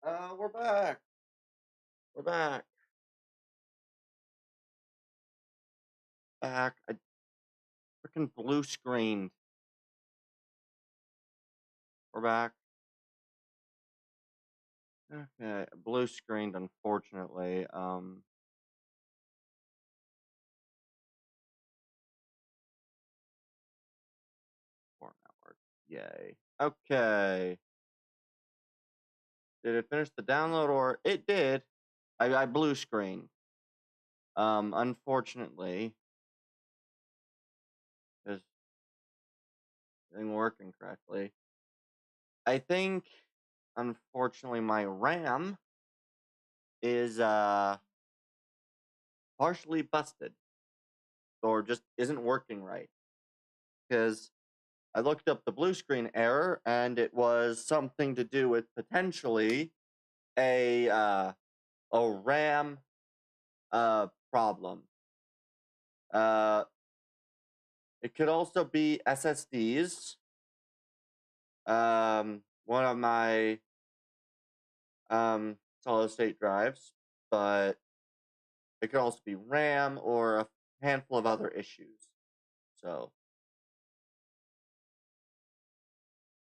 We're back. We're back. Back. I freaking blue screened. We're back. Okay, blue screened, unfortunately. Poor network. Yay. Okay. Did it finish the download or it did? I blue screen. Unfortunately, because it didn't working correctly. I think, unfortunately, my RAM is partially busted or just isn't working right. Because I looked up the blue screen error, and it was something to do with potentially a RAM problem. It could also be SSDs. One of my solid state drives, but it could also be RAM or a handful of other issues. So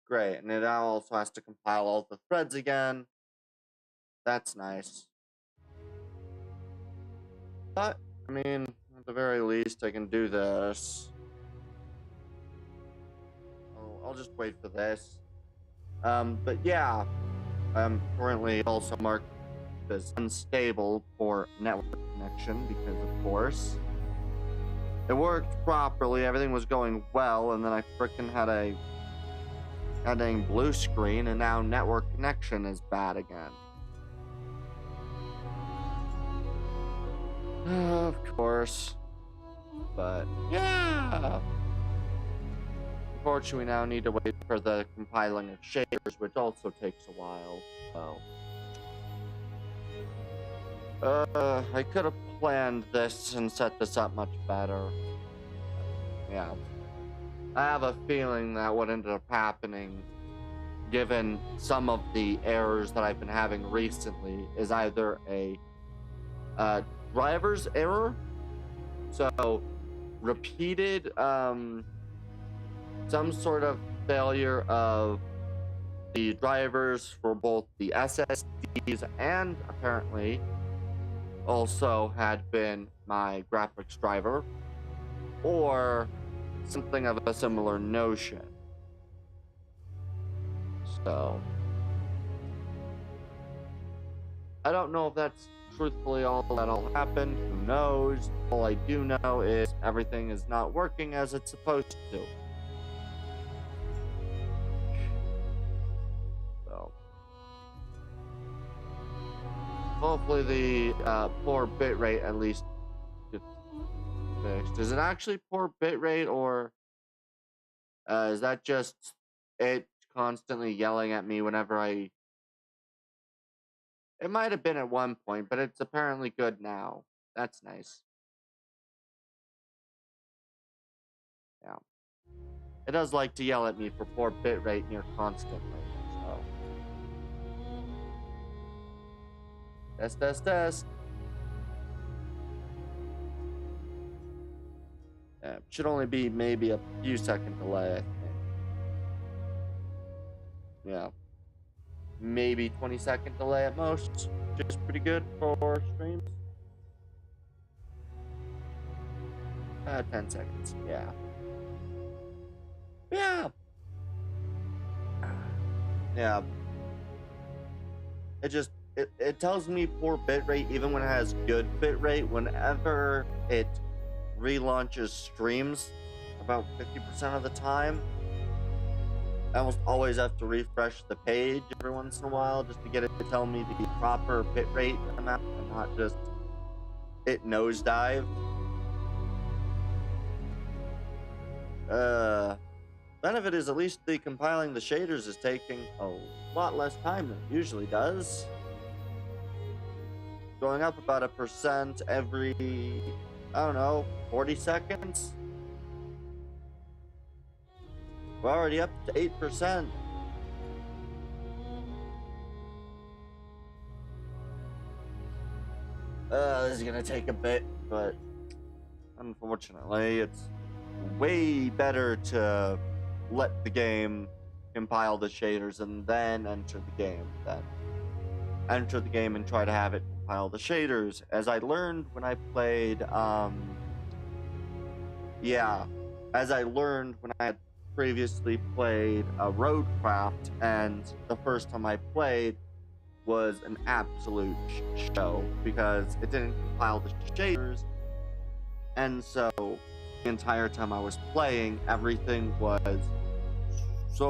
great, and it now also has to compile all the threads again. That's nice. But I mean, at the very least, I can do this. I'll just wait for this. But yeah, I'm currently also marked as unstable for network connection because, of course, it worked properly. Everything was going well, and then I frickin' had a dang blue screen, and now network connection is bad again. Of course. But yeah. Unfortunately, we now need to wait for the compiling of shaders, which also takes a while. So, I could have planned this and set this up much better. Yeah. I have a feeling that what ended up happening, given some of the errors that I've been having recently, is either a driver's error, so repeated some sort of failure of the drivers for both the SSDs and apparently also had been my graphics driver, or something of a similar notion. So I don't know if that's truthfully all that all happened. Who knows? All I do know is everything is not working as it's supposed to. So hopefully the poor bitrate at least gets fixed. Is it actually poor bitrate, or is that just it constantly yelling at me whenever I... It might have been at one point, but it's apparently good now. That's nice. Yeah. It does like to yell at me for poor bitrate near constantly, so... Test. Yeah, it should only be maybe a few second delay, I think. Yeah. Maybe 20-second delay at most. Just pretty good for streams. 10 seconds, yeah. Yeah. Yeah. It tells me poor bitrate even when it has good bitrate. Whenever it relaunches streams, about 50% of the time, I almost always have to refresh the page every once in a while just to get it to tell me the proper bitrate amount and not just it nosedived. Benefit is at least the compiling the shaders is taking a lot less time than it usually does. Going up about 1% every, I don't know, 40 seconds. We're already up to 8%. This is gonna take a bit, but unfortunately, it's way better to let the game compile the shaders and then enter the game than enter the game and try to have it compile the shaders. As I learned when I played, as I learned when I had previously played Roadcraft, and the first time I played was an absolute show because it didn't compile the shaders, and so the entire time I was playing, everything was so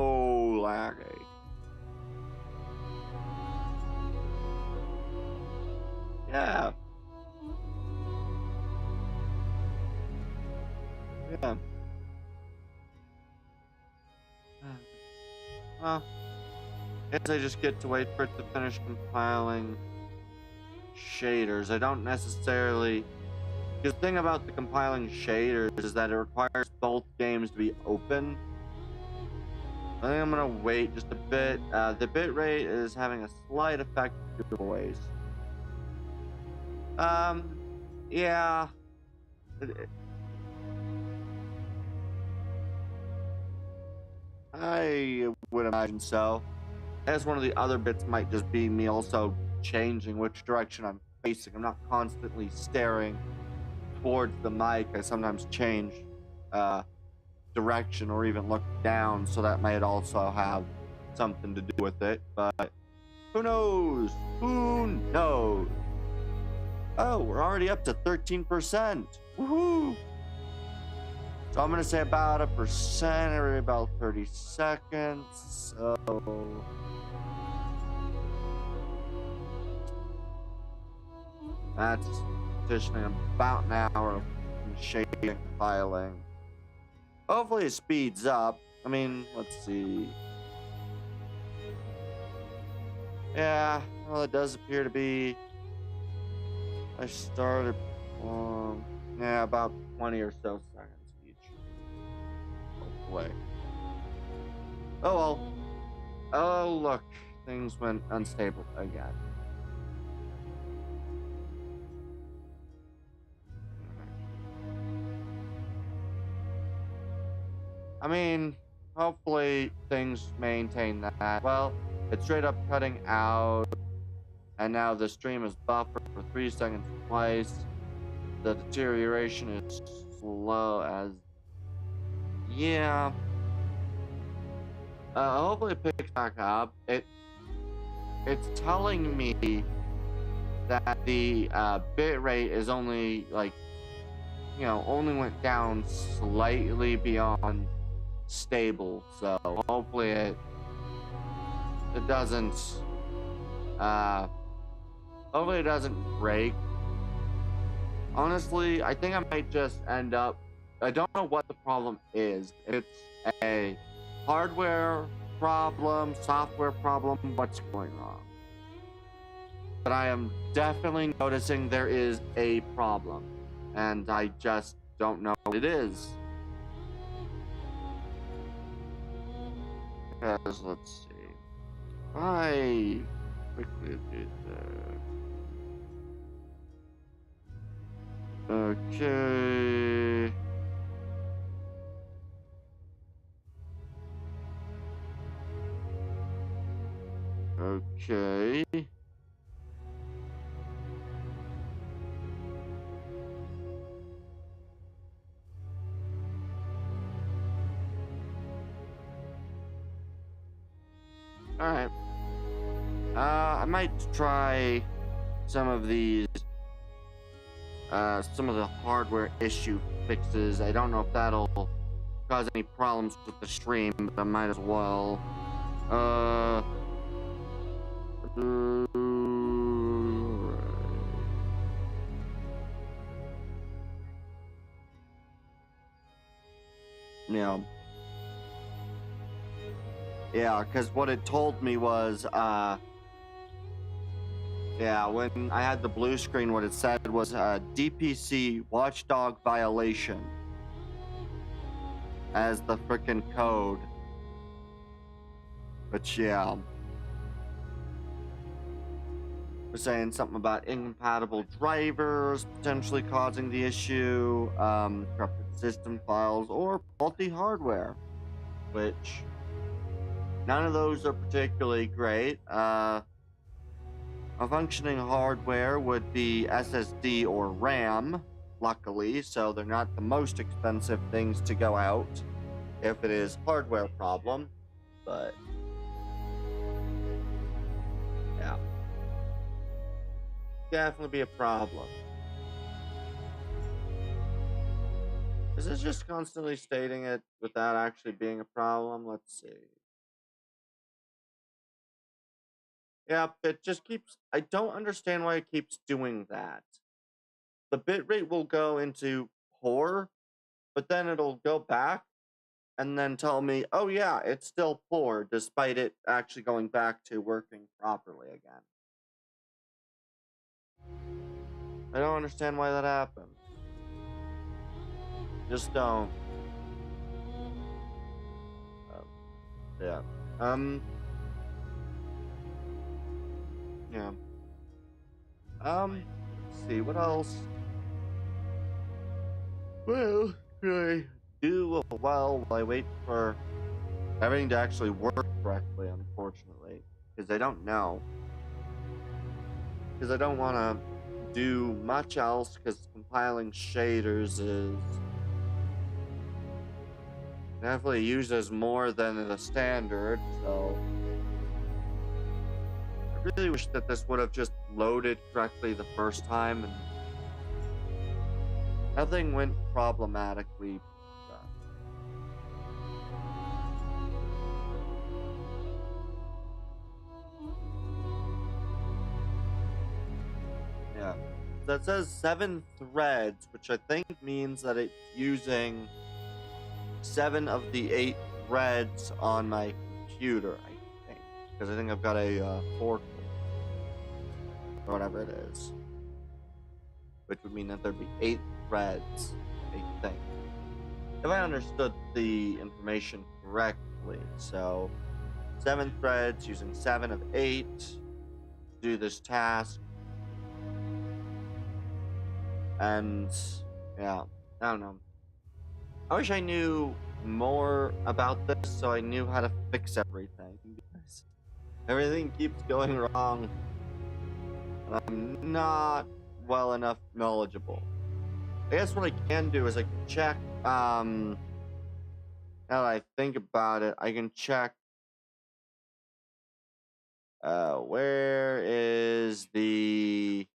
laggy. Yeah. Yeah. Well, I guess I just get to wait for it to finish compiling shaders. I don't necessarily... The thing about the compiling shaders is that it requires both games to be open. I think I'm gonna wait just a bit. The bitrate is having a slight effect on your voice. Yeah. I would imagine so. I guess one of the other bits might just be me also changing which direction I'm facing. I'm not constantly staring towards the mic. I sometimes change direction or even look down, so that might also have something to do with it. But who knows? Who knows? Oh, we're already up to 13%. Woohoo! So I'm gonna say about 1% every about 30 seconds. So that's additionally about an hour of shading filing. Hopefully it speeds up. I mean, let's see. Yeah, well, it does appear to be. I started about 20 or so seconds each. Hopefully. Oh well. Oh look, things went unstable again. I mean, hopefully things maintain that. Well, it's straight up cutting out, and now the stream is buffered for 3 seconds twice. The deterioration is slow as... Yeah. Hopefully it picks back up. It's telling me that the bitrate is only, like, you know, only went down slightly beyond stable, so hopefully it doesn't hopefully it doesn't break. Honestly, I think I might just end up... I don't know what the problem is. If it's a hardware problem, software problem, what's going wrong? But I am definitely noticing there is a problem, and I just don't know what it is. Because, let's see. I quickly did that. Okay. Okay. Alright. I might try some of these, some of the hardware issue fixes. I don't know if that'll cause any problems with the stream, but I might as well. Yeah. Yeah, because what it told me was, yeah, when I had the blue screen, what it said was DPC watchdog violation as the frickin' code. But yeah. was saying something about incompatible drivers potentially causing the issue, corrupted system files, or faulty hardware, which none of those are particularly great. A functioning hardware would be SSD or RAM, luckily, so they're not the most expensive things to go out if it is hardware problem, but yeah, definitely be a problem. Is this just constantly stating it without actually being a problem? Let's see. Yep, it just keeps, I don't understand why it keeps doing that. The bitrate will go into poor, but then it'll go back and then tell me, oh yeah, it's still poor, despite it actually going back to working properly again. I don't understand why that happens. Just don't. Yeah. Yeah. Let's see, what else? Well, can I do while I wait for everything to actually work correctly, unfortunately, because I don't know. Because I don't want to do much else, because compiling shaders is definitely uses more than the standard, so I really wish that this would have just loaded correctly the first time and nothing went problematically. Yeah. So it says 7 threads, which I think means that it's using 7 of the 8 threads on my computer, I think. Because I think I've got a 4 or whatever it is. Which would mean that there'd be 8 threads, I think. If I understood the information correctly. So 7 threads using 7 of 8 to do this task. And yeah, I don't know. I wish I knew more about this so I knew how to fix everything, because everything keeps going wrong and I'm not well enough knowledgeable. I guess what I can do is I can check, now that I think about it, I can check, where is the,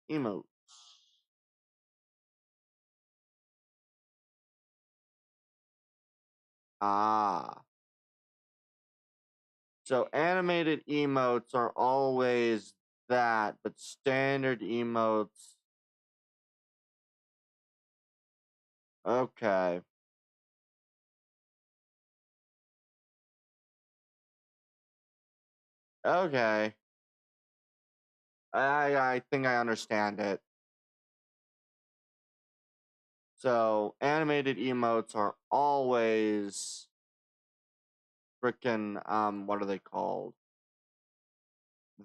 emote. Ah. So animated emotes are always that, but standard emotes. Okay. Okay. I think I understand it. So animated emotes are always frickin' what are they called?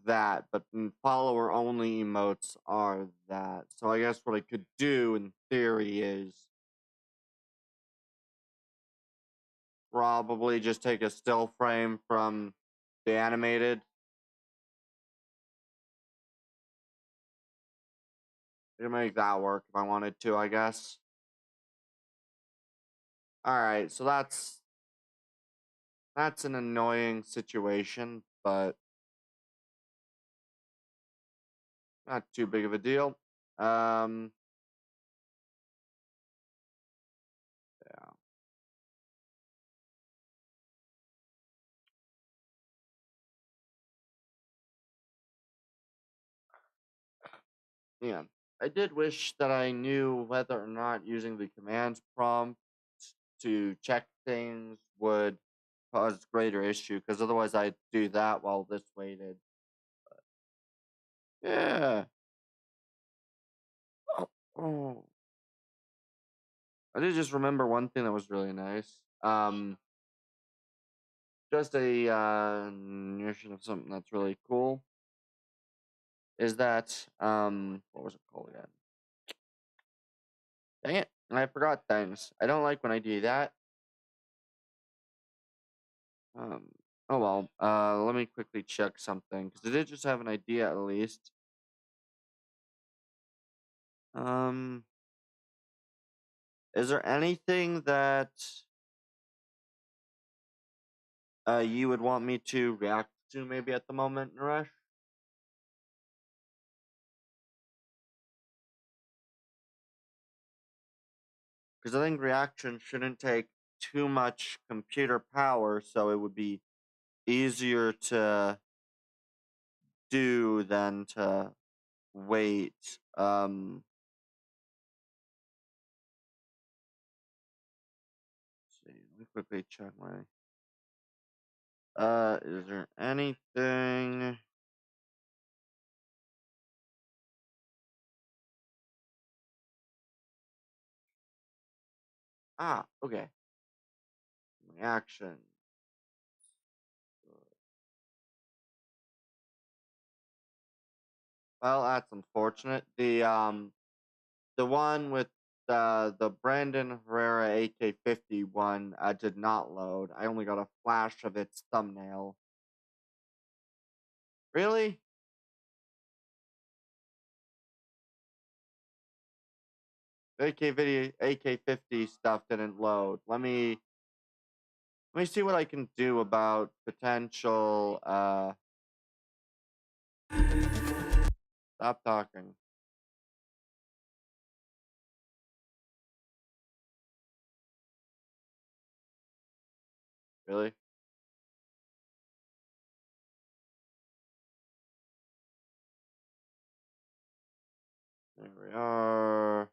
That, but follower only emotes are that. So I guess what I could do in theory is probably just take a still frame from the animated. I can make that work if I wanted to, I guess. Alright, so that's an annoying situation, but not too big of a deal. Yeah. Yeah. I did wish that I knew whether or not using the commands prompt to check things would cause greater issue, because otherwise I'd do that while this waited. Yeah. Oh. I did just remember one thing that was really nice. Just a notion of something that's really cool is that what was it called again? Dang it, I forgot things. I don't like when I do that. Um, oh well. Let me quickly check something because I did just have an idea at least. Is there anything that you would want me to react to maybe at the moment, Naresh? Because I think reaction shouldn't take too much computer power, so it would be easier to do than to wait. Let's see. Let me quickly check my. Is there anything? Ah, okay. Reaction. Well, that's unfortunate. The one with the Brandon Herrera AK-50 one did not load. I only got a flash of its thumbnail. Really? AK-50 stuff didn't load. Let me see what I can do about potential stop talking. Really? There we are.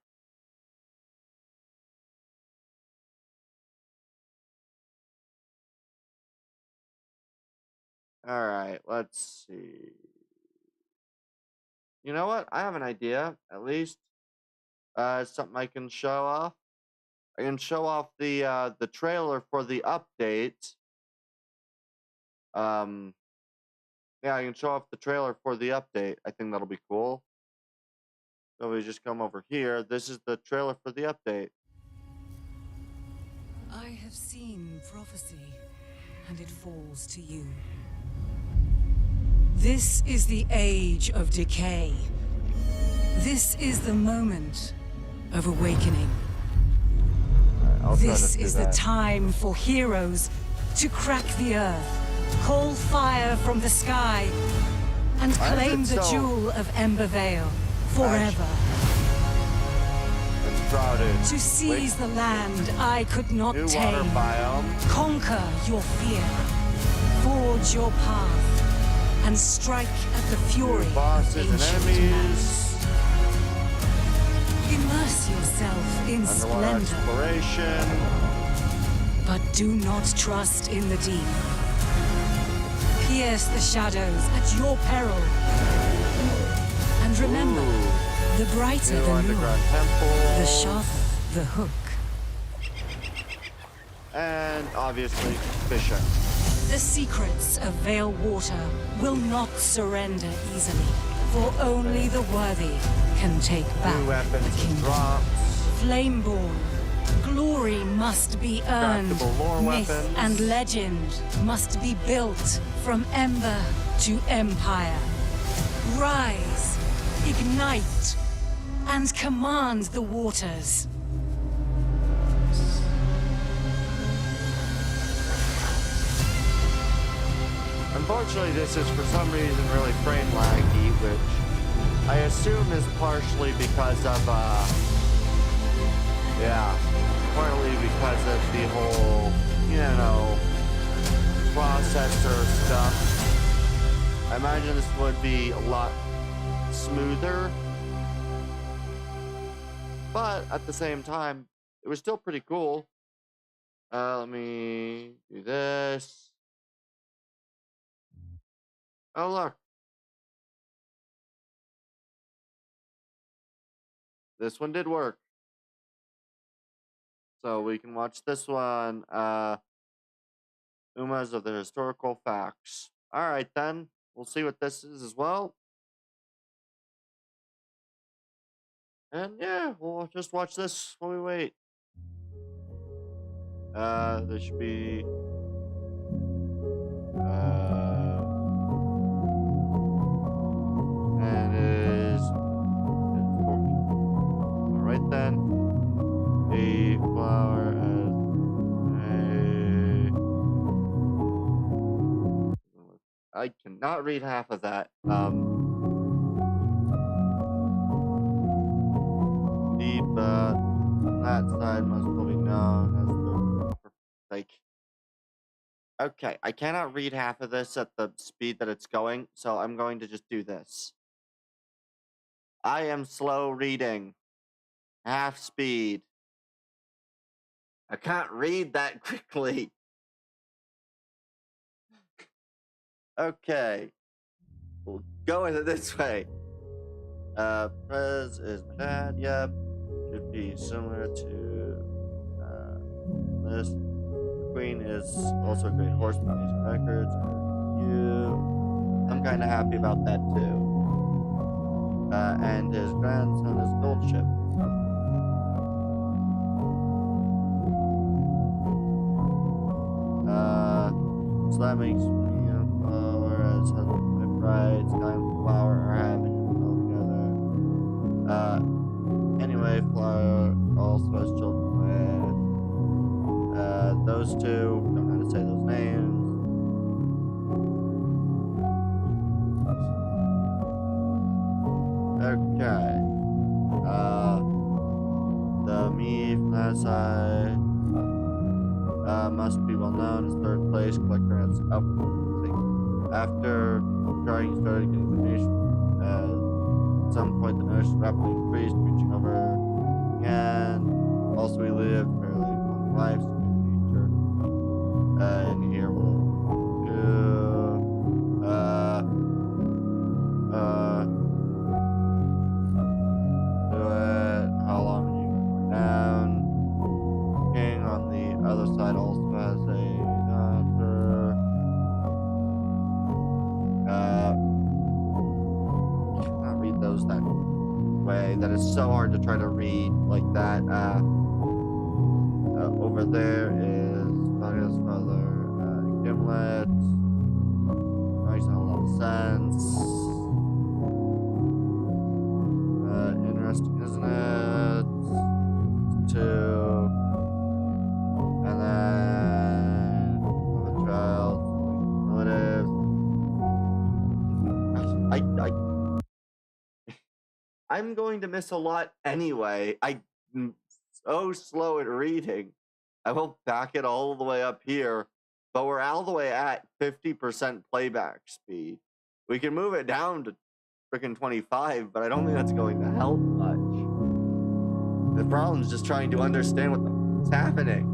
Alright, let's see. You know what? I have an idea, at least. Something I can show off. I can show off the trailer for the update. Yeah, I can show off the trailer for the update. I think that'll be cool. So we just come over here. This is the trailer for the update. I have seen prophecy, and it falls to you. This is the age of decay. This is the moment of awakening. This is the time for heroes to crack the earth, call fire from the sky, and claim the jewel of Ember Vale forever. Enshrouded. To seize the land I could not tame. Conquer your fear. Forge your path. And strike at the fury of ancient enemies. Immerse yourself in splendor. But do not trust in the deep. Pierce the shadows at your peril. And remember, the brighter the lure, the sharper the hook. And obviously, fishing. The secrets of Vale Water will not surrender easily, for only the worthy can take back the kingdom. Flameborn, glory must be earned. Myth and legend must be built from ember to empire. Rise, ignite, and command the waters. Unfortunately, this is for some reason really frame laggy, which I assume is partially because of, partly because of the whole, processor stuff. I imagine this would be a lot smoother, but at the same time, it was still pretty cool. Let me do this. Oh, look. This one did work. So we can watch this one. Umas of the Historical Facts. Alright then. We'll see what this is as well. And yeah, we'll just watch this while we wait. There should be and it is alright then. The flower I cannot read half of that. Indeed, but that side must be known as the proper, like. Okay, I cannot read half of this at the speed that it's going, so I'm going to just do this. I am slow reading. Half speed. I can't read that quickly. Okay. We'll go with it this way. Prez is my dad, yep. Should be similar to this. The Queen is also a great horseman, these records. I'm kind of happy about that too. And his grandson is Goldship. So that makes me a flower as husband and bride, Sky and Flower are having it all together. Anyway, Flower also has children with those two. Don't know how to say those names. Okay. The me from that side must be well known as third place collector as up. After drawing started getting the nation, at some point the nation rapidly increased, reaching over and also we lived fairly long lives in the future. And here we'll do it. How long are you going down? King on the other side also has a doctor. Cannot read those that way. That is so hard to try to read like that. Over there is Claudia's father, Gimlet. Makes a lot of sense. Interesting, isn't it? Two. And then the child, relatives. I'm going to miss a lot anyway. I'm so slow at reading. I will back it all the way up here, but we're all the way at 50% playback speed. We can move it down to freaking 25, but I don't think that's going to help much. The problem is just trying to understand what's happening.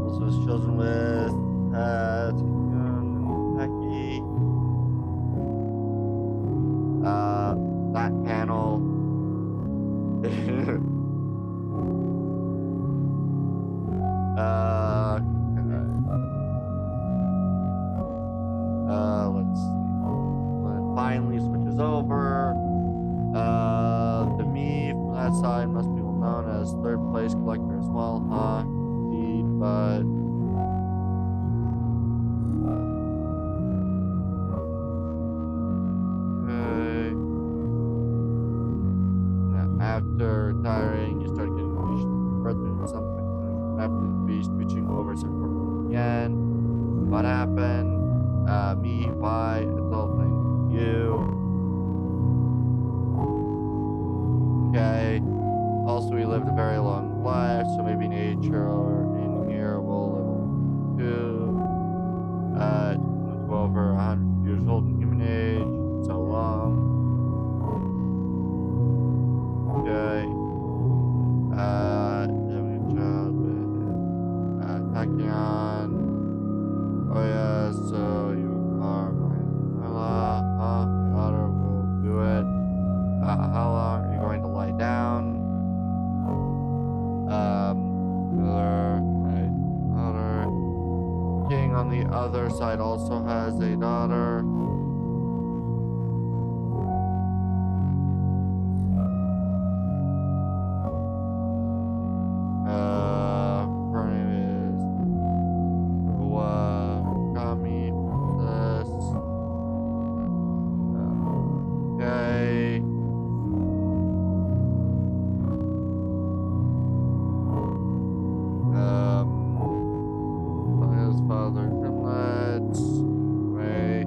Also has children with Becky. That panel. Let's see. When it finally switches over, the me from that side must be well known as third place collector as well, huh? Indeed, but okay. Yeah, after retiring, you start getting patient brethren at some point. After the beast reaching over some again. What happened? Me, why? It's all thanks to you. Okay. Also, we lived a very long life, so maybe nature in here will live too. 12 or 100 years old in human age. So long. Okay. Having a child with Tachyon. Oh yeah, so you are my daughter will do it. How long are you going to lie down? the other side also has a daughter. Her name is Kami Princess. Okay. His father Grimlet. Way.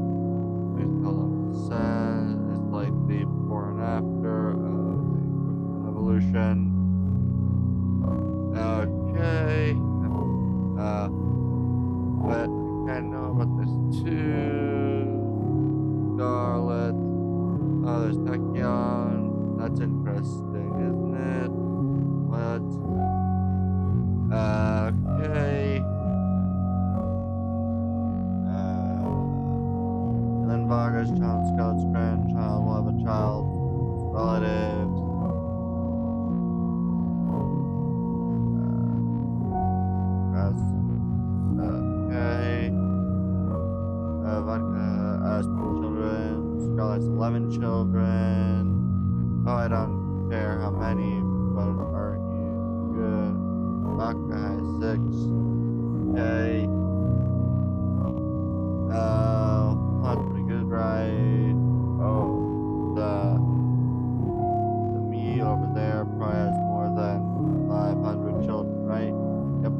Please call him Sen. It's like the before and after of the evolution. Okay. But I kind of know about this too. Scarlet. Oh, there's Tachyon. That's interesting, isn't it? What? Okay. And then Varga's child, Scout's grandchild will have a child, relatives. Okay. Vodka has 2 children. Scarlet's 11 children. Oh, I don't care how many, but are you good? Vodka has 6. Okay. That's pretty good, right? Oh, the me over there probably has more than 500 children, right? Yep.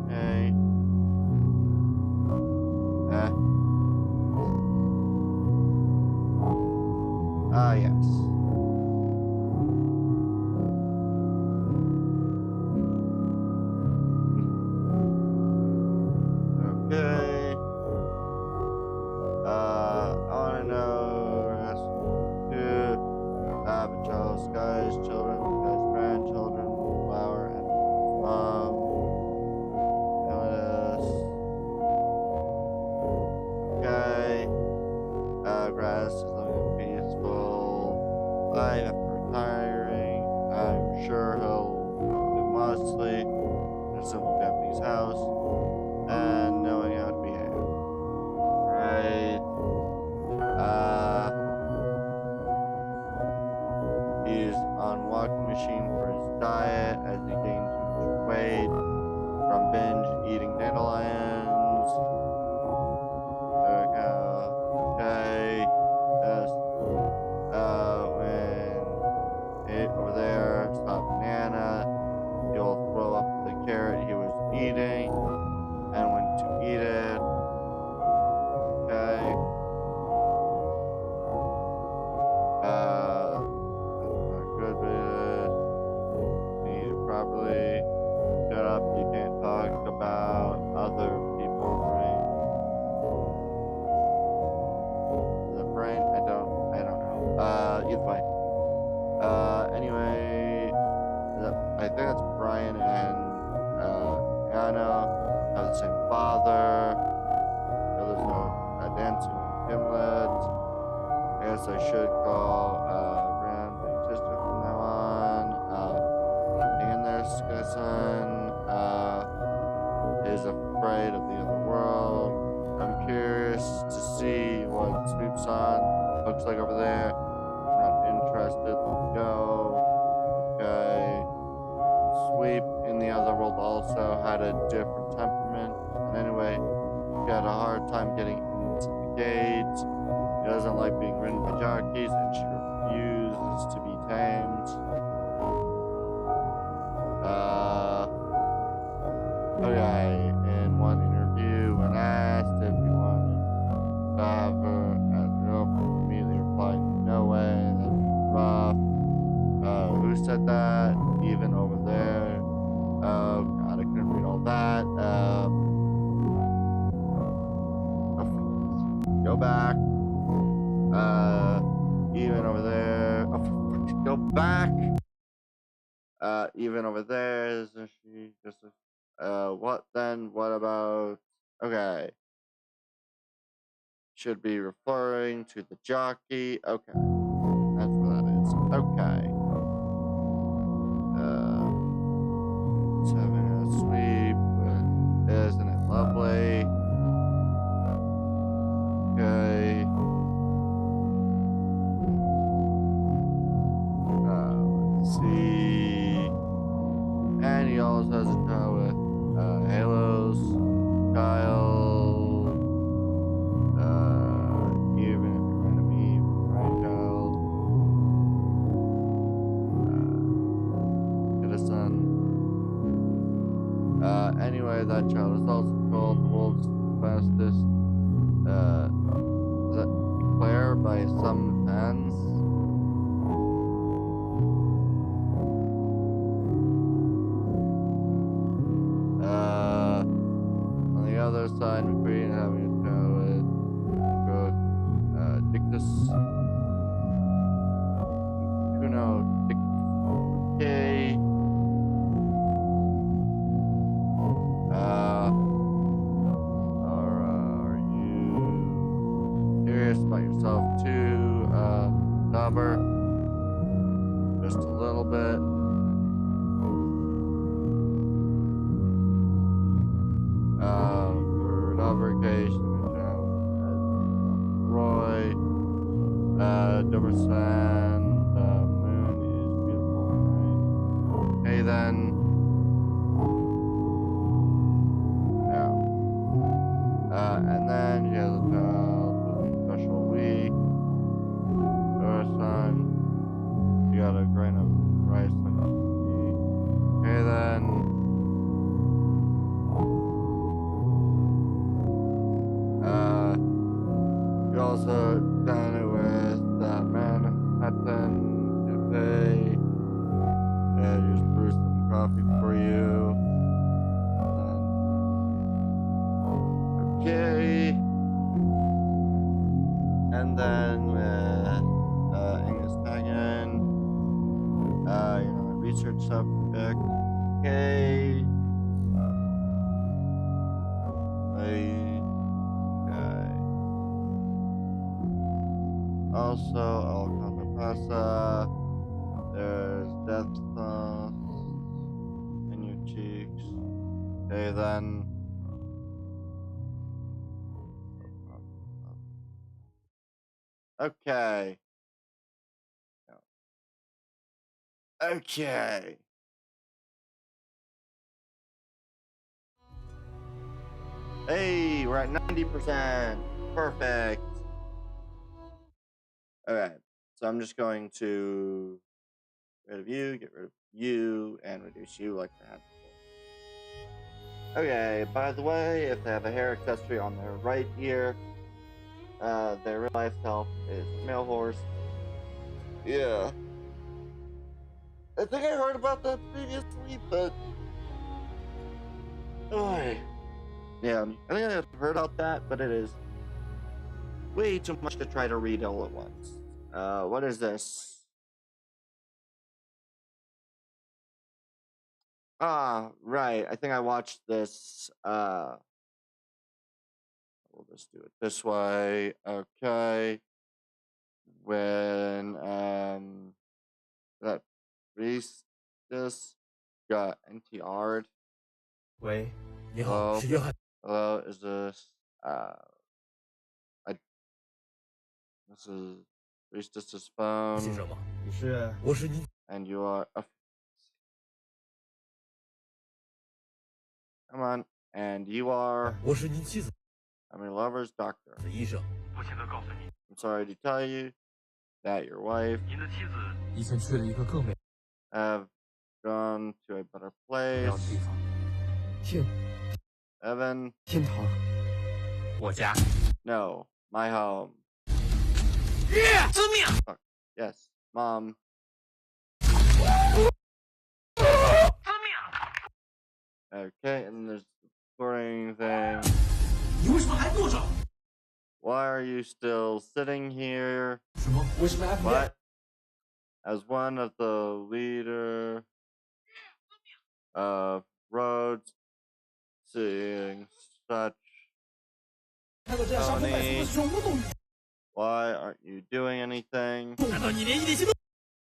Okay. Yes. Okay. I want to know who Abigail, Sky's children, Sky's grandchildren, Flower, and mom. Okay. Grass is living a peaceful life after retiring. I'm sure he'll live modestly in a simple Japanese house and knowing how to behave. Right. He's on walking machine for his diet as he gains too much weight from binge eating dandelions. Okay. Yes. When it over there stop banana, he'll throw up the carrot he was eating and when to eat it. Okay. That's not good, but need it properly. Shut up, you can't talk about other people's brain. The brain? I don't know. Either way. Anyway, I think that's Brian and Anna have the same father. There's no dancing with Gimlet. I guess I should call Graham being sister from now on. Hang in there, son. Is afraid of the other world. I'm curious to see what Sweep's on looks like over there. Not interested. Let's go. Okay. Sweep in the other world also had a different temperament. And anyway, he had a hard time getting into the gate. She doesn't like being ridden by jockeys, and she refuses to be tamed. Okay, in one interview, when asked if he wanted to have her as a girlfriend, immediately replied, "No way, that's rough." Who said that? Even over there. Oh God, I couldn't read all that. Go back. Even over there. Oh, go back. Even over there, isn't she just what then? What about? Okay. Should be referring to the jockey. Okay. That's what that is. Okay. 7 sweep is see. And he also has a child with Halos, child, even if you're going to be my child, get a son. Anyway, that child is also called the world's fastest, is that declared by some fans? On the other side, McQueen having a child with Dictus. Kuno Dictus. Okay. Are you serious about yourself too, Dauber? Just a little bit. For Dauber case, Roy, Dobersan, Moon is beautiful. Okay then. And then she has a child with a special week. Son, you got a grain of rice on your feet. Okay then. You also done it with Manhattan today. And just brew some coffee for you. Okay. And then English tagging. Research subject. Okay. Also, Alcantara Pasa. There's death sauce in your cheeks. Okay, then. Okay. Okay. Hey, we're at 90%. Perfect. Alright. So I'm just going to get rid of you, and reduce you like that. Okay, by the way, if they have a hair accessory on their right ear, their real life self is a male horse. Yeah. I think I heard about that previously, but yeah, I think I've heard about that, but it is way too much to try to read all at once. What is this? Right. I think I watched this. We'll just do it this way. Okay. When that Reese this got NTR'd. Wait. Hello? Hello, is this this is Reese's phone. And you are come on. And you are I'm your lover's doctor. I'm sorry to tell you that your wife have gone to a better place. Evan. No, my home. Fuck. Yes, Mom. Okay, and there's the boring thing. Why are you still sitting here? What? As one of the leader of roads, seeing such funny. Why aren't you doing anything?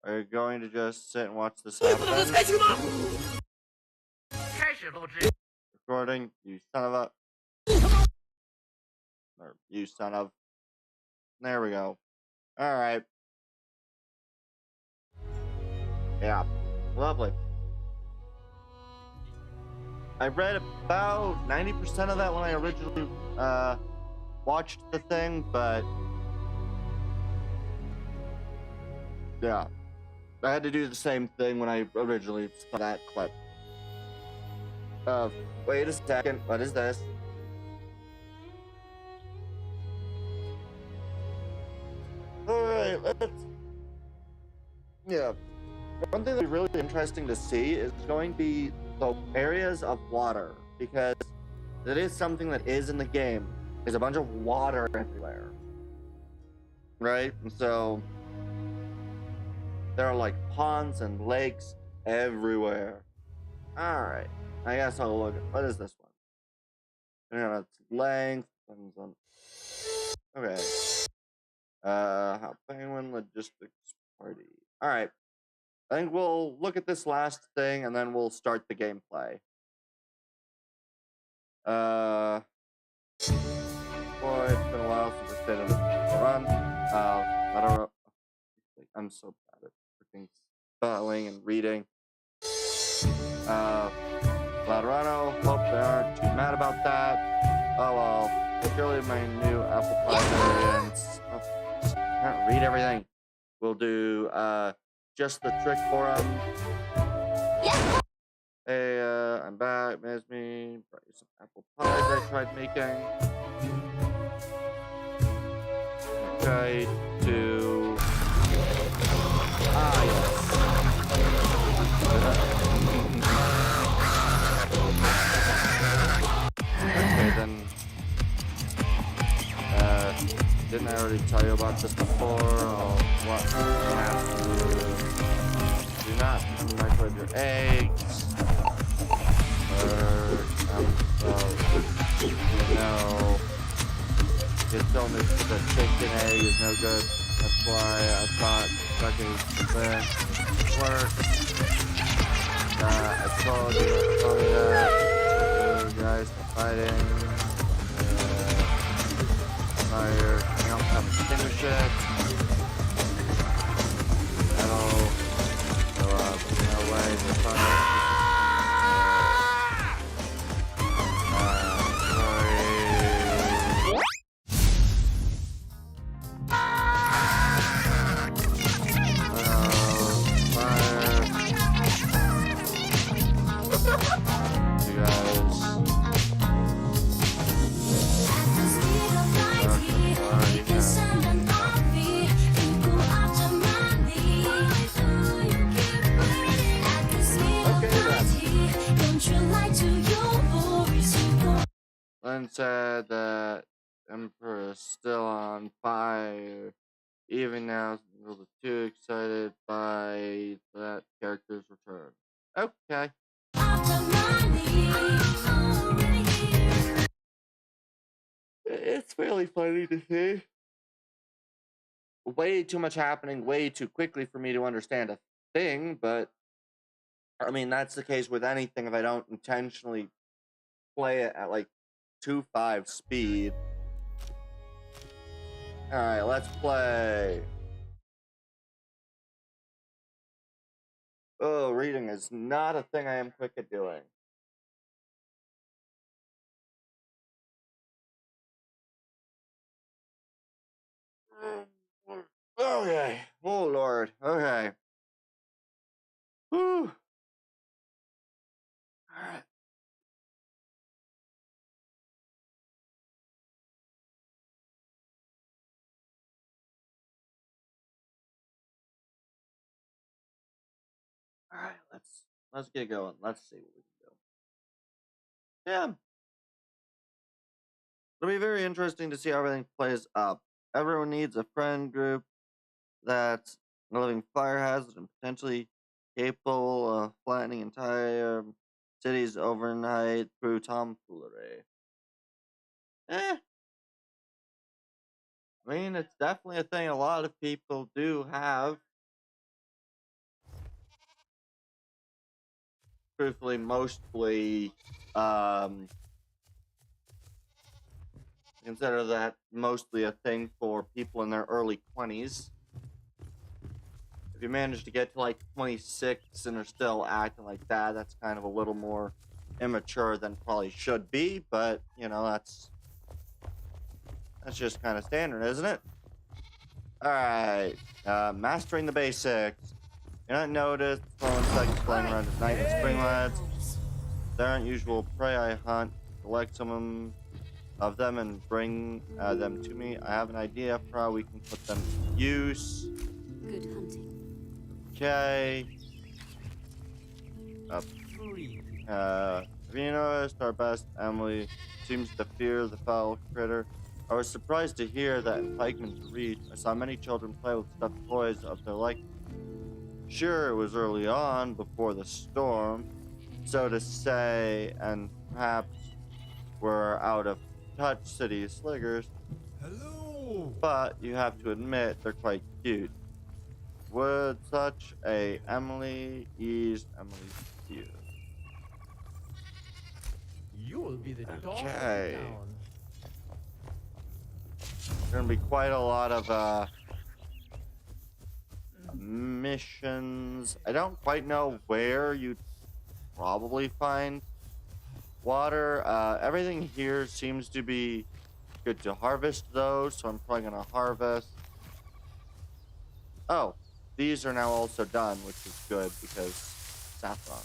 Are you going to just sit and watch this happen? Recording, you son of a... Or you son of... There we go. Alright. Yeah, lovely. I read about 90% of that when I originally watched the thing, but yeah, I had to do the same thing when I originally saw that clip. Wait a second, what is this? Alright, yeah. One thing that's really interesting to see is going to be the areas of water, because it is something that is in the game. There's a bunch of water everywhere. Right? And so there are like ponds and lakes everywhere. Alright. I guess I'll look at what is this one? Yeah, it's length. Okay. Penguin logistics party. Alright. I think we'll look at this last thing and then we'll start the gameplay. Boy, it's been a while since I stayed on the run. I don't know. I'm so bad at freaking spelling and reading. Laterano, hope they aren't too mad about that. Oh well, surely my new apple pie variants. Oh, I can't read everything. We'll do just the trick for them. Hey, I'm back. Miss me. Brought you some apple pies I tried making. Okay, to yes. Okay, then. Didn't I already tell you about this before? Oh, what? Do not microwave your eggs. You told me that chicken egg is no good. That's why I thought fucking thing works. I told you that. You guys are fighting. Fire. I don't have to extinguish it. Metal. So, no way. The fire. Said that Emperor is still on fire. Even now, I'm a little too excited by that character's return. Okay. It's really funny to see. Way too much happening way too quickly for me to understand a thing, but I mean, that's the case with anything if I don't intentionally play it at like 2.5 speed. Alright, let's play. Oh, reading is not a thing I am quick at doing. Okay. Oh, Lord. Okay. Whew. Alright. Alright, let's get going. Let's see what we can do. Yeah. It'll be very interesting to see how everything plays up. Everyone needs a friend group that's a living fire hazard and potentially capable of flattening entire cities overnight through tomfoolery. I mean, it's definitely a thing a lot of people do have. Truthfully, mostly, consider that mostly a thing for people in their early 20s. If you manage to get to like 26 and are still acting like that, that's kind of a little more immature than probably should be, but you know, that's just kind of standard, isn't it? Alright, mastering the basics. You not notice throwing insects flying around at night in springlets. There aren't usual prey I hunt. Collect some of them and bring them to me. I have an idea for how we can put them to use. Good hunting. Okay. Have you noticed our best Emily seems to fear the foul critter? I was surprised to hear that in Pikeman's Reach, I saw many children play with stuffed toys of their like. Sure, it was early on, before the storm, so to say, and perhaps we're out of touch city sliggers. Hello! But you have to admit, they're quite cute. Would such a Emily ease Emily's fear? You will be the dog of the Okay. town. There's gonna be quite a lot of missions. I don't quite know where you'd probably find water. Everything here seems to be good to harvest though, so I'm probably gonna harvest. Oh, these are now also done, which is good because saffron.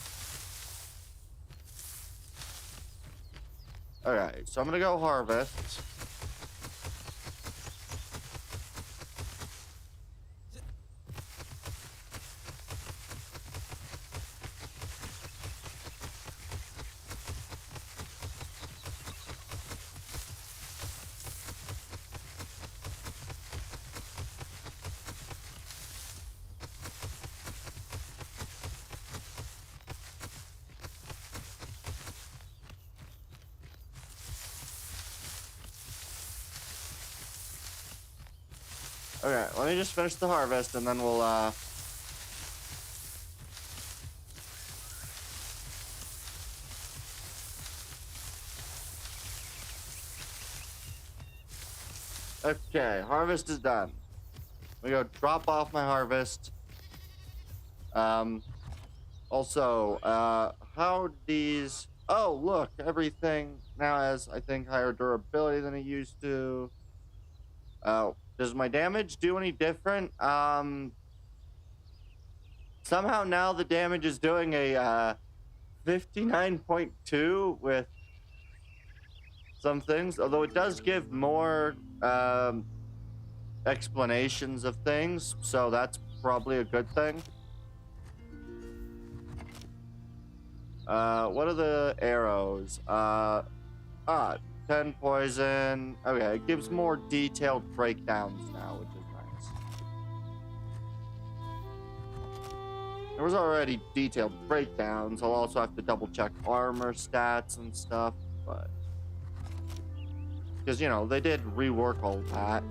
Alright, so I'm gonna go harvest. Okay, let me just finish the harvest and then we'll okay, harvest is done. We go drop off my harvest. Also, how these... Oh, look, everything now has, I think, higher durability than it used to. Oh, does my damage do any different? Somehow now the damage is doing a 59.2 with some things, although it does give more explanations of things, so that's probably a good thing. What are the arrows? 10 poison. Okay, it gives more detailed breakdowns now, which is nice. There was already detailed breakdowns. I'll also have to double check armor stats and stuff, but... Because, you know, they did rework all that.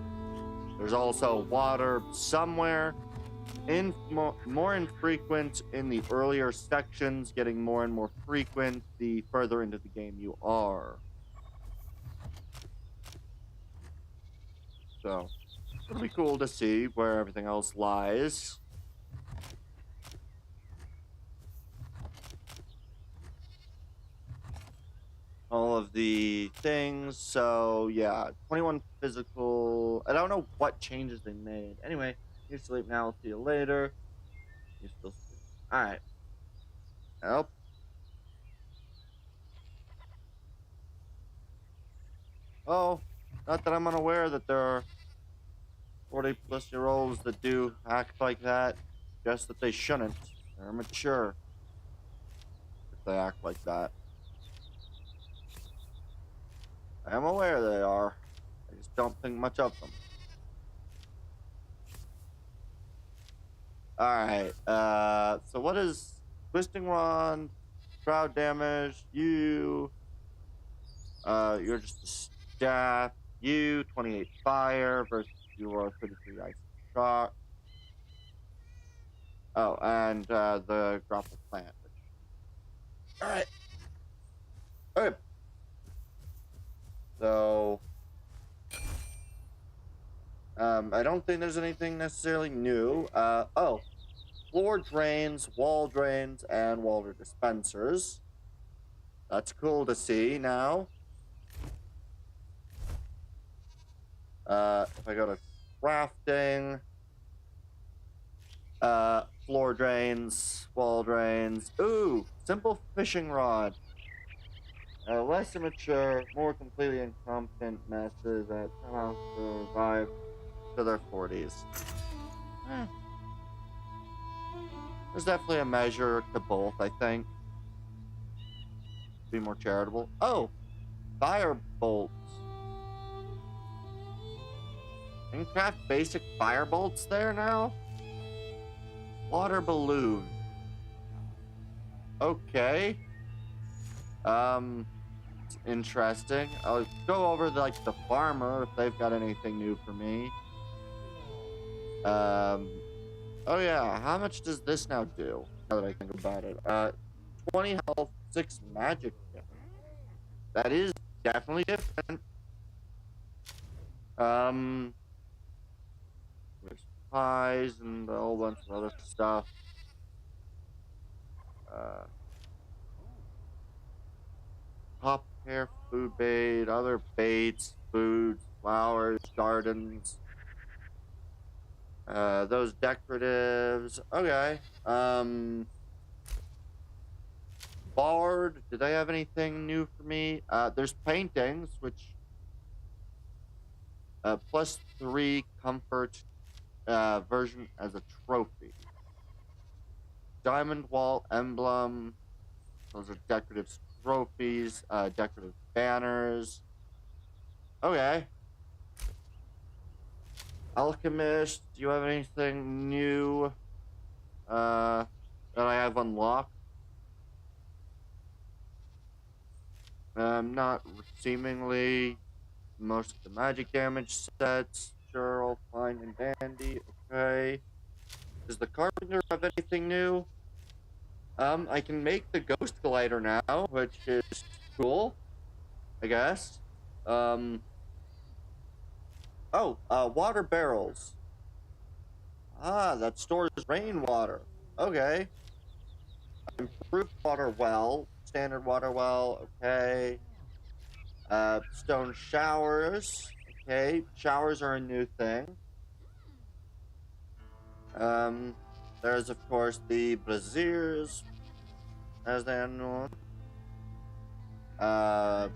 There's also water somewhere. More infrequent in the earlier sections, getting more and more frequent the further into the game you are. So, it'll be cool to see where everything else lies. All of the things, so yeah, 21 physical. I don't know what changes they made. Anyway, you sleep now, I'll see you later. You still sleep. Alright. Help. Oh, not that I'm unaware that there are 40-plus-year-olds that do act like that. Just that they shouldn't. They're mature if they act like that. I am aware they are. I just don't think much of them. Alright, so what is Twisting Wand, crowd damage, you're just a staff, 28 fire versus you are 33 ice shock. Oh, and the grapple plant. Alright. Okay. So, I don't think there's anything necessarily new. Oh, floor drains, wall drains, and water dispensers. That's cool to see now. If I go to crafting, floor drains, wall drains. Ooh, simple fishing rod. Less immature, more completely incompetent masters that somehow survive to their 40s. There's definitely a measure to both, I think. Be more charitable. Oh, fire bolts. You can craft basic fire bolts there now? Water balloon. Okay. It's interesting. I'll go over the farmer if they've got anything new for me. Oh yeah, how much does this now do? Now that I think about it. 20 health, 6 magic. That is definitely different. There's pies and a whole bunch of other stuff. Top hair, food bait, other baits, foods, flowers, gardens. Those decoratives. Okay. Bard, did they have anything new for me? There's paintings, which +3 comfort version as a trophy. Diamond wall emblem. Those are decorative trophies, decorative banners. Okay. Alchemist, do you have anything new that I have unlocked? Not seemingly. Most of the magic damage sets. Sure, all fine and dandy. Okay. Does the carpenter have anything new? I can make the ghost glider now, which is cool, I guess. Water barrels. Ah, that stores rainwater. Okay. Improved water well. Standard water well. Okay. Stone showers. Okay. Showers are a new thing. There's, of course, the braziers, as they are known. Of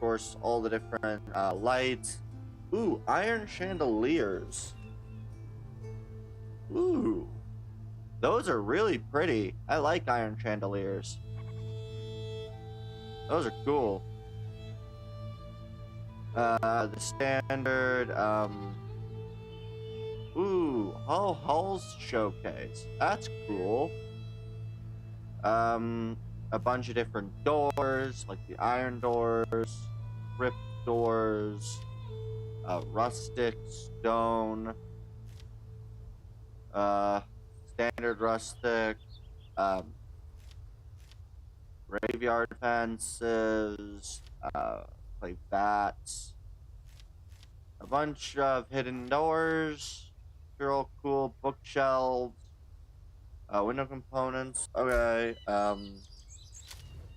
course, all the different lights. Ooh, iron chandeliers. Ooh. Those are really pretty. I like iron chandeliers. Those are cool. The standard, ooh, Hall's showcase. That's cool. A bunch of different doors, like the iron doors, crypt doors, rustic, stone, standard rustic, graveyard fences, like bats, a bunch of hidden doors, real cool bookshelves, window components. Okay,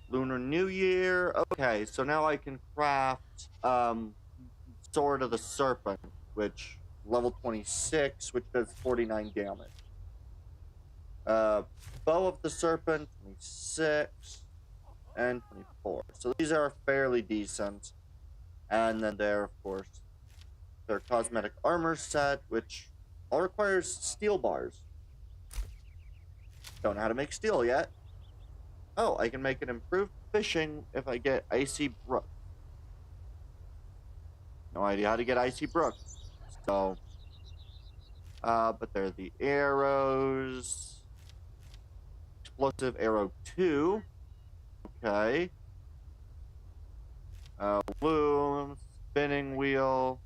Lunar New Year. Okay, so now I can craft Sword of the Serpent, which level 26, which does 49 damage. Bow of the Serpent, 26, and 24. So these are fairly decent. And then there, of course, their cosmetic armor set, which all requires steel bars. Don't know how to make steel yet. Oh, I can make an improved fishing if I get Icy Brook. No idea how to get Icy Brook. So, but there are the arrows. Explosive arrow 2. Okay. Loom, spinning wheel.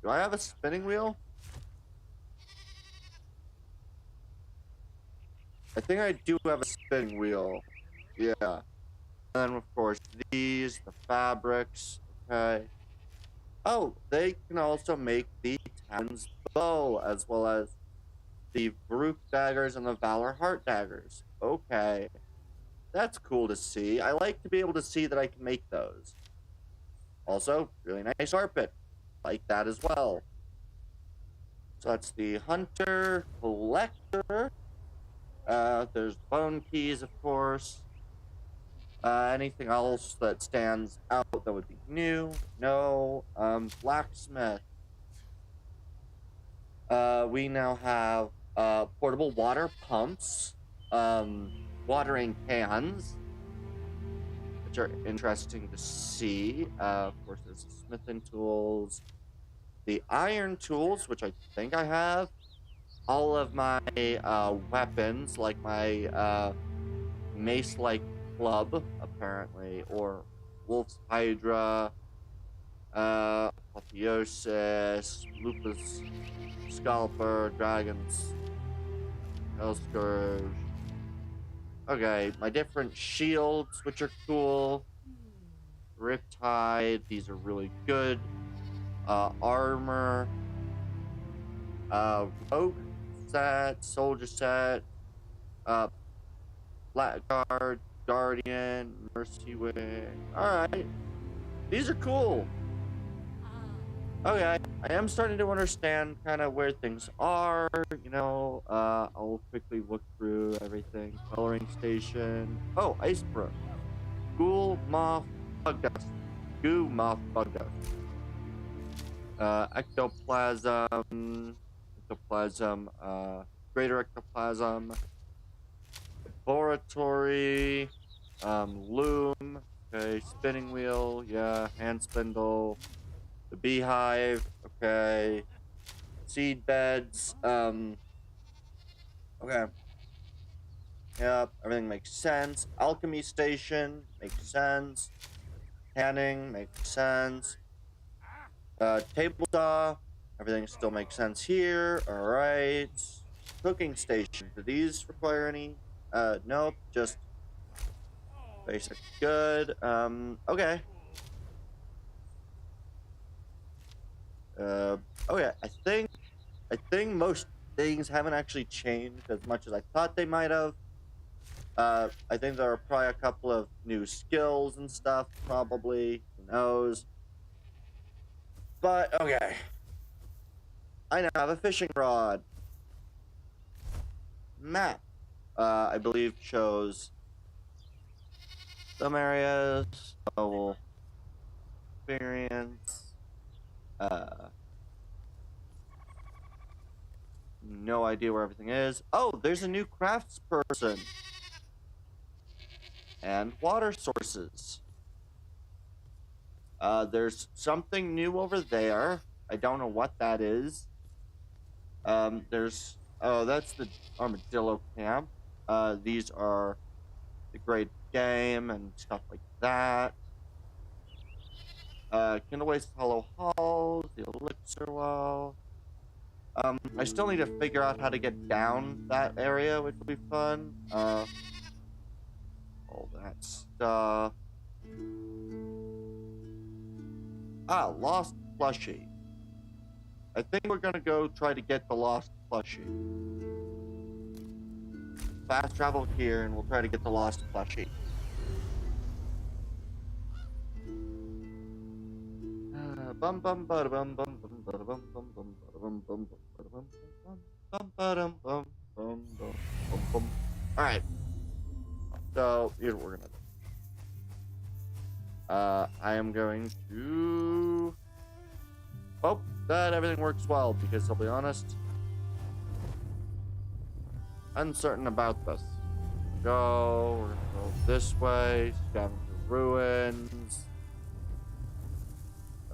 Do I have a spinning wheel? I think I do have a spinning wheel. Yeah. And then, of course, the fabrics. Okay. Oh, they can also make the Paladin's Bow, as well as the Varuk daggers and the Valor Heart daggers. Okay. That's cool to see. I like to be able to see that I can make those. Also, really nice carpet. Like that as well. So that's the Hunter, Collector. There's Bone Keys, of course. Anything else that stands out that would be new? No. Blacksmith. We now have portable water pumps, watering cans, which are interesting to see. Of course, there's the smithing tools, the iron tools, which I think I have. All of my weapons, like my mace-like club, apparently, or Wolf's Hydra, Apotheosis, Lupus Scalper, Dragon's Hellscourge. Okay, my different shields, which are cool. Riptide, these are really good. Armor. Rogue set, soldier set. Blackguard, Guardian, Mercy Wing. Alright. These are cool. Okay, I am starting to understand kind of where things are, you know. I'll quickly look through everything. Coloring station. Oh, Ice Brook. Ghoul, Moth, Bug Dust. Goo, Moth, Bug Dust. Ectoplasm. Greater Ectoplasm. Laboratory. Loom. Okay, Spinning Wheel. Yeah, Hand Spindle. The Beehive, okay. Seed beds, okay. Yep, everything makes sense. Alchemy station, makes sense. Canning, makes sense. Table saw, everything still makes sense here, alright. Cooking station, do these require any? Nope, just basic good, okay. Okay, I think most things haven't actually changed as much as I thought they might have. I think there are probably a couple of new skills and stuff, probably. Who knows? But, okay. I now have a fishing rod. Map. I believe shows some areas. Oh, experience. No idea where everything is. Oh, there's a new crafts person. And water sources. There's something new over there. I don't know what that is. Oh, that's the armadillo camp. These are the great game and stuff like that. Kindlewaste Hollow Halls, the Elixir Well. I still need to figure out how to get down that area, which will be fun. All that stuff. Lost Plushie. I think we're gonna go try to get the Lost Plushie. Fast travel here, and we'll try to get the Lost Plushie. Bum bum bum bum bum bum bum bum bum bum bum bum bum bum bum. All right. So here's what we're gonna do. I am going to hope that everything works well, because I'll be honest, uncertain about this. We're gonna go this way, Scavenger Ruins.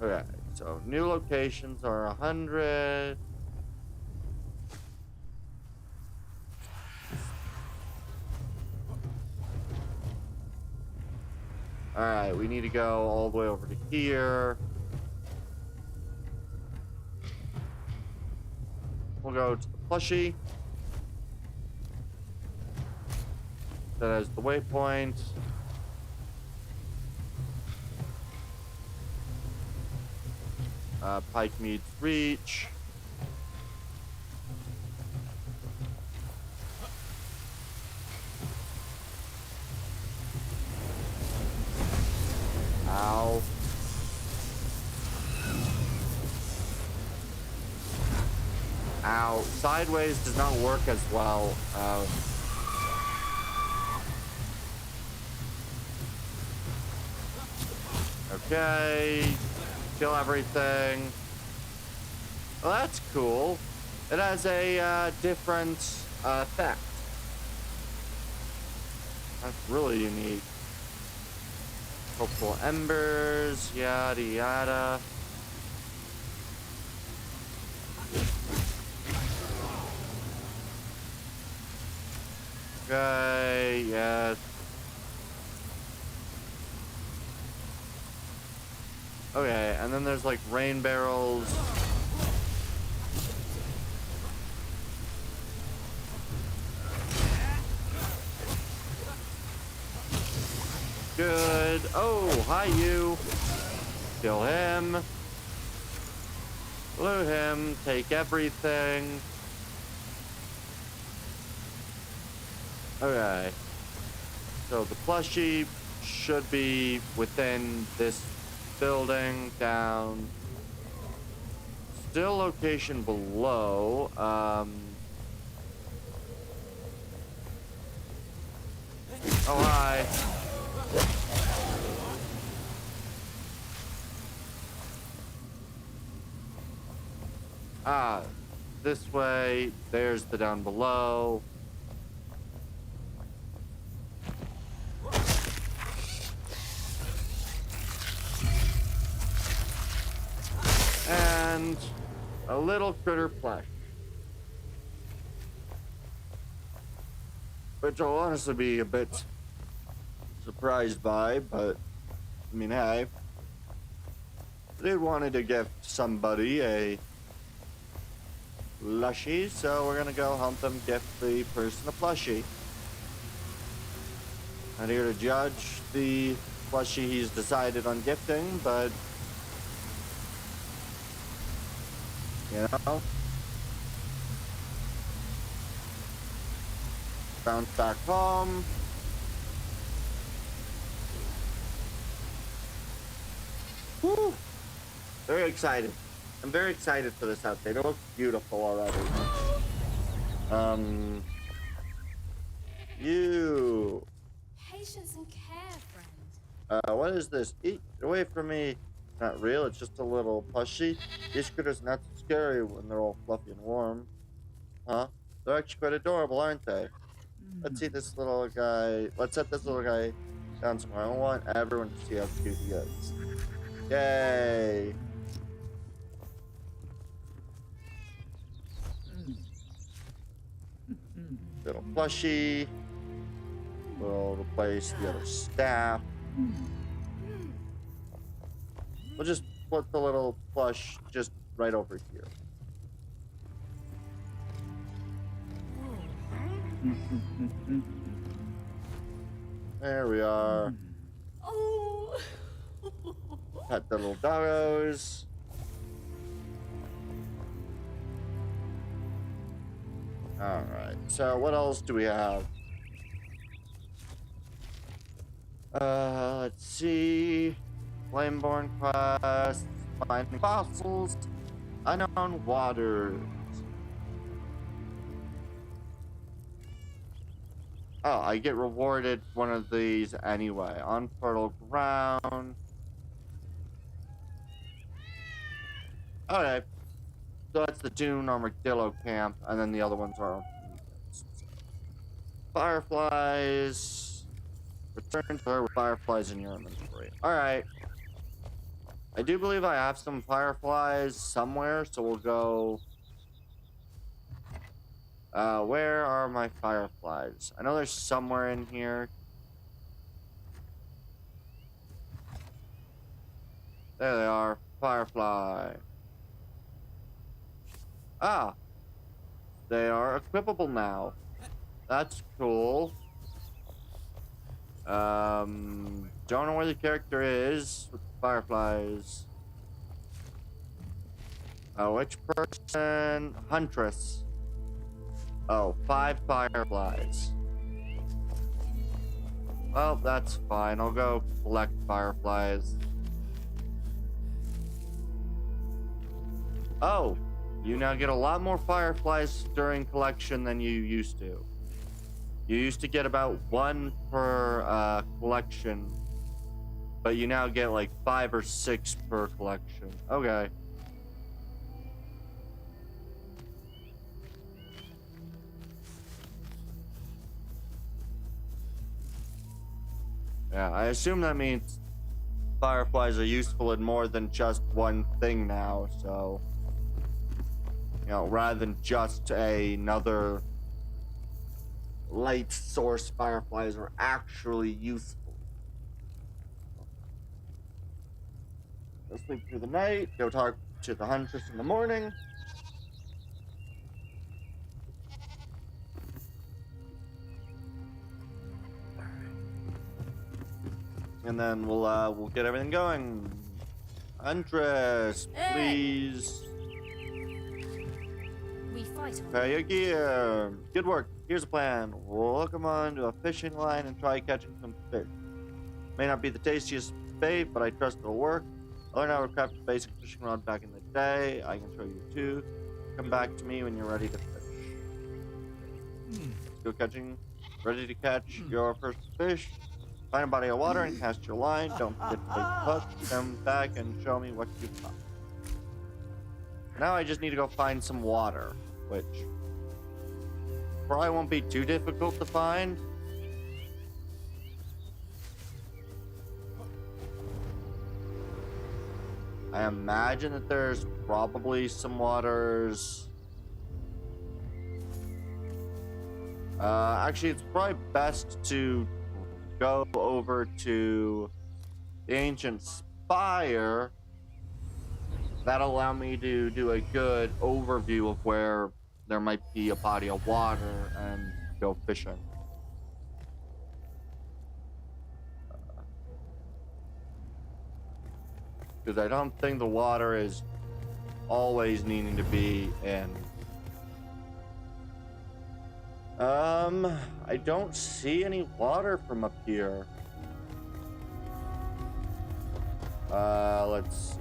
Okay, so new locations are 100. Alright, we need to go all the way over to here. We'll go to the plushie. That has the waypoint. Pike Mead's Reach. Ow. Sideways does not work as well. Okay. Kill everything. Well, that's cool. It has a different effect. That's really unique. Hopeful embers, yada yada. Okay, yes. Okay, and then there's like rain barrels. Good. Oh, hi you. Kill him. Loot him. Take everything. Okay. So the plushie should be within this building down. Still location below. Oh, hi. Ah, this way. There's the down below. And a little critter plush. Which I'll honestly be a bit surprised by, but I mean, hey. I did wanted to give somebody a plushie, so we're gonna go hunt them, gift the person a plushie. Not here to judge the plushie he's decided on gifting, but you know, bounce back home. Woo! Very excited. I'm very excited for this update. It looks beautiful already. You. Patience and care, friend. What is this? Eat away from me. Not real, it's just a little plushie. These critters not so scary when they're all fluffy and warm. Huh? They're actually quite adorable, aren't they? Let's see this little guy. Let's set this little guy down somewhere. I want everyone to see how cute he is. Yay! Little plushie. We'll replace the other staff. We'll just put the little plush just right over here. There we are. Oh. Pet the little doggos. Alright, so what else do we have? Let's see. Flameborn quests, finding fossils, unknown waters. Oh, I get rewarded one of these anyway. On fertile ground. Okay. So that's the Dune Armadillo camp, and then the other ones are fireflies. Return to her with fireflies in your inventory. Alright. I do believe I have some fireflies somewhere, so we'll go. Where are my fireflies? I know there's somewhere in here. There they are. Firefly. Ah. They are equipable now. That's cool. Don't know where the character is with the fireflies. Which person? Huntress. Oh, 5 fireflies. Well, that's fine. I'll go collect fireflies. Oh, You now get a lot more fireflies during collection than you used to. You used to get about 1 per collection, but you now get like 5 or 6 per collection. Okay. Yeah, I assume that means fireflies are useful in more than just one thing now, so... You know, rather than just another light source, fireflies are actually useful. Go sleep through the night, go talk to the huntress in the morning. And then we'll get everything going. Huntress, please. We fight on. Prepare your gear. Good work. Here's a plan. We'll hook them onto a fishing line and try catching some fish. May not be the tastiest bait, but I trust it'll work. I learned how to craft a basic fishing rod back in the day. I can show you too. Come back to me when you're ready to fish. Let's go catching. Ready to catch your first fish? Find a body of water and cast your line. Don't forget to take the hook. Come back and show me what you've caught. Now I just need to go find some water, which probably won't be too difficult to find. I imagine that there's probably some waters. Actually, it's probably best to go over to the ancient spire. That'll allow me to do a good overview of where there might be a body of water and go fishing. Because I don't think the water is always needing to be in. I don't see any water from up here. Let's see.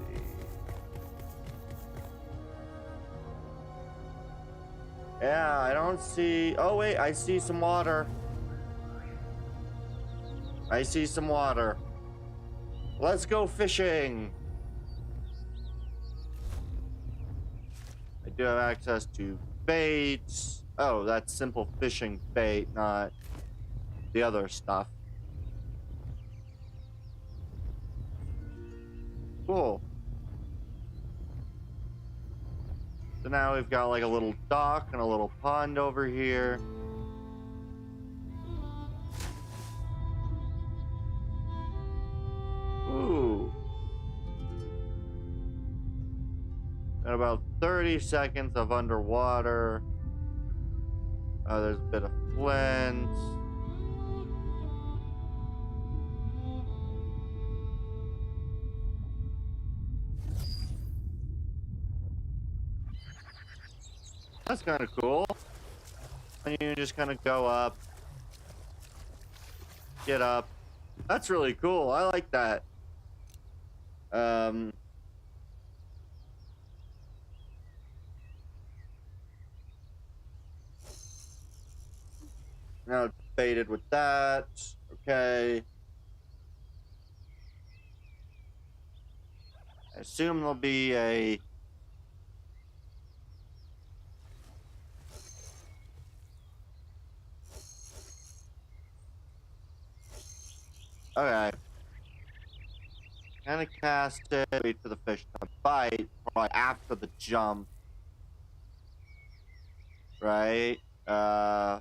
Yeah, I don't see... Oh, wait, I see some water. I see some water. Let's go fishing. I do have access to baits. Oh, that's simple fishing bait, not the other stuff. Cool. So now we've got like a little dock and a little pond over here. Ooh. And about 30 seconds of underwater. There's a bit of flint. That's kind of cool. And you just kind of go up. Get up. That's really cool. I like that. Now it's baited with that. Okay. I assume there'll be a... Okay. Kind of cast it, wait for the fish to bite, probably after the jump. Right? Oh.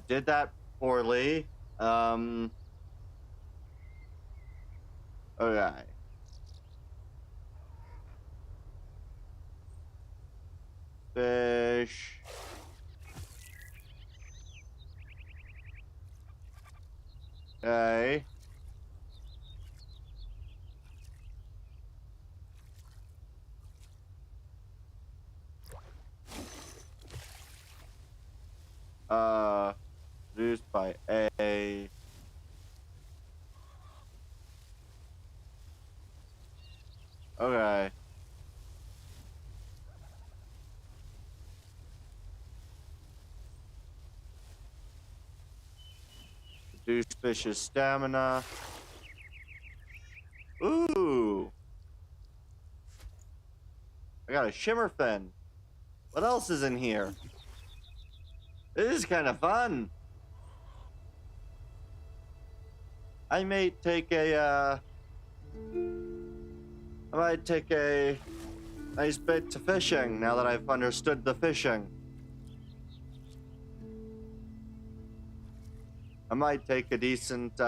Did that poorly. Okay. Fish. Okay. Produced by A. Okay. Reduce fish's stamina. Ooh. I got a shimmer fin. What else is in here? This is kind of fun. I might take a nice bit to fishing now that I've understood the fishing. I might take a decent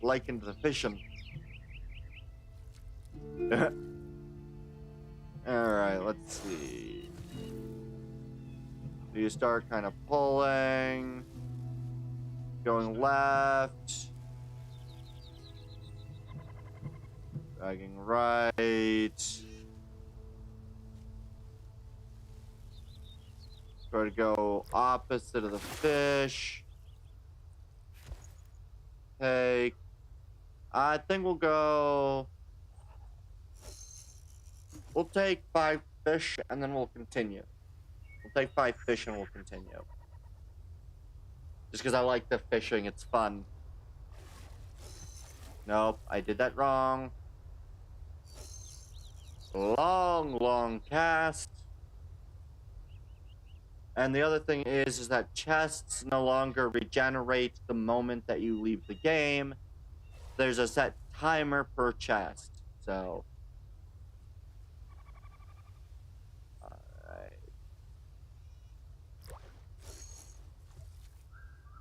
liking to the fishing. Alright, let's see. You start kind of pulling, going left, dragging right. Try to go opposite of the fish. Take. I think we'll go. We'll take 5 fish and then we'll continue. We'll take 5 fish and we'll continue. Just because I like the fishing, it's fun. Nope, I did that wrong. Long cast. And the other thing is that chests no longer regenerate the moment that you leave the game. There's a set timer per chest, so. Alright.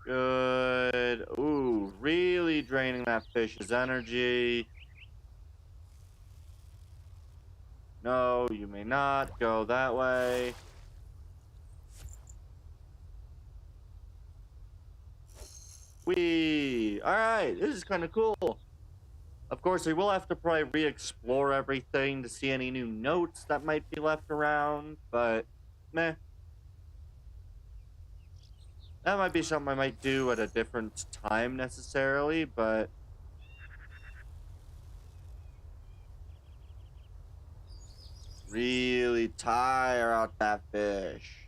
Good. Ooh, really draining that fish's energy. No, you may not go that way. Whee! Alright, this is kind of cool. Of course, we will have to probably re-explore everything to see any new notes that might be left around, but meh. That might be something I might do at a different time necessarily, but really tire out that fish.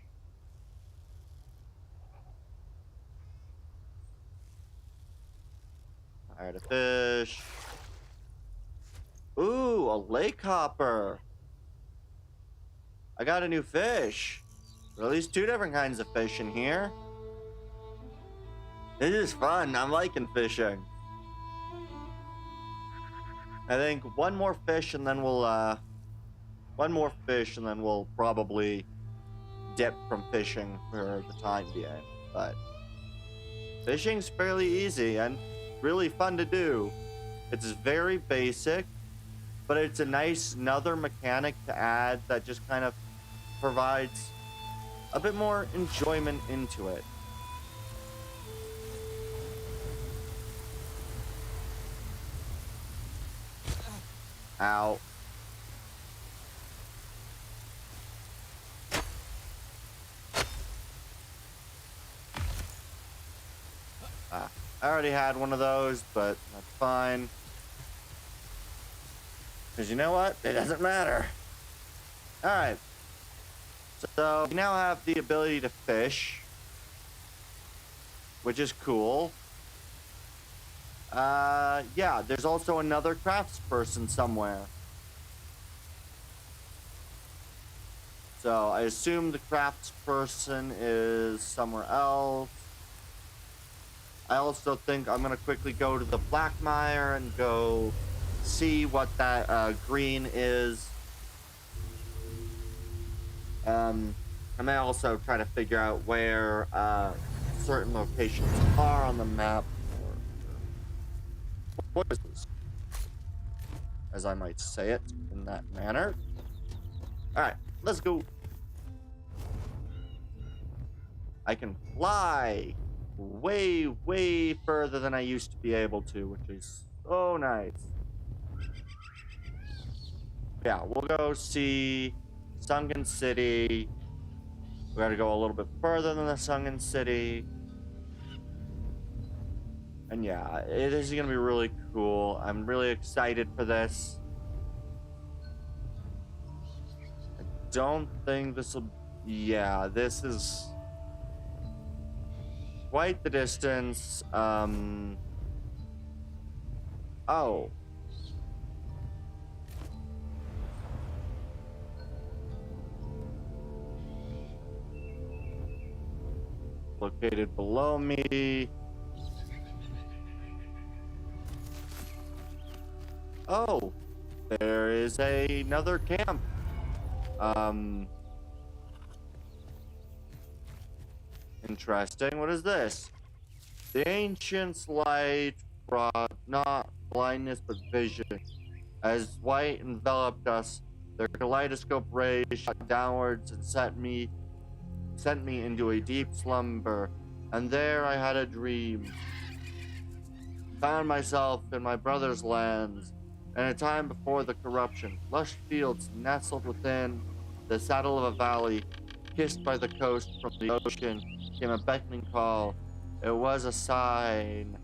Tired of fish. Ooh, a lake hopper. I got a new fish. There are at least 2 different kinds of fish in here. This is fun. I'm liking fishing. I think one more fish and then we'll probably dip from fishing for the time being. But fishing's fairly easy and really fun to do. It's very basic, but it's a nice another mechanic to add that just kind of provides a bit more enjoyment into it. Ow. I already had one of those, but that's fine. Because you know what? It doesn't matter. Alright. So, we now have the ability to fish, which is cool. Yeah, there's also another craftsperson somewhere. So, I assume the craftsperson is somewhere else. I also think I'm going to quickly go to the Black Mire and go see what that green is. I may also try to figure out where certain locations are on the map. What is this? As I might say it in that manner. Alright, let's go. I can fly way further than I used to be able to, which is so nice. Yeah, we'll go see Sunken City. We gotta go a little bit further than the Sunken City. And yeah, it is gonna be really cool. I'm really excited for this. I don't think this will... Yeah, this is quite the distance. Oh. Located below me. Oh, there is another camp. Interesting. What is this? The ancient's light brought not blindness but vision. As light enveloped us, their kaleidoscope rays shot downwards and sent me into a deep slumber. And there I had a dream. Found myself in my brother's lands, in a time before the corruption. Lush fields nestled within the saddle of a valley, kissed by the coast from the ocean, came a beckoning call. It was a sign.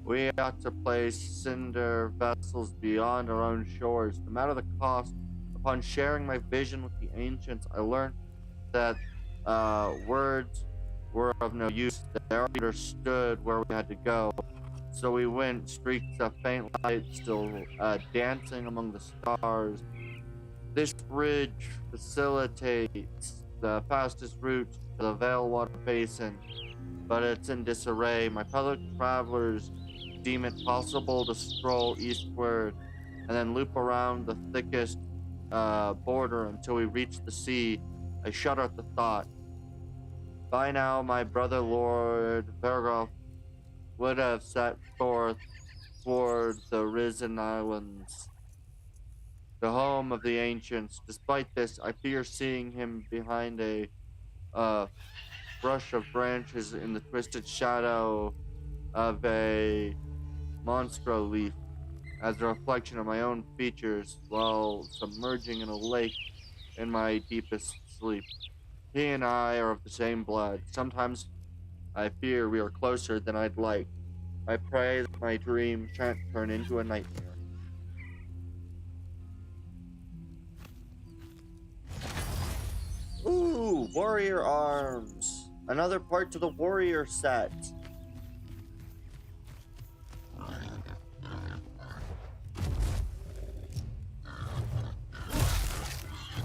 We ought to place cinder vessels beyond our own shores, no matter the cost. Upon sharing my vision with the ancients, I learned that words were of no use. They already understood where we had to go. So we went, streaks of faint light still dancing among the stars. This bridge facilitates the fastest route to the Vale Water Basin, but it's in disarray. My fellow travelers deem it possible to stroll eastward and then loop around the thickest border until we reach the sea. I shudder at the thought. By now, my brother Lord Vergoff would have set forth toward the Risen Islands, the home of the ancients. Despite this, I fear seeing him behind a brush of branches in the twisted shadow of a monstro leaf as a reflection of my own features while submerging in a lake in my deepest sleep. He and I are of the same blood. Sometimes I fear we are closer than I'd like. I pray that my dream shan't turn into a nightmare. Ooh, warrior arms. Another part to the warrior set.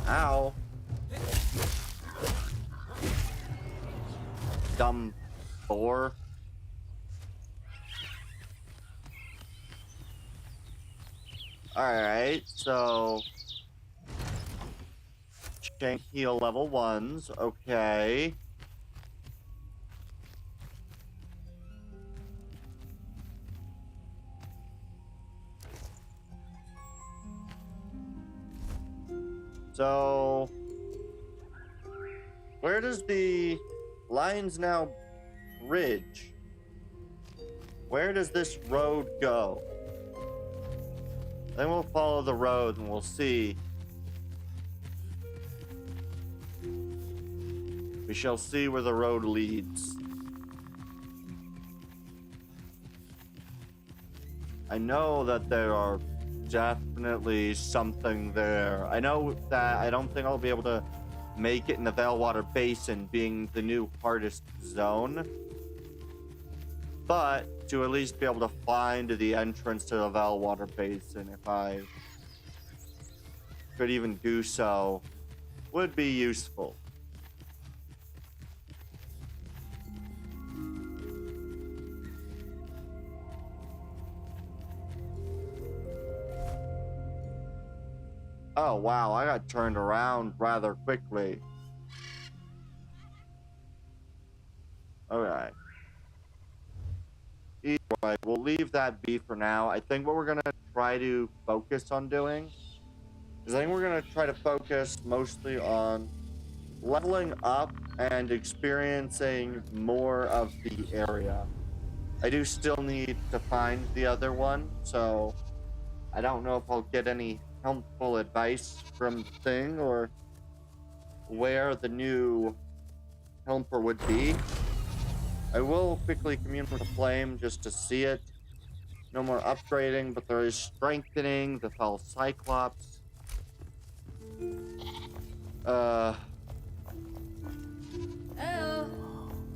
Ow. Dumb boar. Alright, so Shank heal level 1s, okay. So where does the Lions Now bridge? Where does this road go? Then we'll follow the road and we'll see. We shall see where the road leads. I know that there are definitely something there. I know that I don't think I'll be able to make it in the Vale Water Basin, being the new hardest zone. But to at least be able to find the entrance to the Vale Water Basin, if I could even do so, would be useful. Oh wow, I got turned around rather quickly. Alright. Either way, we'll leave that be for now. I think what we're gonna try to focus on doing is we're gonna try to focus mostly on leveling up and experiencing more of the area. I do still need to find the other one, so I don't know if I'll get any helpful advice from Thing or where the new helper would be. I will quickly commune with the flame just to see it. No more upgrading, but there is strengthening the foul cyclops. Oh.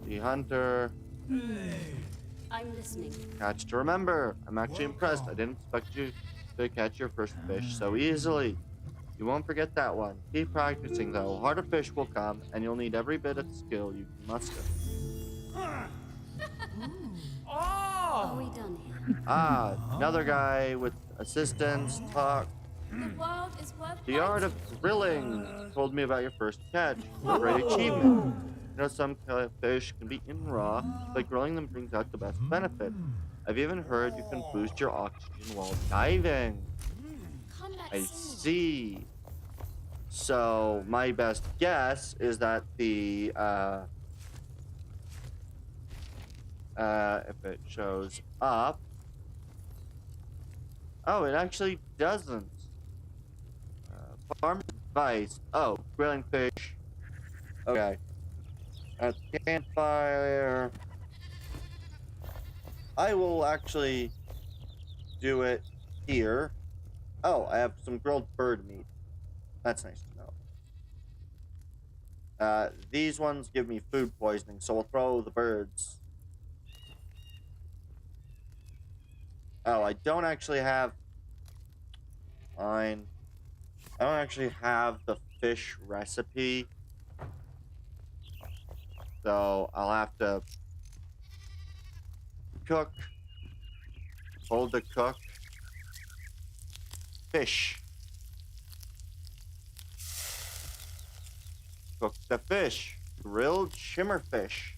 The hunter. I'm listening. Catch to remember. I'm actually impressed. I didn't expect you to catch your first fish so easily. You won't forget that one. Keep practicing though. Harder fish will come, and you'll need every bit of skill you can muster. Are we done here? Another guy with assistance. Talk. The world is worth The art of fighting. grilling told me about your first catch. A great achievement. You know, some fish can be eaten raw, but grilling them brings out the best benefit. I've even heard you can boost your oxygen while diving. Combat I soon. see. So my best guess is that the if it shows up. Oh, it actually doesn't. Farm advice. Oh, grilling fish. Okay. At campfire. I will actually do it here. Oh, I have some grilled bird meat. That's nice to know. These ones give me food poisoning, so we'll throw the birds. Oh, I don't actually have... Fine. I don't actually have the fish recipe. So I'll have to cook. Hold the cook. Fish. Cook the fish. Grilled shimmerfish.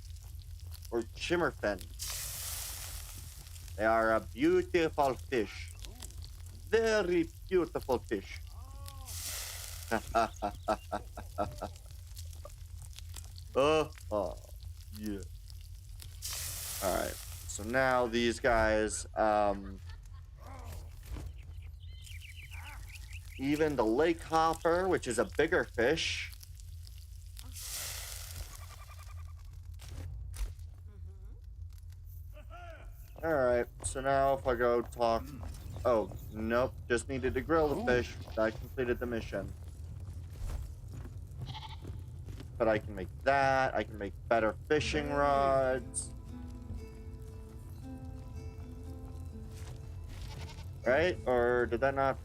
Or shimmerfin. They are a beautiful fish. Very beautiful fish. Oh, yeah. Alright. So now these guys, even the lake hopper, which is a bigger fish. Alright, so now if I go talk... Oh, nope, just needed to grill the fish. I completed the mission. But I can make that. I can make better fishing rods. Right? Or did that not...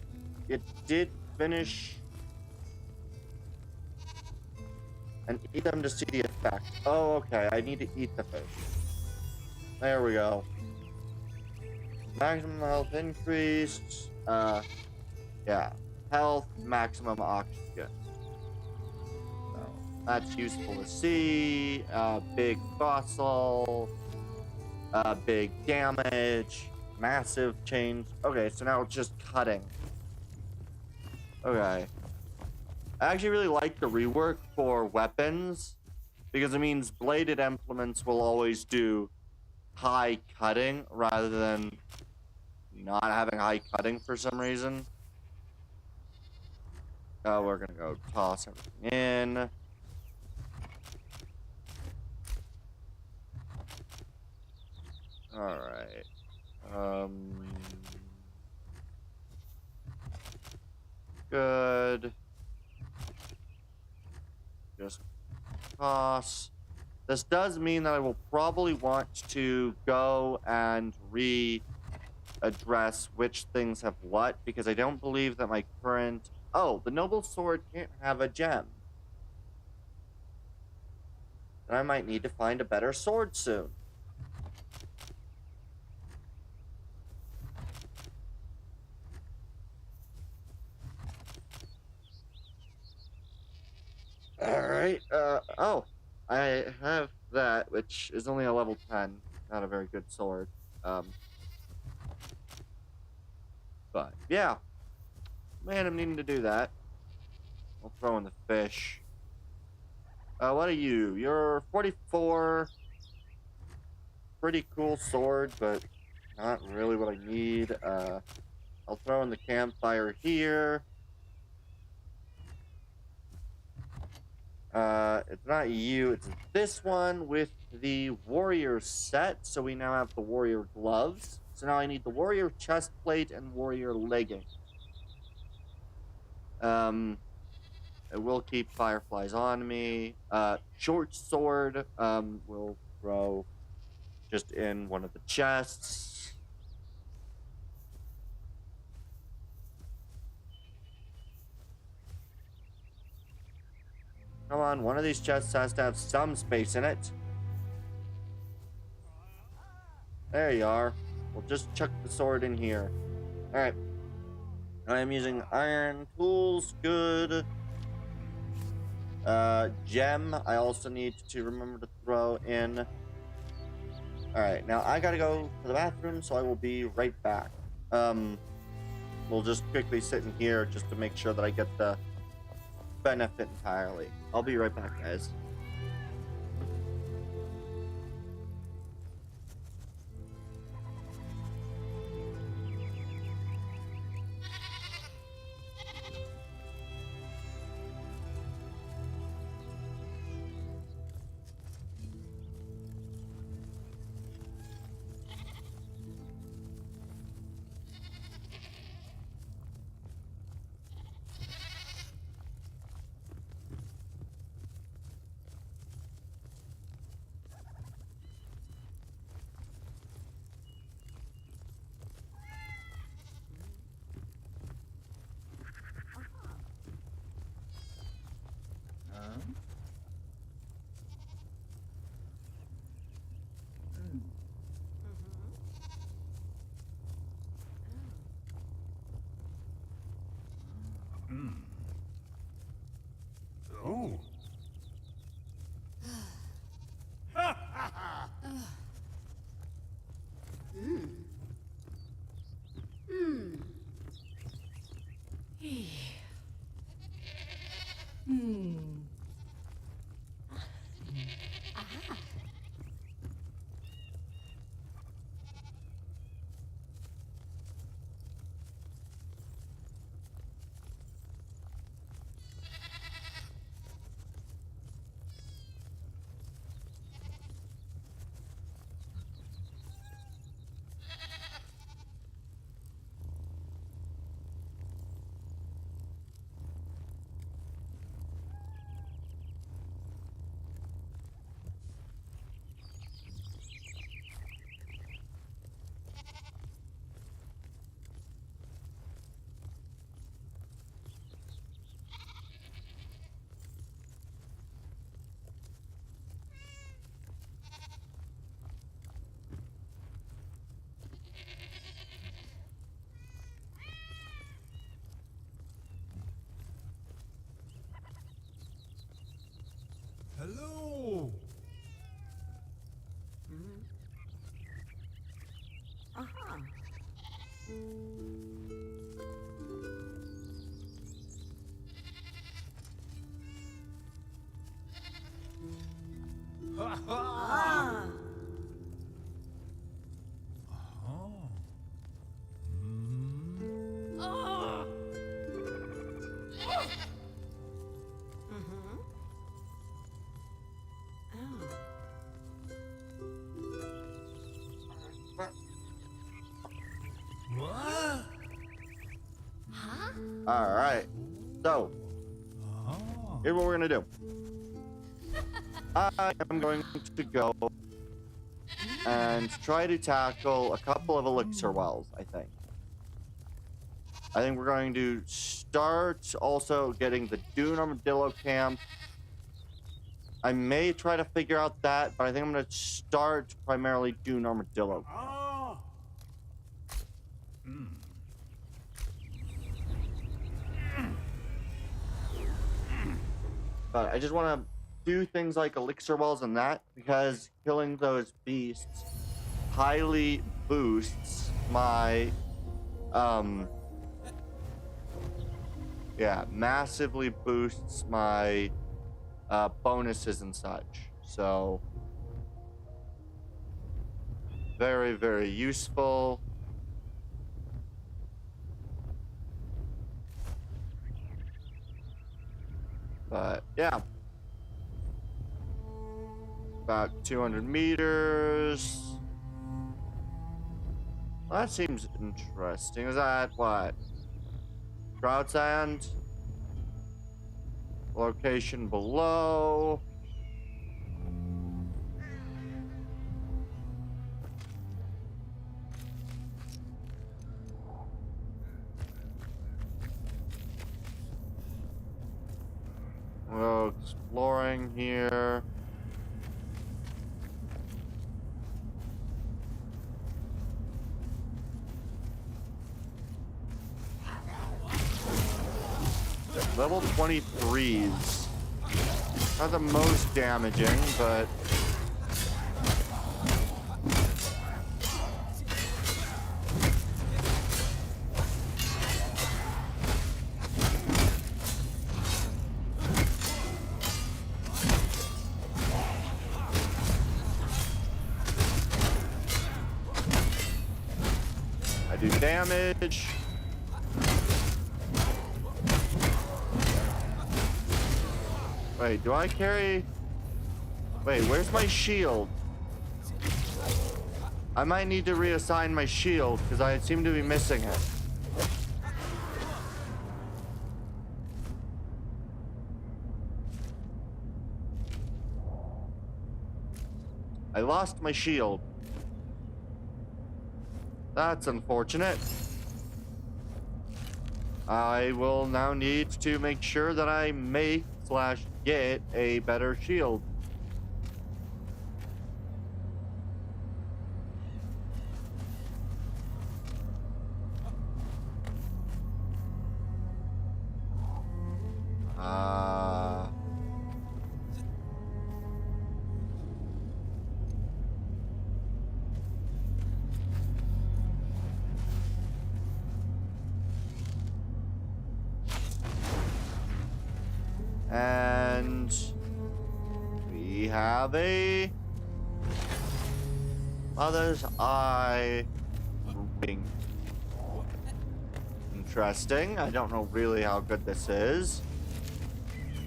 It did finish... And eat them to see the effect. Oh, okay. I need to eat the fish. There we go. Maximum health increased. Yeah. Health, maximum oxygen. So, that's useful to see. Big fossil. Big damage. Massive change. Okay, so now it's just cutting. Okay. I actually really like the rework for weapons, because it means bladed implements will always do high cutting rather than not having high cutting for some reason. We're gonna go toss everything in. Alright. Good. Just toss. This does mean that I will probably want to go and address which things have what, because I don't believe that my current... Oh, the noble sword can't have a gem. Then I might need to find a better sword soon. Alright, oh. I have that, which is only a level 10. Not a very good sword. But, yeah. Man, I'm needing to do that. I'll throw in the fish. What are you? You're 44. Pretty cool sword, but not really what I need. I'll throw in the campfire here. It's not you, it's this one with the warrior set. So we now have the warrior gloves. So now I need the warrior chest plate and warrior legging. It will keep fireflies on me. Short sword, will throw just in one of the chests. Come on, one of these chests has to have some space in it. There you are. We'll just chuck the sword in here. Alright. I'm using iron tools. Good. Gem. I also need to remember to throw in. Alright, now I gotta go to the bathroom, so I will be right back. We'll just quickly sit in here just to make sure that I get the benefit entirely. I'll be right back, guys. Oh. Hello. What? Alright. So, here's what we're gonna do. I am going to go and try to tackle a couple of elixir wells, I think. I think we're going to start also getting the Dune Armadillo camp. I may try to figure out that, but I think I'm going to start primarily Dune Armadillo. But I just want to do things like elixir wells and that, because killing those beasts highly boosts my, yeah, massively boosts my bonuses and such. So, very, very useful. But, yeah. About 200 meters. Well, that seems interesting. Is that what? Crowd sand? Location below. We'll go exploring here. Level 23s. Not the most damaging, but I do damage. Wait, do I carry... Wait, where's my shield? I might need to reassign my shield, because I seem to be missing it. I lost my shield. That's unfortunate. I will now need to make sure that I make / get a better shield. And we have a Mother's Eye ring. Interesting. I don't know really how good this is.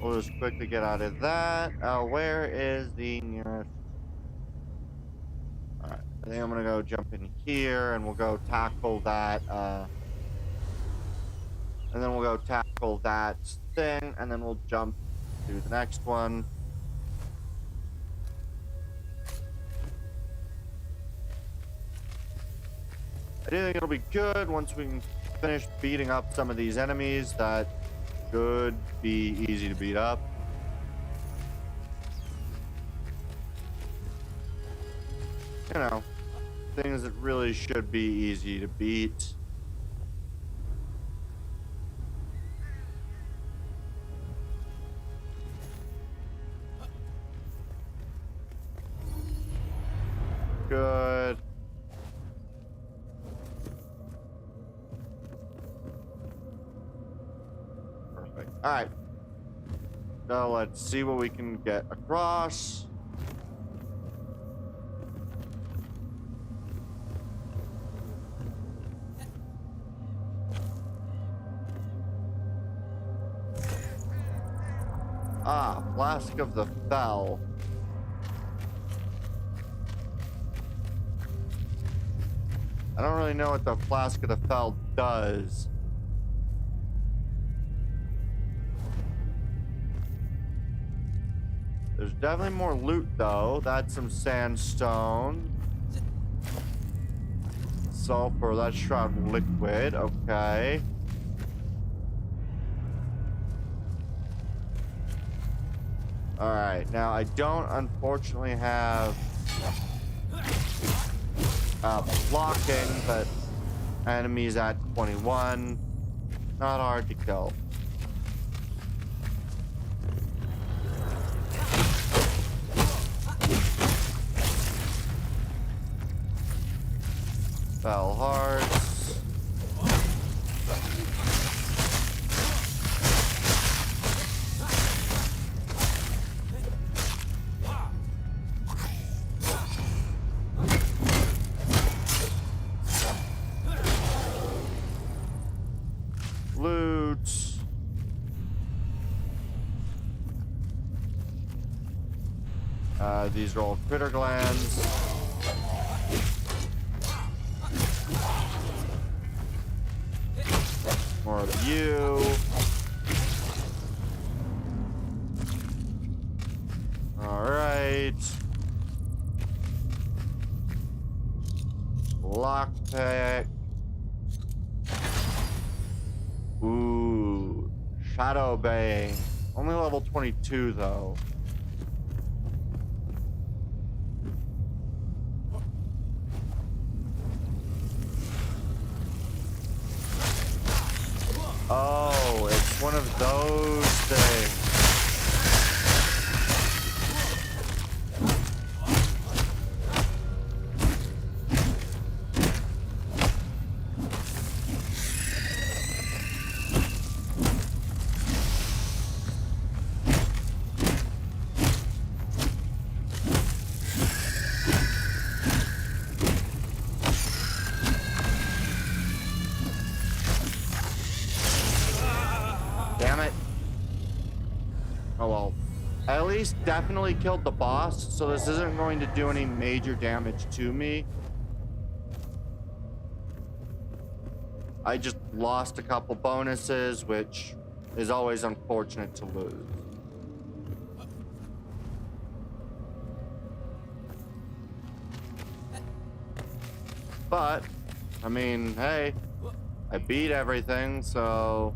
We'll just quickly get out of that. Where is the nearest? Alright, I think I'm gonna go jump in here and we'll go tackle that, and then we'll go tackle that thing, and then we'll jump to the next one. I do think it'll be good once we can finish beating up some of these enemies that should be easy to beat up. You know, things that really should be easy to beat. Good. Perfect. All right. Now let's see what we can get across. Ah, Flask of the Fell. I don't really know what the Flask of the Fell does. There's definitely more loot, though. That's some sandstone. Sulfur, that's Shroud Liquid. Okay. Alright, now I don't unfortunately have blocking, but enemies at 21. Not hard to kill. Fell hearts. These are all critter glands. More of you. Alright. Lockpick. Ooh. Shadow Bane. Only level 22 though. Oh, it's one of those things. Damn it. Oh well. I at least definitely killed the boss, so this isn't going to do any major damage to me. I just lost a couple bonuses, which is always unfortunate to lose. But, I mean, hey, I beat everything, so...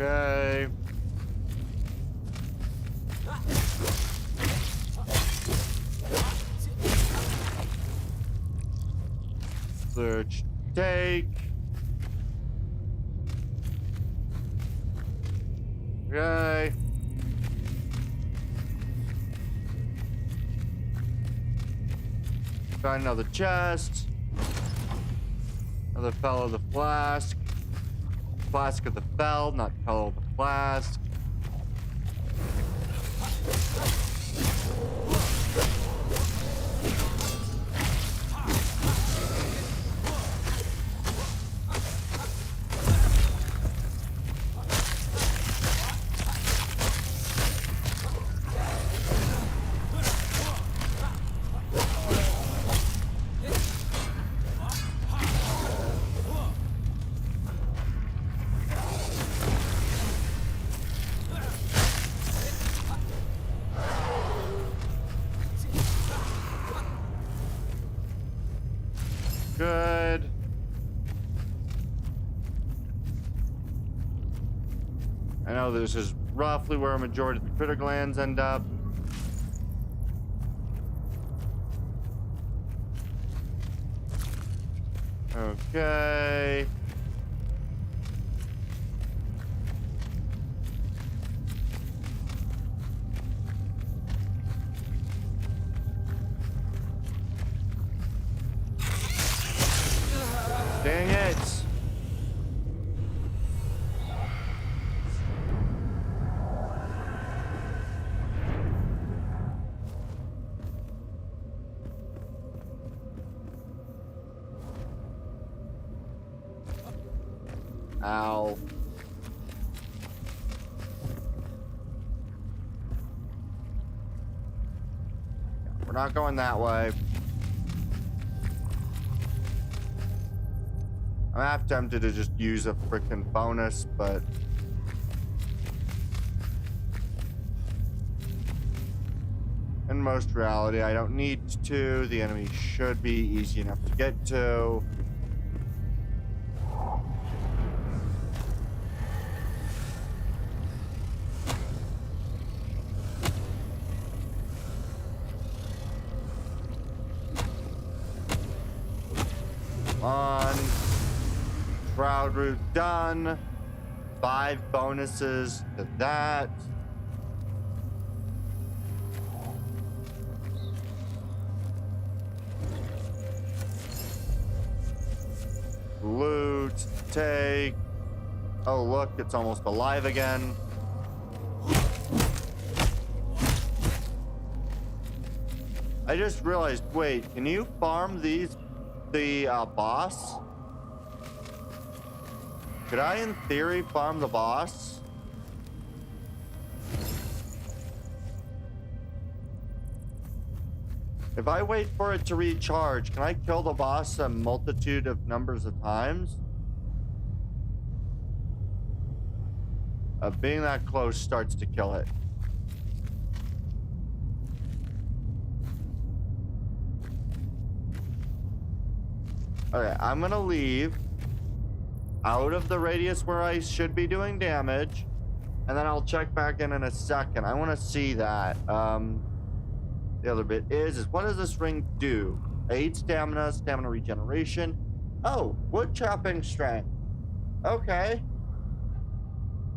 Okay. Search, take. Okay. Find another chest. Another fellow of the flask. Flask of the Fell, not Fellow of the Flask. Good. I know this is roughly where a majority of the critter glands end up. Okay. Dang it. Ow. We're not going that way. I'm half tempted to just use a frickin' bonus, but... in most reality, I don't need to. The enemy should be easy enough to get to. On. Shroud route done. 5 bonuses to that. Loot, take. Oh, look, it's almost alive again. I just realized, wait, can you farm the boss? Could I, in theory, farm the boss? If I wait for it to recharge, can I kill the boss a multitude of numbers of times? Being that close starts to kill it. Okay, I'm gonna leave out of the radius where I should be doing damage, and then I'll check back in a second. I want to see that. The other bit is what does this ring do? 8 stamina, stamina regeneration. Oh, wood chopping strength. Okay.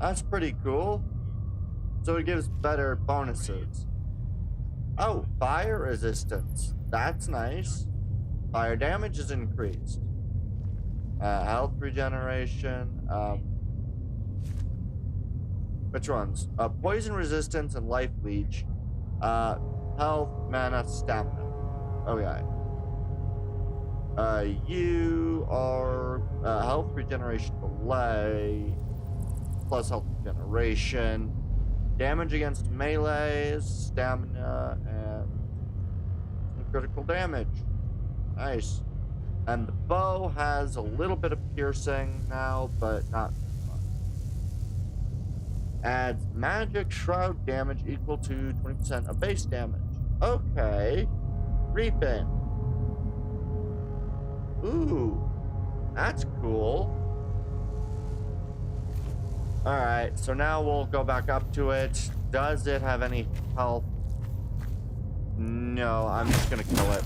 That's pretty cool. So it gives better bonuses. Oh, fire resistance. That's nice. Fire damage is increased. Health regeneration. Which ones? Poison resistance and life leech. Health, mana, stamina. Okay. You are health regeneration delay plus health regeneration, damage against melees, stamina, and critical damage. Nice. And the bow has a little bit of piercing now, but not much. Adds magic shroud damage equal to 20% of base damage. Okay. Reaping. Ooh. That's cool. Alright, so now we'll go back up to it. Does it have any health? No, I'm just gonna kill it.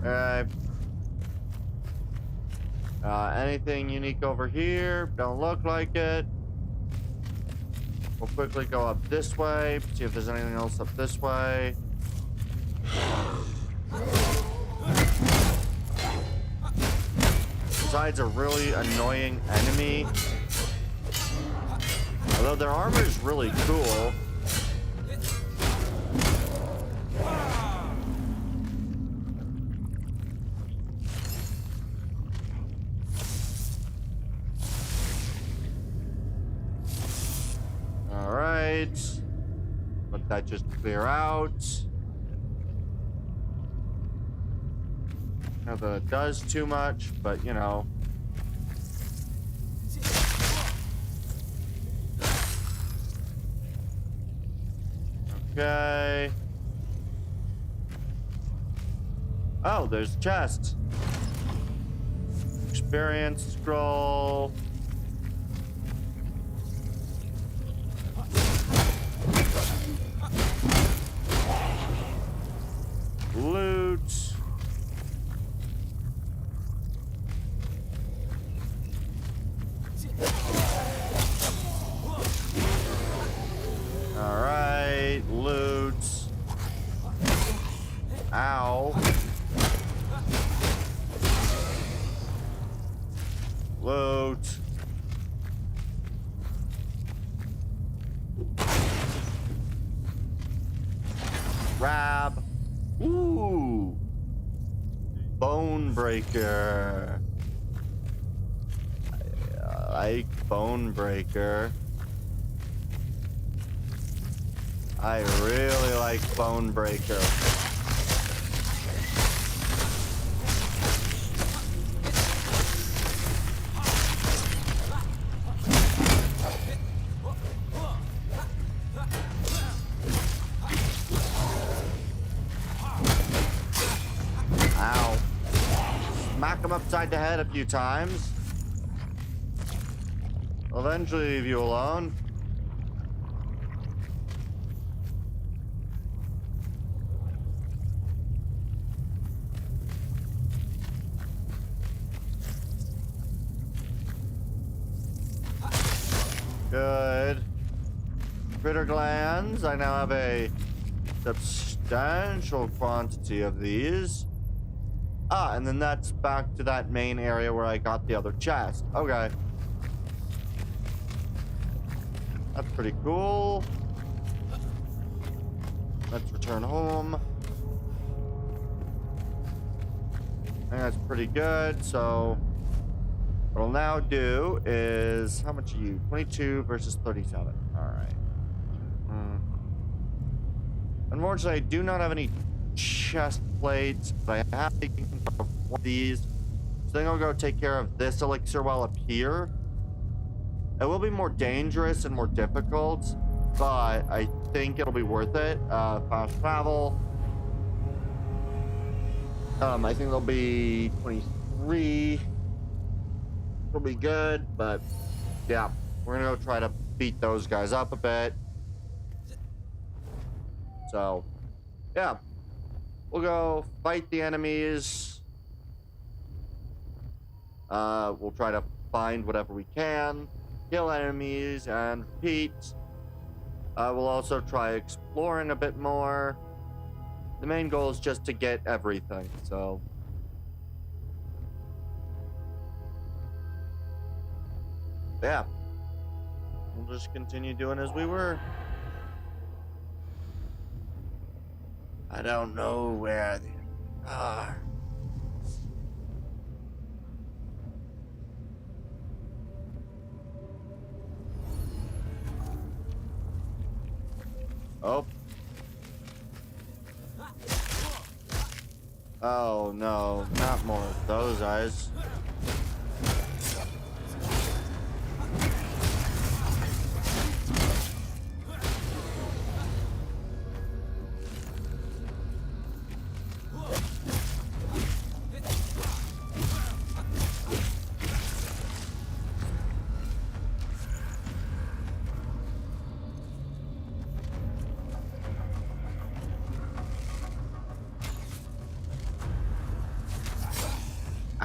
Alright. Anything unique over here? Don't look like it. We'll quickly go up this way, see if there's anything else up this way. Besides a really annoying enemy. Although their armor is really cool. Alright. Let that just clear out. Not that it does too much, but you know. Okay. Oh, there's a chest. Experience scroll. Loot. Alright, loot. Ow. Loot. Grab. Ooh. Bone breaker. I like bone breaker. I really like bone breaker. Ow. Smack him upside the head a few times. I'll eventually leave you alone. Good. critter glands. I now have a substantial quantity of these. Ah, and then that's back to that main area where I got the other chest. Okay. That's pretty cool. Let's return home. I think that's pretty good. So what I'll now do is, how much are you? 22 versus 37. All right. Unfortunately, I do not have any chest plates, but I have taken care of one of these. So I think I'll go take care of this elixir while up here. It will be more dangerous and more difficult, but I think it'll be worth it. Fast travel. I think there'll be 23. It'll be good, but yeah, we're gonna go try to beat those guys up a bit. So, yeah, we'll go fight the enemies. We'll try to find whatever we can, kill enemies, and repeat. We'll also try exploring a bit more. The main goal is just to get everything, so. Yeah. We'll just continue doing as we were. I don't know where they are. Oh. Oh no, not more of those eyes.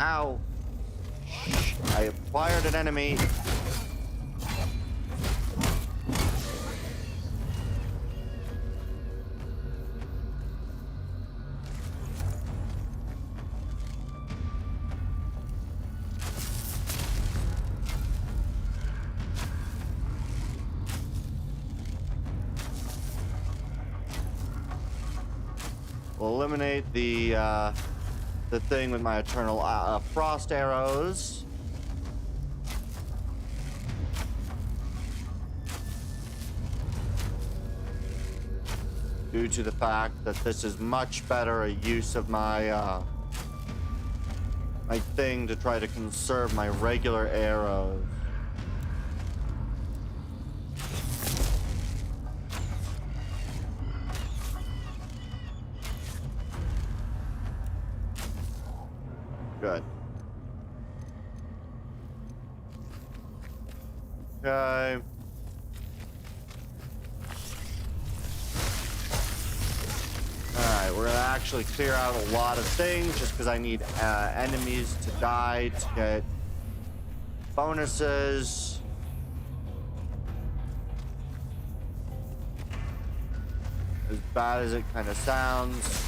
Ow. I acquired an enemy. We'll eliminate the thing with my eternal frost arrows. Due to the fact that this is much better a use of my my thing to try to conserve my regular arrows. Good. Okay. Alright, we're gonna actually clear out a lot of things just because I need enemies to die to get bonuses. As bad as it kind of sounds.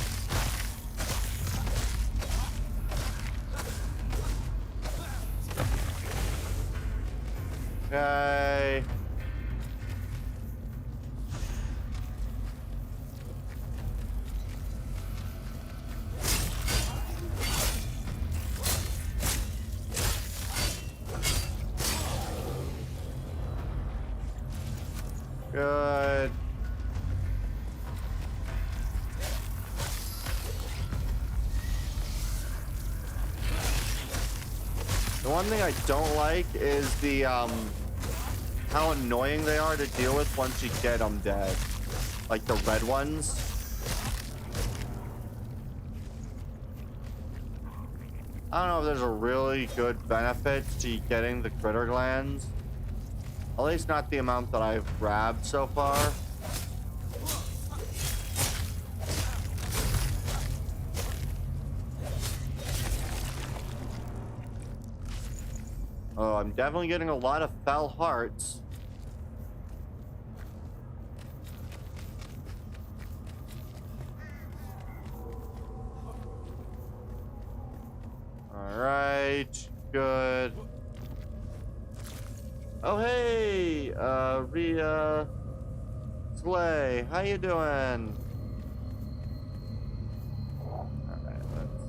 Okay. Good. The one thing I don't like is the how annoying they are to deal with once you get them dead. Like the red ones. I don't know if there's a really good benefit to getting the critter glands. At least not the amount that I've grabbed so far. Oh, I'm definitely getting a lot of fell hearts. Alright, good. Oh hey, Rhea Slay, how you doing? Alright, let's...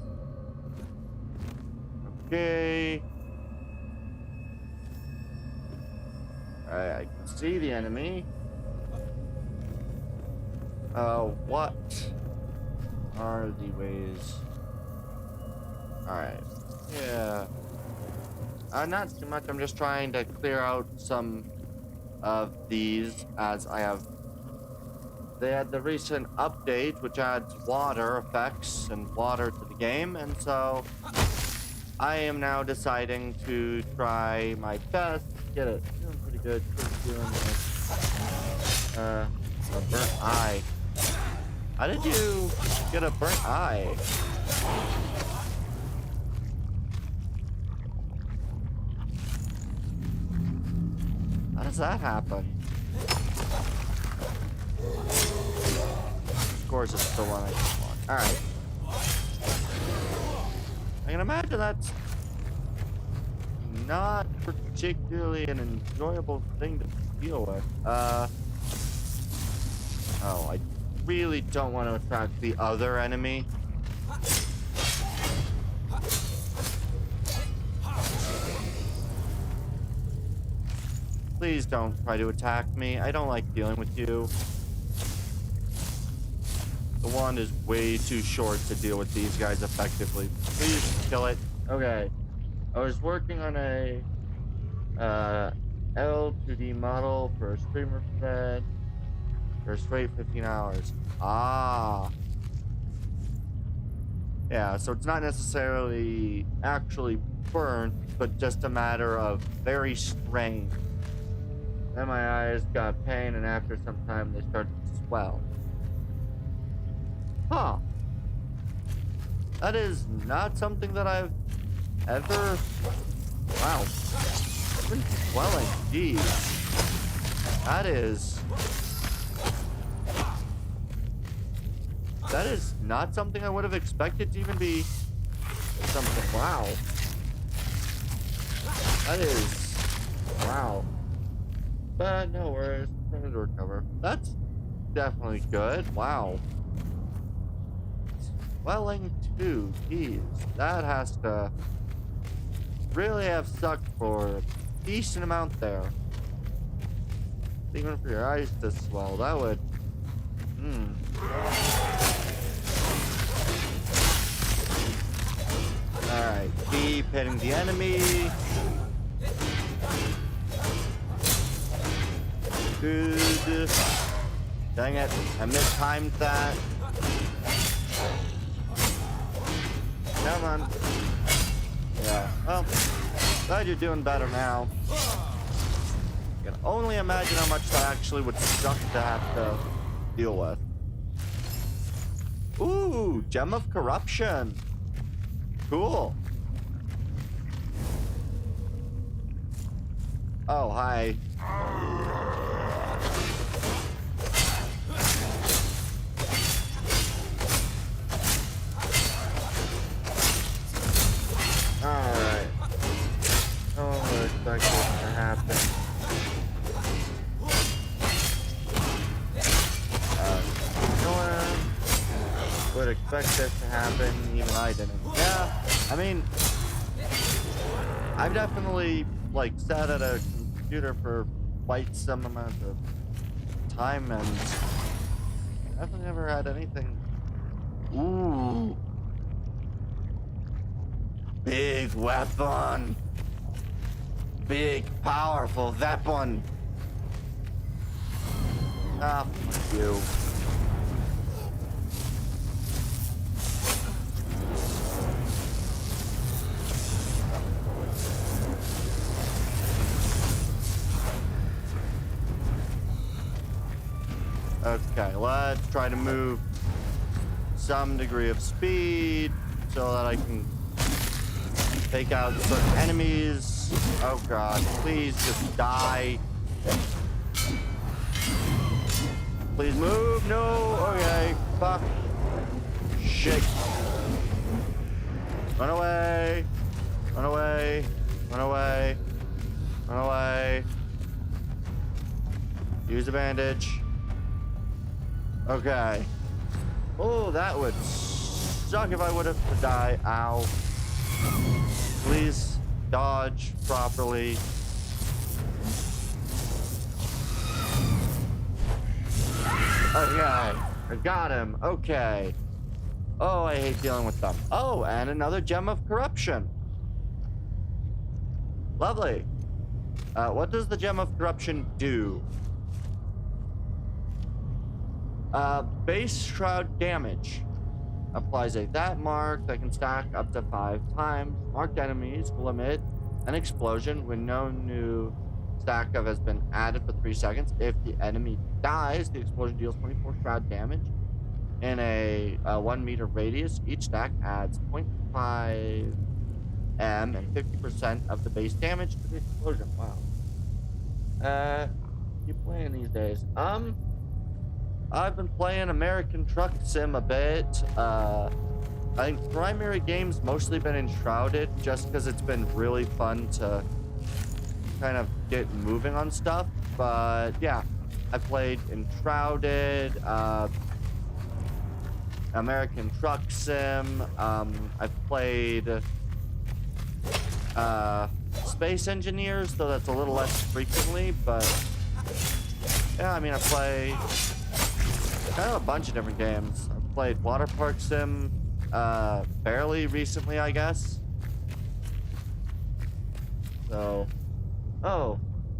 Okay. Alright, I can see the enemy. What are the ways? Alright, yeah. Not too much, I'm just trying to clear out some of these as I have... They had the recent update which adds water effects and water to the game, and so I am now deciding to try my best to get it. Doing pretty good. Doing this. A burnt eye. How did you get a burnt eye? How does that happen? Of course, it's the one I just want. Alright. I can imagine that's not particularly an enjoyable thing to deal with. Oh, I really don't want to attract the other enemy. Please don't try to attack me. I don't like dealing with you. The wand is way too short to deal with these guys effectively. Please kill it. Okay. I was working on a L2D model for a streamer fed for a straight 15 hours. Ah. Yeah, so it's not necessarily actually burnt, but just a matter of very strained. Then my eyes got pain, and after some time, they started to swell. Huh. That is not something that I've ever... Wow. Even swelling, geez. That is not something I would have expected to even be something. Wow. That is... Wow. But no worries, I'm going to recover. That's definitely good. Wow. Swelling too, geez. That has to really have sucked for a decent amount there. Even for your eyes to swell, that would... Alright, keep hitting the enemy. Good. Dang it, I mistimed that. Come on. Yeah, well, glad you're doing better now. I can only imagine how much that actually would suck to have to deal with. Ooh, Gem of Corruption. Cool. Oh, hi. Alright. No one would expect this to happen. No one would expect this to happen, even I didn't. Yeah, I mean, I've definitely, like, sat at a computer for quite some amount of time, and I've never had anything. Ooh. Big weapon. Big, powerful weapon. Ah, fuck you. Okay, let's try to move some degree of speed so that I can take out certain enemies. Oh god, please just die. Please move. No. Okay. Fuck. Shit. Run away. Run away. Run away. Use a bandage. Okay. Oh, that would suck if I would have died. Ow. Please dodge properly. Okay. I got him. Okay. Oh, I hate dealing with them. Oh, and another gem of corruption. Lovely. What does the gem of corruption do? Base shroud damage. Applies a that mark that can stack up to 5 times. Marked enemies will emit an explosion when no new stack of has been added for 3 seconds. If the enemy dies, the explosion deals 24 shroud damage in a 1 meter radius. Each stack adds 0.5 M and 50% of the base damage to the explosion. Wow. You playing these days? I've been playing American Truck Sim a bit. I think primary game's mostly been Enshrouded, just because it's been really fun to kind of get moving on stuff. But yeah, I played Enshrouded, American Truck Sim. I've played Space Engineers, though that's a little less frequently. But yeah, I mean, I play kind of a bunch of different games. I've played Water Park Sim fairly recently, I guess. So, oh,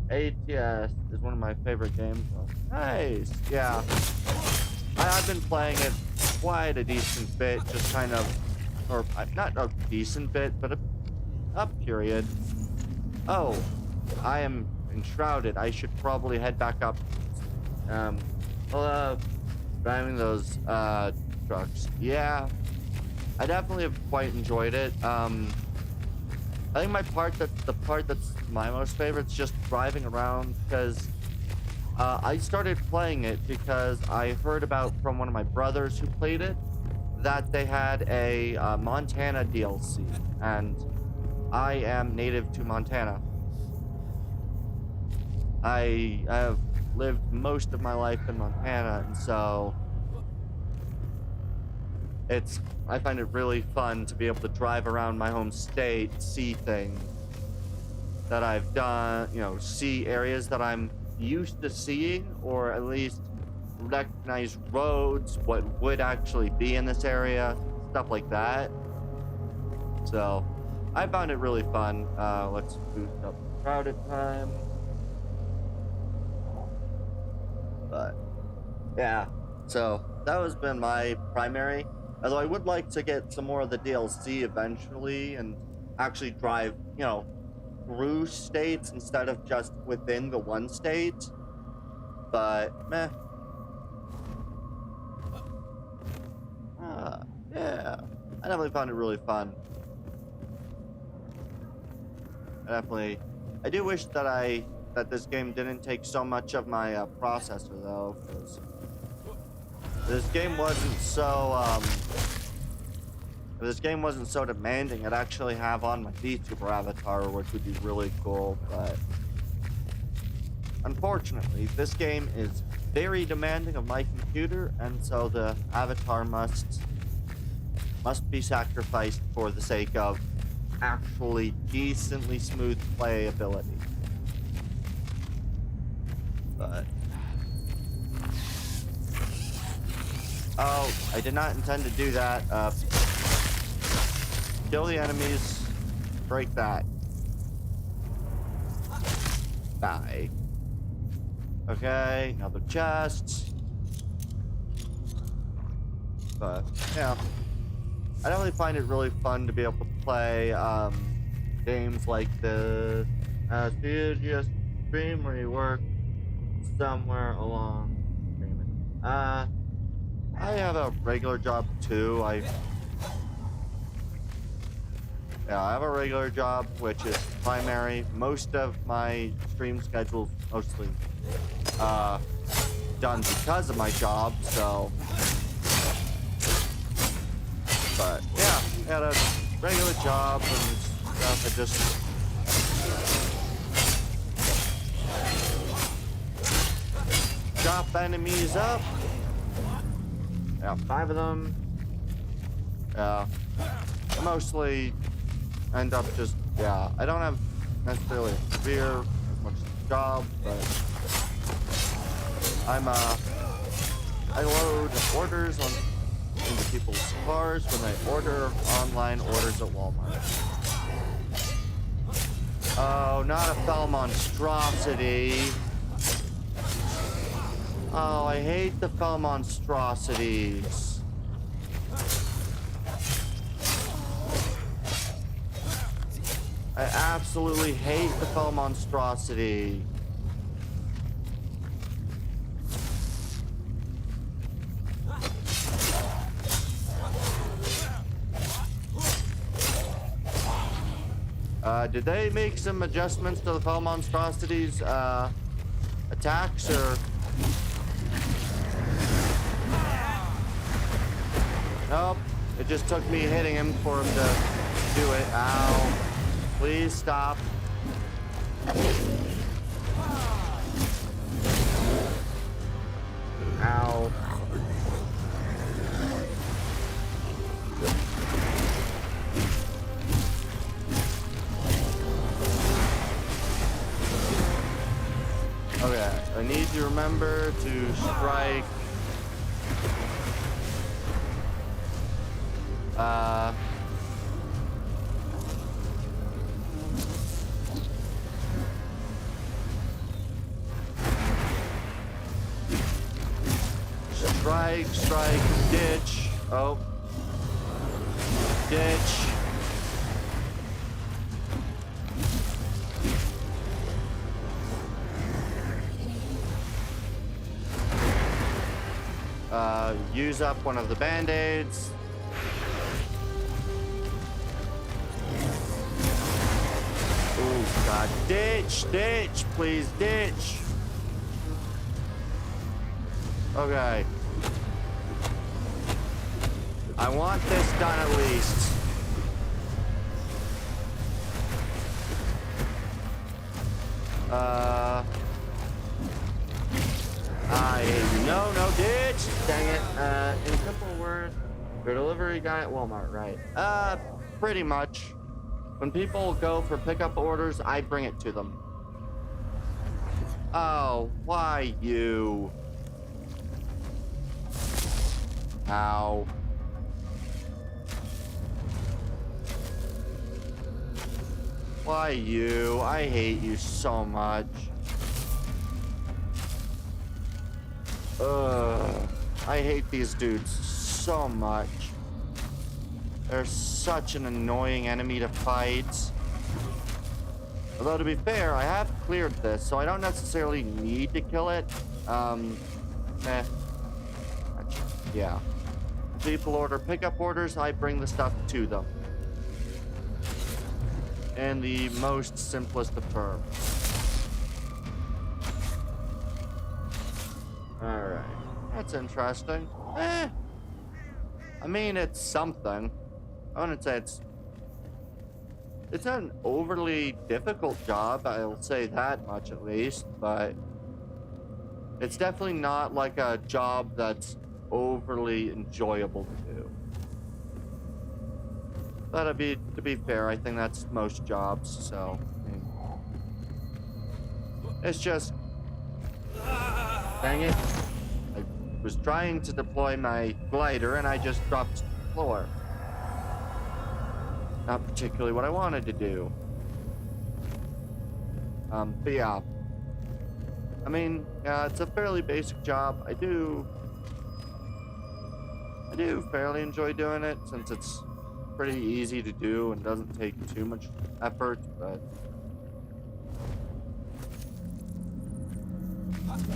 ATS is one of my favorite games. Nice, yeah. I've been playing it quite a decent bit, just kind of, or not a decent bit, but a period. Oh, I am Enshrouded. I should probably head back up. Driving those trucks. Yeah, I definitely have quite enjoyed it. I think the part that's my most favorite is just driving around, because I started playing it because I heard about from one of my brothers who played it that they had a Montana DLC, and I am native to Montana. I have lived most of my life in Montana, and so I find it really fun to be able to drive around my home state, see things that I've done, see areas that I'm used to seeing, or at least recognize roads, what would actually be in this area, stuff like that. So I found it really fun. Let's boost up crowded time. But yeah, so that has been my primary. Although I would like to get some more of the DLC eventually and actually drive, through states instead of just within the one state. But meh. Yeah, I definitely found it really fun. I do wish that this game didn't take so much of my processor, though, because this game wasn't so if this game wasn't so demanding, I'd actually have on my VTuber avatar, which would be really cool. But unfortunately, this game is very demanding of my computer, and so the avatar must be sacrificed for the sake of actually decently smooth playability. But oh, I did not intend to do that. Kill the enemies, break that. Die. Okay, another chest. But yeah, I definitely find it really fun to be able to play games like this. Do you just stream or you work somewhere along streaming? I have a regular job too. I have a regular job, which is primary. Most of my stream schedule's mostly done because of my job, so. But yeah, I had a regular job and stuff. I just chop enemies up. I got 5 of them. I mostly end up just, I don't have necessarily a spear as much as a job, but I load orders into people's cars when they order online orders at Walmart. Oh, not a fell monstrosity. Oh, I hate the fell monstrosities. I absolutely hate the fell monstrosity. Did they make some adjustments to the fell monstrosities attacks, or? Nope. It just took me hitting him for him to do it. Ow. Please stop. Ow. Okay, I need to remember to strike. Strike, ditch. Oh. Ditch. Use up one of the band-aids. Oh God, ditch, please ditch. Okay. I want this done at least. No, ditch! Dang it. In simple words, your delivery guy at Walmart, right? Pretty much. When people go for pickup orders, I bring it to them. Oh, why you? Ow. Why you? I hate you so much. Ugh. I hate these dudes so much. They're such an annoying enemy to fight. Although, to be fair, I have cleared this, so I don't necessarily need to kill it. Yeah. People order pickup orders, I bring the stuff to them. In the most simplest of terms. Alright. That's interesting. I mean, it's something. I wouldn't say it's not an overly difficult job, I'll say that much at least, but it's definitely not like a job that's overly enjoyable to do. But to be fair, I think that's most jobs, so I mean, it's just, dang it. I was trying to deploy my glider and I just dropped to the floor. Not particularly what I wanted to do. But yeah. I mean, it's a fairly basic job. I do fairly enjoy doing it since it's pretty easy to do and doesn't take too much effort, but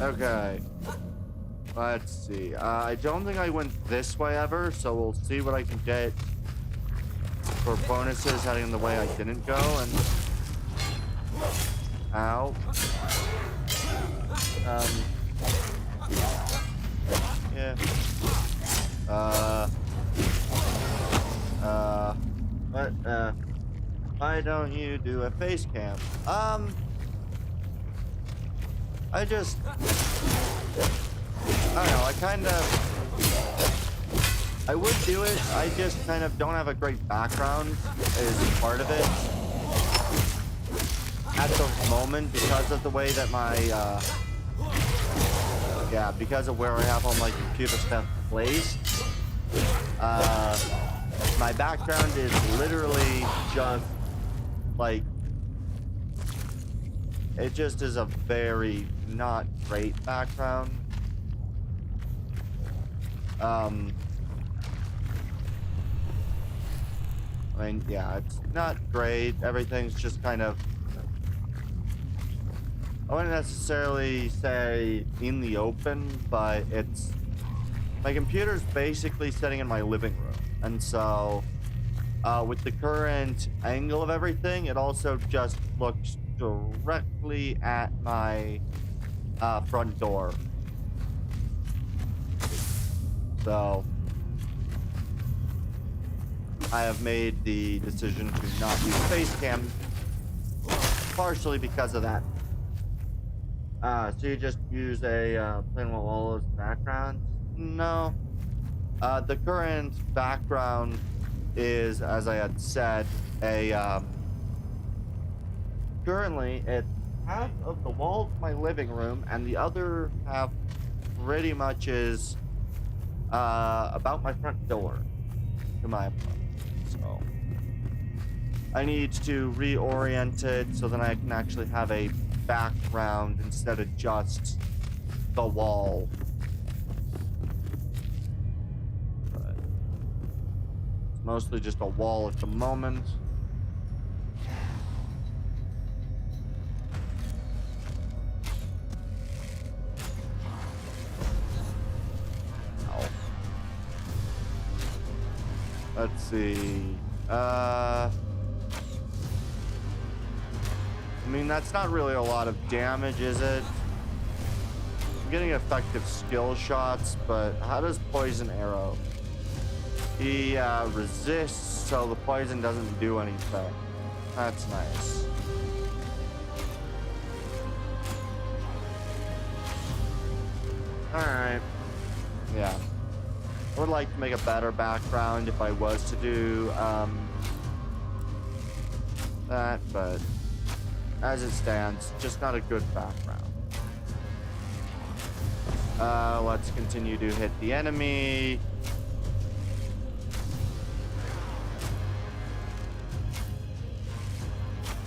okay. Let's see. I don't think I went this way ever, so we'll see what I can get for bonuses heading the way I didn't go. And ow. Yeah. Why don't you do a face cam? don't know, I would do it, I just kind of don't have a great background is part of it. At the moment, because of the way that my, because of where I have all my computer stuff placed, my background is literally just, like, it just is a very not great background. I mean, yeah, it's not great. Everything's just kind of, I wouldn't necessarily say in the open, but it's, my computer's basically sitting in my living room. And so, with the current angle of everything, it also just looks directly at my front door. So, I have made the decision to not use Facecam, partially because of that. So you just use a plain wall as background? No. The current background is, as I had said, currently it's half of the wall of my living room, and the other half pretty much is about my front door to my apartment. So I need to reorient it so that I can actually have a background instead of just the wall. But it's mostly just a wall at the moment. Let's see. I mean, that's not really a lot of damage, is it? I'm getting effective skill shots, but how does Poison Arrow? He resists, so the poison doesn't do anything. That's nice. Alright. Yeah. I would like to make a better background if I was to do that, but as it stands, just not a good background. Let's continue to hit the enemy.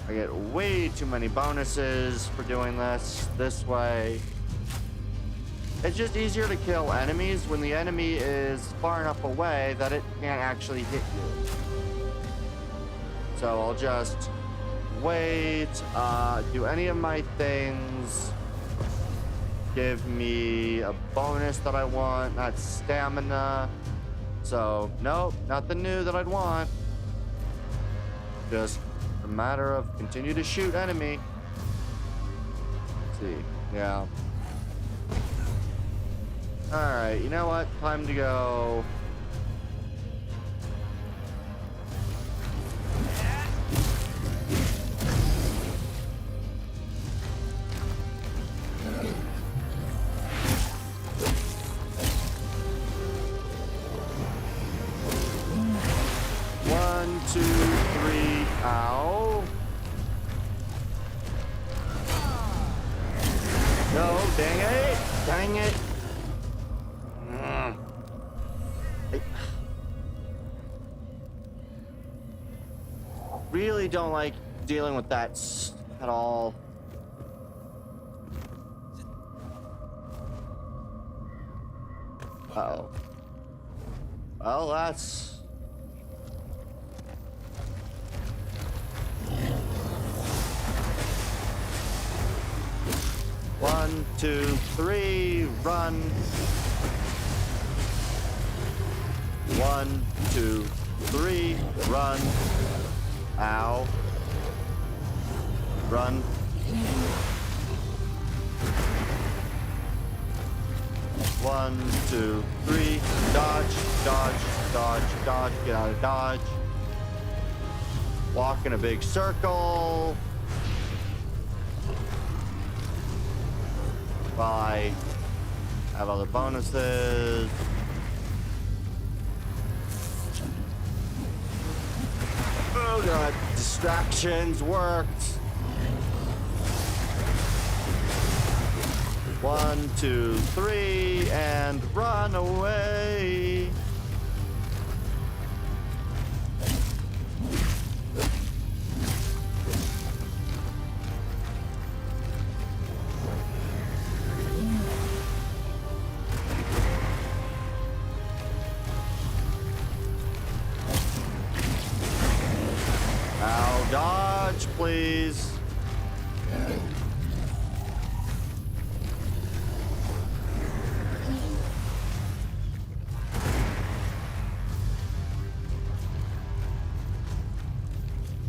I get way too many bonuses for doing this way. It's just easier to kill enemies when the enemy is far enough away that it can't actually hit you. So I'll just wait, do any of my things give me a bonus that I want, not stamina. So, nope, nothing new that I'd want. Just a matter of continue to shoot enemy. Let's see, yeah. Alright, you know what? Time to go. One, two, three, ow. No, dang it! Dang it! Really don't like dealing with that at all. Uh-oh. Well, that's... One, two, three, run. One, two, three, run. Ow. Run. One, two, three. Dodge, dodge, dodge, dodge. Get out of dodge. Walk in a big circle. While I have other bonuses. Oh god, distractions worked. 1, 2, 3, and run away. Now dodge, please.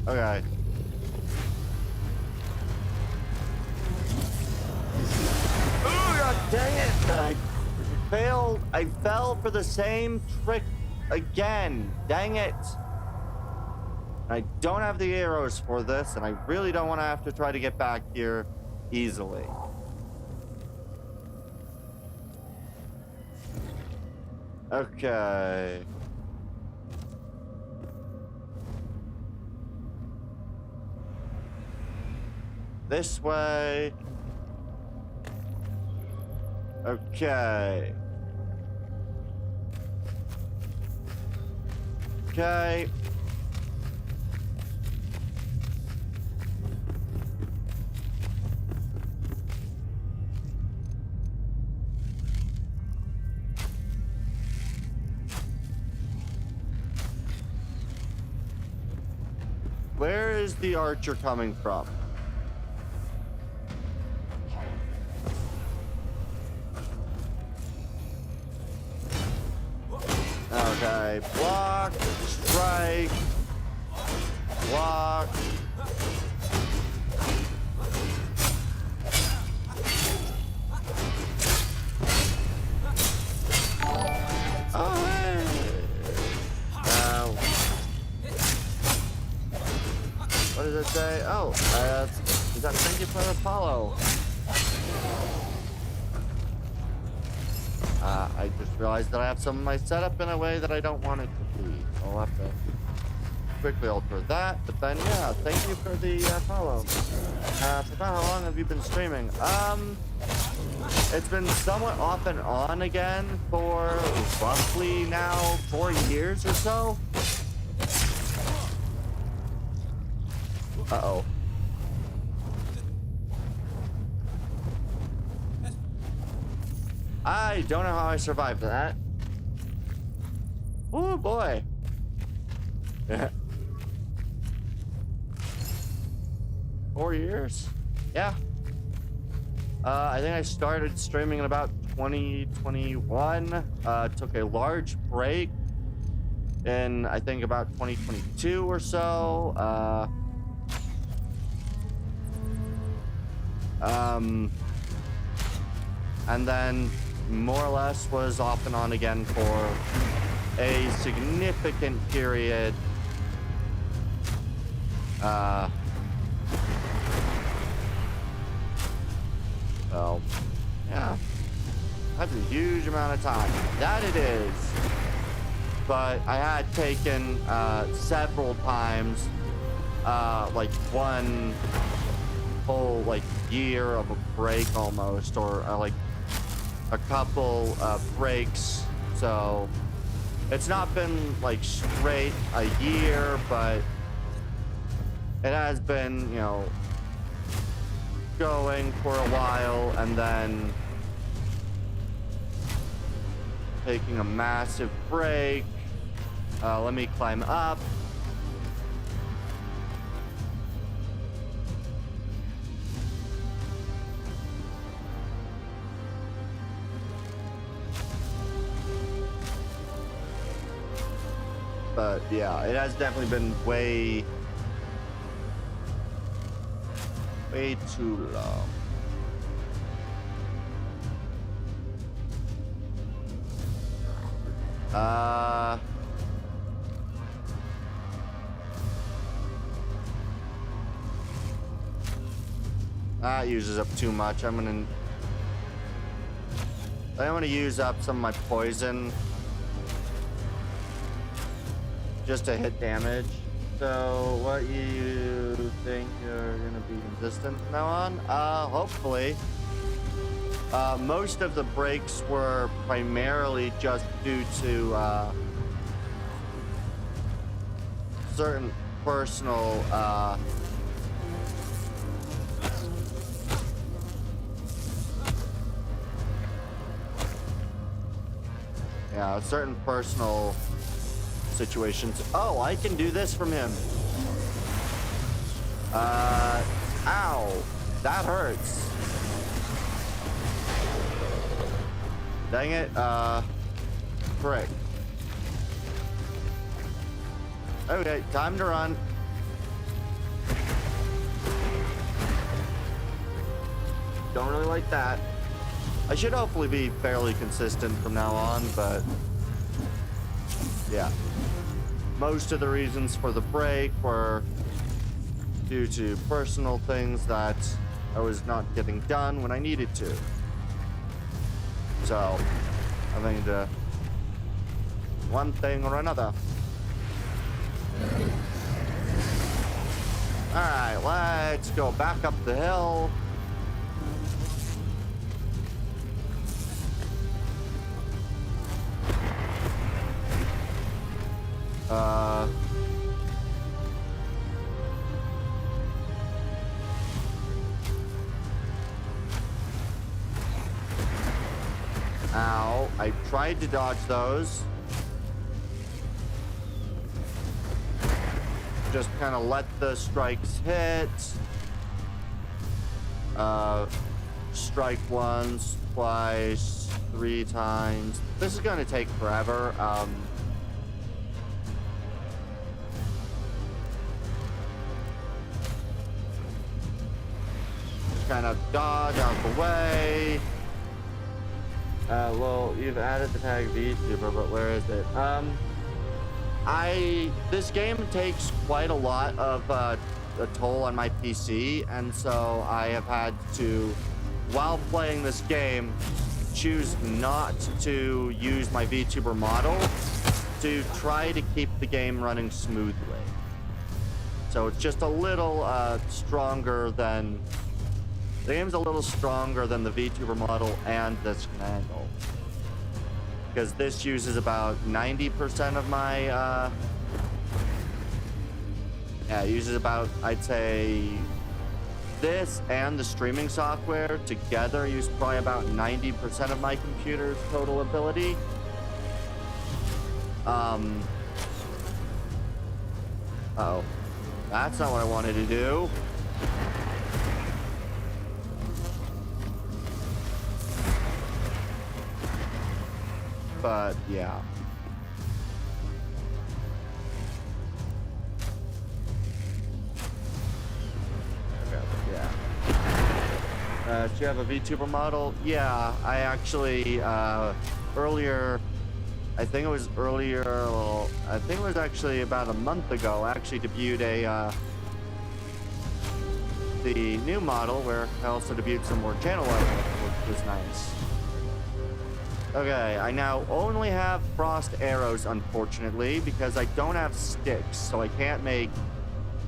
Okay. Oh god dang it! I failed. I fell for the same trick again. Dang it. I don't have the arrows for this, and I really don't want to have to try to get back here easily. Okay. This way. Okay. Okay. Where is the archer coming from? Okay, block, strike, block. Oh, hey. What does it say? Oh, is that thank you for the follow? I just realized that I have some of my setup in a way that I don't want it to be. I'll have to quickly alter that. But then, yeah, thank you for the follow. For how long have you been streaming? It's been somewhat off and on again for roughly now 4 years or so. Uh-oh. I don't know how I survived that. Oh boy. Yeah. 4 years? Yeah. I think I started streaming in about 2021. Took a large break in, I think, about 2022 or so. And then more or less was off and on again for a significant period. Well, yeah, that's a huge amount of time. That it is. But I had taken several times, like one whole like year of a break almost, or like a couple breaks. So it's not been like straight a year, but it has been, you know, going for a while and then taking a massive break. Let me climb up. But yeah, it has definitely been way too long. That uses up too much. I'm gonna I want to use up some of my poison just to hit damage. So what you think you're gonna be consistent from now on? Hopefully. Most of the breaks were primarily just due to certain personal certain personal situations. Oh, I can do this from him. Ow, that hurts. Dang it, frick. Okay, time to run. Don't really like that. I should hopefully be fairly consistent from now on, but yeah. Most of the reasons for the break were due to personal things that I was not getting done when I needed to. So, I think one thing or another. Alright, let's go back up the hill. Ow, I tried to dodge those. Just kind of let the strikes hit. Strike once, twice, 3 times. This is gonna take forever. Kind of dodge out the way. Well, you've added the tag VTuber, but where is it? This game takes quite a lot of a toll on my PC, and so I have had to, while playing this game, choose not to use my VTuber model to try to keep the game running smoothly. So it's just a little stronger than... The game's a little stronger than the VTuber model and this angle. Because this uses about 90% of my, it uses about, I'd say, this and the streaming software together use probably about 90% of my computer's total ability. Uh-oh. That's not what I wanted to do. But yeah. Okay, yeah. Do you have a VTuber model? Yeah, I actually earlier, I think it was actually about a month ago, I actually debuted the new model where I also debuted some more channel art, which was nice. Okay, I now only have frost arrows, unfortunately, because I don't have sticks, so I can't make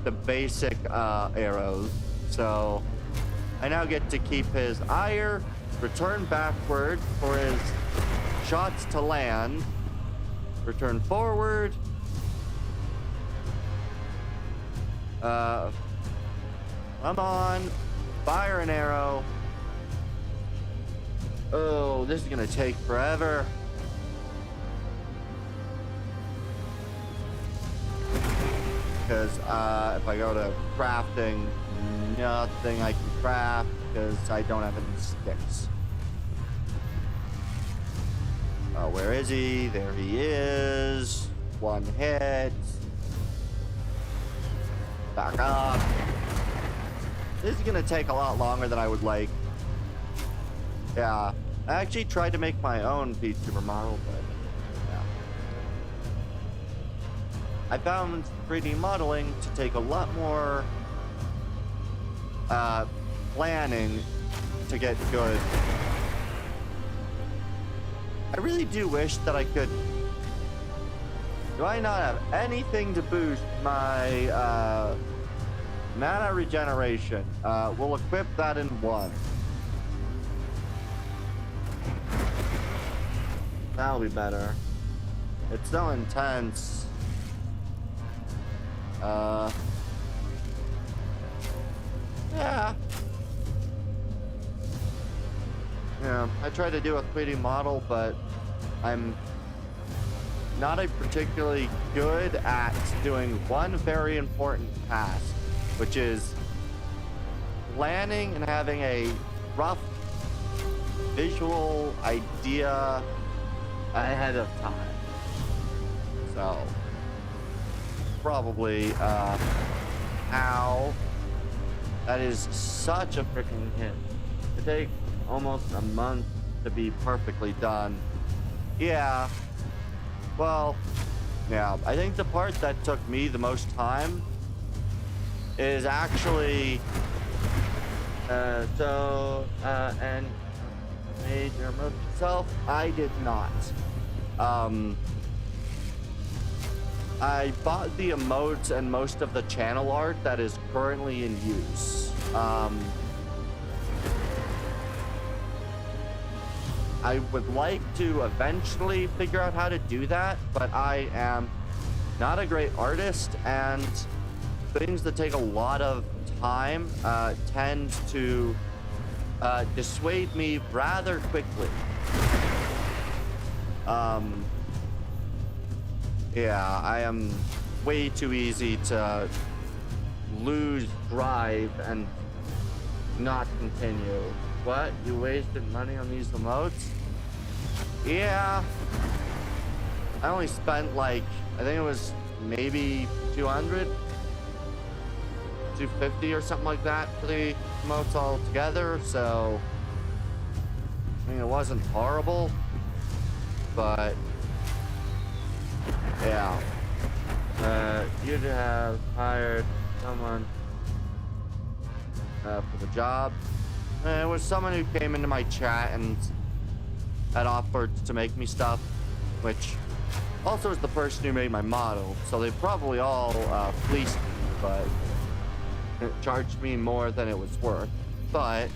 the basic arrows. So I now get to keep his ire, return backward for his shots to land, return forward, come on, fire an arrow. Oh, this is gonna take forever. Because if I go to crafting, nothing I can craft because I don't have any sticks. Oh, where is he? There he is. One hit. Back up. This is gonna take a lot longer than I would like. Yeah, I actually tried to make my own VTuber model, but yeah. I found 3D modeling to take a lot more planning to get good. I really do wish that I could... Do I not have anything to boost my mana regeneration? We'll equip that in 1. That'll be better. It's so intense. Yeah. Yeah, I tried to do a 3D model, but I'm not a particularly good at doing one very important task, which is planning and having a rough visual idea ahead of time. So, probably, how that is such a freaking hit. It takes almost a month to be perfectly done. Yeah. Well, yeah, I think the part that took me the most time is actually, and made your move yourself. I did not. I bought the emotes and most of the channel art that is currently in use. I would like to eventually figure out how to do that, but I am not a great artist, and things that take a lot of time tend to dissuade me rather quickly. Yeah, I am way too easy to lose drive and not continue. What? You wasted money on these emotes? Yeah. I only spent like, I think it was maybe 200, 250 or something like that for the emotes all together, so I mean, it wasn't horrible, but yeah. You'd have hired someone for the job. It was someone who came into my chat and had offered to make me stuff, which also is the person who made my model. So they probably all fleeced me, but it charged me more than it was worth. But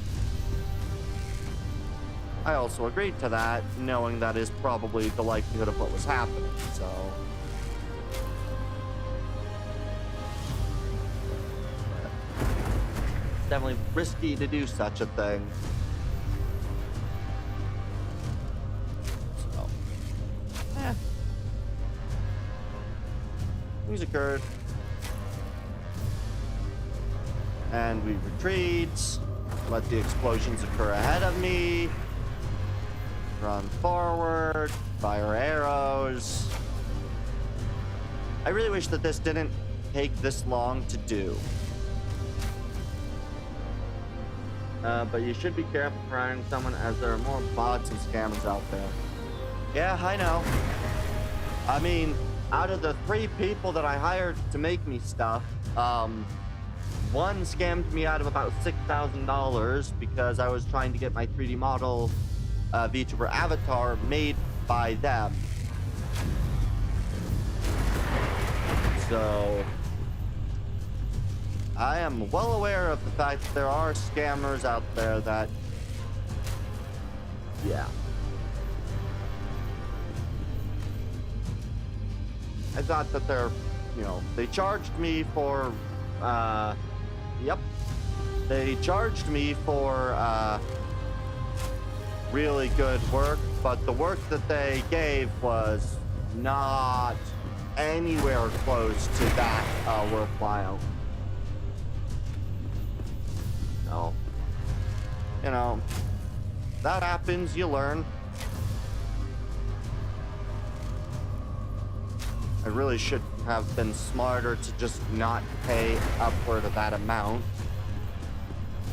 I also agreed to that, knowing that is probably the likelihood of what was happening. So definitely risky to do such a thing. So, things occurred, and we retreat. Let the explosions occur ahead of me. Run forward. Fire arrows. I really wish that this didn't take this long to do. But you should be careful hiring someone, as there are more bots and scammers out there. Yeah, I know. I mean, out of the 3 people that I hired to make me stuff, one scammed me out of about $6,000 because I was trying to get my 3D model VTuber avatar made by them. So I am well aware of the fact that there are scammers out there that, yeah. I thought that they're, you know, they charged me for, yep. They charged me for, really good work, but the work that they gave was not anywhere close to that, worthwhile. So, you know, that happens, you learn. I really should have been smarter to just not pay upward of that amount.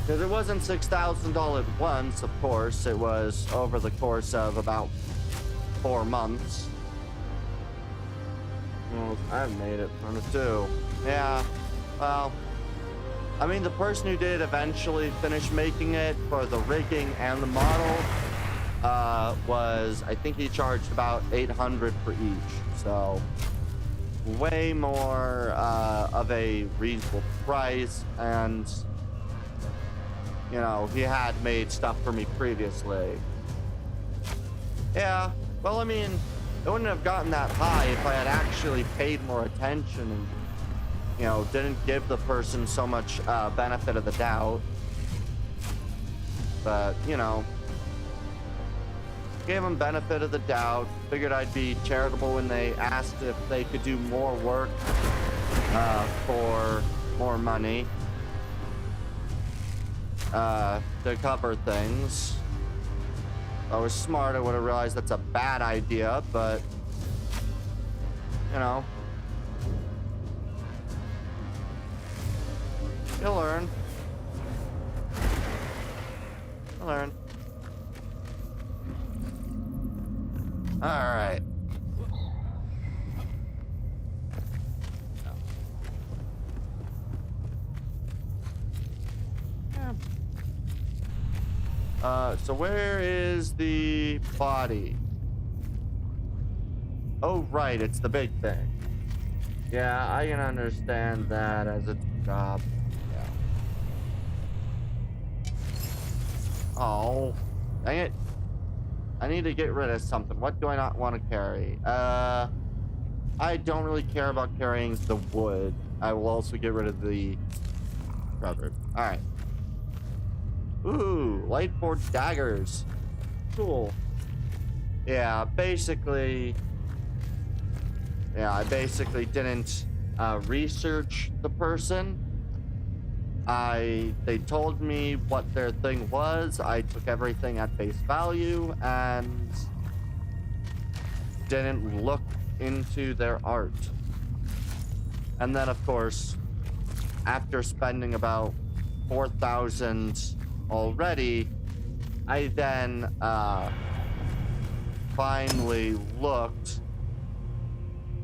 Because it wasn't $6,000 at once, of course. It was over the course of about 4 months. Well, I've made it from it too. Yeah, well, I mean, the person who did eventually finish making it for the rigging and the model, was, I think he charged about 800 for each. So way more of a reasonable price, and you know, he had made stuff for me previously. Yeah, well, I mean, it wouldn't have gotten that high if I had actually paid more attention and, you know, didn't give the person so much benefit of the doubt. But, you know, gave them benefit of the doubt. Figured I'd be charitable when they asked if they could do more work for more money to cover things. If I was smart, I would have realized that's a bad idea, but, you know, you'll learn. You'll learn. All right. So where is the body? Oh, right, it's the big thing. Yeah, I can understand that as a job. Yeah. Oh, dang it. I need to get rid of something. What do I not want to carry? I don't really care about carrying the wood. I will also get rid of the rubber. All right. Ooh, light forged daggers. Cool. Yeah, basically. Yeah, I basically didn't research the person. They told me what their thing was. I took everything at face value and didn't look into their art. And then, of course, after spending about 4,000 already, I then finally looked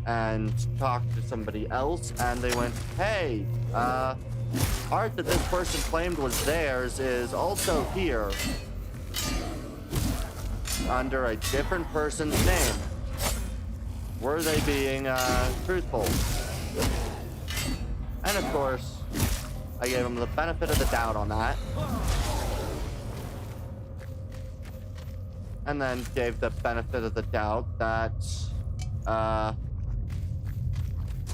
and talked to somebody else, and they went, hey, art that this person claimed was theirs is also here under a different person's name. Were they being truthful? And of course, I gave them the benefit of the doubt on that. And then gave the benefit of the doubt that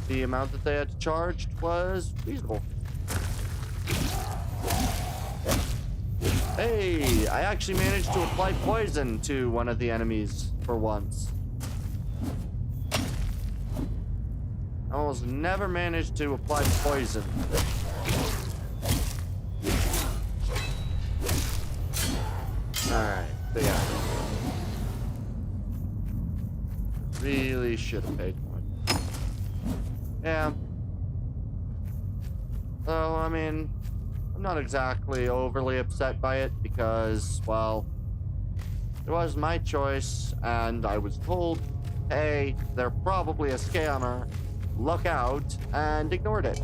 the amount that they had charged was reasonable. Hey, I actually managed to apply poison to one of the enemies for once. I almost never managed to apply poison. Alright, so yeah. Really should have paid more. Yeah. So, I mean, I'm not exactly overly upset by it because, well, it was my choice and I was told, hey, they're probably a scammer, look out, and ignored it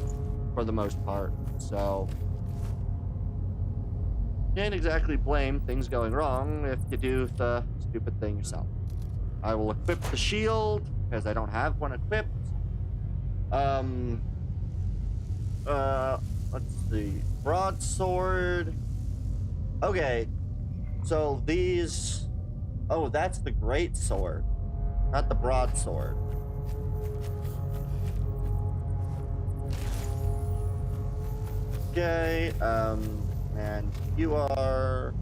for the most part. So, can't exactly blame things going wrong if you do the stupid thing yourself. I will equip the shield because I don't have one equipped. Let's see. Broadsword. Okay. So these... Oh, that's the great sword. Not the broadsword. Okay, and you are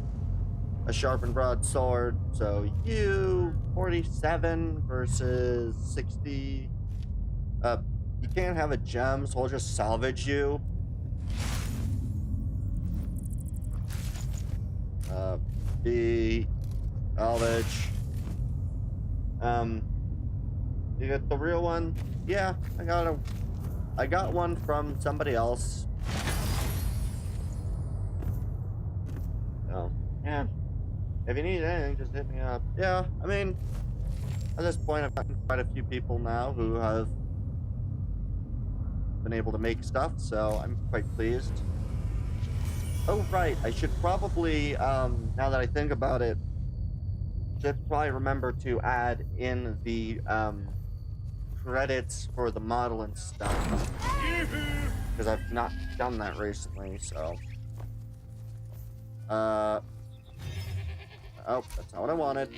a sharpened broadsword, so you 47 versus 60. You can't have a gem, so I'll just salvage you. The salvage. You get the real one? Yeah, I got one from somebody else. So, yeah. If you need anything, just hit me up. Yeah, I mean, at this point, I've gotten quite a few people now who have been able to make stuff, so I'm quite pleased. Oh, right, I should probably, now that I think about it, should probably remember to add in the credits for the model and stuff, because I've not done that recently. So, oh, that's not what I wanted.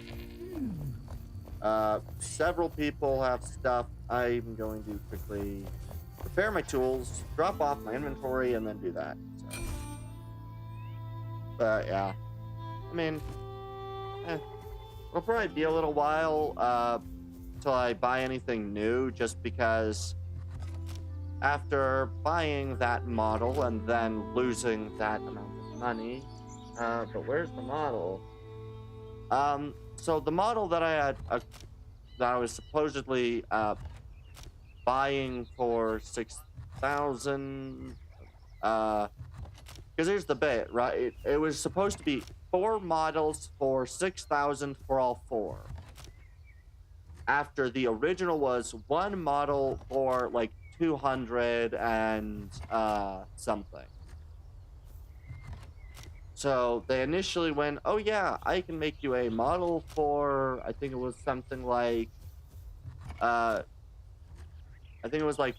Several people have stuff. I'm going to quickly prepare my tools, drop off my inventory, and then do that. So. But yeah, I mean, it'll probably be a little while till I buy anything new, just because after buying that model and then losing that amount of money, but where's the model? So the model that I had, that I was supposedly buying for 6,000, because here's the bit, right? It was supposed to be 4 models for 6,000 for all 4. After the original was 1 model for like 200 and something. So they initially went, oh yeah, I can make you a model for, I think it was something like, I think it was like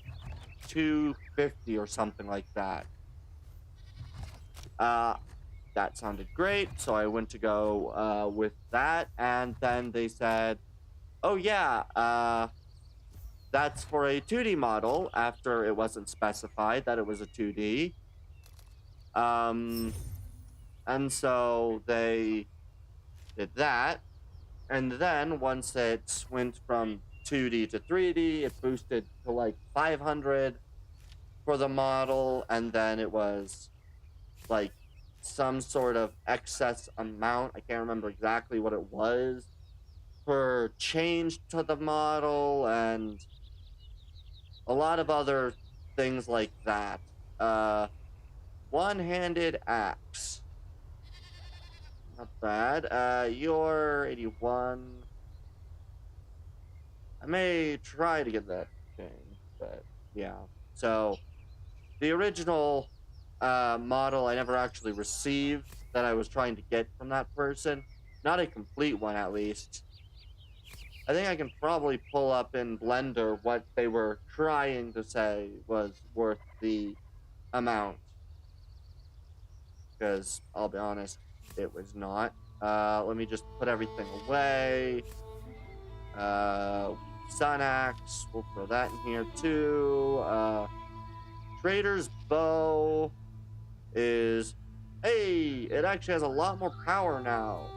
250 or something like that. That sounded great, so I went to go with that, and then they said, oh yeah, that's for a 2D model, after it wasn't specified that it was a 2D. And so they did that, and then once it went from 2D to 3D, it boosted to like 500 for the model, and then it was like some sort of excess amount. I can't remember exactly what it was for change to the model and a lot of other things like that. One-handed axe. Not bad. You're 81. I may try to get that changed, but yeah. So the original model I never actually received that I was trying to get from that person. Not a complete one, at least. I think I can probably pull up in Blender what they were trying to say was worth the amount. Because, I'll be honest, it was not. Let me just put everything away. Sun Axe, we'll throw that in here too. Trader's Bow is... Hey, it actually has a lot more power now.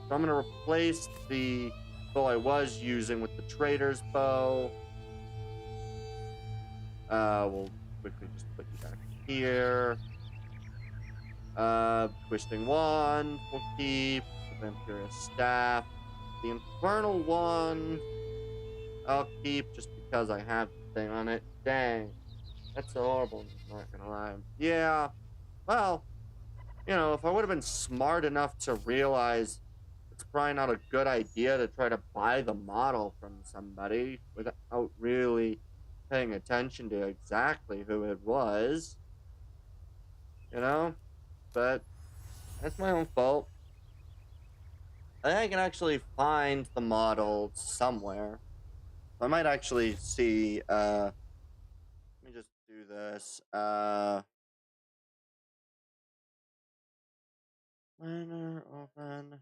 So I'm going to replace the bow I was using with the Trader's Bow. We'll quickly just put you back here. Twisting Wand, we'll keep. The Vampirous Staff. The Infernal One, I'll keep just because I have the thing on it. Dang. That's so horrible, I'm not gonna lie. Yeah, well, you know, if I would have been smart enough to realize it's probably not a good idea to try to buy the model from somebody without really paying attention to exactly who it was, you know? But that's my own fault. I think I can actually find the model somewhere. I might actually see, let me just do this, Planner, open.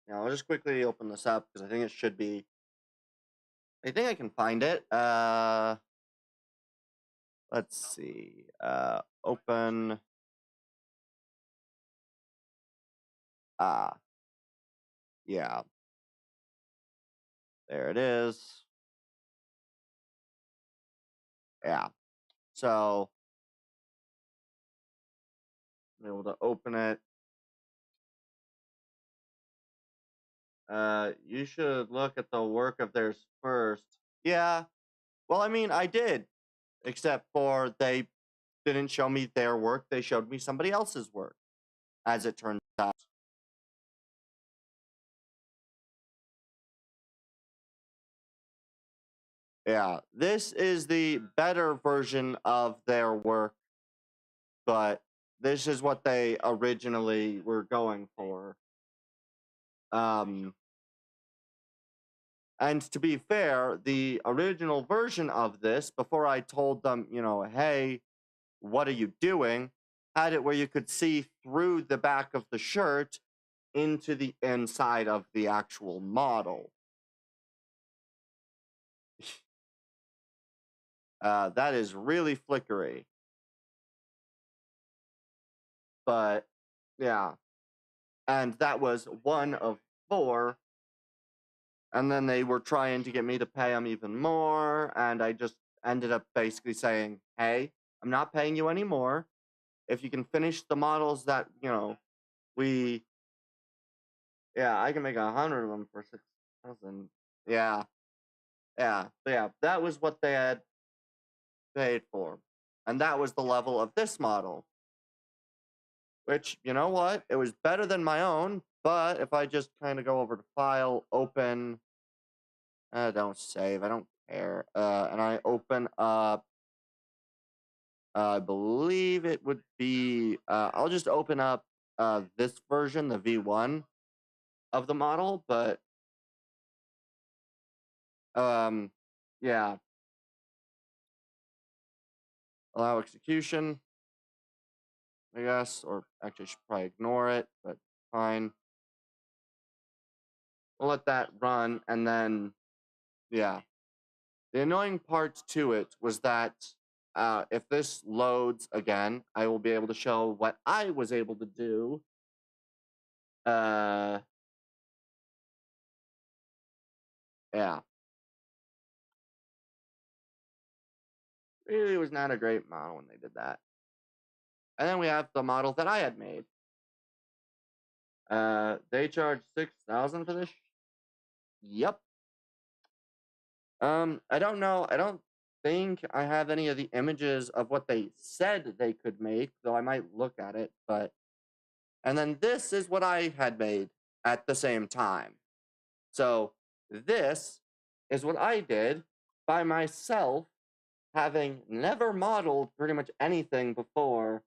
Yeah, I'll just quickly open this up, because I think it should be, I think I can find it, let's see, open, yeah, there it is, yeah, so, I'm able to open it. You should look at the work of theirs first. Yeah, well, I mean, I did, except for they didn't show me their work, they showed me somebody else's work, as it turns out. Yeah, this is the better version of their work, but this is what they originally were going for. And to be fair, the original version of this, before I told them, you know, hey, what are you doing, had it where you could see through the back of the shirt into the inside of the actual model. That is really flickery. But, yeah. And that was one of 4. And then they were trying to get me to pay them even more. And I just ended up basically saying, hey, I'm not paying you anymore. If you can finish the models that, you know, I can make 100 of them for 6,000. Yeah. But yeah, that was what they had paid for. And that was the level of this model. Which, you know what? It was better than my own, but if I just kind of go over to File, Open, don't save, I don't care, and I open up, I believe it would be, I'll just open up this version, the V1 of the model, but, yeah. Allow execution, I guess, or actually I should probably ignore it, but fine. We'll let that run, and then, yeah. The annoying part to it was that if this loads again, I will be able to show what I was able to do. Yeah. Really was not a great model when they did that. And then we have the model that I had made. They charged 6,000 for this. Yep. I don't know. I don't think I have any of the images of what they said they could make, though I might look at it, but... And then this is what I had made at the same time. So this is what I did by myself, having never modeled pretty much anything before.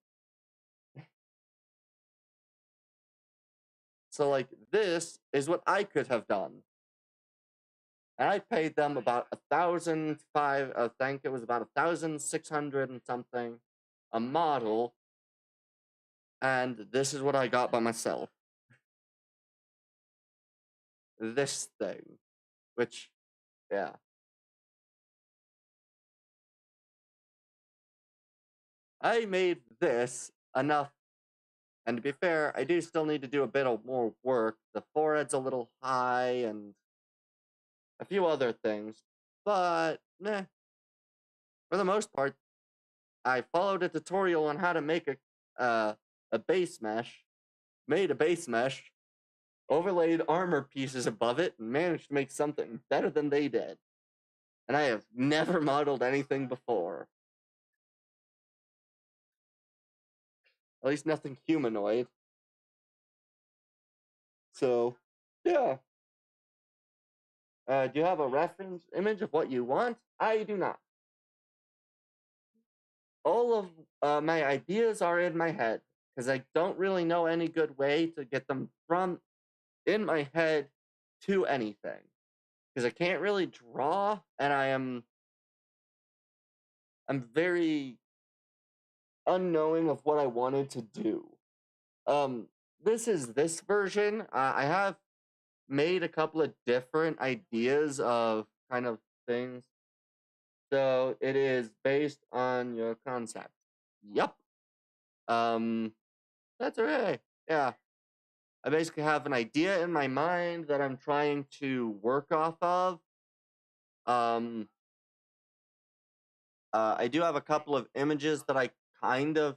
So, like, this is what I could have done. And I paid them about 1,005, I think it was about 1,600 and something a model. And this is what I got by myself. This thing. Which, yeah. I made this enough. And to be fair, I do still need to do a bit of more work. The forehead's a little high and a few other things. But, for the most part, I followed a tutorial on how to make a base mesh, made a base mesh, overlaid armor pieces above it, and managed to make something better than they did. And I have never modeled anything before. At least nothing humanoid. So, yeah. Do you have a reference image of what you want? I do not. All of my ideas are in my head, because I don't really know any good way to get them from in my head to anything. Because I can't really draw, and I'm very unknowing of what I wanted to do. This is this version. I have made a couple of different ideas of kind of things. So it is based on your concept. Yup. That's okay. Yeah. I basically have an idea in my mind that I'm trying to work off of. I do have a couple of images that I kind of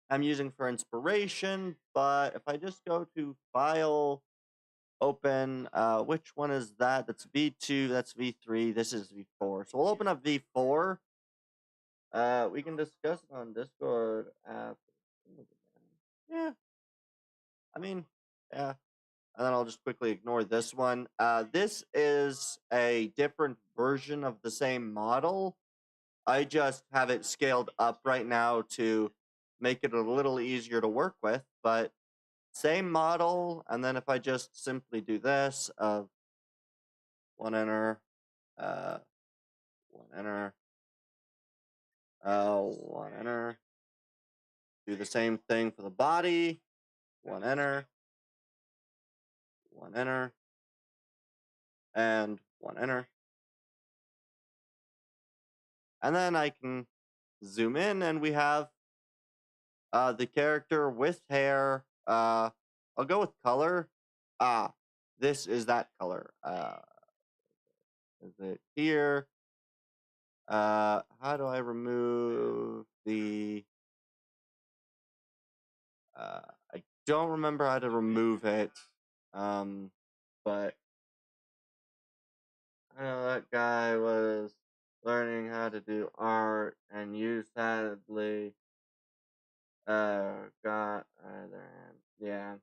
am using for inspiration, but if I just go to File, Open, which one is that? That's V2, that's V3, this is V4. So we'll open up V4. We can discuss it on Discord after. Yeah. I mean, yeah. And then I'll just quickly ignore this one. This is a different version of the same model. I just have it scaled up right now to make it a little easier to work with, but same model, and then if I just simply do this of one enter, one enter, one enter, do the same thing for the body, one enter, and one enter. And then I can zoom in and we have the character with hair. I'll go with color. This is that color. Is it here? How do I remove the... I don't remember how to remove it. But I know that guy was learning how to do art, and you sadly got either hand. Yeah.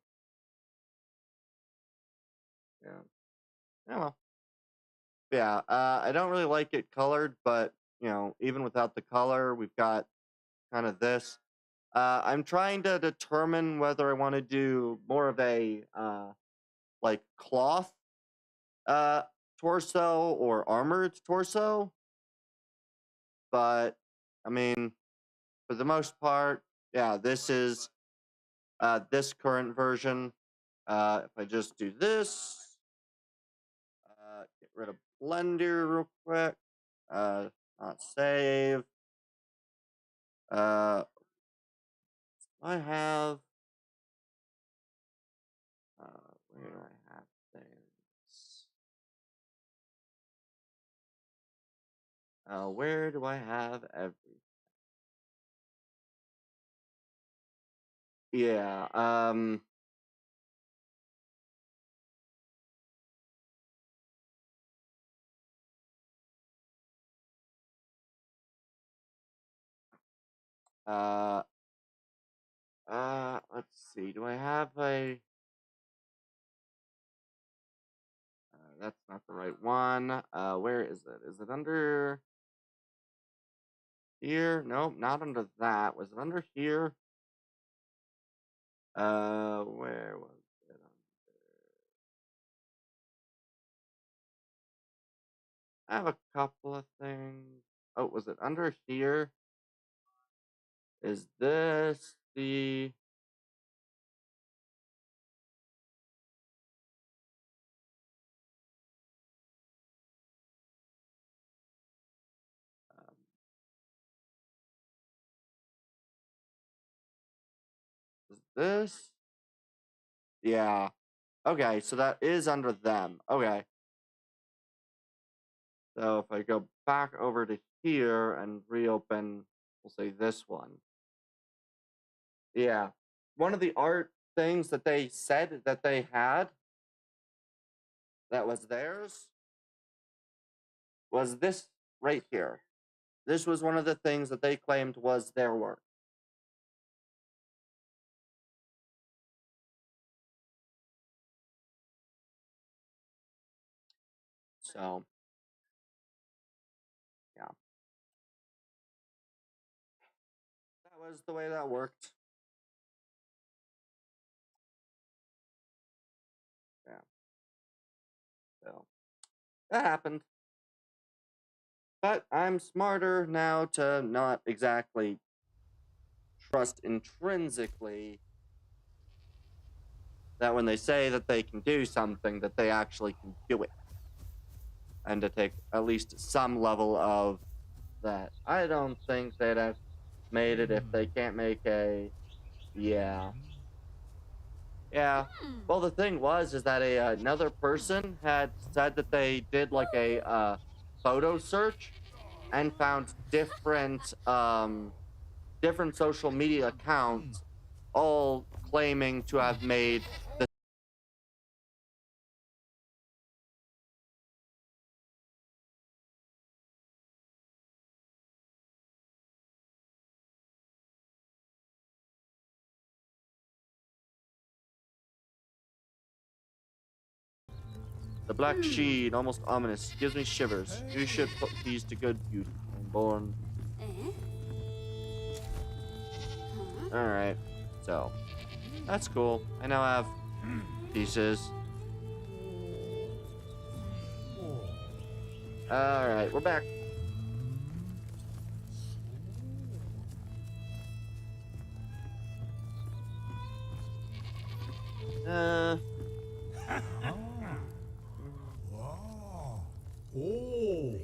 Oh well. Yeah, I don't really like it colored, but you know, even without the color, we've got kind of this. I'm trying to determine whether I want to do more of a like cloth torso or armored torso. But I mean, for the most part, yeah, this is this current version. If I just do this, get rid of Blender real quick, not save. I have where do I have things? Where do I have everything? Yeah, let's see. Do I have a... that's not the right one. Where is it? Is it under here? Nope, not under that. Was it under here? Where was it under? I have a couple of things. Oh, was it under here? Is this the... is this? Yeah. Okay, so that is under them. Okay. So if I go back over to here and reopen, we'll say this one. Yeah. One of the art things that they said that they had that was theirs was this right here. This was one of the things that they claimed was their work. So, yeah. That was the way that worked. Yeah. So, that happened. But I'm smarter now to not exactly trust intrinsically that when they say that they can do something, that they actually can do it. And to take at least some level of that. I don't think they'd have made it if they can't make a... Yeah. Yeah. Well, the thing was, is that another person had said that they did like a photo search and found different different social media accounts all claiming to have made the... The black sheen, almost ominous, gives me shivers. You should put keys to good beauty. I'm born. Alright, so That's cool. I now have pieces. Alright, we're back. Wow. Oh.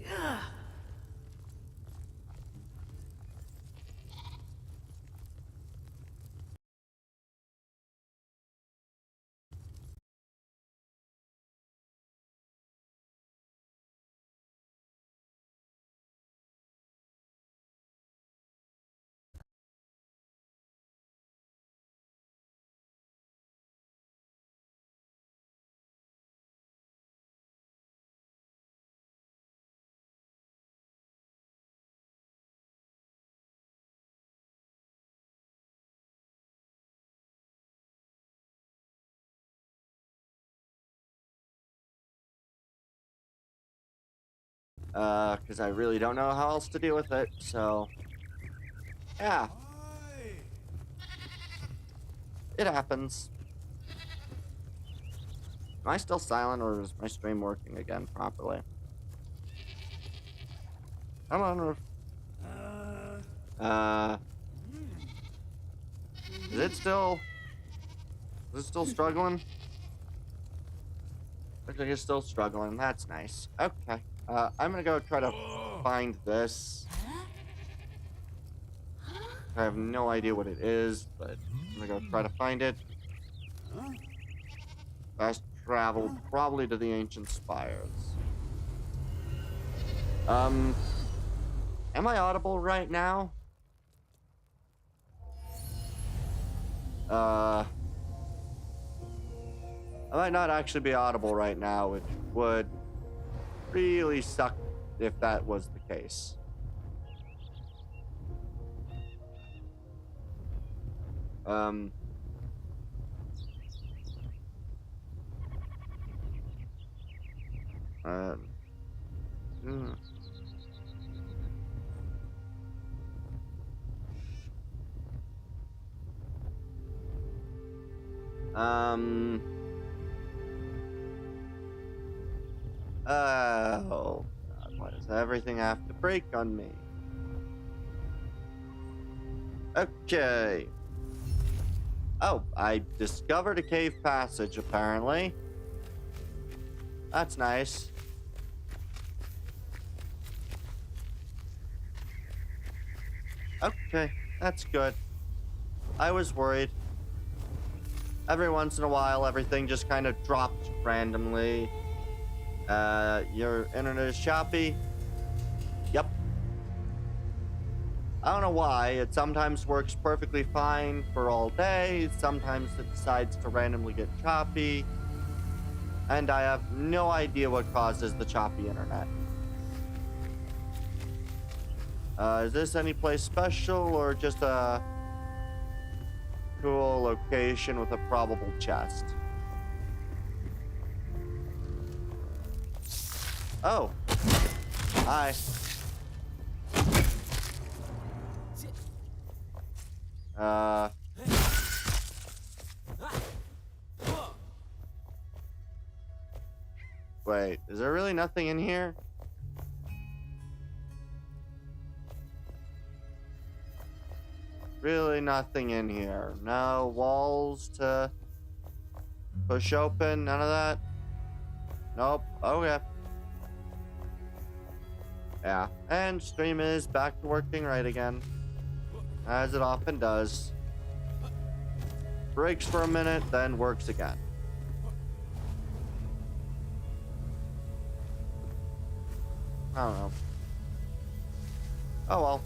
Because I really don't know how else to deal with it, so... Yeah, it happens. Am I still silent, or is my stream working again properly? Come on, Roof. Is it still... Is it still struggling? Looks like it's still struggling. That's nice. Okay. I'm gonna go try to find this. I have no idea what it is, but I'm gonna go try to find it. Fast travel, probably to the ancient spires. Am I audible right now? I might not actually be audible right now, which would really suck if that was the case. Hmm. Oh, God, why does everything have to break on me? Okay. Oh, I discovered a cave passage, apparently. That's nice. Okay, that's good. I was worried. Every once in a while, everything just kind of dropped randomly. Your internet is choppy? Yep. I don't know why. It sometimes works perfectly fine for all day. Sometimes it decides to randomly get choppy. And I have no idea what causes the choppy internet. Is this any place special or just a cool location with a probable chest? Oh. Hi. Wait, is there really nothing in here? Really nothing in here. No walls to push open, none of that? Nope, okay. Yeah, and stream is back to working right again. As it often does. Breaks for a minute, then works again. I don't know. Oh well.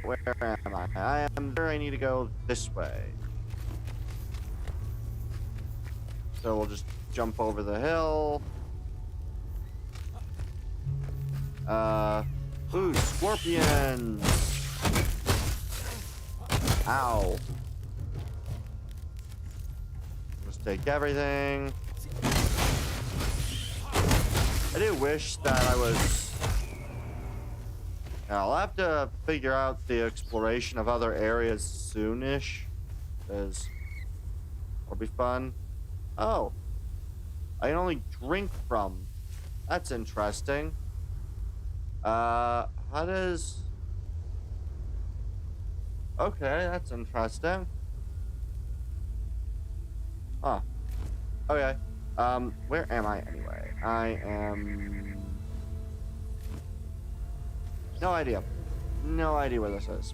Where am I? I am there. I need to go this way. So we'll just jump over the hill. Ooh, scorpions! Ow. Just take everything. I do wish that I was... I'll have to figure out the exploration of other areas soonish. Because it'll be fun. Oh. I can only drink from. That's interesting. How does... Okay, that's interesting. Huh. Okay. Where am I anyway? I am... No idea. No idea where this is.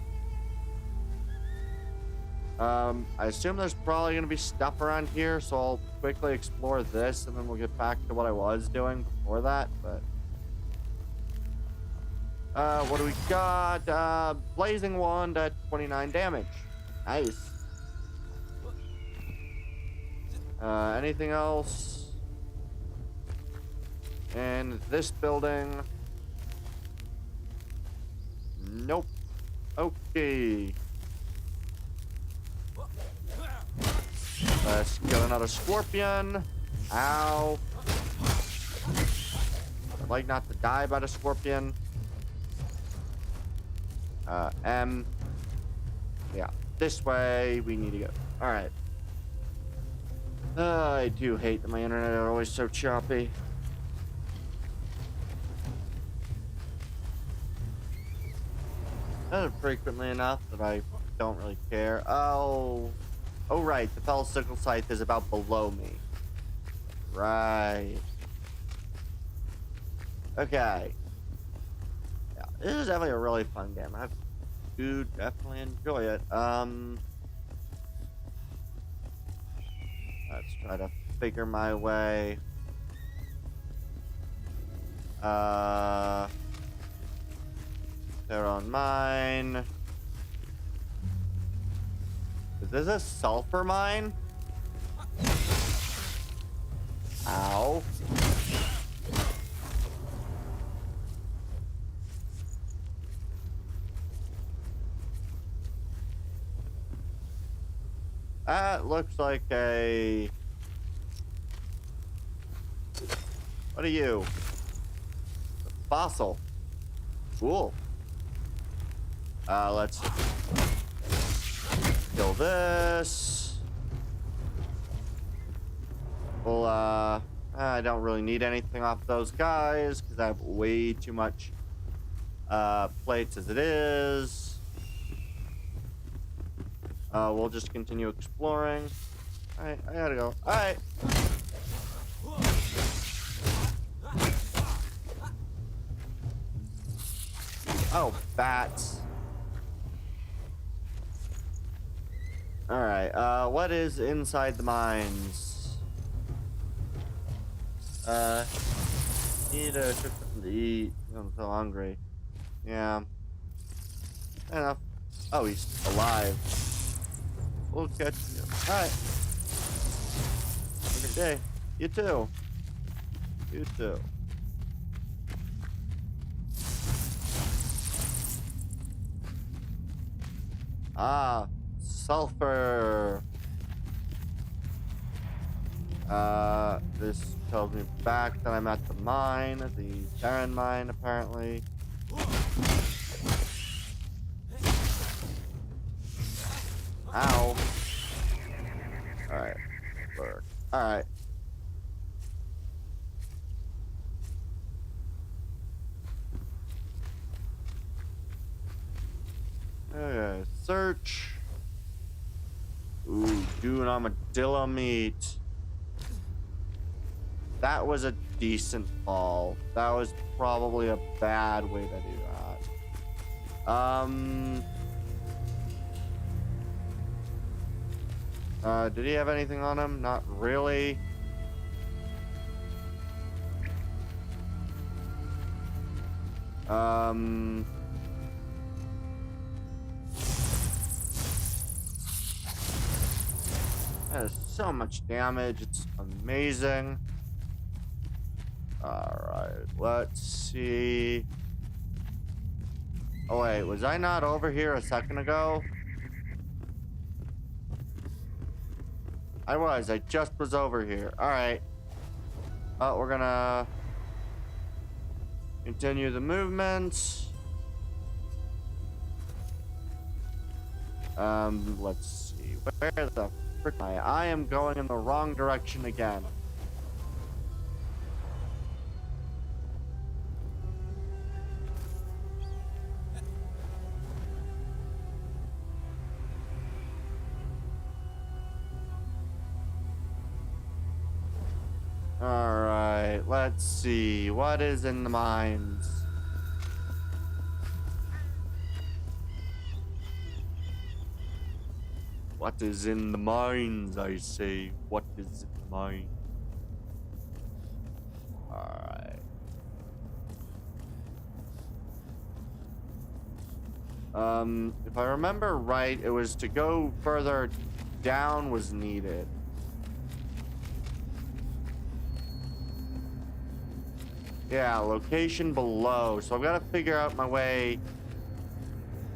I assume there's probably gonna be stuff around here, so I'll quickly explore this, and then we'll get back to what I was doing before that, but... what do we got? Blazing Wand at 29 damage. Nice. Anything else? In this building? Nope. Okay. Let's get another scorpion. Ow. I'd like not to die by the scorpion. M. Yeah, this way we need to go. Alright. I do hate that my internet is always so choppy. Not frequently enough that I don't really care. Oh, right. The Felsicle Scythe is about below me. Right. Okay. Yeah, this is definitely a really fun game. I do definitely enjoy it. Let's try to figure my way. They're on mine. Is this a sulfur mine? Ow. That looks like a... What are you? A fossil. Cool. Let's kill this. Well, I don't really need anything off those guys because I have way too much plates as it is. We'll just continue exploring. Alright, I gotta go. Alright. Oh, bats. Alright, what is inside the mines? Need a trip to eat. I'm so hungry. Yeah. Fair enough. Oh, he's alive. We'll catch you. Alright. Have a good day. You too. You too. Ah, sulfur. This tells me back that I'm at the mine, the Terran mine, apparently. Ow. Alright. Work. Alright. Okay, search. Ooh, dune armadillo meat. That was a decent fall. That was probably a bad way to do that. Did he have anything on him? Not really. That is so much damage. It's amazing. Alright, let's see. Oh wait, was I not over here a second ago? I was. I just was over here. Alright. We're gonna continue the movement. Let's see. Where the frick am I? I am going in the wrong direction again. Alright, let's see. What is in the mines? What is in the mines, I say? What is in the mines? Alright. If I remember right, it was to go further down was needed. Yeah, location below. So I've got to figure out my way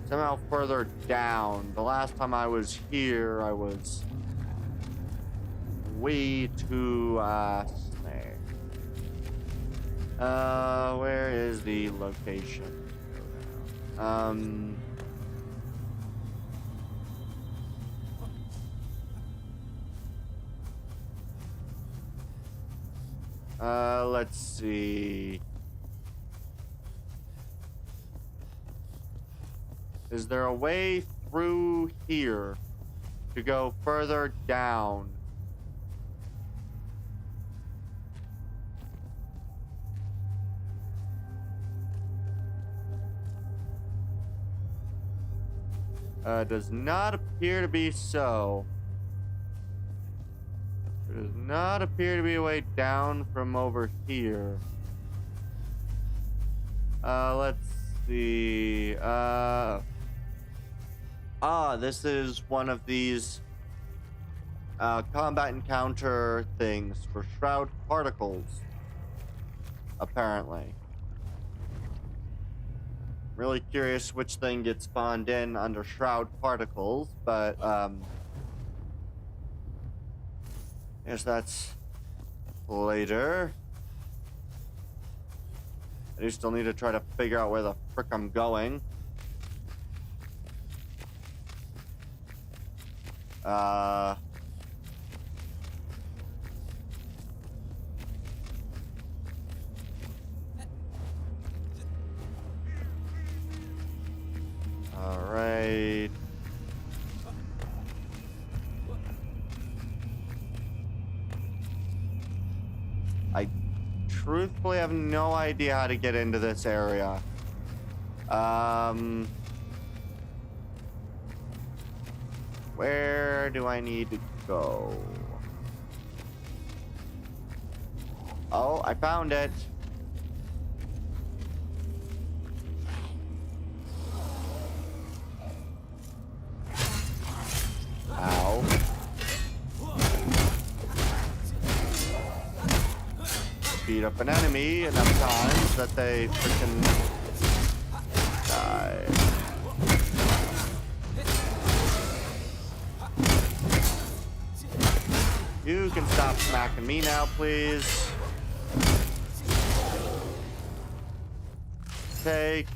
somehow further down. The last time I was here, I was way too snake. Where is the location? Let's see. Is there a way through here to go further down? Does not appear to be so. There does not appear to be a way down from over here. Let's see. This is one of these combat encounter things for shroud particles, apparently. Really curious which thing gets spawned in under shroud particles, but guess that's later. I do still need to try to figure out where the frick I'm going. All right. I truthfully have no idea how to get into this area. Where do I need to go? Oh, I found it. Ow. Beat up an enemy enough times that they freaking die. You can stop smacking me now, please. Take.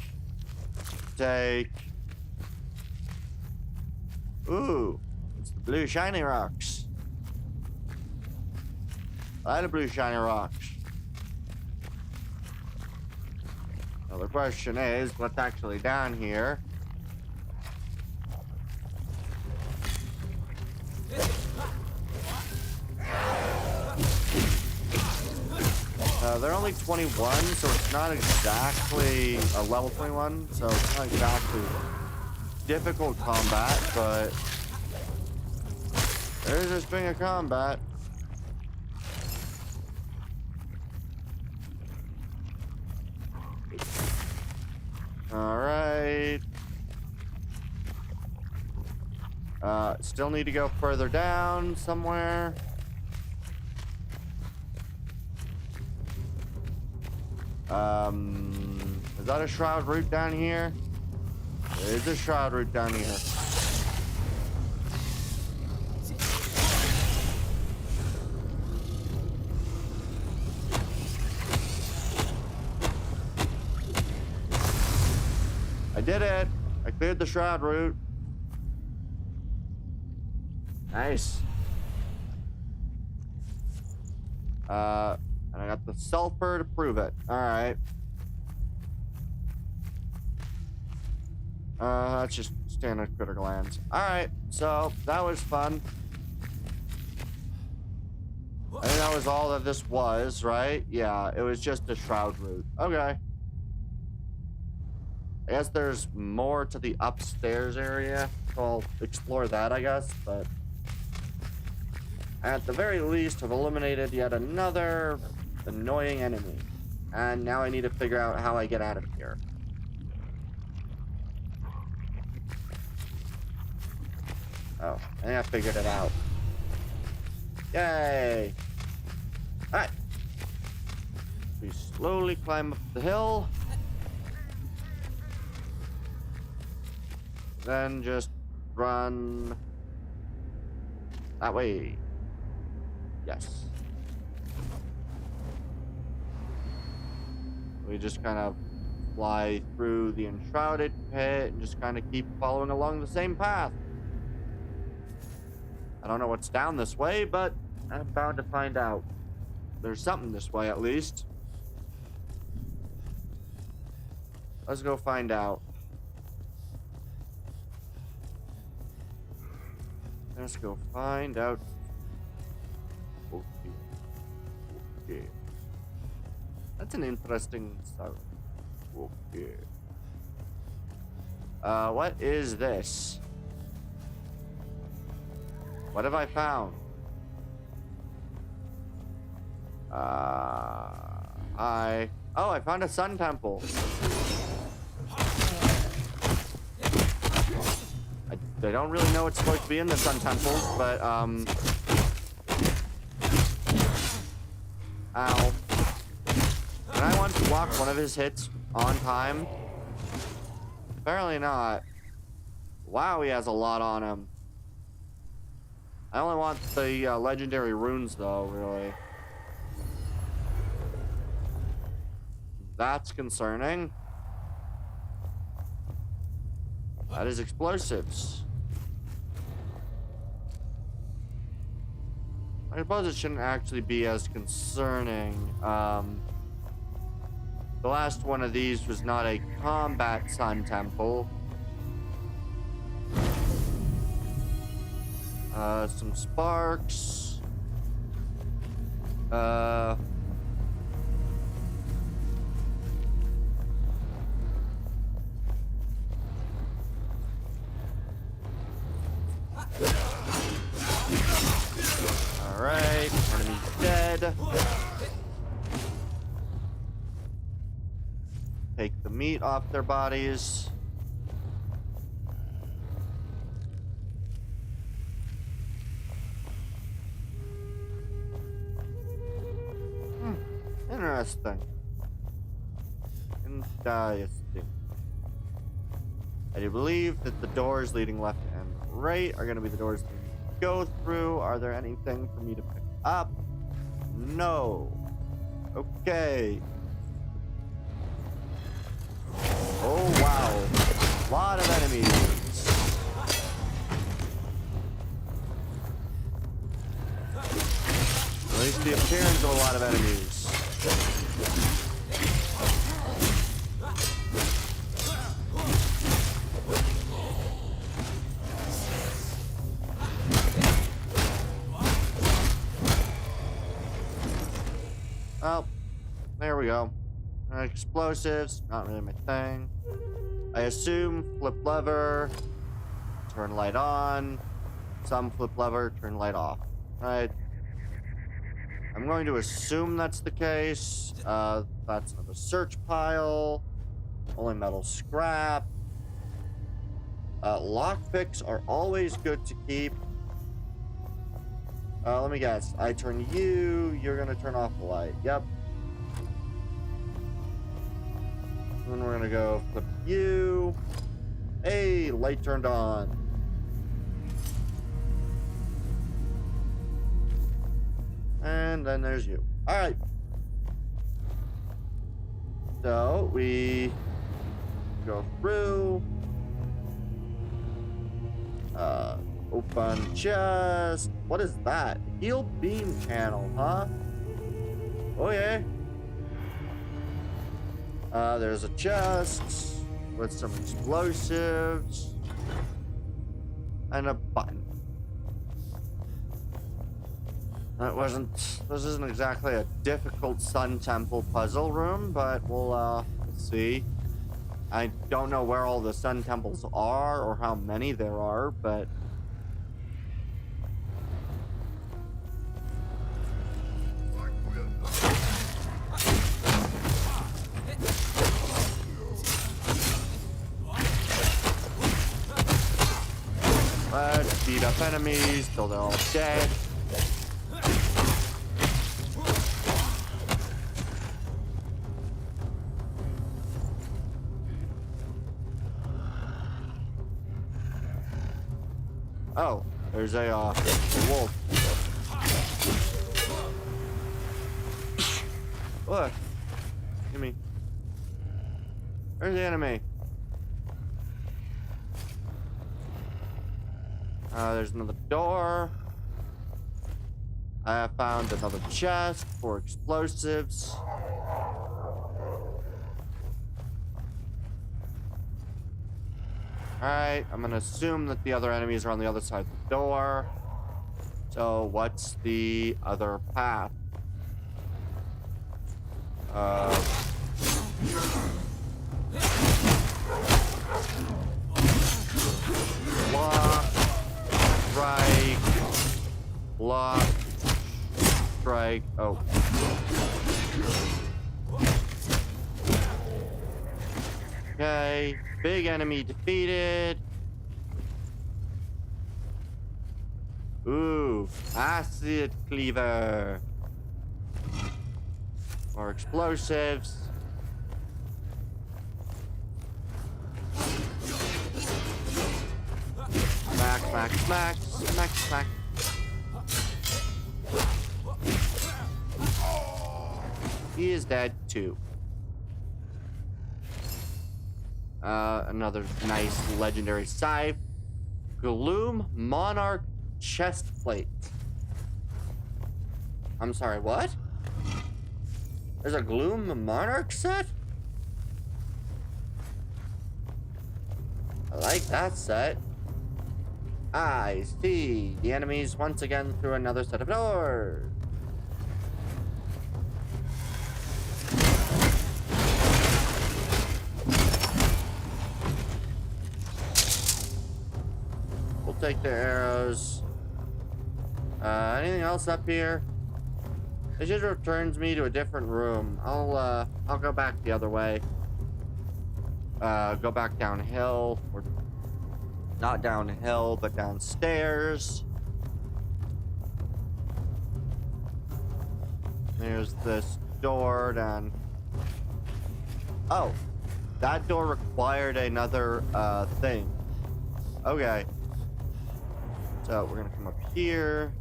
Ooh, it's the blue shiny rocks. I like the blue shiny rocks. Now the question is, what's actually down here? They're only 21, so it's not exactly a level 21, so it's not exactly difficult combat, but there's a string of combat. Alright. Still need to go further down somewhere. Is that a shroud route down here? There is a shroud route down here. I did it! I cleared the shroud route. Nice. And I got the sulfur to prove it. Alright. That's just standard critical lands. Alright, so that was fun. I think that was all that this was, right? Yeah, it was just a shroud route. Okay. I guess there's more to the upstairs area, so I'll explore that, I guess, but at the very least, I've eliminated yet another annoying enemy. And now I need to figure out how I get out of here. Oh, I think I figured it out. Yay! Alright. We slowly climb up the hill. Then just run that way. Yes. We just kind of fly through the Enshrouded pit and just kind of keep following along the same path. I don't know what's down this way, but I'm bound to find out. There's something this way, at least. Let's go find out. Let's go find out. Okay. That's an interesting sound. Okay. What is this? What have I found? Oh, I found a sun temple. I don't really know what's supposed to be in the sun temple, but, ow. Can I want to block one of his hits on time? Apparently not. Wow, he has a lot on him. I only want the legendary runes, though, really. That's concerning. That is explosives. I suppose it shouldn't actually be as concerning. The last one of these was not a combat sun temple. Some sparks. Alright, enemy's dead. Take the meat off their bodies. Interesting. Interesting. I do believe that the doors leading left and right are going to be the doors that we go through. Are there anything for me to pick up? No. Okay. Oh, wow. A lot of enemies. At least the appearance of a lot of enemies. Oh, there we go. Explosives, not really my thing. I assume flip lever, turn light on. Some flip lever, turn light off. Right. I'm going to assume that's the case. That's another search pile. Only metal scrap. Lockpicks are always good to keep. Let me guess. I turn you, you're gonna turn off the light. Yep. And then we're gonna go flip you. Hey, light turned on. And then there's you. Alright. So, we go through. Open chest. What is that? Heal beam channel, huh? Oh yeah. There's a chest with some explosives and a button. This isn't exactly a difficult Sun Temple puzzle room, but we'll see. I don't know where all the Sun Temples are or how many there are, but let's beat up enemies till they're all dead. Oh, there's a wolf. What? Gimme. Where's the enemy? There's another door. I have found another chest for explosives. Alright, I'm gonna assume that the other enemies are on the other side of the door. So, what's the other path? Block, strike, block, strike. Oh. Okay, big enemy defeated. Ooh, acid cleaver. More explosives. Smack, smack, smack, smack, smack. He is dead too. Another nice legendary scythe. Gloom Monarch chest plate. I'm sorry, what? There's a Gloom Monarch set? I like that set. I see the enemies once again through another set of doors. We'll take the arrows. Anything else up here? It just returns me to a different room. I'll go back the other way. Go back downhill, or not downhill, but downstairs. There's this door down. Oh, that door required another thing. Okay. So we're gonna come up here.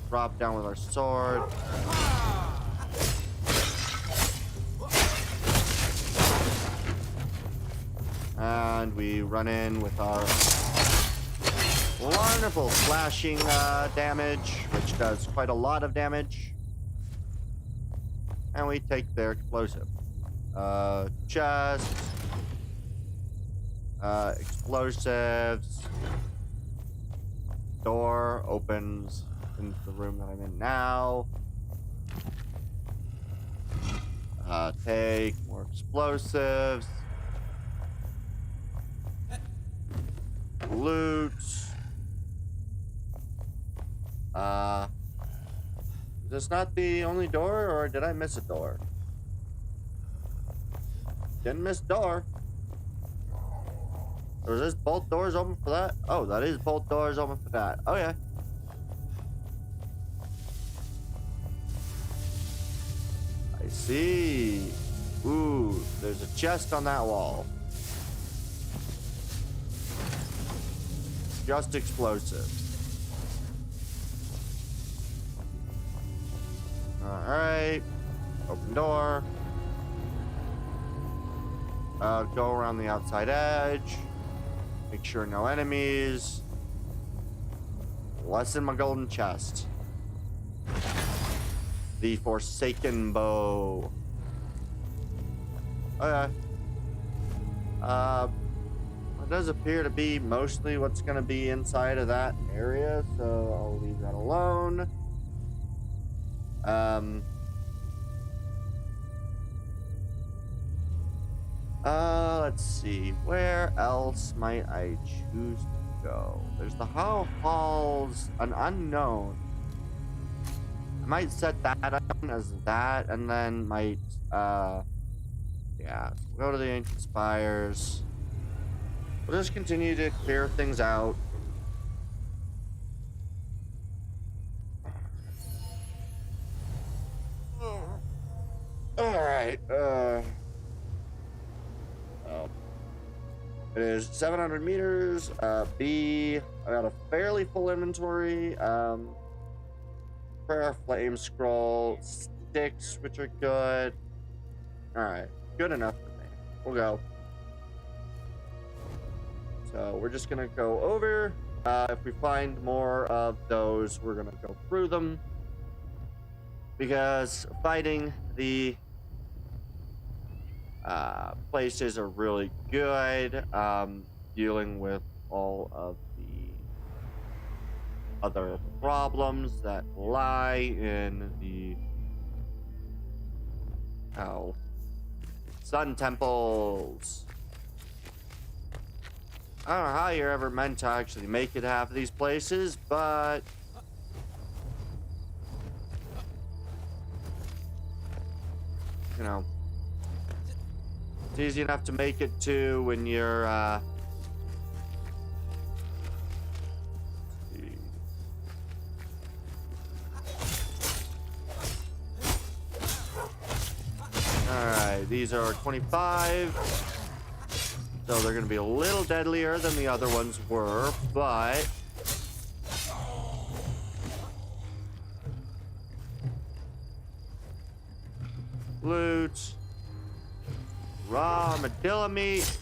Drop down with our sword. And we run in with our wonderful slashing damage, which does quite a lot of damage. And we take their explosive. Chest. Explosives. Door opens into the room that I'm in now. Take more explosives. Loot. Is this not the only door, or did I miss a door? Didn't miss a door. Or is this both doors open for that? Oh, that is both doors open for that. Oh yeah. I see. Ooh, there's a chest on that wall. Just explosives. Alright. Open door. Go around the outside edge. Make sure no enemies. What's in my golden chest? The Forsaken Bow. Okay. It does appear to be mostly what's going to be inside of that area, so I'll leave that alone. Let's see. Where else might I choose to go? There's the Hollow Halls, an unknown. I might set that up as that, and then might, yeah, so go to the Ancient Spires. We'll just continue to clear things out. Alright, it is 700 meters, B, I got a fairly full inventory, prayer, flame scroll, sticks, which are good. Alright, good enough for me. We'll go. So we're just gonna go over. If we find more of those, we're gonna go through them. Because fighting the places are really good. Dealing with all of the other problems that lie in the sun temples. I don't know how you're ever meant to actually make it half of these places, but you know, it's easy enough to make it to when you're Alright, these are 25. So they're going to be a little deadlier than the other ones were, but loot, raw armadillo meat,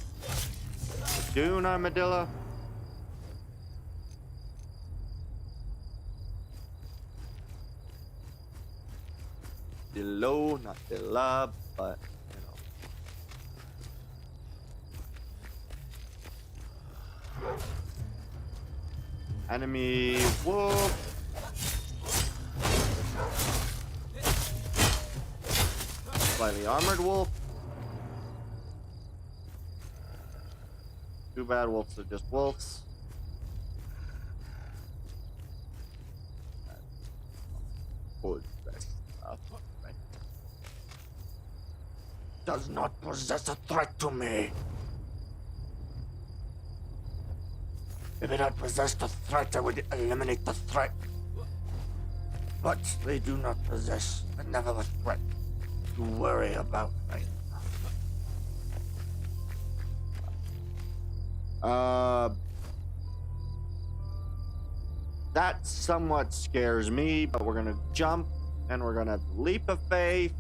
dune armadillo. Dillo, not dilla, but enemy wolf. Slightly armored wolf. Too bad wolves are just wolves. Does not possess a threat to me. If it had possessed a threat, I would eliminate the threat. But they do not possess and never a threat to worry about right now. That somewhat scares me, but we're gonna jump and we're gonna leap of faith.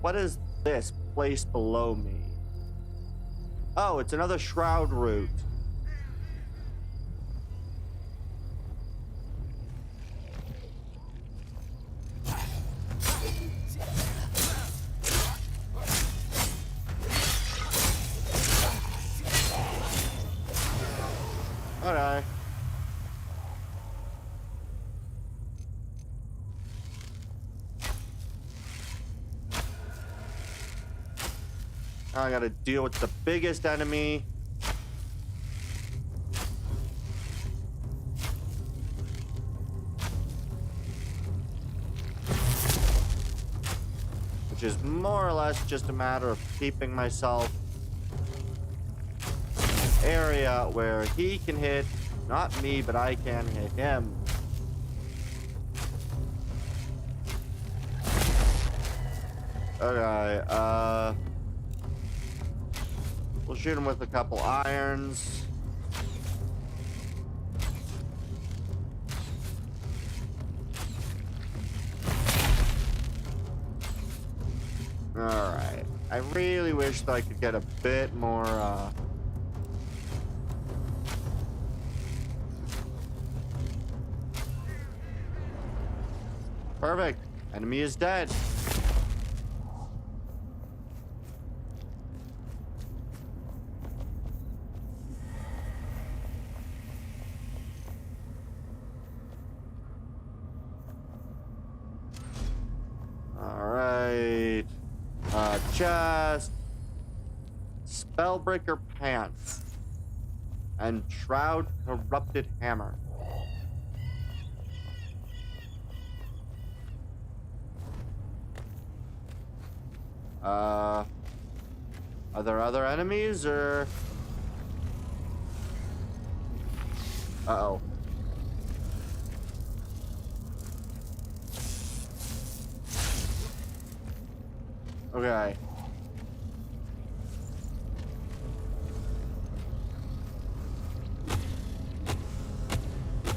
What is this place below me? Oh, it's another shroud route. Alright. Now I gotta deal with the biggest enemy. Which is more or less just a matter of keeping myself in an area where he can hit, not me, but I can hit him. Okay, we'll shoot him with a couple irons. Alright. I really wish that I could get a bit more, Perfect. Enemy is dead. Alright. Chest. Spellbreaker pants. And Shroud corrupted hammer. Are there other enemies or? Uh-oh. Okay.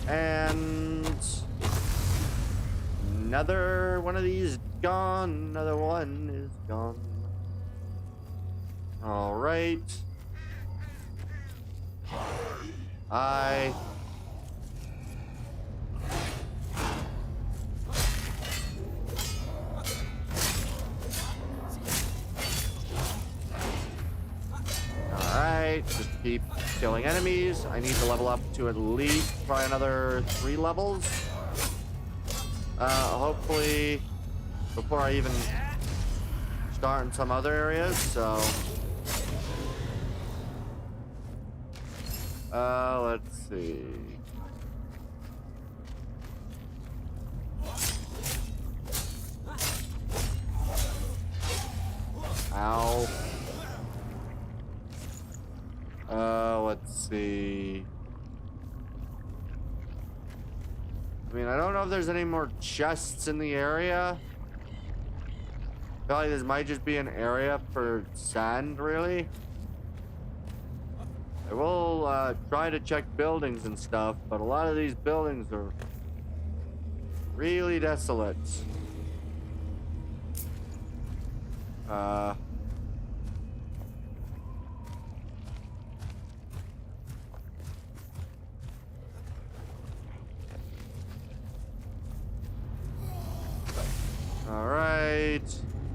And another one of these gone. Another one is gone. All right. I. Alright, just keep killing enemies. I need to level up to at least try another 3 levels. Hopefully before I even start in some other areas, so let's see. Ow. Let's see. I mean, I don't know if there's any more chests in the area. I feel like this might just be an area for sand, really. I will try to check buildings and stuff, but a lot of these buildings are really desolate. All right,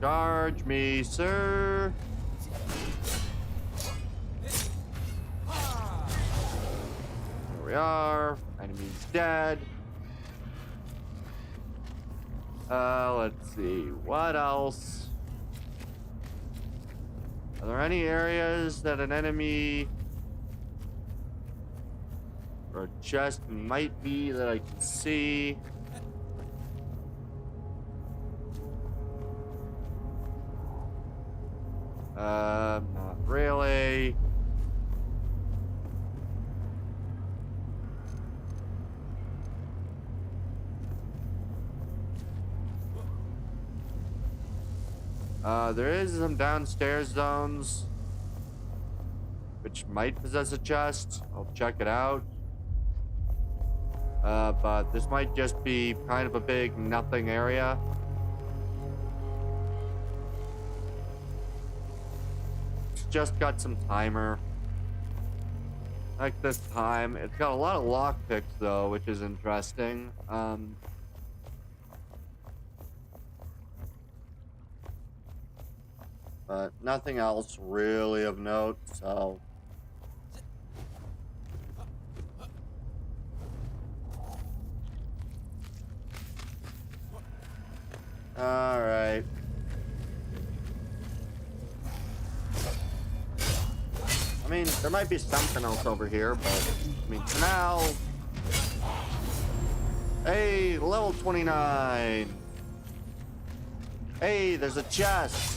charge me, sir. Here we are. Enemy's dead. Let's see. What else? Are there any areas that an enemy or a chest might be that I can see? Not really. There is some downstairs zones which might possess a chest. I'll check it out. But this might just be kind of a big nothing area. It's just got some timer. Like this time. It's got a lot of lockpicks though, which is interesting. But nothing else really of note, so. Alright. I mean, there might be something else over here, but I mean, for now. Hey, level 29. Hey, there's a chest.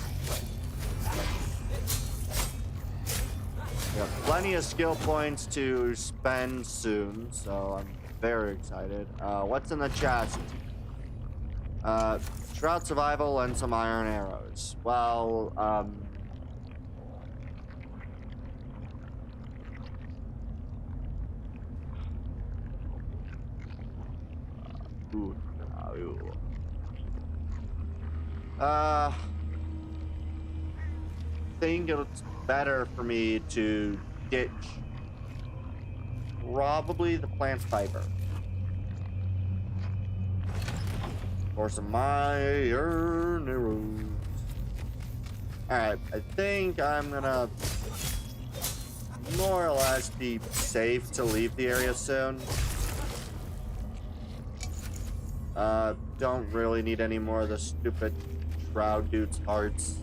Got plenty of skill points to spend soon, so I'm very excited. What's in the chest? Shroud survival and some iron arrows. Well, think it's better for me to ditch probably the plant fiber for some iron arrows. Alright, I think I'm gonna more or less be safe to leave the area soon. Don't really need any more of the stupid Shroud dude's hearts.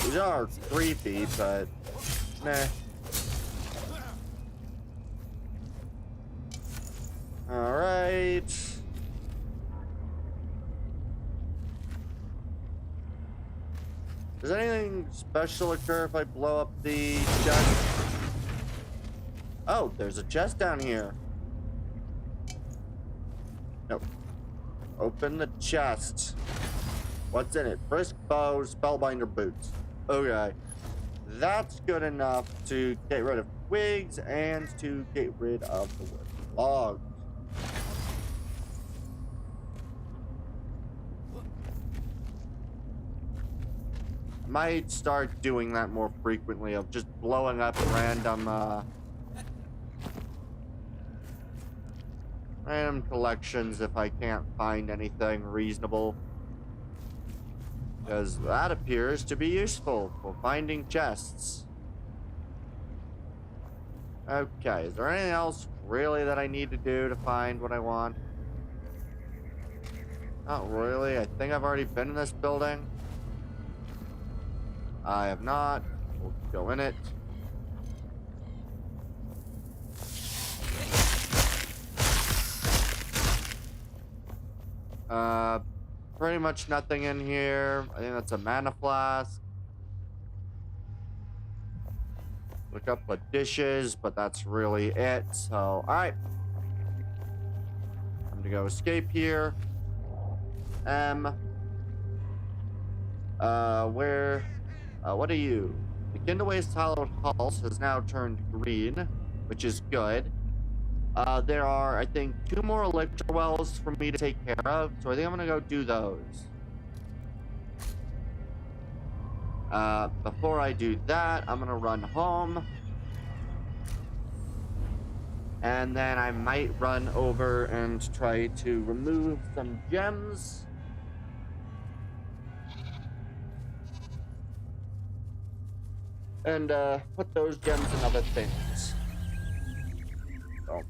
These are creepy, but meh. Alright. Does anything special occur if I blow up the chest? Oh, there's a chest down here. Nope. Open the chest. What's in it? Brisk bow, spellbinder boots. Okay. That's good enough to get rid of twigs and to get rid of the wood logs. I might start doing that more frequently, of just blowing up random collections if I can't find anything reasonable. Because that appears to be useful for finding chests. Okay, is there anything else really that I need to do to find what I want? Not really. I think I've already been in this building. I have not. We'll go in it. Pretty much nothing in here. I think that's a mana flask. Look up the dishes, but that's really it. So, alright. I'm gonna go escape here. What are you? The Kindleways Hallowed Halls has now turned green, which is good. There are, I think, 2 more elixir wells for me to take care of, so I think I'm gonna go do those. Before I do that, I'm gonna run home. And then I might run over and try to remove some gems. And, put those gems in other things. So.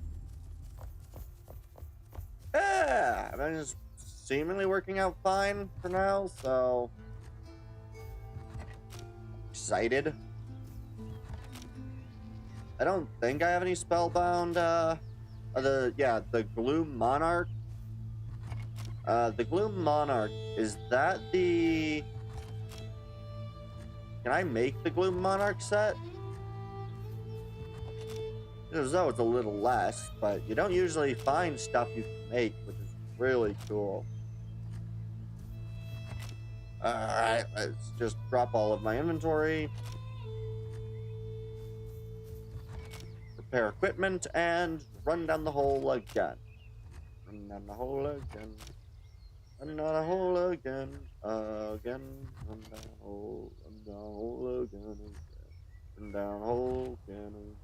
Yeah, I mean, it's seemingly working out fine for now, so excited. I don't think I have any spellbound, the Gloom Monarch. The Gloom Monarch, is that the... Can I make the Gloom Monarch set? As though it's a little less, but you don't usually find stuff you can make, which is really cool. Alright, let's just drop all of my inventory. Repair equipment, and run down the hole again. Run down the hole again. Run down the hole again. Again. Run down the hole. Run down the hole again. Run down the hole again.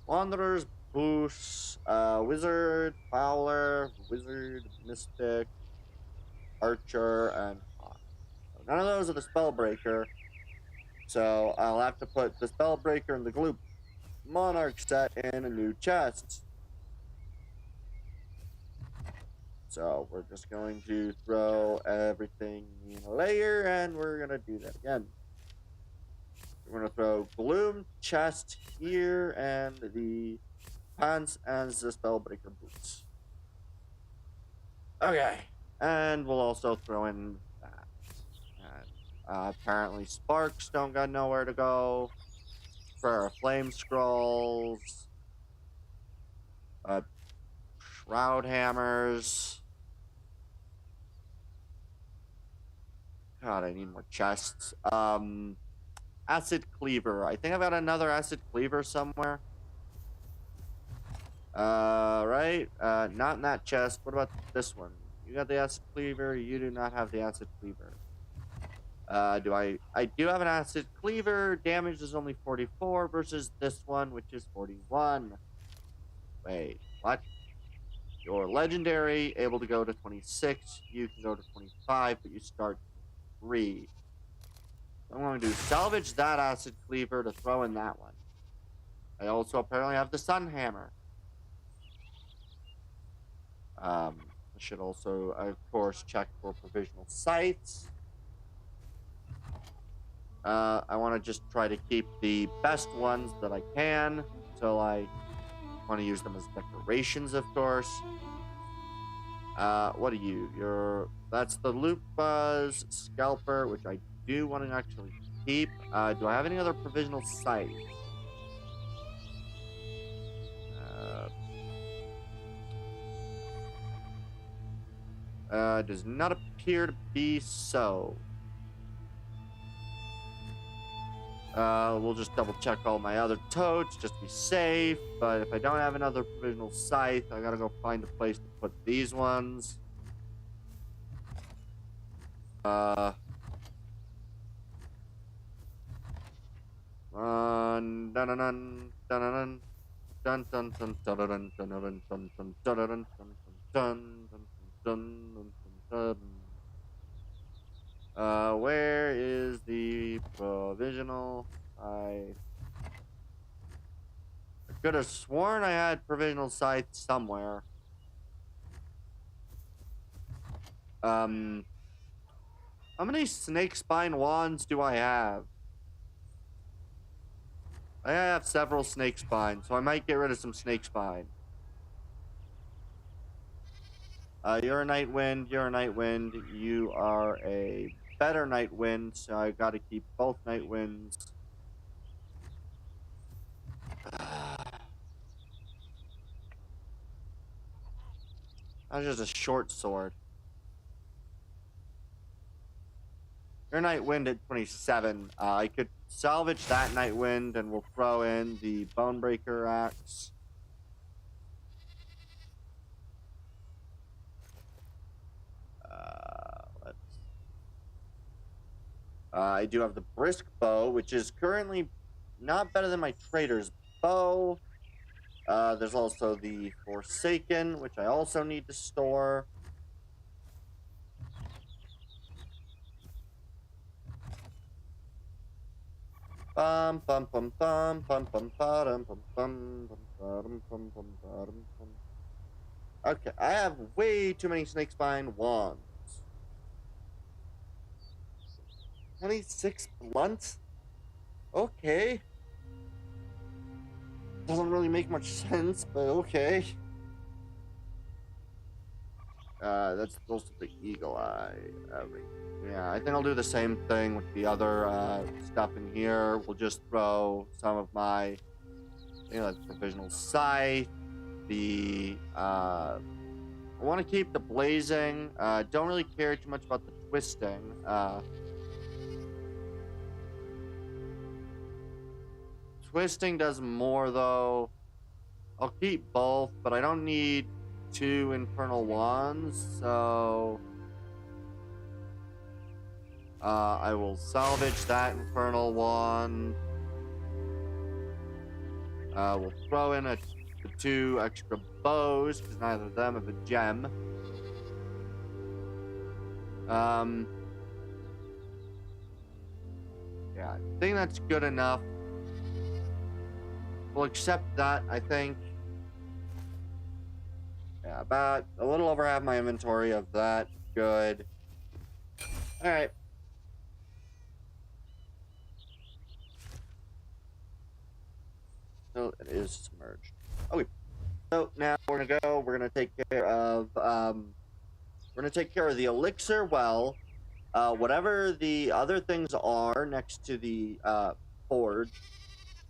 Wanderer's Boost, Wizard, Fowler, Wizard, Mystic, Archer, and Hawk. So none of those are the Spellbreaker, so I'll have to put the Spellbreaker and the Gloom Monarch set in a new chest. So we're just going to throw everything in a layer, and we're gonna do that again. We're gonna throw Gloom chest here, and the pants and the Spellbreaker boots. Okay, and we'll also throw in that. And, apparently sparks don't got nowhere to go. For our flame scrolls, shroud hammers. God, I need more chests. Acid cleaver. I think I've got another acid cleaver somewhere. Right? Not in that chest. What about this one? You got the acid cleaver. You do not have the acid cleaver. I do have an acid cleaver. Damage is only 44 versus this one, which is 41. Wait, what? You're legendary, able to go to 26. You can go to 25, but you start 3. I'm going to salvage that acid cleaver to throw in that one. I also apparently have the sun hammer. I should also, of course, check for provisional sites. I want to just try to keep the best ones that I can, so I want to use them as decorations, of course. What are you? That's the Loop Buzz Scalper, which I do want to actually keep. Do I have any other provisional sites? Does not appear to be so. We'll just double check all my other totes just to be safe. But if I don't have another provisional site, I gotta go find a place to put these ones. Dun dun dun dun dun dun dun dun dun dun dun dun dun dun dun dun dun dun. Where is the provisional? I could have sworn I had provisional sites somewhere. How many snake spine wands do I have? I have several snake spines, so I might get rid of some snake spine. You're a night wind, you're a night wind, you are a better night wind, so I gotta keep both night winds. That's just a short sword. Your night wind at 27. I could salvage that night wind and we'll throw in the Bonebreaker axe. I do have the brisk bow, which is currently not better than my trader's bow. There's also the Forsaken, which I also need to store. Bum bum bum bum bum bum bum bum bum bum bum bum bum. Okay, I have way too many snake spine wands. 26 blunts? Okay. Doesn't really make much sense, but okay. That's supposed to be Eagle Eye. Yeah, I think I'll do the same thing with the other stuff in here. We'll just throw some of my, provisional sight. I want to keep the blazing. Don't really care too much about the twisting. Twisting does more, though. I'll keep both, but I don't need 2 infernal wands, so I will salvage that infernal wand. We'll throw in the 2 extra bows, because neither of them have a gem. Yeah, I think that's good enough. We'll accept that, I think. Yeah, about a little over half my inventory of that. Good. Alright. So it is submerged. Okay. So now we're gonna take care of the elixir well. Whatever the other things are next to the forge.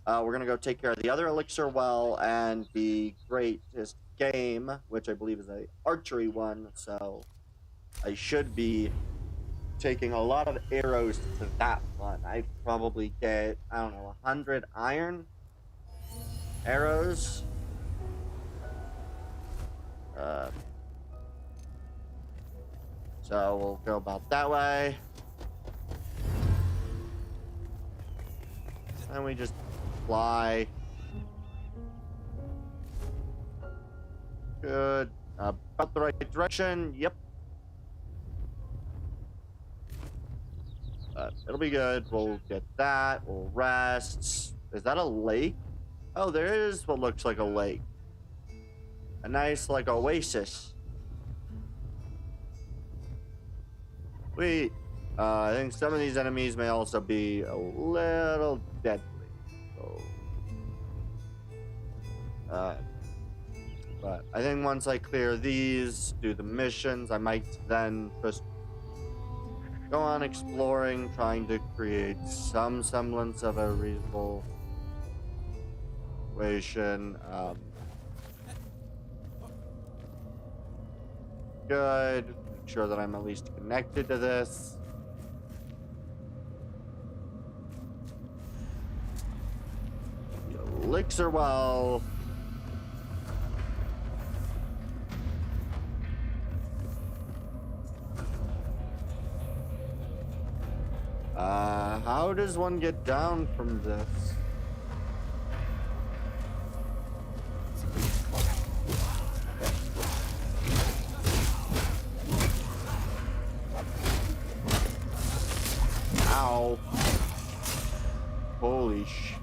We're gonna go take care of the other elixir well and the greatest game, which I believe is a archery one, so I should be taking a lot of arrows to that one. I'd probably get, 100 iron arrows. So we'll go about that way. And we just fly. Good. About the right direction. Yep. It'll be good. We'll get that. We'll rest. Is that a lake? Oh, there is what looks like a lake. A nice, like, oasis. Sweet. I think some of these enemies may also be a little deadly. So, but I think once I clear these, do the missions, I might then just go on exploring, trying to create some semblance of a reasonable situation. Good. Make sure that I'm at least connected to this. The elixir well. How does one get down from this? Ow. Holy sh...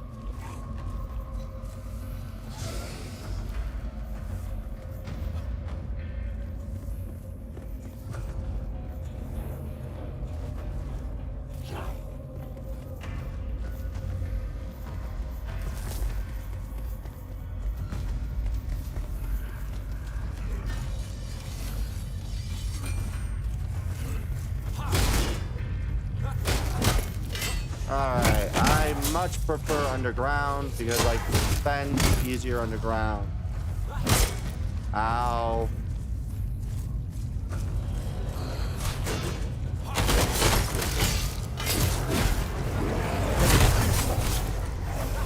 Alright, I much prefer underground because I can defend easier underground. Ow.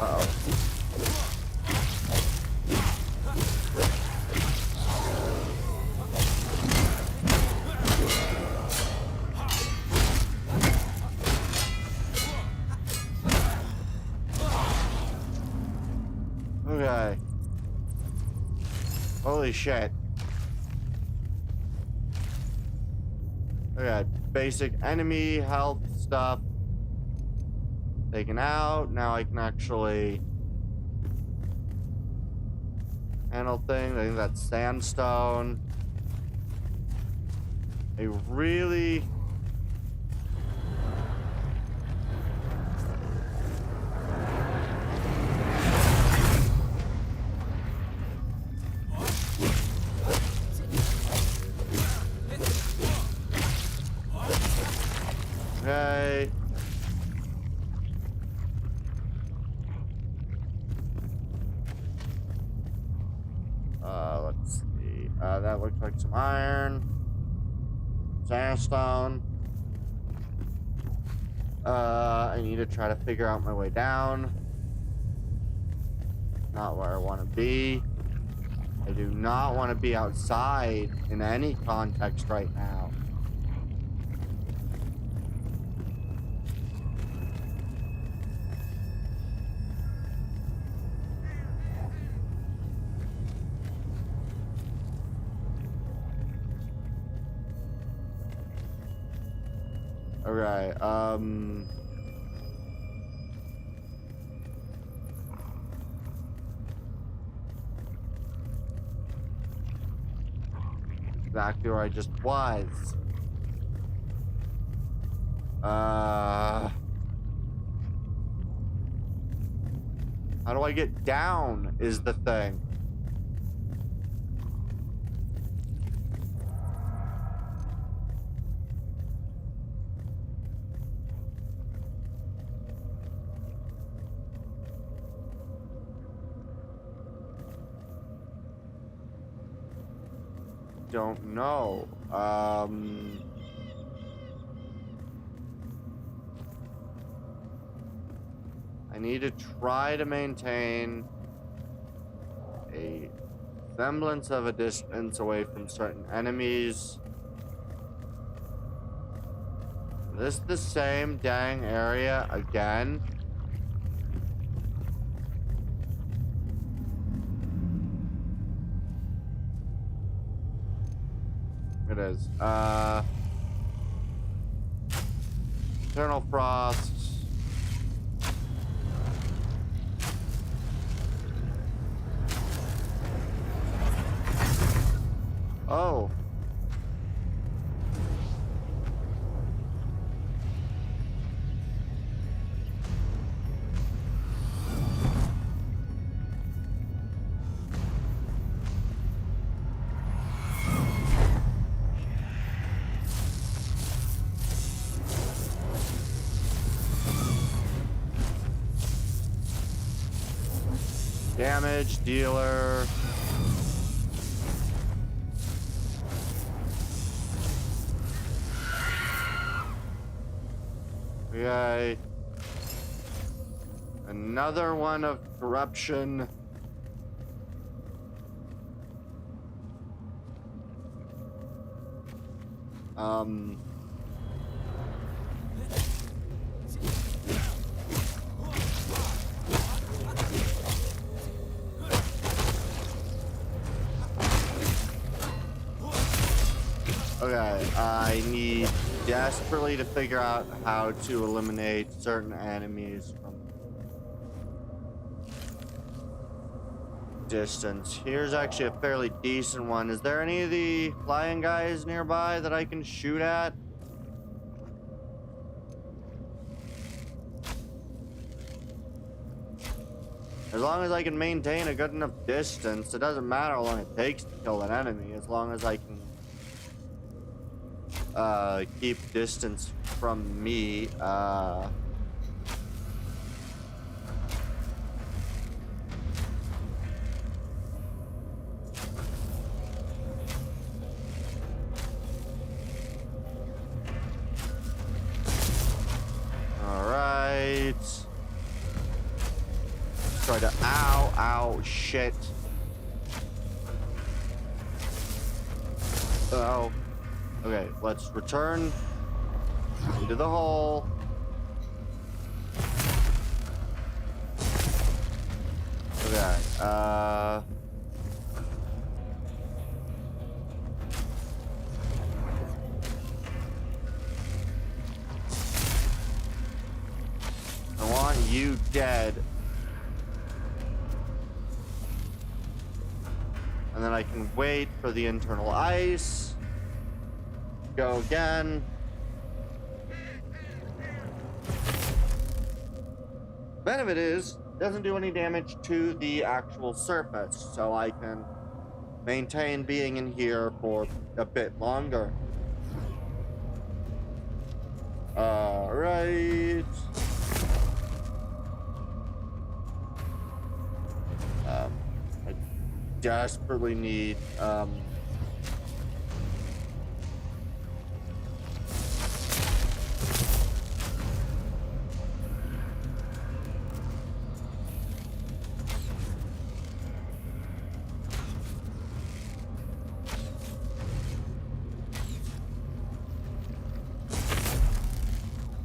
Uh-oh. Okay. Holy shit. Okay, basic enemy health stuff taken out. Now I can actually handle things. I think that's sandstone. A really... Okay. Let's see. That looks like some iron. Sandstone. I need to try to figure out my way down. Not where I want to be. I do not want to be outside in any context right now. Okay, exactly where I just was. How do I get down is the thing. Don't know. I need to try to maintain a semblance of a distance away from certain enemies. This the same dang area again? It is. Eternal Frost. Oh. Damage dealer. Okay. Another one of corruption. Okay, I need desperately to figure out how to eliminate certain enemies from distance. Here's actually a fairly decent one. Is there any of the flying guys nearby that I can shoot at? As long as I can maintain a good enough distance, it doesn't matter how long it takes to kill an enemy, as long as I can keep distance from me. Alright. Try to, ow, shit. Oh. Okay, let's return into the hole. Okay, I want you dead. And then I can wait for the internal ice. Go again. Benefit is, doesn't do any damage to the actual surface, so I can maintain being in here for a bit longer. Alright. I desperately need,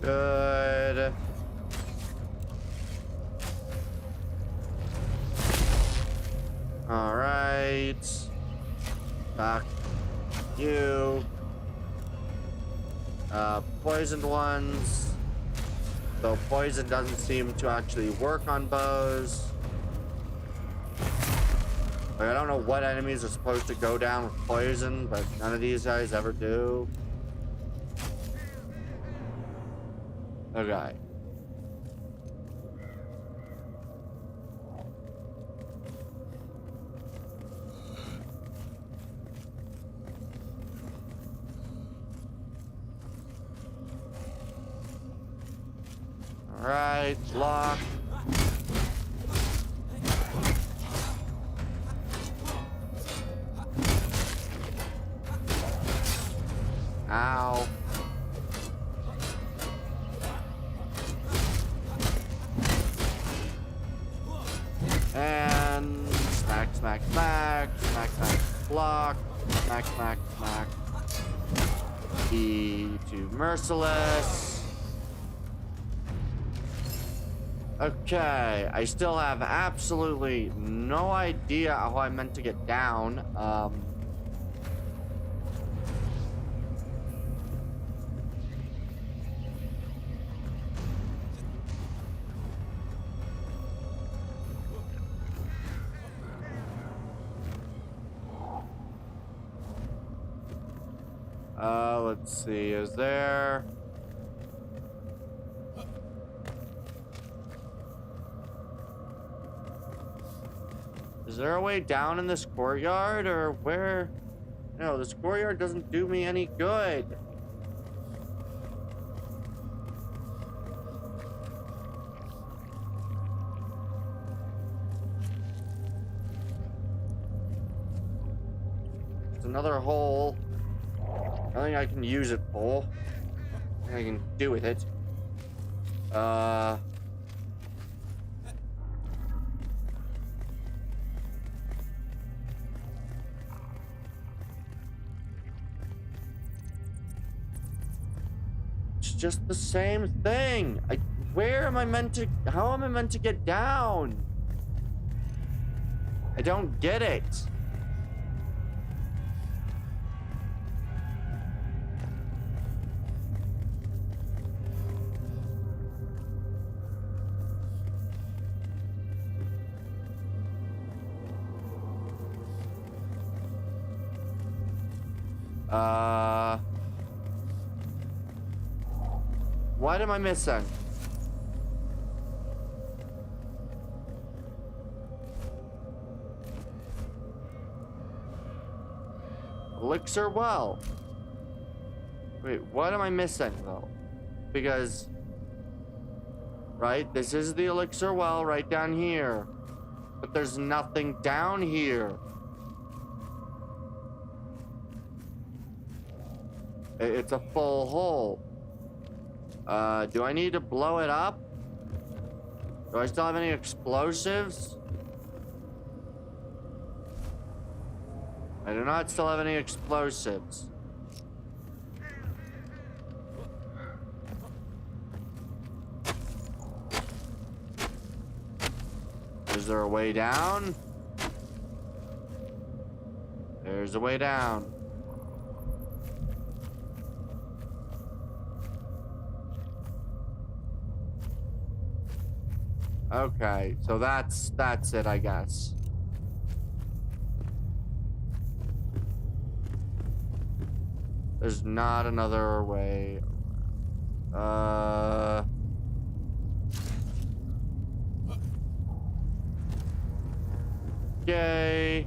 good. All right. Back you. Poisoned ones. Though poison doesn't seem to actually work on bows. Like, I don't know what enemies are supposed to go down with poison, but none of these guys ever do. Okay. All right, lock. Ow. And smack, smack, smack, smack, smack, block, smack, smack, smack. E to merciless. Okay, I still have absolutely no idea how I meant to get down. Let's see, is there... Is there a way down in this courtyard, or where? No, this courtyard doesn't do me any good. It's another hole. Nothing I can use it for. Nothing I can do with it. It's just the same thing. Where am I meant to... How am I meant to get down? I don't get it. What am I missing? Elixir well. Wait, what am I missing though? Because, right, this is the elixir well right down here. But there's nothing down here. It's a full hole. Do I need to blow it up? Do I still have any explosives? I do not still have any explosives. Is there a way down? There's a way down. Okay, so that's it, I guess. There's not another way. Okay.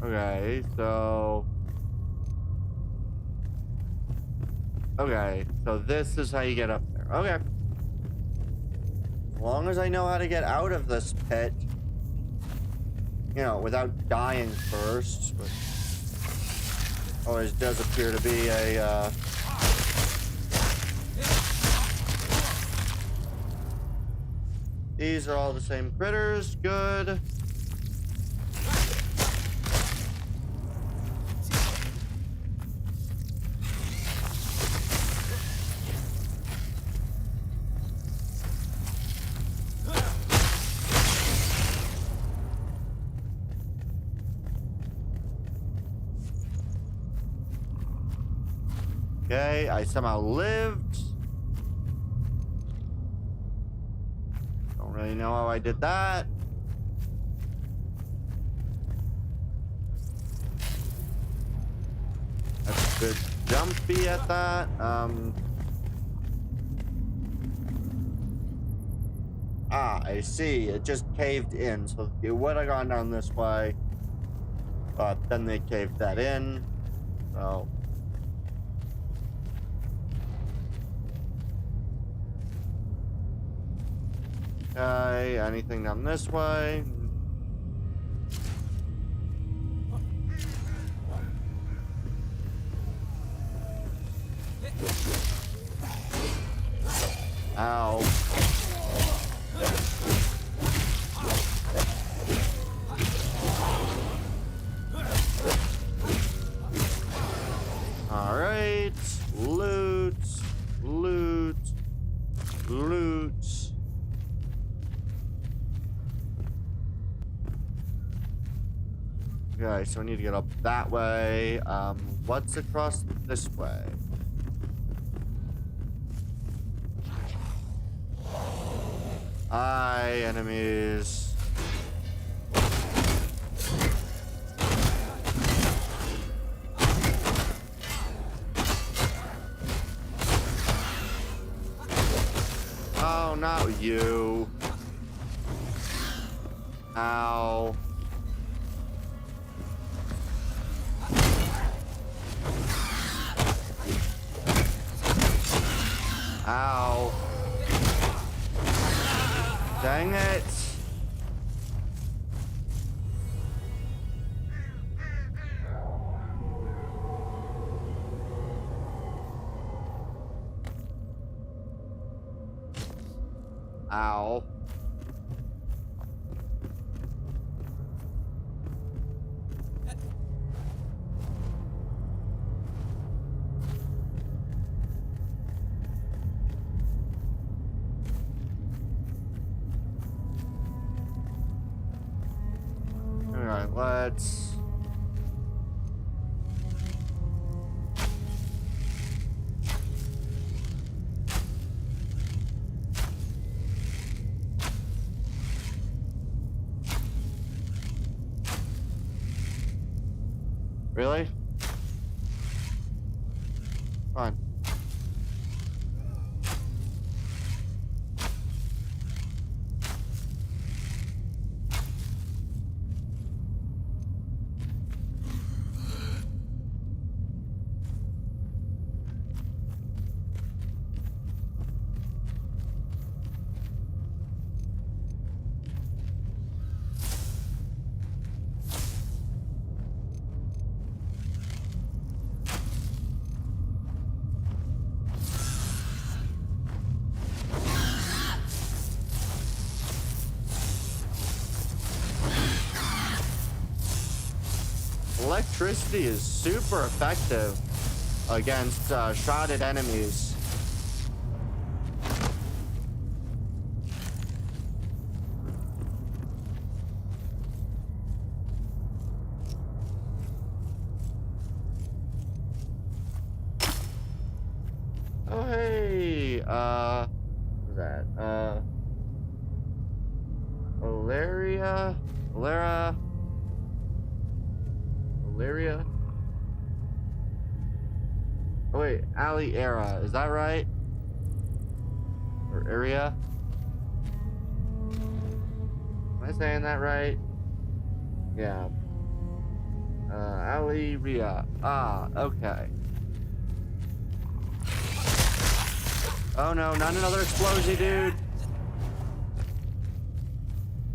Okay, so... Okay, so this is how you get up there. Okay. As long as I know how to get out of this pit, you know, without dying first, which always does appear to be a, These are all the same critters. Good. Okay, I somehow lived. Don't really know how I did that. That's a bit jumpy at that. I see. It just caved in. So it would have gone down this way. But then they caved that in. So... Okay, anything down this way? Ow. Alright. Loot. Loot. Loot. Okay, so I need to get up that way. What's across this way? Hi, enemies. Oh, not you. Ow. Ow. Dang it. Ow. Alright, let's... Really? Fine. Electricity is super effective against shrouded enemies. Oh hey, what's that? Valeria? Oh wait, Ali Era, is that right? Or area? Am I saying that right? Yeah. Ali Ria. Ah, okay. Oh no, not another explosy dude.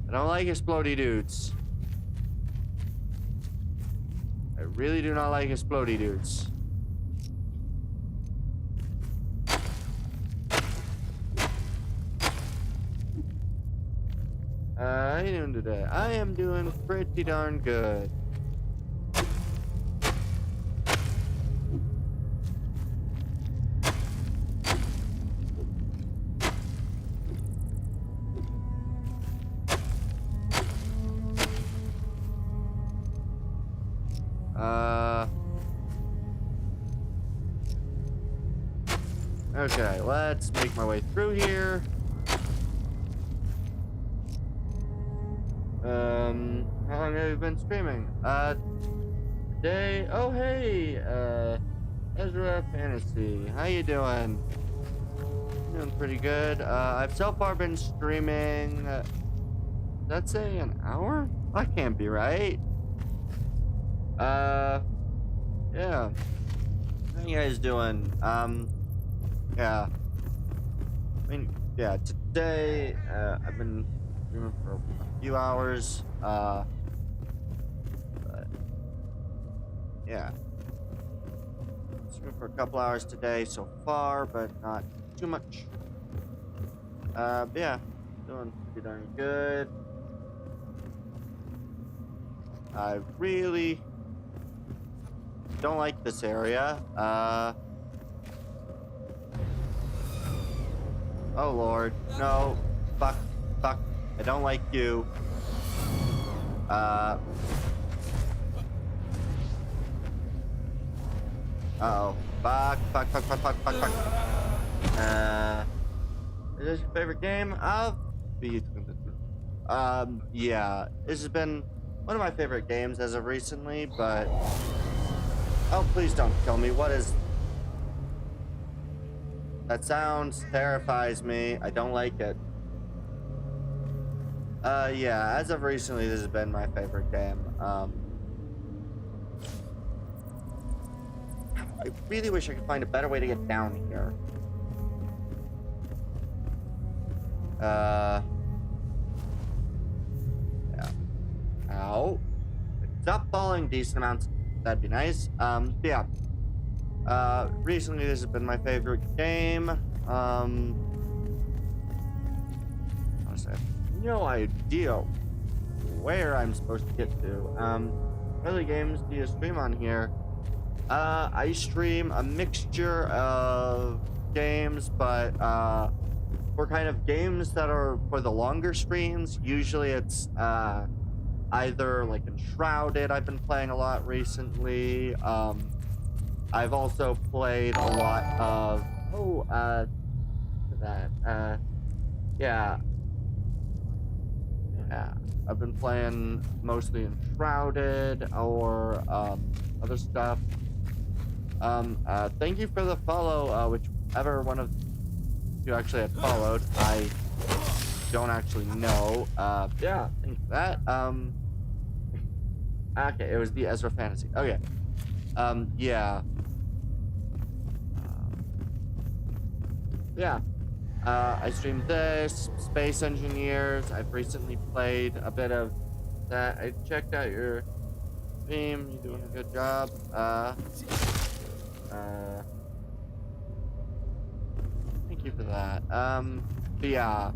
I don't like explodey dudes. I really do not like explodey dudes. How you doing today? I am doing pretty darn good. Okay, let's make my way through here. How long have you been streaming? Today, oh hey, Ezra Fantasy, how you doing? Doing pretty good. I've so far been streaming, let's say an hour? That can't be right. Yeah. How you guys doing? Yeah. I mean, yeah, today, I've been streaming for a few hours, but, yeah. Streaming for a couple hours today so far, but not too much. Yeah, doing pretty darn good. I really don't like this area. Oh lord, no, fuck, I don't like you. Uh-oh, fuck. Is this your favorite game? Yeah, this has been one of my favorite games as of recently, but... Oh, please don't kill me. What is... That sound terrifies me. I don't like it. Yeah, as of recently, this has been my favorite game. I really wish I could find a better way to get down here. Yeah. Ow. Stop falling decent amounts. That'd be nice. Yeah. Recently this has been my favorite game. Honestly, I have no idea where I'm supposed to get to. What other games do you stream on here? I stream a mixture of games, but, for kind of games that are for the longer streams, usually it's, either like Enshrouded I've been playing a lot recently. I've also played a lot of, yeah, I've been playing mostly Enshrouded or, other stuff. Thank you for the follow, whichever one of you actually had followed. I don't actually know. Yeah, thank you for that. Okay, it was the Ezra Fantasy. Okay. Yeah. Yeah. I streamed this, Space Engineers. I've recently played a bit of that. I checked out your stream. You're doing a good job. Thank you for that. But yeah.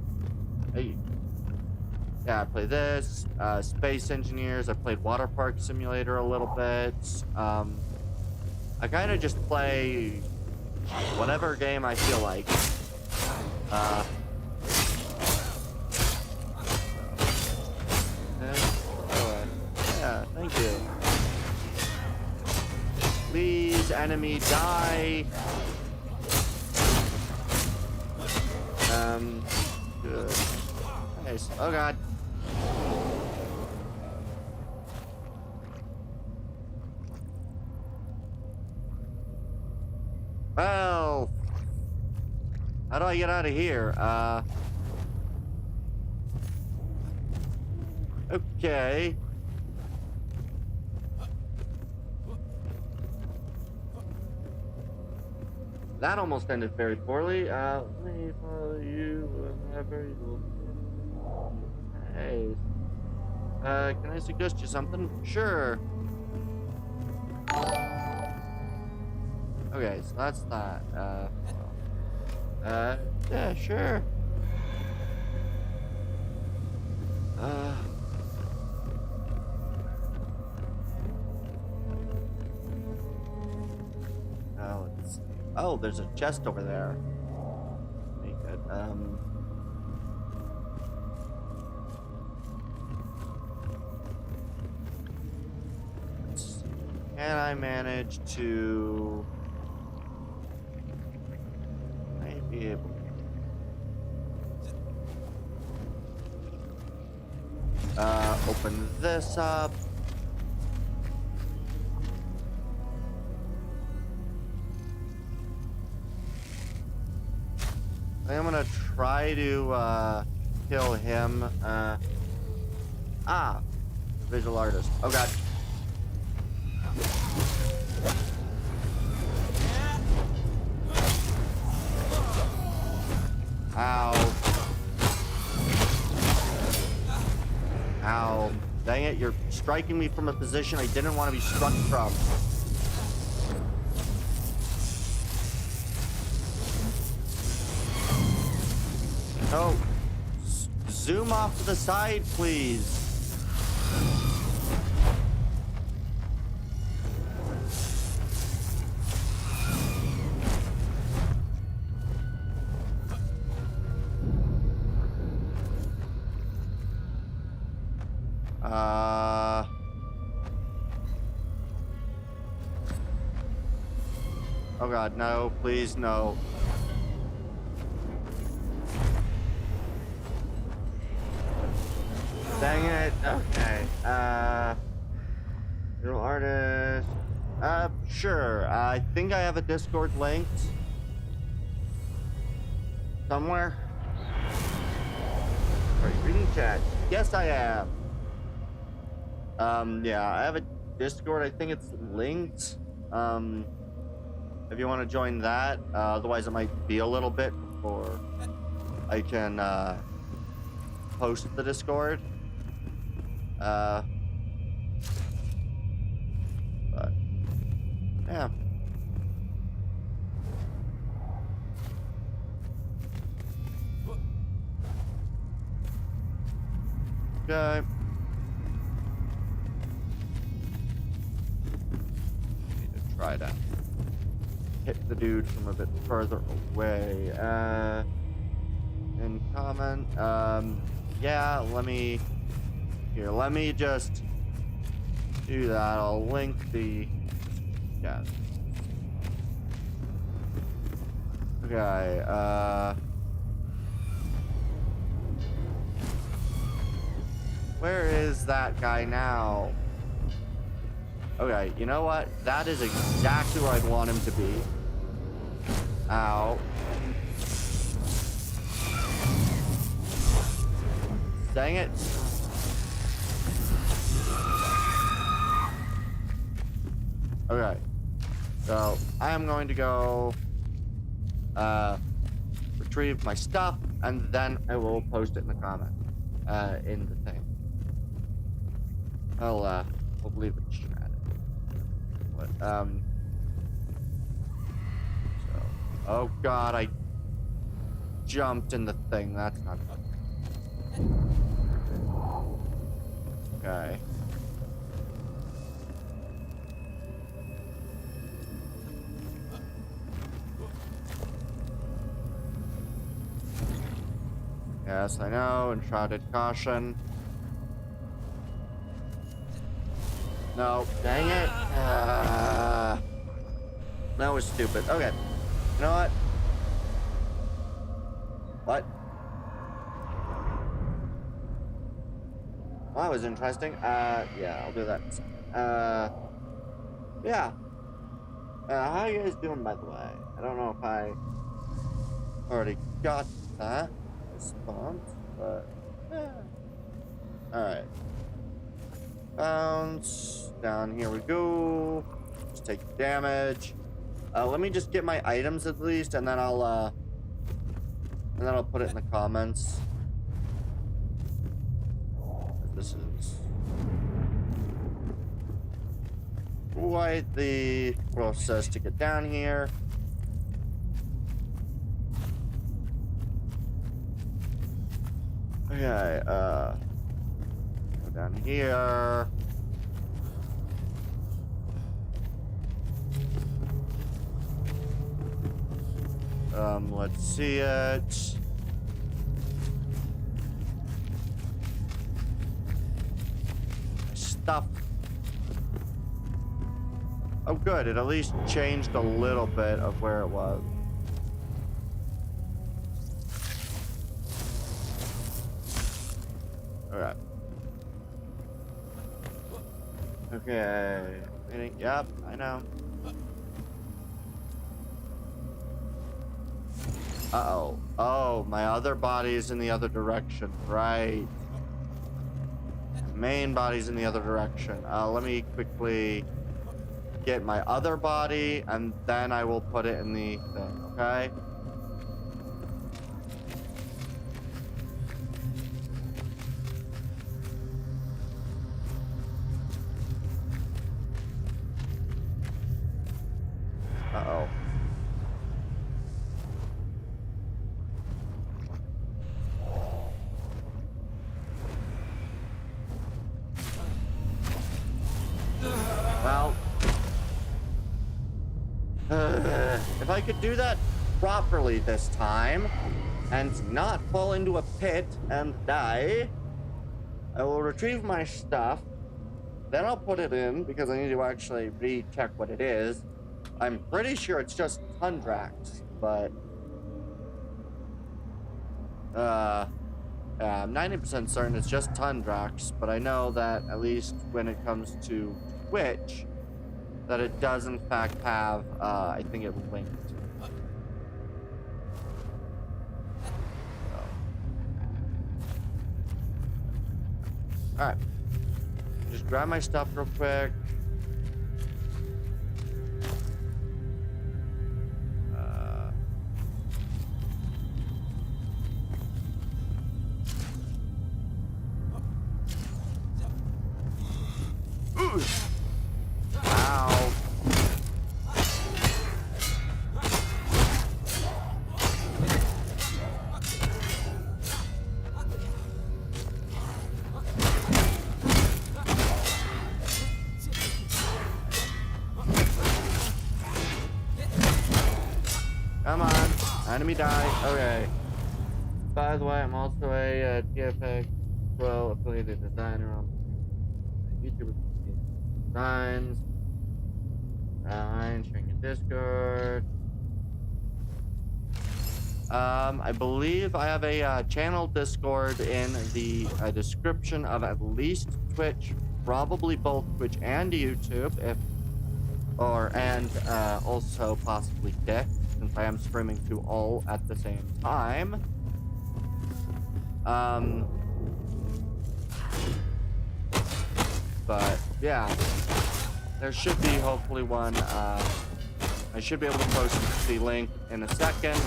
I play this, Space Engineers. I played Water Park Simulator a little bit. I kind of just play whatever game I feel like. Yeah, thank you. Please, enemy, die. Good. Nice. Oh god. Well, how do I get out of here? Okay. That almost ended very poorly. Let me follow you whenever you... Hey. Can I suggest you something? Sure. Okay, so that's that. Yeah, sure. Let's see. Oh, there's a chest over there. Very good. Let's see. Can I manage to... be able to open this up. I'm gonna try to kill him. Visual artist. Oh god. Ow. Ow. Dang it, you're striking me from a position I didn't want to be struck from. Oh. off to the side, please. Oh god, no, please, no. Dang it. Okay. Little artist. Sure. I think I have a Discord linked somewhere. Are you reading chat? Yes, I am. Yeah, I have a Discord. I think it's linked. If you want to join that, otherwise it might be a little bit before I can post the Discord. But yeah. Okay. Need to try to hit the dude from a bit further away. In comment. Yeah, let me just do that. I'll link the okay, where is that guy now? Okay, you know what? That is exactly where I'd want him to be. Ow. Dang it. Okay. So, I am going to go retrieve my stuff, and then I will post it in the comment. In the thing. We'll leave it chatted. But, so, oh god, I jumped in the thing. That's not good. Okay. Yes, I know. Enshrouded caution. No, dang it. That was stupid. Okay. You know what? What? Well, that was interesting. Yeah, I'll do that in a second. Yeah. How are you guys doing, by the way? I don't know if I already got that response, but yeah. Alright. Bounce. Down here we go. Just take damage. Let me just get my items at least, and then I'll put it in the comments. This is quite the process to get down here. Okay, go down here. Let's see it. Stuff. Oh, good. It at least changed a little bit of where it was. Alright. Okay. Yep, I know. Uh-oh. Oh, my other body's in the other direction. Right. Main body's in the other direction. Let me quickly get my other body, and then I will put it in the thing, okay? Uh-oh. If I could do that properly this time and not fall into a pit and die, I will retrieve my stuff. Then I'll put it in because I need to actually recheck what it is. I'm pretty sure it's just Tundrax, but I'm 90% certain it's just Tundrax, but I know that at least when it comes to Twitch, that it does in fact have, I think it linked. Alright. Just grab my stuff real quick. Ow. Come on. Enemy die. Okay. By the way, I'm also a TFX Pro affiliated designer on YouTuber designs. Sharing in Discord. I believe I have a channel Discord in the description of at least Twitch, probably both Twitch and YouTube, and also possibly Kick, since I am streaming to all at the same time. But yeah, there should be hopefully one. I should be able to post the link in a second.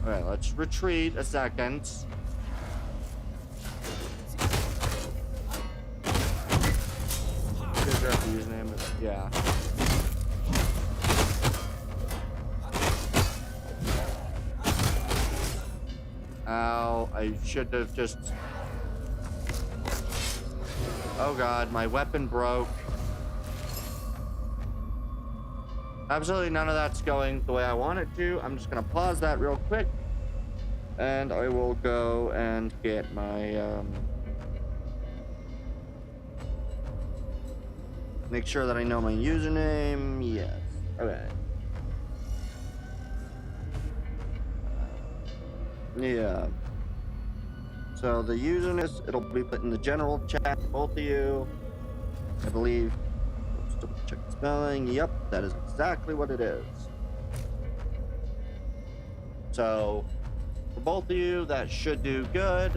Alright, let's retreat a second. Figure out the username, but yeah. Ow, I should have just... Oh god, my weapon broke. Absolutely none of that's going the way I want it to. I'm just gonna pause that real quick. And I will go and get my, make sure that I know my username. Yes. Okay. Yeah. So the username, it'll be put in the general chat for both of you. I believe. Let's double check the spelling. Yep, that is exactly what it is. So for both of you, that should do good.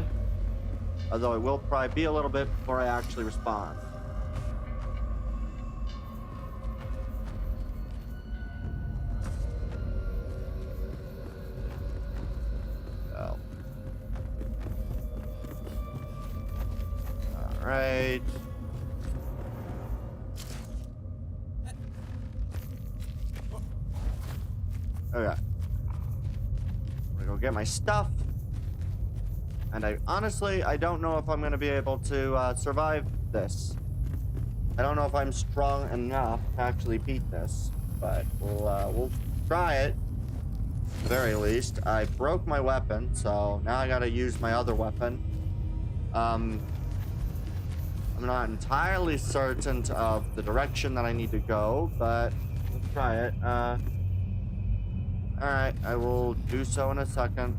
Although it will probably be a little bit before I actually respond. Right. Okay. I'm gonna go get my stuff. And I don't know if I'm gonna be able to survive this. I don't know if I'm strong enough to actually beat this, but we'll try it. At the very least, I broke my weapon, so now I gotta use my other weapon. I'm not entirely certain of the direction that I need to go, but let's try it. Alright, I will do so in a second.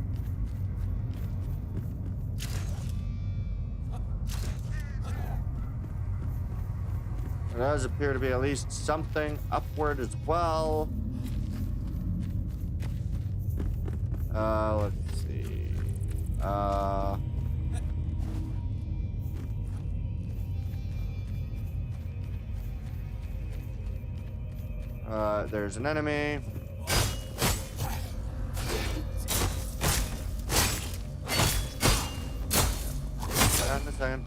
There does appear to be at least something upward as well. Let's see. There's an enemy. Hold on a second.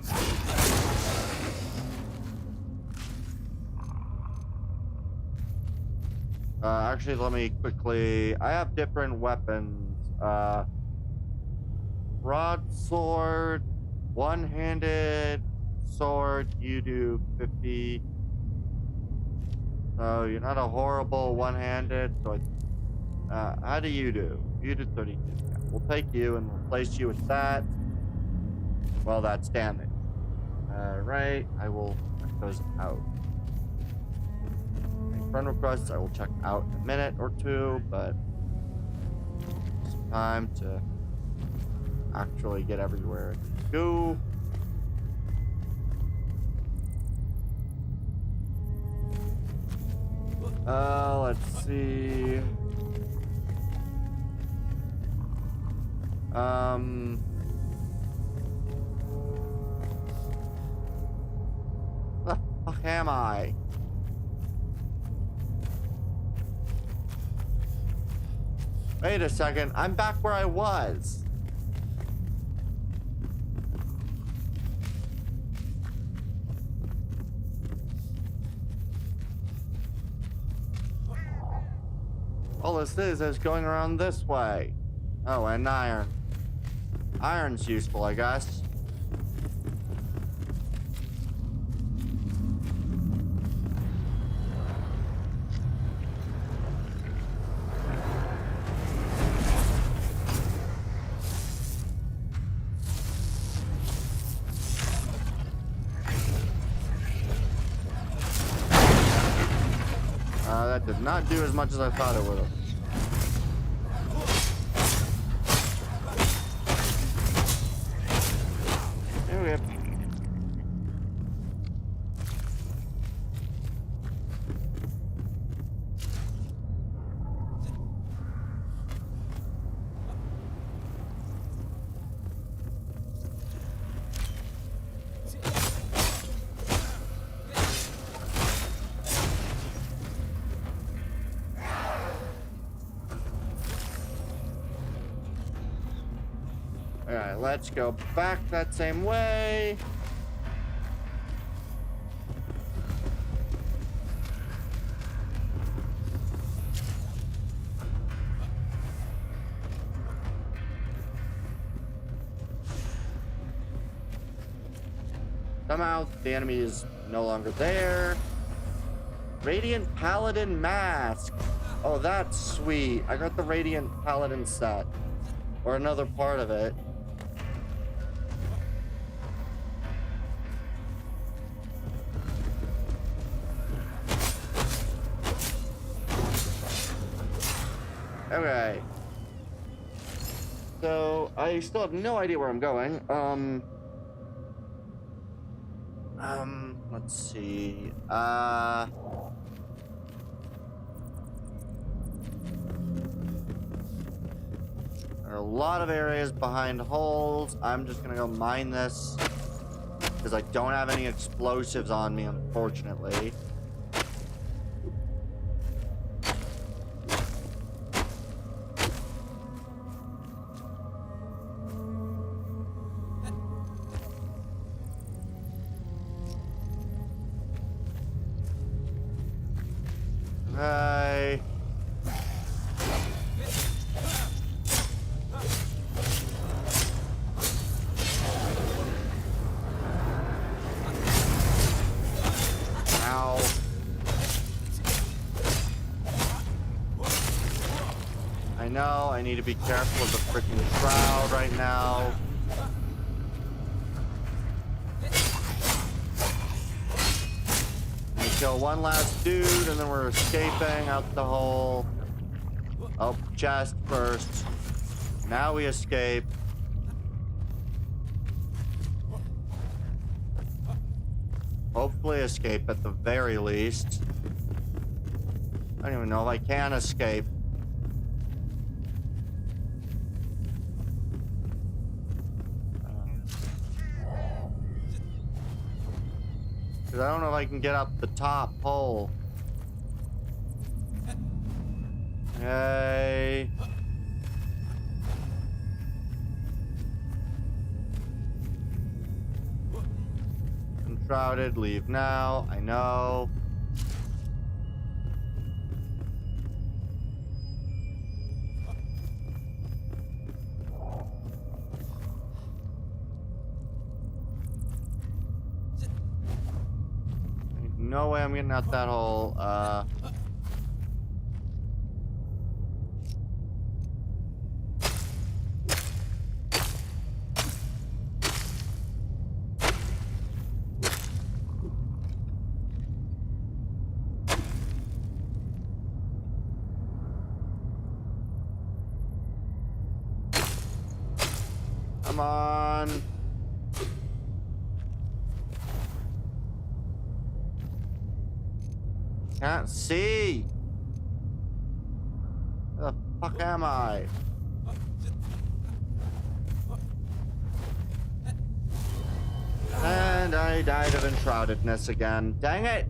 Actually, let me quickly... I have different weapons. broadsword, one-handed sword, you do 50. So you're not a horrible one-handed, so how do you do? You do 32. Yeah, we'll take you and replace you with that. Well, that's damage. Right, I will check those out. Any friend requests I will check out in a minute or two, but it's time to actually get everywhere I go. Let's see. The fuck am I? Wait a second, I'm back where I was. All this is going around this way. Oh, and iron. Iron's useful, I guess. That did not do as much as I thought it would have. Okay. Alright, let's go back that same way. Somehow the enemy is no longer there. Radiant Paladin Mask. Oh, that's sweet. I got the Radiant Paladin set. Or another part of it. Okay. So, I still have no idea where I'm going. Let's see. There are a lot of areas behind holes. I'm just gonna go mine this because I don't have any explosives on me, unfortunately. Hi. Ow. I know, I need to be careful of the freaking shroud right now. Kill one last dude, and then we're escaping out the hole. Oh, chest first. Now we escape. Hopefully escape at the very least. I don't even know if I can escape. Because I don't know if I can get up the top hole. Hey. Enshrouded, leave now. I know. no way I'm getting out that hole. Come on. Can't see. Where the fuck am I? And I died of enshroudedness again. Dang it!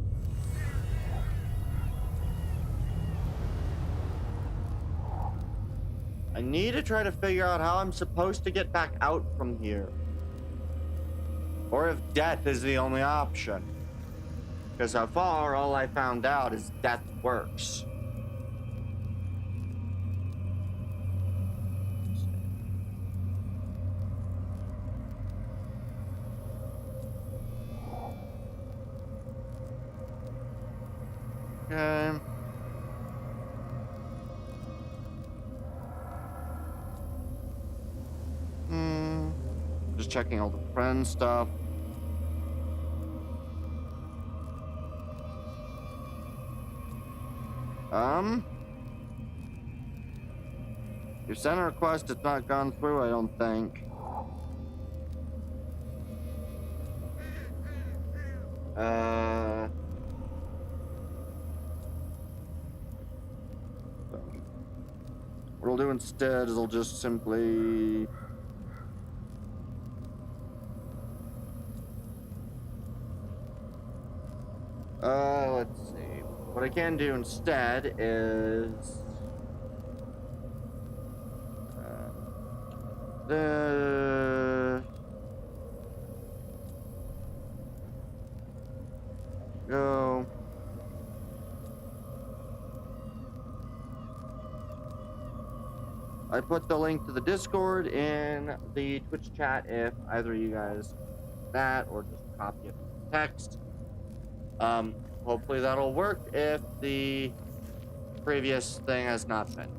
I need to try to figure out how I'm supposed to get back out from here. Or if death is the only option. Because so far, all I found out is death works. Okay. Just checking all the friend stuff. Your center request has not gone through, I don't think. What I'll do instead is I'll just simply... let's see. What I can do instead is... Go. I put the link to the Discord in the Twitch chat if either of you guys that or just copy it from text. Hopefully that'll work if the previous thing has not been.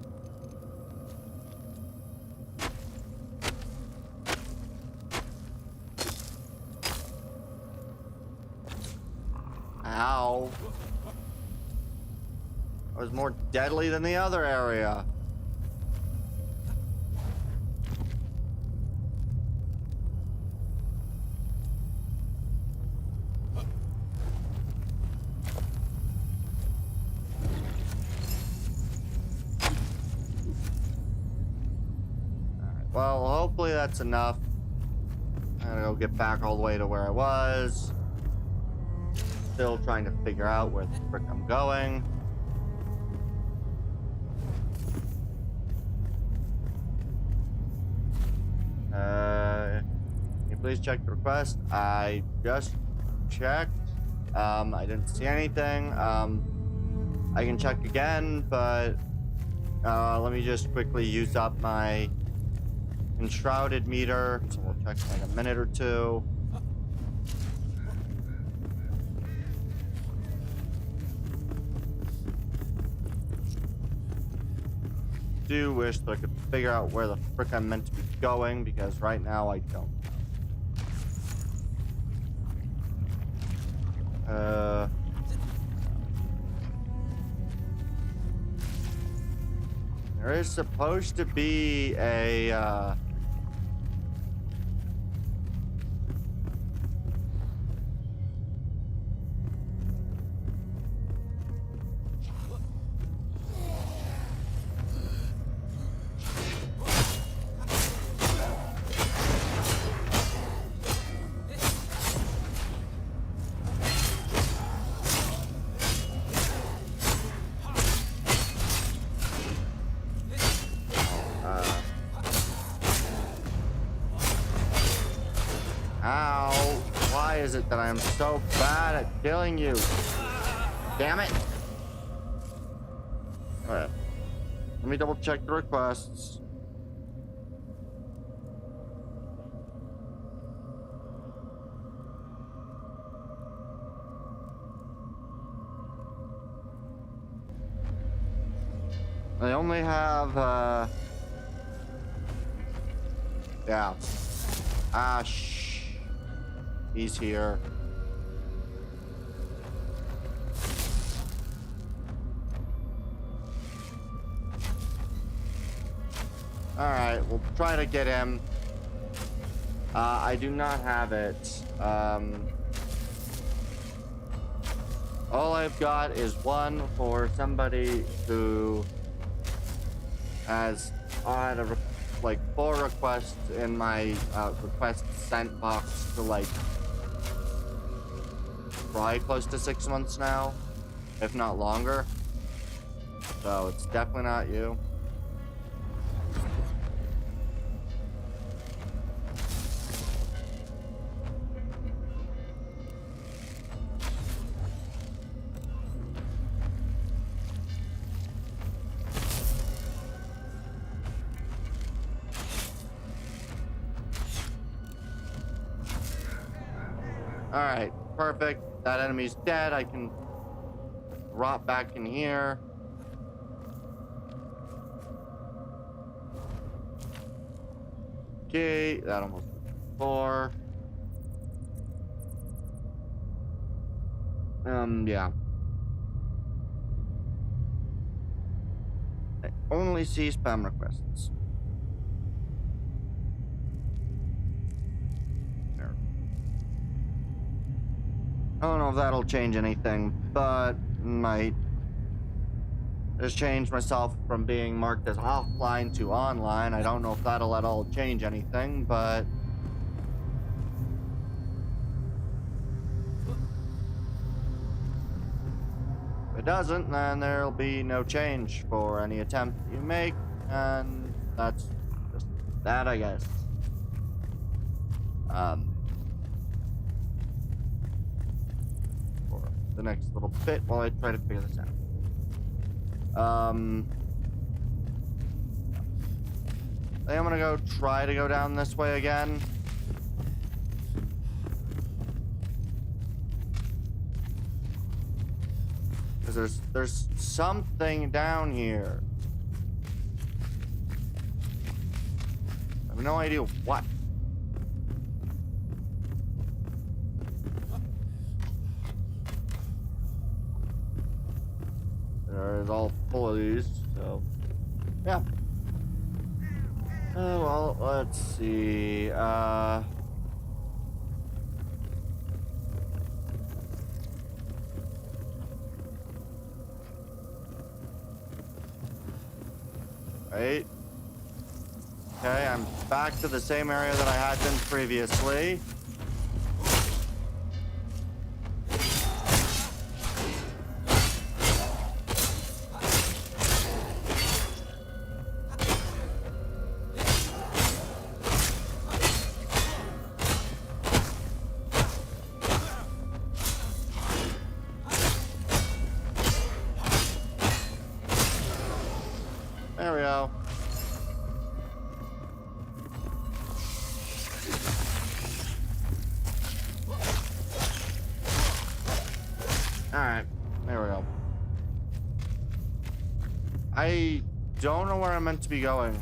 Ow. That was more deadly than the other area. Well, hopefully that's enough. I gotta go get back all the way to where I was. Still trying to figure out where the frick I'm going. Can you please check the request? I just checked. I didn't see anything. I can check again, but let me just quickly use up my Enshrouded meter, so we'll check in like a minute or two. Do wish that I could figure out where the frick I'm meant to be going, because right now I don't know. There is supposed to be a is it that I am so bad at killing you? Damn it. Alright. Let me double check the requests. I only have, yeah. Ash. He's here. Alright, we'll try to get him. I do not have it. All I've got is one for somebody who has had like 4 requests in my request sent box for like probably close to 6 months now, if not longer. So it's definitely not you. Alright, perfect. That enemy's dead. I can drop back in here. Okay, that almost 4. Yeah. I only see spam requests. I don't know if that'll change anything, but might. Just change myself from being marked as offline to online. I don't know if that'll at all change anything, but if it doesn't, then there'll be no change for any attempt you make, and that's just that, I guess. For the next little bit while I try to figure this out. I think I'm gonna try to go down this way again. Because there's something down here. I have no idea what. There's all full of these, so yeah. Well, let's see. Right. Okay, I'm back to the same area that I had been previously. There we go. Alright, there we go. I don't know where I'm meant to be going.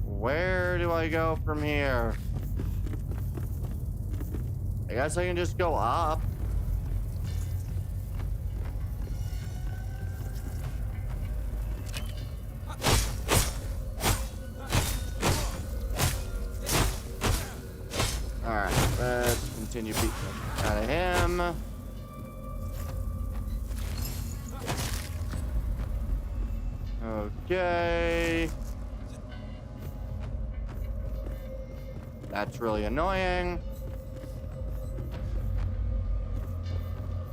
Where do I go from here? I guess I can just go up. Alright, let's continue beating out of him. Okay. That's really annoying.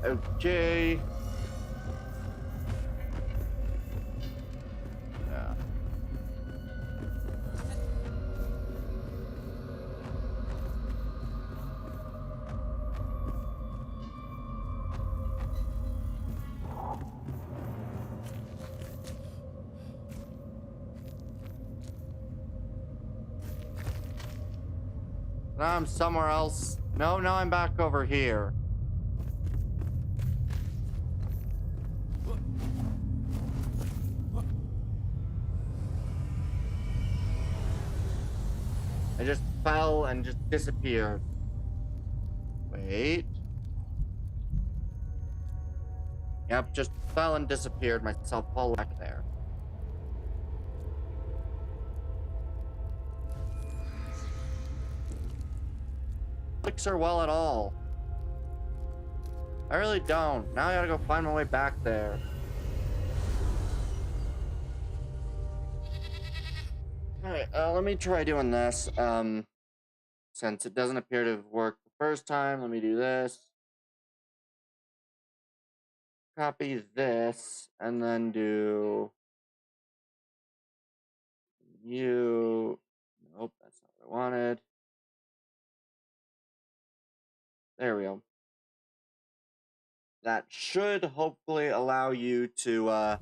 Okay. Yeah. Now I'm somewhere else. No, now I'm back over here. I just fell and just disappeared. Wait. Yep, just fell and disappeared myself all back there. Elixir well at all. I really don't. Now I gotta go find my way back there. Alright, let me try doing this. Since it doesn't appear to have worked the first time, let me do this. Copy this, and then do you. Nope, that's not what I wanted. There we go. That should hopefully allow you to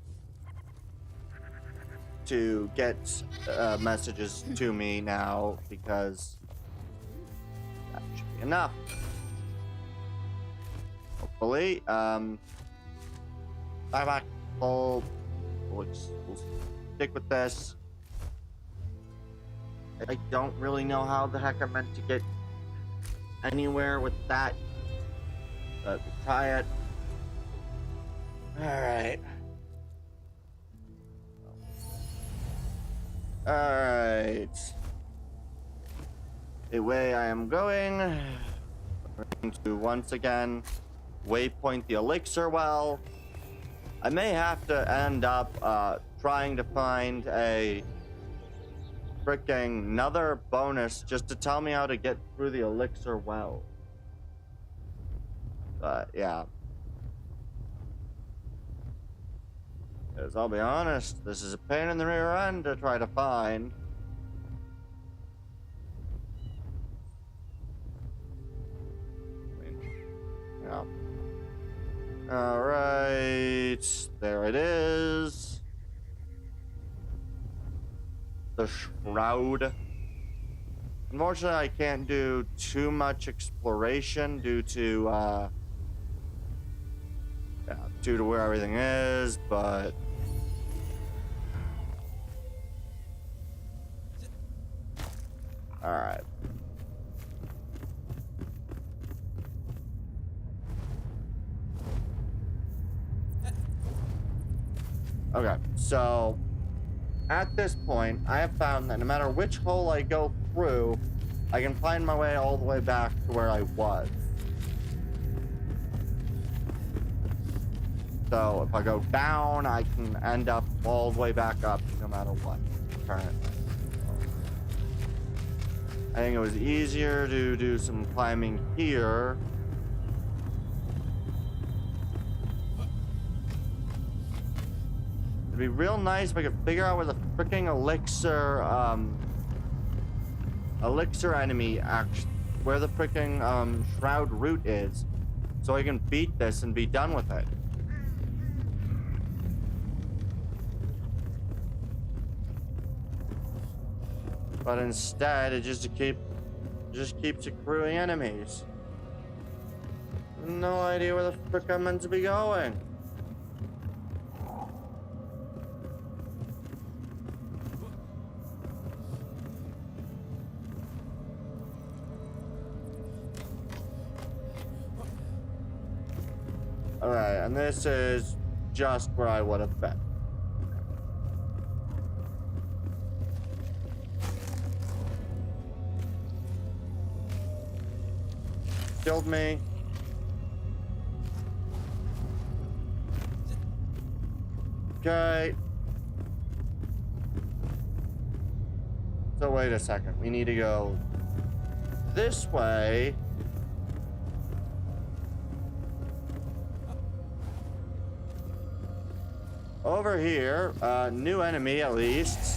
get messages to me now, because that should be enough. Hopefully. Bye. We'll stick with this. I don't really know how the heck I meant to get anywhere with that. But we'll try it. Alright. Alright. The way I am going, I'm going to once again waypoint the elixir well. I may have to end up trying to find a freaking another bonus just to tell me how to get through the elixir well. But yeah. Because I'll be honest, this is a pain in the rear end to try to find. Yeah. Alright, there it is. The Shroud. Unfortunately, I can't do too much exploration due to where everything is, but alright. Okay, so at this point, I have found that no matter which hole I go through, I can find my way all the way back to where I was. So if I go down, I can end up all the way back up no matter what, apparently. I think it was easier to do some climbing here. It'd be real nice if I could figure out where the freaking elixir enemy where the freaking shroud root is, so I can beat this and be done with it. But instead, it just keeps accruing enemies. No idea where the frick I'm meant to be going. Alright, and this is just where I would have been. Killed me. Okay. So wait a second. We need to go this way. Over here, new enemy at least.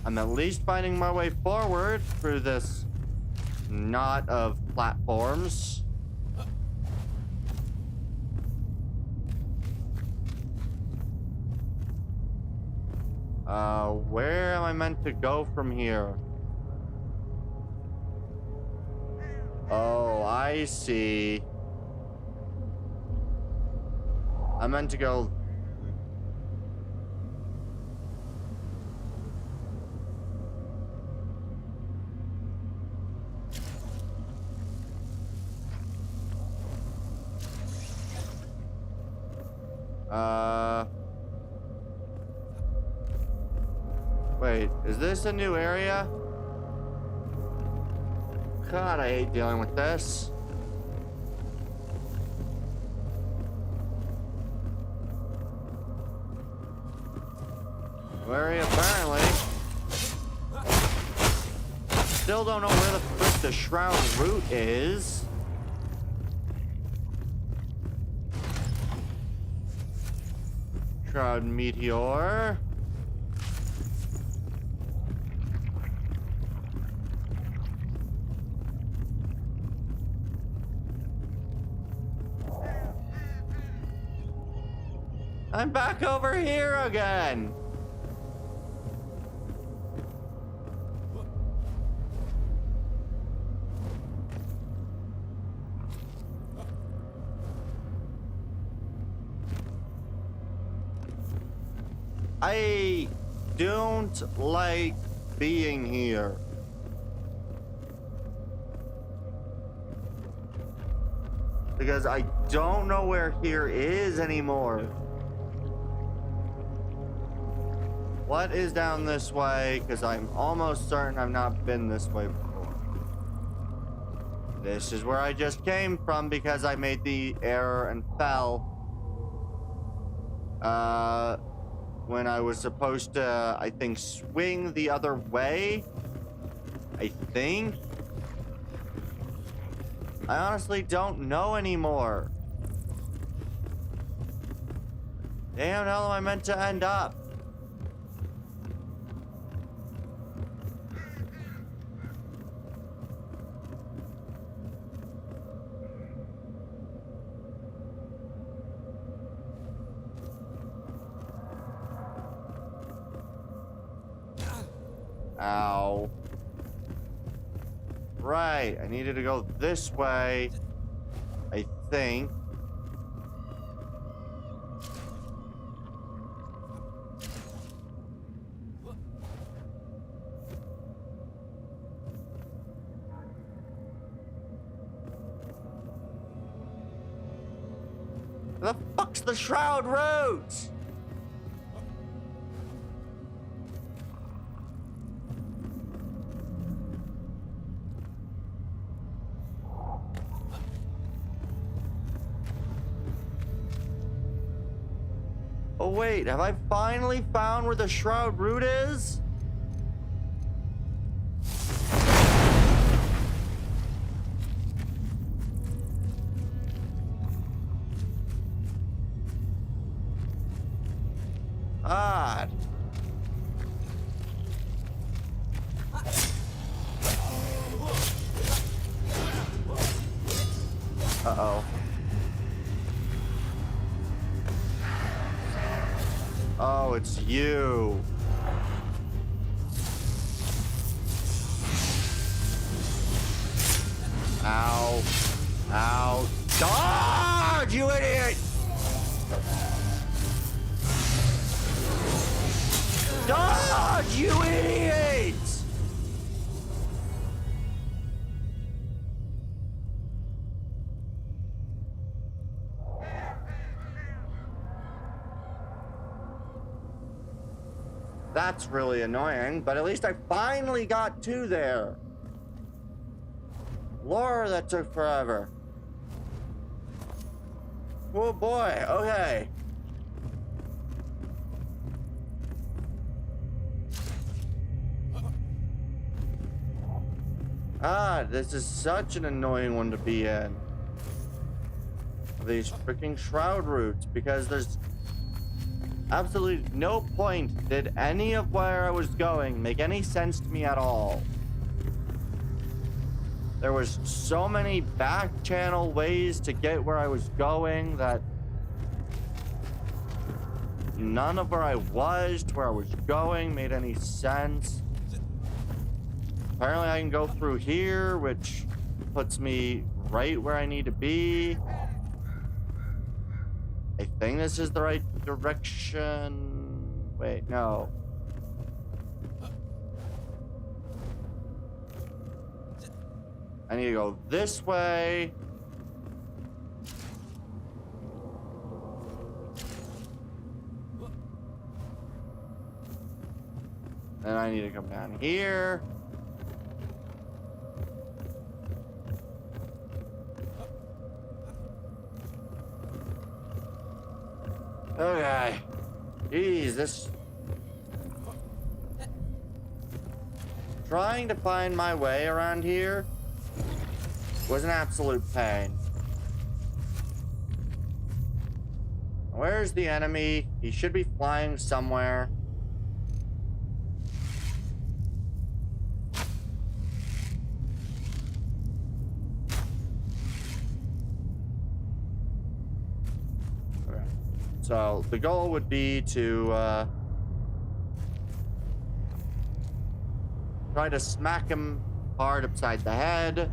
I'm at least finding my way forward through this knot of platforms. Where am I meant to go from here? Oh, I see. I meant to go... Wait, is this a new area? God, I hate dealing with this. Area, apparently. Still don't know where the frick the Shroud route is. Shroud Meteor. I'm back over here again. I don't like being here. Because I don't know where here is anymore. What is down this way? Because I'm almost certain I've not been this way before. This is where I just came from because I made the error and fell. When I was supposed to, I think, swing the other way. I think. I honestly don't know anymore. Damn, how am I meant to end up? Ow. Right, I needed to go this way, I think. Where the fuck's the Shroud route? Oh wait, have I finally found where the Shroud route is? Odd. Uh-oh. Oh, it's you. Ow. Ow. Dodge, you idiot! Dodge, you idiot! That's really annoying, but at least I finally got to there. Lord, that took forever. Oh boy, okay. Ah, this is such an annoying one to be in. These freaking Shroud routes, because there's Absolutely no point did any of where I was going make any sense to me at all. There was so many back channel ways to get where I was going that none of where I was to where I was going made any sense. Apparently I can go through here, which puts me right where I need to be. I think this is the right direction. Wait, no. I need to go this way. Then I need to come down here. Okay. Jeez, this... Trying to find my way around here was an absolute pain. Where's the enemy? He should be flying somewhere. Okay. So the goal would be to try to smack him hard upside the head.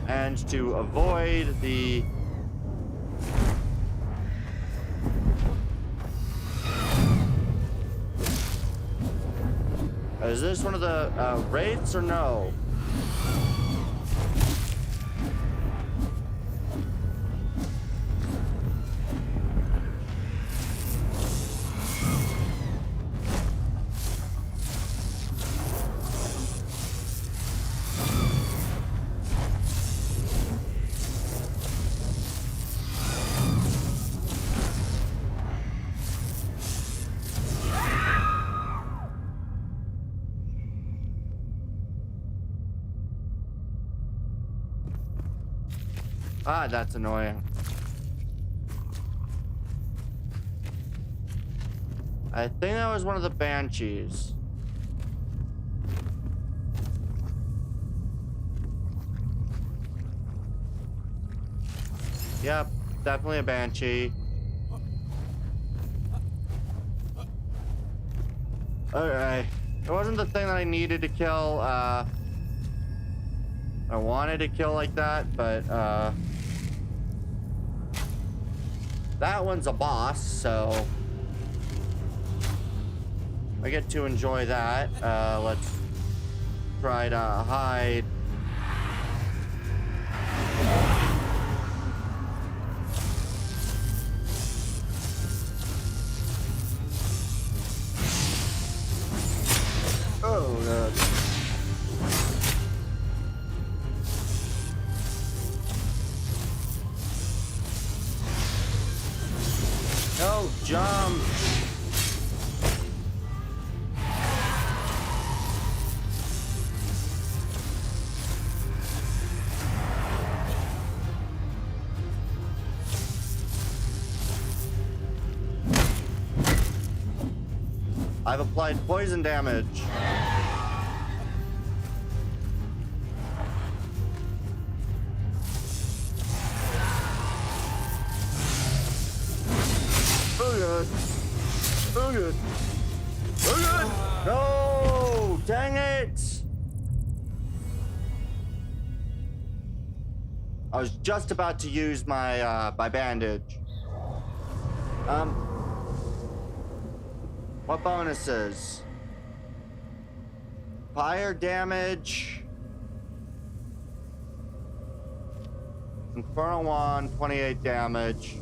And to avoid the... Is this one of the wraiths or no? Ah, that's annoying. I think that was one of the banshees. Yep, definitely a banshee. Okay. It wasn't the thing that I needed to kill. I wanted to kill like that, but that one's a boss, so I get to enjoy that. Let's try to hide. Oh, God. No, jump. I've applied poison damage. Oh god. Oh god. Oh god. No! Dang it! I was just about to use my my bandage. What bonuses? Fire damage. Infernal Wand, 28 damage.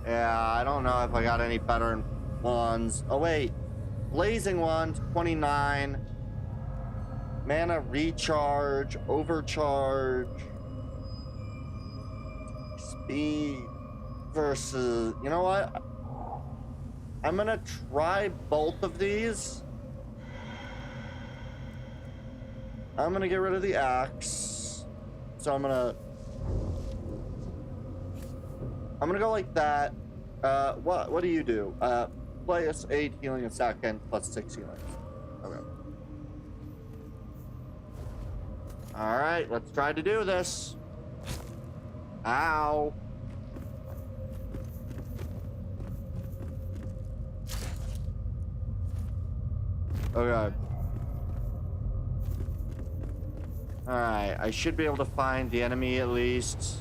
Yeah, I don't know if I got any better wands. Oh wait, Blazing Wand, 29. Mana recharge, overcharge, speed versus, you know what? I'm gonna try both of these I'm gonna get rid of the axe. So I'm gonna go like that. What do you do? Plus 8 healing a second, plus 6 healing. Okay. All right, let's try to do this. Ow. Okay. Alright, I should be able to find the enemy at least.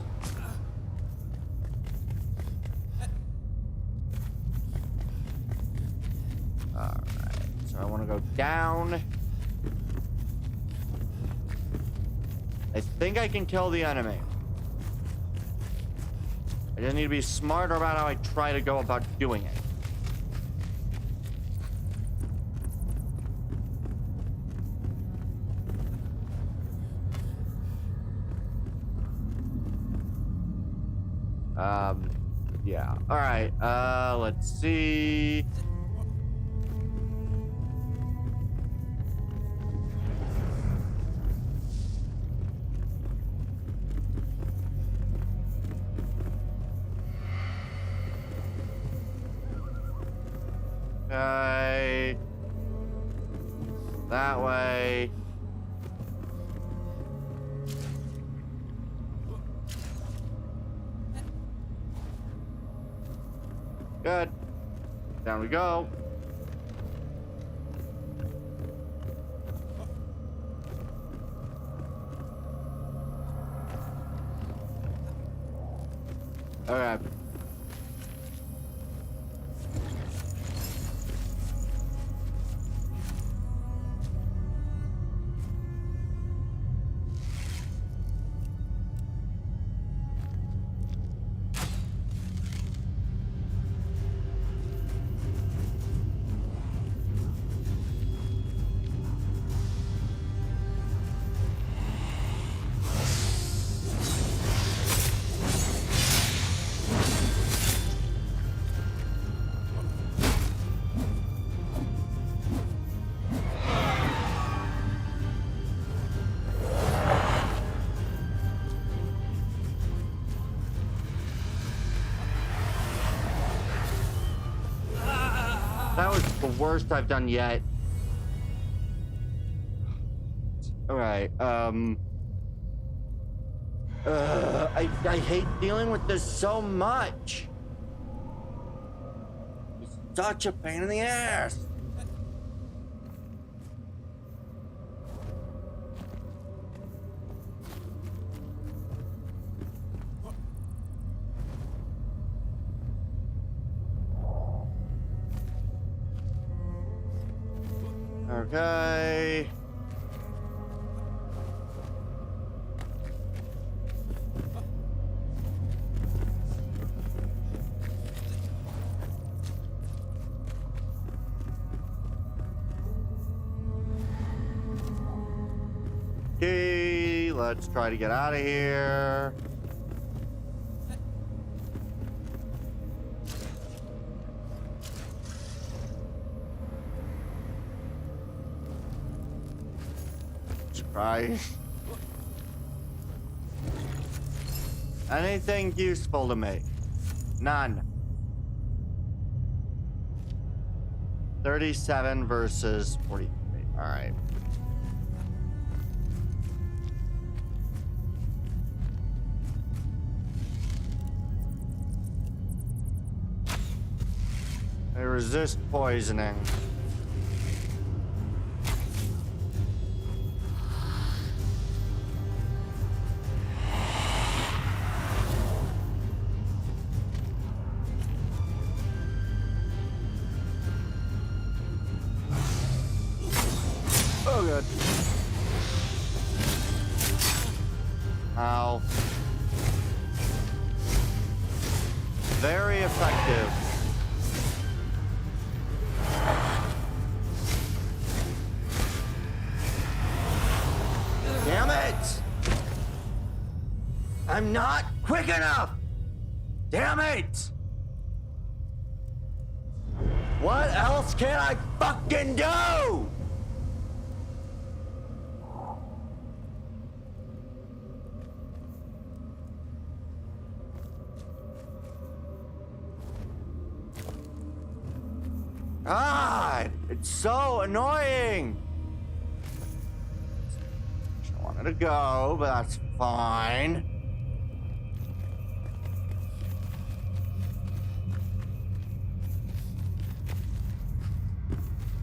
Alright, so I want to go down. I think I can kill the enemy. I just need to be smarter about how I try to go about doing it. Yeah. All right. Let's see. Okay. That way. Good. Down we go. Okay. That was the worst I've done yet. All right. I hate dealing with this so much. It's such a pain in the ass. Okay. Okay, let's try to get out of here. Right. Anything useful to me? None. 37 versus 43. All right. They resist poisoning. Oh, good. Ow. Very effective. Damn it! I'm not quick enough! Damn it! What else can I fucking do? God, it's so annoying. I wanted to go, but that's fine.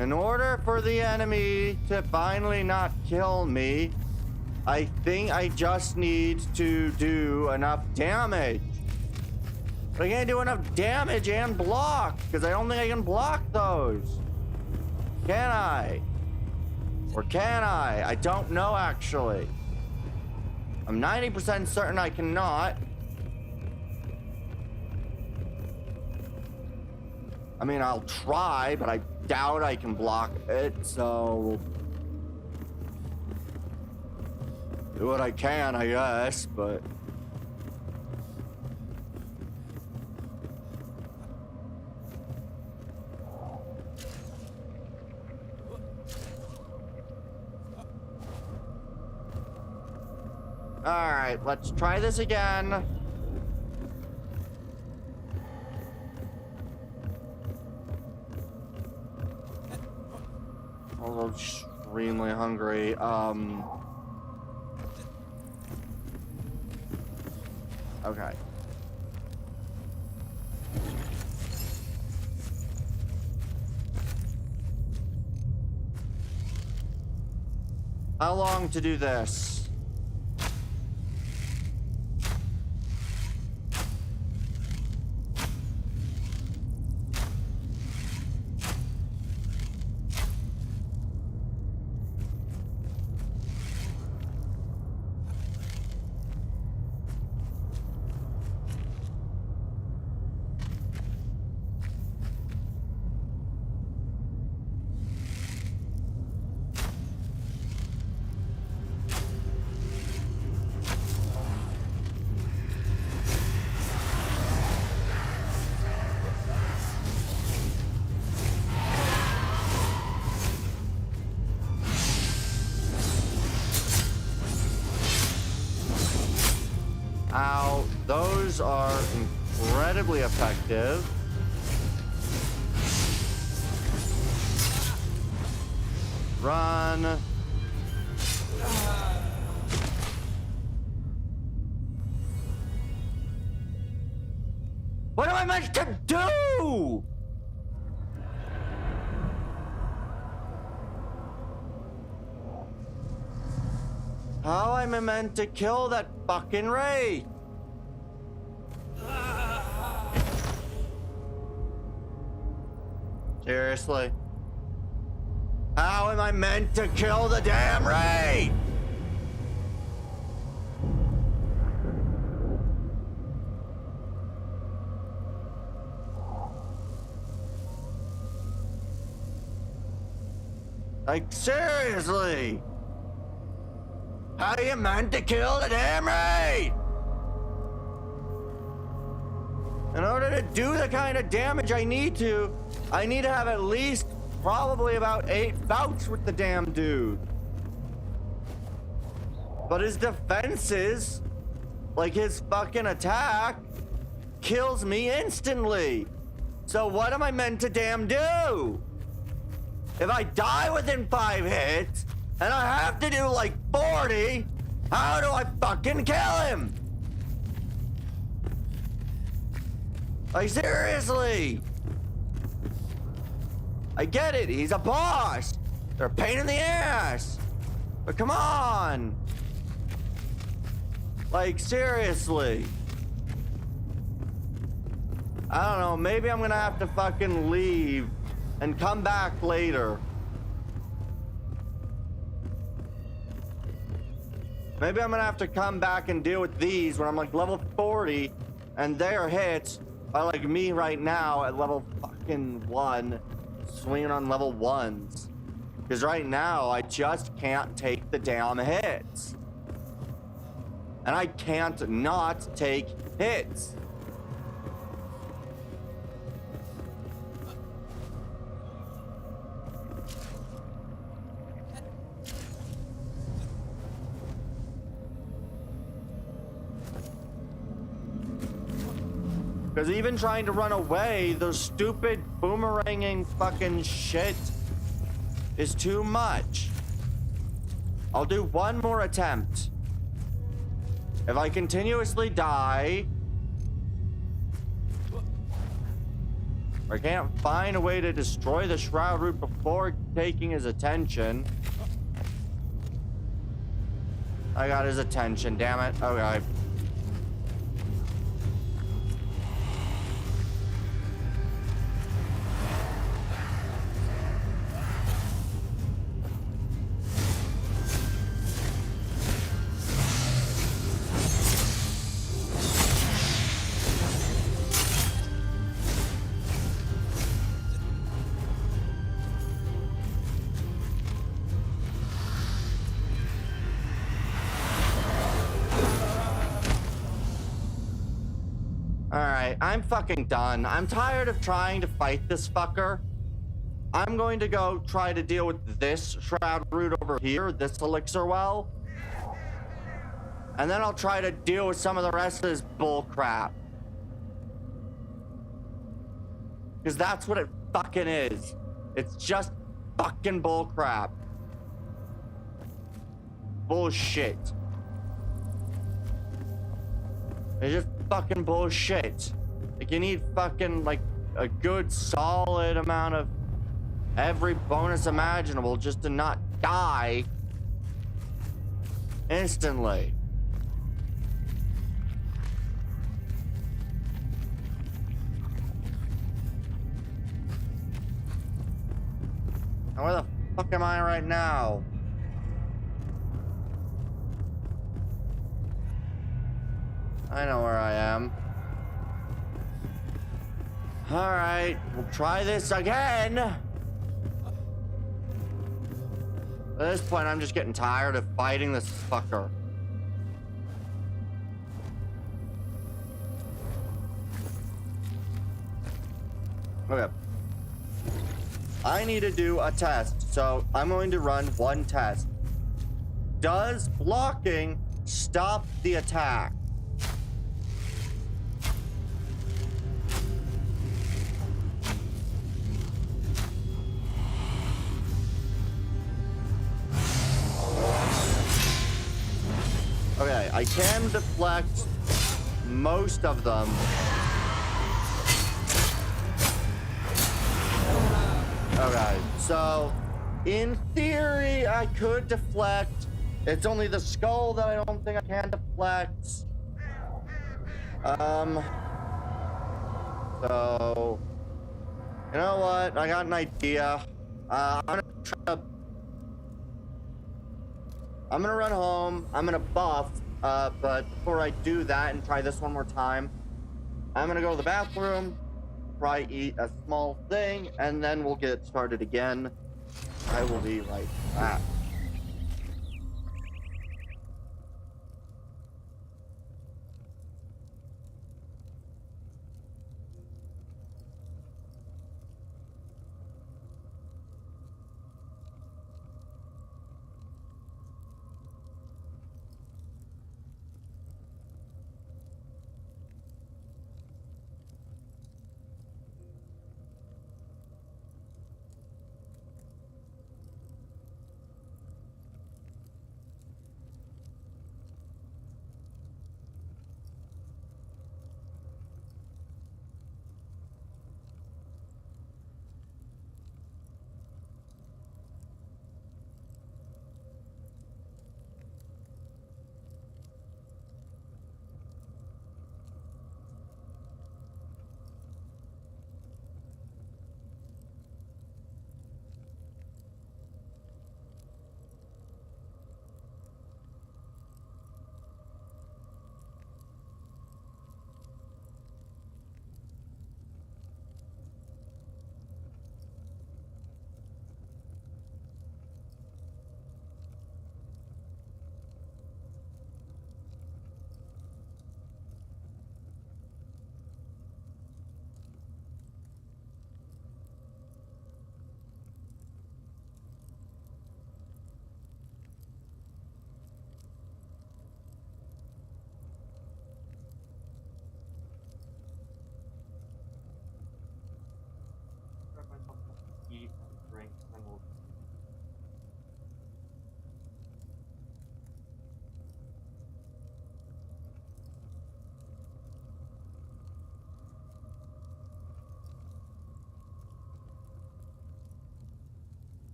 In order for the enemy to finally not kill me, I think I just need to do enough damage. But I can't do enough damage and block, because I don't think I can block those. Can I? Or can I? I don't know, actually. I'm 90% certain I cannot. I mean, I'll try, but I doubt I can block it, so... do what I can, I guess, but... Alright, let's try this again. I'm extremely hungry. Okay. How long to do this? Ow, those are incredibly effective. Run. What am I meant to do? How am I meant to kill that fucking wraith? Seriously? How am I meant to kill the damn wraith? Like, seriously? How are you meant to kill the damn wraith? In order to do the kind of damage I need to have at least probably about 8 bouts with the damn dude. But his defenses, like his fucking attack, kills me instantly. So what am I meant to damn do? If I die within 5 hits, and I have to do like 40, how do I fucking kill him? Like, seriously? I get it, he's a boss. They're a pain in the ass. But come on. Like, seriously. I don't know, maybe I'm gonna have to fucking leave and come back later. Maybe I'm gonna have to come back and deal with these when I'm like level 40 and they're hit by like me right now at level fucking 1, swinging on level 1s. Because right now I just can't take the damn hits. And I can't not take hits. Because even trying to run away, the stupid boomeranging fucking shit is too much. I'll do one more attempt. If I continuously die, or I can't find a way to destroy the shroud root before taking his attention. I got his attention, damn it. Okay. Alright, I'm fucking done. I'm tired of trying to fight this fucker. I'm going to go try to deal with this shroud root over here, this elixir well. And then I'll try to deal with some of the rest of this bull crap. Because that's what it fucking is. It's just fucking bull crap. Bullshit. It's just fucking bullshit. Like, you need fucking, like, a good solid amount of every bonus imaginable just to not die instantly. Now where the fuck am I right now? I know where I am. Alright, we'll try this again. At this point, I'm just getting tired of fighting this fucker. Okay. I need to do a test, so I'm going to run one test. Does blocking stop the attack? Okay, I can deflect most of them. Okay, so in theory, I could deflect. It's only the skull that I don't think I can deflect. So, you know what? I got an idea. I'm gonna run home. I'm gonna buff, but before I do that and try this one more time, I'm gonna go to the bathroom, try eat a small thing, and then we'll get started again. I will be right back. drink, and then we'll.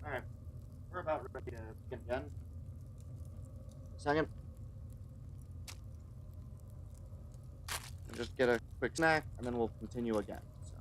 Alright, we're about ready to begin again. Second. Just get a quick snack, and then we'll continue again. So.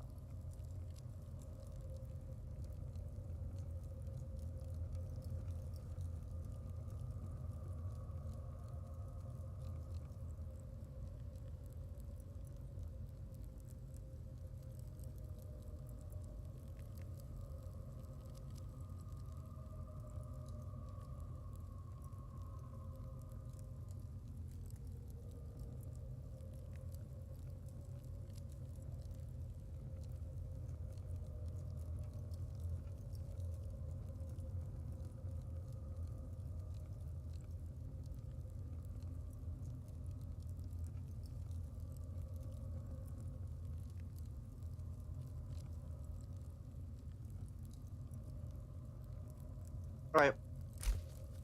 Alright,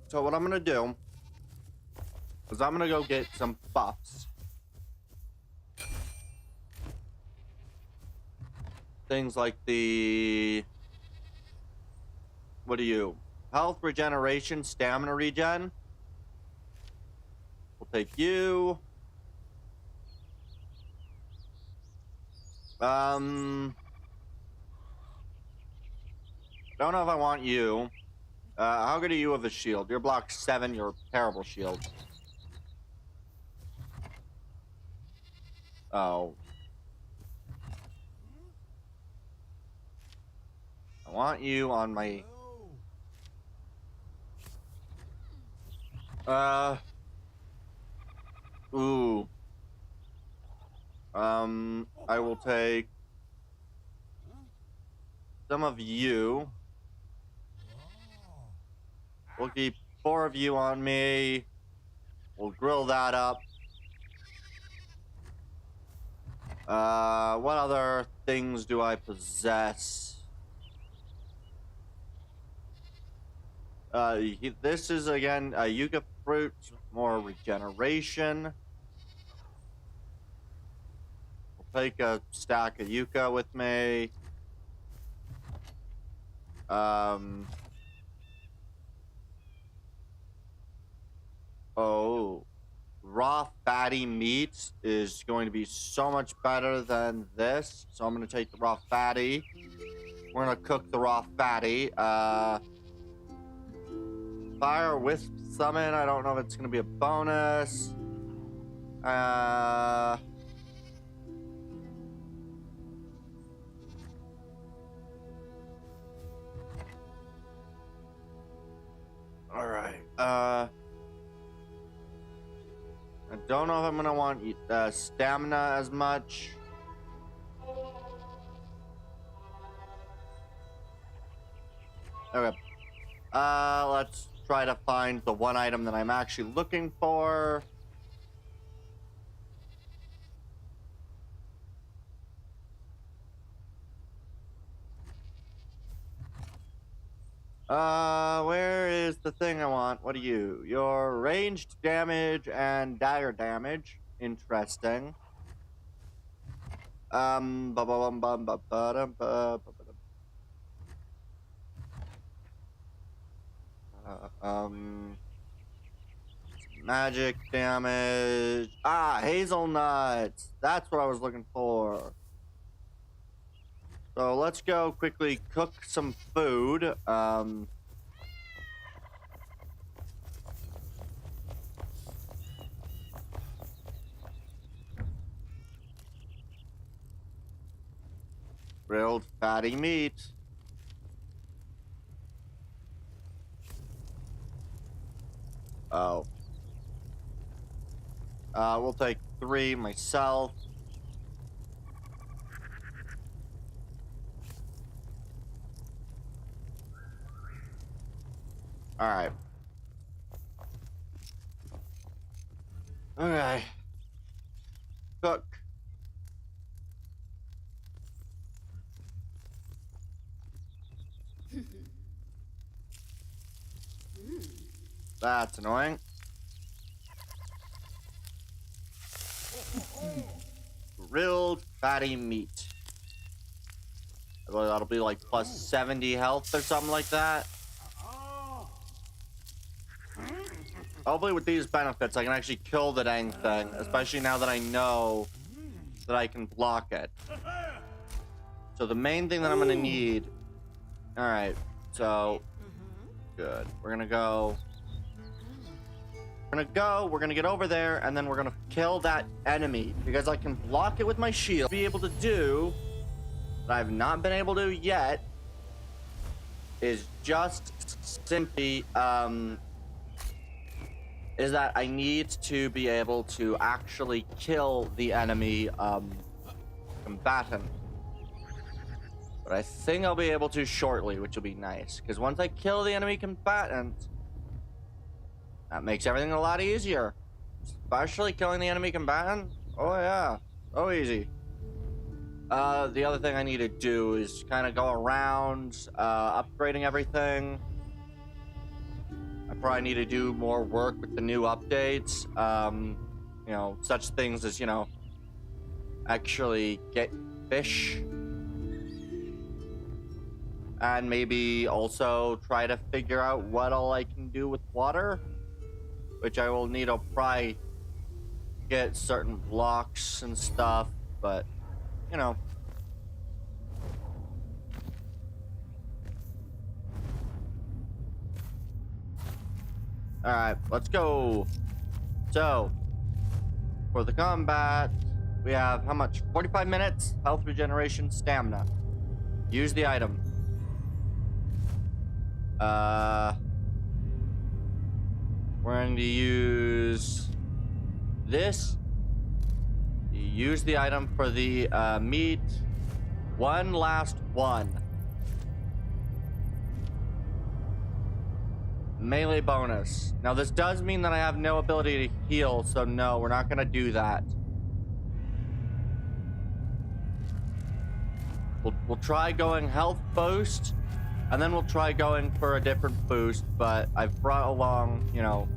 so what I'm gonna do is I'm gonna go get some buffs. Things like the... What are you? Health regeneration, stamina regen. We'll take you. Don't know if I want you. How good are you with a shield? You're block 7, you're a terrible shield. Oh. I want you on my... Ooh. I will take some of you. We'll keep 4 of you on me. We'll grill that up. What other things do I possess? This is again a yucca fruit, more regeneration. We'll take a stack of yucca with me. Oh, raw fatty meat is going to be so much better than this. So I'm going to take the raw fatty. We're going to cook the raw fatty. Fire Wisp Summon. I don't know if it's going to be a bonus. Uh... Alright, I don't know if I'm gonna want stamina as much. Okay. Let's try to find the one item that I'm actually looking for. Where is the thing I want? What are you? Your ranged damage and dagger damage. Interesting. Magic damage. Ah, hazelnuts. That's what I was looking for. So let's go quickly cook some food. Grilled fatty meat. Oh. We'll take 3 myself. Alright. Okay. Cook. That's annoying. Grilled fatty meat. Well, that'll be like plus 70 health or something like that. Hopefully with these benefits, I can actually kill the dang thing, especially now that I know that I can block it. So the main thing that I'm gonna need... Alright, so... Good. We're gonna go... We're gonna get over there, and then we're gonna kill that enemy, because I can block it with my shield. Be able to do, that I've not been able to yet, is just simply, is that I need to be able to actually kill the enemy, combatant. But I think I'll be able to shortly, which will be nice, because once I kill the enemy combatant, that makes everything a lot easier. Especially killing the enemy combatant. Oh yeah, so easy. The other thing I need to do is kind of go around, upgrading everything. I probably need to do more work with the new updates. You know, such things as, you know, actually get fish. And maybe also try to figure out what all I can do with water. Which I will need to probably get certain blocks and stuff, but, you know. Alright, let's go. So, for the combat, we have how much? 45 minutes, health regeneration, stamina. Use the item. We're going to use this. Use the item for the meat. One last one. Melee bonus. Now this does mean that I have no ability to heal, so no, we're not going to do that. We'll try going health boost. And then we'll try going for a different boost, but I've brought along, you know,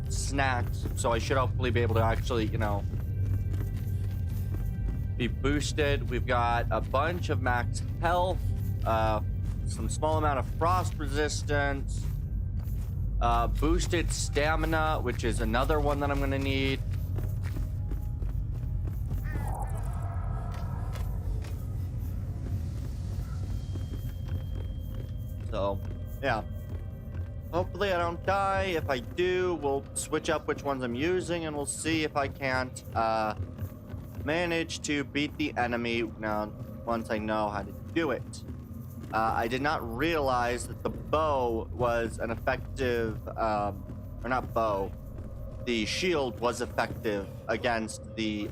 snacks, so I should hopefully be able to actually, you know, be boosted. We've got a bunch of max health, some small amount of frost resistance, boosted stamina, which is another one that I'm going to need. So, yeah. Hopefully I don't die. If I do, we'll switch up which ones I'm using, and we'll see if I can't manage to beat the enemy now once I know how to do it. I did not realize that the bow was an effective, or not bow, the shield was effective against the,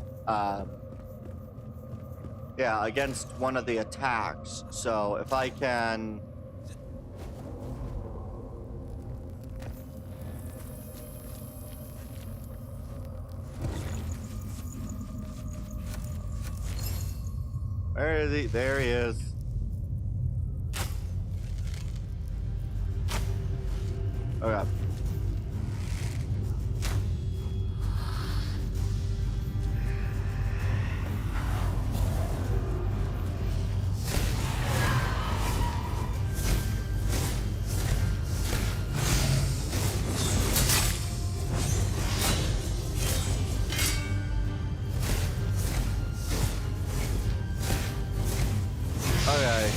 against one of the attacks. So if I can... Where is he? There he is. Okay. Okay.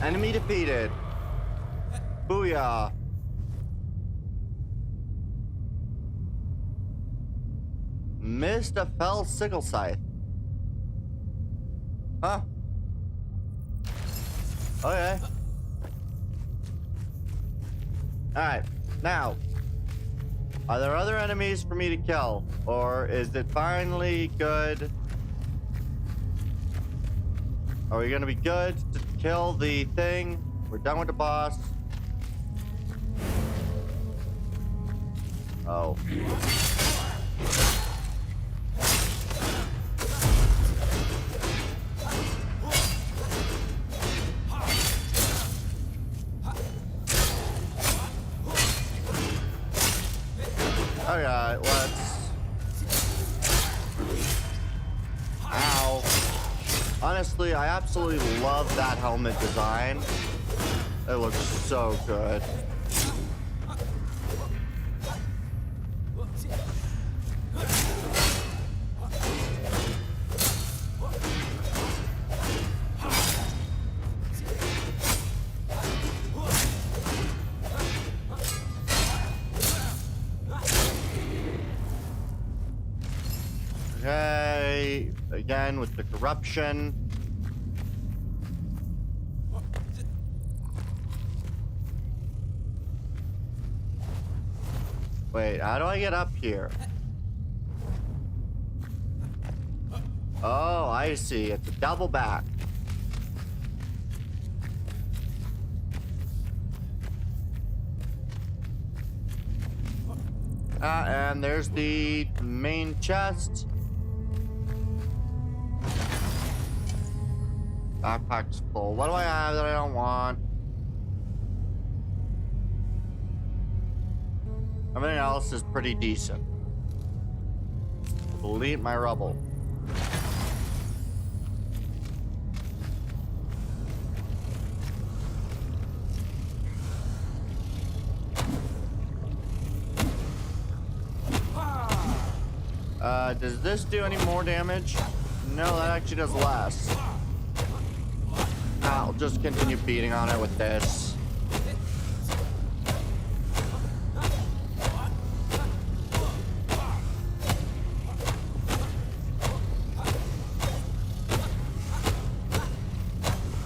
Enemy defeated. Booyah. Missed a fell sickle scythe. Huh? Okay. Alright, now, are there other enemies for me to kill? Or is it finally good? Are we gonna be good to kill the thing? We're done with the boss. Oh. Alright, let's... Ow. Honestly, I absolutely love that helmet design. It looks so good. Okay, again with the corruption. Wait, how do I get up here? Oh, I see. It's a double back. And there's the main chest. Backpack's full. What do I have that I don't want? Everything else is pretty decent. Delete my rubble. Does this do any more damage? No, that actually does less. I'll just continue beating on it with this.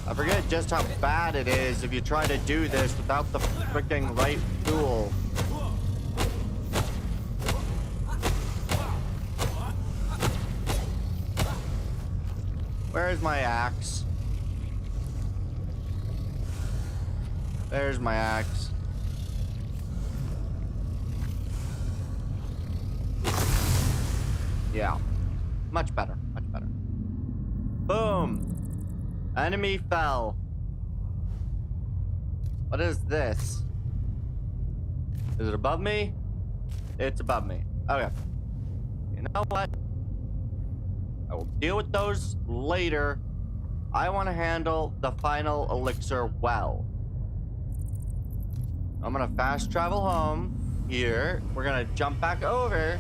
I forget just how bad it is if you try to do this without the freaking right tool. Where's my axe? There's my axe. Yeah. Much better. Much better. Boom. Enemy fell. What is this? Is it above me? It's above me. Okay. You know what? I will deal with those later. I want to handle the final elixir well. I'm gonna fast travel home here. We're gonna jump back over.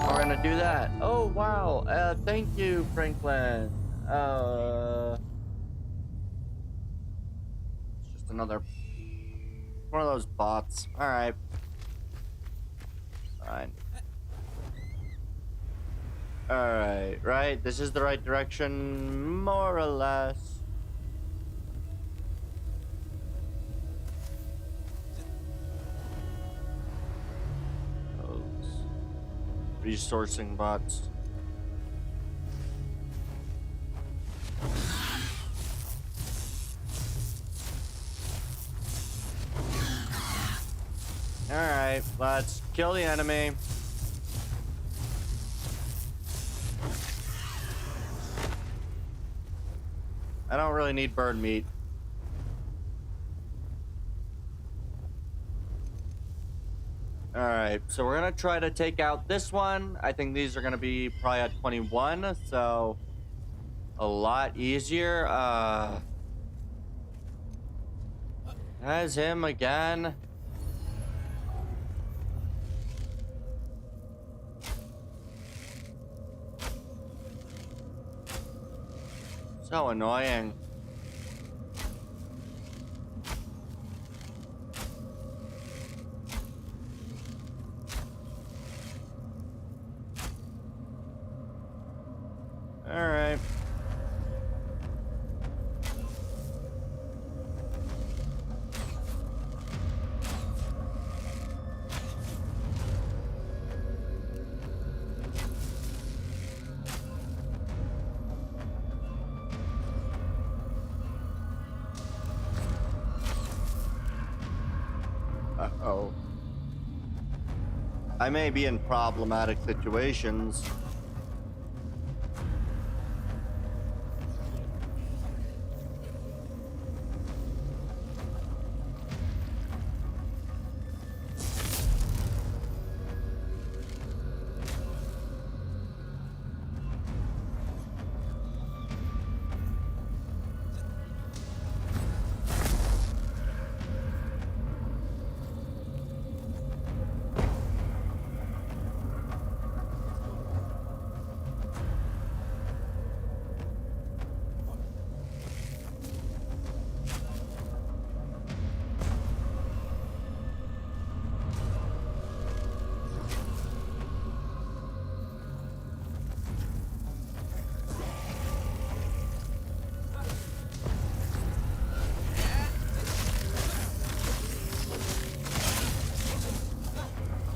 We're gonna do that. Oh, wow. Thank you, Franklin. It's just another one of those bots. All right. Fine. All right, right? This is the right direction, more or less. Those resourcing bots. All right, let's kill the enemy. I don't really need bird meat. All right, so we're gonna try to take out this one. I think these are gonna be probably at 21, so a lot easier. That's him again. So annoying. All right. Uh-oh. I may be in problematic situations.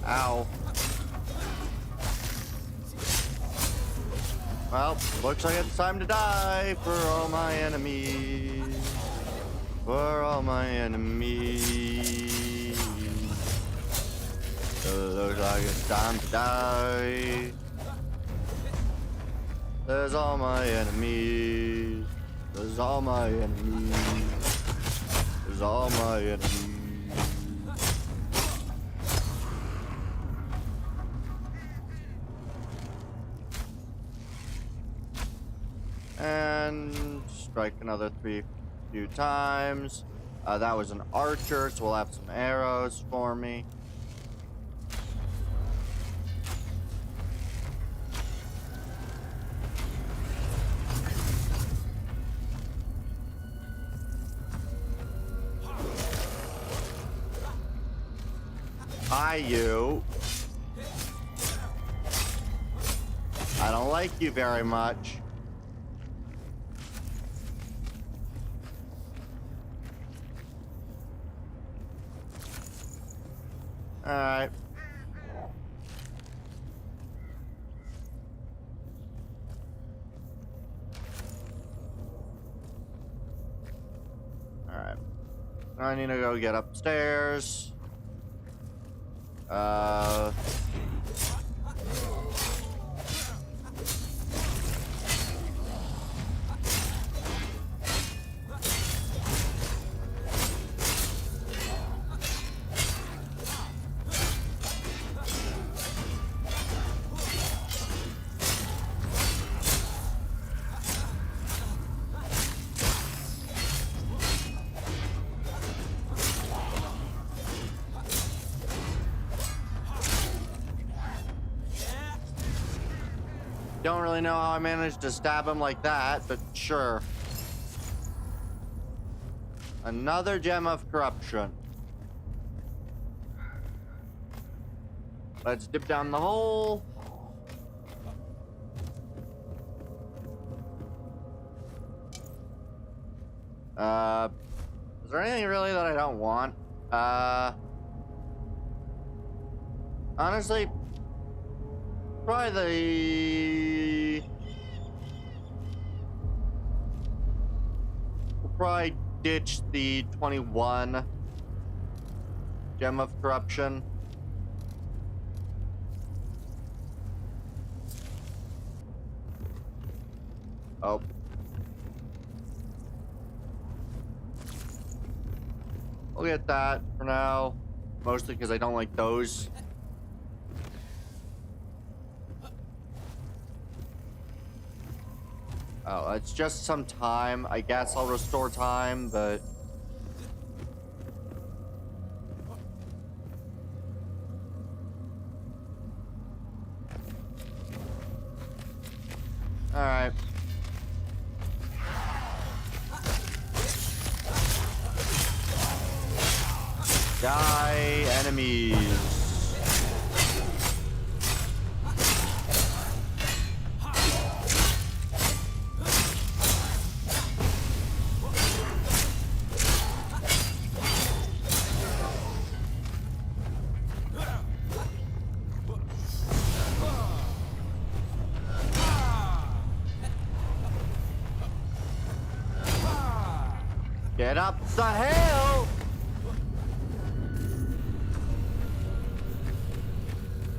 Ow. Well, looks like it's time to die for all my enemies. For all my enemies. Looks like it's time to die. There's all my enemies. There's all my enemies. There's all my enemies. And strike another few times. That was an archer, so we'll have some arrows for me. Hi, you. I don't like you very much. All right. All right. I need to go get upstairs. don't really know how I managed to stab him like that, but sure. Another gem of corruption. Let's dip down the hole. Is there anything really that I don't want? Honestly, we'll probably ditch the 21 gem of corruption. Oh. We'll get that for now. Mostly because I don't like those. Oh, it's just some time. I guess I'll restore time, but... Alright. Die, enemies. Get up the hill!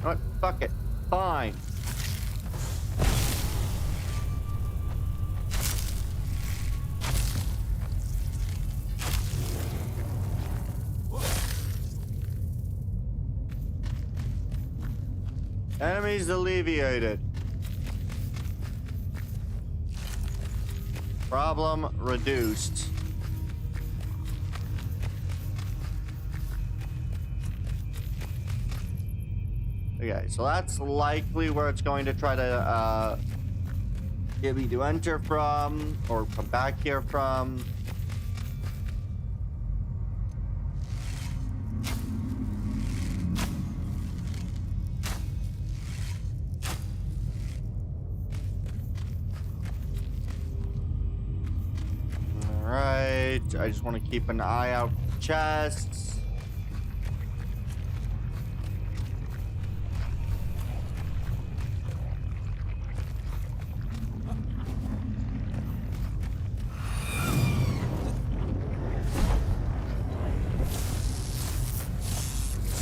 What? Fuck it. Fine. Enemies alleviated. Problem reduced. Okay, so that's likely where it's going to try to get me to enter from, or come back here from. Alright, I just want to keep an eye out for chests.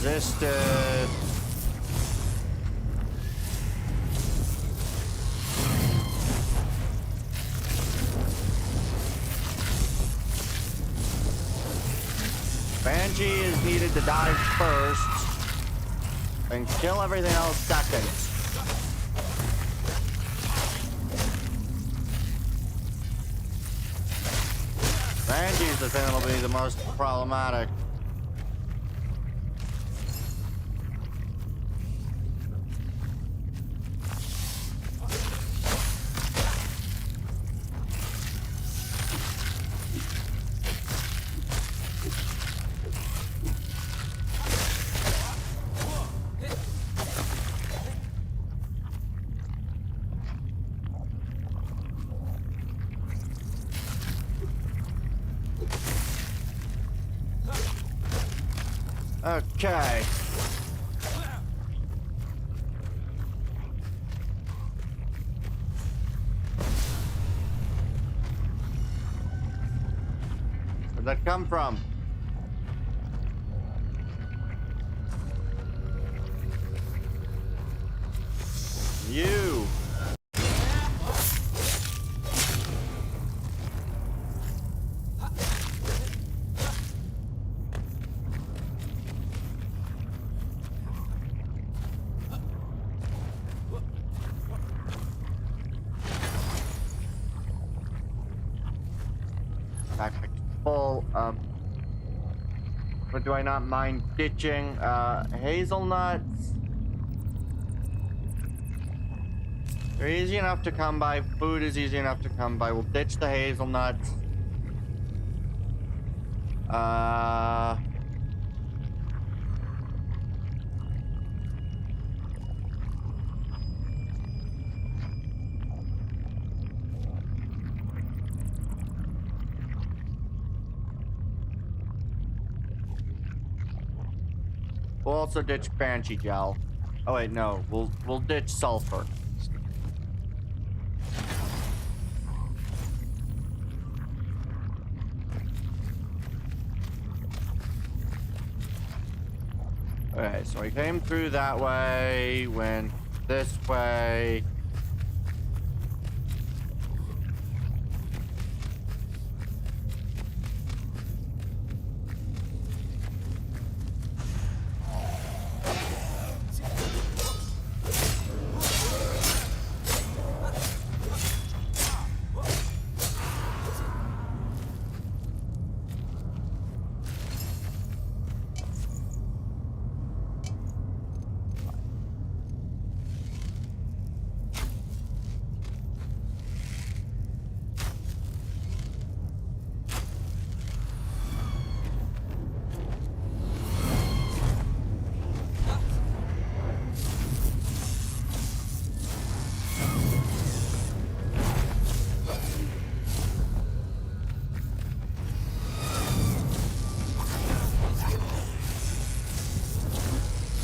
Resisted. Banshee is needed to die first and kill everything else second. Banshee is the thing that'll be the most problematic. Okay. Where'd that come from? You. Backpack full. But do I not mind ditching hazelnuts? They're easy enough to come by. Food is easy enough to come by. We'll ditch the hazelnuts. We'll also ditch Banshee Gel. Oh wait, no. We'll ditch sulfur. Okay, so I came through that way, went this way.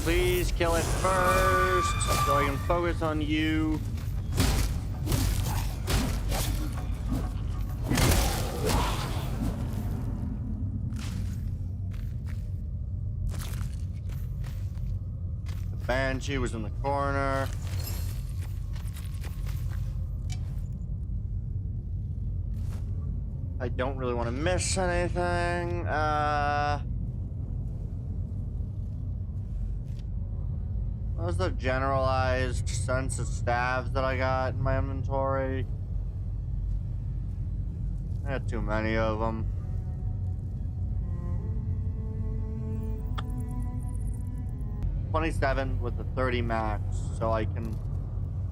Please kill it first, so I can focus on you. The Banshee was in the corner. I don't really want to miss anything. What was the generalized sense of staves that I got in my inventory? I had too many of them. $27 with the 30 max, so I can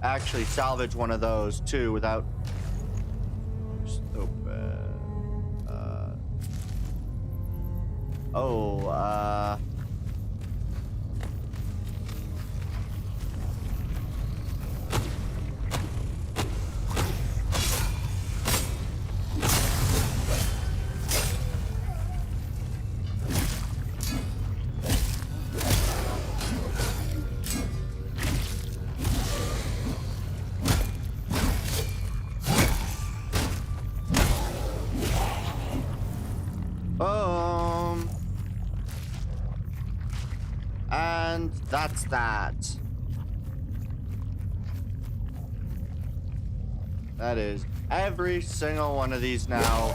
actually salvage one of those too without. Stupid. And that's that. That is every single one of these now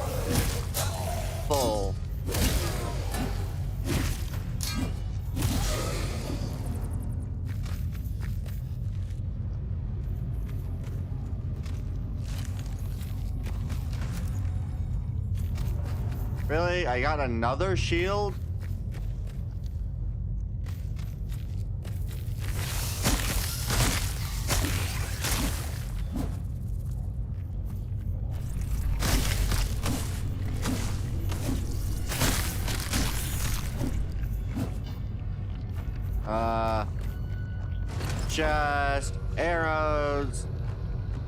full. Really? I got another shield? Just arrows.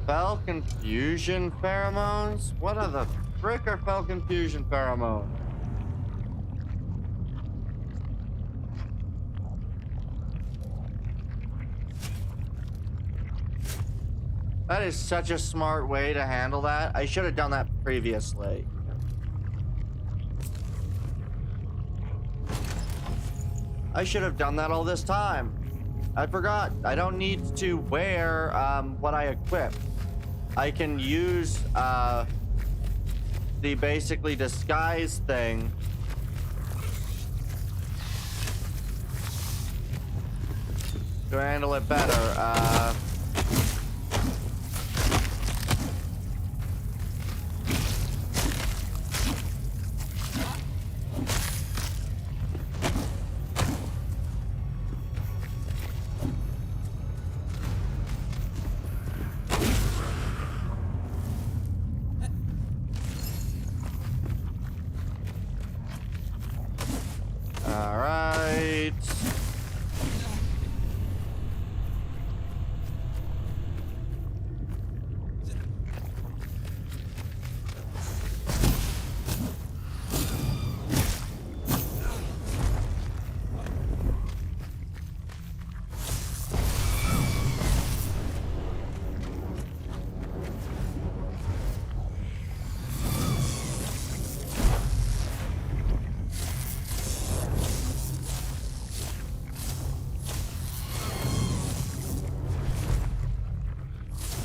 Fell confusion pheromones? What are the frick are fell confusion pheromones? That is such a smart way to handle that. I should have done that previously. I should have done that all this time. I forgot. I don't need to wear what I equip. I can use the basically disguise thing to handle it better.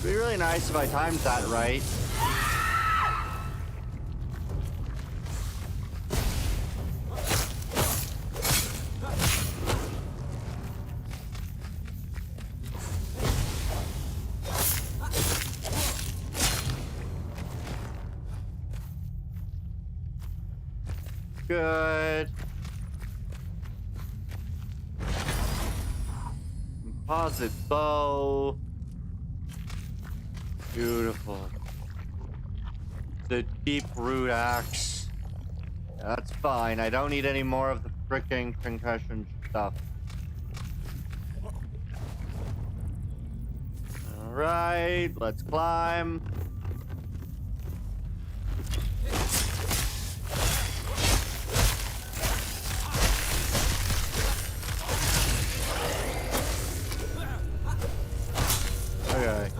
It'd be really nice if I timed that right. Good. Composite bow. Beautiful. The deep root axe. That's fine. I don't need any more of the freaking concussion stuff. Alright, let's climb. Okay.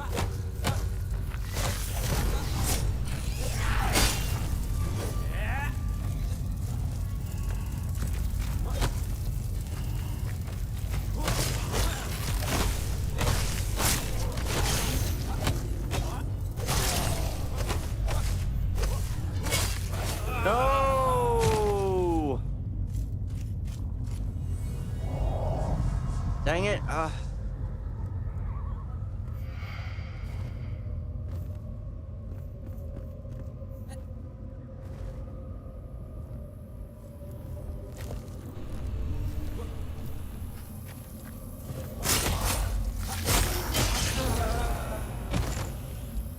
No! Dang it.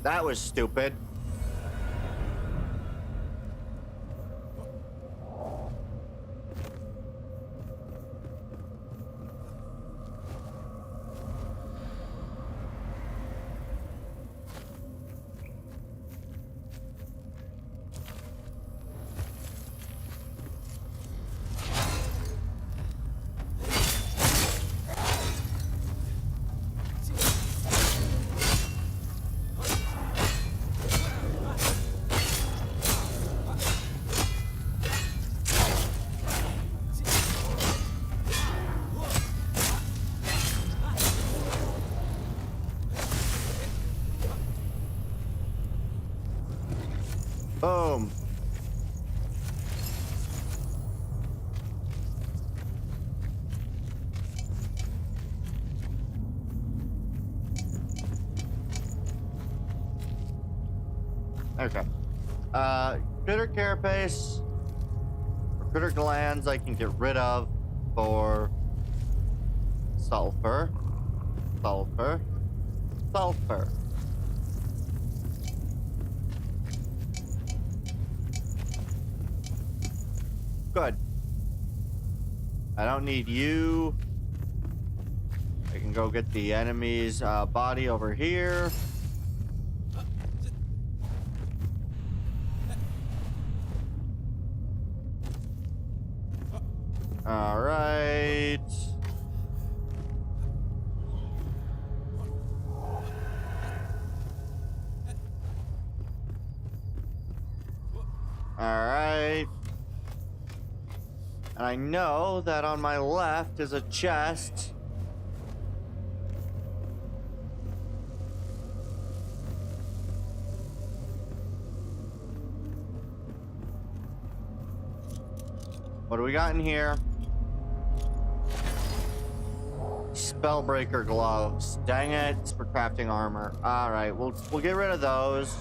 That was stupid. Boom. Okay. Critter carapace or critter glands I can get rid of for sulfur. Sulfur. Sulfur. Good. I don't need you. I can go get the enemy's body over here. All right. All right. And I know that on my left is a chest. What do we got in here? Spellbreaker gloves. Dang it, it's for crafting armor. All right, we'll get rid of those.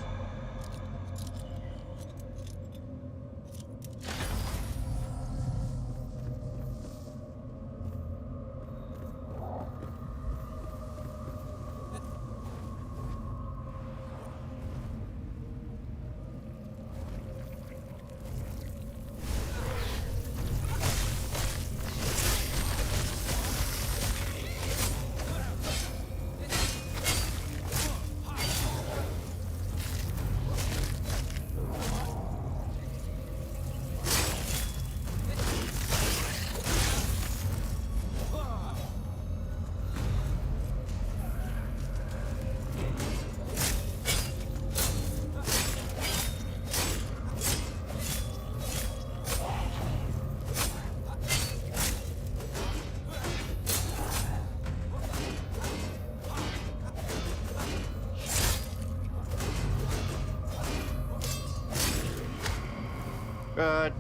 Good.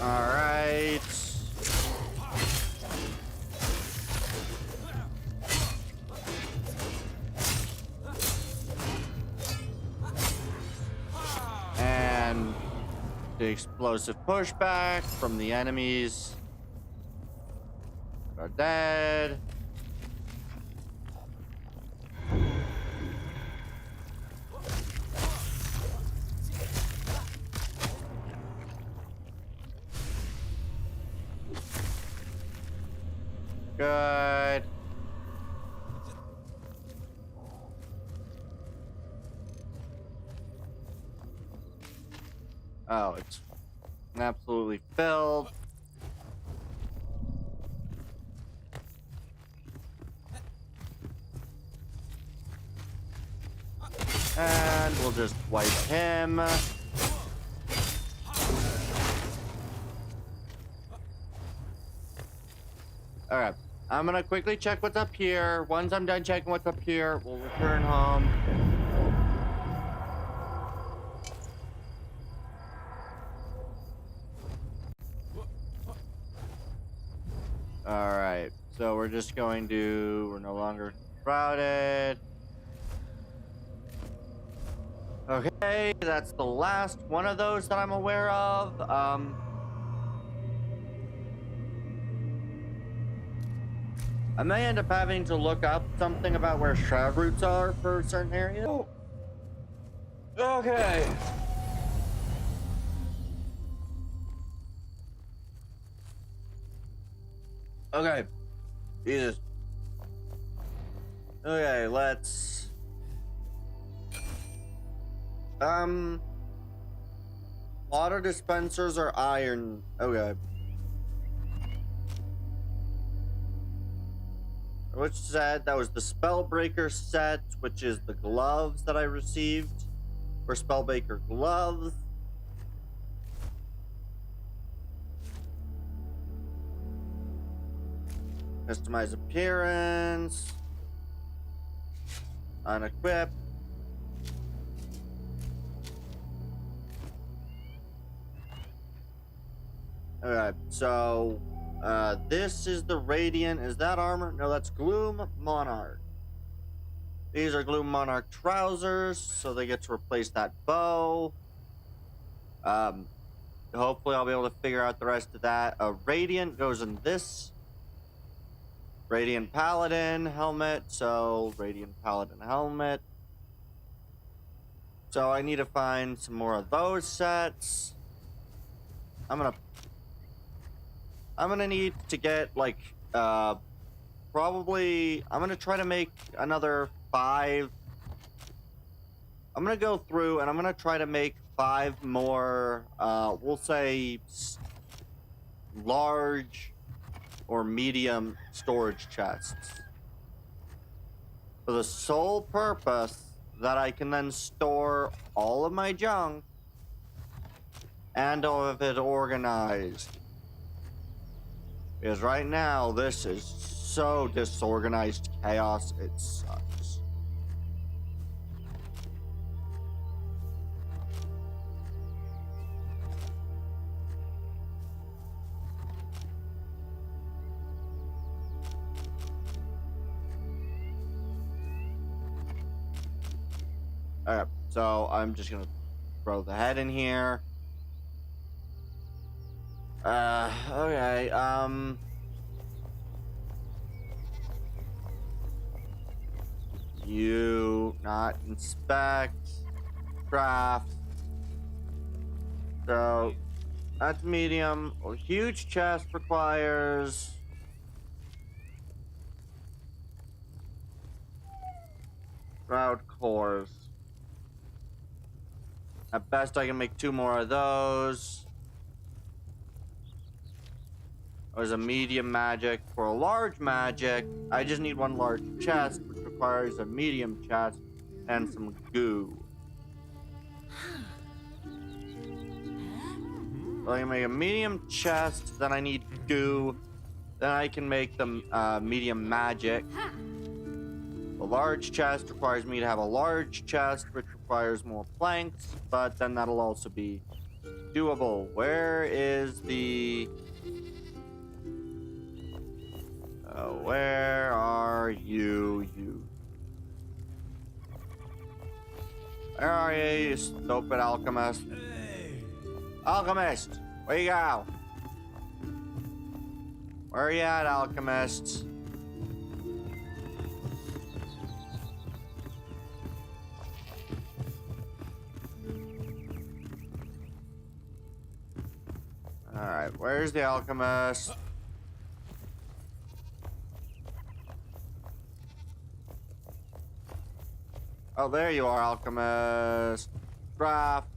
All right. And the explosive pushback from the enemies are dead. Good. Oh, it's absolutely filled. And we'll just wipe him. Alright, I'm gonna quickly check what's up here. Once I'm done checking what's up here, we'll return home. Alright, so we're just going to... We're no longer crowded. Okay, that's the last one of those that I'm aware of. I may end up having to look up something about where shroud routes are for certain areas. Oh. Okay. Okay. Jesus. Okay, let's... Water dispensers are iron. Okay. Which set? That was the Spellbreaker set, which is the gloves that I received for Spellbreaker gloves. Customize appearance. Unequip. Alright, so this is the Radiant. Is that armor? No, that's Gloom Monarch. These are Gloom Monarch trousers, so they get to replace that bow. Hopefully I'll be able to figure out the rest of that. Radiant goes in this. Radiant Paladin helmet, so Radiant Paladin helmet. So I need to find some more of those sets. I'm gonna need to get like probably I'm gonna try to make another 5. I'm gonna go through and I'm gonna try to make 5 more we'll say large or medium storage chests for the sole purpose that I can then store all of my junk and all of it organized. Because right now, this is so disorganized chaos, it sucks. Alright, so I'm just gonna throw the head in here. Okay, you not inspect, craft. So, that's medium. A huge chest requires shroud cores. At best, I can make 2 more of those. There's a medium magic. For a large magic, I just need 1 large chest, which requires a medium chest and some goo. So I can make a medium chest, then I need goo, then I can make the medium magic. The large chest requires me to have a large chest, which requires more planks, but then that'll also be doable. Where is the... where are you? Where are you, you stupid alchemist? Hey. Alchemist! Where you go? Where are you at, alchemist? Alright, where's the alchemist? Oh, there you are, alchemist. Craft.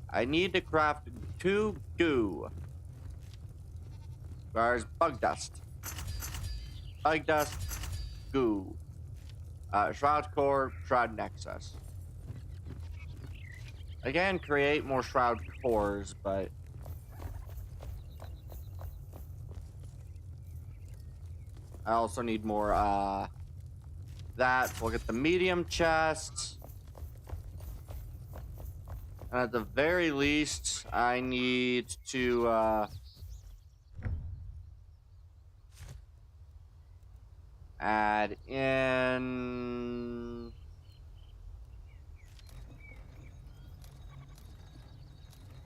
I need to craft 2 goo. There's bug dust. Bug dust, goo. Shroud core, shroud nexus. I can create more shroud cores, but I also need more, that. We'll get the medium chest. And at the very least, I need to, add in...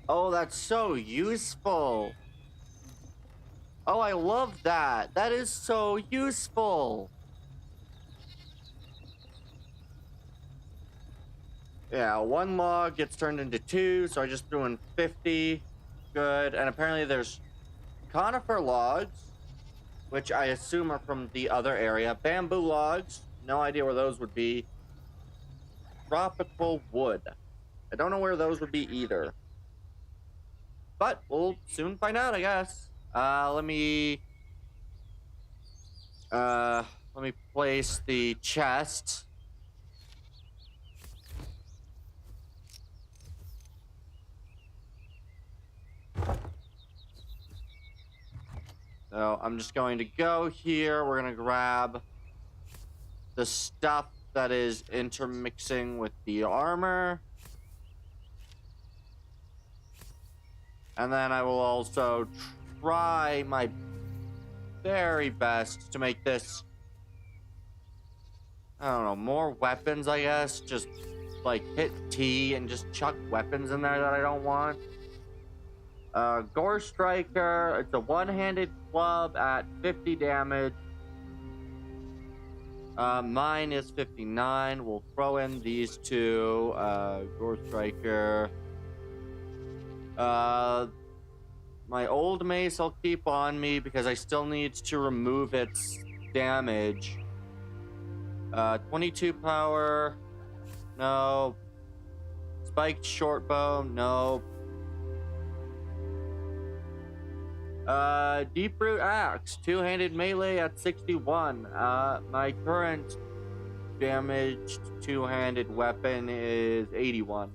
Oh, that's so useful. Oh, I love that. That is so useful. Yeah, 1 log gets turned into 2, so I just threw in 50. Good. And apparently there's conifer logs, which I assume are from the other area. Bamboo logs, no idea where those would be. Tropical wood. I don't know where those would be either. But we'll soon find out, I guess. Let me place the chest. So I'm just going to go here. We're going to grab the stuff that is intermixing with the armor. And then I will also try my very best to make this, I don't know, more weapons, I guess. Just, like, hit T and just chuck weapons in there that I don't want. Gore Striker, it's a one-handed club at 50 damage. Mine is 59. We'll throw in these 2. Gore Striker. My old mace I'll keep on me because I still need to remove its damage. 22 power. No. Spiked short bow. No. Deep root axe. 2-handed melee at 61. My current damaged 2-handed weapon is 81.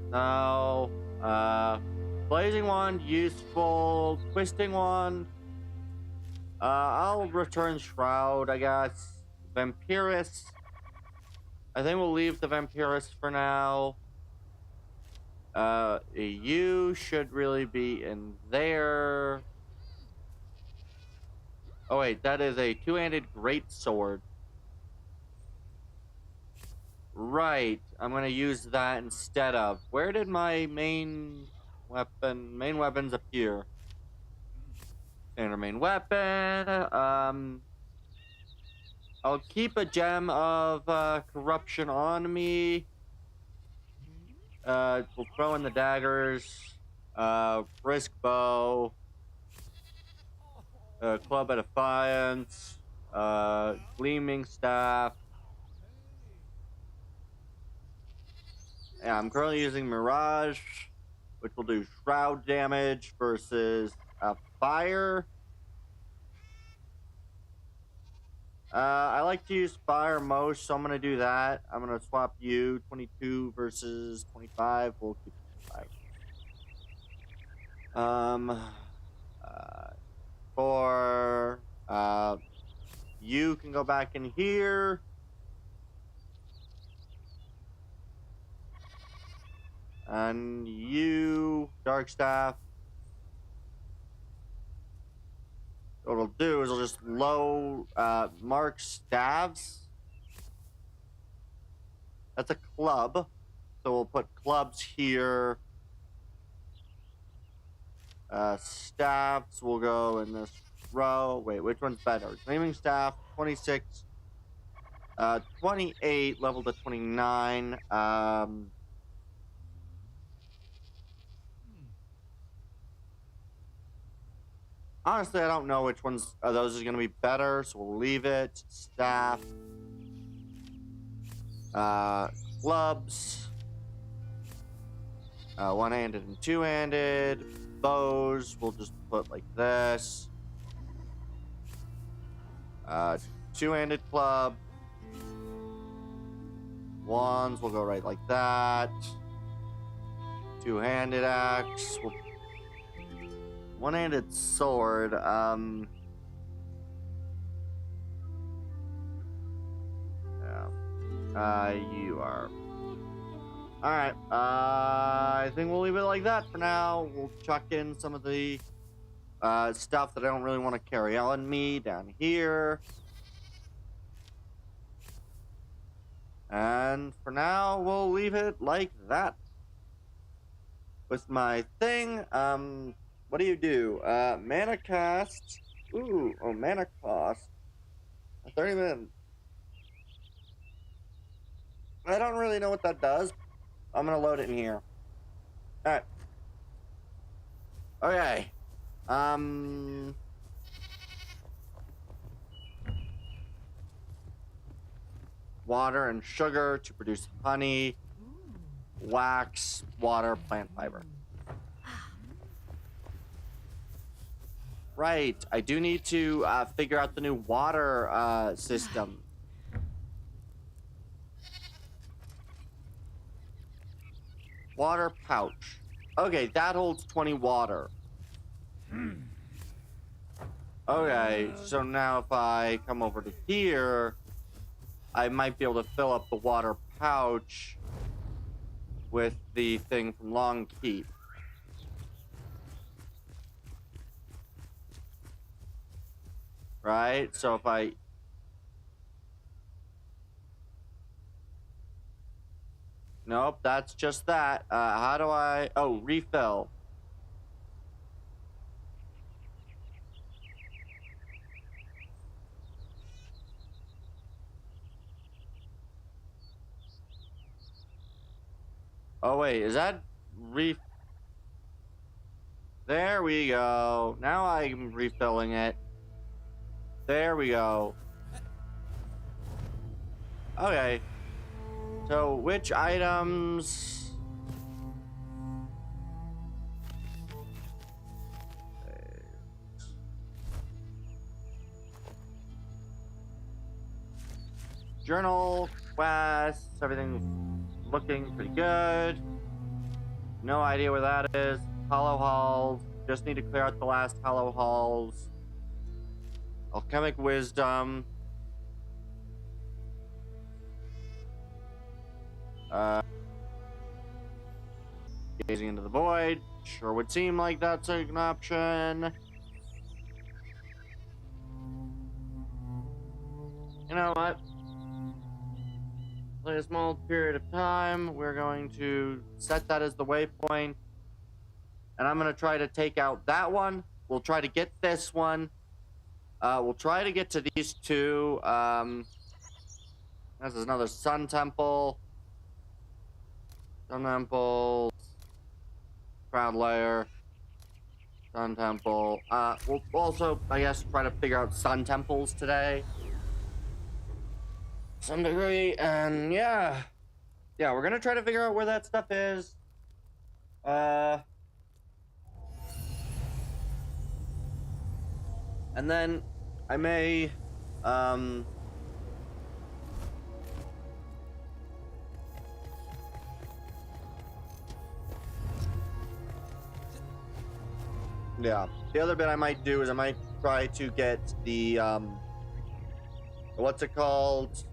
Now, blazing wand, useful. Twisting wand. I'll return shroud, I guess. Vampirus. I think we'll leave the Vampirus for now. You should really be in there. Oh wait, that is a 2-handed greatsword. Right, I'm gonna use that instead of. Where did my main weapons appear? Standard main weapon. I'll keep a gem of corruption on me. We'll throw in the daggers. Brisk bow. Club of Defiance. Gleaming staff. Yeah, I'm currently using Mirage, which will do shroud damage versus fire. I like to use fire most, so I'm gonna do that. I'm gonna swap you 22 versus 25. We'll keep 25. For you can go back in here. And you, Dark Staff. What it'll do is it'll just mark staves. That's a club. So we'll put clubs here. Staffs will go in this row. Wait, which one's better? Gleaming staff, 26. 28, level to 29. Honestly, I don't know which ones of those is going to be better, so we'll leave it. Staff. Clubs. One-handed and two-handed. Bows, we'll just put like this. Two-handed club. Wands will go right like that. Two-handed axe. One-handed sword. Yeah. You are. Alright. I think we'll leave it like that for now. We'll chuck in some of the stuff that I don't really want to carry on me down here. And for now, we'll leave it like that. With my thing, what do you do? Mana cast. Ooh, oh, mana cost. 30 minutes. I don't really know what that does. I'm gonna load it in here. Alright. Okay. Water and sugar to produce honey. Wax, water, plant fiber. Right. I do need to figure out the new water system. Water pouch. Okay, that holds 20 water. Okay, so now if I come over to here, I might be able to fill up the water pouch with the thing from Long Keep. Right? So if I... Nope, that's just that. How do I... Oh, refill. Oh, wait, is that There we go. Now I'm refilling it. There we go. Okay. So, which items... Journal, quests, everything's looking pretty good. No idea where that is. Hollow halls. Just need to clear out the last hollow halls. Alchemic wisdom. Gazing into the void. Sure would seem like that's an option. You know what? Play a small period of time. We're going to set that as the waypoint. And I'm going to try to take out that one. We'll try to get this one. We'll try to get to these two. This is another sun temple. Sun temple. Crowd layer. Sun temple. We'll also, I guess, try to figure out sun temples today. Some degree, and yeah, we're gonna try to figure out where that stuff is. And then I may Yeah. The other bit I might do is I might try to get the, what's it called?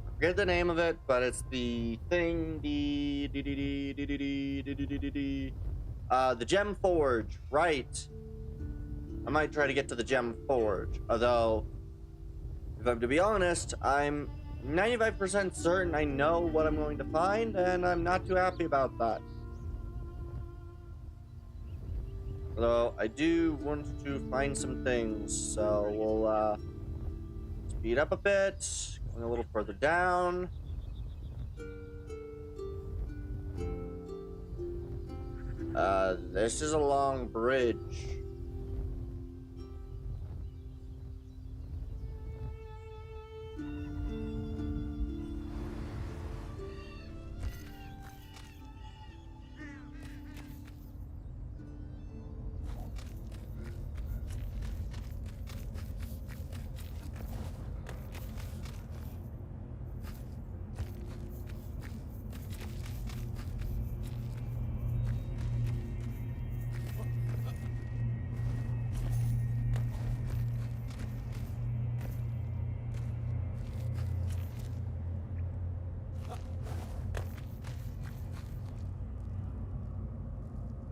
I forget the name of it, but it's the thing, the Gem Forge, right. I might try to get to the Gem Forge, although, if I'm to be honest, I'm 95% certain I know what I'm going to find, and I'm not too happy about that. Although, I do want to find some things, so we'll, speed up a bit, going a little further down. This is a long bridge.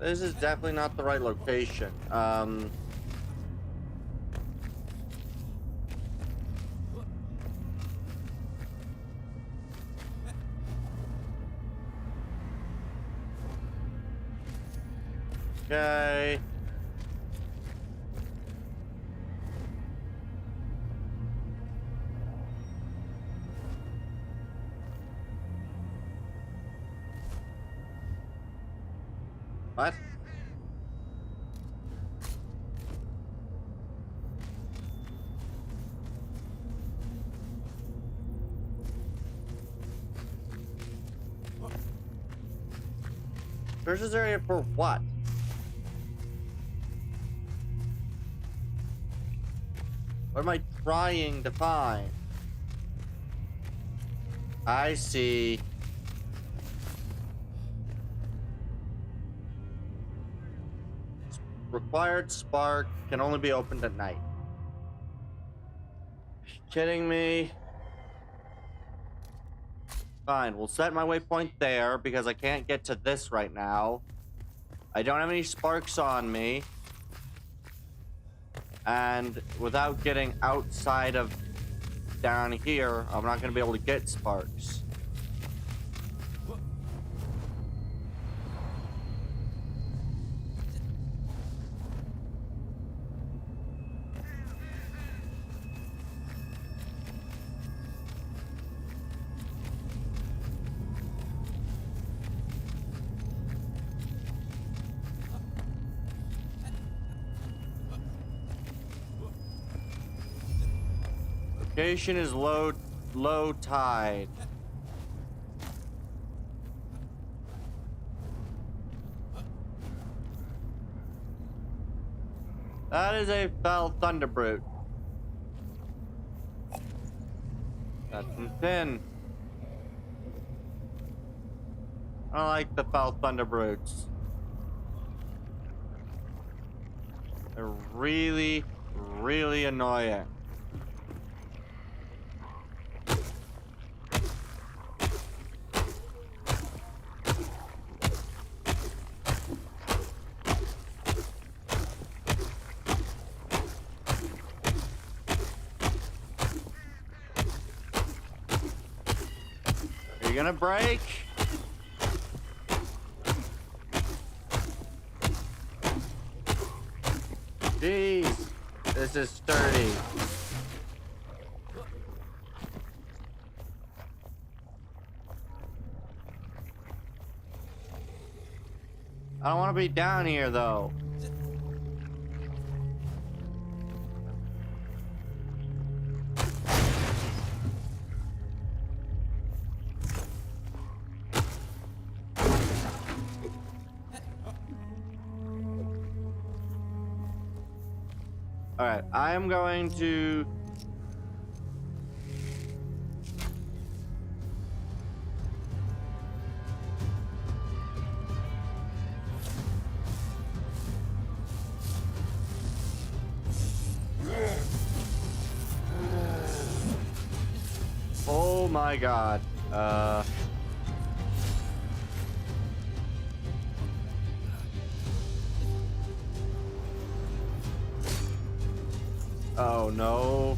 This is definitely not the right location. Okay. What? Search this area for what? What am I trying to find? I see. Required spark can only be opened at night. Kidding me? Fine, we'll set my waypoint there because I can't get to this right now. I don't have any sparks on me. And without getting outside of down here, I'm not going to be able to get sparks. Location is low tide. That is a fell thunderbrute. That's thin. I don't like the fell thunderbrutes. They're really, really annoying. Are you gonna break? Jeez, this is sturdy. I don't want to be down here though. All right, I am going to my god. Oh no.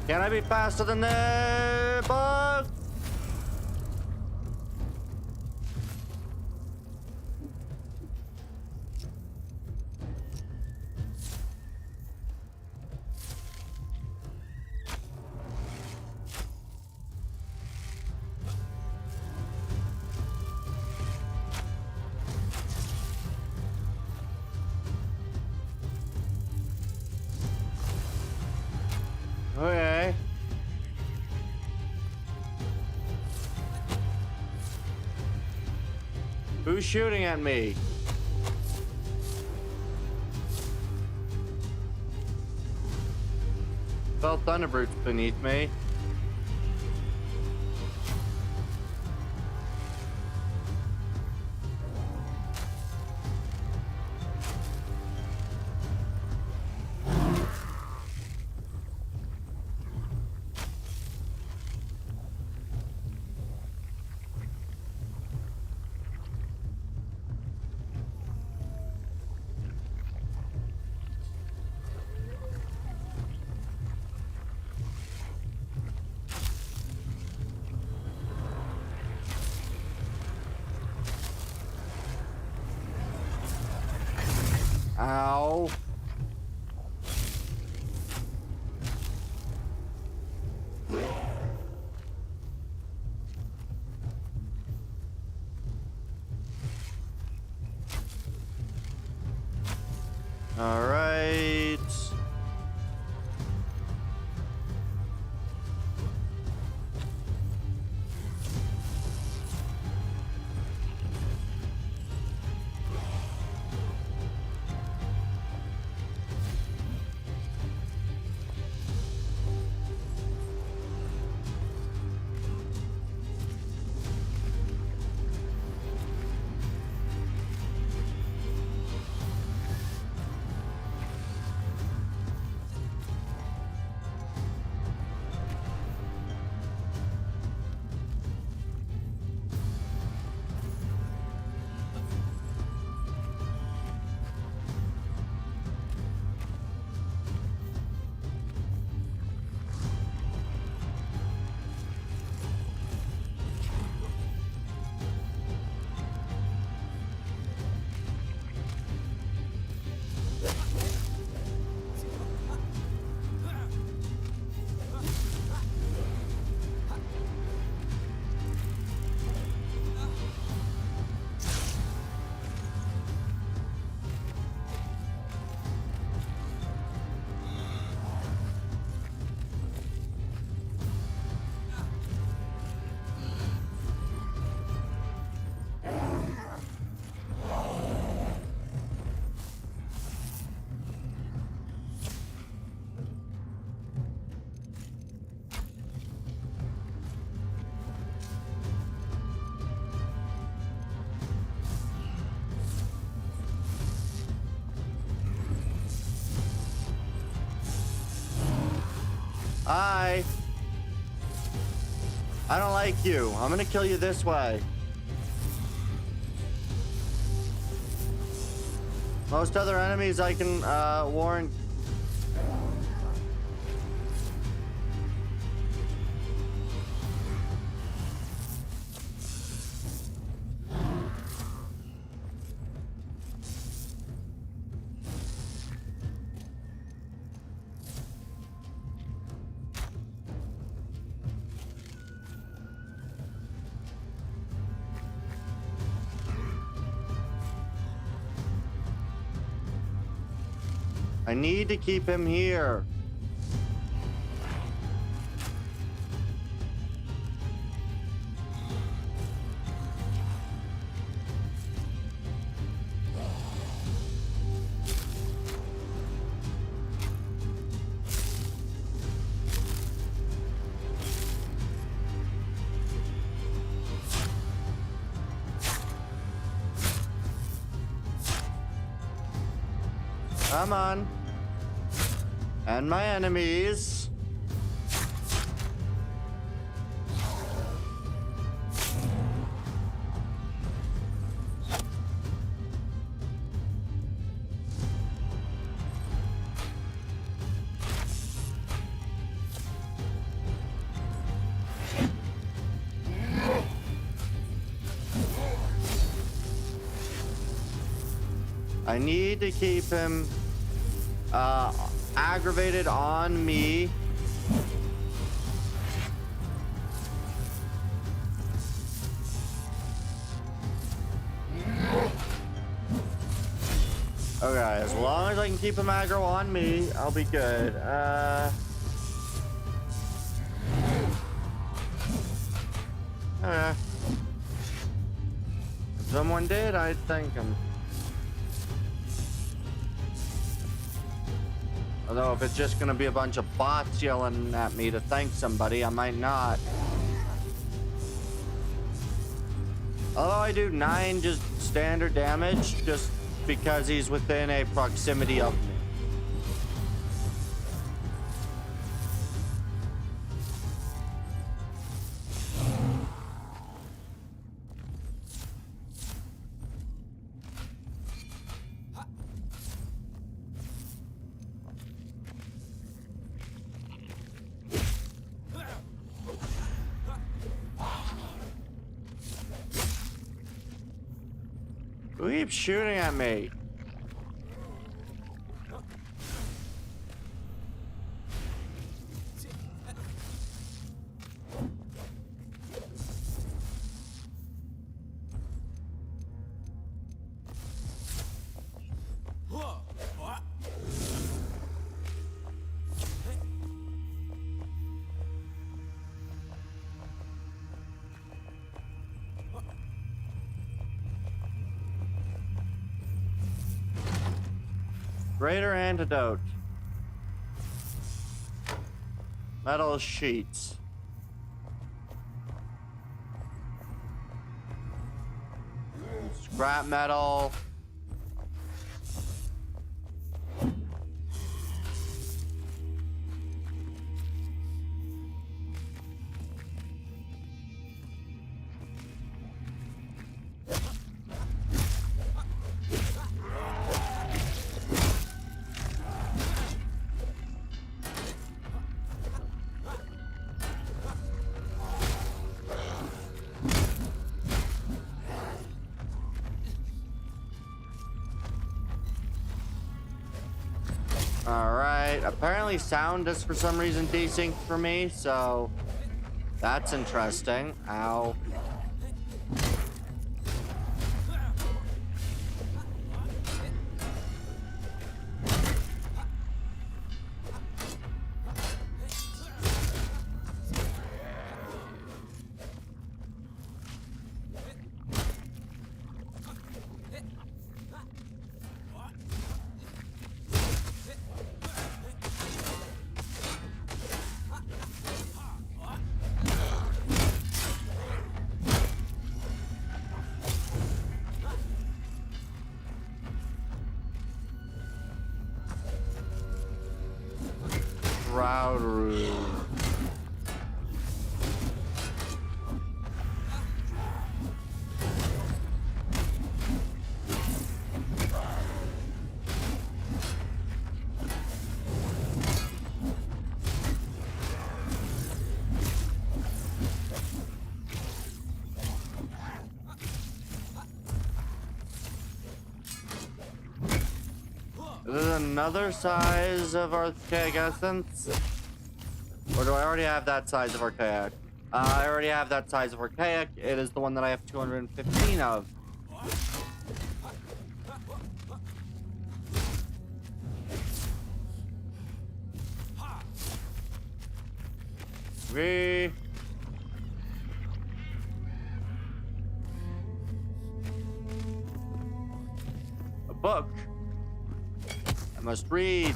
Can I be faster than the bug? Okay. Who's shooting at me? Felt thunderbrutes beneath me. Ow. All right. I don't like you. I'm gonna kill you this way. Most other enemies I can warn. I need to keep him here. Come on. And my enemies. I need to keep him aggravated on me. Okay, as long as I can keep him aggro on me, I'll be good. Okay. If someone did, I'd thank him. Although if it's just gonna be a bunch of bots yelling at me to thank somebody, I might not. Although I do 9 just standard damage just because he's within a proximity of me. Who keeps shooting at me? Greater antidote. Metal sheets. Scrap metal. Alright, apparently sound is for some reason desynced for me, so that's interesting. Ow. Enshrouded. Is this another size of archaic essence? Or do I already have that size of archaic? I already have that size of archaic. It is the one that I have 215 of. A book. I must read.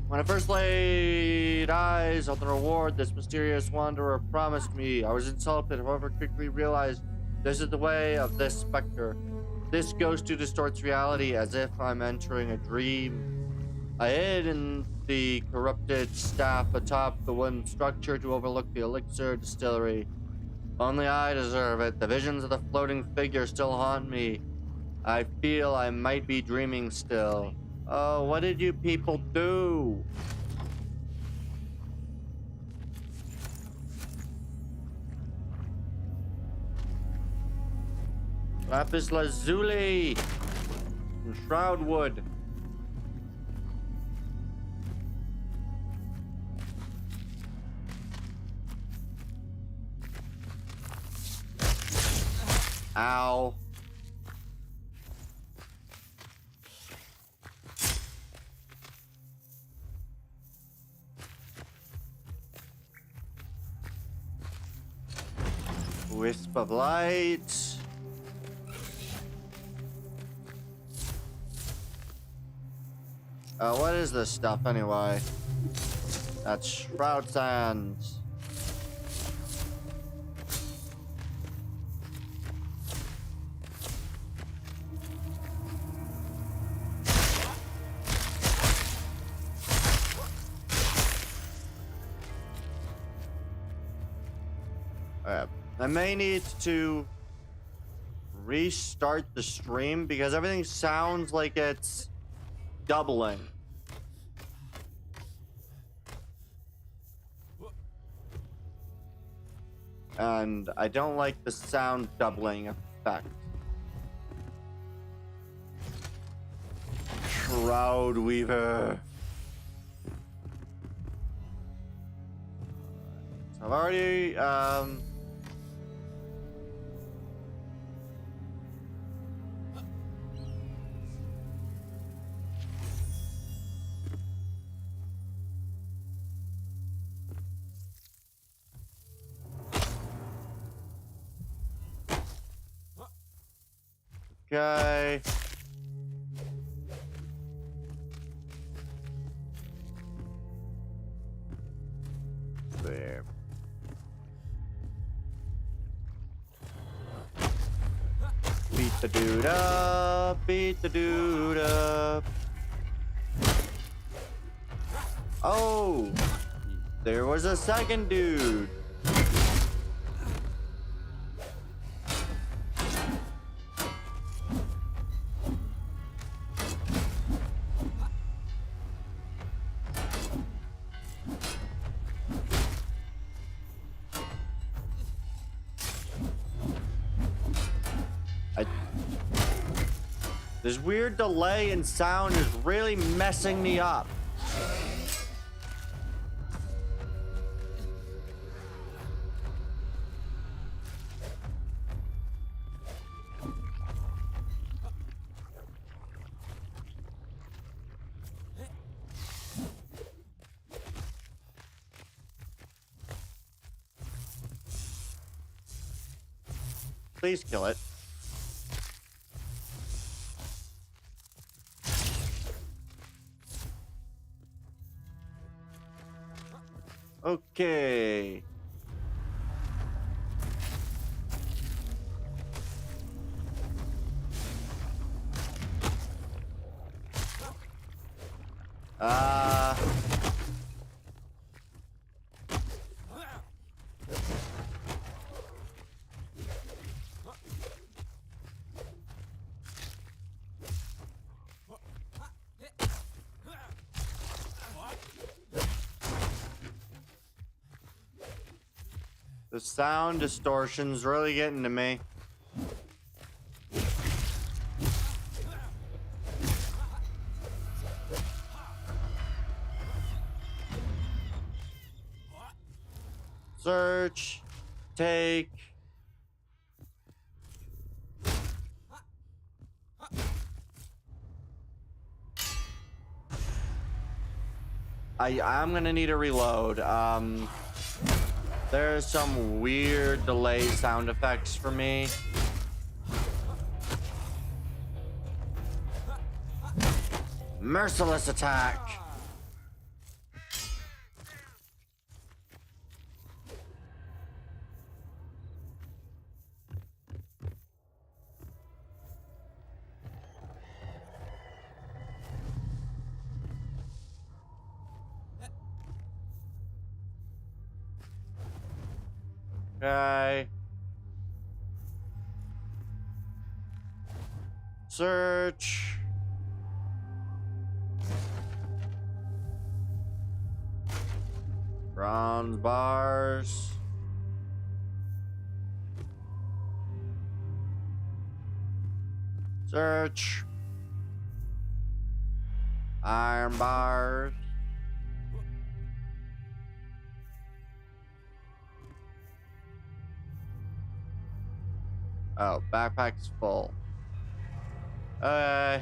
When I first laid eyes on the reward this mysterious wanderer promised me, I was insulted, however quickly realized this is the way of this specter. This ghost too distorts reality as if I'm entering a dream. I hid in the corrupted staff atop the wooden structure to overlook the elixir distillery. Only I deserve it. The visions of the floating figure still haunt me. I feel I might be dreaming still. Oh, what did you people do? Lapis lazuli. Enshrouded. Ow. Wisp of light. What is this stuff anyway? That's shroud sands. I may need to restart the stream because everything sounds like it's doubling. And I don't like the sound doubling effect. Shroud Weaver. So I've already, okay. There. Beat the dude up, beat the dude up. Oh, there was a second dude. This weird delay in sound is really messing me up. Please kill it. Okay. The sound distortion's really getting to me. Search, take. I'm gonna need a reload. There's some weird delay sound effects for me. Merciless attack. Okay. Search. Bronze bars. Search. Iron bars. Oh, backpack's full. Uh-oh.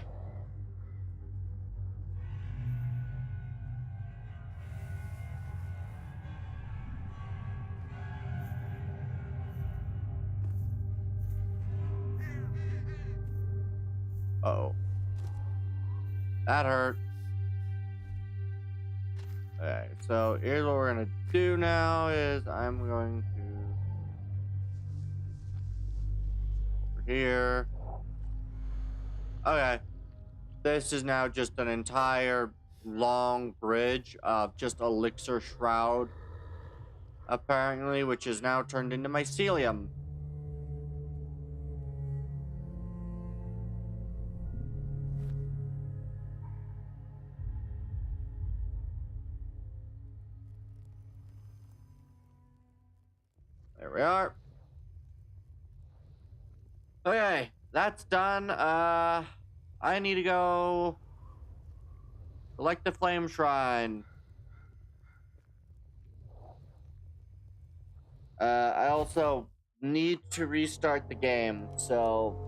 That hurt. Okay, so here's what we're gonna do now is I'm going to over here. Okay. This is now just an entire long bridge of just elixir shroud, apparently, which is now turned into mycelium. There we are. Okay, that's done. I need to go collect the flame shrine. I also need to restart the game, so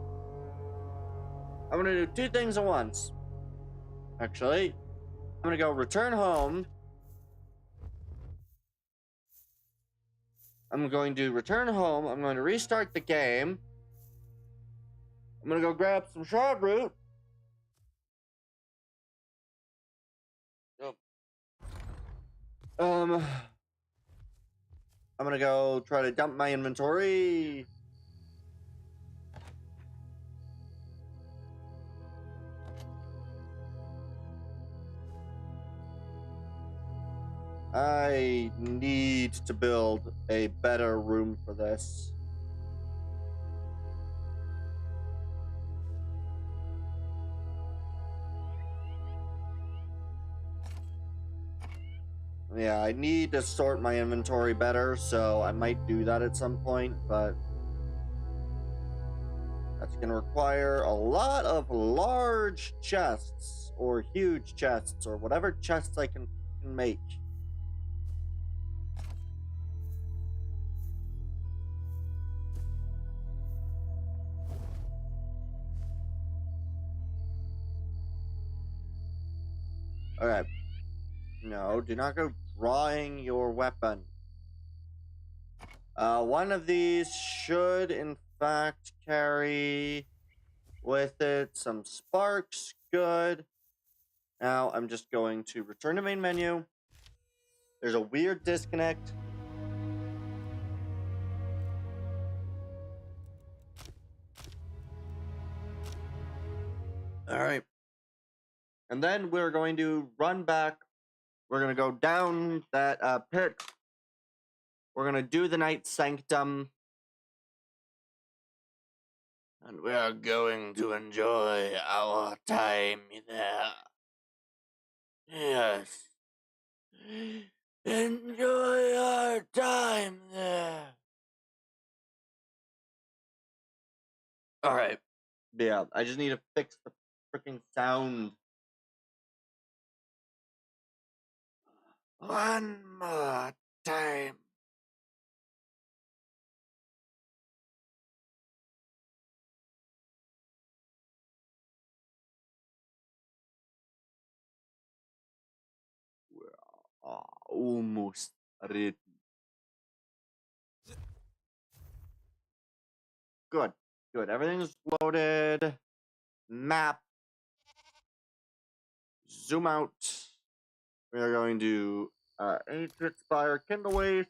I'm gonna do two things at once. Actually, I'm gonna go return home. I'm going to return home. I'm going to restart the game. I'm gonna go grab some shroud root. I'm gonna go try to dump my inventory. I need to build a better room for this. Yeah, I need to sort my inventory better, so I might do that at some point, but that's going to require a lot of large chests, or huge chests, or whatever chests I can make. Okay. No, do not go drawing your weapon. One of these should, in fact, carry with it some sparks. Good. Now, I'm just going to return to main menu. There's a weird disconnect. All right. And then we're going to run back. We're going to go down that pit. We're going to do the Night Sanctum. And we are going to enjoy our time there. Yes. Enjoy our time there. Alright. Yeah, I just need to fix the freaking sound. One more time. Almost ready. Good. Good. Everything's loaded. Map. Zoom out. We are going to Ancient Spire Kindle Waste.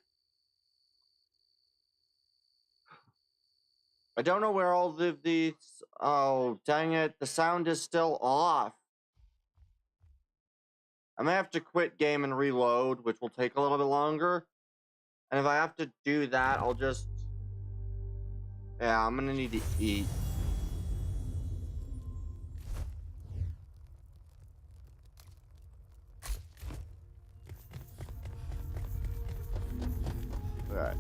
I don't know where all of these... Oh, dang it. The sound is still off. I'm gonna have to quit game and reload, which will take a little bit longer. And if I have to do that, I'll just Yeah, I'm gonna need to eat. Alright.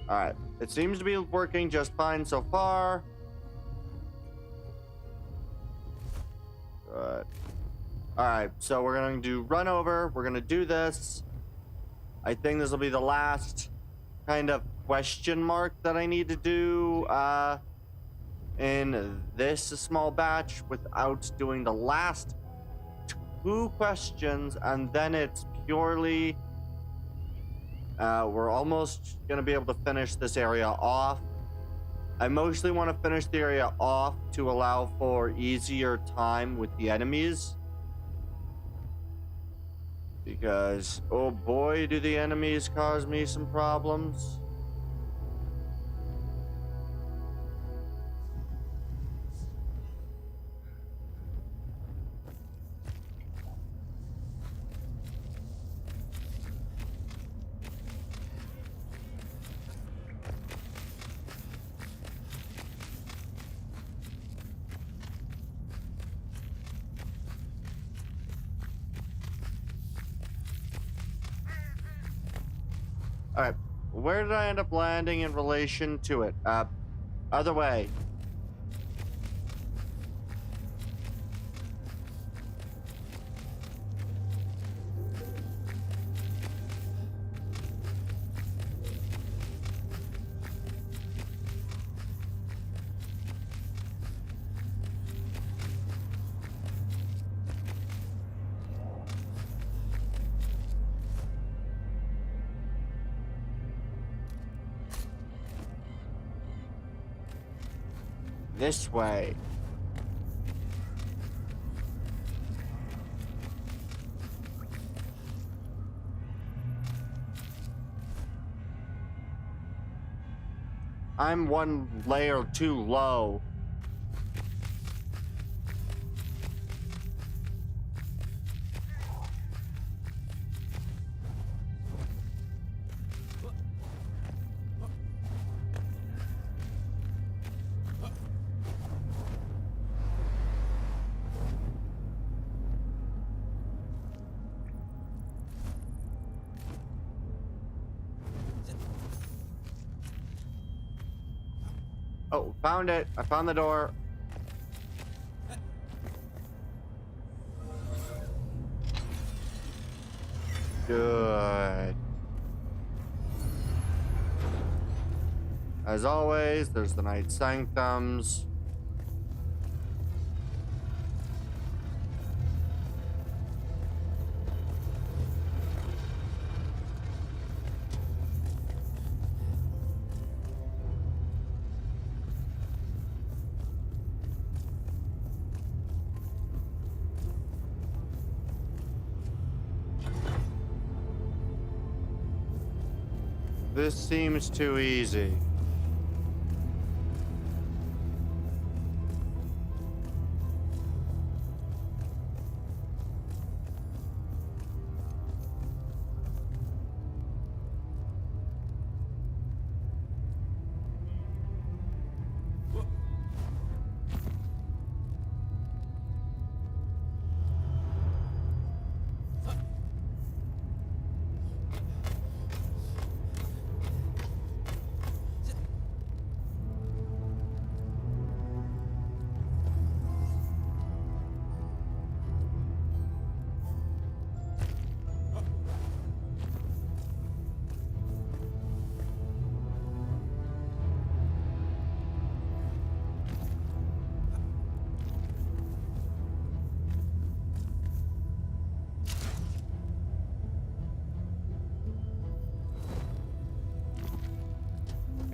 Alright. It seems to be working just fine so far. Good. Alright, so we're going to run over. We're going to do this. I think this will be the last kind of question mark that I need to do in this small batch without doing the last 2 questions, and then it's purely we're almost gonna be able to finish this area off. I mostly want to finish the area off to allow for easier time with the enemies, because oh boy do the enemies cause me some problems. All right, where did I end up landing in relation to it? Other way. This way. I'm 1 layer too low. Oh, found it. I found the door. Good. As always, there's the Night Sanctums. This seems too easy.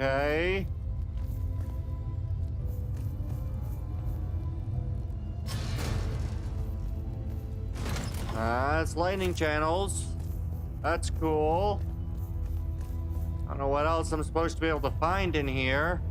Okay. That's lightning channels. That's cool. I don't know what else I'm supposed to be able to find in here.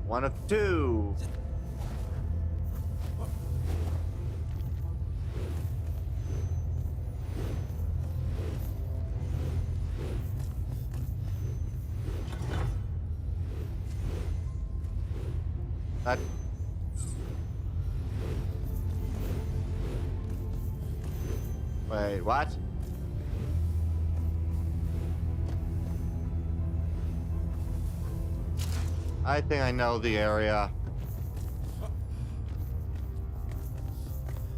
One of two. That. Wait, what? I think I know the area.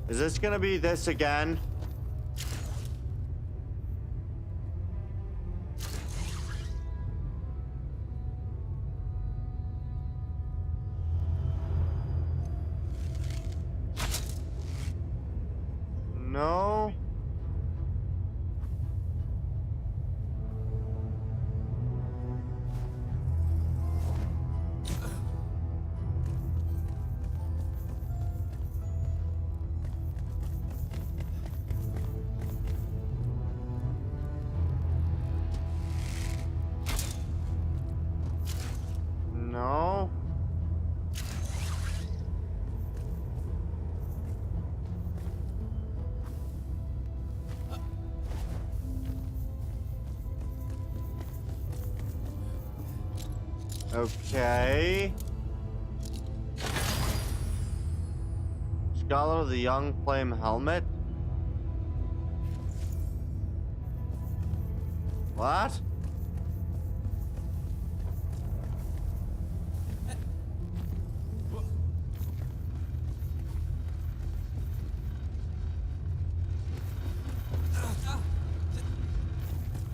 Is this gonna be this again? No. No. Okay. Scholar of the Young Flame Helmet. What?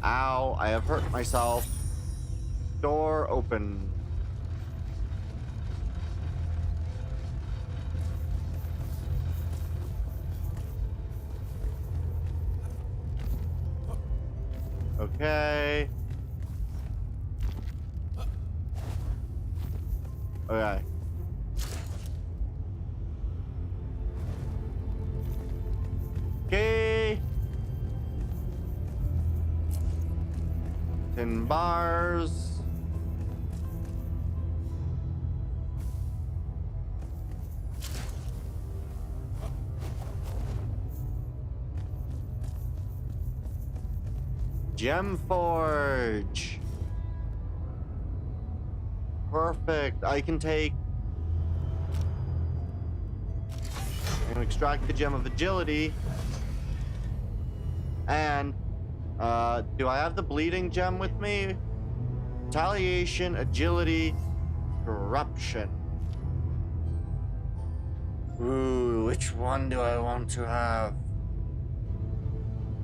Ow, I have hurt myself. Door open. Okay. Okay. Okay. 10 bars. Gem Forge. Perfect. I can take and extract the Gem of Agility. And do I have the Bleeding Gem with me? Retaliation, Agility, Corruption. Ooh, which one do I want to have?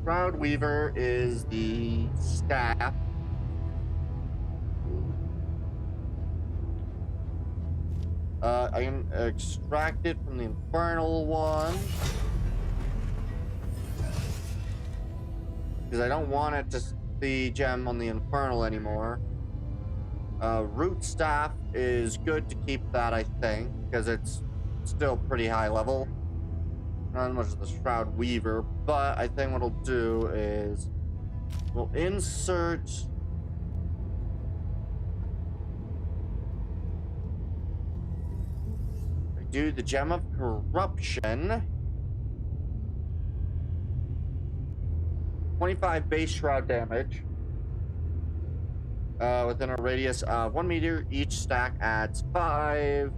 Shroud Weaver is the staff. I can extract it from the Infernal one. Because I don't want it to the gem on the Infernal anymore. Root Staff is good to keep that, I think, because it's still pretty high level. Not as much as the Shroud Weaver, but I think what we'll do is we'll insert do the Gem of Corruption. 25 base shroud damage. Within a radius of 1 meter, each stack adds 5.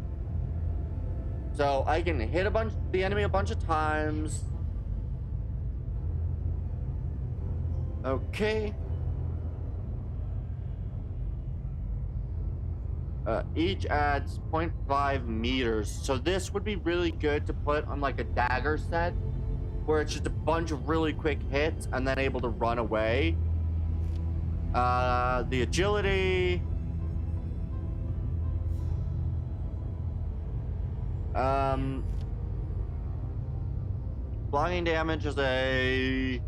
So I can hit the enemy a bunch of times. Okay. Each adds 0.5 meters. So this would be really good to put on like a dagger set, where it's just a bunch of really quick hits and then able to run away. The agility. Blocking damage is a...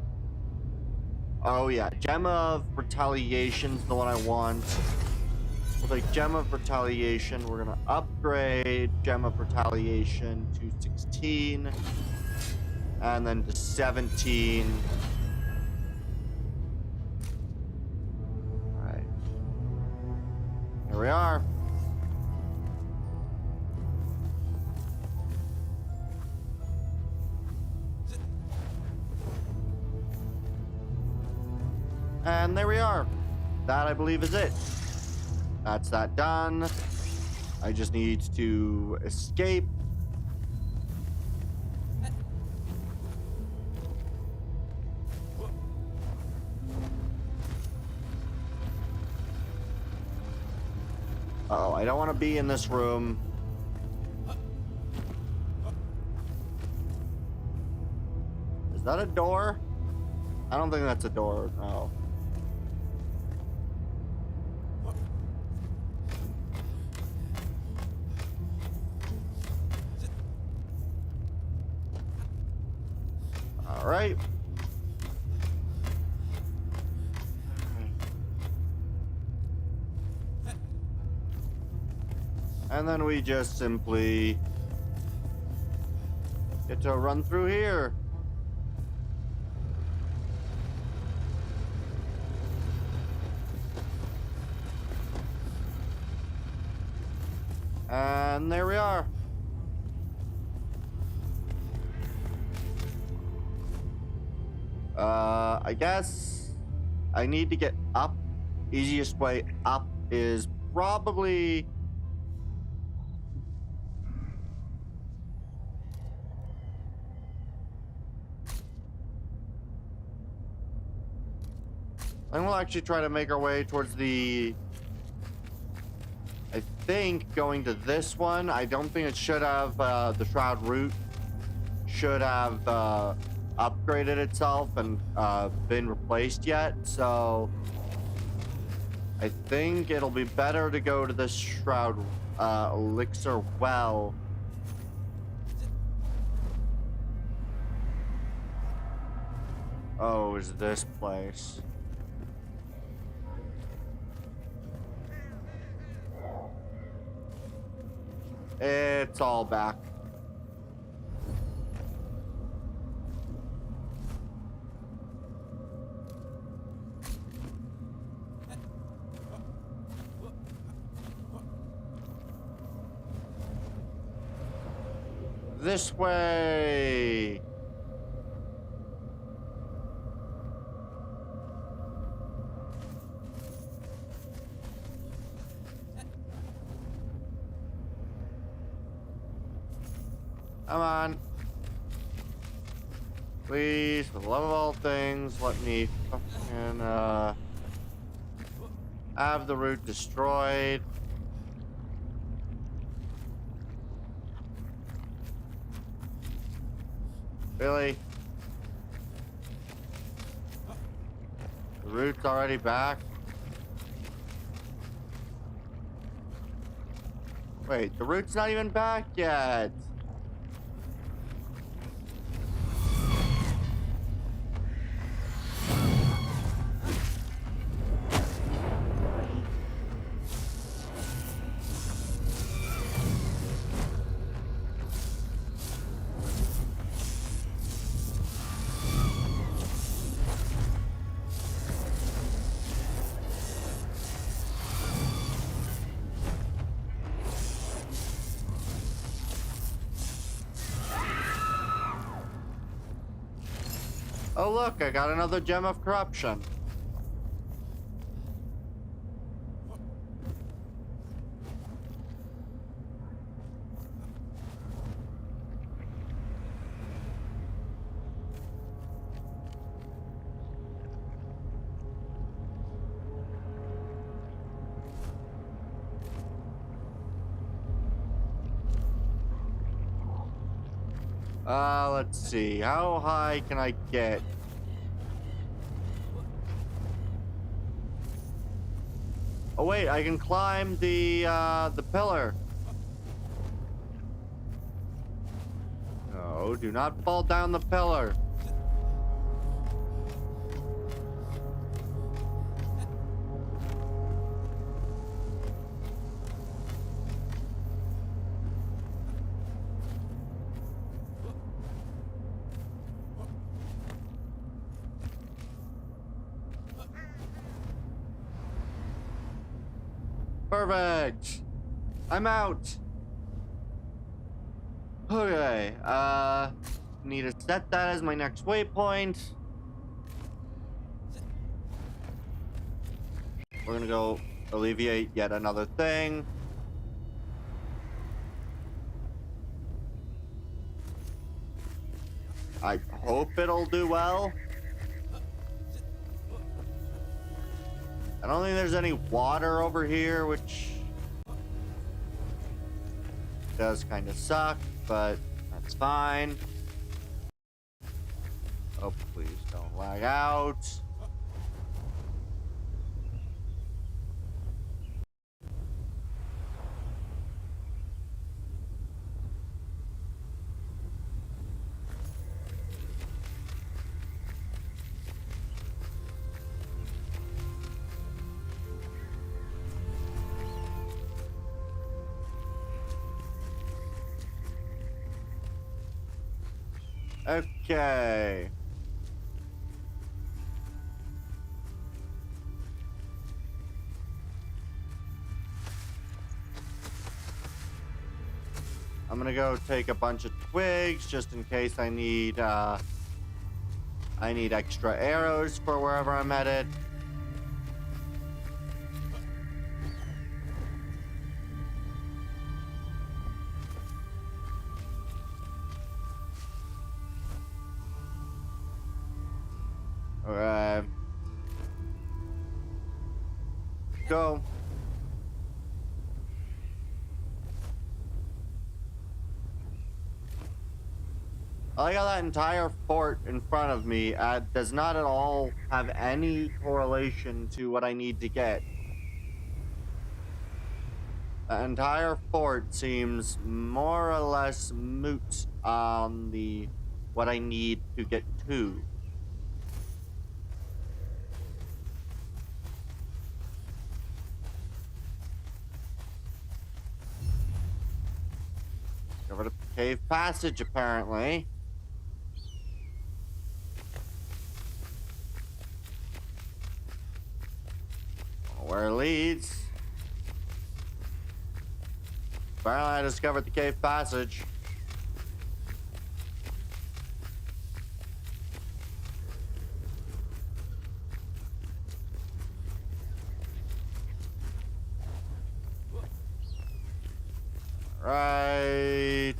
Oh yeah, Gem of Retaliation's the one I want. We'll take Gem of Retaliation. We're gonna upgrade Gem of Retaliation to 16. And then to 17. Alright. Here we are. And there we are. That, I believe, is it. That's that done. I just need to escape. Uh-oh, I don't want to be in this room. Is that a door? I don't think that's a door, no. All right. And then we just simply get to run through here. And there we are. I guess I need to get up. Easiest way up is probably... And we'll actually try to make our way towards the... I think going to this one. I don't think it should have the Shroud route should have upgraded itself and been replaced yet. So I think it'll be better to go to this Shroud elixir well. Oh, is this place? It's all back. This way. Come on. Please, for the love of all things, let me fucking have the route destroyed. Really? The route's already back? Wait, the route's not even back yet. Oh look, I got another gem of corruption. Let's see. How high can I get? Oh wait, I can climb the pillar. No, do not fall down the pillar. Perfect. I'm out. Okay. Need to set that as my next waypoint. We're gonna go alleviate yet another thing. I hope it'll do well. I don't think there's any water over here, which does kind of suck, but that's fine. Oh, please don't lag out. Okay. I'm gonna go take a bunch of twigs just in case I need extra arrows for wherever I'm headed. Alright. Go. I like how that entire fort in front of me does not at all have any correlation to what I need to get. The entire fort seems more or less moot on the what I need to get to. Over to cave passage, apparently. Where it leads. Apparently, I discovered the cave passage. Right.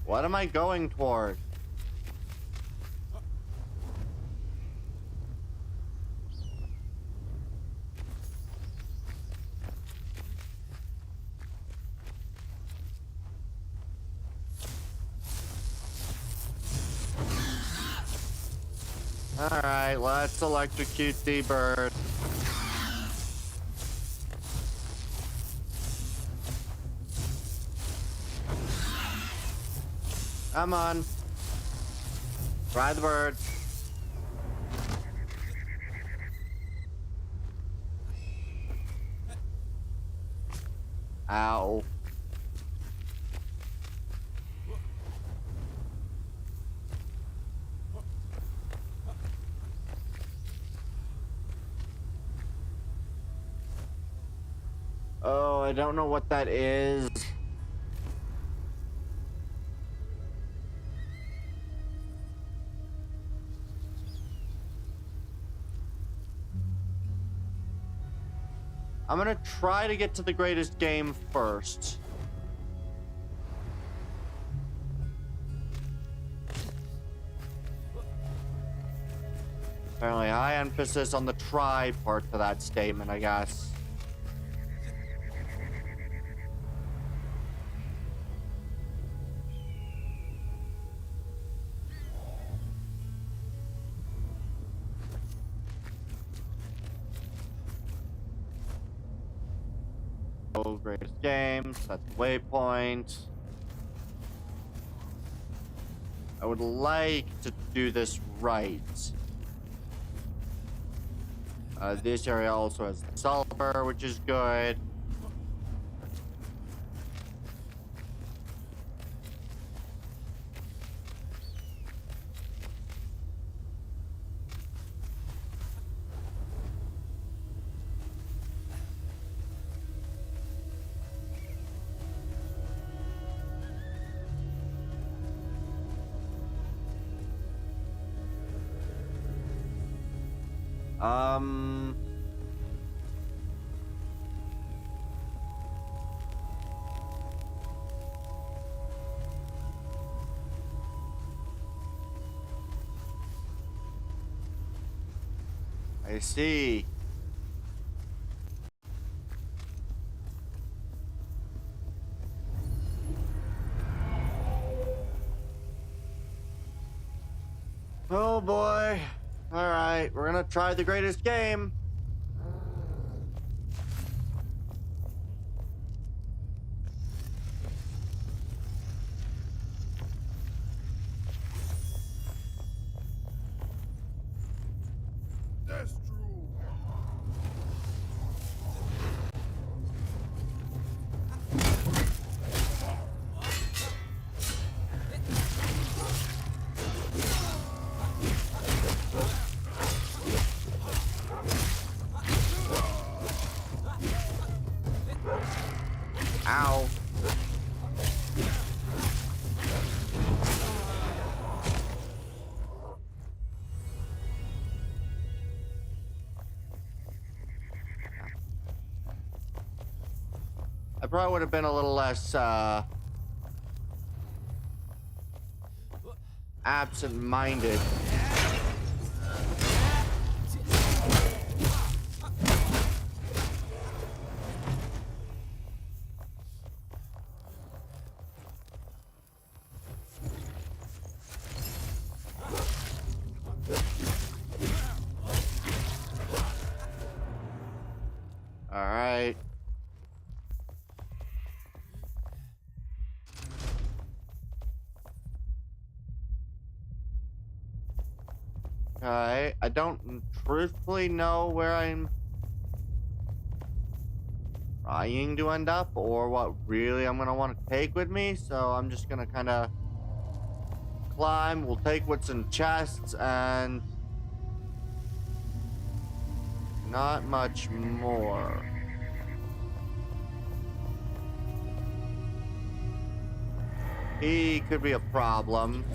What am I going toward? All right, let's electrocute the bird. Come on. Try the bird. Ow. Oh, I don't know what that is. I'm gonna try to get to the greatest game first. Apparently, high emphasis on the try part to that statement, I guess. Greatest games, that's the waypoint. I would like to do this right. This area also has sulfur, which is good. Um... I see. Oh boy. Alright, we're gonna try the greatest game. That's true. Ow. I probably would have been a little less, absent-minded. All right. Okay, I don't truthfully know where I'm trying to end up or what really I'm gonna want to take with me, so I'm just gonna kind of climb. We'll take what's in chests and not much more. He could be a problem.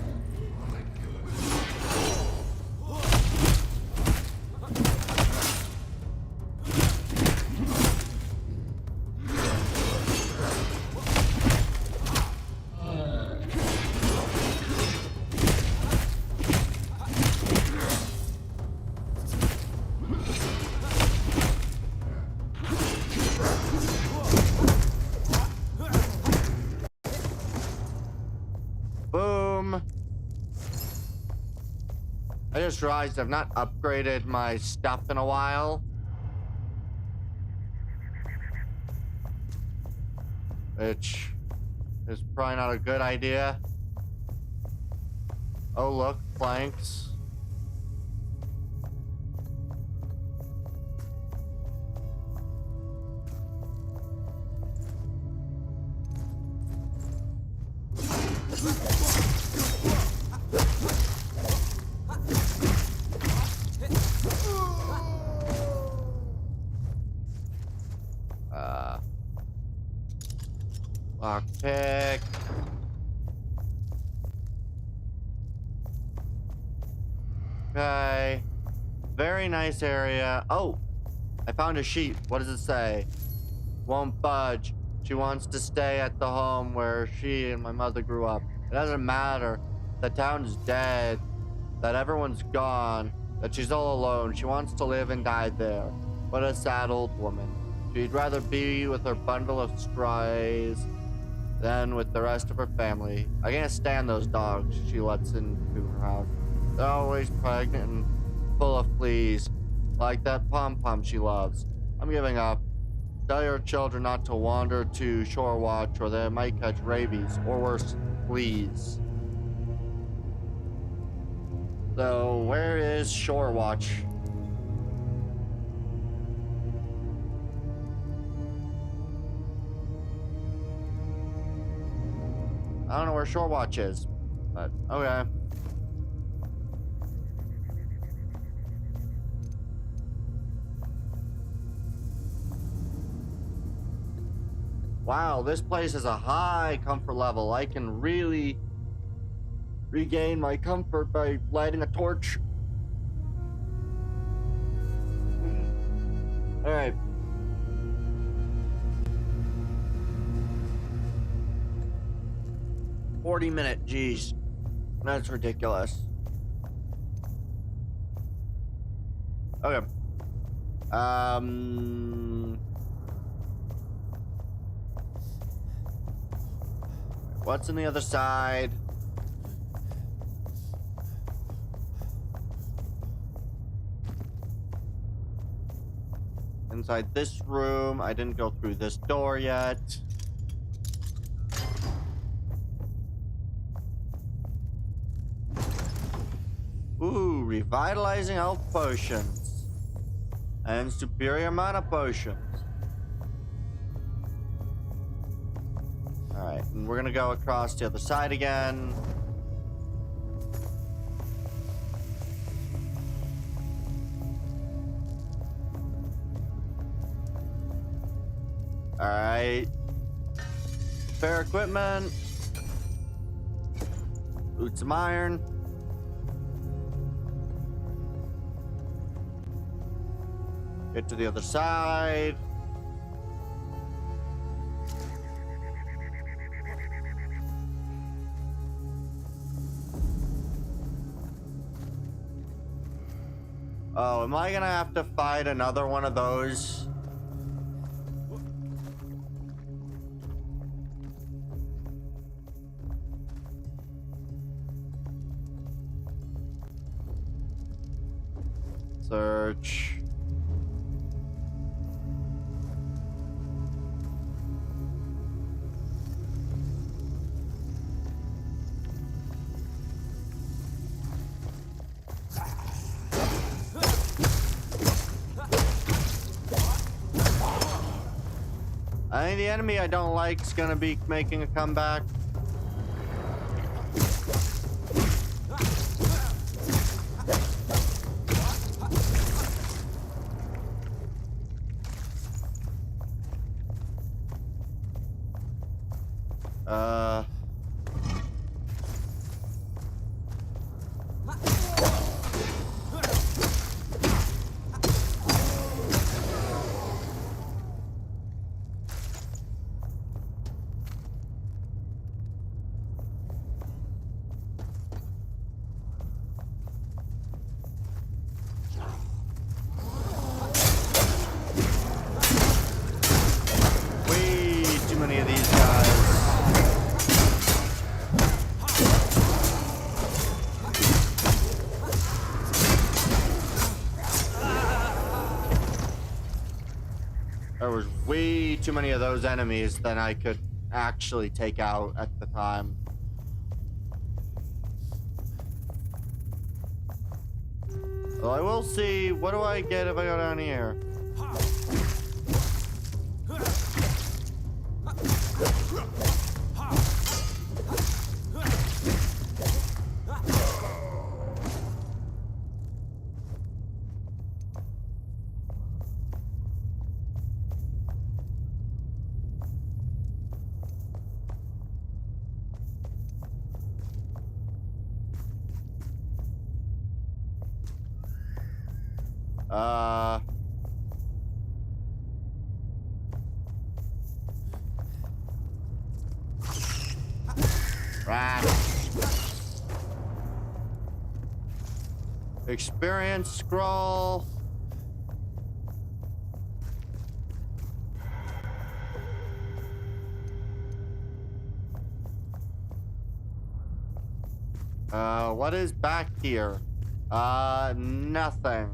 Boom. I just realized I've not upgraded my stuff in a while. Which is probably not a good idea. Oh look, planks. Lockpick. Okay. Very nice area. Oh, I found a sheep. What does it say? Won't budge. She wants to stay at the home where she and my mother grew up. It doesn't matter. The town's dead. That everyone's gone. That she's all alone. She wants to live and die there. What a sad old woman. She'd rather be with her bundle of strays than with the rest of her family. I can't stand those dogs she lets into her house. They're always pregnant and full of fleas, like that pom-pom she loves. I'm giving up. Tell your children not to wander to Shore Watch or they might catch rabies, or worse, fleas. So, where is Shore Watch? I don't know where Shore Watch is, but okay. Wow, this place is a high comfort level. I can really regain my comfort by lighting a torch. All right. "40-minute, geez. That's ridiculous." Okay. What's on the other side? Inside this room. I didn't go through this door yet. Ooh, revitalizing health potions. And superior mana potions. Alright, and we're gonna go across the other side again. Alright. Spare equipment. Loot some iron. Get to the other side. Oh, am I gonna have to fight another one of those? Search. I think the enemy I don't like is gonna be making a comeback. Way too many of those enemies than I could actually take out at the time. Well, I will see. What do I get if I go down here? Rat. Experience scroll. What is back here? Nothing.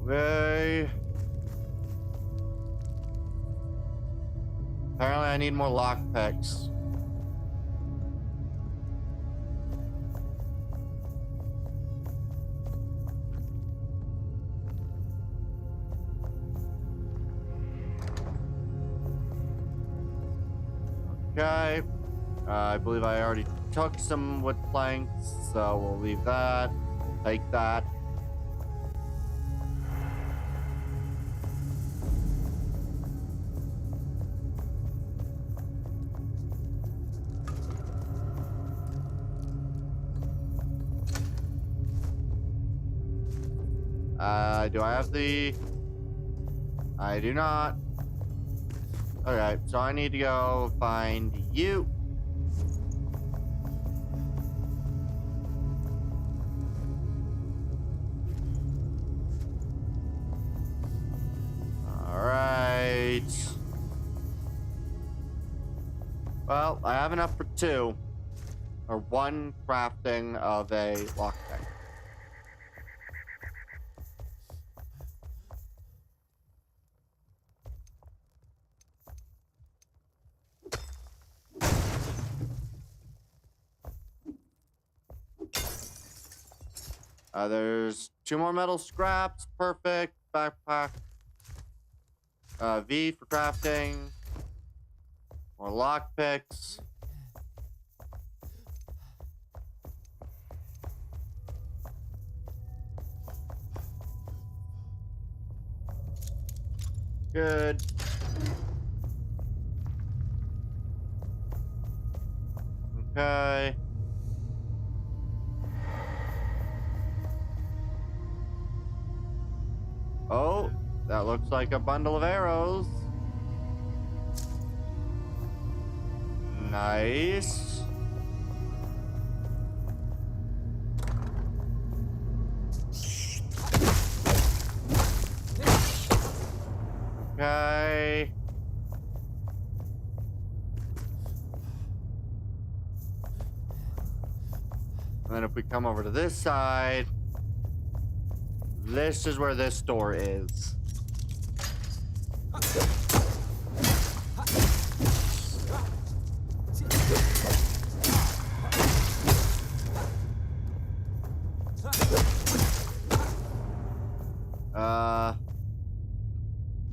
Okay. Apparently I need more lockpicks. Okay. I believe I already took some wood planks, so we'll leave that. Take that. Do I have the... I do not. Okay, so I need to go find you. Alright. Well, I have enough for 2. Or 1 crafting of a lockpick. There's 2 more metal scraps. Perfect. Backpack. V for crafting. More lockpicks. Good. Okay. Oh, that looks like a bundle of arrows. Nice. Okay. And then if we come over to this side, this is where this door is.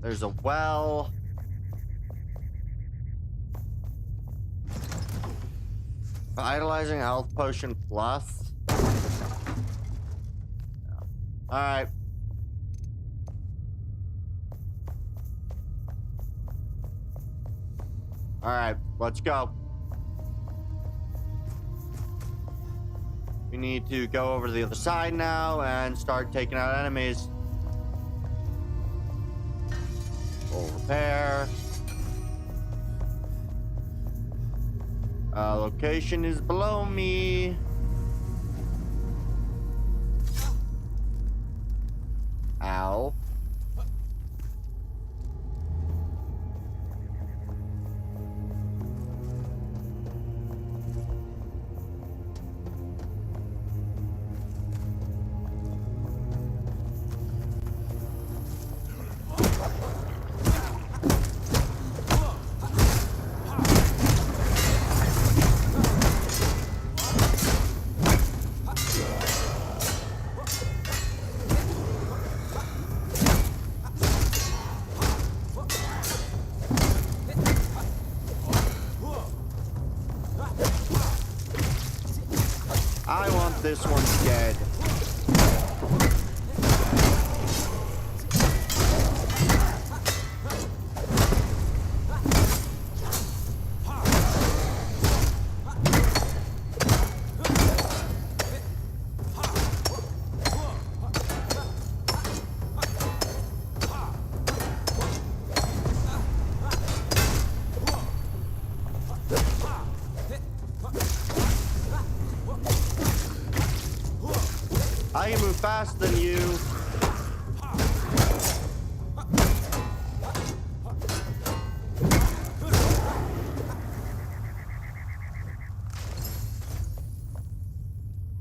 There's a well. Idolizing health potion plus. Alright. Alright, let's go. We need to go over to the other side now and start taking out enemies. Full repair. Location is below me. Ow. I want this one dead. I can move faster than you.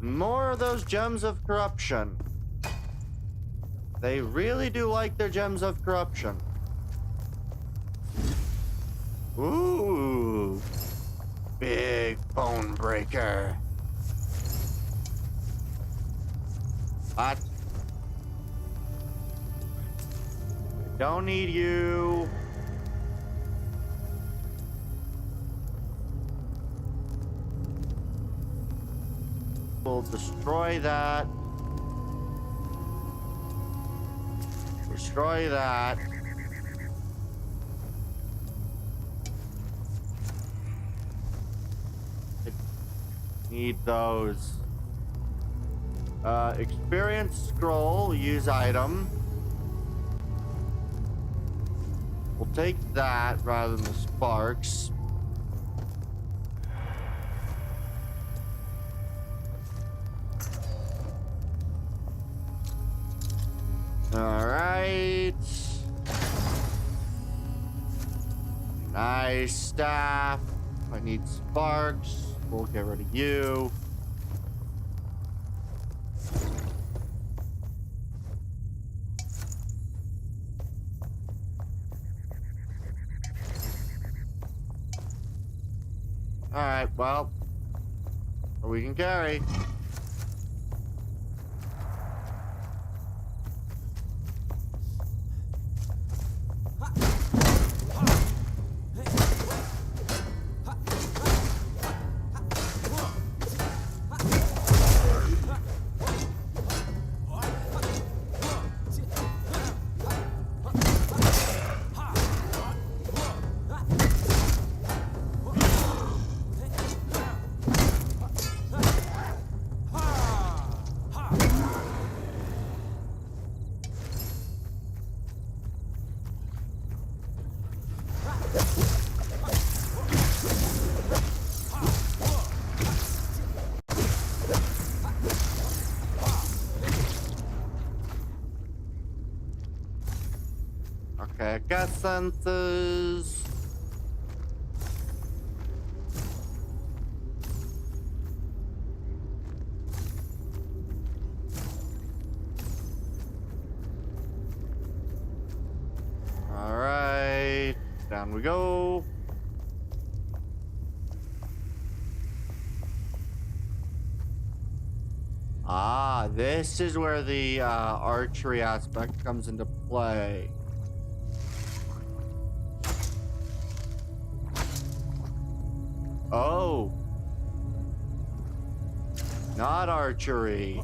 More of those gems of corruption. They really do like their gems of corruption. Ooh. Big bone breaker. What? Don't need you. We'll destroy that. Destroy that. I need those. Experience scroll, use item. We'll take that rather than the sparks. Alright. Nice staff. I need sparks. We'll get rid of you. Alright, well, we can carry. Okay, I got senses. All right, down we go. Ah, this is where the archery aspect comes into play. Oh. Not archery.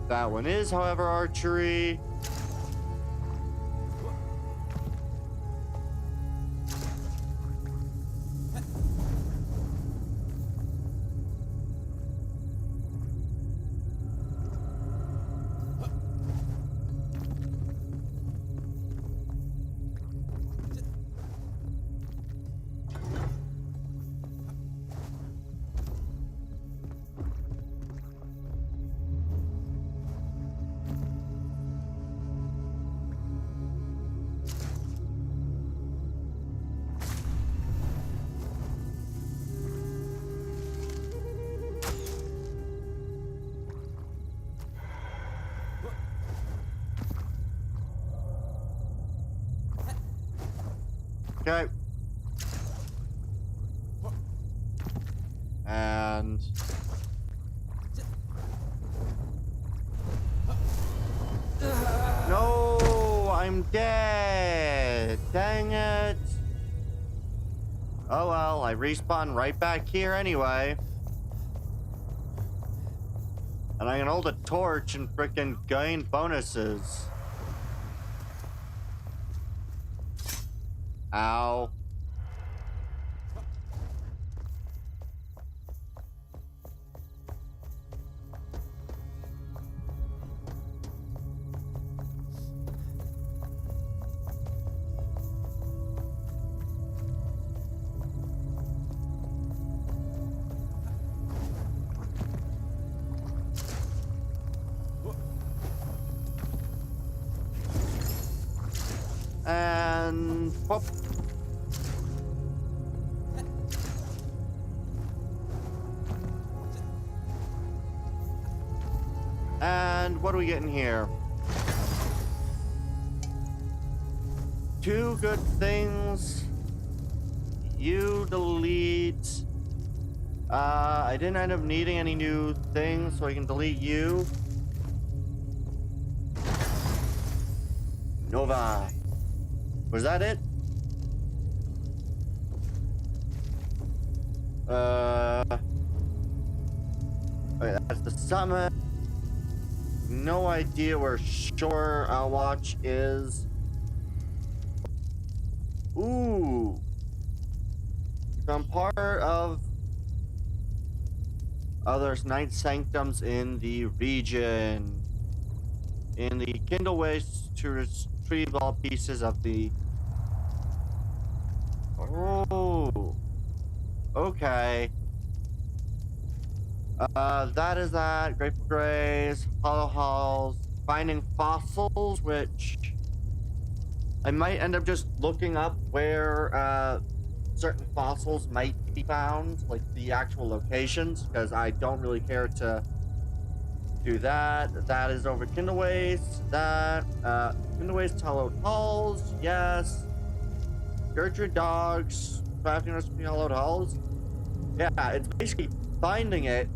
That one is, however, archery. Okay. And no, I'm dead. Dang it. Oh well, I respawn right back here anyway. And I can hold a torch and frickin' gain bonuses. Ow. And pop. And what are we getting here? Two good things. You delete. I didn't end up needing any new things, so I can delete you. Nova. Was that it? Okay, that's the summon. no idea where Shore Watch is. Ooh. Some part of there's night sanctums in the region. In the Kindle waste to retrieve all pieces of the... Oh. Okay. That is that. Grateful Grays, Hollow Halls, finding fossils, which I might end up just looking up where certain fossils might be found, like the actual locations, because I don't really care to do that. That is over Kindle Waste. That Kindle Waste, Hollowed Halls, yes. Gertrude Dogs, crafting recipe, Hollowed Halls. Yeah, it's basically finding it.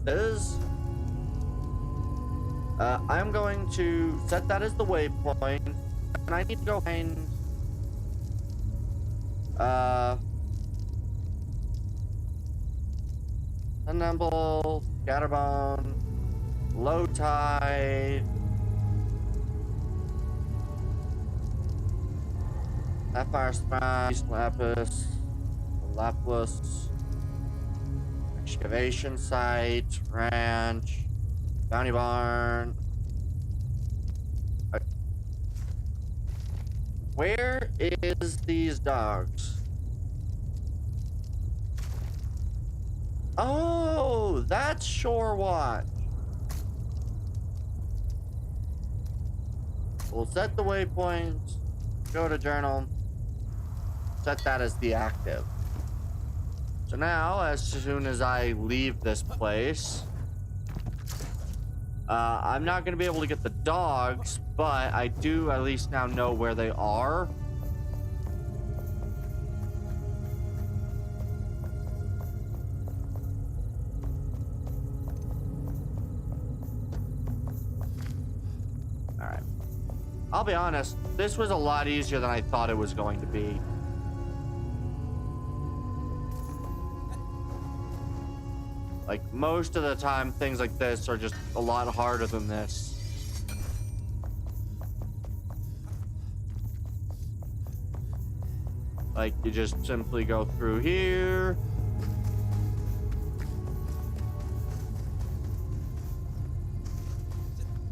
I'm going to set that as the waypoint, and I need to go find Thunderbolt, Scatterbone, Low Tide, Sapphire Spice, Lapis, Lapis, Excavation Site, Ranch, Bounty Barn. Where is these dogs? Oh, that's Shore Watch. We'll set the waypoint, go to journal, set that as the active. So now, as soon as I leave this place, I'm not going to be able to get the dogs, but I do at least now know where they are. Alright. I'll be honest, this was a lot easier than I thought it was going to be. Like, most of the time, things like this are just a lot harder than this. Like, you just simply go through here.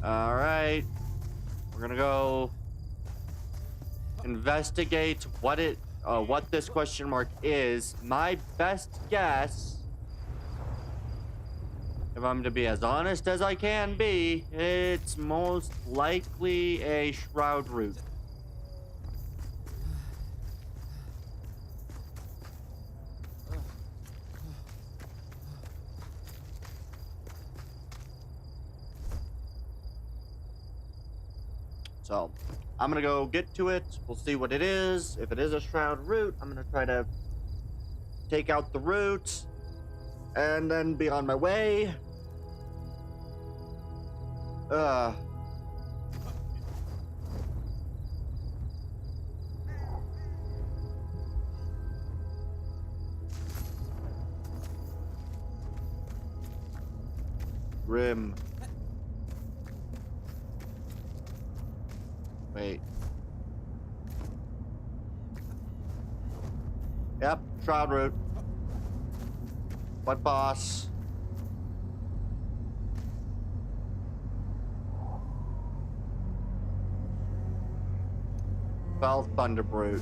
Alright. We're gonna go investigate what this question mark is. My best guess, if I'm to be as honest as I can be, it's most likely a shroud root. So, I'm gonna go get to it. We'll see what it is. If it is a shroud root, I'm gonna try to take out the root and then be on my way. Rim. Wait. Yep, shroud root. What boss? Fell Thunderbrute.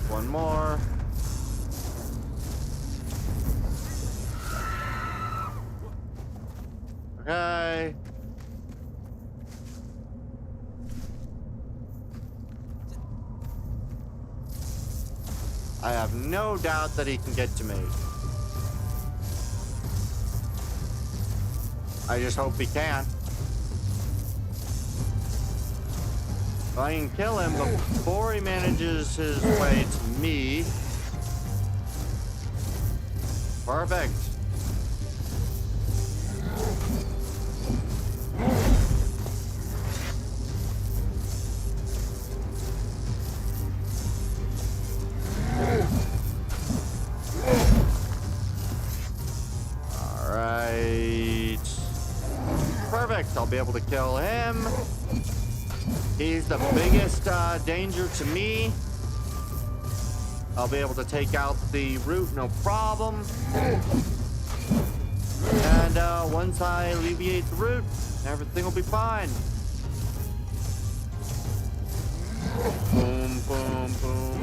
One more. Okay. I have no doubt that he can get to me. I just hope he can. If I can kill him before he manages his way to me. Perfect. Alright. Perfect. I'll be able to kill him. He's the biggest danger to me. I'll be able to take out the root, no problem. And once I alleviate the root, everything will be fine. Boom, boom, boom.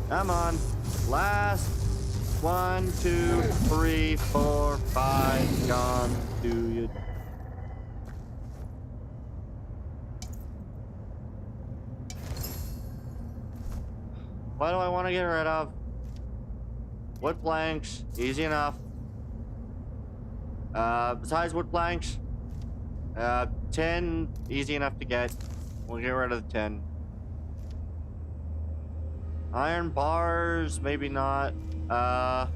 Come on. Last 1, 2, 3, 4, 5. Gone. Do you? What do I want to get rid of? Wood planks, easy enough. Besides wood planks, tin, easy enough to get. We'll get rid of the tin. Iron bars, maybe not. I'll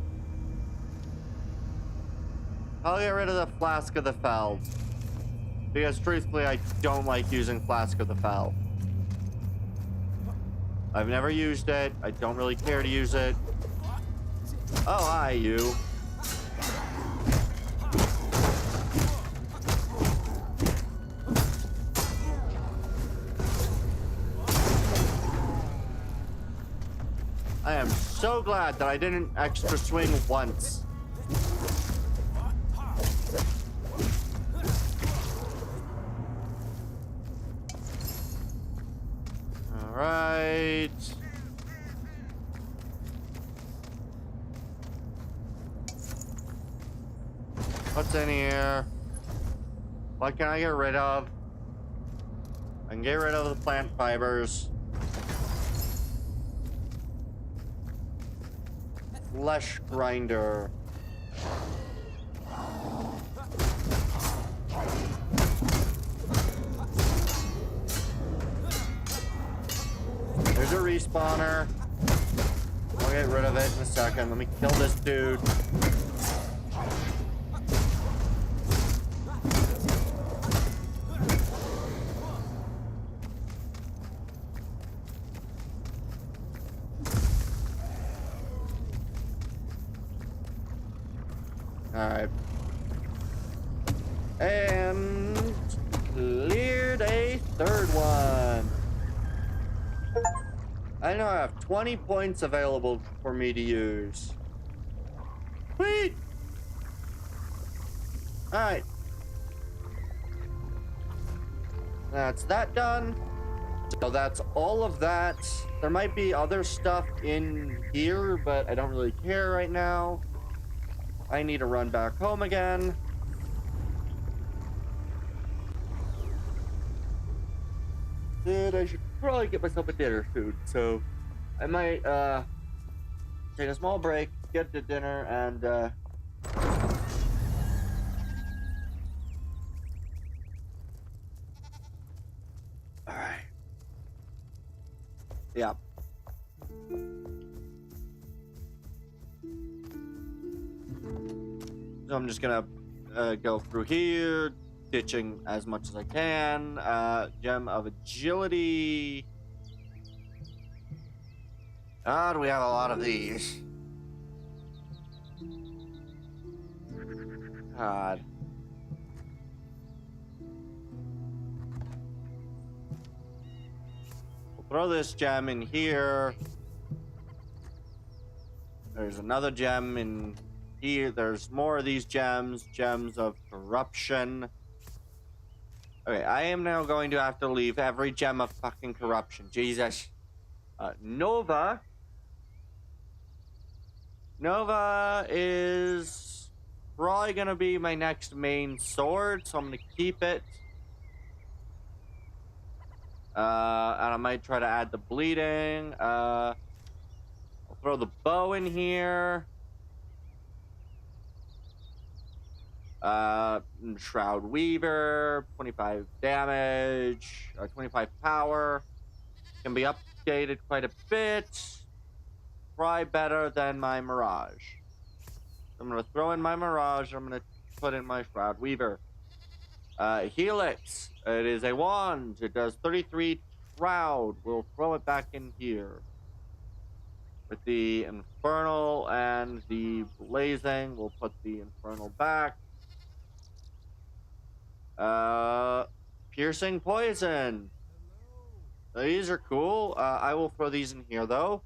get rid of the Flask of the Fell. Because truthfully, I don't like using Flask of the Fell. I've never used it. I don't really care to use it. Oh, hi, you. I am so glad that I didn't extra swing once. All right. What's in here? What can I get rid of? I can get rid of the plant fibers. Flesh grinder. There's a respawner. I'll get rid of it in a second. Let me kill this dude. Alright. And cleared a third one. I now have 20 points available for me to use. Sweet! Alright. That's that done. So that's all of that. There might be other stuff in here, but I don't really care right now. I need to run back home again. Then I should probably get myself a dinner food. So I might take a small break, get to dinner, and all right. Yeah. So I'm just gonna go through here, ditching as much as I can. Gem of agility. Ah, do we have a lot of these? God. We'll throw this gem in here. There's another gem in here. There's more of these gems. Gems of corruption. Okay, I am now going to have to leave every gem of fucking corruption. Jesus. Nova. Nova is probably going to be my next main sword, so I'm going to keep it. And I might try to add the bleeding. I'll throw the bow in here. Shroud Weaver, 25 damage, 25 power. Can be updated quite a bit. Try better than my Mirage. I'm gonna throw in my Mirage. I'm gonna put in my Shroud Weaver. Helix. It is a wand. It does 33 Shroud. We'll throw it back in here. With the Infernal and the Blazing, we'll put the Infernal back. Piercing Poison. These are cool. I will throw these in here, though.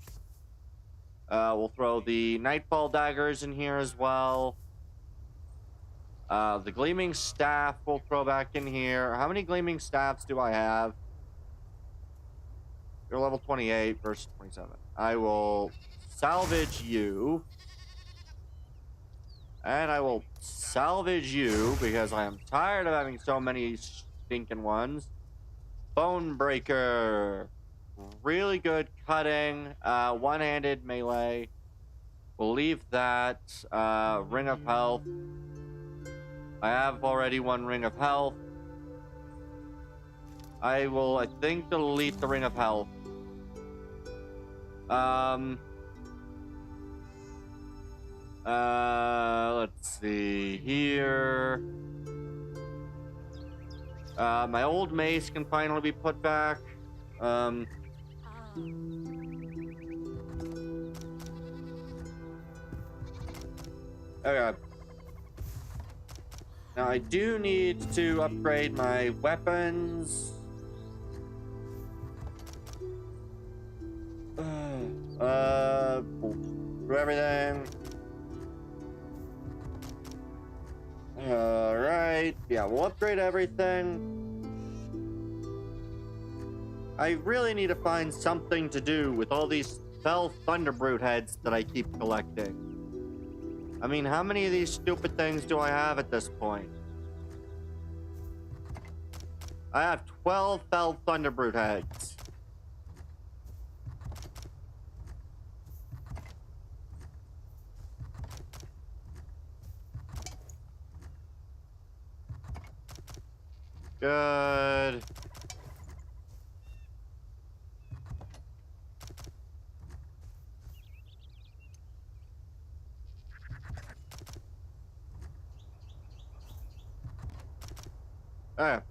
We'll throw the Nightfall Daggers in here as well. The Gleaming Staff we'll throw back in here. How many Gleaming Staffs do I have? You're level 28 versus 27. I will salvage you. And I will salvage you because I am tired of having so many stinking ones. Bone Breaker. Really good cutting. One-handed melee. We'll leave that. Ring of Health. I have already one Ring of Health. I will, I think, delete the Ring of Health. Let's see here. My old mace can finally be put back. Okay. Now I do need to upgrade my weapons. Do everything. Alright. Yeah, we'll upgrade everything. I really need to find something to do with all these fell Thunderbrute heads that I keep collecting. I mean, how many of these stupid things do I have at this point? I have 12 fell Thunderbrute heads. Good. Alright.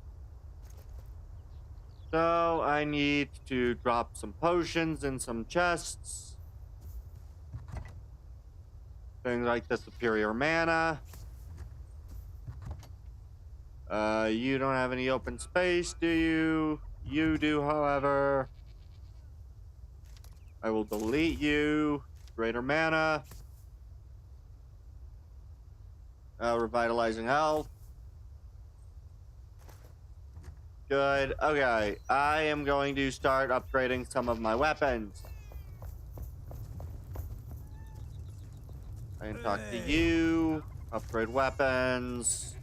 So I need to drop some potions in some chests. Things like the superior mana. You don't have any open space, do you? You do, however. I will delete you. Greater mana. Revitalizing health. Good. Okay. I am going to start upgrading some of my weapons. I can talk to you. Upgrade weapons.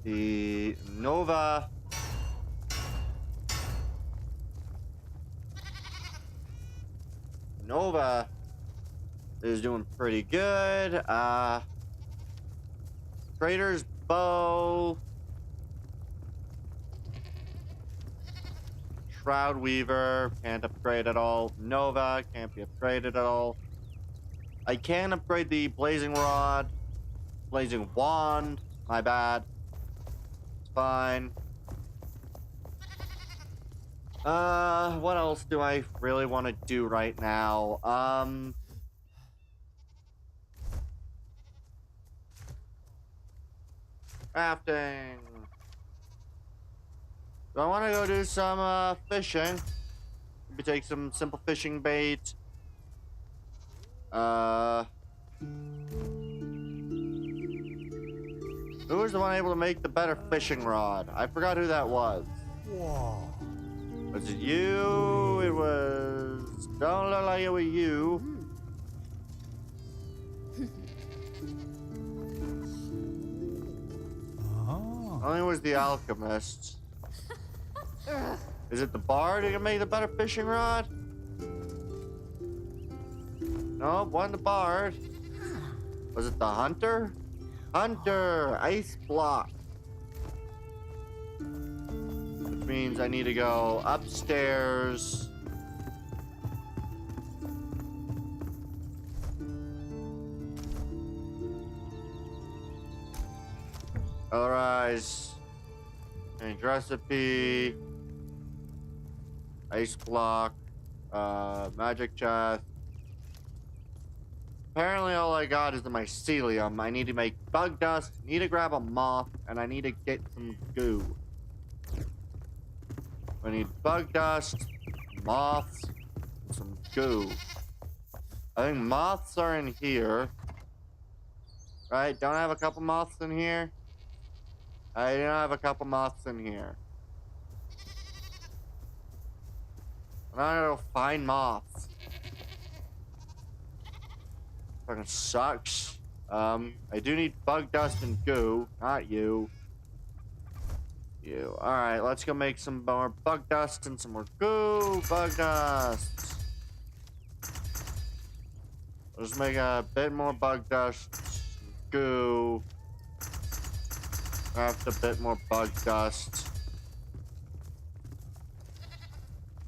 The Nova. Nova is doing pretty good. Trader's Bow. Shroud Weaver. Can't upgrade at all. Nova. Can't be upgraded at all. I can upgrade the Blazing Rod. Blazing Wand. My bad. It's fine. What else do I really want to do right now? Crafting. Do I want to go do some, fishing? Maybe take some simple fishing bait. Who was the one able to make the better fishing rod? I forgot who that was. Whoa. Was it you? It was... Don't look like it was you. Only was the alchemist. Is it the bard who can make the better fishing rod? No, wasn't the bard. Was it the hunter? Hunter! Ice block. Which means I need to go upstairs. Alright. Change recipe. Ice block. Magic chest. Apparently all I got is the mycelium. I need to make bug dust, need to grab a moth, and I need to get some goo. I need bug dust, moths, and some goo. I think moths are in here. Right? Don't I have a couple moths in here? I don't have a couple moths in here. And I gotta go find moths. Fucking sucks. I do need bug dust and goo. Not you. You. Alright, let's go make some more bug dust and some more goo. Bug dust. Let's make a bit more bug dust. Goo. Craft a bit more bug dust.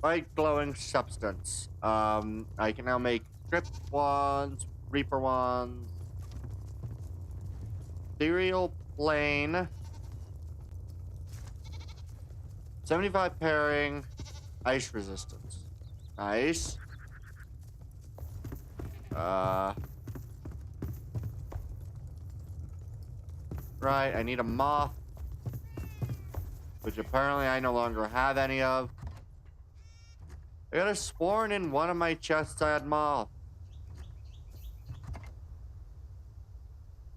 White glowing substance. I can now make drip wands, reaper wands, cereal plane, 75 pairing, ice resistance. Nice. Right, I need a moth, which apparently I no longer have any of. I could have sworn in one of my chests I had moth.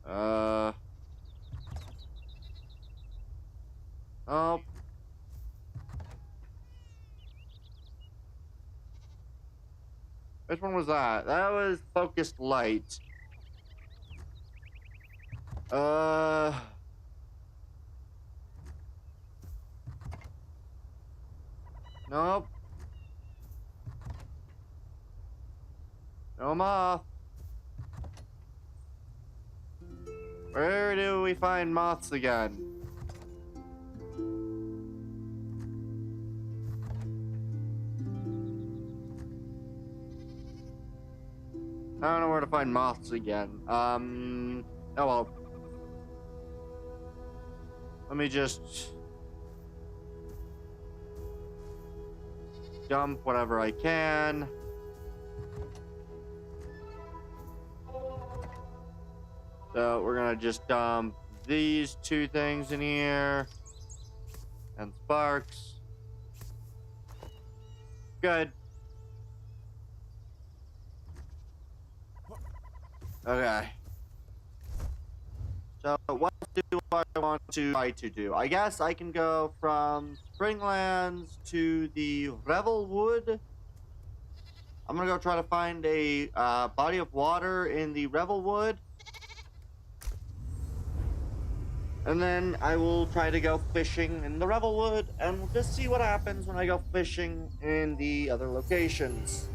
Oh. Which one was that? That was focused light. Nope. No moth. Where do we find moths again? I don't know where to find moths again. Oh well. Let me just dump whatever I can. So we're gonna just dump these two things in here. And sparks. Good. Okay. So what do I want to try to do? I guess I can go from Springlands to the Revelwood. I'm gonna go try to find a body of water in the Revelwood. And then I will try to go fishing in the Revelwood, and we'll just see what happens when I go fishing in the other locations.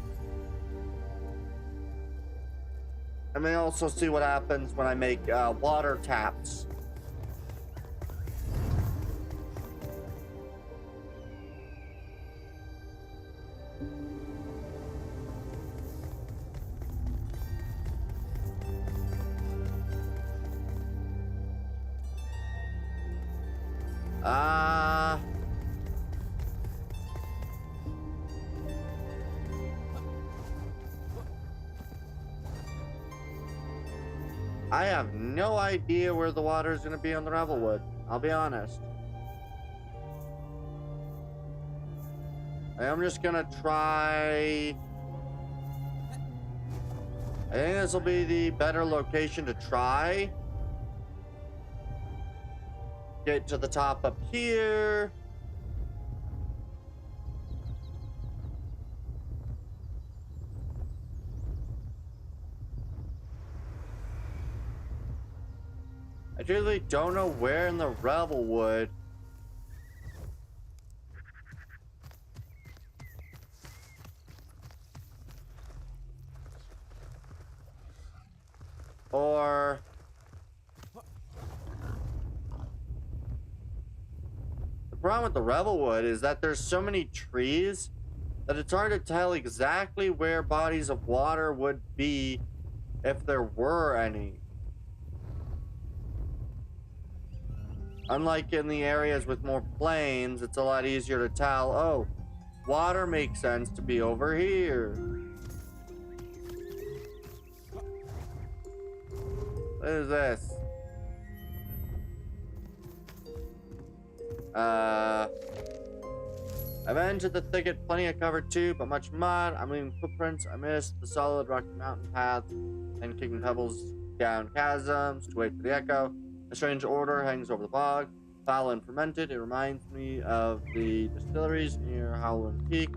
I may also see what happens when I make water taps. I have no idea where the water is going to be on the Revelwood. I'll be honest. I'm just going to try. I think this will be the better location to try. Get to the top up here. I truly don't know where in the Revelwood. Or the problem with the Revelwood is that there's so many trees that it's hard to tell exactly where bodies of water would be if there were any. Unlike in the areas with more plains, it's a lot easier to tell, oh, water makes sense to be over here. What is this? I've entered the thicket, plenty of cover too, but much mud. I'm leaving footprints. I missed the solid rocky mountain path and kicking pebbles down chasms to wait for the echo. A strange odor hangs over the bog, foul and fermented. It reminds me of the distilleries near Howland Peak.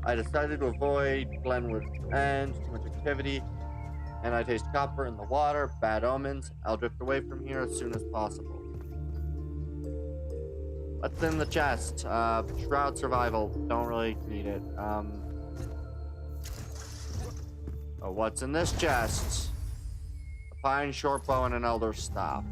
I decided to avoid Glenwood End, too much activity, and I taste copper in the water. Bad omens. I'll drift away from here as soon as possible. What's in the chest? Shroud survival. Don't really need it. Oh, what's in this chest? A pine short bow and an elder staff.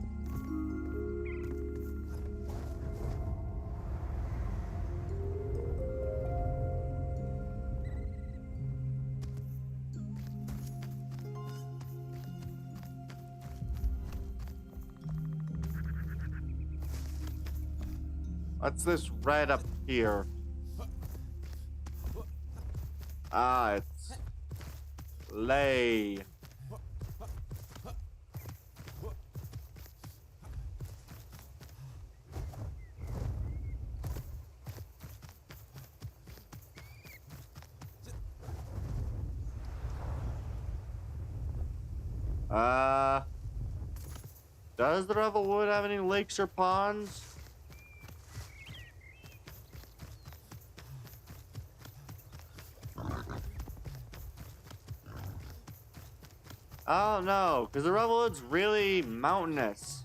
What's this red up here? Ah, it's lay. Does the Revelwood have any lakes or ponds? Oh no, because the Revelwood's really mountainous.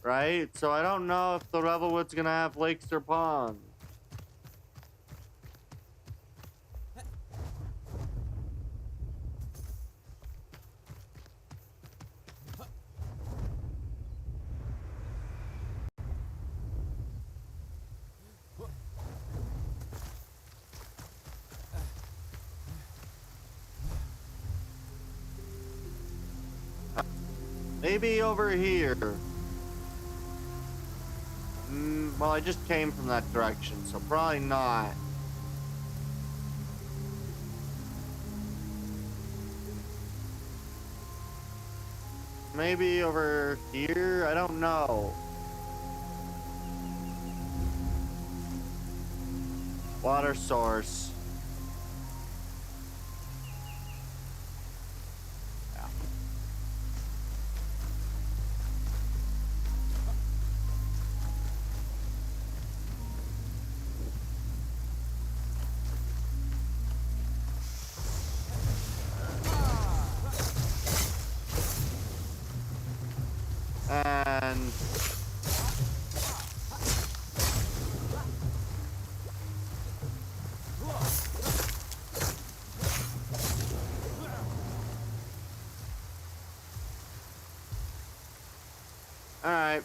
Right? So I don't know if the Revelwood's gonna have lakes or ponds. Maybe over here. Well, I just came from that direction, so probably not. Maybe over here? I don't know. Water source. And all right.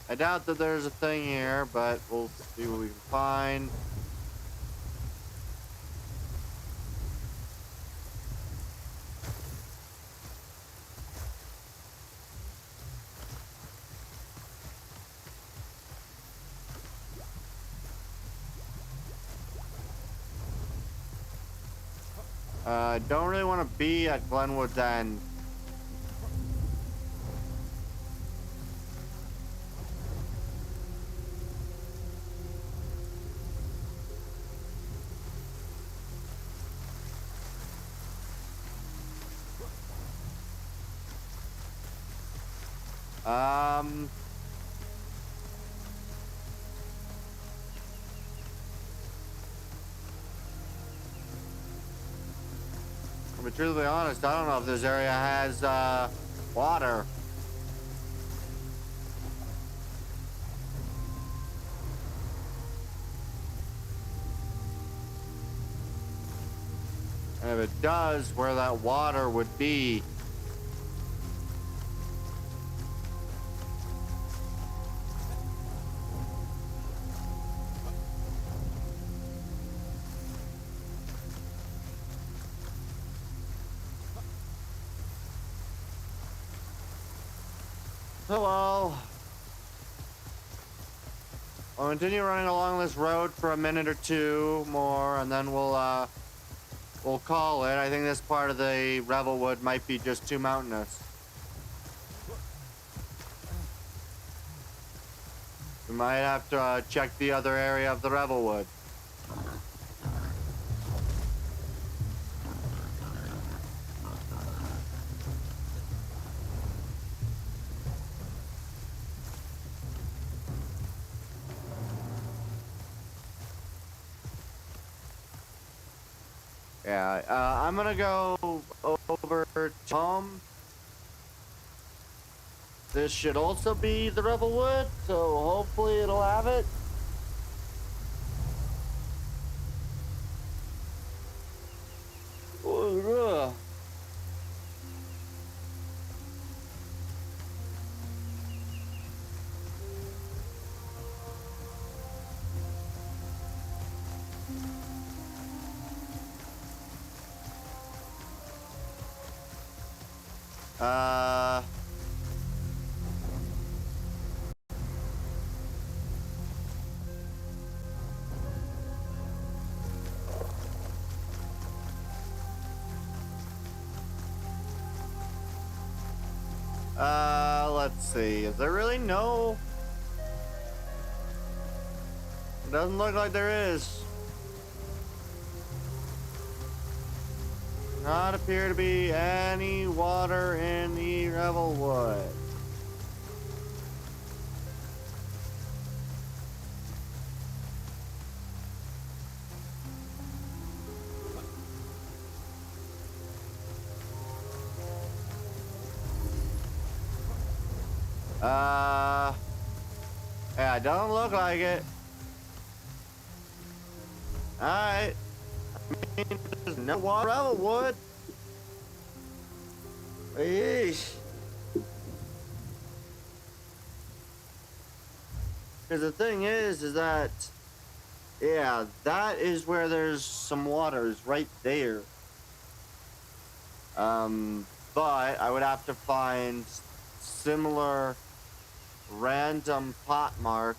I doubt that there's a thing here, but we'll see what we can find. I don't really want to be at Glenwood's End. be truthfully honest, I don't know if this area has water. And if it does, where that water would be. Hello. I'll continue running along this road for a minute or two more, and then we'll call it. I think this part of the Revelwood might be just too mountainous. We might have to check the other area of the Revelwood. Yeah, I'm gonna go over to home. This should also be the Revelwood, so hopefully it'll have it. Ugh. Let's see. Is there really no? It doesn't look like there is. Not appear to be any water in the Revelwood. Yeah, it don't look like it. Alright. I mean, there's no water Revelwood. Yeesh. Because the thing is that, yeah, that is where there's some water, is right there. But I would have to find similar random pot mark.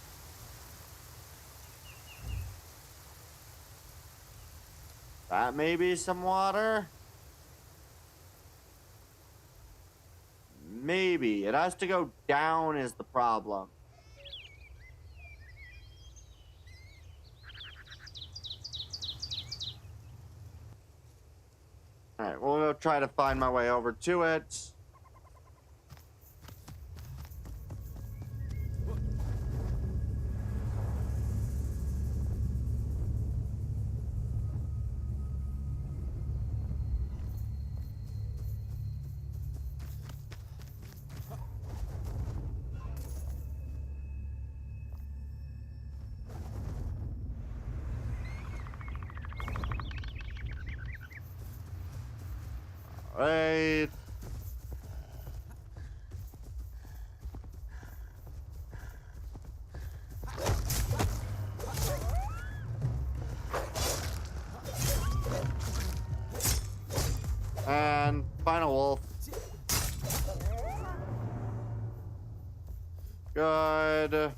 That may be some water. Maybe. It has to go down is the problem. Alright, we'll go try to find my way over to it. Right. And final wolf. Good.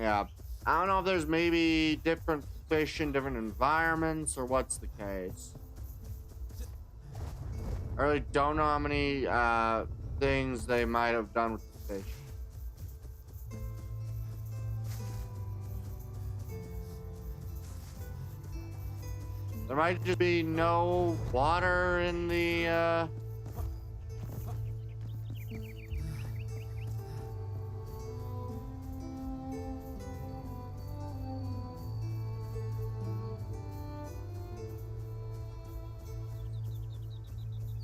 Yeah, I don't know if there's maybe different fish in different environments or what's the case. I really don't know how many things they might have done with the fish. There might just be no water in the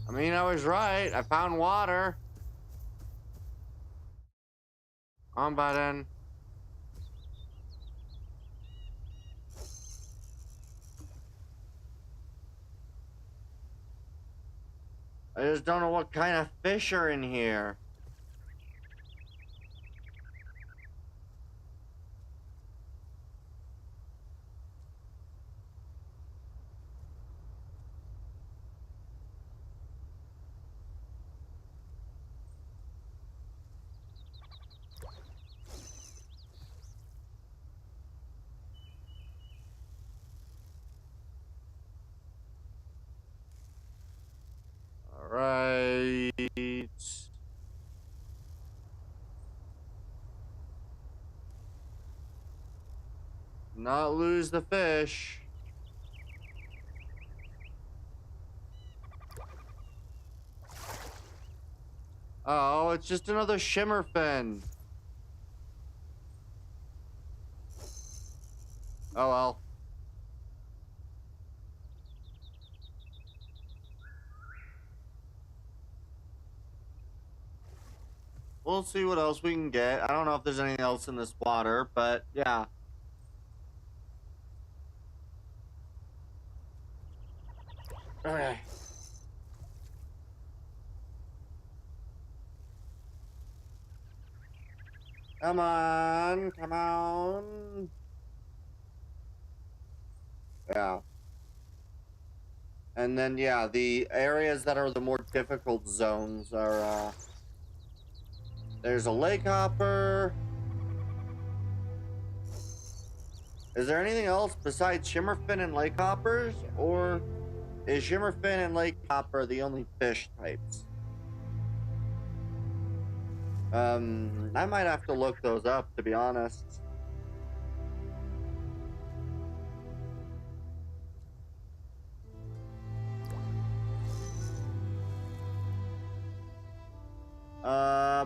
I mean, I was right. I found water. On button. I just don't know what kind of fish are in here. All right. Not lose the fish. Oh, it's just another shimmer fin. Oh well. We'll see what else we can get. I don't know if there's anything else in this water, but yeah. Okay. Come on, come on. Yeah. And then, yeah, the areas that are the more difficult zones are, there's a lake hopper. Is there anything else besides shimmerfin and lake hoppers? Or is shimmerfin and lake hopper the only fish types? I might have to look those up, to be honest.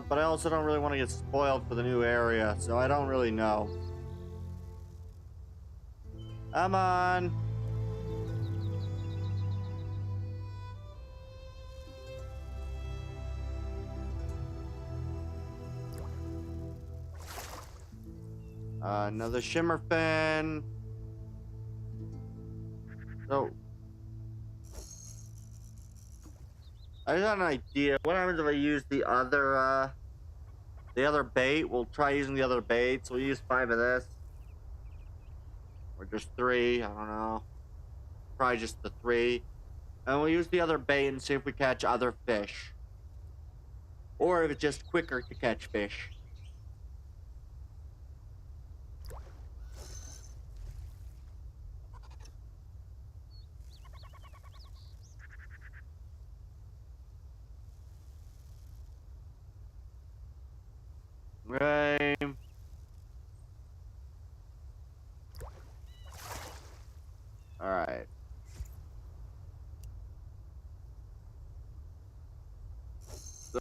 But I also don't really want to get spoiled for the new area, so I don't really know. Come on. Another shimmer fin. So, I just had an idea. What happens if I use the other bait? We'll try using the other bait. So we'll use 5 of this. Or just 3, I don't know. Probably just the 3. And we'll use the other bait and see if we catch other fish. Or if it's just quicker to catch fish. Right. Alright.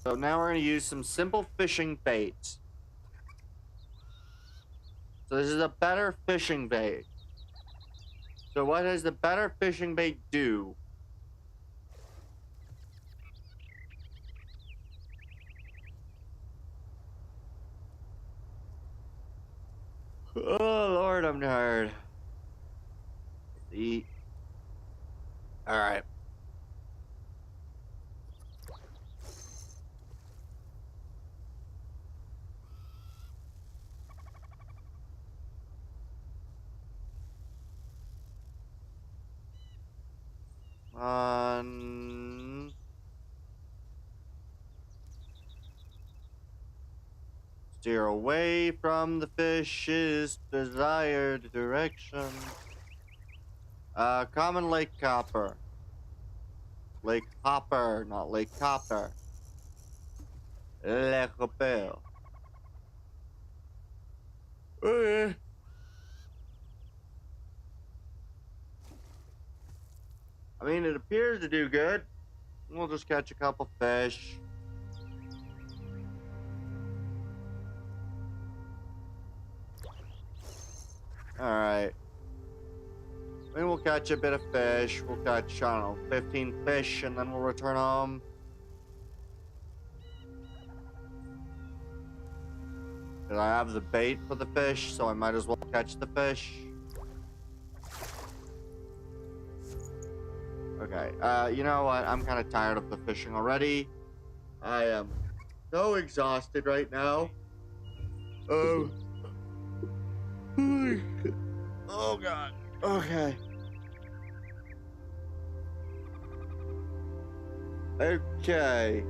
So now we're going to use some simple fishing bait. So this is a better fishing bait. So what does the better fishing bait do? Oh, Lord, I'm tired. Eat. Alright. Steer away from the fish's desired direction. Common lake copper. Lake hopper, not lake copper. Lake hopper. Okay. I mean, it appears to do good. We'll just catch a couple fish. Alright. Maybe we'll catch a bit of fish. We'll catch, I don't know, 15 fish, and then we'll return home. And I have the bait for the fish, so I might as well catch the fish. Okay, you know what? I'm kind of tired of the fishing already. I am so exhausted right now. Oh. Oh, God. Okay. Okay.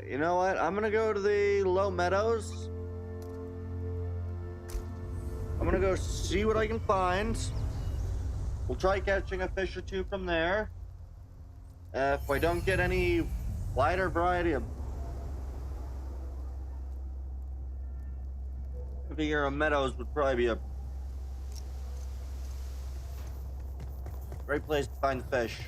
You know what? I'm gonna go to the low meadows. I'm gonna go see what I can find. We'll try catching a fish or two from there. If I don't get any wider variety of bigger meadows, would probably be a great place to find fish.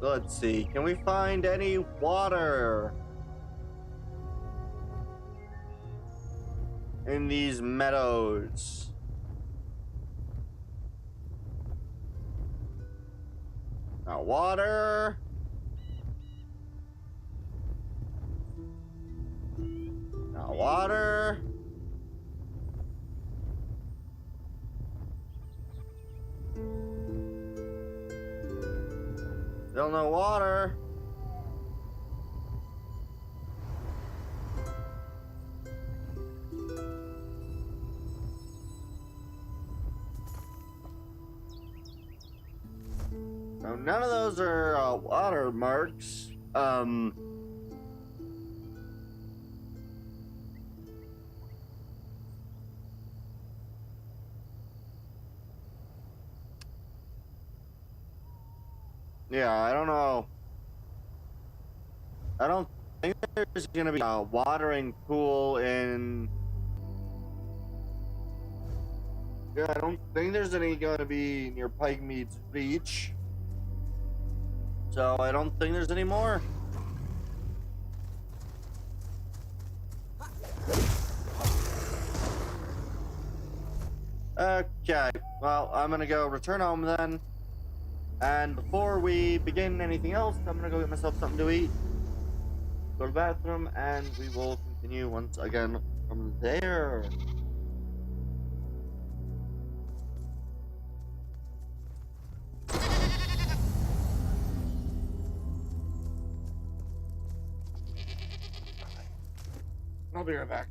Let's see, can we find any water in these meadows? Not water. Not water. Still no water. No, none of those are water marks. Yeah, I don't know. I don't think there's gonna be a watering pool in. Yeah, I don't think there's any gonna be near Pike Mead's Beach. So I don't think there's any more. Okay, well, I'm gonna go return home then. And before we begin anything else, I'm gonna go get myself something to eat, go to the bathroom, and we will continue once again from there. I'll be right back.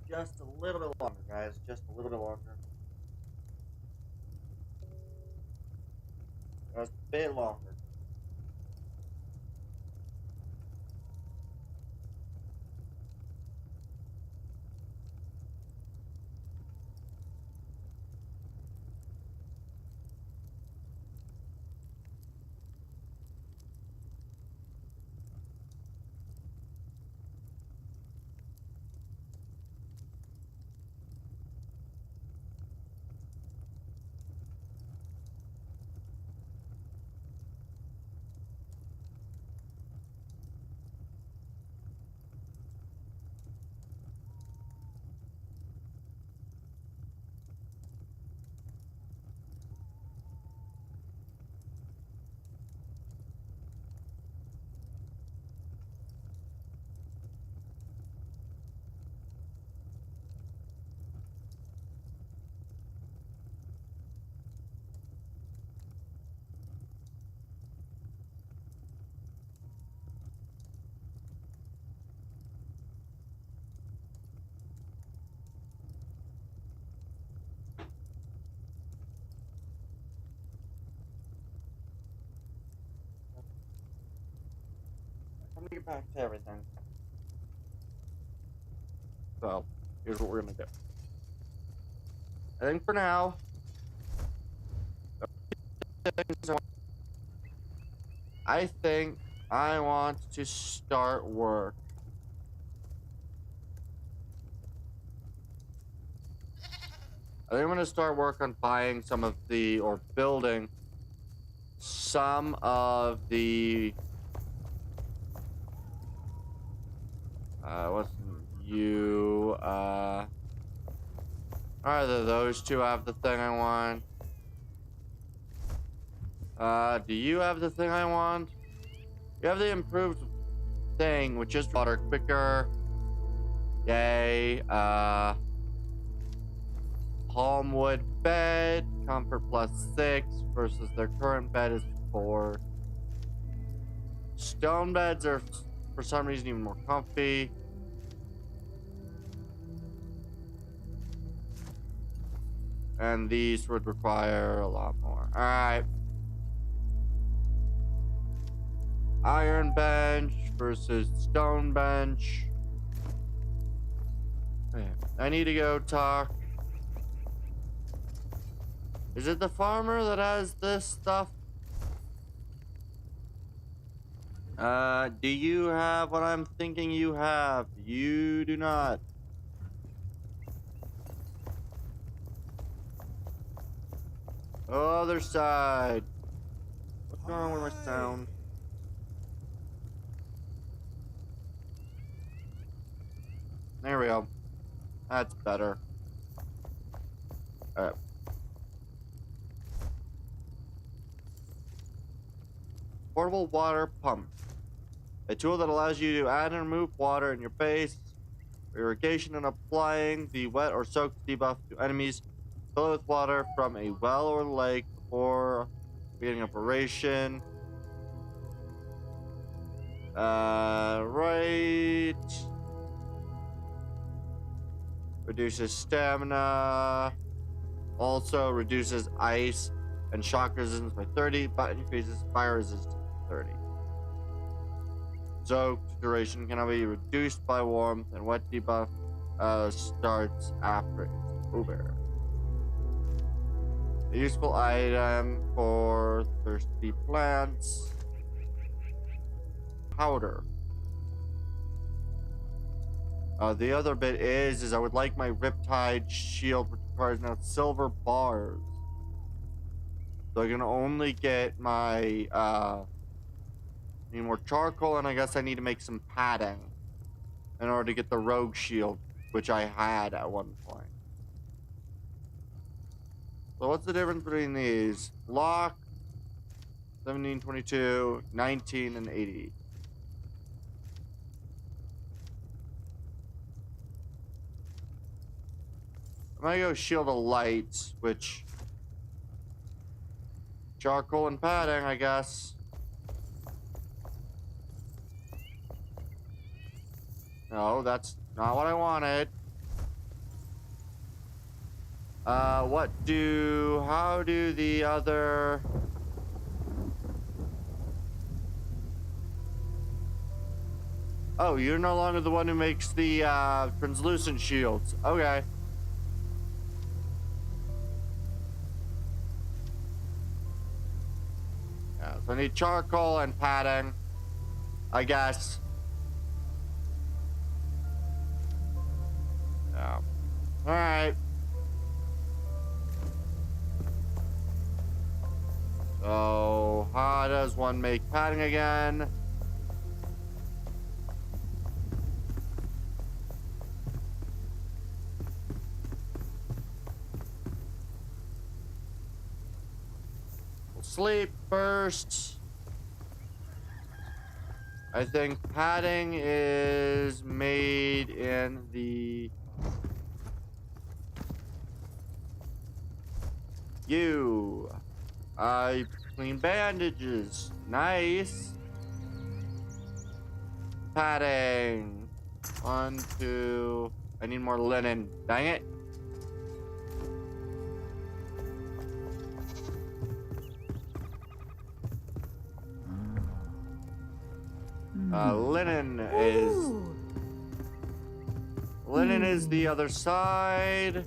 just a little bit longer, guys. Just a little bit longer. Just a bit longer. Let me get back to everything. So, here's what we're gonna do. I think for now, I think I want to start work. I think I'm gonna start work on buying some of the, or building some of the, what's you, either those two have the thing I want. Do you have the thing I want? You have the improved thing, which is water quicker. Yay. Palmwood bed, comfort +6 versus their current bed is 4. Stone beds are, for some reason, even more comfy. And these would require a lot more. Alright. Iron bench versus stone bench. Okay. I need to go talk. Is it the farmer that has this stuff? Do you have what I'm thinking you have? You do not. Other side. What's going on with my sound? There we go. That's better. Alright. Portable water pump. A tool that allows you to add and remove water in your base for irrigation and applying the wet or soaked debuff to enemies. Fill it with water from a well or lake before beginning operation. Right. Reduces stamina. Also reduces ice and shock resistance by 30, but increases fire resistance by 30. Soaked duration cannot be reduced by warmth, and wet debuff starts after it's over. A useful item for thirsty plants. Powder. The other bit is I would like my Riptide shield, which requires now silver bars. So I can only get my, need more charcoal, and I guess I need to make some padding in order to get the rogue shield, which I had at one point. So what's the difference between these? Lock, 17, 22, 19, and 80. I'm gonna go shield of light, which charcoal and padding, I guess. No, that's not what I wanted. How do the other... Oh, you're no longer the one who makes the, translucent shields. Okay. Yeah, so I need charcoal and padding, I guess. Yeah. Alright. So, how does one make padding again? We'll sleep first. I think padding is made in the... clean bandages. Nice. Padding. 1, 2. I need more linen. Dang it. Linen is the other side.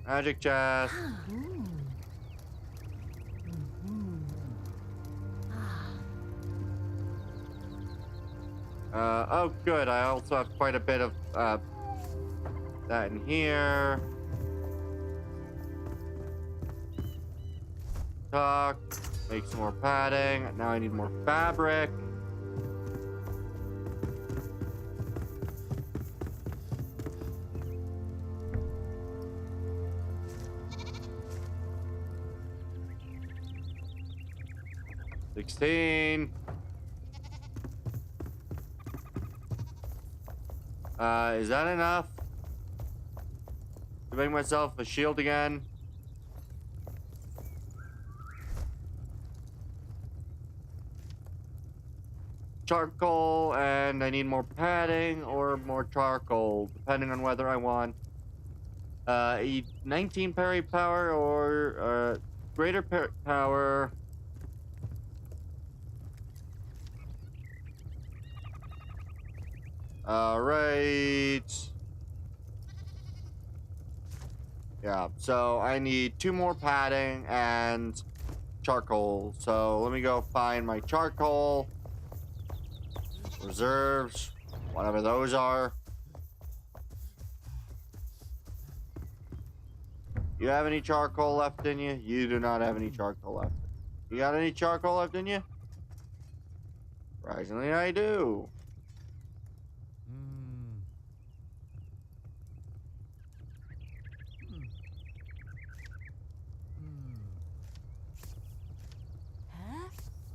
Magic chest. Oh good, I also have quite a bit of that in here. Tuck, make some more padding. Now I need more fabric. Is that enough to make myself a shield again? Charcoal, and I need more padding or more charcoal, depending on whether I want a 19 parry power or greater power. Alright. Yeah, so I need 2 more padding and charcoal. So let me go find my charcoal. Reserves, whatever those are. You have any charcoal left in you? You do not have any charcoal left. You got any charcoal left in you? Surprisingly, I do.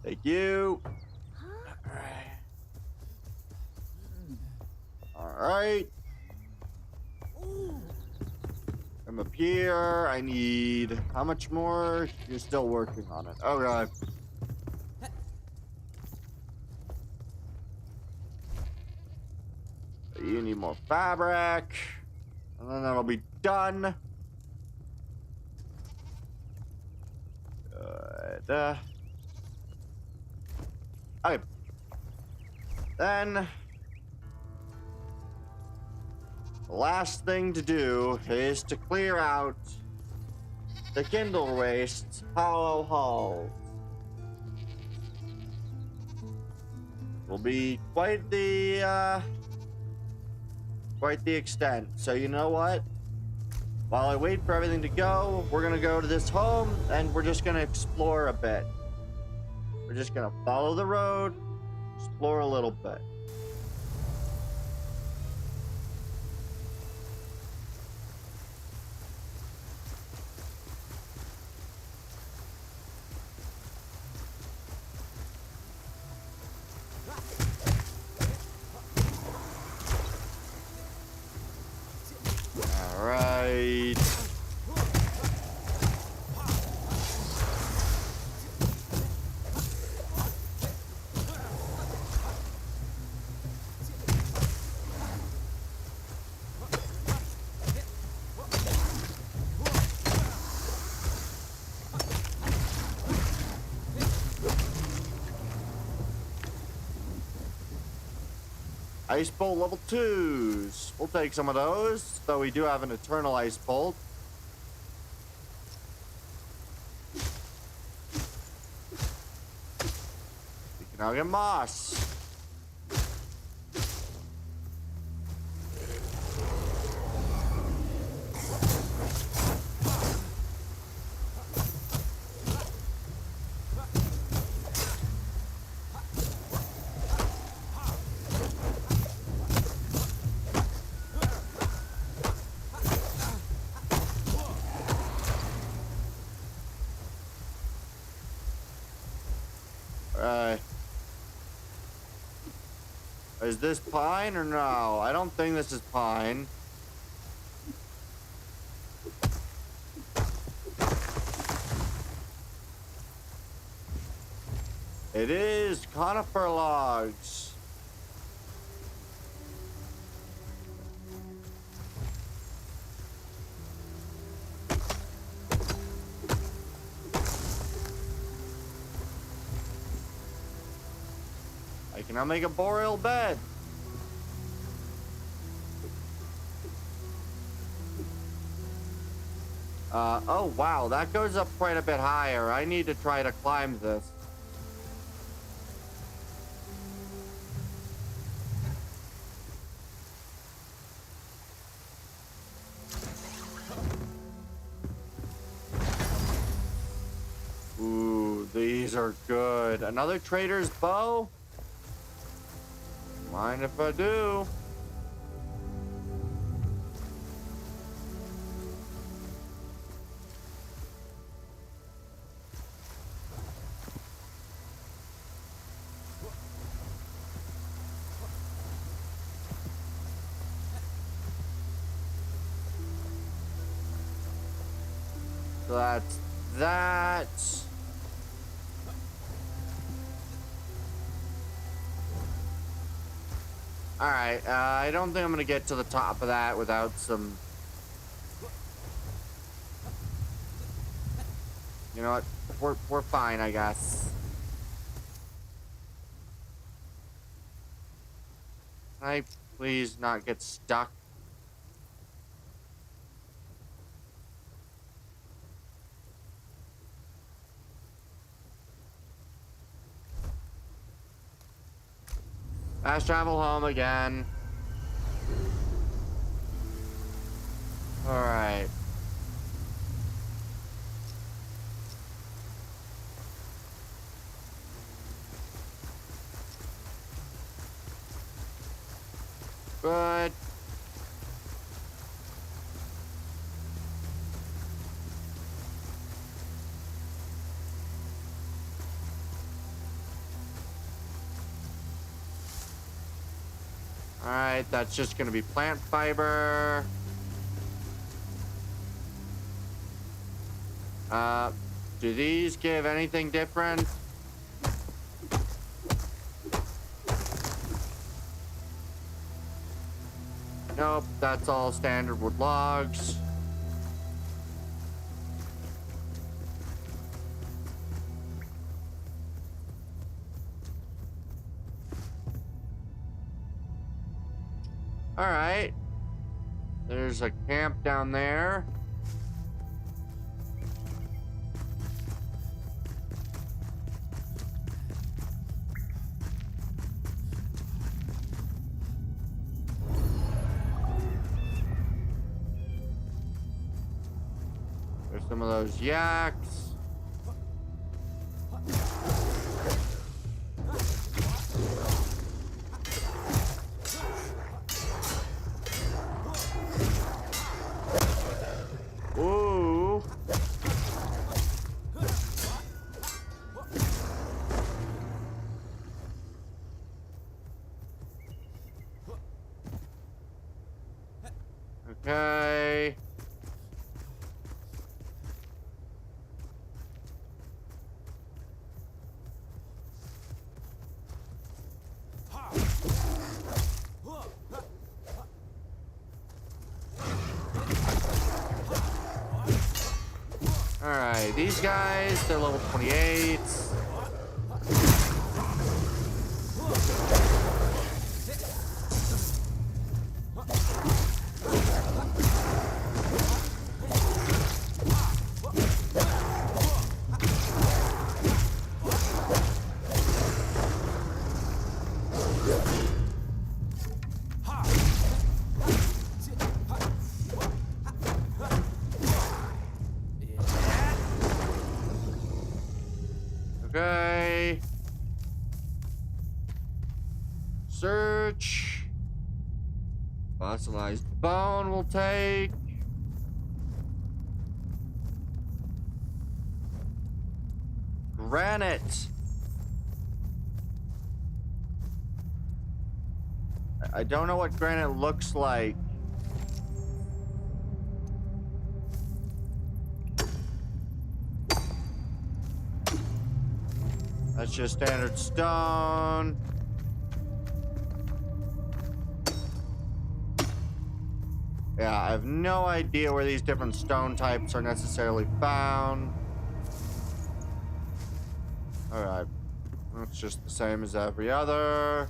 Thank you. Alright. I'm up here. I need... How much more? You're still working on it. Oh, God. You need more fabric. And then that'll be done. Good. Okay. Then... the last thing to do is to clear out the Kindle Waste's hollow halls. Will be quite the extent. So you know what? While I wait for everything to go, we're gonna go to this home and we're just gonna explore a bit. We're just gonna follow the road, explore a little bit. Ice Bolt level 2s. We'll take some of those, though we do have an Eternal Ice Bolt. We can now get Moss. Is this pine or no? I don't think this is pine. It is conifer logs. I can now make a boreal bed. Oh wow, that goes up quite a bit higher. I need to try to climb this. Ooh, these are good. Another trader's bow? Mind if I do? So that's that. Alright, I don't think I'm gonna get to the top of that without some... You know what? We're fine, I guess. Can I please not get stuck? Fast travel home again. All right. Good. Alright, that's just gonna be plant fiber. Do these give anything different? Nope, that's all standard wood logs. All right. There's a camp down there. There's some of those yaks. Ooh. Okay. Alright, these guys, they're level 28. Fossilized bone will take. Granite. I don't know what granite looks like. That's just standard stone. Yeah, I have no idea where these different stone types are necessarily found. Alright. That's just the same as every other.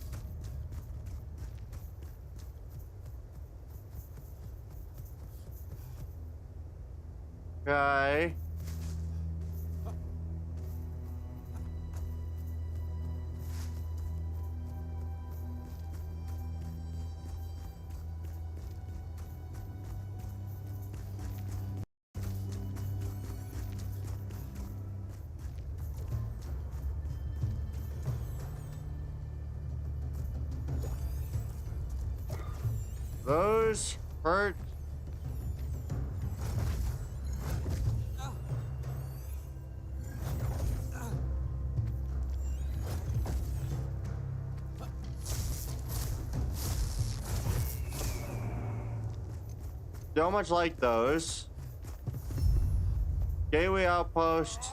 Okay. Those hurt. So much like those. Gateway outpost.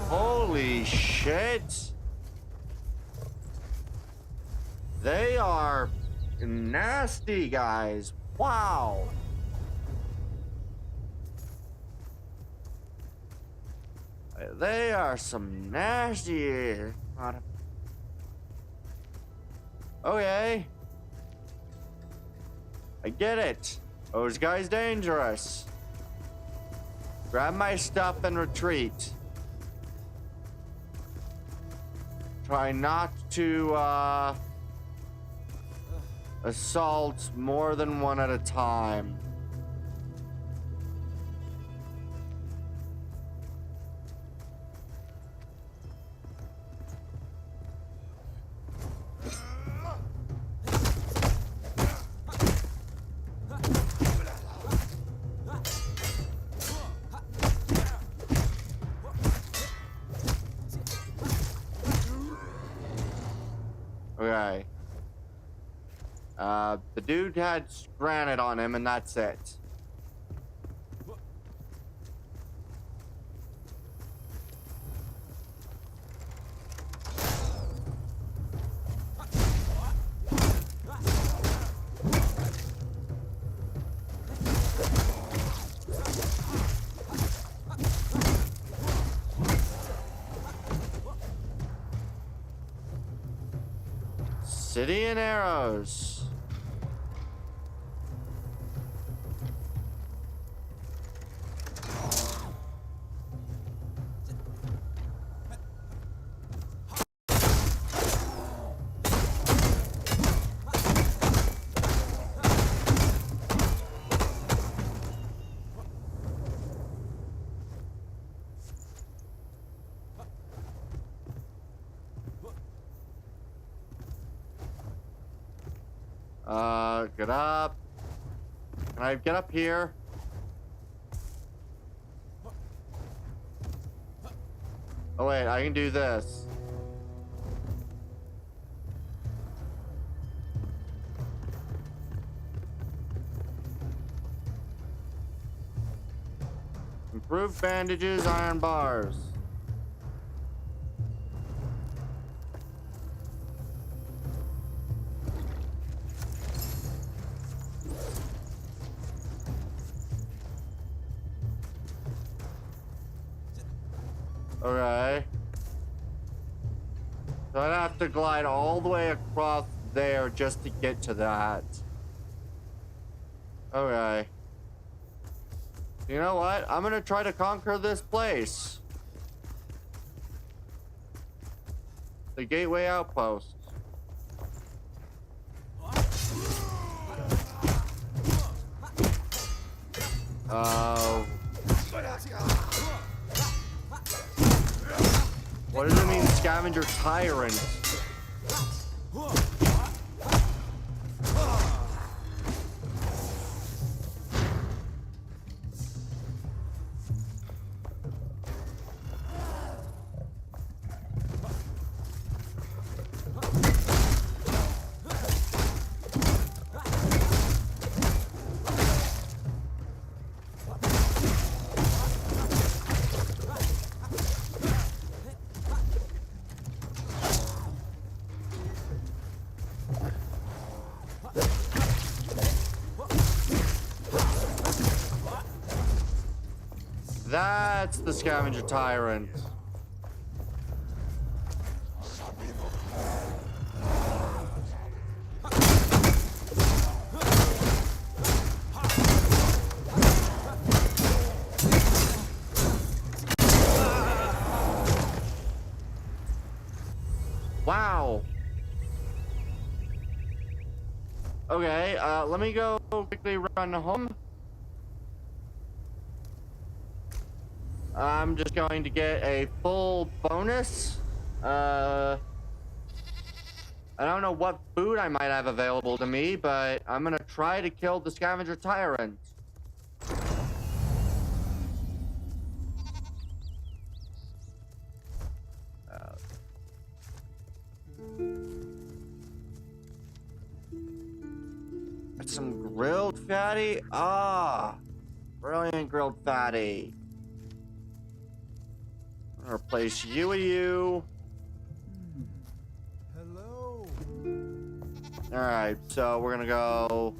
Holy shit. They are nasty, guys. Wow. They are some nasty. Okay. I get it. Those guys dangerous. Grab my stuff and retreat. Try not to assault more than one at a time. Okay. The dude had granite on him, and that's it. City and arrows. Get up. Can I get up here? Oh wait, I can do this. Improved bandages, iron bars. Okay. So I'd have to glide all the way across there just to get to that. Okay. You know what? I'm gonna try to conquer this place. The Gateway Outpost. What does it mean, scavenger tyrant? That's the scavenger tyrant. Wow. Okay, let me go quickly run home. I'm just going to get a full bonus. I don't know what food I might have available to me, but I'm gonna try to kill the scavenger tyrant. Some grilled fatty? Ah, brilliant grilled fatty. I'm gonna replace you with you. Hello. Alright, so we're gonna go.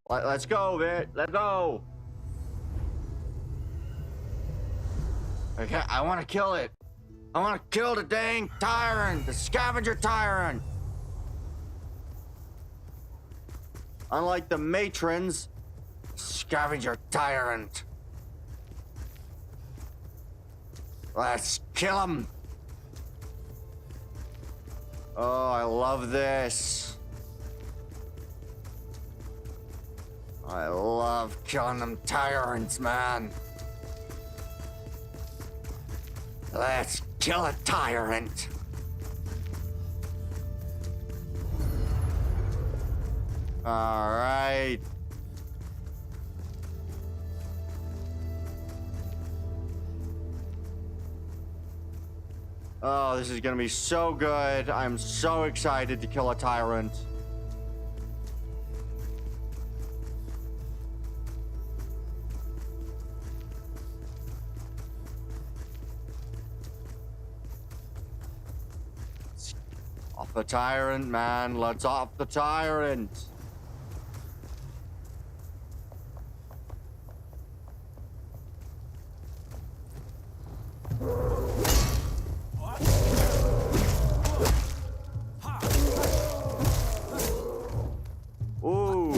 Let's go, Vit. Let's go. Okay, I wanna kill it. I wanna kill the dang tyrant, the scavenger tyrant. Unlike the matrons, scavenger tyrant. Let's kill him. Oh, I love this. I love killing them tyrants, man. Let's kill a tyrant. All right. Oh, this is gonna be so good. I'm so excited to kill a tyrant. Off the tyrant, man. Let's off the tyrant. Ooh.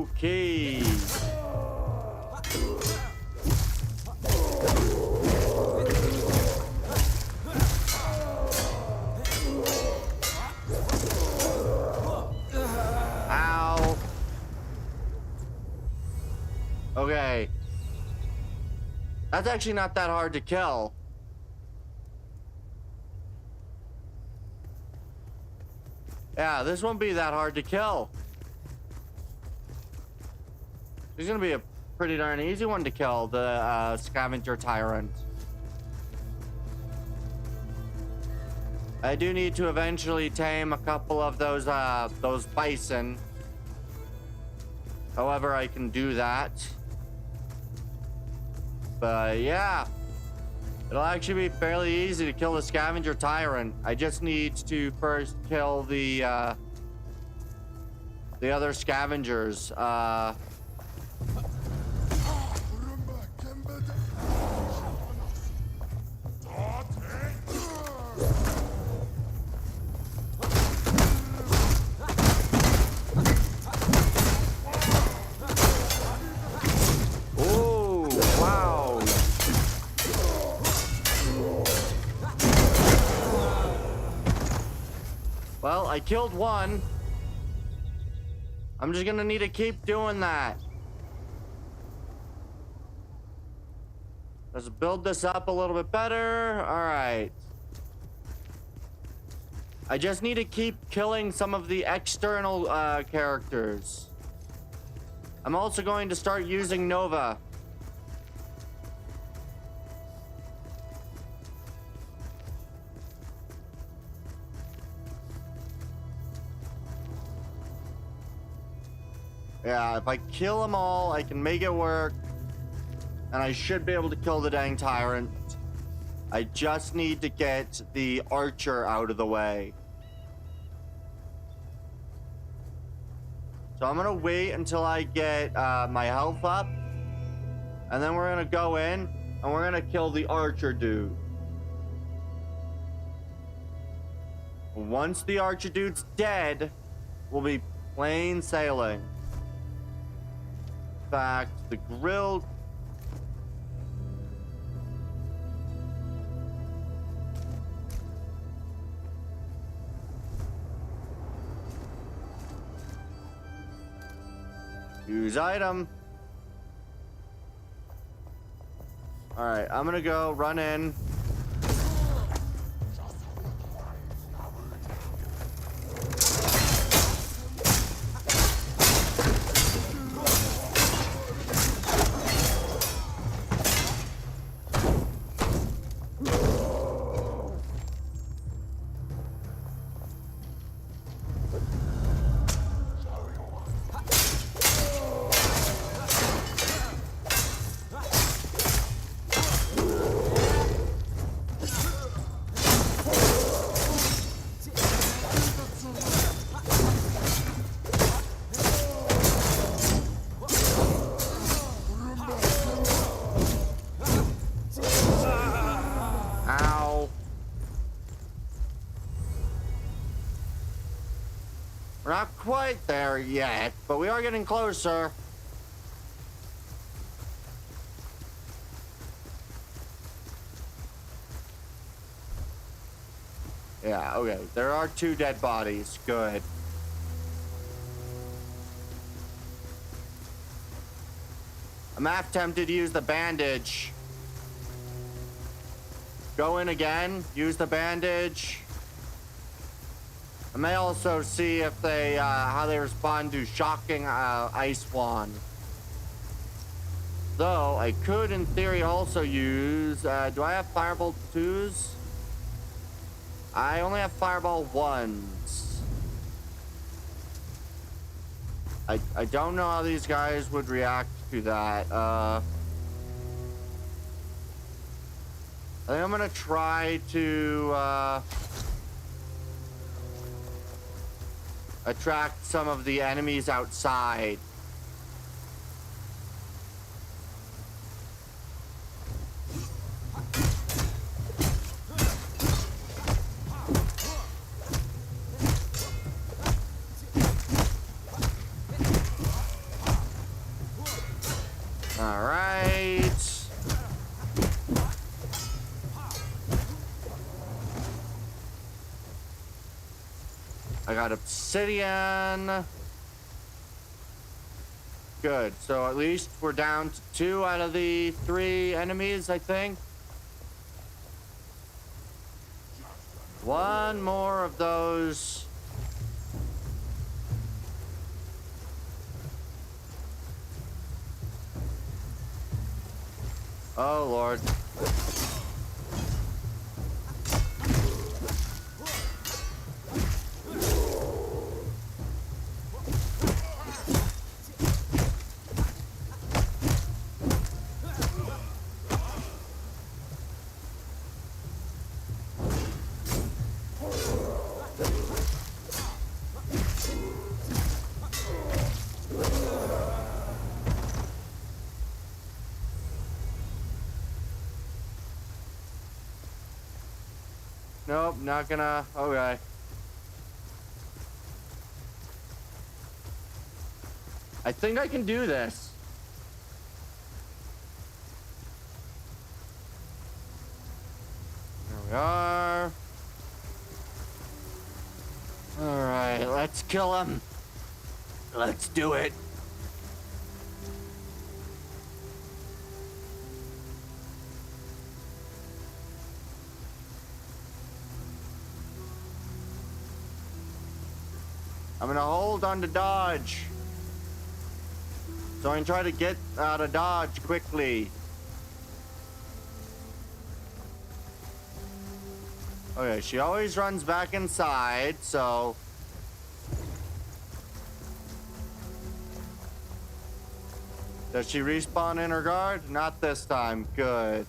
Okay. Ow. Okay. That's actually not that hard to kill. Yeah, this won't be that hard to kill. This is gonna be a pretty darn easy one to kill, the scavenger tyrant. I do need to eventually tame a couple of those bison. However, I can do that. But yeah, it'll actually be fairly easy to kill the scavenger tyrant. I just need to first kill the other scavengers. I killed one. I'm just gonna need to keep doing that. Let's build this up a little bit better. All right. I just need to keep killing some of the external characters. I'm also going to start using Nova. Yeah, if I kill them all, I can make it work. And I should be able to kill the dang tyrant. I just need to get the archer out of the way. So I'm gonna wait until I get my health up. And then we're gonna go in and we're gonna kill the archer dude. Once the archer dude's dead, we'll be plain sailing. In fact, the grill... Use item. All right, I'm gonna go run in. We're not quite there yet, but we are getting closer. Yeah, okay. There are 2 dead bodies. Good. I'm half tempted to use the bandage. Go in again. Use the bandage. I may also see if they, how they respond to shocking ice wand. Though, I could, in theory, also use, do I have Firebolt 2s? I only have Fireball 1s. I don't know how these guys would react to that. I think I'm gonna try to, attract some of the enemies outside. All right. I got obsidian. Good. So at least we're down to 2 out of the 3 enemies, I think. 1 more of those. Oh, Lord. Nope, not gonna. Okay. I think I can do this. There we are. All Let's kill him. Let's do it. I'm gonna hold on to dodge, so I can try to get out of dodge quickly. Okay, she always runs back inside, so... Does she respawn in her guard? Not this time. Good.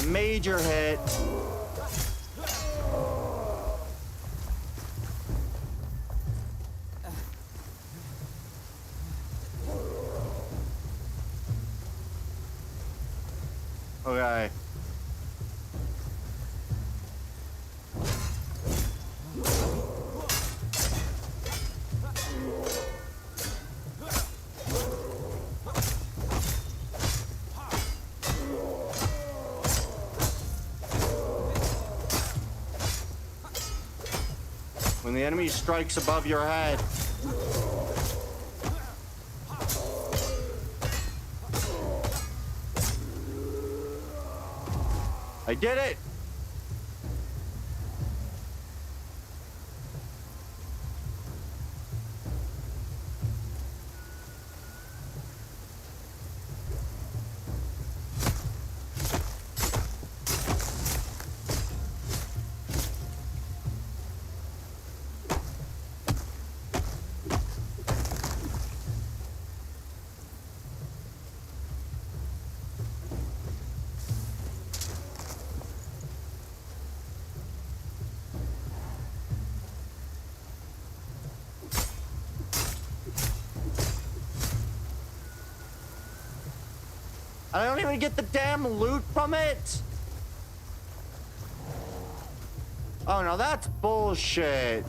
Major hit. Okay. When the enemy strikes above your head. I did it! I don't even get the damn loot from it. Oh no, that's bullshit.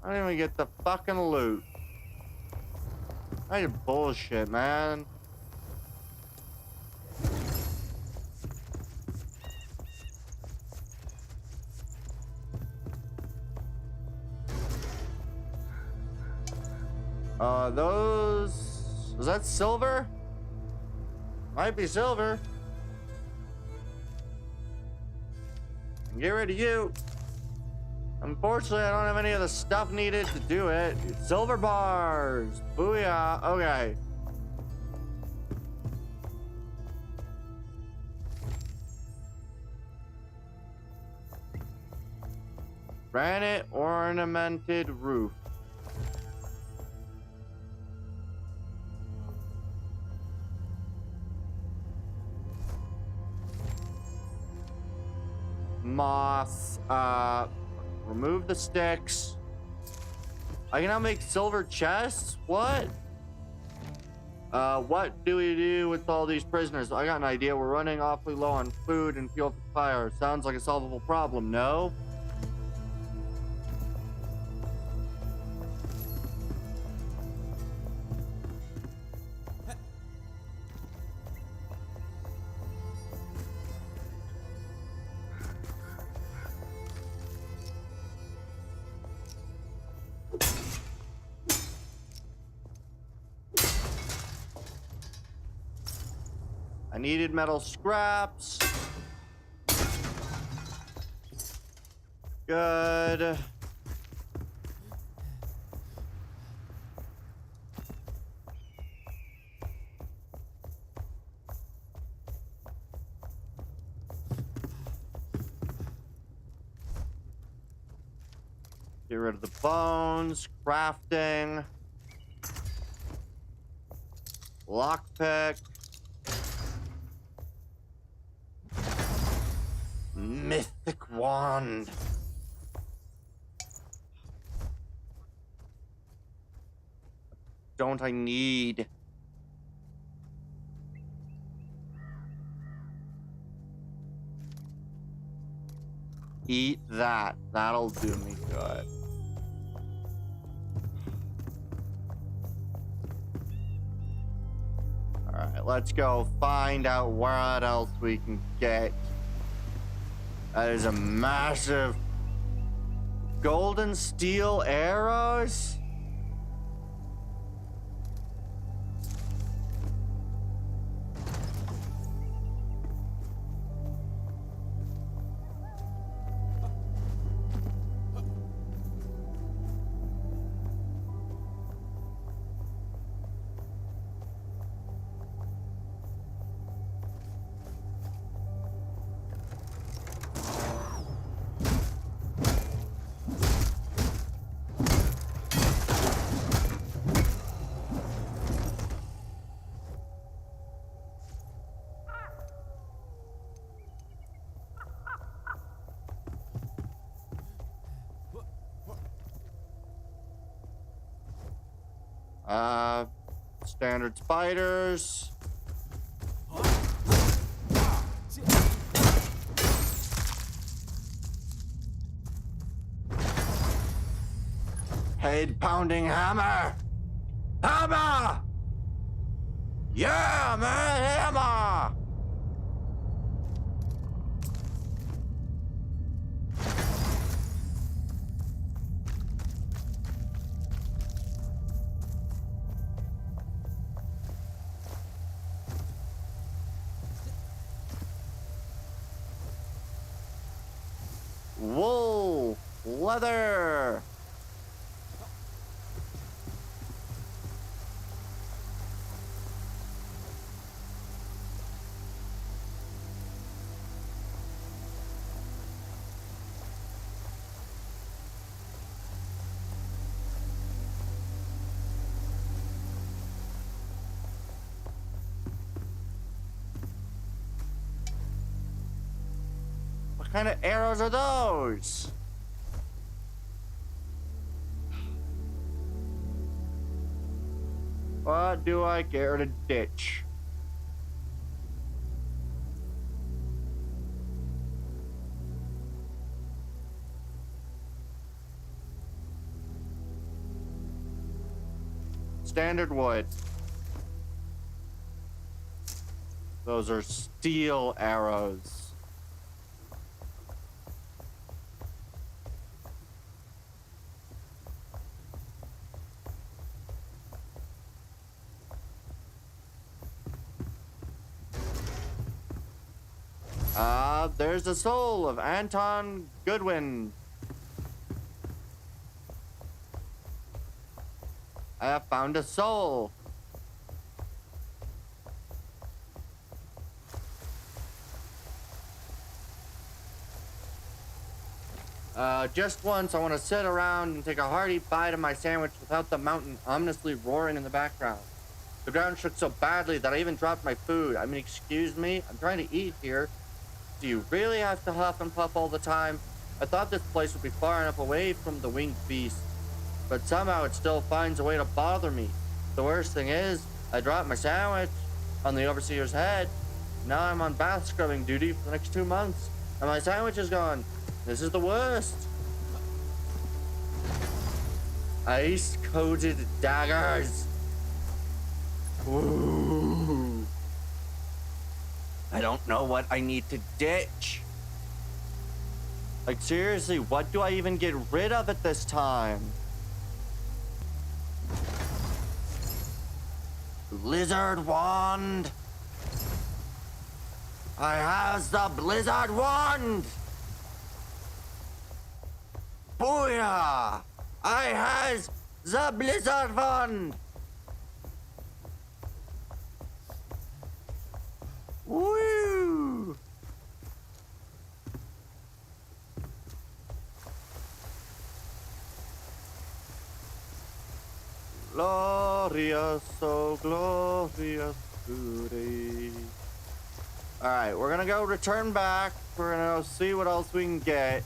I don't even get the fucking loot. That's bullshit, man. Those... Is that silver? Might be silver. Get rid of you. Unfortunately, I don't have any of the stuff needed to do it. Silver bars. Booyah. Okay. Granite ornamented roof. Moss. Remove the sticks. I can now make silver chests? What? What do we do with all these prisoners? I got an idea. We're running awfully low on food and fuel for fire. Sounds like a solvable problem, no? I needed metal scraps. Good. Get rid of the bones. Crafting. Lockpick. Mythic wand. don't I need? Eat that. That'll do me good. Alright, let's go find out what else we can get. That is a massive golden steel arrows. Standard spiders. Head pounding hammer. Hammer! Yeah, man, hammer! Wool, leather. What kind of arrows are those? What do I care to ditch? Standard wood. Those are steel arrows. There's the soul of Anton Goodwin. I have found a soul. Just once, I want to sit around and take a hearty bite of my sandwich without the mountain ominously roaring in the background. The ground shook so badly that I even dropped my food. I mean, excuse me, I'm trying to eat here. Do you really have to huff and puff all the time? I thought this place would be far enough away from the winged beast, but somehow it still finds a way to bother me. The worst thing is, I dropped my sandwich on the overseer's head. Now I'm on bath scrubbing duty for the next 2 months, and my sandwich is gone. This is the worst. Ice-coated daggers. Ooh. I don't know what I need to ditch. Like, seriously, what do I even get rid of at this time? Blizzard wand. I have the blizzard wand. Booyah! I has the blizzard wand. Woo! Glorious, so glorious today. Alright, we're gonna go return back. We're gonna go see what else we can get.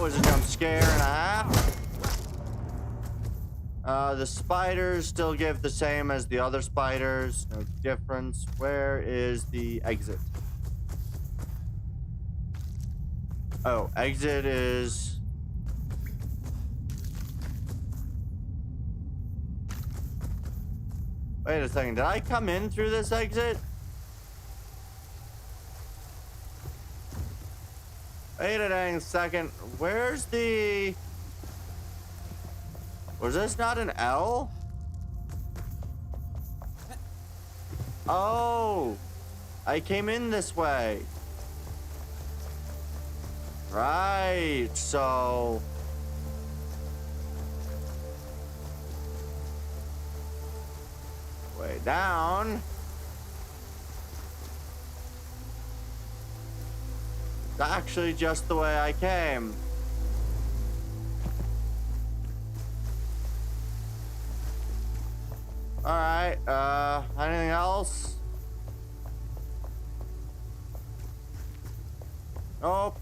was a jump scare and a half. The spiders still give the same as the other spiders. No difference. Where is the exit? Oh, exit is... Wait a second. Did I come in through this exit? Wait a dang second. Where's the... Was this not an L? Oh, I came in this way. Right, so... Way down. It's actually just the way I came. Alright, anything else? Nope.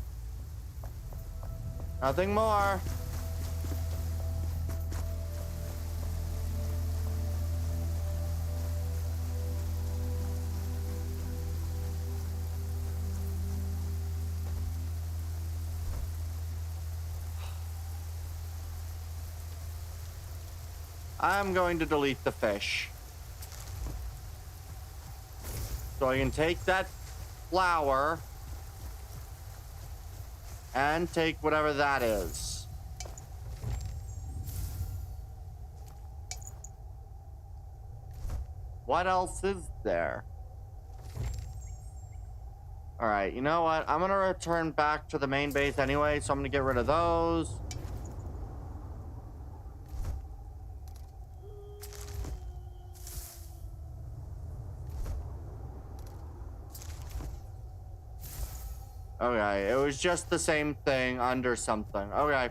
Nothing more. I'm going to delete the fish. So I can take that flower and take whatever that is. What else is there? All right, you know what? I'm gonna return back to the main base anyway, so I'm gonna get rid of those. Okay, it was just the same thing under something. Okay.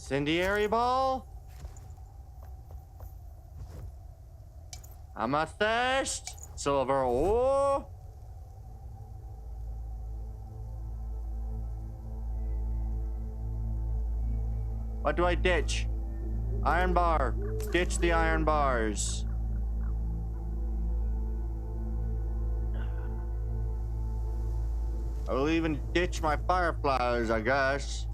Incendiary ball? Amethyst? Silver ore? What do I ditch? Iron bar. Ditch the iron bars. I will even ditch my fireflies, I guess.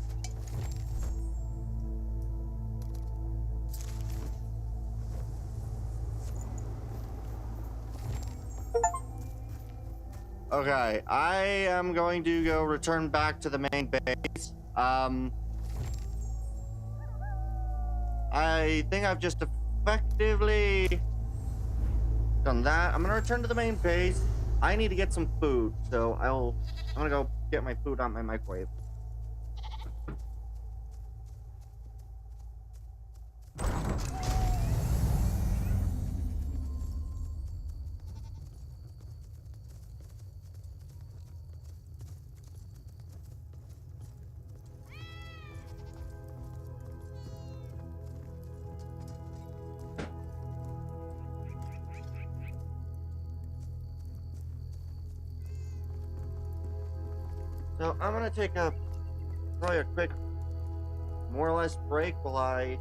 Okay, I am going to go return back to the main base. I think I've just effectively done that. I'm gonna return to the main base. I need to get some food, so I'm gonna go get my food on my microwave. So I'm gonna take probably a quick, more or less break while I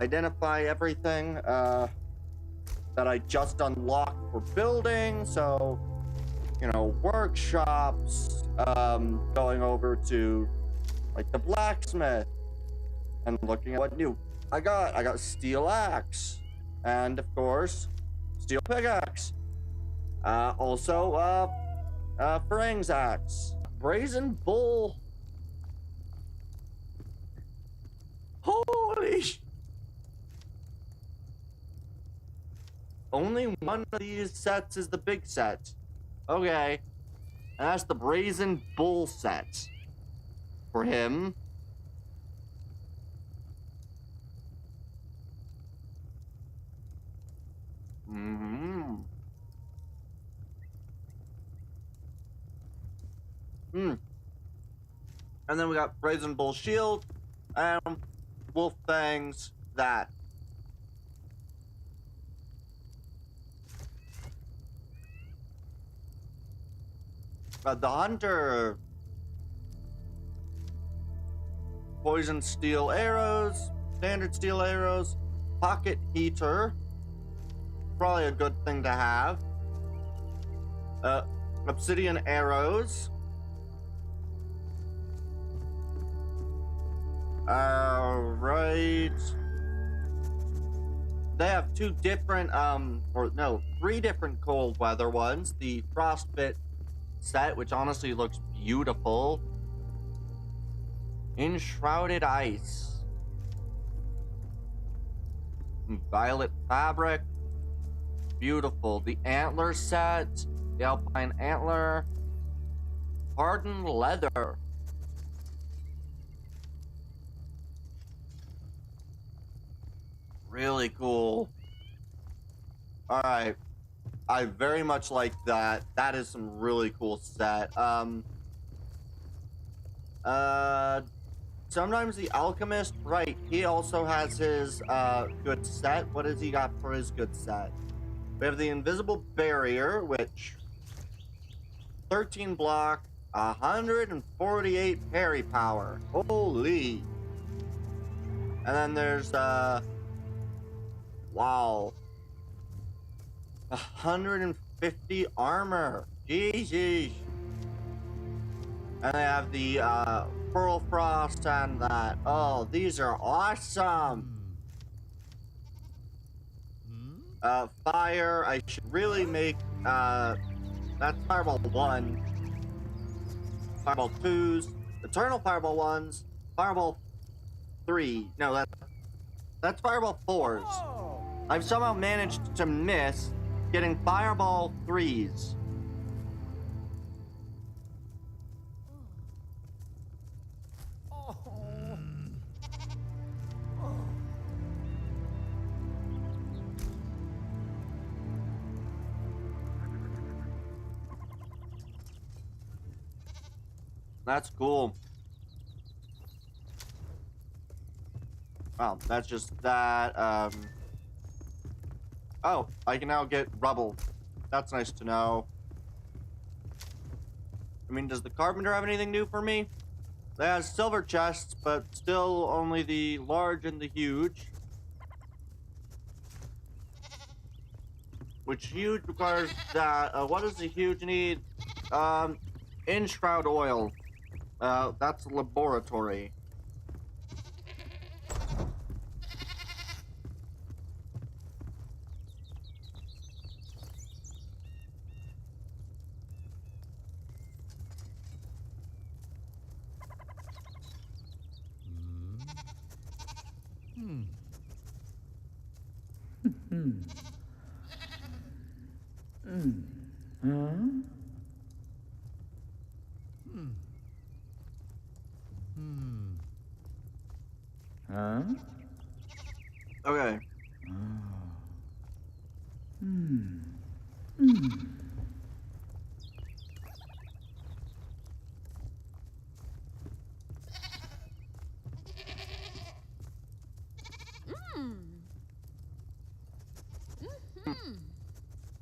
identify everything that I just unlocked for building. So, you know, workshops, going over to like the blacksmith and looking at what new I got. I got steel axe and of course steel pickaxe. Also, Farang's axe. Brazen bull Really? Only one of these sets is the big set. Okay. And that's the Brazen Bull set. For him. Mm-hmm. And then we got Brazen Bull Shield and Wolf Fangs that. The Hunter. Poison Steel Arrows, Standard Steel Arrows, Pocket Heater. Probably a good thing to have. Obsidian Arrows. Right. They have two different, three different cold weather ones. The Frostbite set, which honestly looks beautiful. Enshrouded Ice. Violet Fabric. Beautiful. The Antler set. The Alpine Antler. Hardened Leather. Really cool. Alright. I very much like that. That is some really cool set. Sometimes the Alchemist, right, he also has his good set. What has he got for his good set? We have the Invisible Barrier, which 13 block, 148 parry power. Holy. And then there's wow, 150 armor. Jeez. And they have the Pearl Frost and that. Oh, these are awesome. Fire, I should really make, that's Fireball 1. Fireball 2s. Eternal Fireball 1s. Fireball 3. No, that's Fireball 4s. I've somehow managed to miss getting Fireball 3s. That's cool. Wow, that's just that, oh, I can now get rubble. That's nice to know. I mean, does the Carpenter have anything new for me? They have silver chests, but still only the large and the huge. Which huge requires that, what does the huge need? Enshrouded oil. That's laboratory. Okay.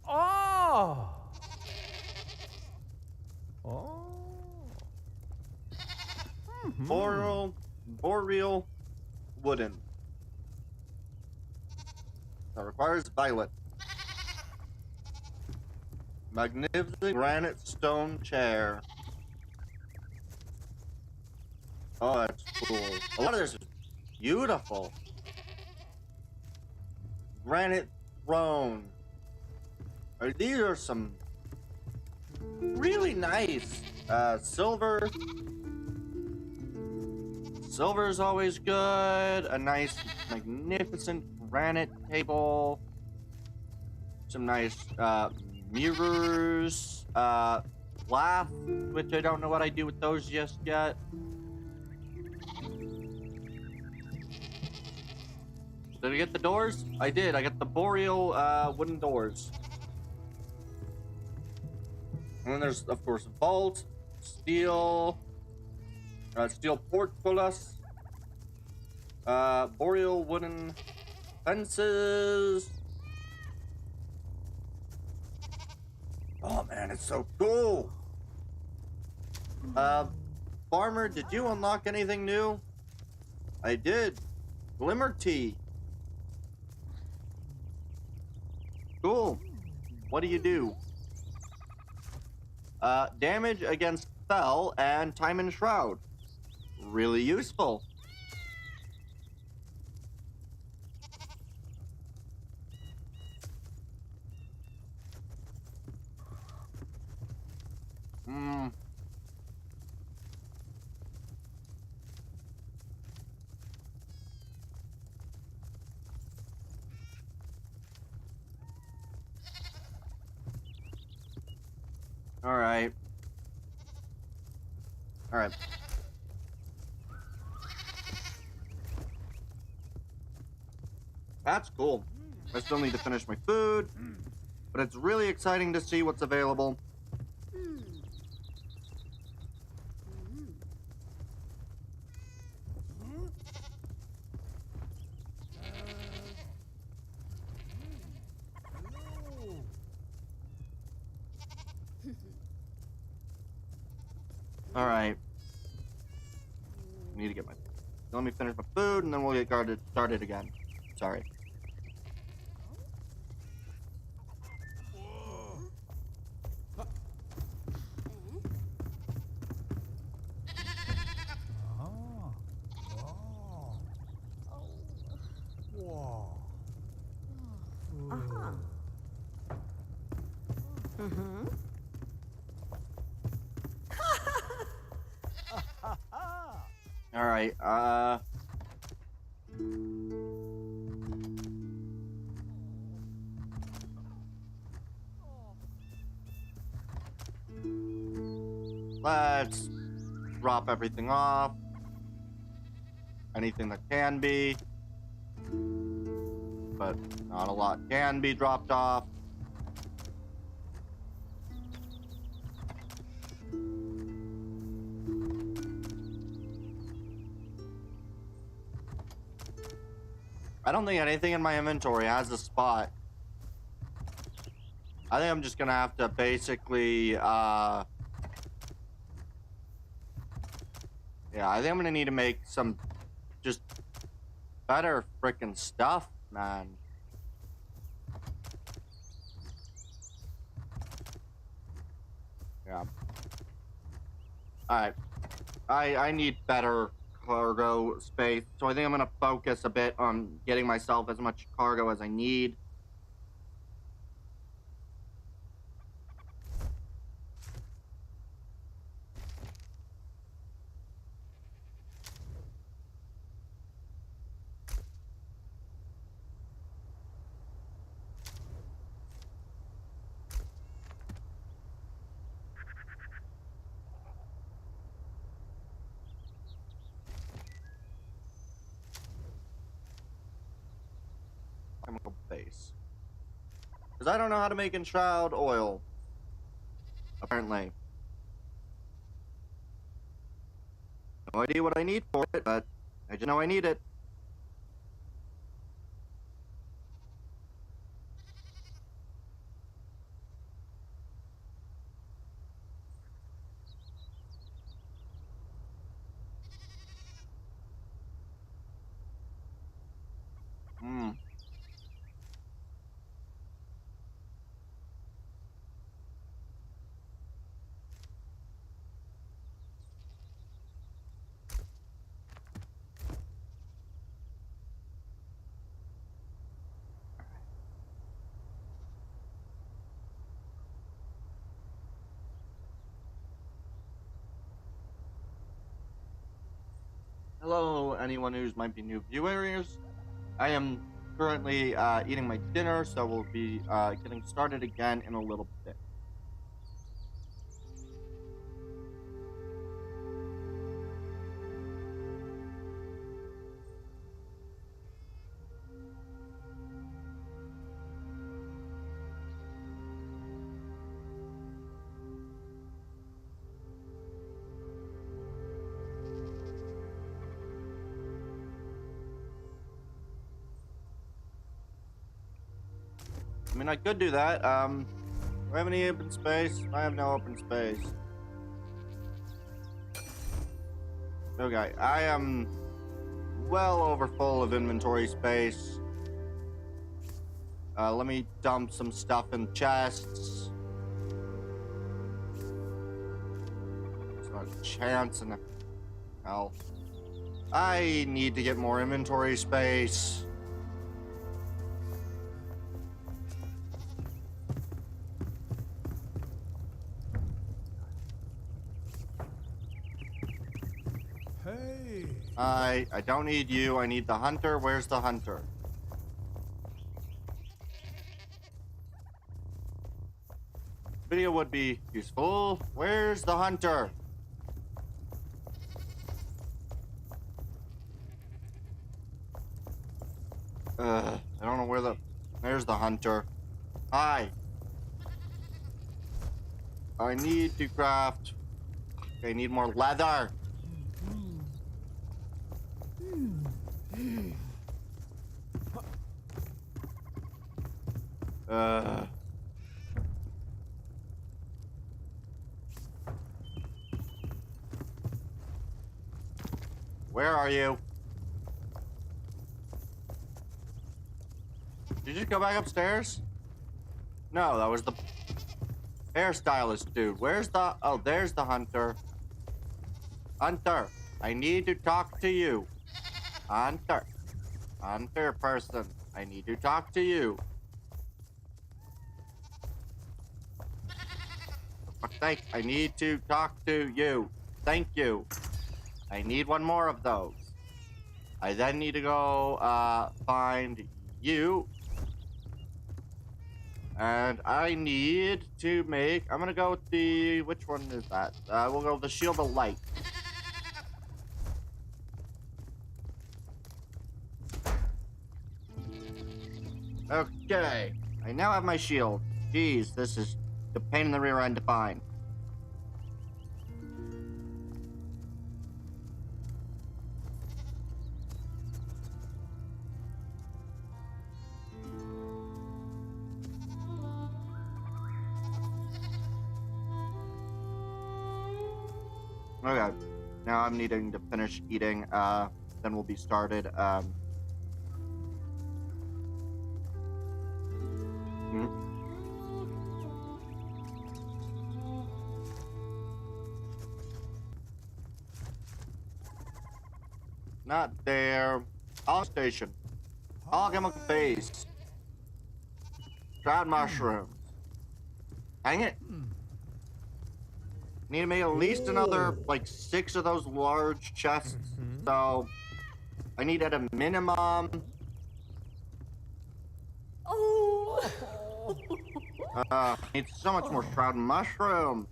Oh! Boreal wooden. That requires violet. Magnificent granite stone chair. Oh, that's cool. A lot of this is beautiful. Granite throne. These are some really nice silver Silver is always good. A nice, magnificent granite table. Some nice mirrors. Glass, which I don't know what I do with those just yet. Did I get the doors? I did. I got the boreal wooden doors. And then there's, of course, vault, steel, steel portcullis, boreal wooden fences. Oh man, it's so cool. Farmer, did you unlock anything new? I did. Glimmer tea. Cool. What do you do? Damage against spell and time enshroud. Really useful. Alright. Alright. That's cool. I still need to finish my food, but it's really exciting to see what's available. Alright. Need to get my... Let me finish my food, and then we'll get started again. Sorry. Alright, let's drop everything off. Anything that can be. But not a lot can be dropped off. I don't think anything in my inventory has a spot. I think I'm just gonna have to basically, yeah, I think I'm gonna need to make some just better frickin' stuff, man. Yeah. Alright. I need better cargo space, so I think I'm gonna focus a bit on getting myself as much cargo as I need. Chemical base. Because I don't know how to make Enshrouded oil. Apparently. No idea what I need for it, but I just know I need it. Hello, anyone who might be new viewers. I am currently eating my dinner, so we'll be getting started again in a little bit. I mean, I could do that. Do I have any open space? I have no open space. Okay, I am well over full of inventory space. Let me dump some stuff in chests. There's not a chance in hell. I need to get more inventory space. Hey. I don't need you. I need the hunter. Where's the hunter? Video would be useful. Where's the hunter? I don't know where the... There's the hunter. Hi. I need to craft... I need more leather. Where are you? Did you just go back upstairs? No, that was the hairstylist dude. Where's the... Oh, there's the hunter. Hunter, I need to talk to you. Hunter. Hunter person, I need to talk to you. For fuck's sake, I need to talk to you. Thank you. I need one more of those. I then need to go find you. And I need to make... I'm gonna go with the... Which one is that? We'll go with the Shield of Light. Okay. I now have my shield. Jeez, this is the pain in the rear end to find. Okay, now I'm needing to finish eating, then we'll be started, Not there. All station. Alchemical base. Dried mushrooms. Dang it. Need to make at least another, like, 6 of those large chests. So, I need at a minimum... need so much more shrouded mushrooms.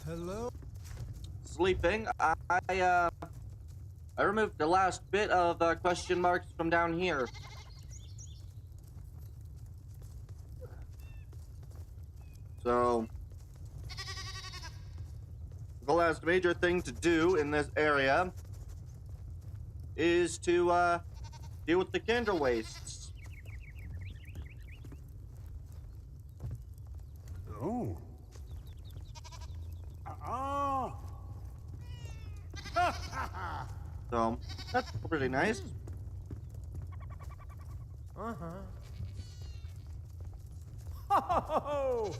Hello. Sleeping. I removed the last bit of question marks from down here. So, the last major thing to do in this area is to deal with the kindle wastes. Oh. So, that's pretty nice. Oh!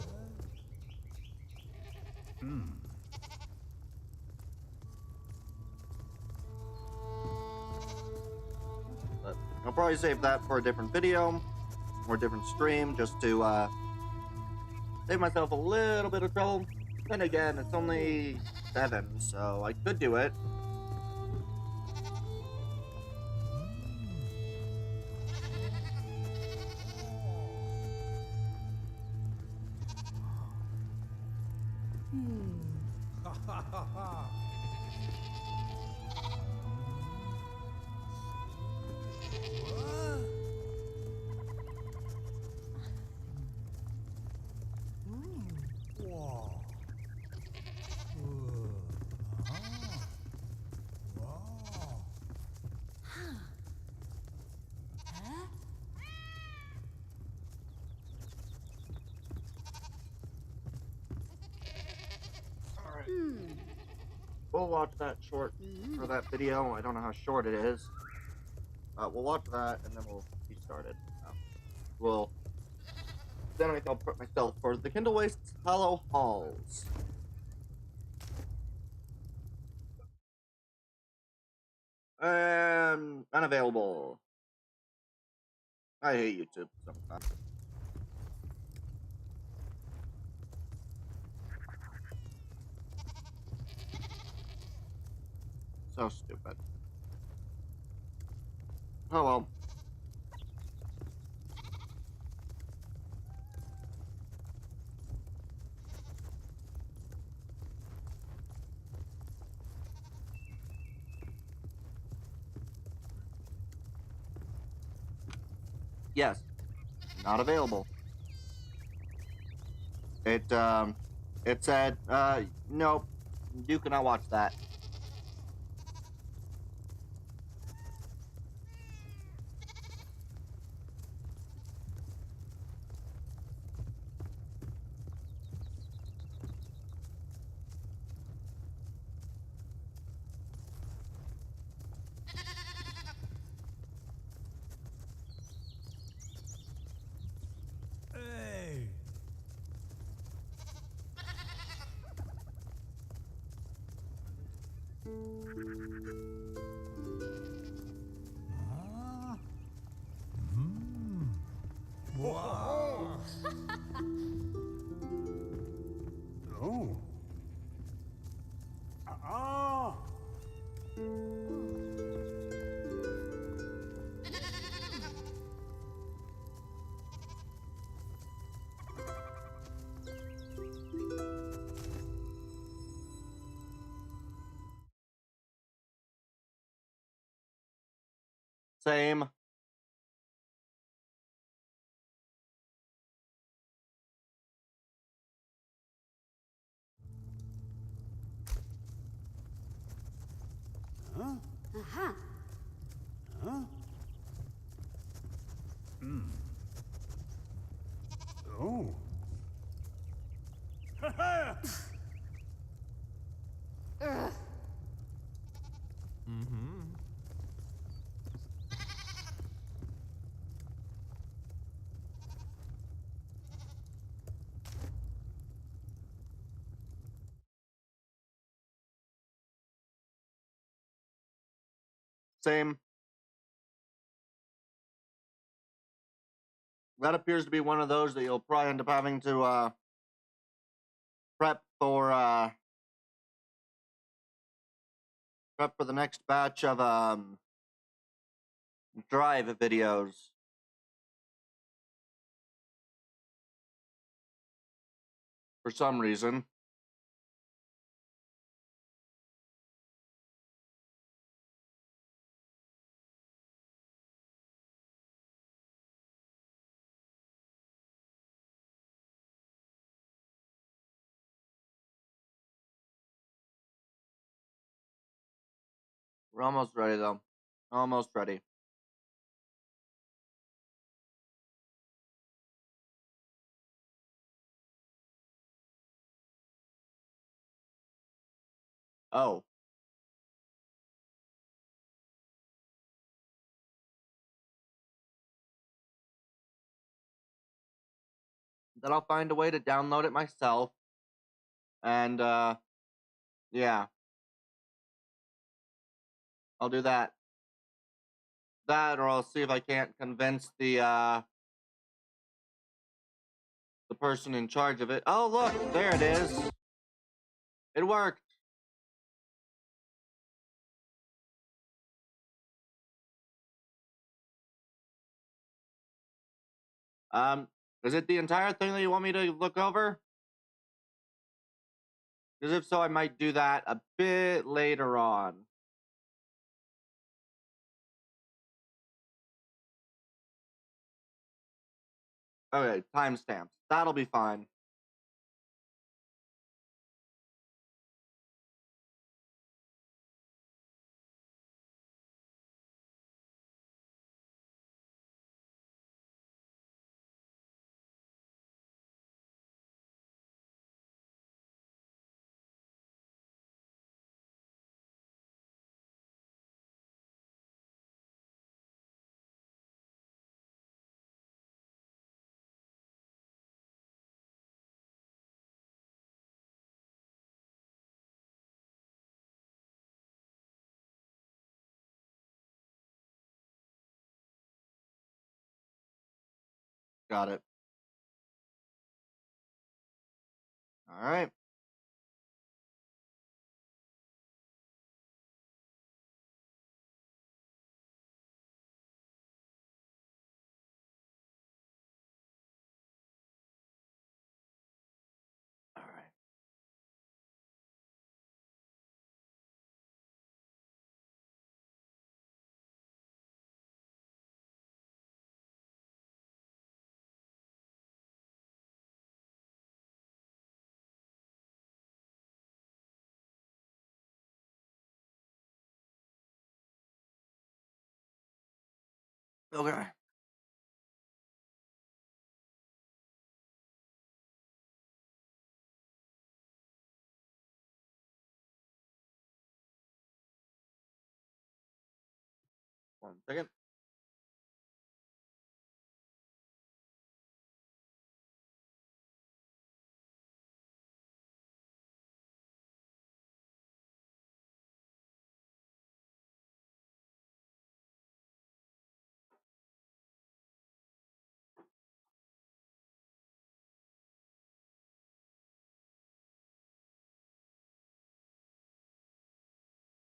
But I'll probably save that for a different video or a different stream just to save myself a little bit of trouble. Then again, it's only 7, so I could do it. Ha ha ha ha. What? Whoa. Wow. We'll watch that short for that video. I don't know how short it is. We'll watch that and then we'll be started. Then I'll prep myself for the Kindle Wastes Hollow Halls. Unavailable. I hate YouTube sometimes. So stupid. Oh well. Yes. Not available. It said, nope, you cannot watch that. Hey. Huh? Wow. Oh. Ah. Same. Huh? Aha. Huh? Oh. Ha ha! Same. That appears to be one of those that you'll probably end up having to prep for the next batch of drive videos. For some reason. We're almost ready though. Almost ready. Oh. then I'll find a way to download it myself. And, yeah. I'll do that. That, or I'll see if I can't convince the person in charge of it. Oh, look, there it is. It worked. Is it the entire thing that you want me to look over? Because if so, I might do that a bit later on. Okay, timestamps. That'll be fine. Got it. All right. All right. Okay. One second.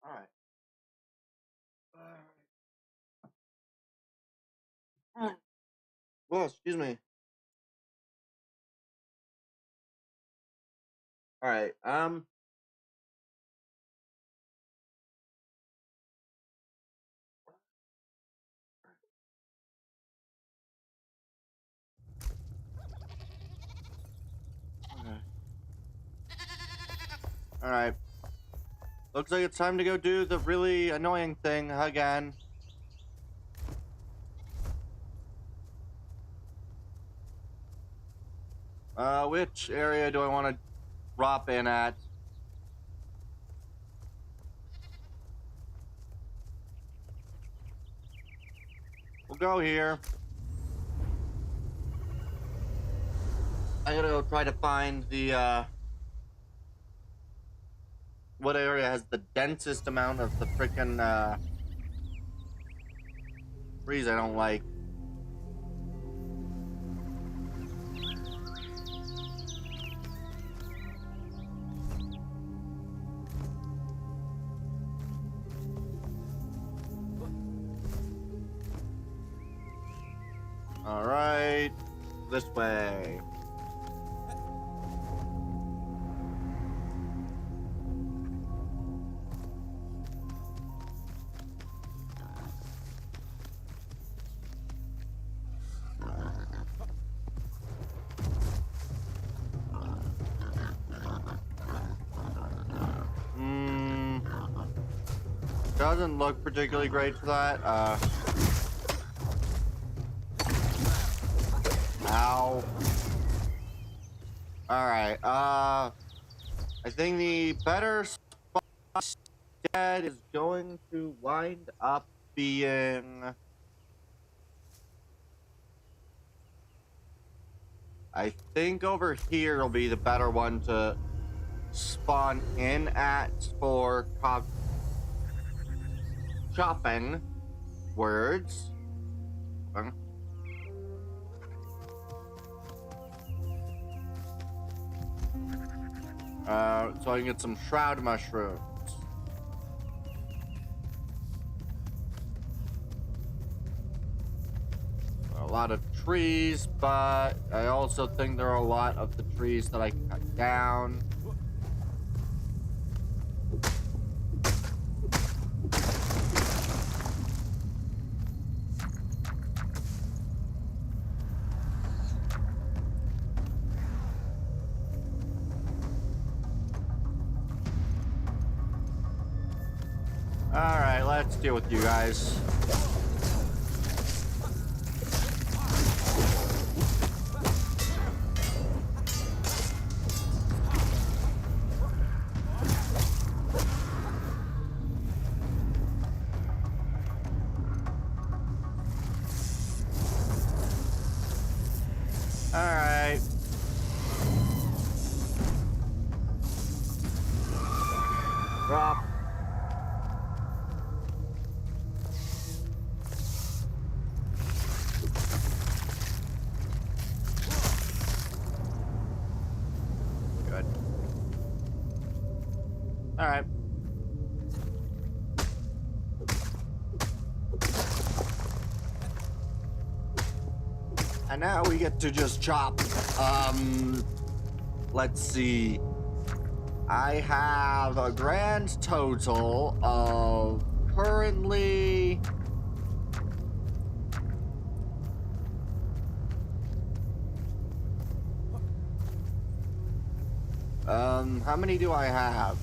All right. All right. Well, excuse me. All right. Okay. All right. Looks like it's time to go do the really annoying thing again. Which area do I want to drop in at? We'll go here. I gotta go try to find the, what area has the densest amount of the frickin', trees I don't like. All right, this way. Doesn't look particularly great for that. Ow. Alright, I think the better spot instead is going to wind up being... I think over here will be the better one to spawn in at for shopping words. So I can get some shroud mushrooms. A lot of trees, but I also think there are a lot of the trees that I can cut down. Alright, let's deal with you guys. Alright. Drop. Good. Alright. And now we get to just chop. Let's see. I have a grand total of currently how many do I have?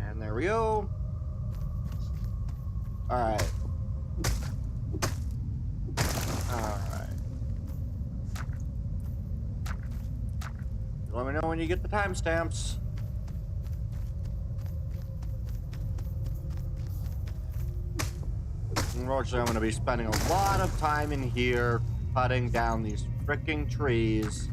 And there we go. All right. Let me know when you get the timestamps. Unfortunately, I'm going to be spending a lot of time in here cutting down these freaking trees.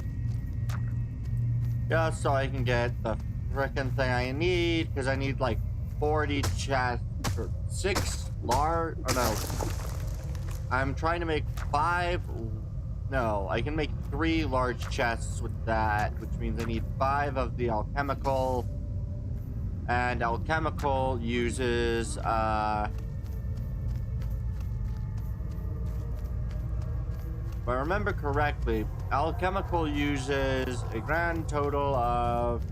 Just so I can get the freaking thing I need, because I need like 40 chests for 6 large. Oh no. I'm trying to make 5. No, I can make 3 large chests with that, which means I need 5 of the alchemical. And alchemical uses, if I remember correctly, alchemical uses a grand total of,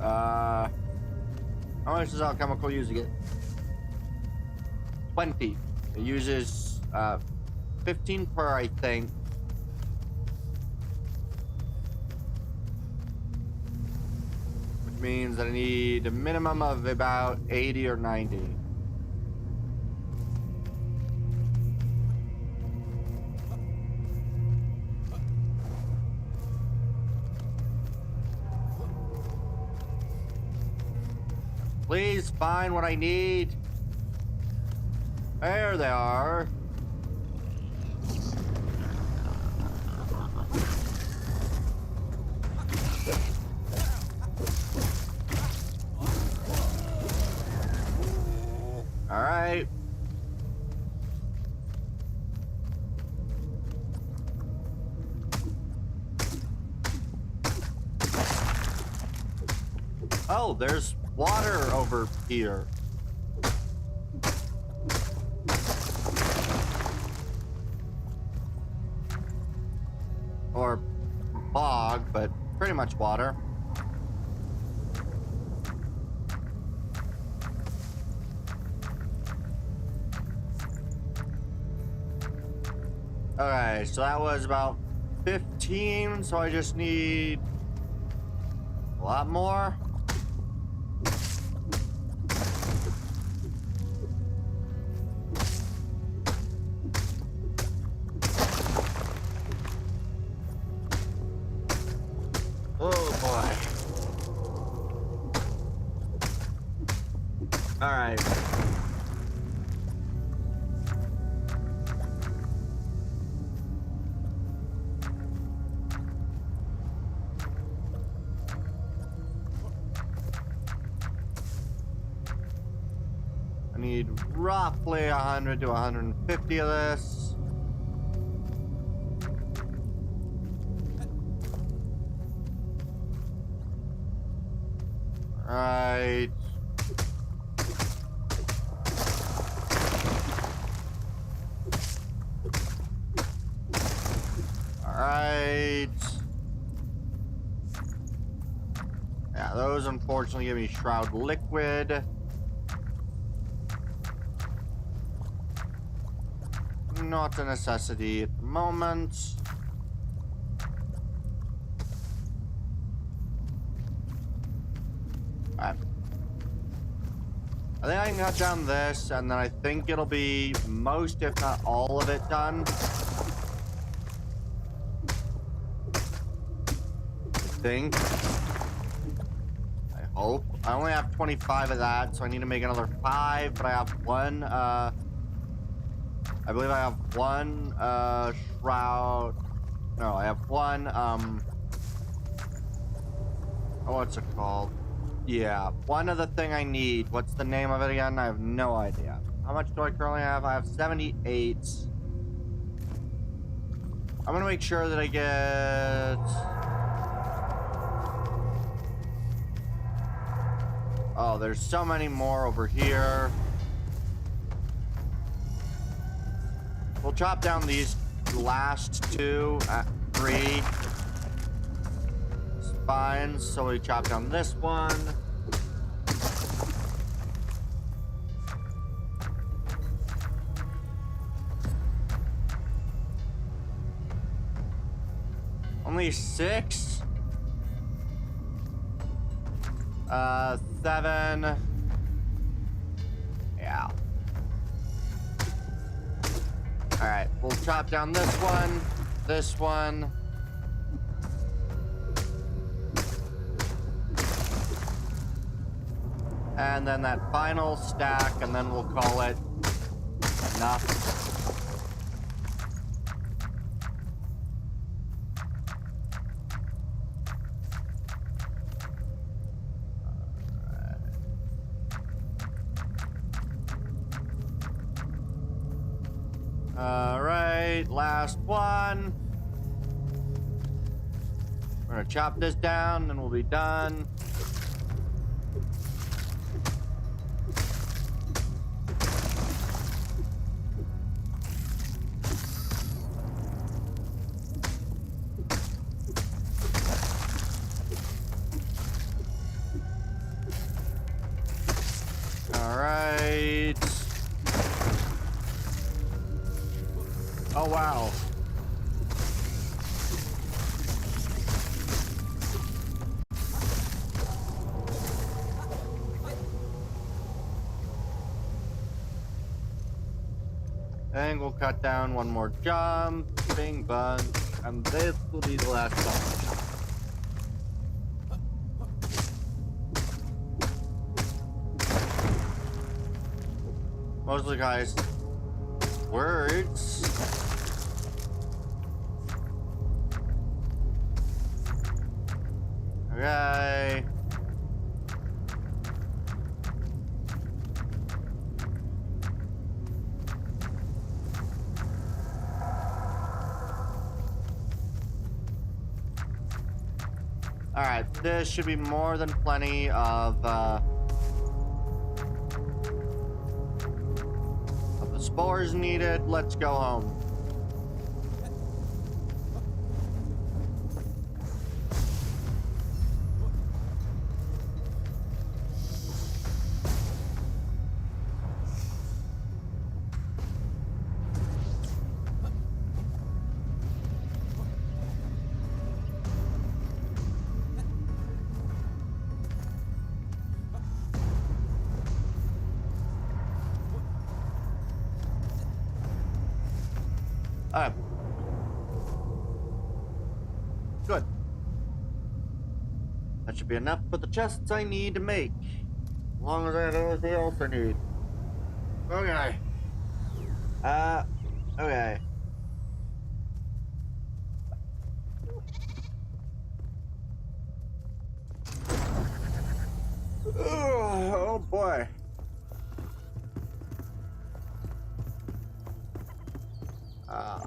how much is alchemical using it? 20. It uses 15 per, I think. Which means that I need a minimum of about 80 or 90. Please find what I need. There they are. All right. Oh, there's water over here. Or bog, but pretty much water. Okay, so that was about 15, so I just need a lot more. Oh boy. All right. I need roughly 100 to 150 of this. Right. Alright. Yeah, those unfortunately give me Shroud Liquid. Not a necessity at the moment. Alright. I think I can cut down this, and then I think it'll be most, if not all of it done. I think. I hope. I only have 25 of that, so I need to make another 5, but I have one, I believe I have one, shroud. No, I have one, what's it called? Yeah, one other thing I need. What's the name of it again? I have no idea. How much do I currently have? I have 78. I'm gonna make sure that I get... Oh, there's so many more over here. We'll chop down these last 2 at 3 spines. So we chop down this one. Only 6? 7. Yeah. Alright, we'll chop down this one, this one. And then that final stack, and then we'll call it enough. Alright, last one. We're gonna chop this down and we'll be done. Alright. Oh, wow. And we'll cut down one more jumping bunch, and this will be the last one. Mostly, guys, words. Okay. All right, this should be more than plenty of the spores needed. Let's go home. Alright. Good. That should be enough for the chests I need to make. As long as I have everything else I need. Okay. Okay. Oh boy.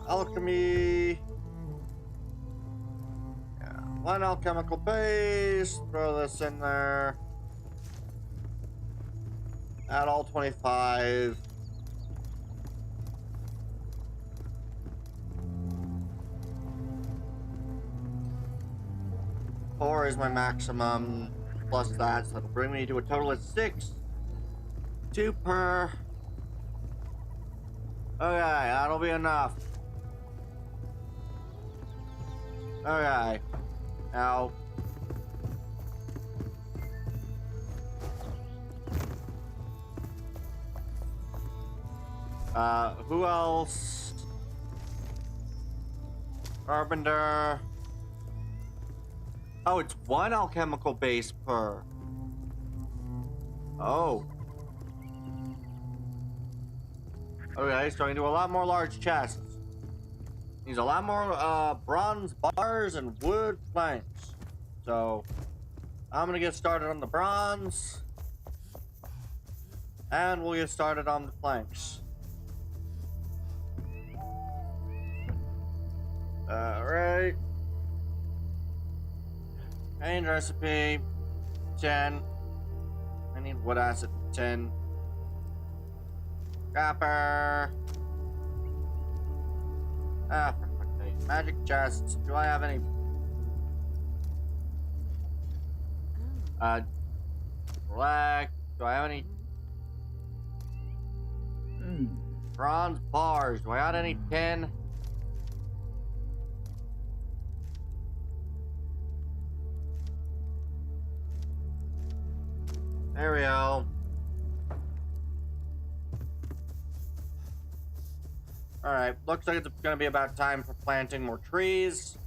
Alchemy. Yeah, one alchemical base. Throw this in there. Add all 25. Four is my maximum. Plus that, so that'll bring me to a total of 6. 2 per. Okay, that'll be enough. Okay. Now. Who else? Carpenter. Oh, it's 1 alchemical base per. Oh. Okay, so I can do a lot more large chests. Needs a lot more bronze bars and wood planks. So I'm gonna get started on the bronze. And we'll get started on the planks. Alright. Main recipe 10. I need wood acid 10. Copper. For fuck's sake. Magic chests. Do I have any? Black. Do I have any? Bronze bars. Do I have any tin? There we go. Alright, looks like it's gonna be about time for planting more trees.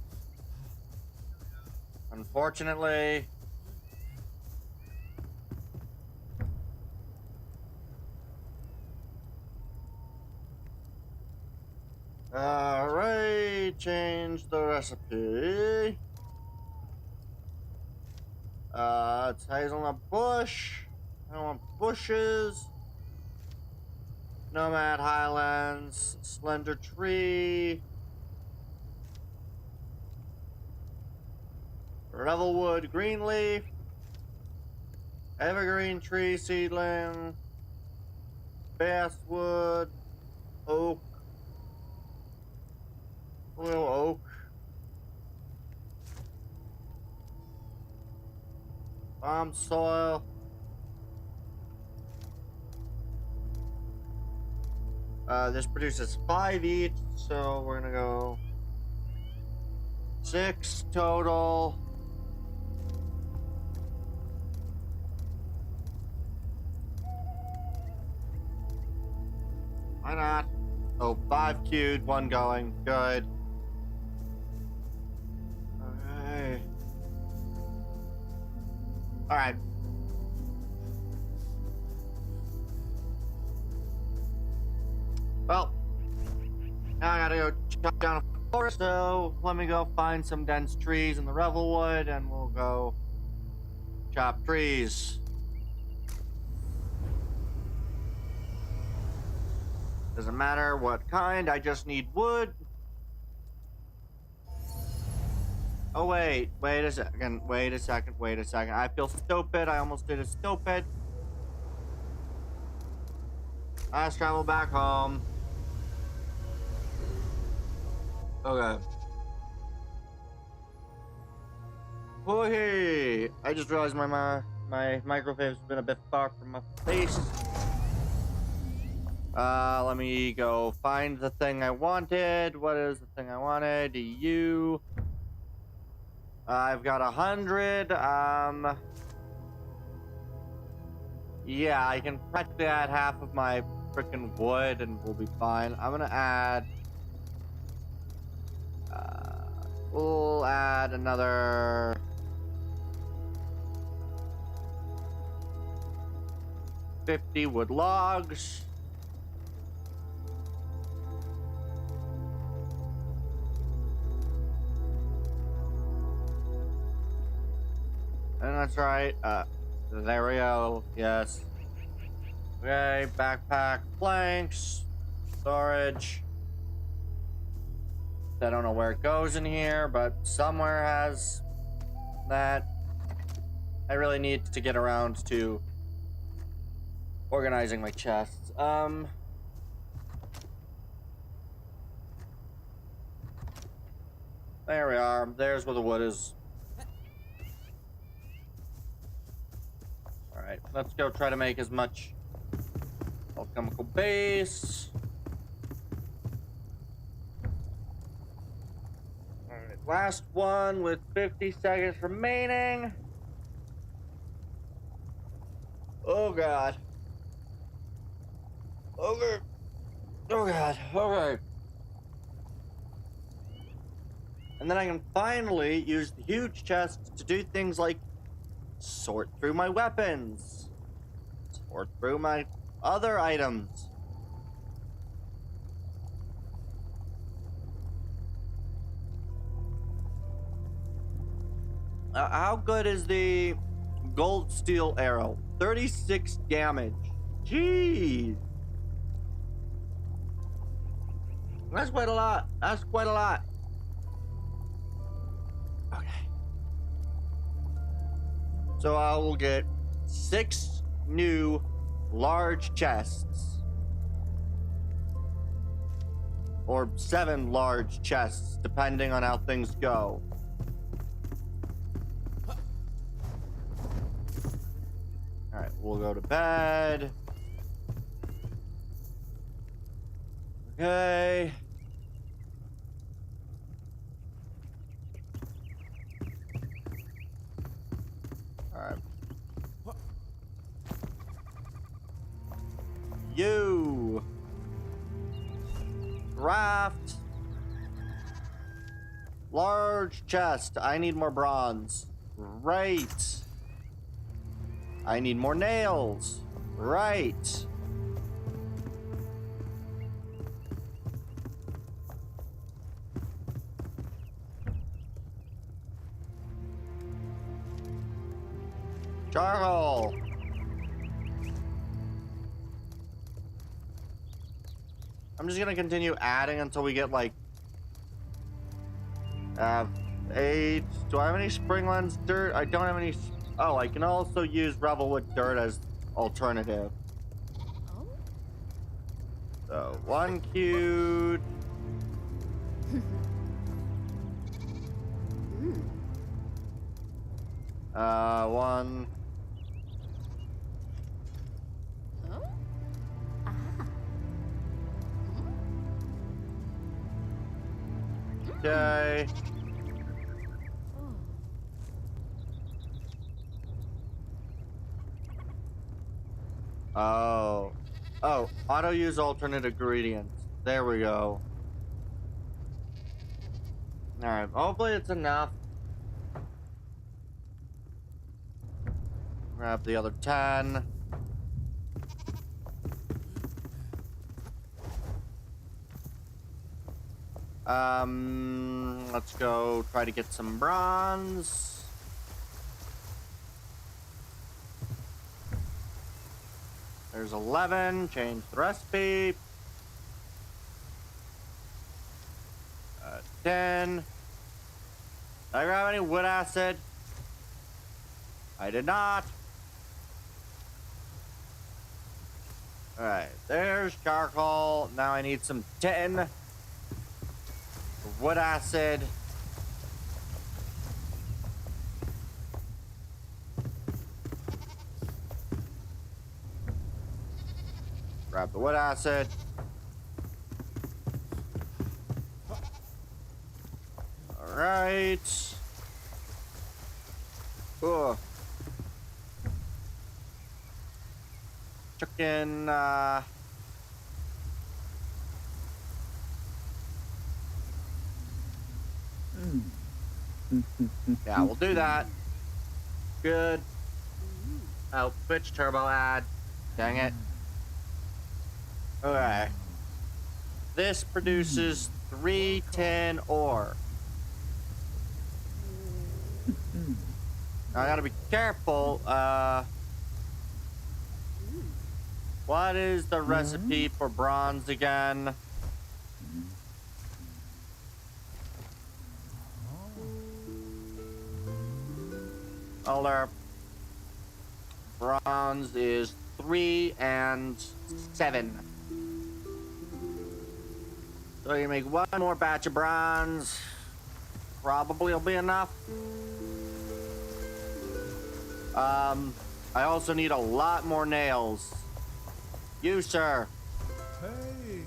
Unfortunately. Alright, change the recipe. It's hazelnut bush. I don't want bushes. Nomad Highlands, slender tree. Revelwood greenleaf. Evergreen tree seedling. Basswood. Oak. Little oak. Farm soil. This produces 5 each, so we're gonna go 6 total. Why not? Oh, 5 queued, 1 going. Good. Okay. Alright. Well, now I gotta go chop down a forest, so let me go find some dense trees in the Revelwood, and we'll go chop trees. Doesn't matter what kind, I just need wood. Oh wait a second, wait a second. I feel stupid, I almost did a stupid. Let's travel back home. Okay. Oh hey! I just realized my microphone's been a bit far from my face. Let me go find the thing I wanted. What is the thing I wanted? You. I've got 100. Yeah, I can practically add half of my freaking wood and we'll be fine. I'm gonna add We'll add another 50 wood logs. And that's right. There we go. Yes. Okay, backpack, planks, storage. I don't know where it goes in here, but somewhere has that. I really need to get around to organizing my chests. There we are. There's where the wood is. Alright, let's go try to make as much alchemical base. Alright, last one with 50 seconds remaining. Oh god. Okay. Oh god. Okay. And then I can finally use the huge chest to do things like sort through my weapons, sort through my other items. How good is the gold steel arrow? 36 damage. Jeez. That's quite a lot. That's quite a lot. Okay. So I will get 6 new large chests. Or 7 large chests, depending on how things go. Alright, we'll go to bed. Okay. Alright. You. Craft. Large chest. I need more bronze. Right. I need more nails. Right. Charcoal. I'm just gonna continue adding until we get like 8. Do I have any Springlands dirt? I don't have any. Oh, I can also use Revelwood dirt as alternative. Oh? So 1 cubed. One. Huh? Ah. Okay. Oh. Oh, auto use alternate ingredients. There we go. Alright, hopefully it's enough. Grab the other 10. Let's go try to get some bronze. There's 11. Change the recipe. 10. Did I grab any wood acid? I did not. Alright, there's charcoal. Now I need some tin. Wood acid. Grab the wood acid. Alright. Ugh. Chicken, Yeah, we'll do that. Good. Oh, Twitch turbo ad. Dang it. Okay. This produces 310 ore. I gotta be careful. What is the recipe for bronze again? Color. Bronze is 3 and 7. So you make one more batch of bronze. Probably will be enough. I also need a lot more nails. You, sir. Hey.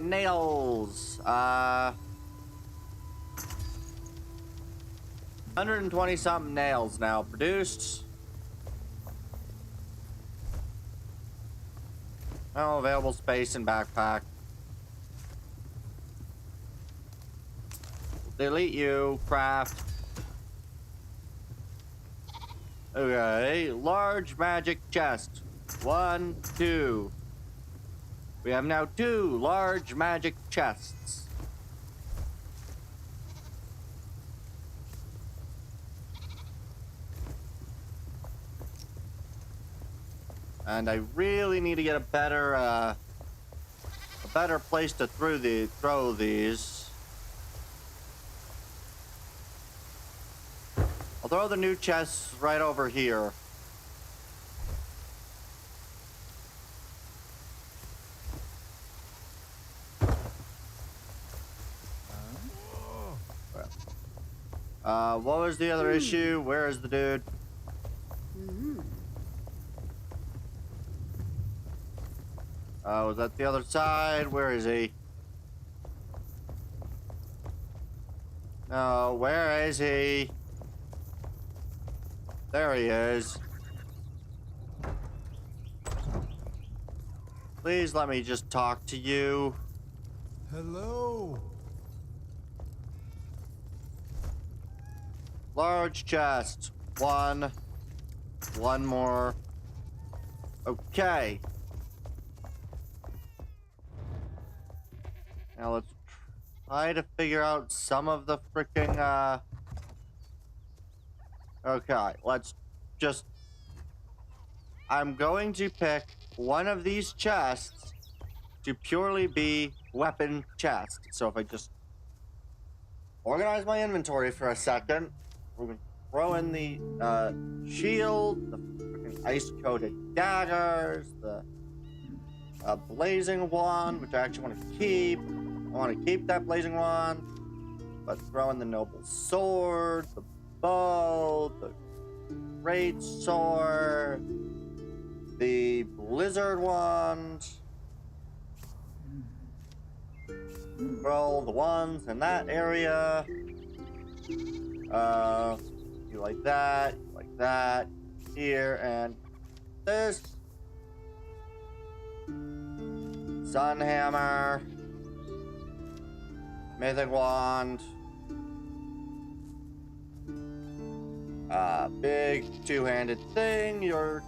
Nails. 120 something nails now produced. No available space in backpack. Delete you, craft. Okay, large magic chest. 1, 2. We have now 2 large magic chests. And I really need to get a better place to throw these. I'll throw the new chests right over here. What was the other issue? Where is the dude? Was that the other side? Where is he? No, where is he? There he is. Please let me just talk to you. Hello. Large chest. One more. Okay. Now let's try to figure out some of the freaking, Okay, let's just... I'm going to pick one of these chests to purely be weapon chest. So if I just organize my inventory for a second, we're going to throw in the shield, the freaking ice-coated daggers, the blazing wand, which I actually want to keep. I want to keep that blazing wand. Let's throw in the noble sword, the bow, the great sword, the blizzard wand. Roll the ones in that area. You like that, here, and this. Sun hammer. Mythic wand. Big two-handed thing. You're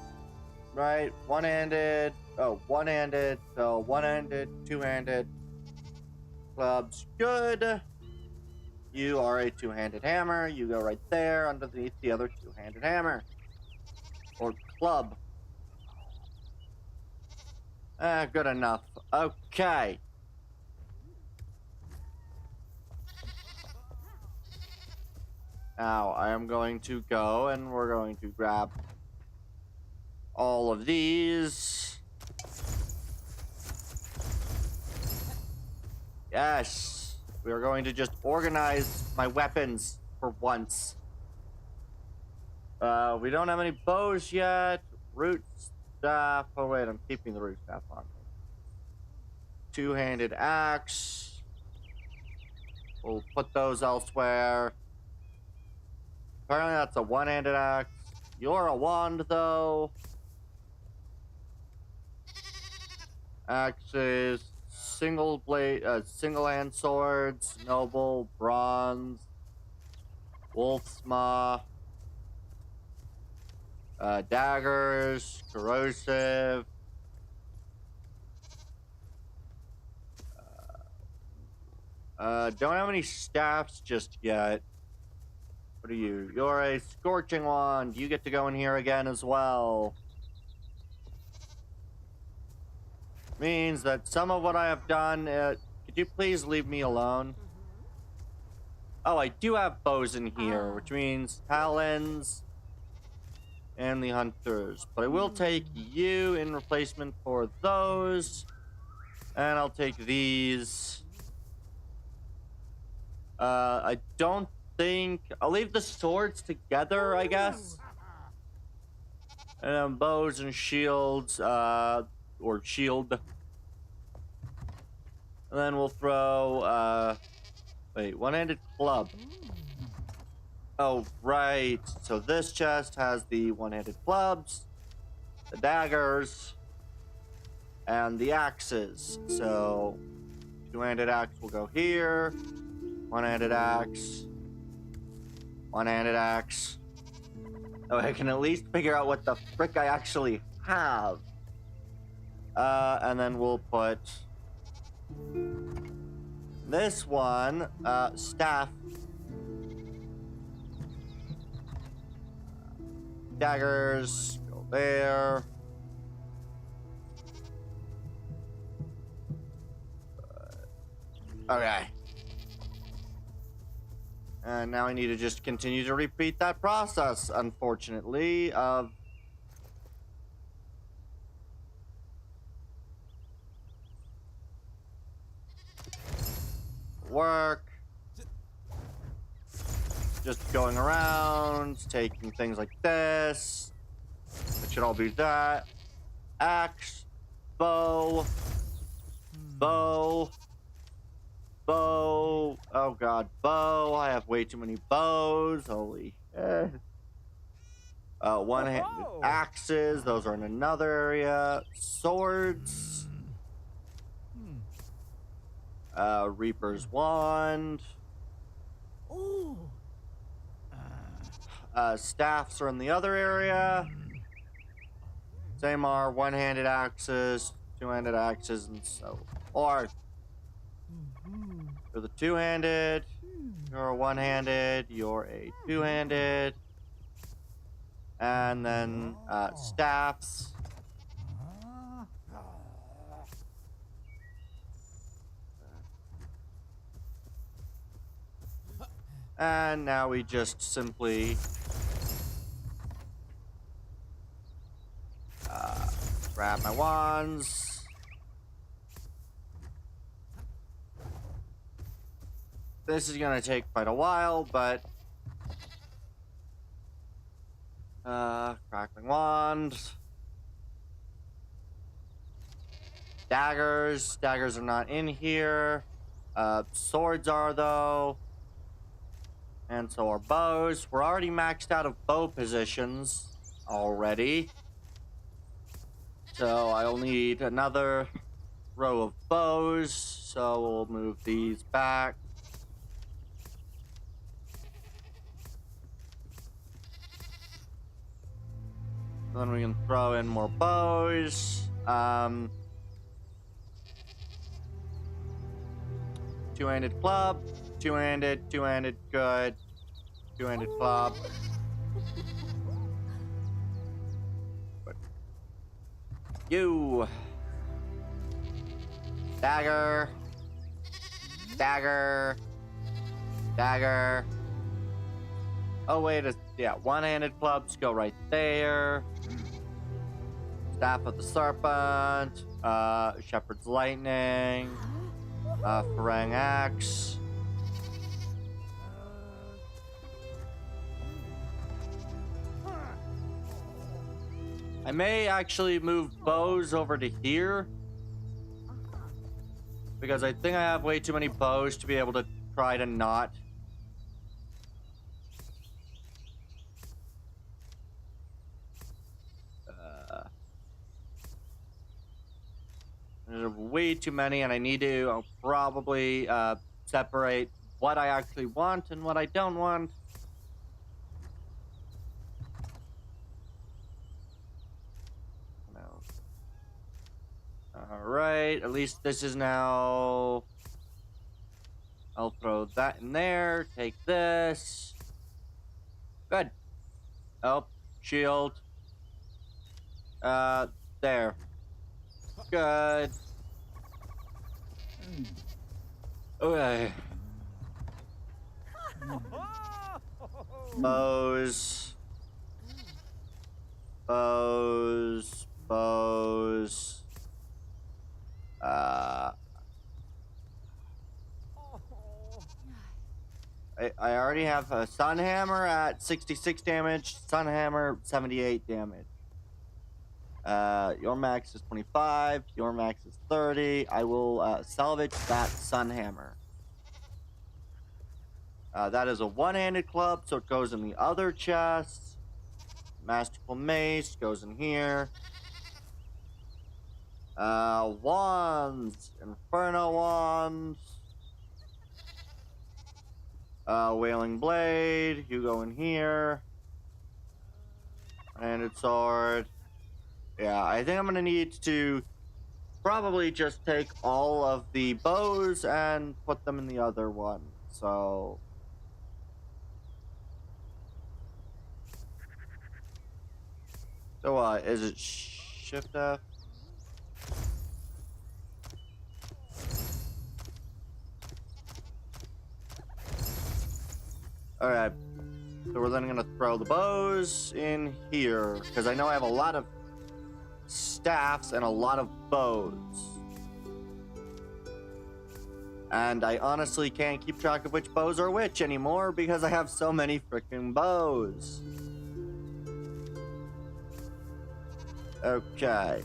right. One-handed. Oh, one-handed. So one-handed, two-handed. Club's good. You are a two-handed hammer. You go right there underneath the other two-handed hammer. Or club. Good enough. Okay. Now, I am going to go and we're going to grab all of these. Yes. We are going to just organize my weapons for once. We don't have any bows yet. Root staff. Oh, wait, I'm keeping the root staff on me. Two-handed axe. We'll put those elsewhere. Apparently that's a one-handed axe. You're a wand, though. Axes, single blade, single-hand swords, noble, bronze, Wolf's Maw. Daggers. Corrosive. Don't have any staffs just yet. What are you? You're a Scorching Wand. You get to go in here again as well. Means that some of what I have done, could you please leave me alone? Oh, I do have bows in here, which means Talons and the Hunters. But I will take you in replacement for those. And I'll take these. I don't think... I'll leave the swords together, I guess. And then bows and shields, or shield. And then we'll throw, wait, one-handed club. Oh, right. So this chest has the one-handed clubs, the daggers, and the axes. So, two-handed axe will go here. One-handed axe. One-handed axe. Oh, I can at least figure out what the frick I actually have. And then we'll put this one, staff. Daggers, go there. Okay. And now I need to just continue to repeat that process, unfortunately, of... work. Just going around, taking things like this. It should all be that. Axe, bow, bow, bow. Oh god, bow. I have way too many bows. Holy shit. One-handed axes. Those are in another area. Swords. Reaper's wand. Ooh. Staffs are in the other area. Same are one-handed axes, two-handed axes, and so forth. You're the two-handed. You're a one-handed. You're a two-handed. And then staffs. And now we just simply grab my wands. This is gonna take quite a while, but crackling wand. Daggers. Daggers are not in here. Swords are though. And so are bows. We're already maxed out of bow positions already. So I'll need another row of bows. So we'll move these back. Then we can throw in more bows. Two-handed club. Two-handed, two-handed, good. Two-handed club. You. Dagger. Dagger. Dagger. Oh, wait. Yeah, one-handed clubs go right there. Staff of the Serpent. Shepherd's Lightning. Farang Axe. I may actually move bows over to here. Because I think I have way too many bows to be able to try to not. There's way too many, and I need to probably separate what I actually want and what I don't want. Alright, at least this is now... I'll throw that in there. Take this. Good. Oh, shield. There. Good. Okay. Bows. Bows. Bows. I already have a Sun Hammer at 66 damage, Sun Hammer 78 damage. Your max is 25, your max is 30. I will salvage that Sun Hammer. That is a one-handed club, so it goes in the other chest. Masterful Mace goes in here. Wands, Inferno Wands. Wailing Blade, you go in here. One-handed sword. Yeah, I think I'm gonna need to probably just take all of the bows and put them in the other one. So is it Shift F? Alright, so we're then gonna throw the bows in here, because I know I have a lot of staffs and a lot of bows. And I honestly can't keep track of which bows are which anymore, because I have so many freaking bows. Okay.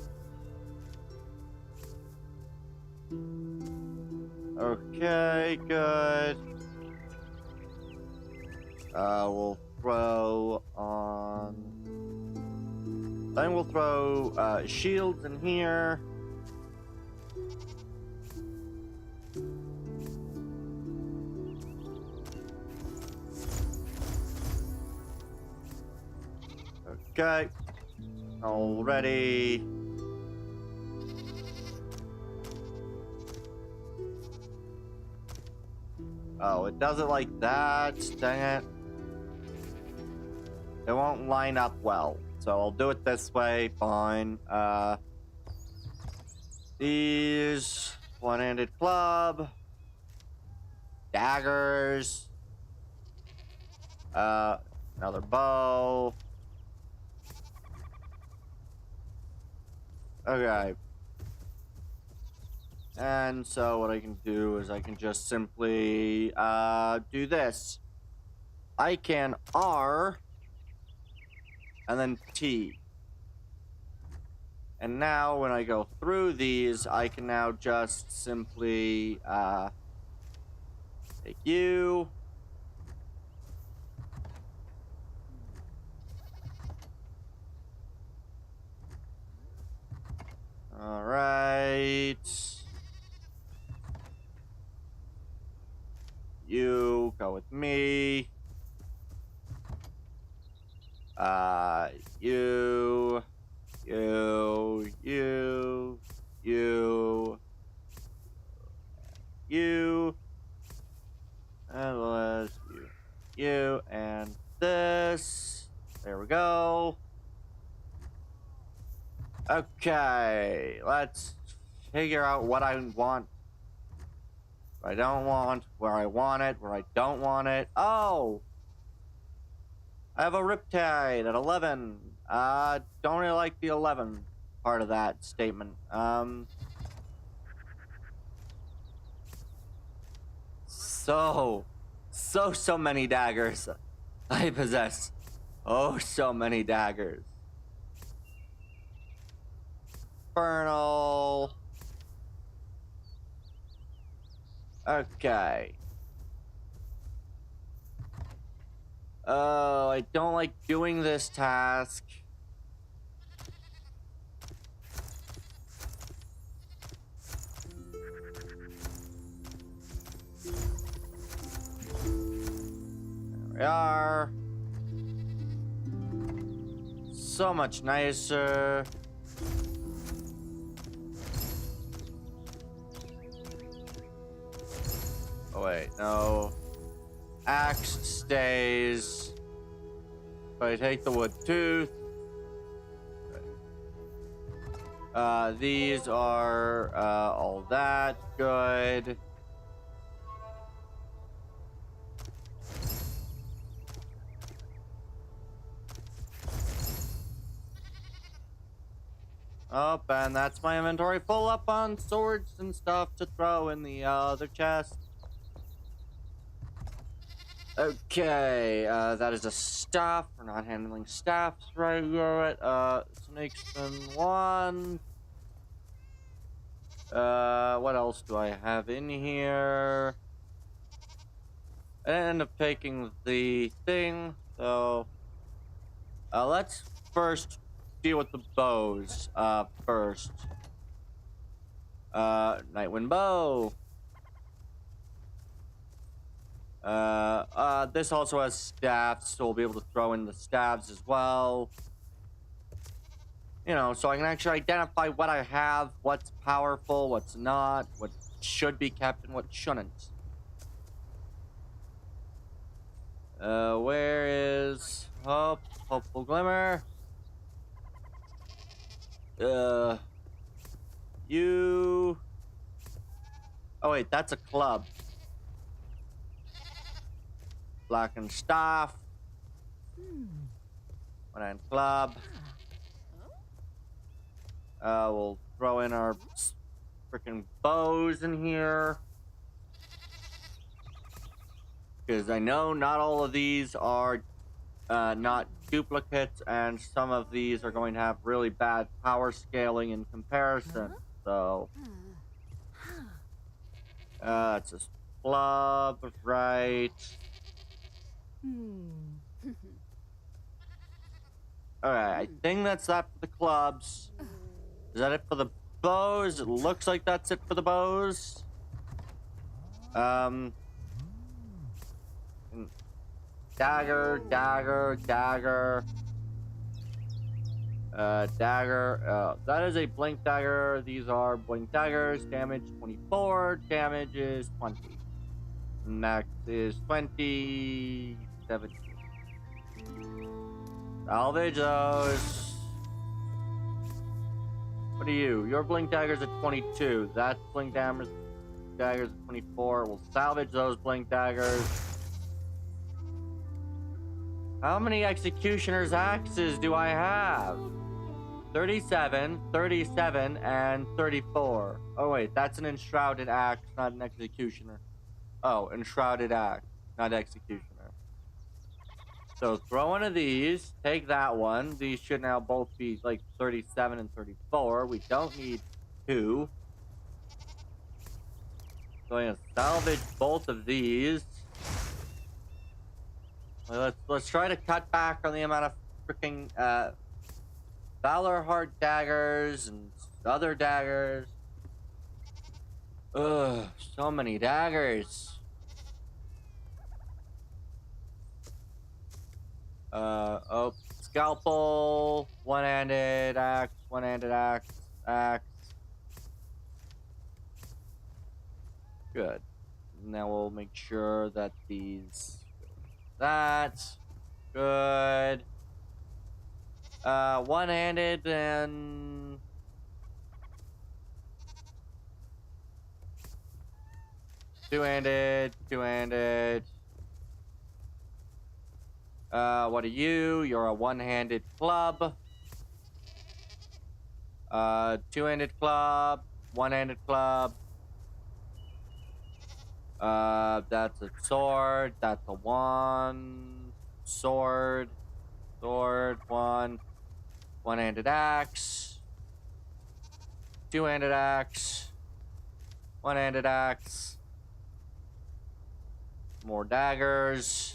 Okay, good. We'll throw on... Then we'll throw shields in here. Okay. Already. Oh, it does it like that. Dang it. It won't line up well. So I'll do it this way. Fine. These one-handed club. Daggers. Another bow. Okay. And so what I can do is I can just simply do this. I can R and then T. And now when I go through these, I can now just simply take you. All right. You go with me. You, and let's you, and this. There we go. Okay, let's figure out what I want. What I don't want, where I want it, where I don't want it. Oh! I have a Riptide at 11. Don't really like the 11 part of that statement. So many daggers I possess. Oh, so many daggers. Infernal. Okay. Oh, I don't like doing this task. There we are. So much nicer. Oh wait, no. Axe stays. But I take the wood tooth. These are all that good. Oh, and that's my inventory full up on swords and stuff to throw in the other chest. Okay, that is a staff. We're not handling staffs right yet. Snakesman 1. What else do I have in here? I didn't end up taking the thing, so let's first deal with the bows. First. Nightwind bow. This also has staffs, so we'll be able to throw in the staves as well. You know, so I can actually identify what I have, what's powerful, what's not, what should be kept, and what shouldn't. Where is Hope? Hopeful Glimmer. You... Oh wait, that's a club. Blackened Staff. One-hand club. We'll throw in our freaking bows in here. Because I know not all of these are not duplicates, and some of these are going to have really bad power scaling in comparison. So, it's a club, right? Alright, I think that's that for the clubs. Is that it for the bows? It looks like that's it for the bows. Dagger, dagger, dagger. Dagger. That is a blink dagger. These are blink daggers. Damage 24. Damage is 20. Max is 20. 17. Salvage those. What are you? Your blink daggers at 22. That's blink daggers at 24. We'll salvage those blink daggers. How many executioner's axes do I have? 37, 37, and 34. Oh wait, that's an enshrouded axe, not an executioner. Oh, enshrouded axe, not executioner. So throw one of these, take that one. These should now both be like 37 and 34. We don't need two. So I'm gonna salvage both of these. Let's try to cut back on the amount of freaking Valor Heart daggers and other daggers. Ugh, so many daggers. Oh, scalpel, one-handed axe, one-handed axe, axe. Good. Now we'll make sure that these... That's good. One-handed and... Two-handed, two-handed. What are you? You're a one-handed club. Two-handed club. One-handed club. That's a sword. That's a one. Sword. Sword. One. One-handed axe. Two-handed axe. One-handed axe. More daggers.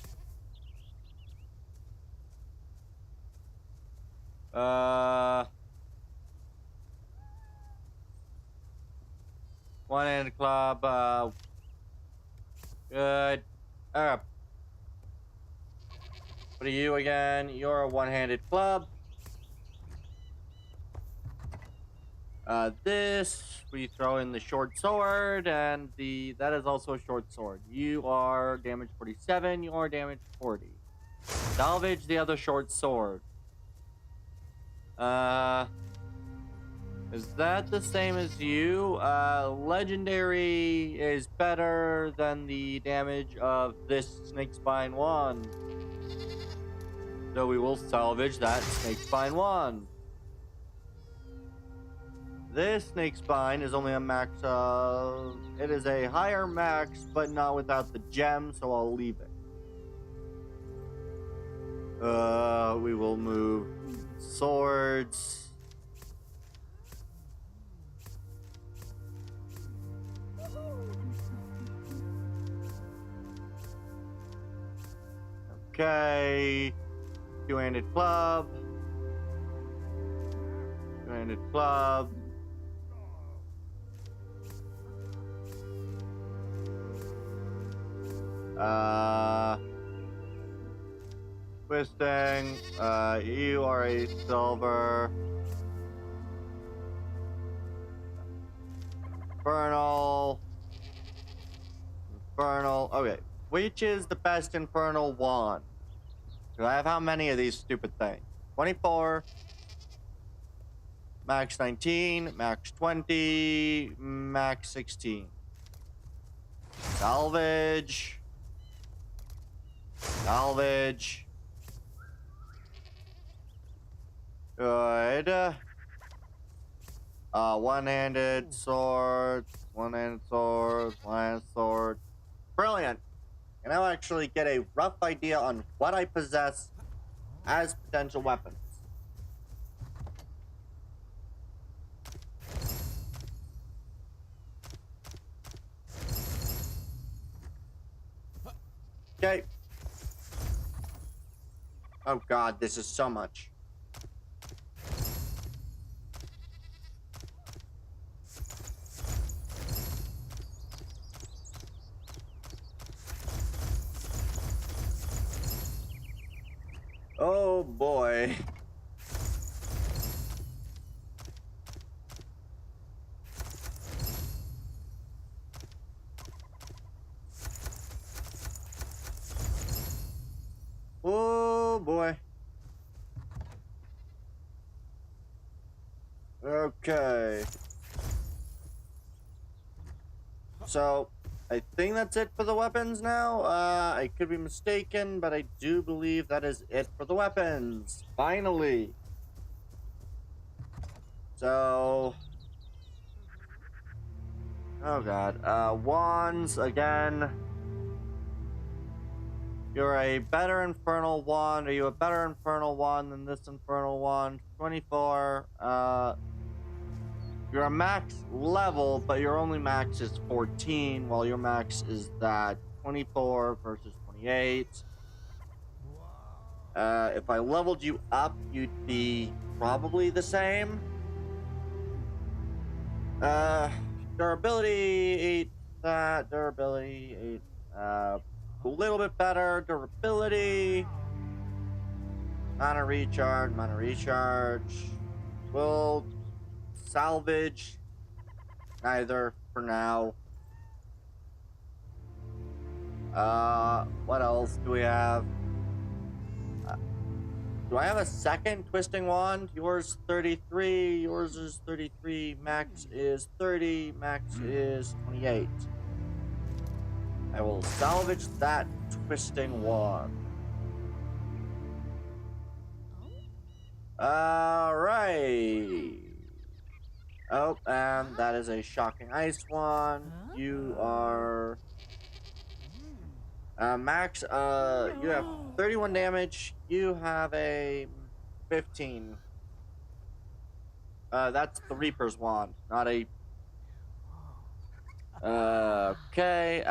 One-handed club. Good. What are you again? You're a one-handed club. This we throw in the short sword, and that is also a short sword. You are damage 47. You are damage 40. Salvage the other short sword. Is that the same as you? Legendary is better than the damage of this snake spine wand. So we will salvage that snake spine wand. This snake spine is only a max of... It is a higher max, but not without the gem, so I'll leave it. We will move swords. Okay. Two-handed club. Two-handed club. Twisting. You are a silver. Infernal. Infernal. Okay. Which is the best infernal wand? Do I have how many of these stupid things? 24. Max 19. Max 20. Max 16. Salvage. Salvage. Good. One-handed sword. One-handed sword. One-handed sword. Brilliant. And I'll actually get a rough idea on what I possess as potential weapons. Okay. Oh god, this is so much. Oh boy. Oh boy. Okay. So, I think that's it for the weapons now. I could be mistaken, but I do believe that is it for the weapons. Finally. So... Oh god. Wands, again. You're a better infernal wand. Are you a better infernal wand than this infernal wand? 24. You're a max level, but your only max is 14, while your max is that 24 versus 28. If I leveled you up, you'd be probably the same. Durability, 8. Durability, 8. A little bit better. Durability. Mana recharge. Will salvage. Neither for now. What else do we have? Do I have a second twisting wand? Yours 33. Yours is 33. Max is 30. Max is 28. I will salvage that twisting wand. Alright. Oh, and that is a shocking ice wand. You are... max, you have 31 damage. You have a 15. That's the Reaper's wand, not a... okay,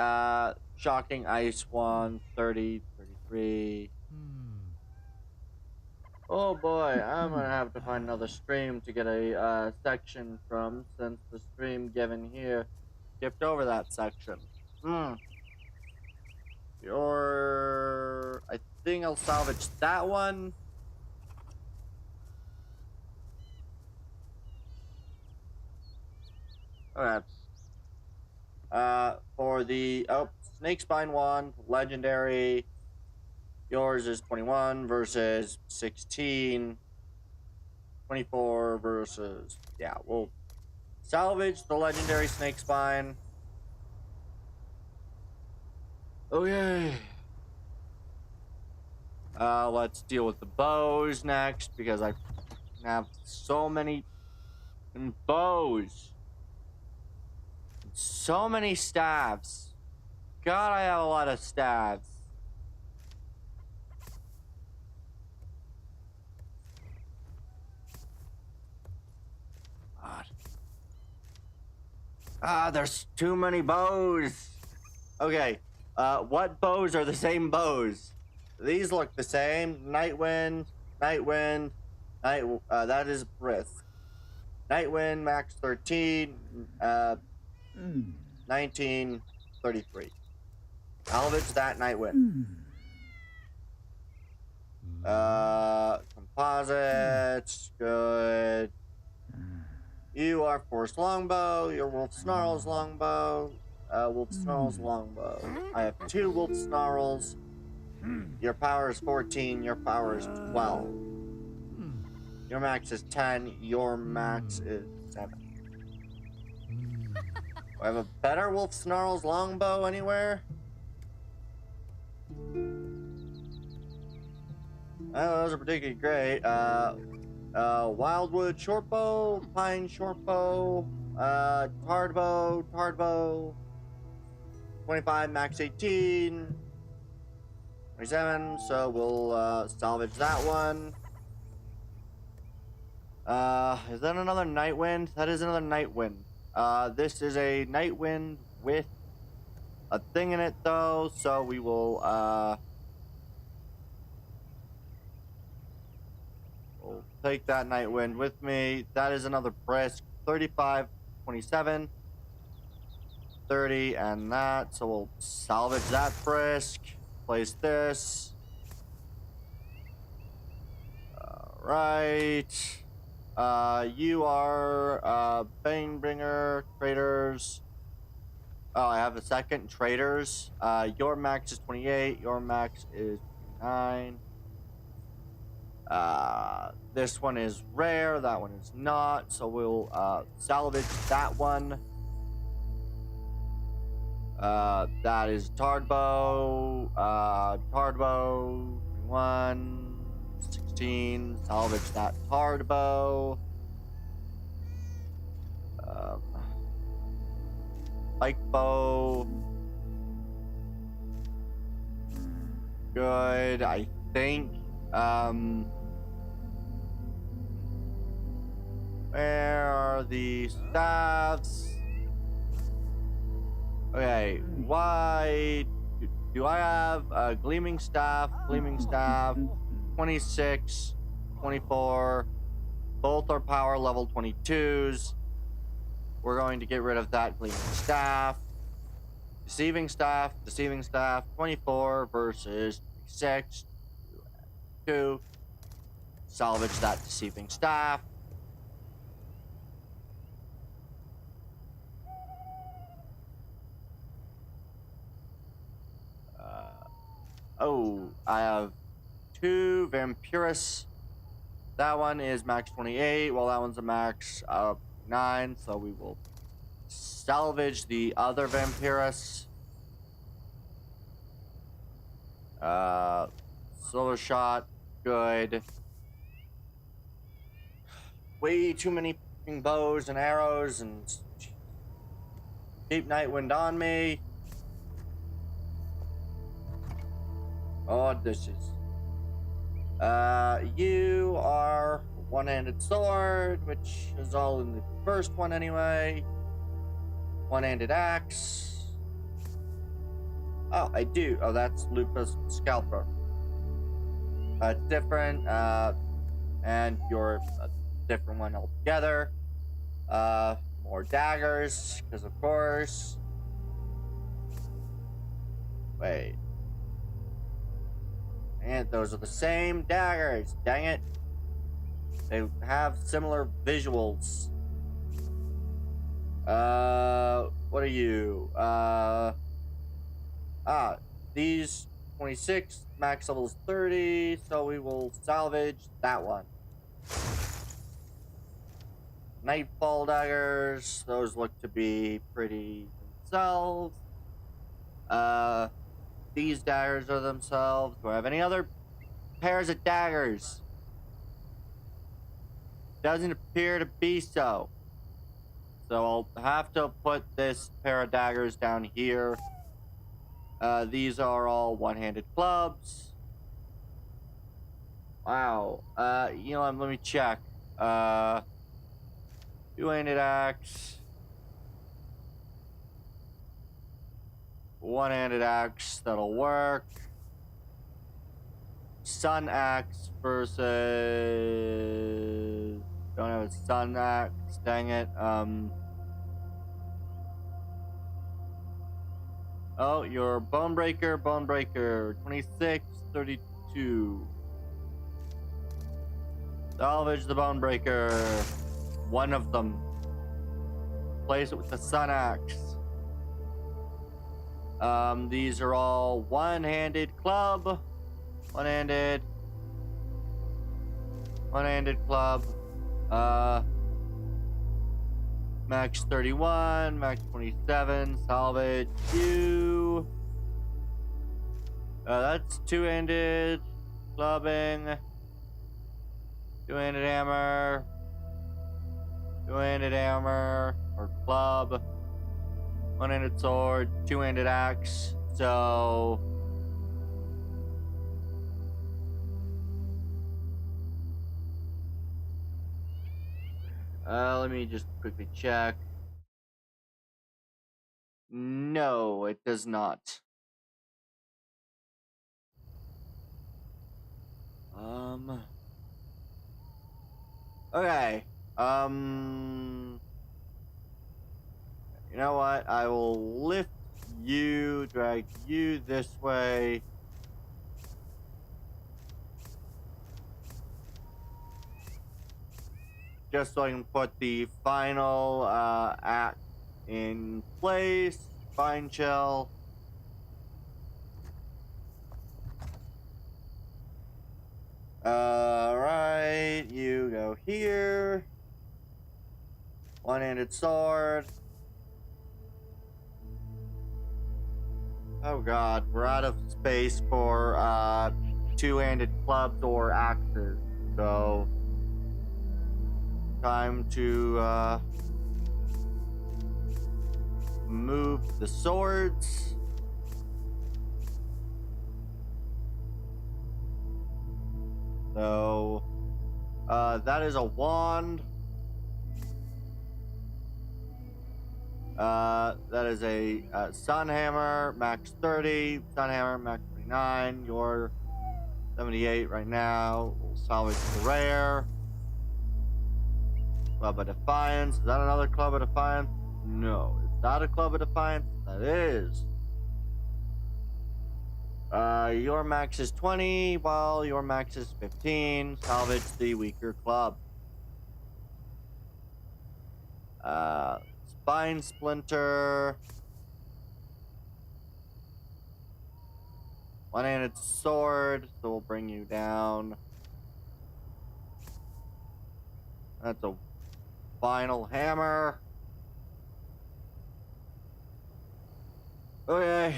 shocking ice wand, 30, 33. Oh boy, I'm gonna have to find another stream to get a section from, since the stream given here skipped over that section. I think I'll salvage that one. for the snake spine one, legendary. Yours is 21 versus 16. 24 versus, yeah, we'll salvage the legendary snake spine. Okay. Let's deal with the bows next because I have so many bows. So many staves. God, I have a lot of staves. God. There's too many bows. Okay, what bows are the same bows? These look the same. Nightwind, that is Brith. Nightwind, max 13, 1933. Salvage that Nightwind. Composites, good. You are Force Longbow, your Wolf Snarls Longbow, Wolf Snarls Longbow. I have 2 Wolf Snarls. Your power is 14, your power is 12. Your max is 10, your max is 7. Do I have a better Wolf Snarls Longbow anywhere? Oh, those are particularly great. Wildwood Shortbow, Pine Shortbow, Tardbow, 25, max 18, 27, so we'll salvage that one. Is that another Nightwind? That is another Nightwind. This is a Nightwind with a thing in it though, so we will, we'll take that Nightwind with me. That is another brisk 35, 27, 30, and that. So we'll salvage that brisk. Place this. Right. You are Banebringer, Traders. Oh, I have a second. Traders. Your max is 28. Your max is 29. This one is rare, that one is not, so we'll salvage that one. That is Tardbow, 1, 16, salvage that Tardbow. Pike bow. Good, I think. Where are the staffs? Okay, why do I have a gleaming staff, 26, 24, both are power level 22s. We're going to get rid of that gleaming staff. Deceiving staff, 24 versus 6, 2. Salvage that deceiving staff. I have 2 Vampirus. That one is max 28, while that one's a max of 9, so we will salvage the other Vampirus. Solar shot, good. Way too many bows and arrows and keep Nightwind on me. Oh, this is. You are one-handed sword, which is all in the first one anyway. One-handed axe. Oh, I do. Oh, that's Lupus Scalper. Different, and you're a different one altogether. More daggers, because of course. Wait. And those are the same daggers, dang it. They have similar visuals. What are you? These 26, max level's 30, so we will salvage that one. Nightfall daggers, those look to be pretty themselves. These daggers are themselves. Do I have any other pairs of daggers? Doesn't appear to be so. So I'll have to put this pair of daggers down here. These are all one-handed clubs. Wow. You know what, let me check. Two-handed axe. One-handed axe, that'll work. Sun axe versus... Don't have a sun axe, dang it. Oh, your bone breaker, 26, 32. Salvage the bone breaker. One of them. Place it with the sun axe. These are all one-handed club. One-handed club. Max 31, max 27, salvage you. That's two-handed clubbing. Two-handed hammer. Two-handed hammer or club. One-handed sword, two-handed axe. So let me just quickly check. No, it does not. Okay. You know what? I will lift you, drag you this way. Just so I can put the final act in place. Fine shell. Alright, you go here. One-handed sword. Oh god, we're out of space for two-handed clubs or axes. So time to move the swords. So that is a wand. That is a sun hammer, max 30. Sun hammer, max 29. You're 78 right now. We'll salvage the rare. Club of Defiance. Is that another Club of Defiance? No. Is that a Club of Defiance? That is. Your max is 20, while your max is 15. Salvage the weaker club. Spine Splinter. One-handed sword, so we'll bring you down. That's a final hammer. Okay.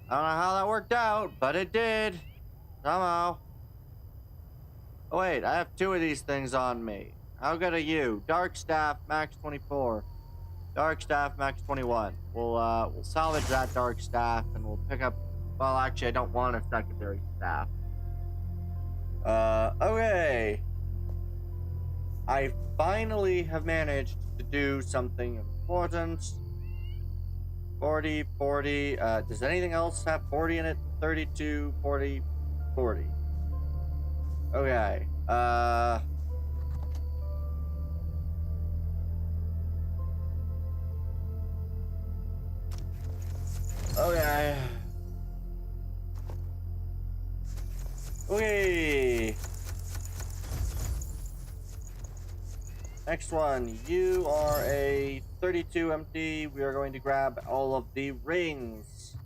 I don't know how that worked out, but it did. Somehow. Oh wait, I have two of these things on me. How good are you? Dark Staff, max 24. Dark Staff, max 21. We'll salvage that Dark Staff and we'll pick up... Well, actually, I don't want a secondary staff. Okay. I finally have managed to do something important. 40, 40. Does anything else have 40 in it? 32, 40, 40. Okay. Okay. Okay. Next one, you are a 32 empty. We are going to grab all of the rings.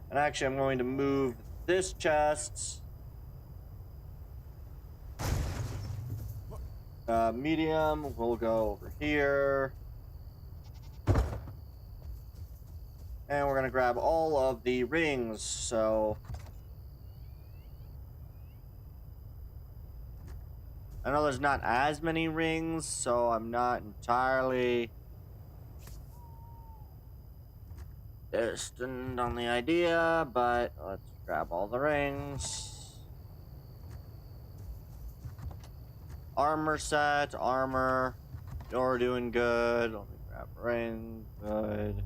And actually, I'm going to move this chest. Medium, we'll go over here. And we're gonna grab all of the rings, so... I know there's not as many rings, so I'm not entirely distant on the idea, but let's grab all the rings. Armor set, armor. You're doing good. Let me grab a ring. Good.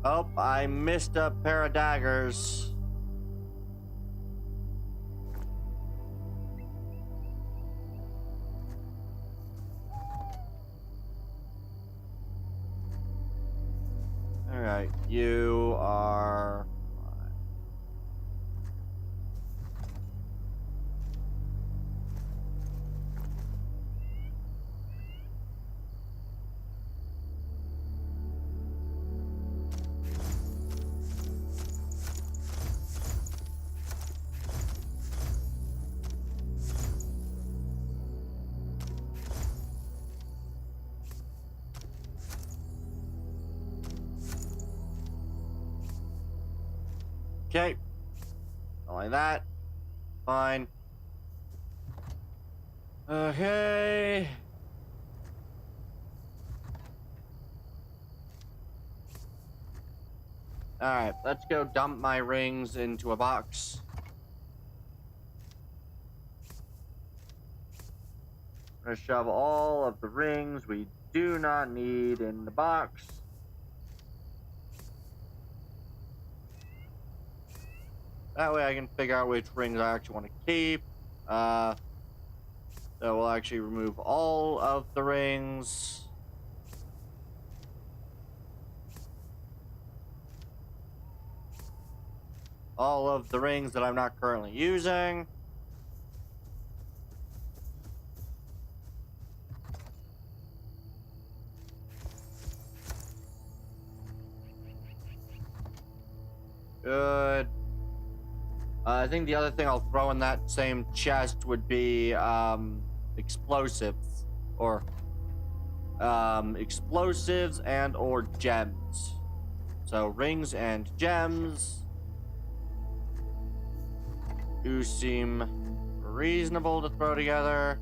Oh, I missed a pair of daggers. Alright, you are... Okay. Not like that. Fine. Okay. Alright, let's go dump my rings into a box. I'm gonna shove all of the rings we do not need in the box. That way I can figure out which rings I actually want to keep. So we'll actually remove all of the rings. All of the rings that I'm not currently using. Good. I think the other thing I'll throw in that same chest would be explosives, or explosives and or gems. So rings and gems do seem reasonable to throw together.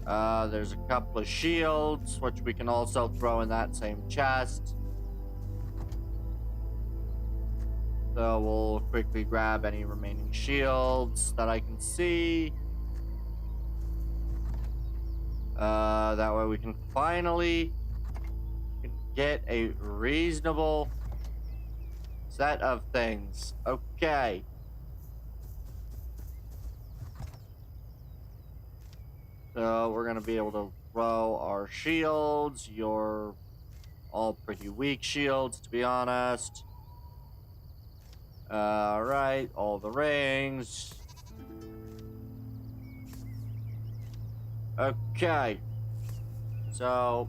There's a couple of shields, which we can also throw in that same chest. So we'll quickly grab any remaining shields that I can see. That way we can finally get a reasonable set of things. Okay. So we're gonna be able to throw our shields. You're all pretty weak shields, to be honest. Alright, all the rings. Okay. So...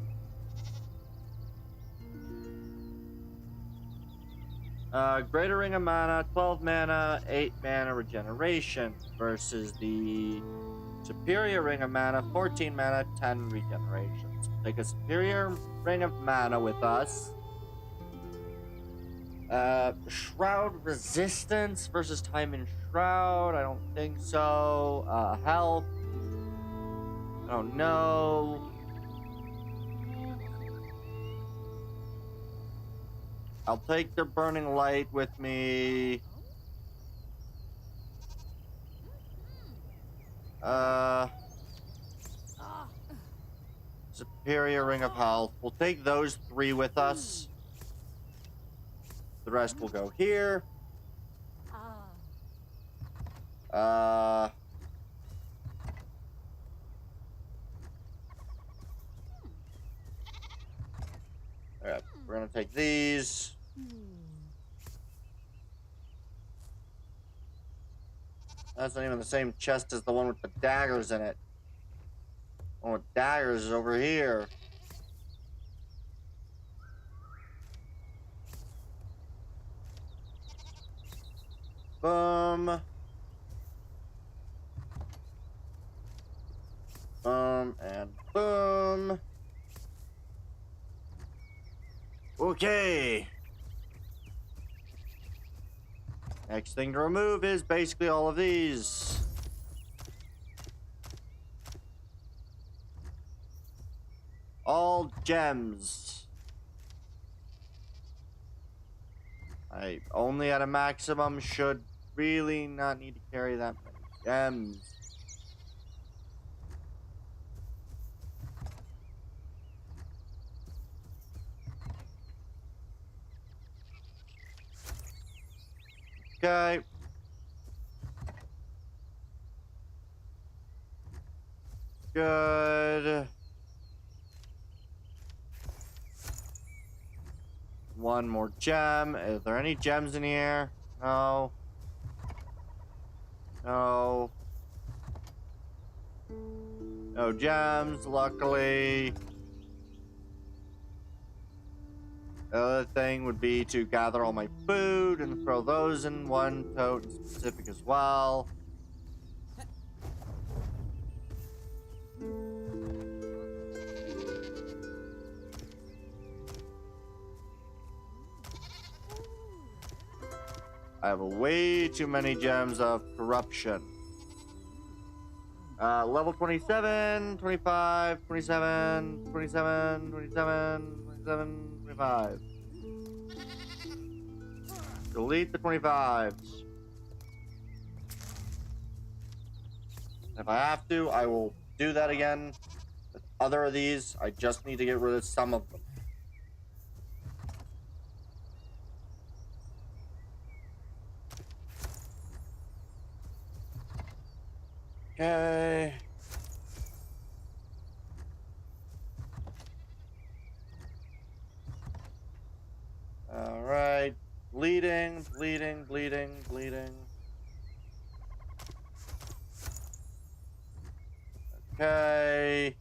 Greater Ring of Mana, 12 mana, 8 mana regeneration versus the Superior Ring of Mana, 14 mana, 10 regeneration. So take a Superior Ring of Mana with us. Shroud resistance versus time in Shroud. I don't think so. Health. I don't know. I'll take the burning light with me. Superior Ring of Health. We'll take those 3 with us. The rest will go here. Alright, we're gonna take these. That's not even the same chest as the one with the daggers in it. The one with daggers is over here. Boom. Boom and boom. Okay. Next thing to remove is basically all of these. All gems. I only at a maximum should really not need to carry that many gems. Okay. Good. One more gem. Is there any gems in here? No. No. No gems, luckily. The other thing would be to gather all my food and throw those in one tote in specific as well. I have way too many gems of corruption. Level 27, 25, 27, 27, 27, 27, 25. Delete the 25s. If I have to, I will do that again. With other of these, I just need to get rid of some of them. Okay. All right. Bleeding, bleeding, bleeding, bleeding. Okay.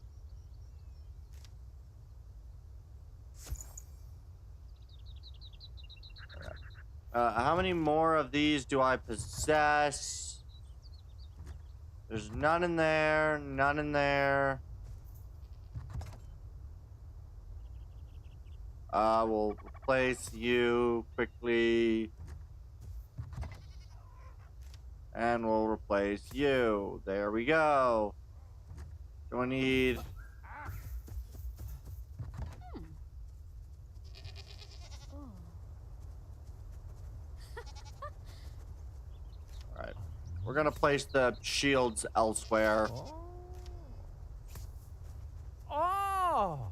How many more of these do I possess? There's none in there, none in there. We'll replace you quickly. And we'll replace you. There we go. Do I need... Alright. We're gonna place the shields elsewhere. Oh!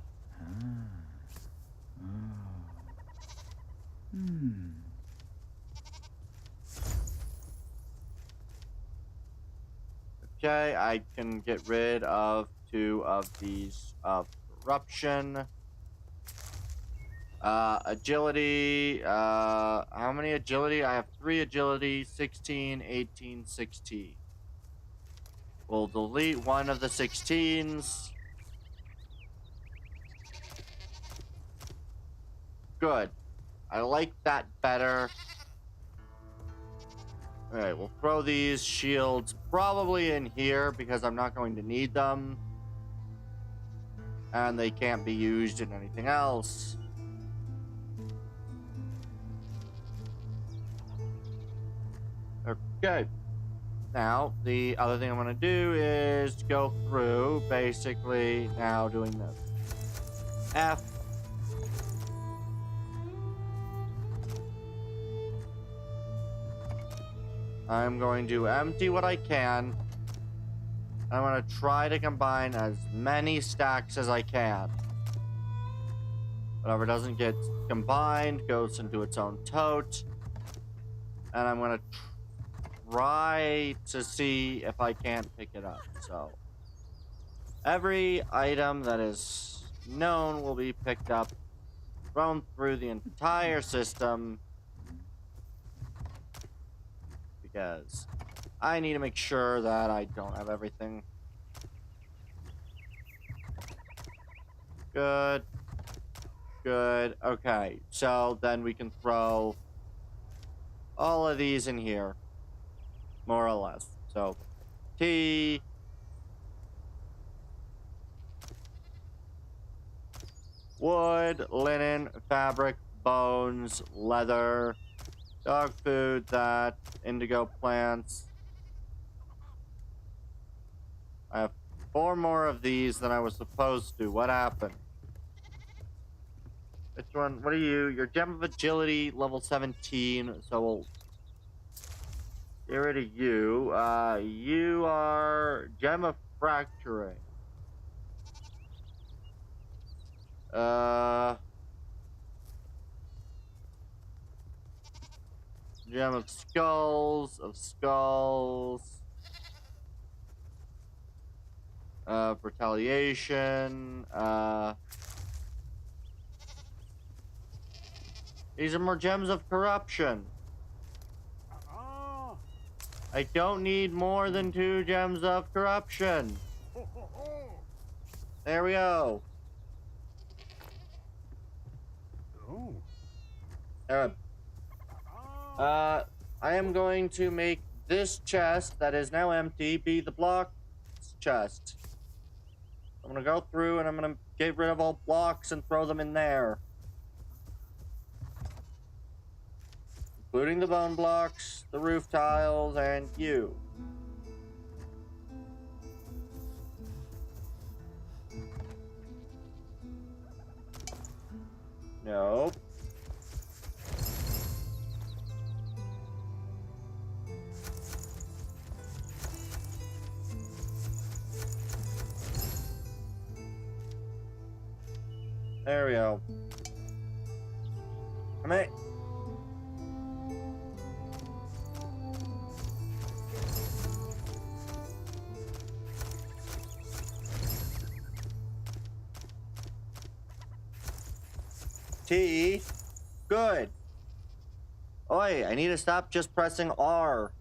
Okay, I can get rid of 2 of these of corruption. Agility, how many agility? I have 3 agility, 16, 18, 16. We'll delete 1 of the 16s. Good. I like that better. Alright, we'll throw these shields probably in here because I'm not going to need them. And they can't be used in anything else. Okay. Now, the other thing I'm going to do is go through basically now doing this. F. I'm going to empty what I can. I'm going to try to combine as many stacks as I can. Whatever doesn't get combined goes into its own tote. And I'm going to try to see if I can't pick it up. So, every item that is known will be picked up, thrown through the entire system. Because I need to make sure that I don't have everything. Good. Good. Okay, so then we can throw all of these in here. More or less. So, tea. Wood, linen, fabric, bones, leather, dog food, that, indigo plants. I have 4 more of these than I was supposed to. What happened? Which one? What are you? Your gem of agility, level 17. So we'll get rid of you. You are gem of fracturing. Gem of skulls, retaliation, these are more gems of corruption. I don't need more than 2 gems of corruption. There we go. Alright. I am going to make this chest that is now empty be the block chest. I'm gonna go through and I'm gonna get rid of all blocks and throw them in there. Including the bone blocks, the roof tiles, and you. Nope. There we go. Come here. T. Good. Oi, I need to stop just pressing R.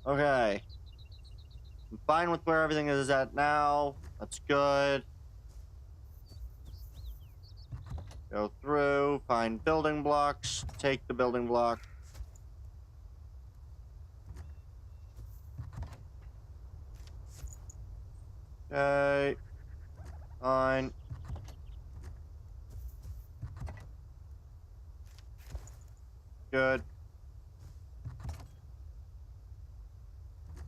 Okay. I'm fine with where everything is at now. That's good. Go through, find building blocks, take the building block. Okay. Fine. Good.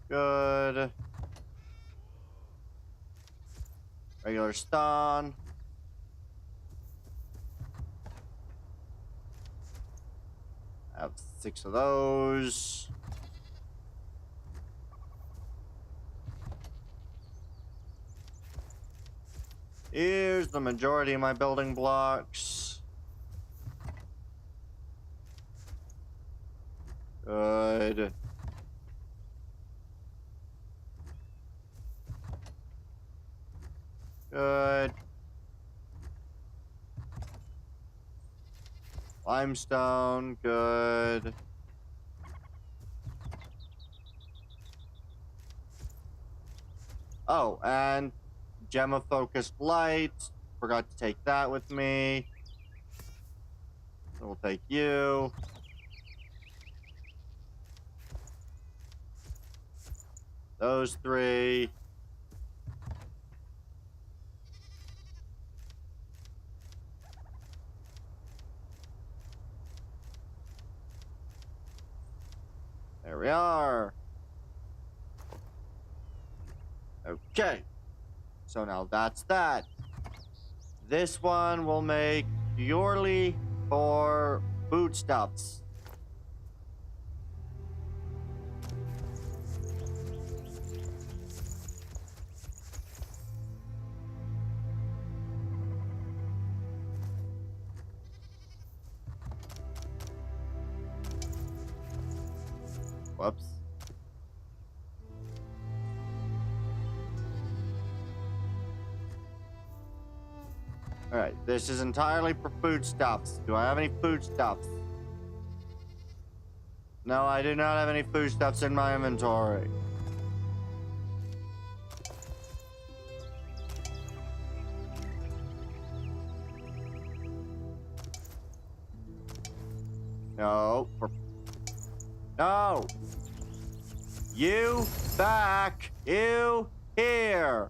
Good. Regular stone. I have 6 of those. Here's the majority of my building blocks. Good. Good. Limestone, good. Oh, and gem of focused light. Forgot to take that with me. So we'll take you. Those 3. There we are. Okay. So now that's that. This one will make purely for foodstuffs. Whoops. Alright, this is entirely for foodstuffs. Do I have any foodstuffs? No, I do not have any foodstuffs in my inventory. No. No! You back! You here!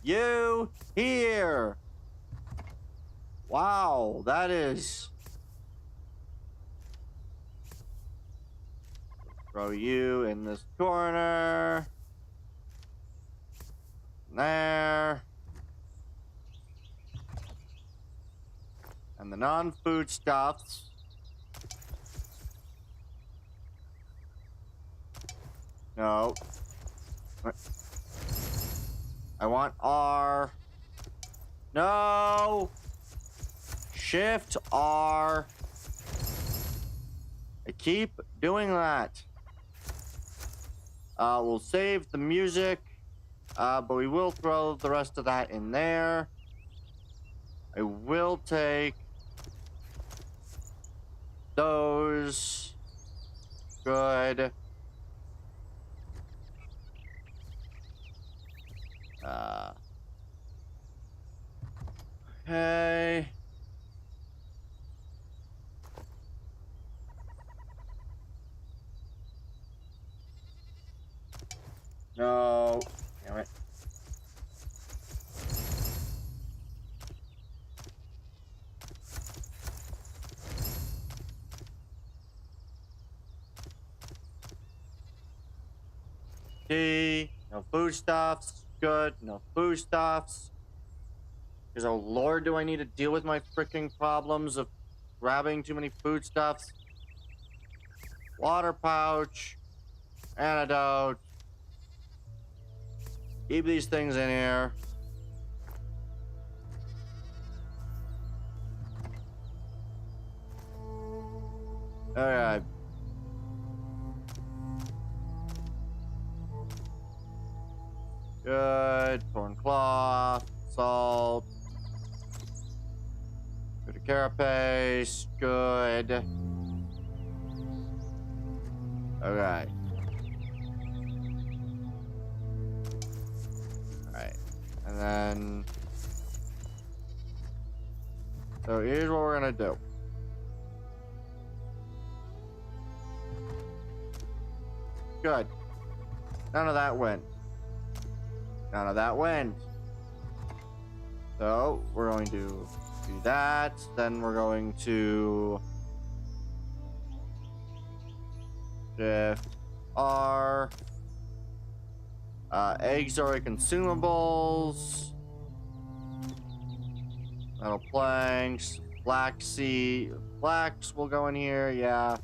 You here! Wow, that is... Throw you in this corner. There. And the non-food stuffs. No. I want R. No! Shift R. I keep doing that. We'll save the music, but we will throw the rest of that in there. I will take those. Good. Okay. No. Damn it. D. No foodstuffs. Good. No foodstuffs. Because, oh lord, do I need to deal with my freaking problems of grabbing too many foodstuffs? Water pouch. Antidote. Keep these things in here. Alright. Good. Torn cloth. Salt. Good carapace. Good. Okay. Alright. And then... So here's what we're gonna do. Good. None of that went. None of that went. So we're going to do that. Then we're going to Shift R. Auxiliary consumables. Metal planks. Flax will go in here. Yeah.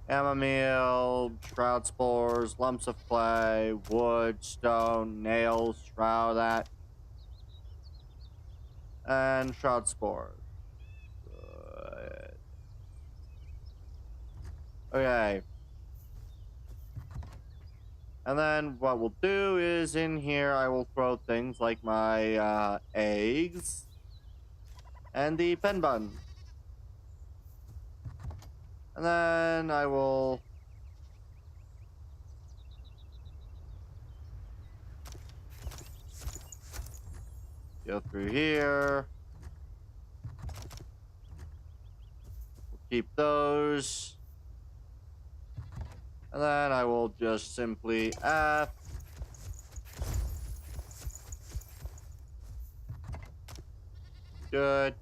Chamomile, shroud spores, lumps of clay, wood, stone, nails, shroud that. And shroud spores. Good. Okay. And then what we'll do is in here I will throw things like my eggs and the pen button. And then I will go through here. We'll keep those. And then I will just simply F. Good.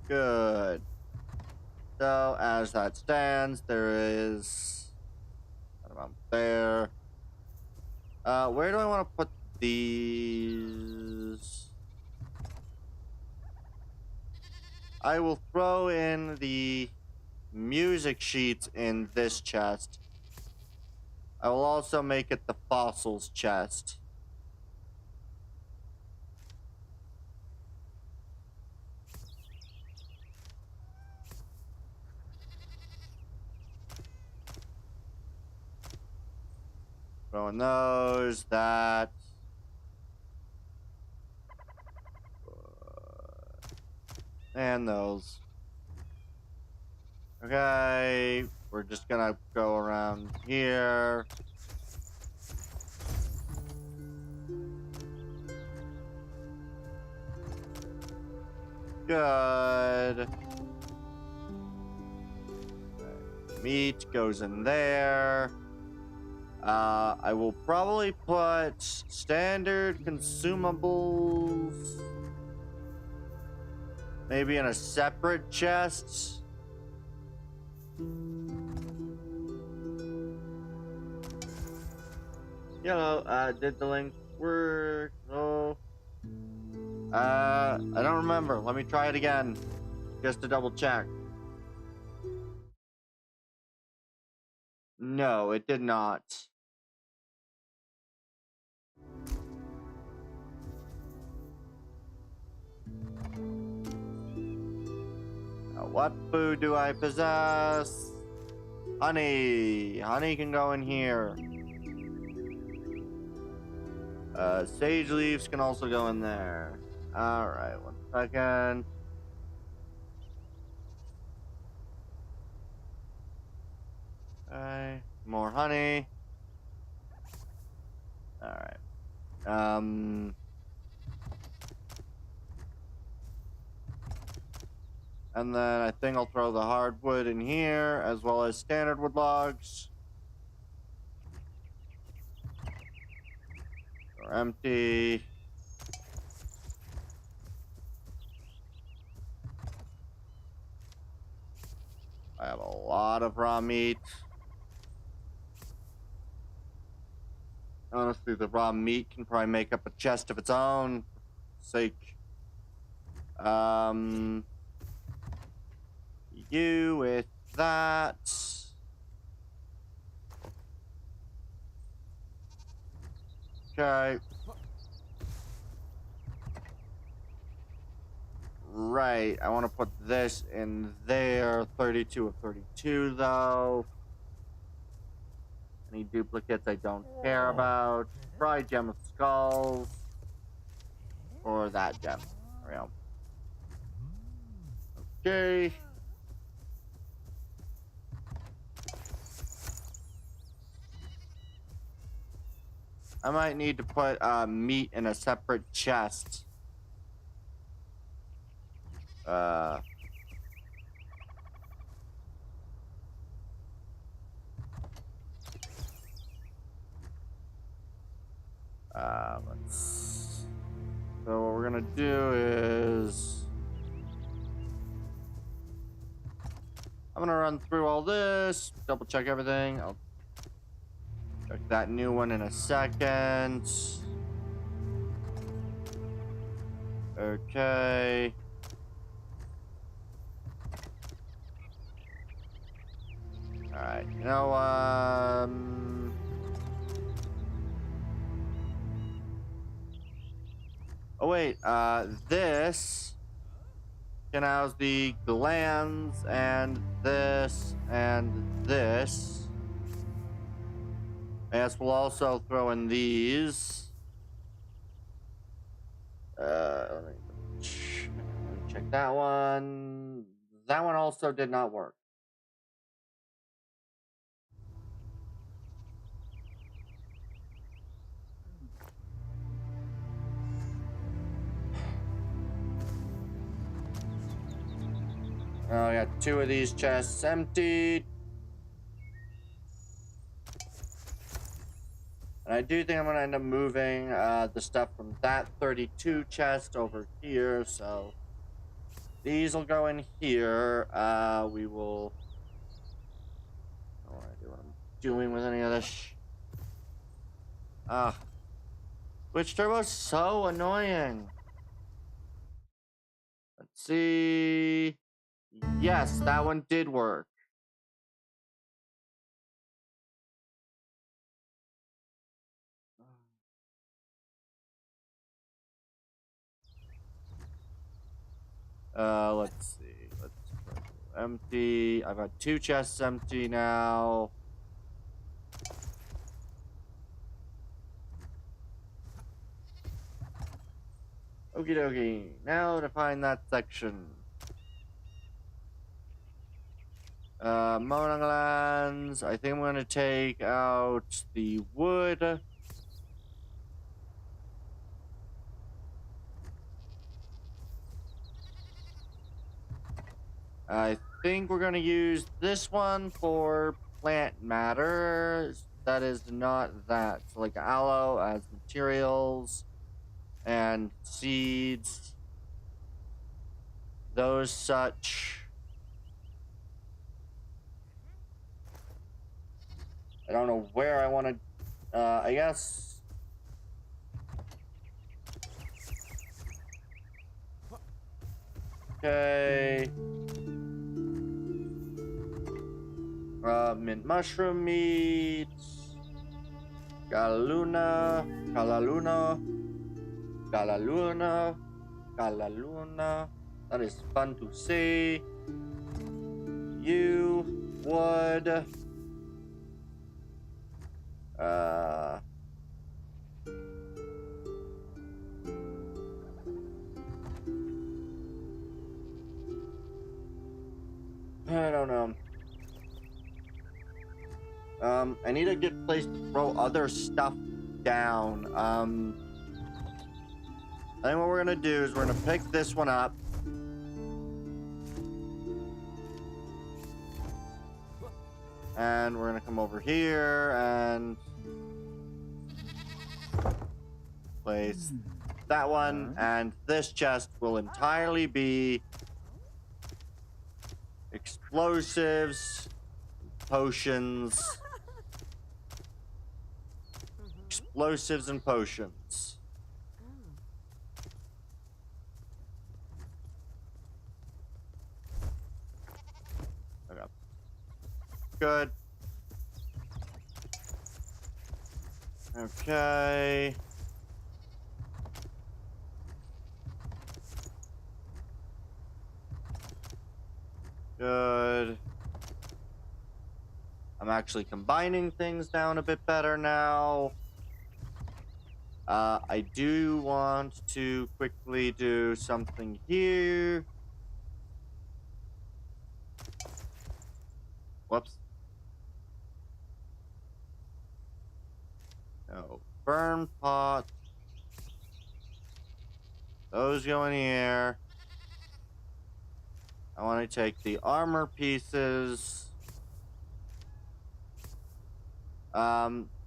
Good. So, as that stands, there is that amount there. Where do I want to put these? I will throw in the music sheets in this chest. I will also make it the fossils chest. Throwing those, that. And those. Okay, we're just gonna go around here. Good. Meat goes in there. I will probably put standard consumables maybe in a separate chest. Did the link work? No. I don't remember. Let me try it again, just to double check. No, it did not. Now, what food do I possess? Honey. Honey can go in here. Sage leaves can also go in there. Alright, 1 second. Okay, more honey. Alright. And then I think I'll throw the hardwood in here, as well as standard wood logs. They're empty. I have a lot of raw meat. Honestly, the raw meat can probably make up a chest of its own. For sake. You with that. Okay. Right, I want to put this in there. 32 of 32, though. Any duplicates I don't care about. Probably gem of skulls. Or that gem. There we go. Okay. I might need to put meat in a separate chest. So what we're gonna do is I'm gonna run through all this, double check everything. I'll check that new one in a second. Okay. Alright, you know, oh wait, this can house the glands and this and this. I guess we'll also throw in these. Let me check that one. That one also did not work. Oh, I got 2 of these chests emptied. And I do think I'm gonna end up moving the stuff from that 32 chest over here, so these will go in here. We will. I don't idea what I'm doing with any of this. Switch turbo's so annoying. Let's see. Yes, that one did work. Let's see. Let's empty. I've got 2 chests empty now. Okie dokie. Now to find that section. Mowing lands. I think I'm gonna take out the wood. I think we're gonna use this one for plant matter. That is not that. So like aloe as materials and seeds. Those such. I don't know where I want to, I guess. Okay. Mint mushroom meat. Galaluna. That is fun to see. You would. I don't know. I need a good place to throw other stuff down. I think what we're gonna do is we're gonna pick this one up. And we're gonna come over here and place that one, and this chest will entirely be explosives, potions. Explosives and potions. Okay. Good. Okay. Good. I'm actually combining things down a bit better now. I do want to quickly do something here. Whoops. No. Burn pot. Those go in here. I want to take the armor pieces.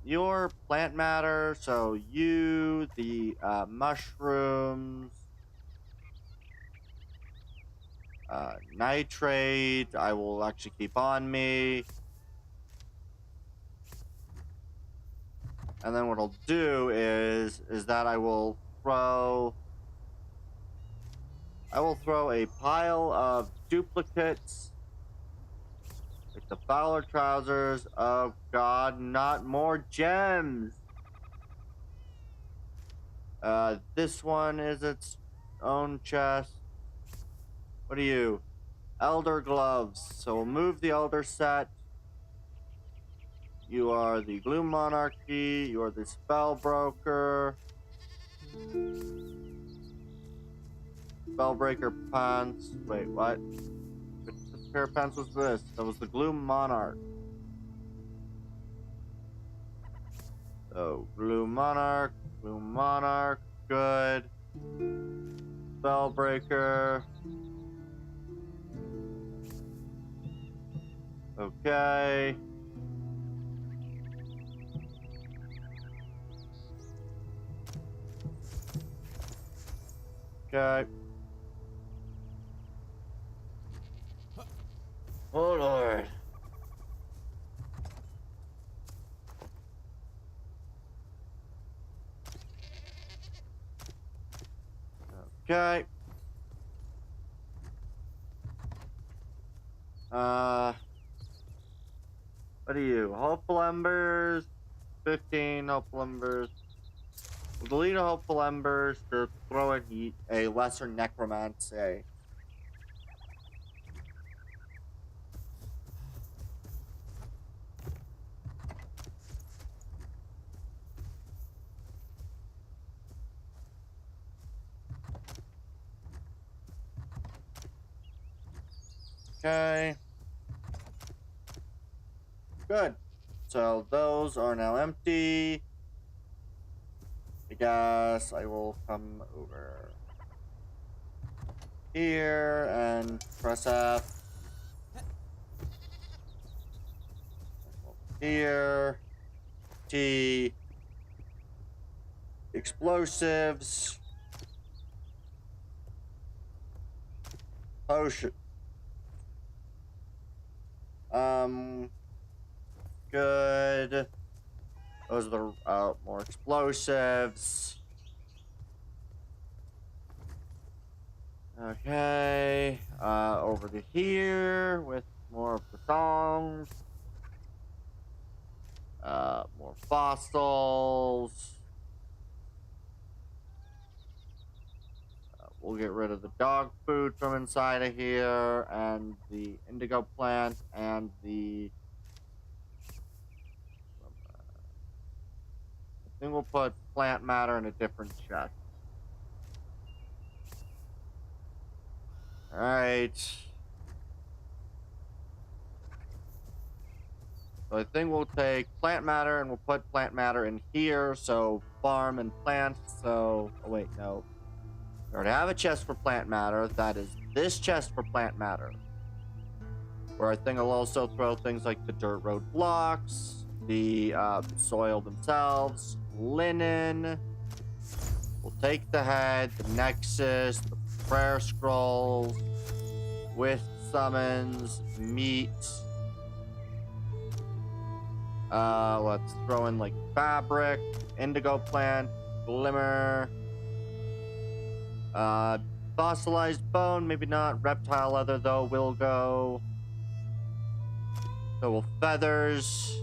Your plant matter, so you, the mushrooms, nitrate, I will actually keep on me. And then what I'll do is that I will throw a pile of duplicates. Like the Fowler trousers. Oh god, not more gems. This one is its own chest. What are you? Elder gloves. So we'll move the elder set. You are the Gloom Monarchy. You are the Spellbroker. Spellbreaker pants. Wait, what? Which pair of pants was this? That was the Gloom Monarch. So, Gloom Monarch, good. Spellbreaker. Okay. Okay. Oh Lord. Okay. What are you? Hopeful Embers. 15 Hopeful Embers. We'll delete a Hopeful Embers to throw in a lesser necromancy. Okay. Good. So those are now empty. I guess I will come over here and press F. Here. T. Explosives. Potion. Good. Those are the more explosives. Okay. Over to here with more of the songs. More fossils. We'll get rid of the dog food from inside of here, and the indigo plant, and the... I think we'll put plant matter in a different chest. Alright. So I think we'll take plant matter, and we'll put plant matter in here, so farm and plant, so... Oh, wait, no. We already have a chest for plant matter. That is this chest for plant matter. Where I think I'll also throw things like the dirt road blocks, the soil themselves, linen. We'll take the head, the nexus, the prayer scrolls, with summons, meat. Let's throw in like fabric, indigo plant, glimmer. Fossilized bone, maybe not. Reptile leather, though, will go. So will feathers.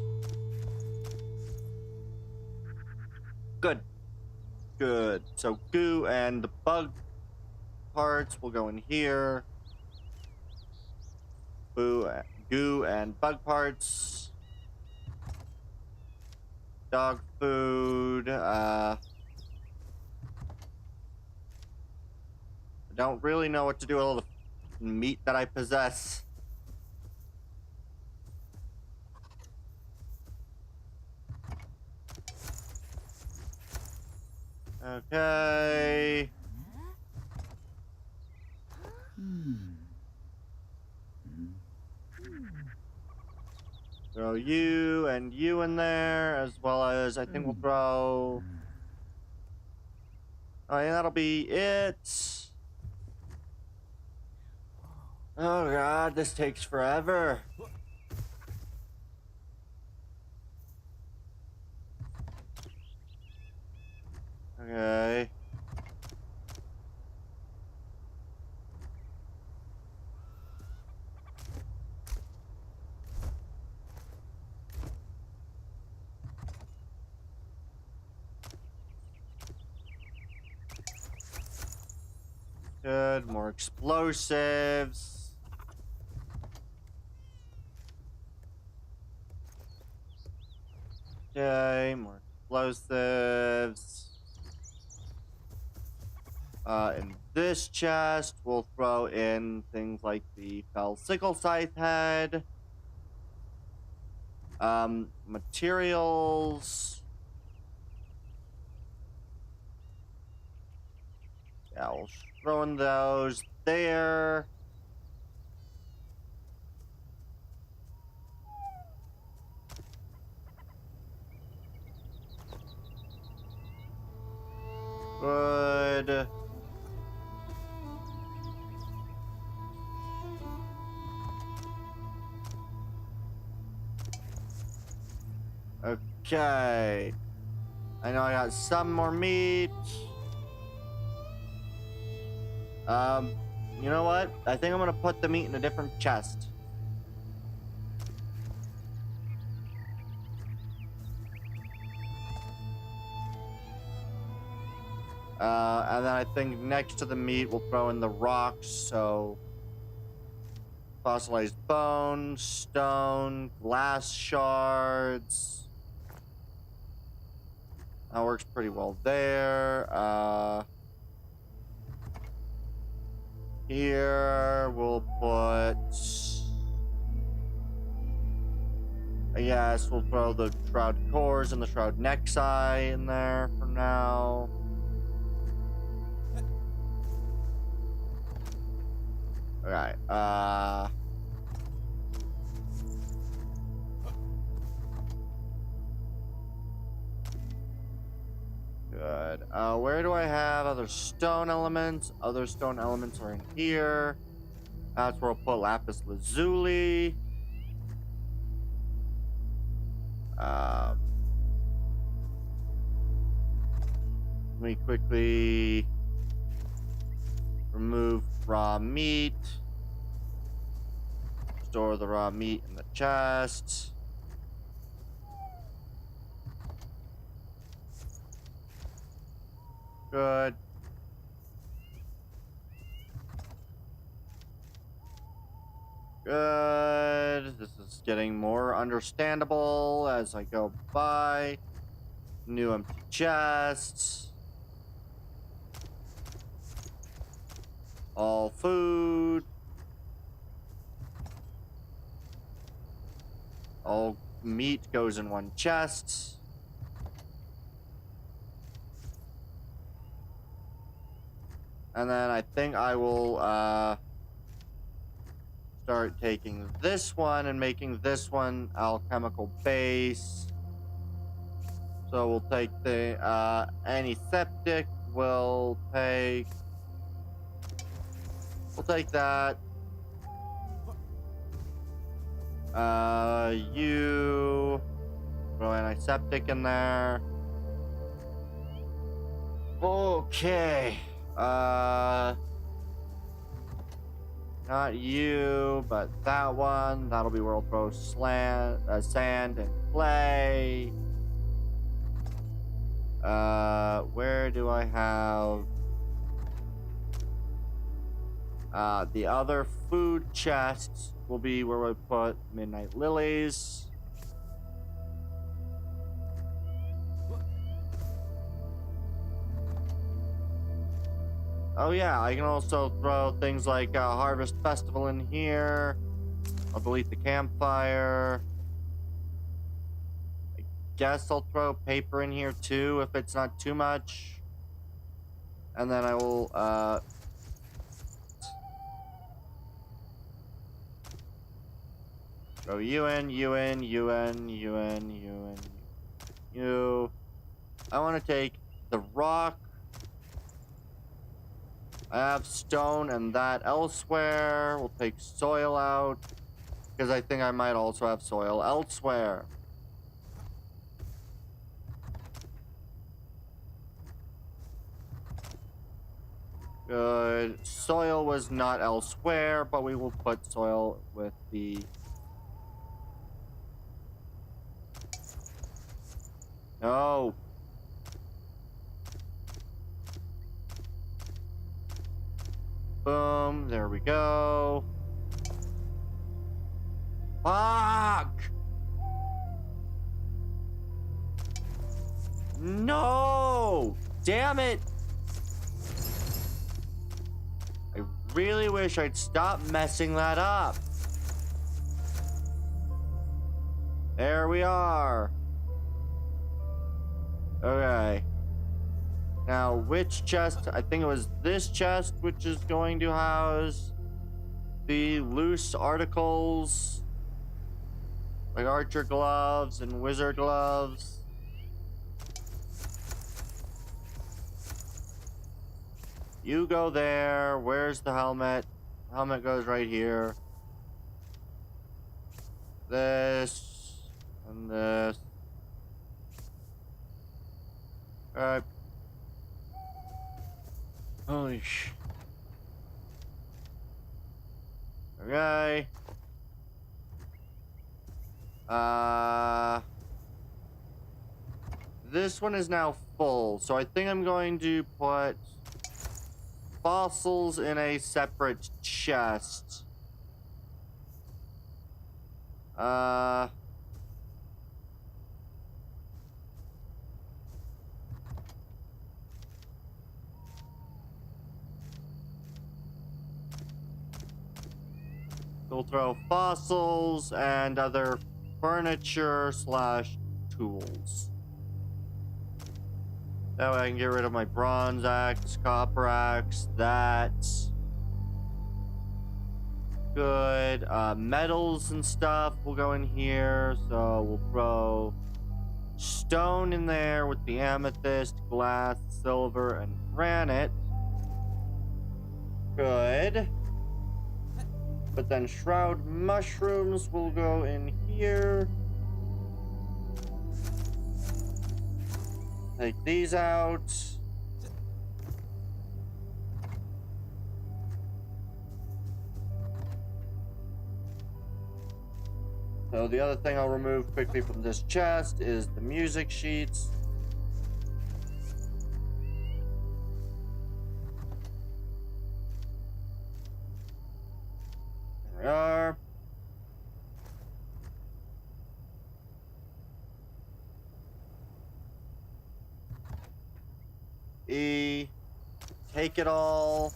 Good. Good. So goo and the bug parts will go in here. Goo and bug parts. Dog food. I don't really know what to do with all the meat that I possess. Okay. Throw you and you in there, as well as I think we'll throw... Oh, yeah, that'll be it. Oh god, this takes forever. Okay. Good, more explosives. Okay, more explosives. In this chest, we'll throw in things like the fell sickle scythe head. Materials. Yeah, we'll throw in those there. Good. Okay. I know I got some more meat. You know what? I think I'm gonna put the meat in a different chest. And then I think next to the meat, we'll throw in the rocks, so... Fossilized bone, stone, glass shards. That works pretty well there. Here, we'll put... yes, we'll throw the shroud cores and the shroud nexi in there for now. Alright, good. Where do I have other stone elements? Other stone elements are in here. That's where I'll put lapis lazuli. Let me quickly remove raw meat. Store the raw meat in the chest. Good. Good. This is getting more understandable as I go by. New empty chests. All food. All meat goes in one chest. And then I think I will start taking this one and making this one alchemical base. So we'll take the antiseptic. We'll take that. You throw antiseptic in there. Okay. Not you, but that one. That'll be where I'll throw sand and clay. Where do I have the other food chests? Will be where we put midnight lilies. Oh yeah, I can also throw things like Harvest Festival in here. I'll delete the campfire. I guess I'll throw paper in here too if it's not too much. And then I will throw you in. I want to take the rock. I have stone and that elsewhere. We'll take soil out because I think I might also have soil elsewhere. Good. Soil was not elsewhere, but we will put soil with the... No. Boom. There we go. Fuck! No! Damn it! I really wish I'd stop messing that up. There we are. Okay. Now, which chest? I think it was this chest, which is going to house the loose articles, like archer gloves and wizard gloves. You go there. Where's the helmet? Helmet goes right here. This and this. Alright. Holy sh... Okay. This one is now full, so I think I'm going to put fossils in a separate chest. We'll throw fossils and other furniture slash tools. That way I can get rid of my bronze axe, copper axe. That's good. Metals and stuff will go in here. So we'll throw stone in there with the amethyst, glass, silver, and granite. Good. But then shroud mushrooms will go in here. Take these out. So the other thing I'll remove quickly from this chest is the music sheets. There we are. E. Take it all.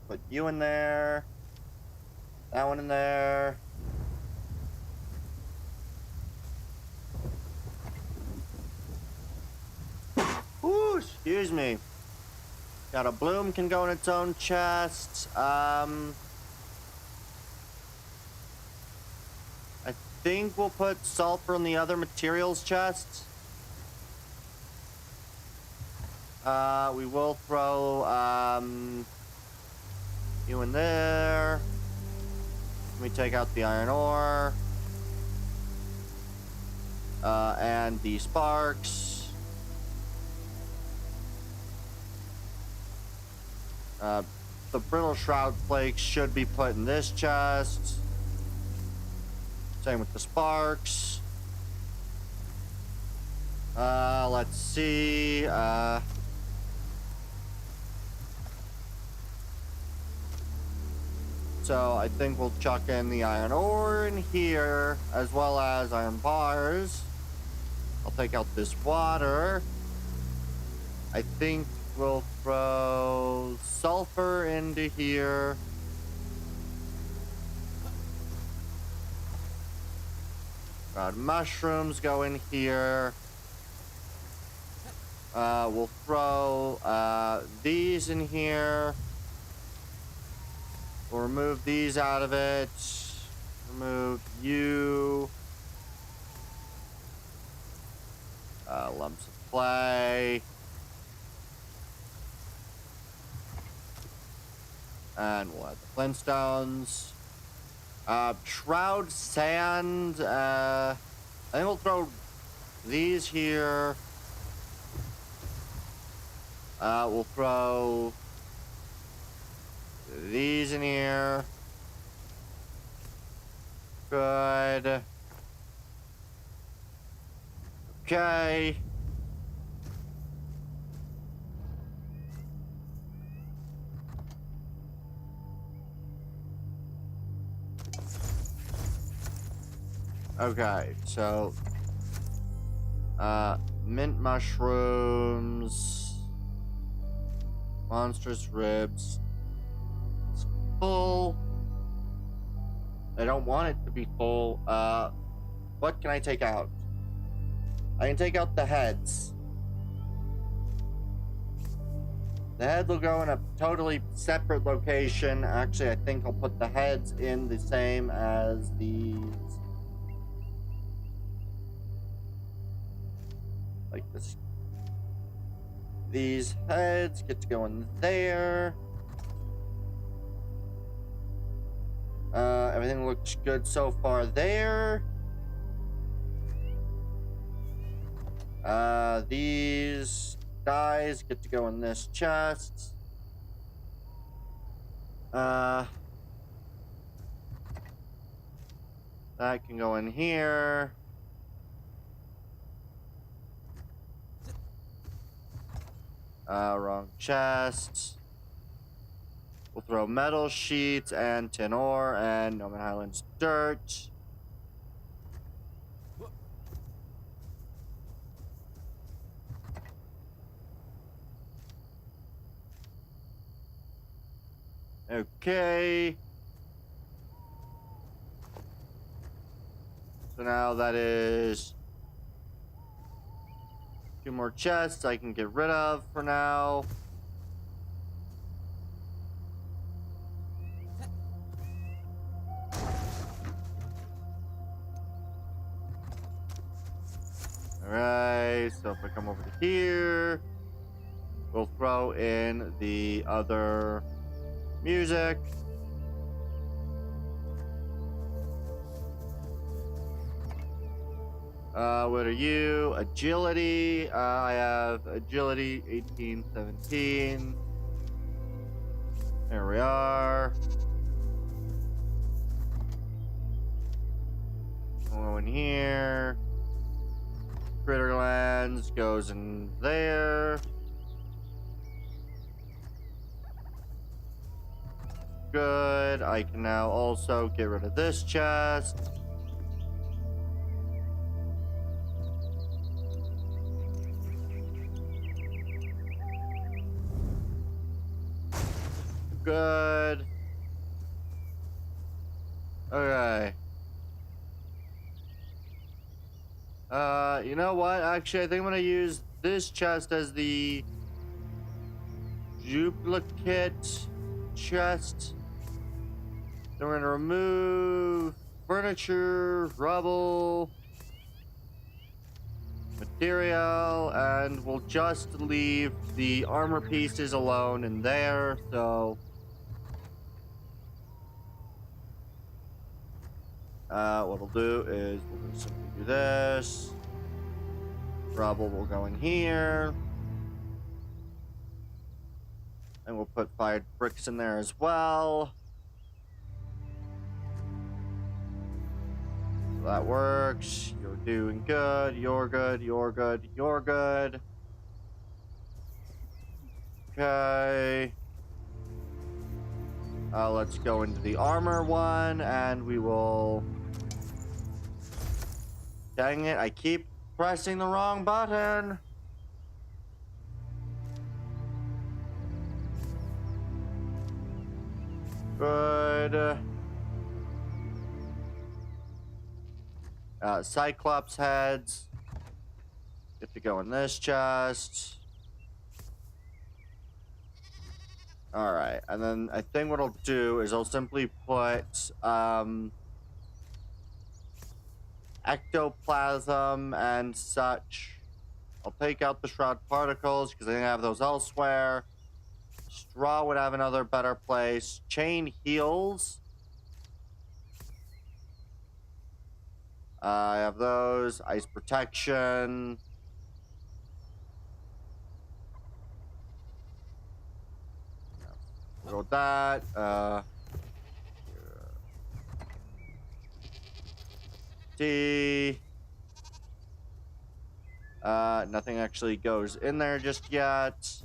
Put you in there. That one in there. Ooh, excuse me. Got a bloom can go in its own chest. I think we'll put sulfur in the other materials chest. We will throw you in there. Let me take out the iron ore. And the sparks. The brittle shroud flakes should be put in this chest. Same with the sparks. Let's see. So I think we'll chuck in the iron ore in here, as well as iron bars. I'll take out this water. I think we'll throw sulfur into here. Got mushrooms go in here. We'll throw these in here. We'll remove these out of it. Remove you. Lumps of clay. And we'll add the flintstones. Shroud sand. I think we'll throw these here. We'll throw these in here. Good. Okay. Okay, so mint mushrooms, monstrous ribs. It's full. I don't want it to be full. What can I take out? I can take out the heads. The head will go in a totally separate location. Actually, I think I'll put the heads in the same as these. Like this. These heads get to go in there. Everything looks good so far there. These guys get to go in this chest. That can go in here. Wrong chest. We'll throw metal sheets and tin ore and Noman Highlands dirt. Okay. So now that is 2 more chests I can get rid of for now. Alright, so if I come over to here, we'll throw in the other music. What are you? Agility. I have agility 18, 17. There we are. Go in here. Critter Lands goes in there. Good. I can now also get rid of this chest. Good. Okay. You know what? Actually, I think I'm gonna use this chest as the duplicate chest. Then we're gonna remove furniture, rubble, material, and we'll just leave the armor pieces alone in there. So what we'll do is we'll just simply do this. Rubble will go in here. And we'll put fired bricks in there as well. So that works. You're doing good. You're good. You're good. You're good. Okay. Let's go into the armor one, and we will... Dang it, I keep pressing the wrong button. Good. Cyclops heads. Get to go in this chest. Alright, and then I think what I'll do is I'll simply put ectoplasm and such. I'll take out the shroud particles because I think I have those elsewhere. Straw would have another better place. Chain heals. I have those. Ice protection. We'll go with that. D. Nothing actually goes in there just yet.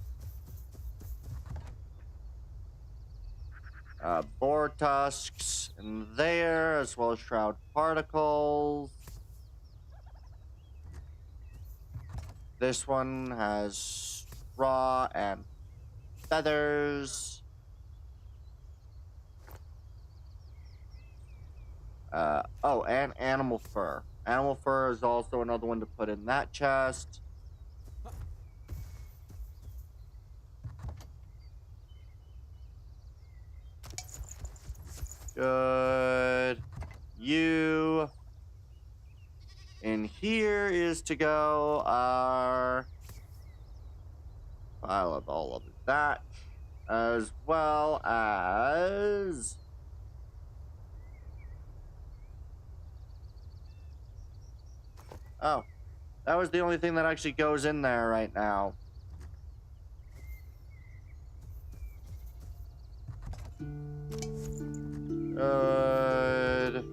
Boar tusks in there, as well as shroud particles. This one has straw and feathers. Oh, and animal fur. Animal fur is also another one to put in that chest. Good. You. In here is to go our pile of all of that, as well as oh, that was the only thing that actually goes in there right now. Good.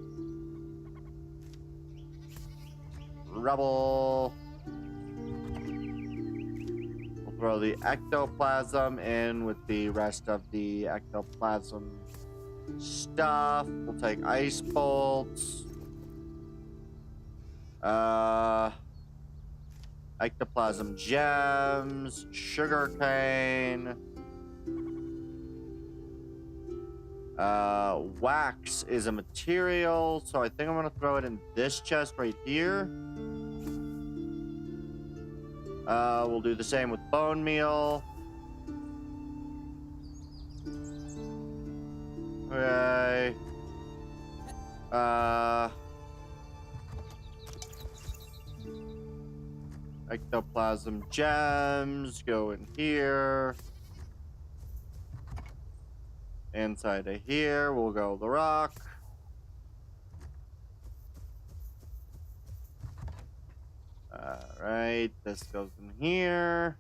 Rubble. We'll throw the ectoplasm in with the rest of the ectoplasm stuff. We'll take ice bolts. Ectoplasm gems, sugarcane. Wax is a material, so I think I'm gonna throw it in this chest right here. We'll do the same with bone meal. Okay. Ectoplasm gems go in here. Inside of here, we'll go the rock. Alright, this goes in here.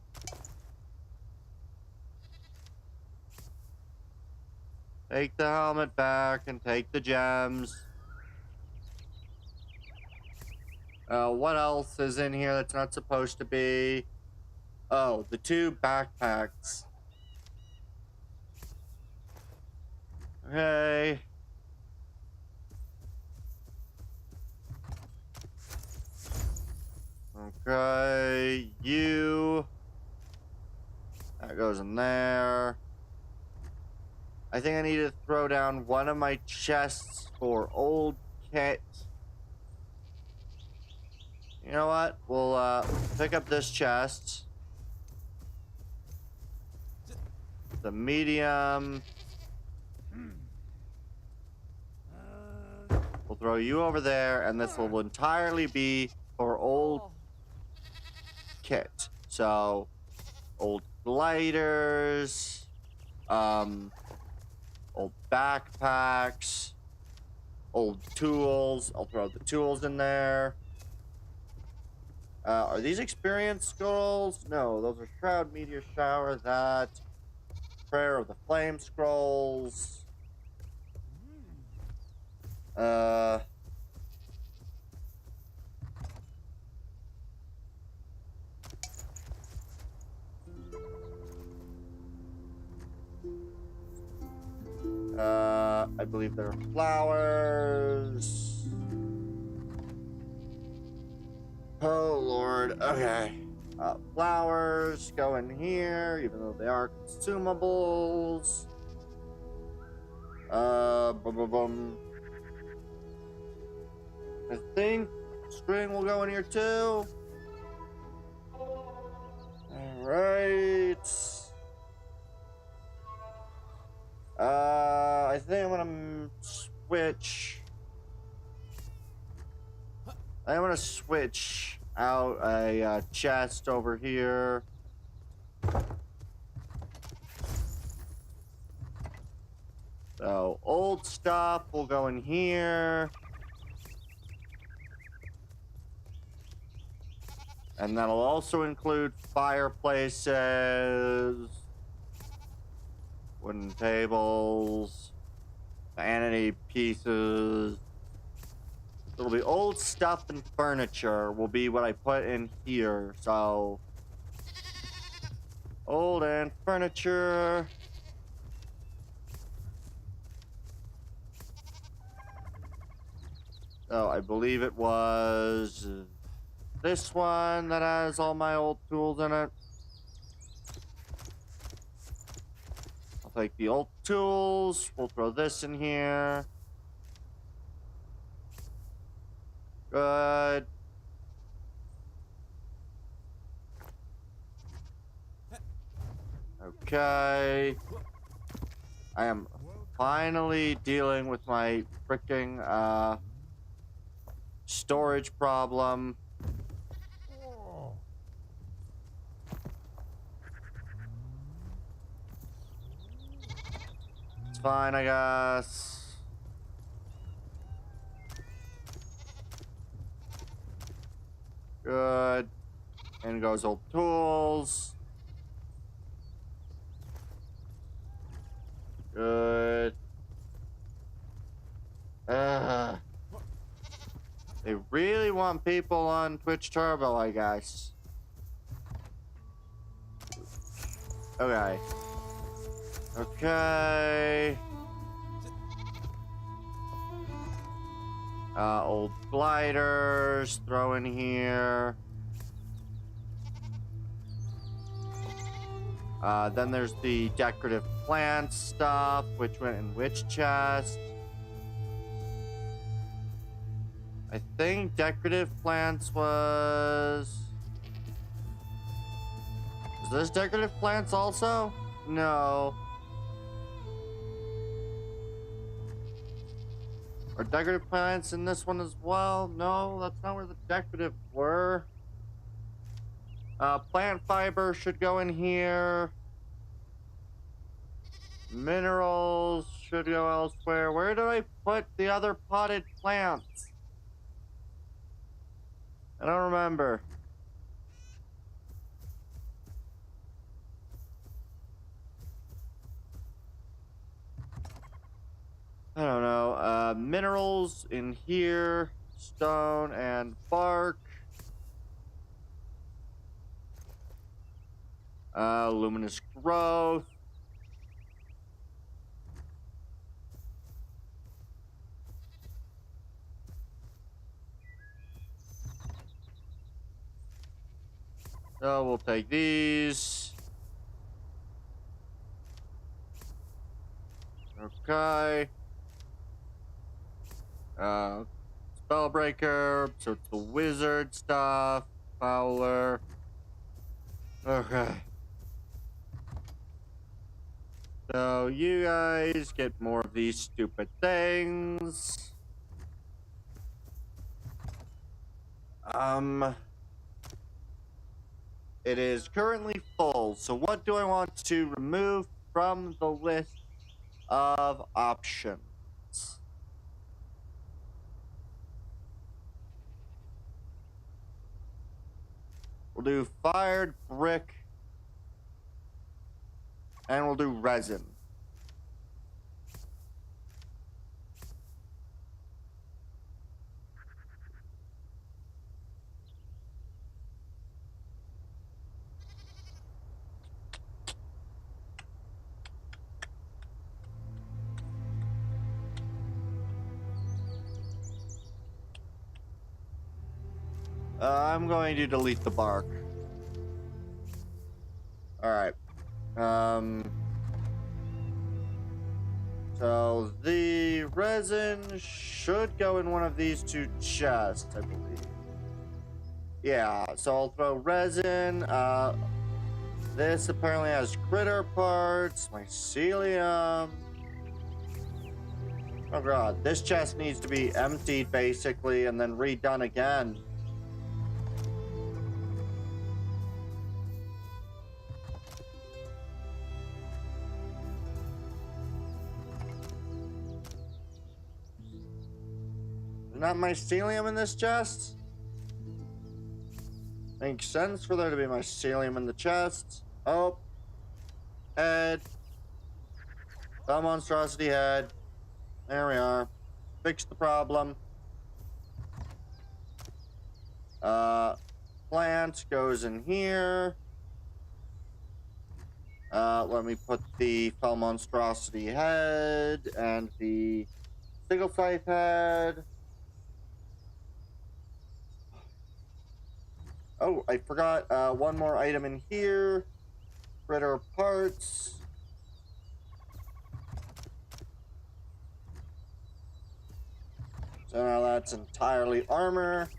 Take the helmet back and take the gems. What else is in here that's not supposed to be? Oh, the 2 backpacks. Okay. Okay, you. That goes in there. I think I need to throw down one of my chests for old kit. You know what? We'll pick up this chest. The medium. We'll throw you over there, and this will entirely be for old kit. So, old gliders, old backpacks, old tools. I'll throw the tools in there. Are these experience scrolls? No, those are Shroud, Meteor Shower, that. Prayer of the Flame scrolls. I believe there are flowers. Oh, Lord. Okay. Flowers go in here, even though they are consumables. I think string will go in here too. Alright. I think I'm gonna switch. I'm gonna switch out a chest over here. So old stuff will go in here. And that'll also include fireplaces, wooden tables, vanity pieces. It'll be old stuff and furniture will be what I put in here. So, old and furniture. So I believe it was this one that has all my old tools in it. I'll take the old tools. We'll throw this in here. Good. Okay. I am finally dealing with my freaking storage problem. It's fine, I guess. Good. And goes old tools. Good. They really want people on Twitch Turbo, I guess. Okay. Okay. Old gliders, throw in here. Then there's the decorative plant stuff, which went in which chest? I think decorative plants was... Is this decorative plants also? No. Are decorative plants in this one as well? No, that's not where the decorative were. Plant fiber should go in here. Minerals should go elsewhere. Where do I put the other potted plants? I don't remember. I don't know. Minerals in here. Stone and bark. Luminous growth. So we'll take these. Okay. Spellbreaker. So it's the wizard stuff. Fowler. Okay. So you guys get more of these stupid things. It is currently full, so what do I want to remove from the list of options? We'll do fired brick, and we'll do resin. I'm going to delete the bark. Alright. So the resin should go in one of these two chests, I believe. Yeah, so I'll throw resin. This apparently has critter parts, mycelium. Oh god, this chest needs to be emptied basically and then redone again. Not mycelium in this chest? Makes sense for there to be mycelium in the chest. Oh. Head. The monstrosity head. There we are. Fix the problem. Plant goes in here. Let me put the fell monstrosity head and the single scythe head. Oh, I forgot one more item in here. Critter parts. So now that's entirely armor.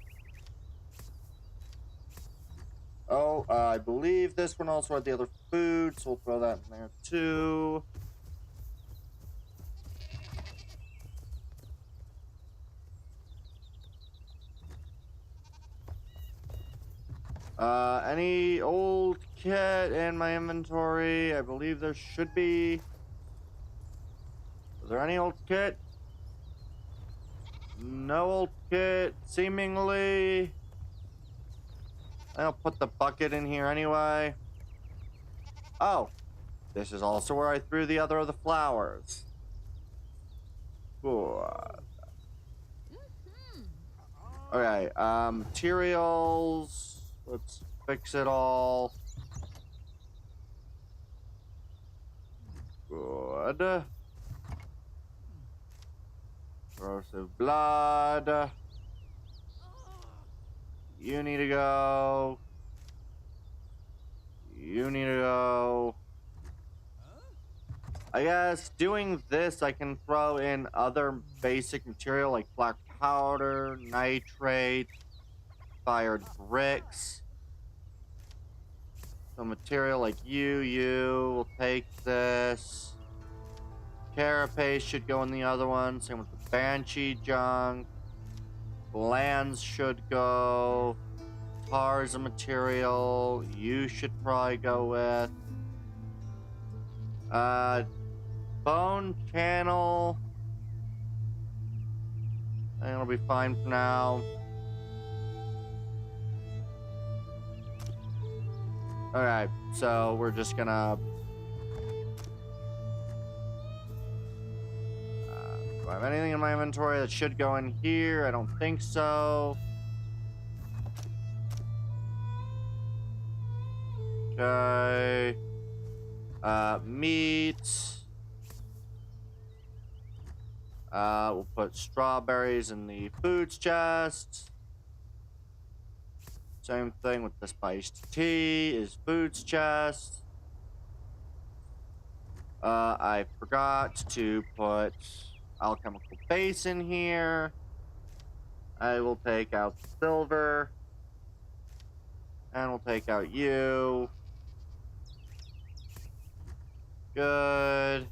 Oh, I believe this one also had the other food, so we'll throw that in there too. Any old kit in my inventory? I believe there should be. Is there any old kit? No old kit, seemingly. I'll put the bucket in here anyway. Oh, this is also where I threw the other of the flowers. Good. Okay, materials. Let's fix it all. Good. Corrosive blood. You need to go. You need to go. I guess doing this, I can throw in other basic material like black powder, nitrate, fired bricks. So material like you will take this. Carapace should go in the other one. Same with the Banshee junk. Glands should go. Tars of material. You should probably go with. Bone channel. I think it'll be fine for now. Alright, so we're just gonna... do I have anything in my inventory that should go in here? I don't think so. Okay. Meat. We'll put strawberries in the foods chest. Same thing with the spiced tea is foods chest. I forgot to put alchemical base in here. I will take out silver. And we'll take out you. Good.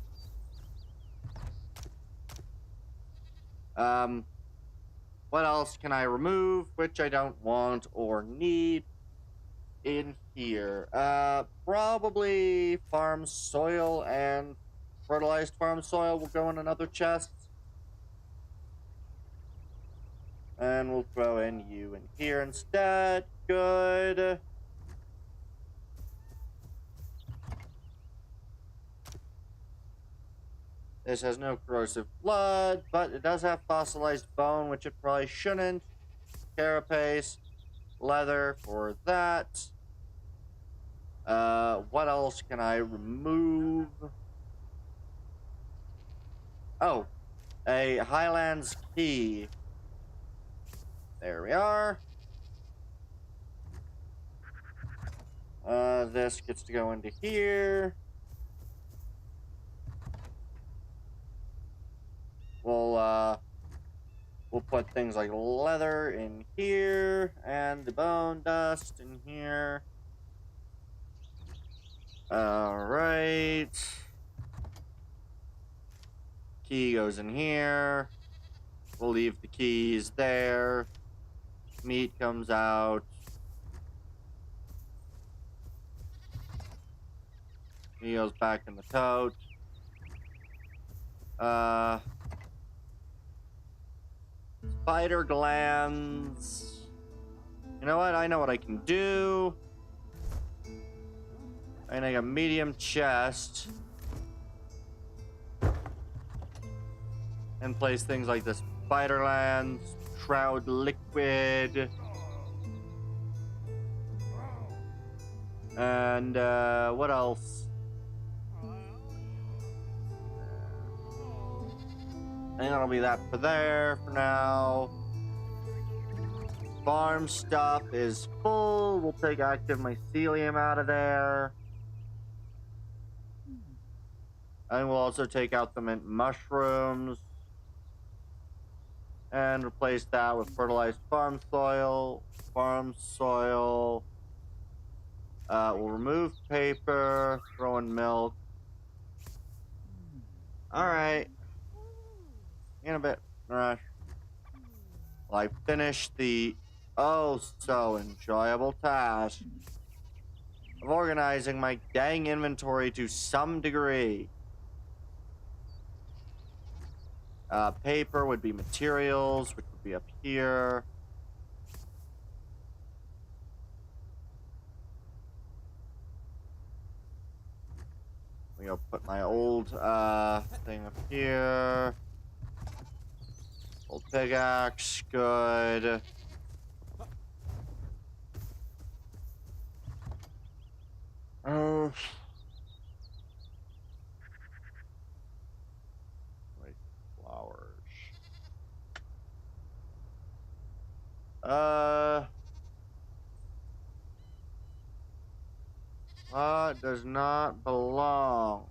What else can I remove, which I don't want or need in here? Probably farm soil and fertilized farm soil will go in another chest. And we'll throw in you in here instead. Good. This has no corrosive blood, but it does have fossilized bone, which it probably shouldn't. Carapace, leather for that. What else can I remove? Oh, a Highlands key. There we are. This gets to go into here. We'll put things like leather in here and the bone dust in here. Alright. Key goes in here. We'll leave the keys there. Meat comes out. He goes back in the tote. Spider glands. You know what? I know what I can do. I can make a medium chest. And place things like this. Spider glands, shroud liquid. And, what else? I think that'll be that for there for now. Farm stuff is full. We'll take active mycelium out of there. And we'll also take out the mint mushrooms. And replace that with fertilized farm soil. We'll remove paper. Throw in milk. Alright. In a bit, Rush. Well, I finished the oh so enjoyable task of organizing my dang inventory to some degree. Paper would be materials, which would be up here. I'm gonna put my old thing up here. Old pickaxe, good. Oh. Wait, flowers. Does not belong.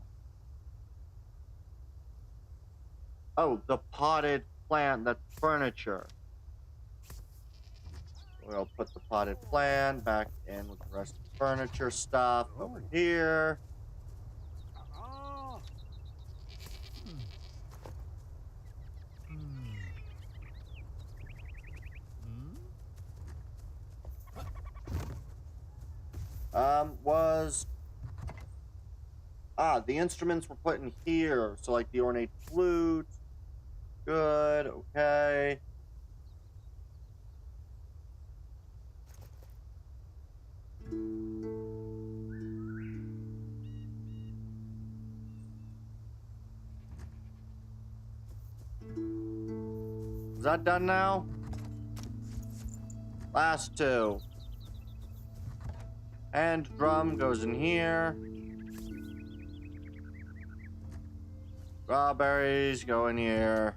Oh, the potted plant, that's furniture. We'll put the potted plant back in with the rest of the furniture stuff over here. The instruments were put in here. So like the ornate flute. Good, okay. Is that done now? Last two. And drum goes in here. Strawberries go in here.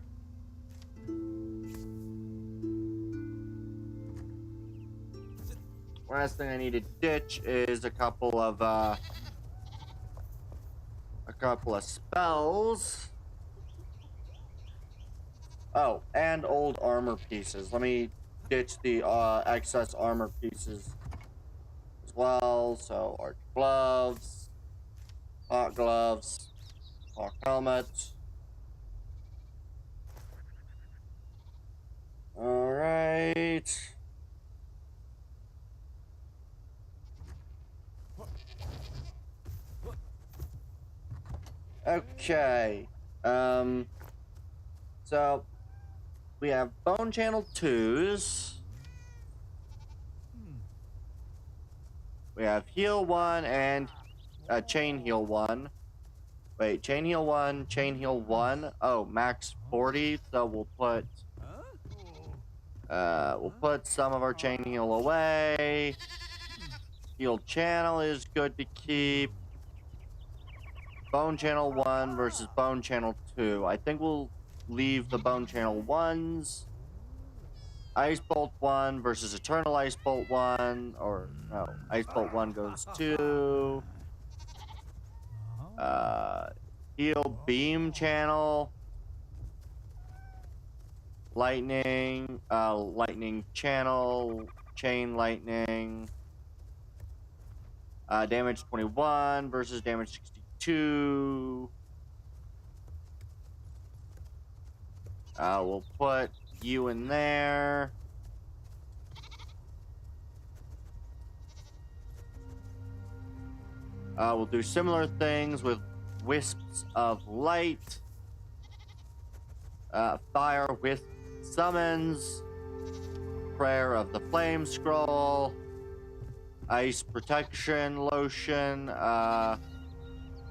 Last thing I need to ditch is a couple of spells. Oh, and old armor pieces. Let me ditch the excess armor pieces as well. So arch gloves, hawk helmet. All right. Okay. So we have bone channel 2s. We have heal 1 and chain heal 1. Wait, chain heal 1, chain heal 1. Oh, max 40. So we'll put some of our chain heal away. Heal channel is good to keep. Bone channel 1 versus bone channel 2. I think we'll leave the bone channel 1s. Ice bolt 1 versus eternal ice bolt 1. Or no, ice bolt 1 goes 2. Heal beam channel. Lightning channel. Chain lightning. Damage 21 versus damage 62. We'll put you in there. We'll do similar things with wisps of light. Fire with summons. Prayer of the flame scroll. Ice protection lotion.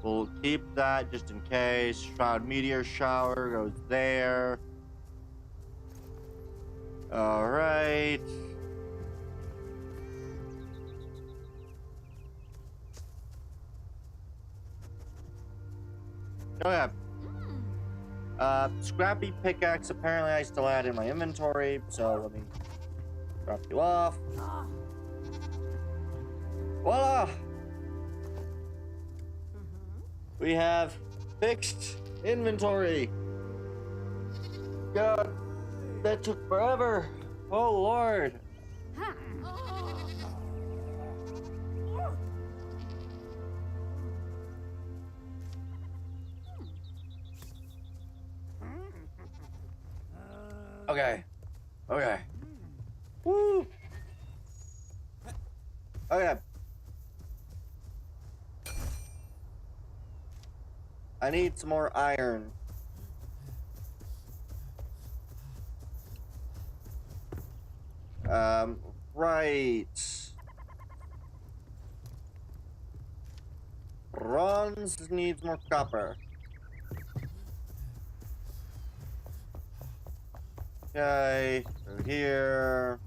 We'll keep that just in case. Shroud meteor shower goes there. All right. Oh yeah. Scrappy pickaxe. Apparently, I still had in my inventory, so let me drop you off. Voila! We have fixed inventory. God, that took forever. Oh Lord. Okay. Okay. Woo. Okay. I need some more iron. Right. Bronze needs more copper. Okay, so here.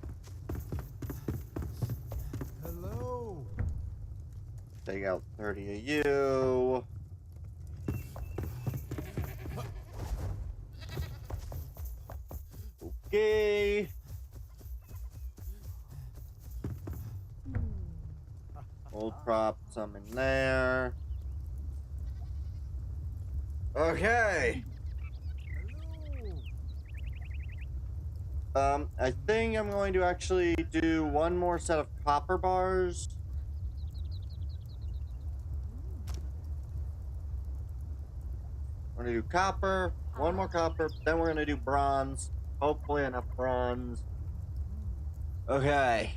Hello. Take out 30 of you. Okay. We'll drop some in there. Okay. I think I'm going to actually do one more set of copper bars. We're gonna do copper, one more copper, then we're gonna do bronze. Hopefully enough bronze. Okay.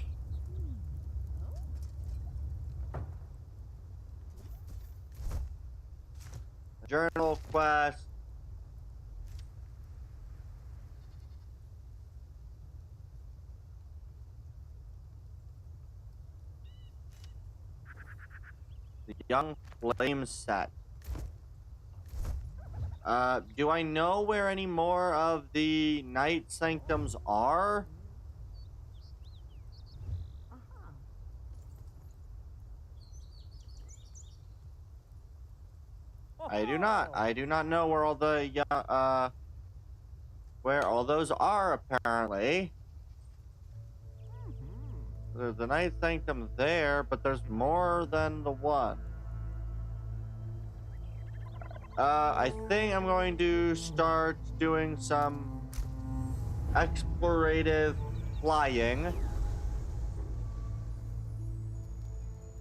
Journal quest. The Young Flame set. Do I know where any more of the Night Sanctums are? I do not. I do not know where all the where all those are apparently. There's the Night Sanctum there, but there's more than the one. I think I'm going to start doing some explorative flying.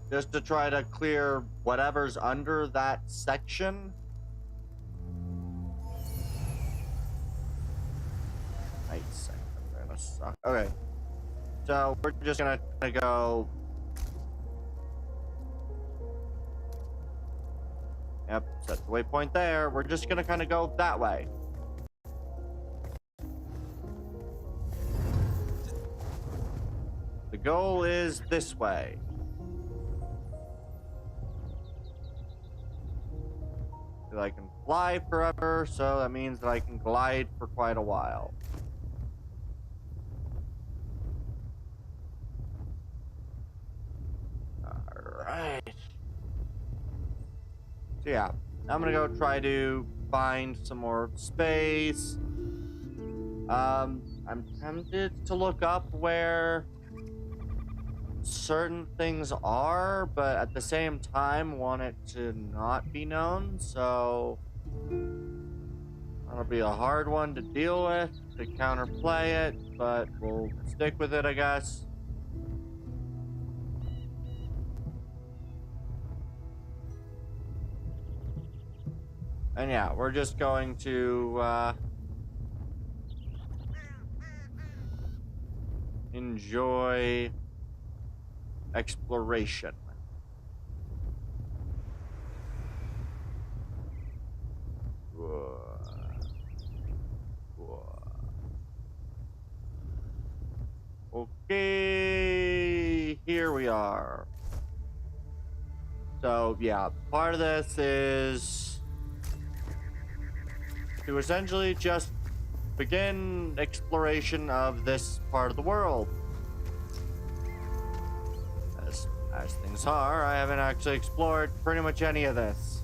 Just to try to clear whatever's under that section. Night Sanctum, gonna suck. Okay. So we're just gonna go. Yep, set the waypoint there. We're just gonna kind of go that way. The goal is this way. I can fly forever, so that means that I can glide for quite a while. Alright. So yeah, I'm gonna go try to find some more space. I'm tempted to look up where certain things are, but at the same time want it to not be known, so that'll be a hard one to deal with, to counterplay it, but we'll stick with it, I guess. And yeah, we're just going to enjoy exploration. Okay, here we are. So yeah, part of this is to essentially just begin exploration of this part of the world. As things are, I haven't actually explored pretty much any of this.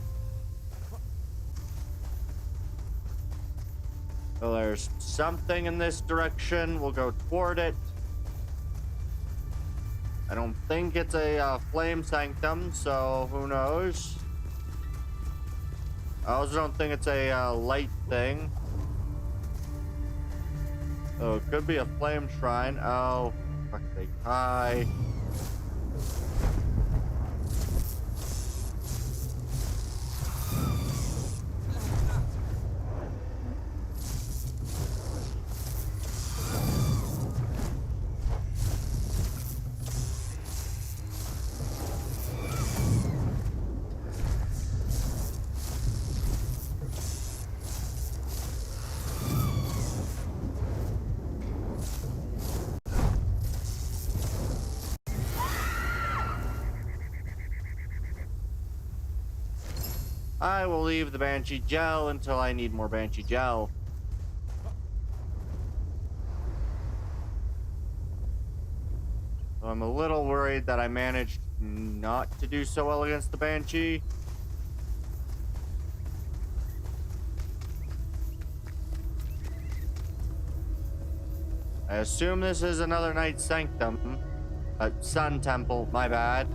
So there's something in this direction. We'll go toward it. I don't think it's a flame sanctum, so who knows? I also don't think it's a light thing. So it could be a flame shrine. Oh, fuck sake. Hi. I will leave the Banshee Gel until I need more Banshee Gel. So I'm a little worried that I managed not to do so well against the Banshee. I assume this is another Night Sanctum. Sun Temple, my bad.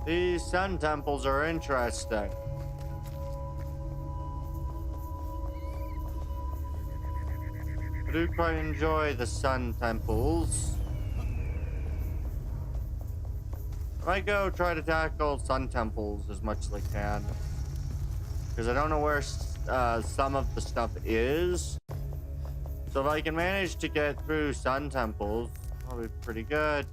These sun temples are interesting. I do quite enjoy the sun temples. I might go try to tackle sun temples as much as I can. Because I don't know where some of the stuff is. So if I can manage to get through sun temples, that'll be pretty good.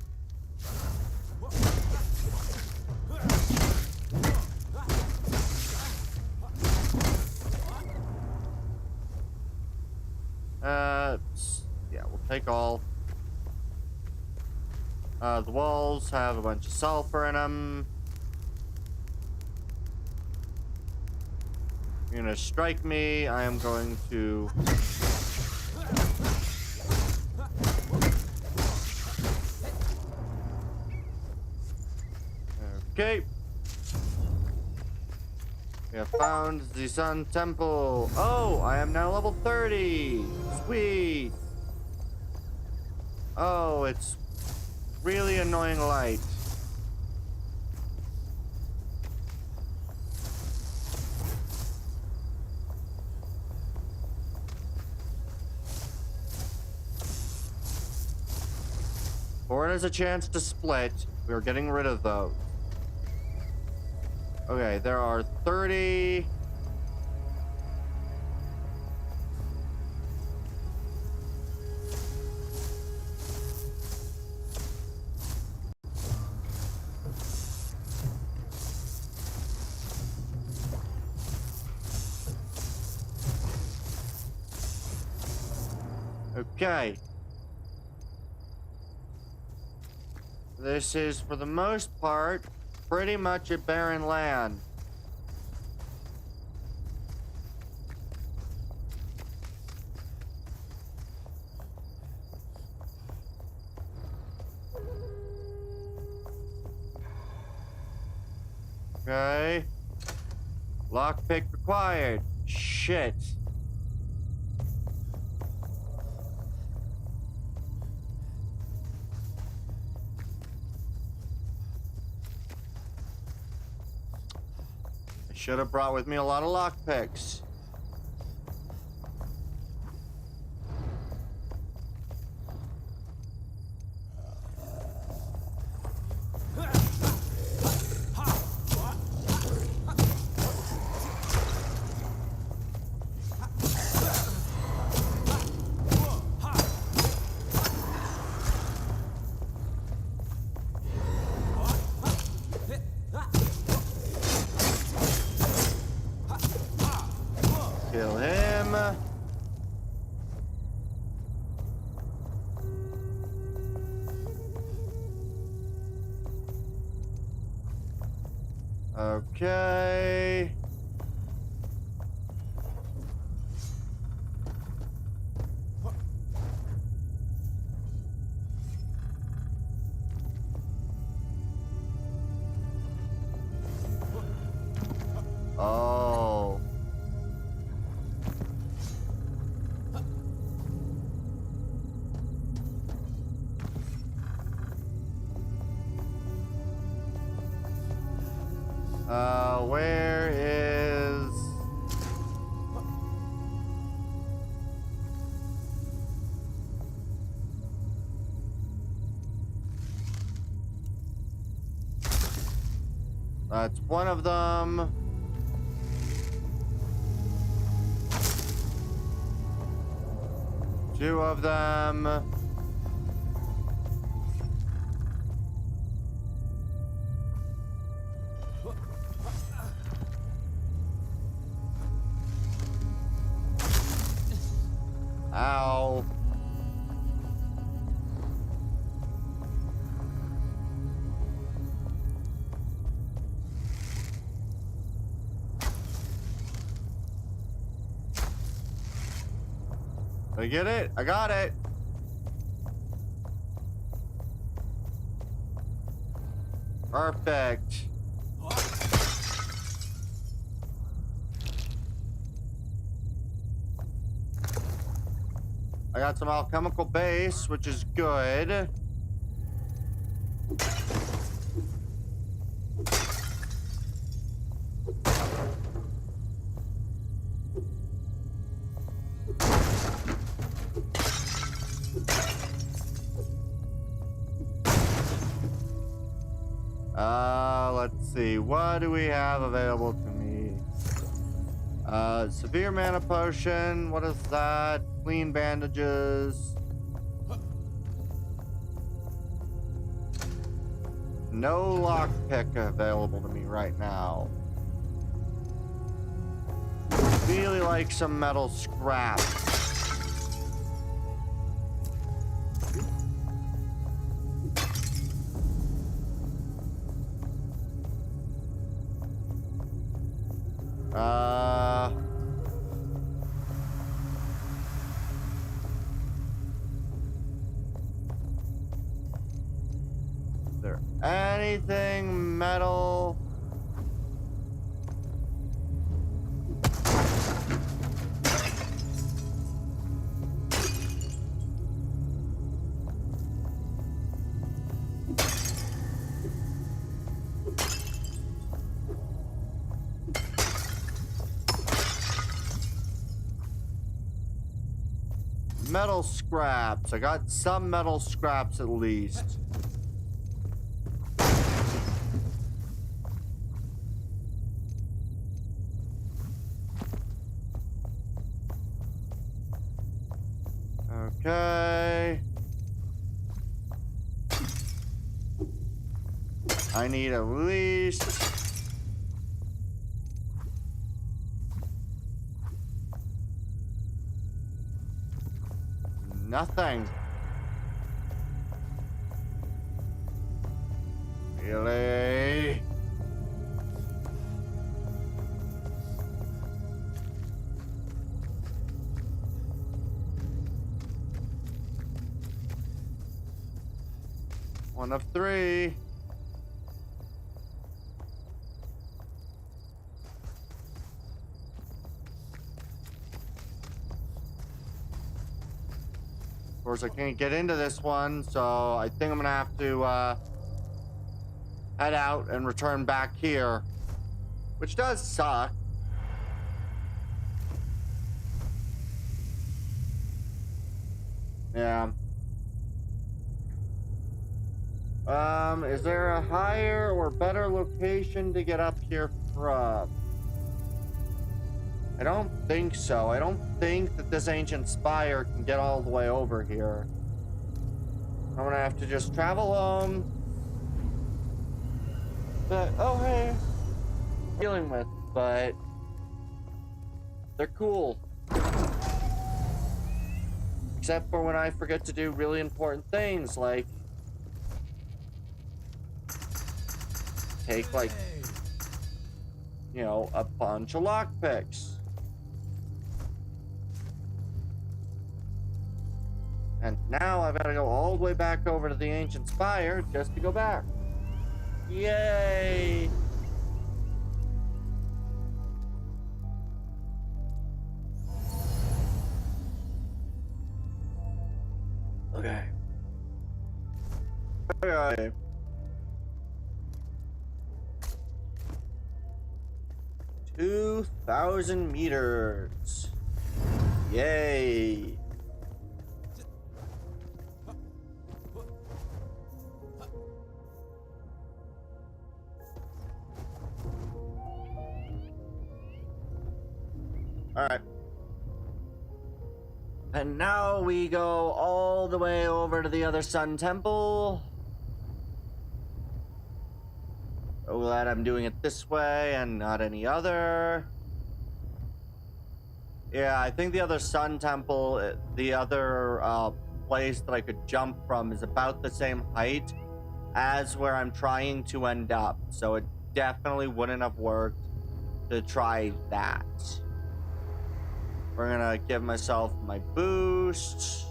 Yeah, we'll take all. The walls have a bunch of sulfur in them. You're gonna strike me. I am going to. Okay. We have found the Sun Temple. Oh, I am now level 30. Sweet. Oh, it's really annoying light. Before it has a chance to split, we're getting rid of those. Okay, there are 30. Okay. This is, for the most part, pretty much a barren land. Okay. Lockpick required. Shit. Should have brought with me a lot of lockpicks. Kill him. Okay. Oh. Where is... That's one of them. Two of them. Ow. Did I get it? I got it. Perfect. I got some alchemical base, which is good. Let's see. What do we have available to me? Severe mana potion. What is that? Clean bandages. No lockpick available to me right now. Really like some metal scrap. Is there anything metal? Metal scraps. I got some metal scraps at least. Okay. I need at least nothing. Really? One of three. Of course, I can't get into this one, so I think I'm gonna have to head out and return back here, which does suck. Yeah. Is there a higher or better location to get up here from? I don't think so. I don't think that this ancient spire can get all the way over here. I'm gonna have to just travel home. But, oh hey, dealing with, but they're cool. Except for when I forget to do really important things, like take, like, you know, a bunch of lockpicks. And now I've got to go all the way back over to the ancient spire just to go back. Yay! Okay. Okay. $2,000 meters. Yay. All right. And now we go all the way over to the other Sun Temple. So glad I'm doing it this way and not any other. Yeah, I think the other Sun Temple, the other place that I could jump from is about the same height as where I'm trying to end up. So it definitely wouldn't have worked to try that. We're gonna give myself my boost.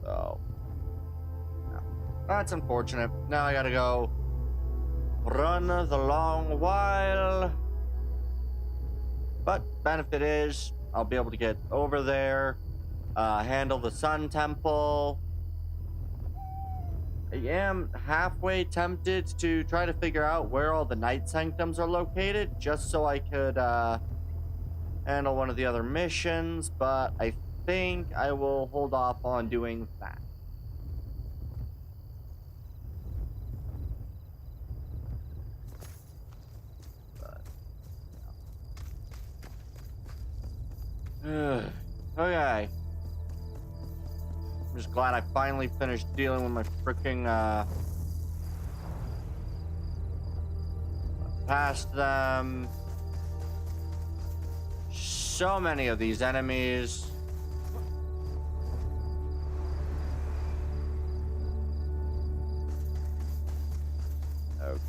So, no. That's unfortunate. Now I gotta go run the long while. But benefit is I'll be able to get over there, handle the Sun Temple. I am halfway tempted to try to figure out where all the Night Sanctums are located, just so I could handle one of the other missions, but I think I will hold off on doing that. Okay. I'm just glad I finally finished dealing with my freaking, past them. So many of these enemies.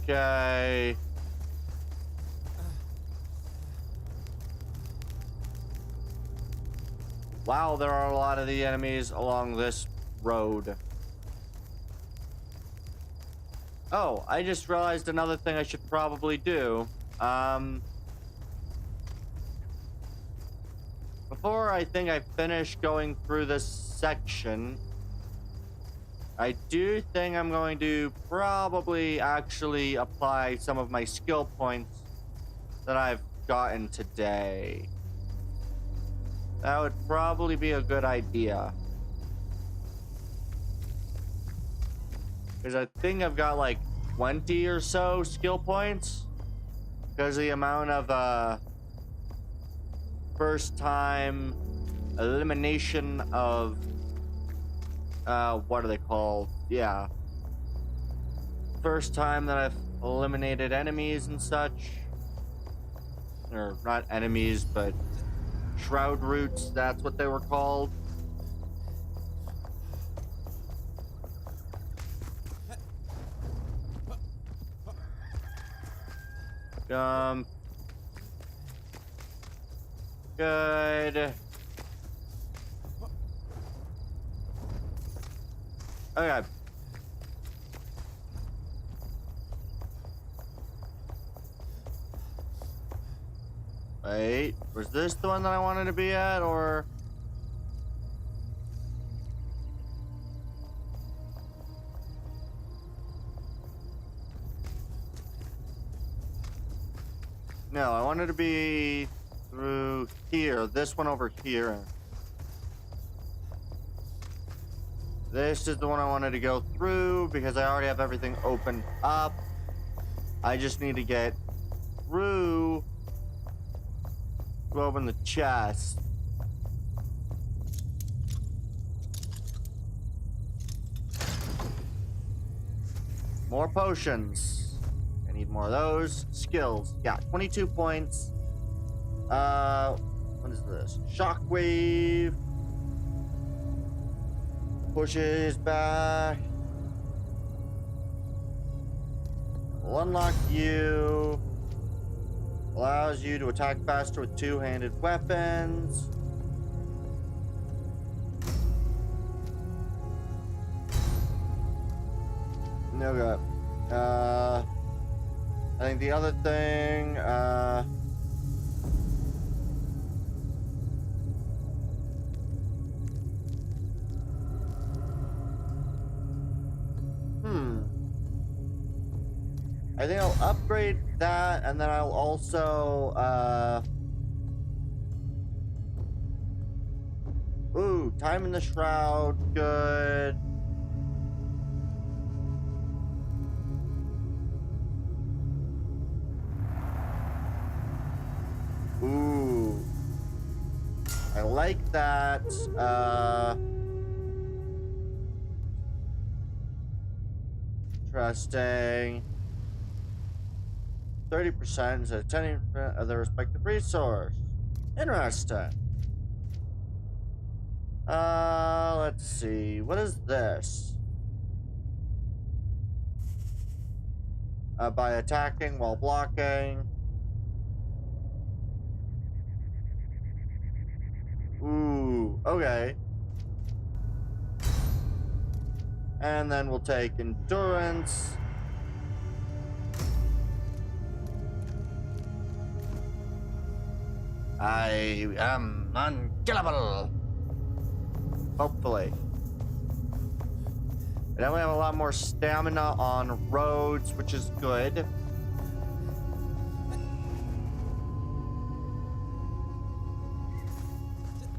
Okay. Wow, there are a lot of the enemies along this road. Oh, I just realized another thing I should probably do. Before I think I finish going through this section, I do think I'm going to probably actually apply some of my skill points that I've gotten today. That would probably be a good idea. Because I think I've got like 20 or so skill points. Because the amount of first time elimination of what are they called? Yeah. First time that I've eliminated enemies and such. Or not enemies, but shroud roots, that's what they were called. Good. Okay. Wait, was this the one that I wanted to be at, or? No, I wanted to be through here, this one over here. This is the one I wanted to go through because I already have everything opened up. I just need to get through to open the chest. More potions. I need more of those. Skills. Yeah, 22 points. What is this? Shockwave. Pushes back. Will unlock you. Allows you to attack faster with two-handed weapons. No go. I think the other thing, I think I'll upgrade that, and then I'll also, ooh, time in the shroud, good. Ooh, I like that, interesting. 30% instead of 10% of the respective resource. Interesting. Let's see. What is this? By attacking while blocking. Ooh, okay. And then we'll take endurance. I am unkillable. Hopefully. I definitely have a lot more stamina on roads, which is good.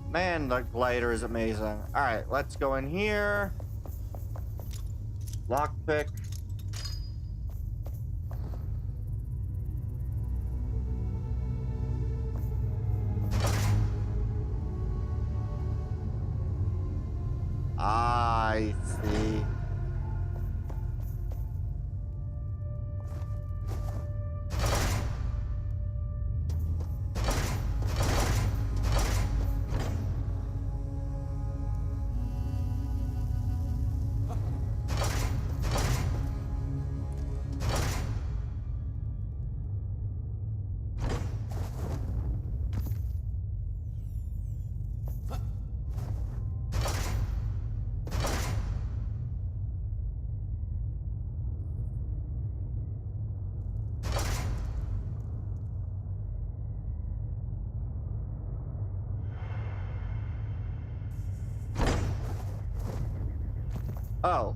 Man, the glider is amazing. Alright, let's go in here. Lockpick. I see. Oh.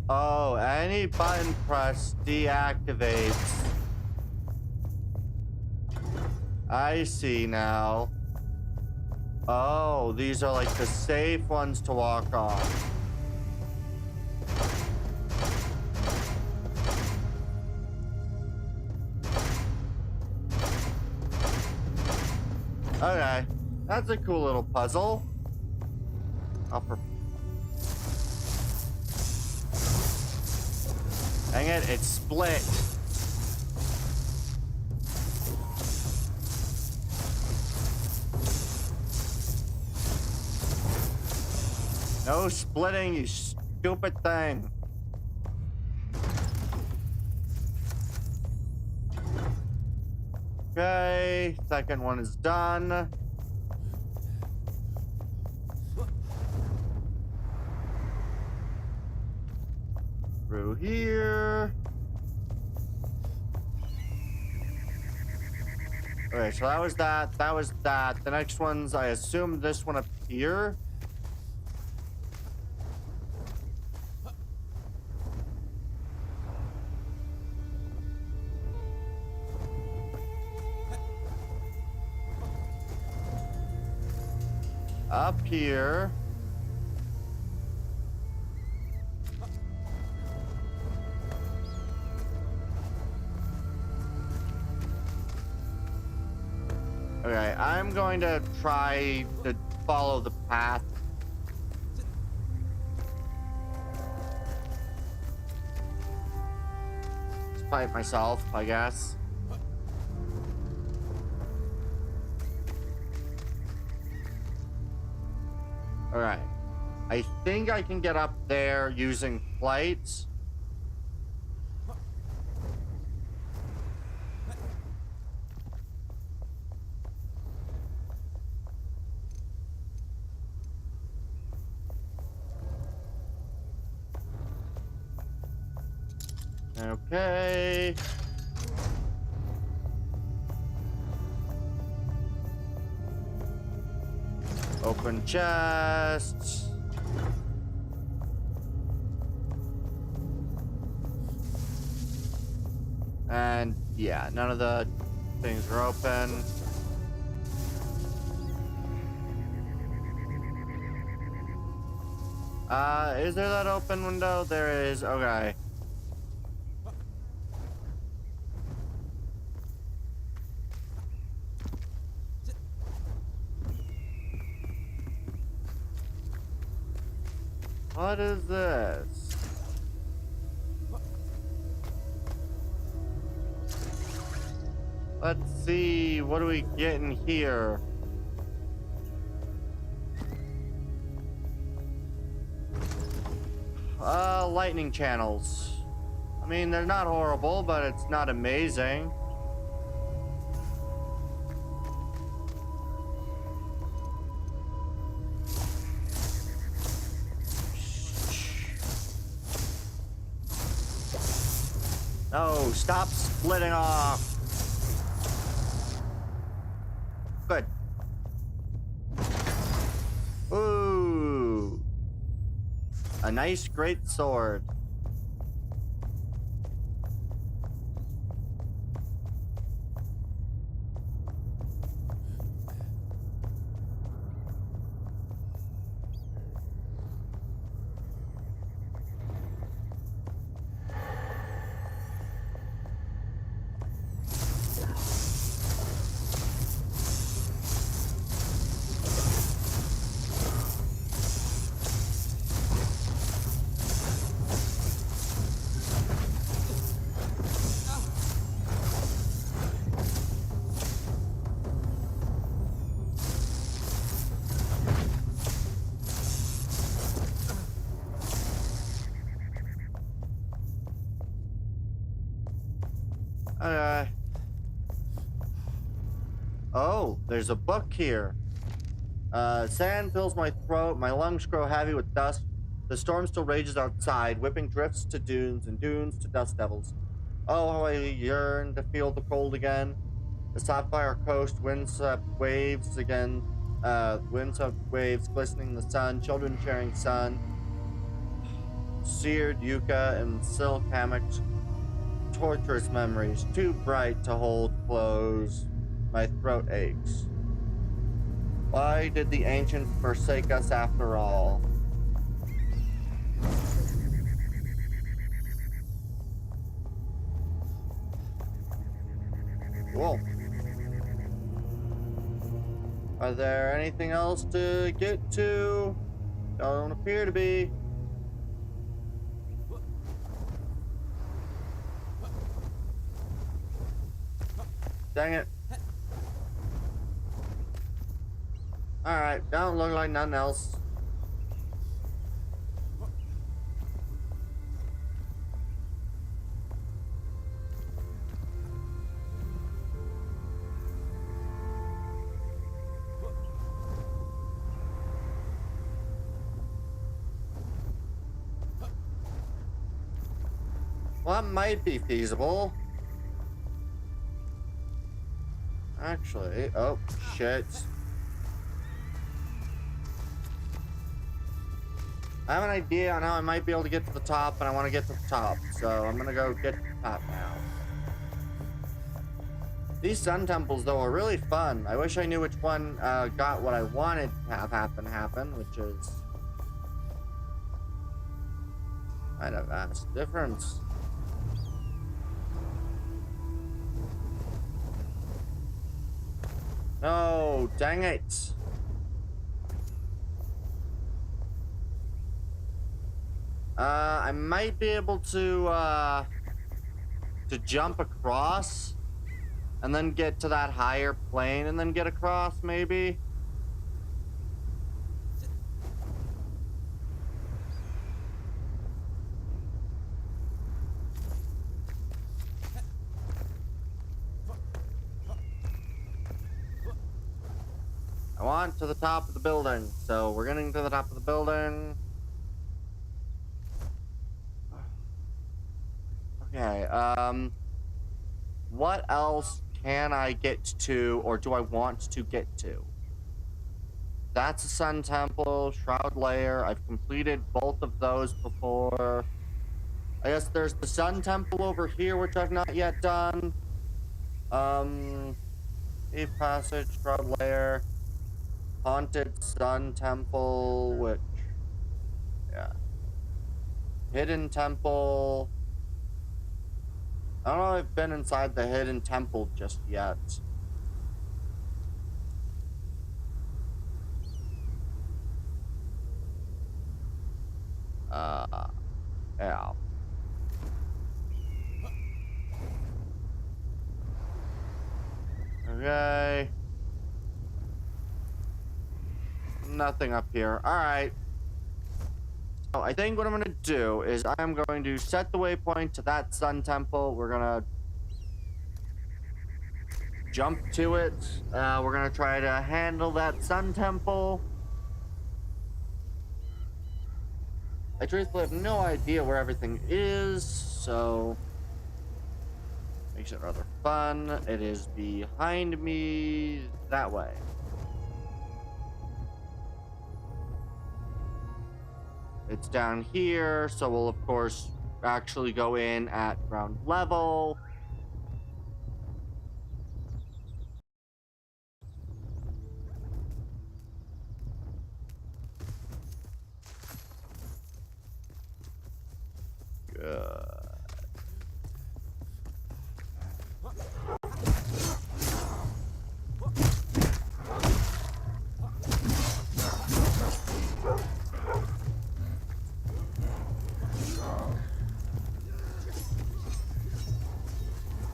Oh, any button press deactivates. I see now. Oh, these are like the safe ones to walk on. Okay, that's a cool little puzzle. Dang it, it's split. No splitting, you stupid thing. Okay, second one is done. Through here. Okay, so that was that. That was that. The next one's, I assume this one up here. Up here. Okay, I'm going to try to follow the path. Despite myself, I guess. Alright. I think I can get up there using flights. Okay. Open chests. And yeah, none of the things are open. Is there that open window? There is. Okay. What is this? Let's see, what do we get in here? Lightning channels. I mean, they're not horrible, but it's not amazing. No, stop splitting off. Good. Ooh. A nice great sword. Oh, there's a book here. Sand fills my throat, my lungs grow heavy with dust. The storm still rages outside, whipping drifts to dunes and dunes to dust devils. Oh, how I yearn to feel the cold again. The sapphire coast, windswept waves again. Windswept waves glistening in the sun, children sharing sun. Seared yucca and silk hammocks. Torturous memories, too bright to hold close. My throat aches. Why did the ancients forsake us after all? Cool. Are there anything else to get to? Don't appear to be. Dang it. Alright, don't look like nothing else. Well, that might be feasible. Actually, oh, shit. I have an idea on how I might be able to get to the top, and I want to get to the top, so I'm gonna go get to the top now. These sun temples, though, are really fun. I wish I knew which one got what I wanted to have happen, which is quite a vast difference. No, dang it. I might be able to jump across and then get to that higher plane and then get across, maybe. I want to the top of the building, so we're getting to the top of the building. Okay, what else can I get to, or do I want to get to? That's a sun temple, shroud layer. I've completed both of those before. I guess there's the sun temple over here, which I've not yet done. Cave passage, shroud layer. Haunted Sun Temple, which, yeah. Hidden Temple. I don't know if I've been inside the Hidden Temple just yet. Yeah. Okay. Nothing up here. Alright. So I think what I'm going to do is I'm going to set the waypoint to that sun temple. We're going to jump to it. We're going to try to handle that sun temple. I truthfully have no idea where everything is, so makes it rather fun. It is behind me that way. It's down here, so we'll of course actually go in at ground level. Good.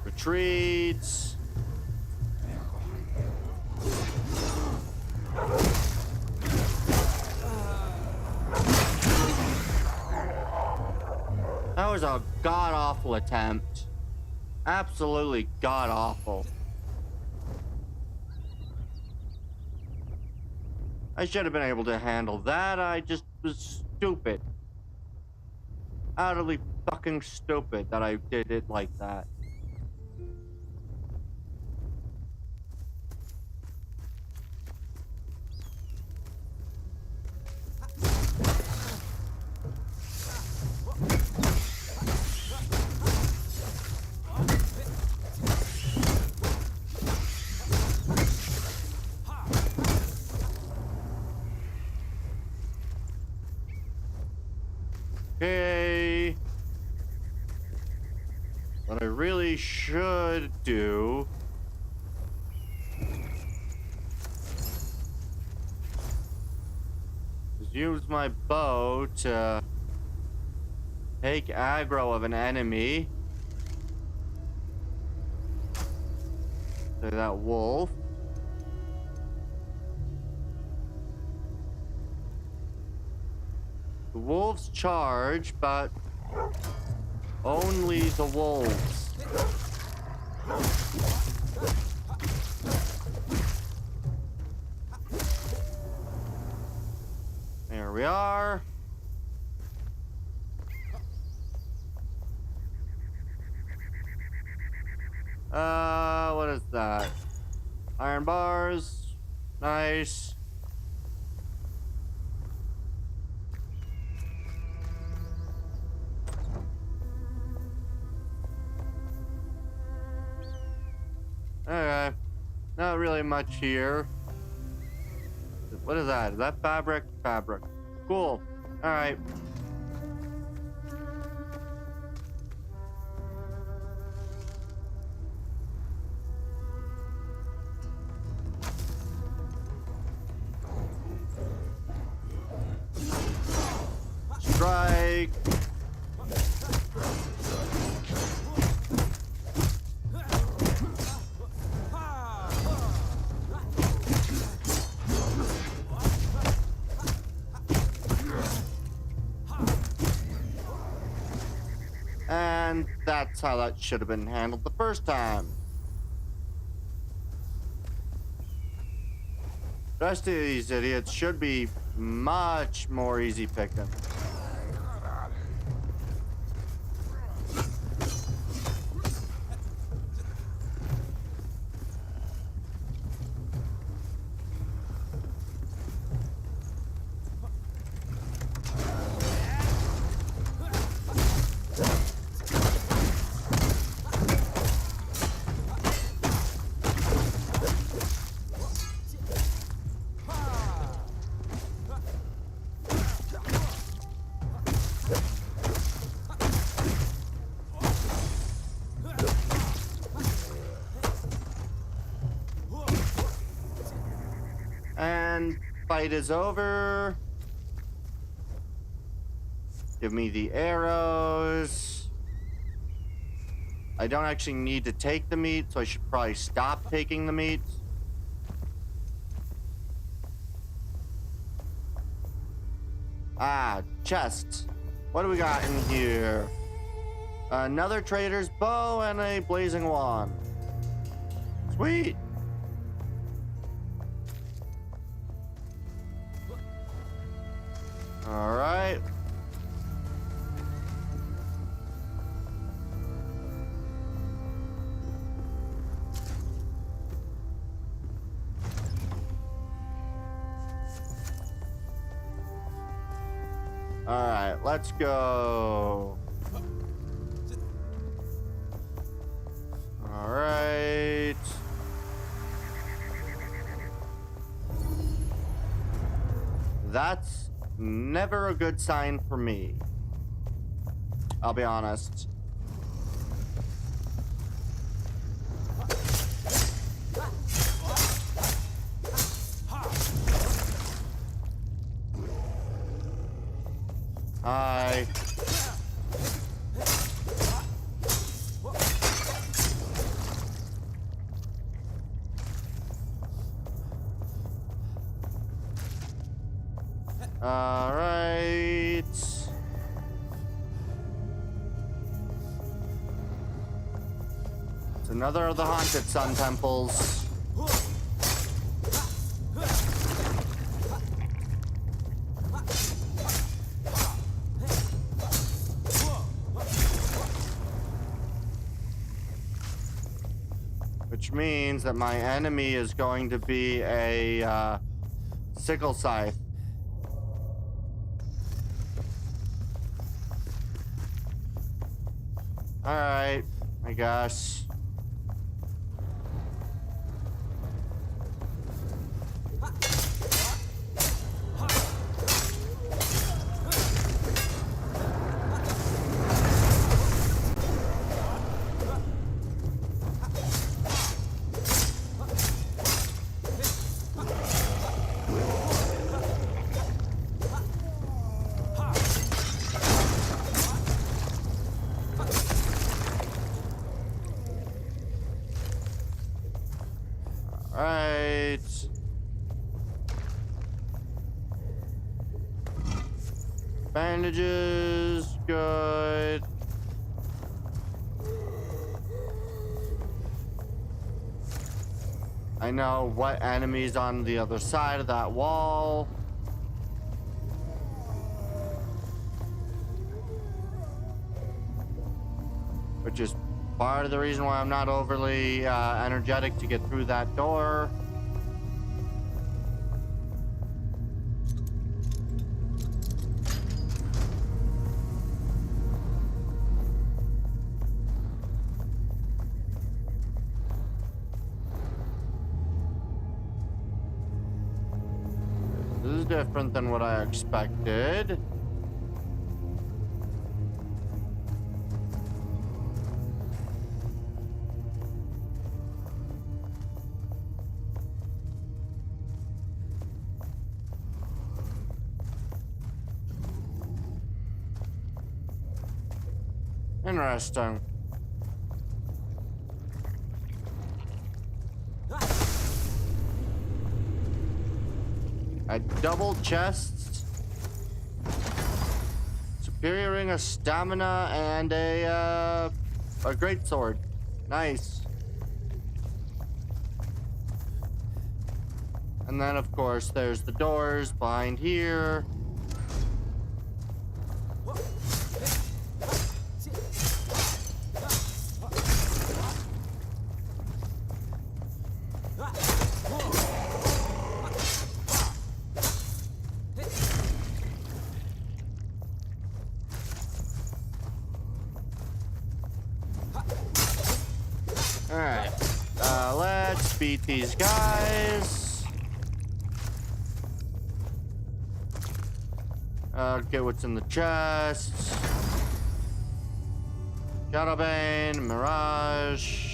Retreats. That was a god-awful attempt. Absolutely god awful. I should have been able to handle that. I just was stupid. Utterly fucking stupid that I did it like that. Okay. What I really should do is use my bow to take aggro of an enemy. Say that wolf. The wolves charge, but only the wolves. There we are. What is that? Iron bars. Nice. Okay. Not really much here. What is that? Is that fabric? Fabric. Cool. Alright. Strike. And that's how that should have been handled the first time. The rest of these idiots should be much more easy picking. And fight is over. Give me the arrows. I don't actually need to take the meat, so I should probably stop taking the meat. Ah, chest. What do we got in here? Another trader's bow and a blazing wand. Sweet. All right. All right, let's go. All right. That's never a good sign for me. I'll be honest. Hi. All right. Another of the haunted sun temples. Which means that my enemy is going to be a sickle scythe. Alright, I guess. Alright. Bandages, good. I know what enemy's on the other side of that wall. Which is part of the reason why I'm not overly energetic to get through that door. This is different than what I expected. Interesting. A double chest, superior ring of stamina, and a great sword. Nice. And then, of course, there's the doors behind here. Alright, let's beat these guys. Get what's in the chest. Shadowbane, Mirage.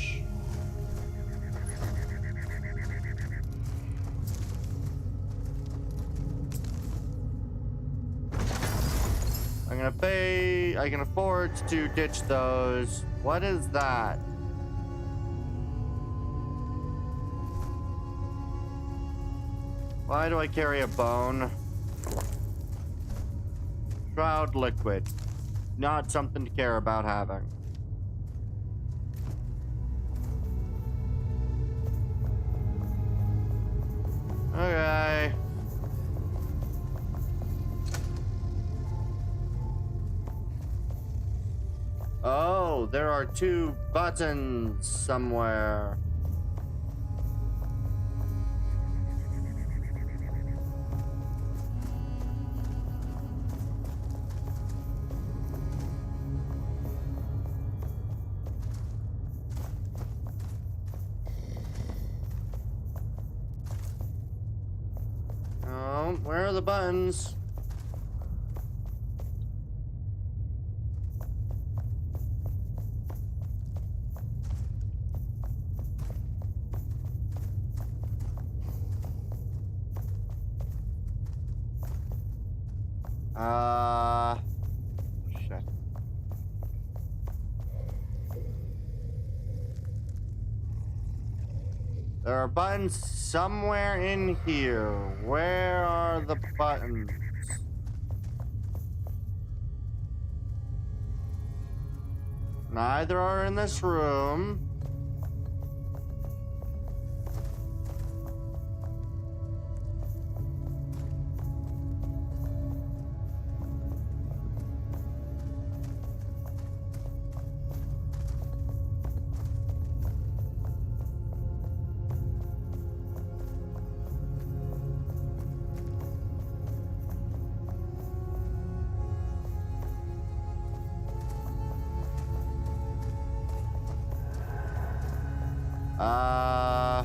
I can afford to ditch those. What is that? Why do I carry a bone? Shroud liquid. Not something to care about having. Okay. Oh, there are 2 buttons somewhere. Where are the buttons? Shit. There are buttons somewhere in here. Where are the buttons? Neither are in this room. Uh...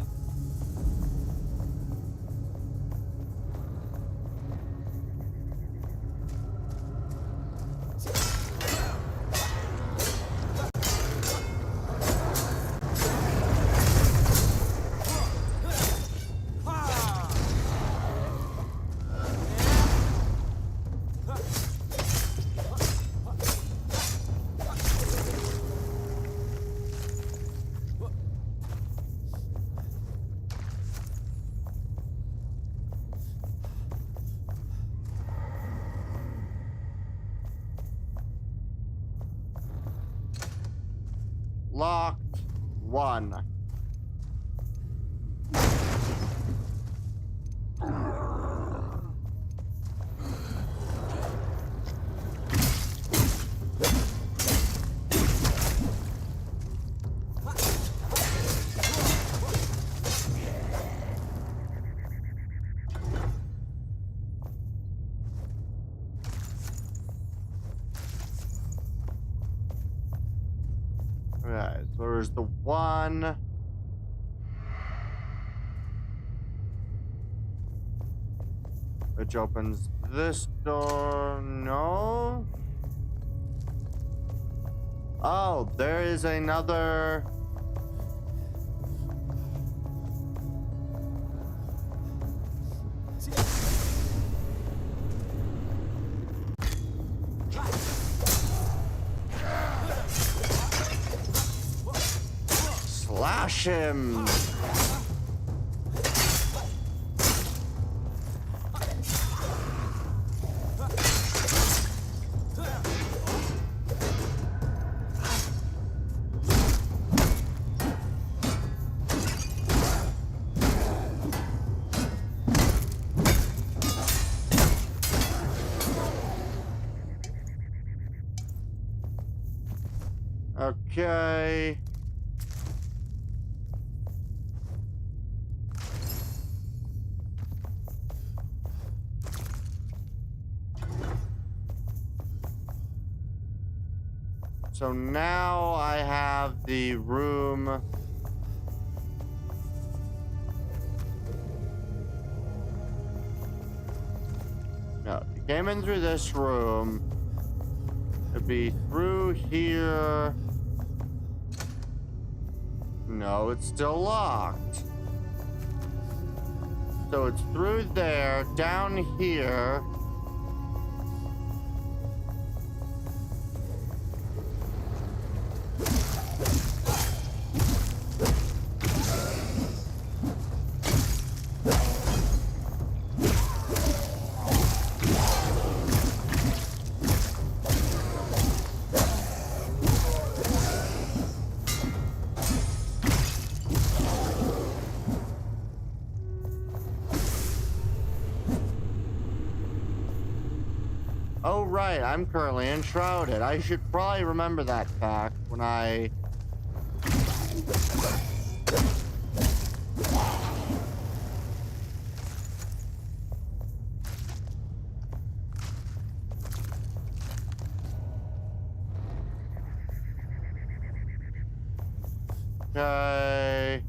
Locked. 1. Alright, so there's the 1. Which opens this door. No. Oh, there is another. Slash him. Okay. So now I have the room. No, if you came in through this room, it'd be through here. No, it's still locked. So it's through there, down here. Oh, right, I'm currently enshrouded. I should probably remember that fact when I... Okay...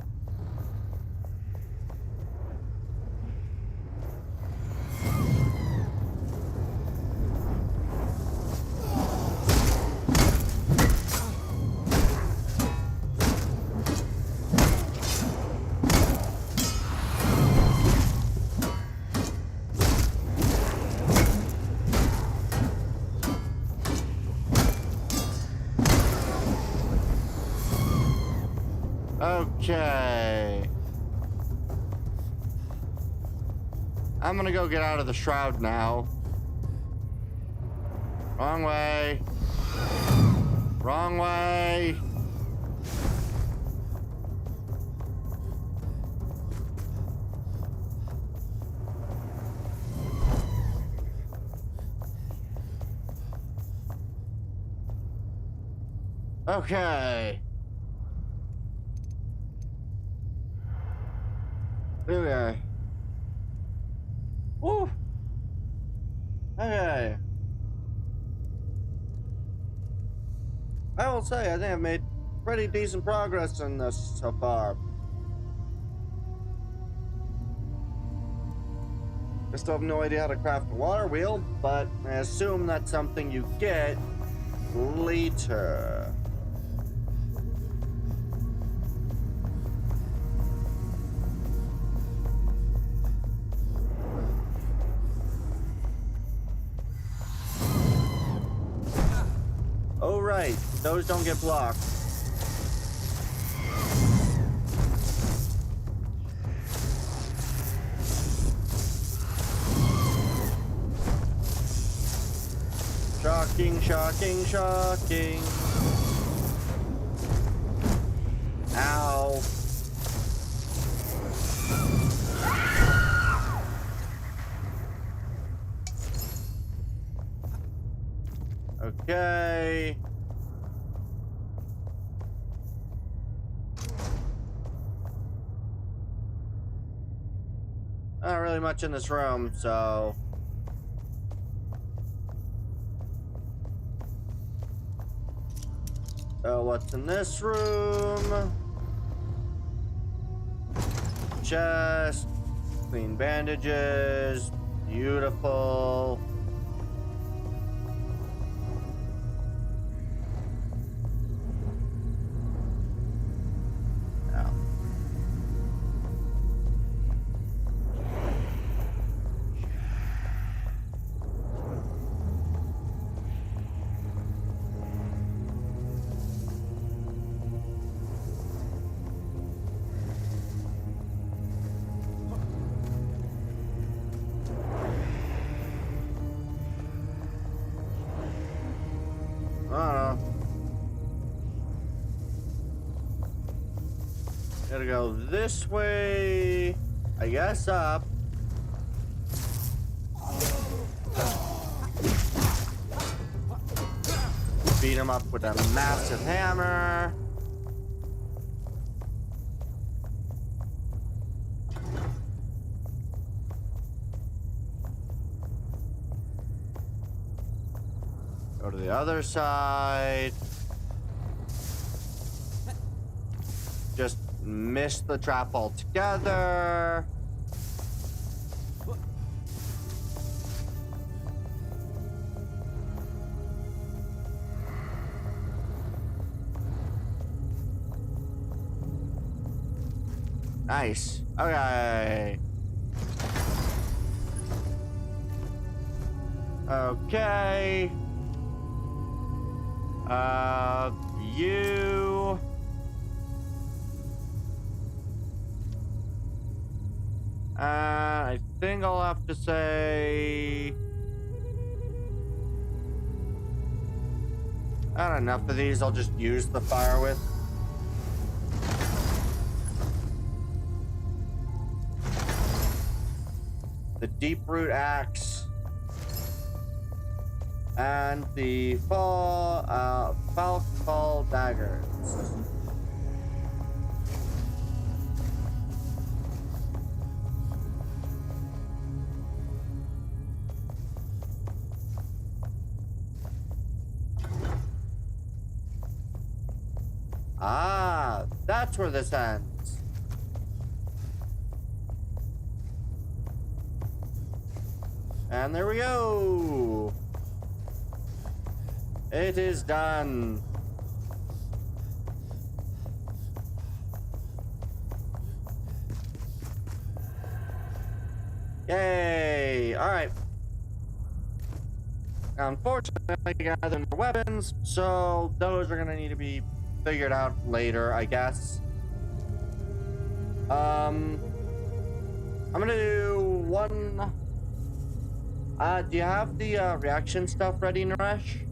Okay. I'm gonna go get out of the shroud now. Wrong way. Wrong way. Okay. Okay. Woo. Okay. I will say, I think I've made pretty decent progress in this so far. I still have no idea how to craft a water wheel, but I assume that's something you get later. Oh, right. Those don't get blocked. Shocking, shocking, shocking. Ow. Okay. Not really much in this room, so... what's in this room? Chest, clean bandages, beautiful. Now. Gotta go this way. I guess up. Beat him up with a massive hammer. Go to the other side. Just missed the trap altogether. Nice. Okay. Okay. You. I think I'll have to say... Not enough of these, I'll just use the fire with. The deep root axe. And the falcon daggers. Ah, that's where this ends. And there we go. It is done. Yay! All right. Unfortunately, I gather more weapons, so those are gonna need to be figured out later, I guess. I'm gonna do one. Do you have the reaction stuff ready, Naresh?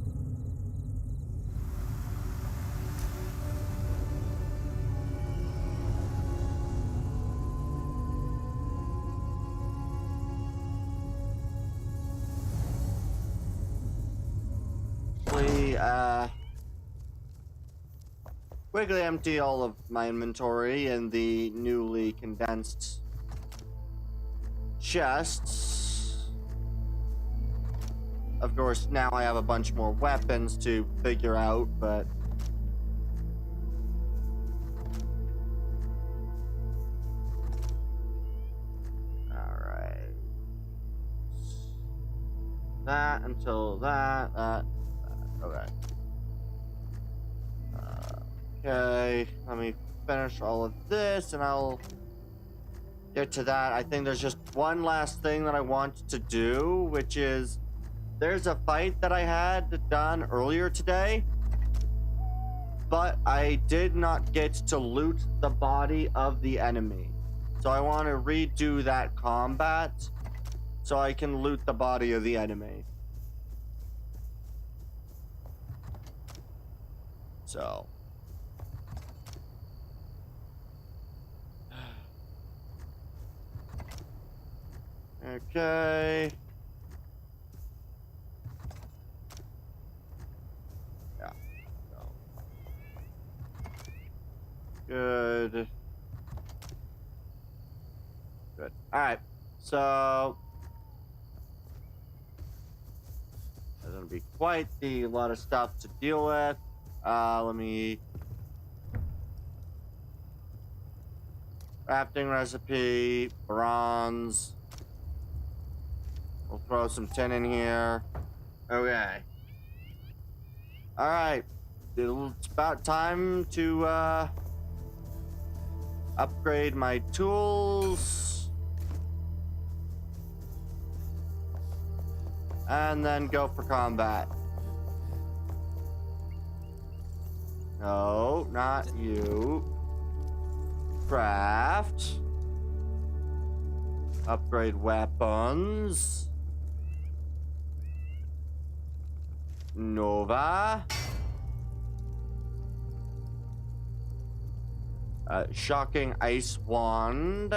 Quickly empty all of my inventory in the newly condensed chests. Of course, now I have a bunch more weapons to figure out, but... Alright. that until that. Okay. Okay, let me finish all of this and I'll get to that. I think there's just one last thing that I want to do, which is there's a fight that I had done earlier today, but I did not get to loot the body of the enemy. So I want to redo that combat so I can loot the body of the enemy. So. Okay. Yeah. So. Good. Good. All right. So there's gonna be quite a lot of stuff to deal with. Let me. Crafting recipe, bronze. We'll throw some tin in here. Okay. All right. It's about time to upgrade my tools. And then go for combat. No, not you. Craft. Upgrade weapons. Nova. Shocking ice wand.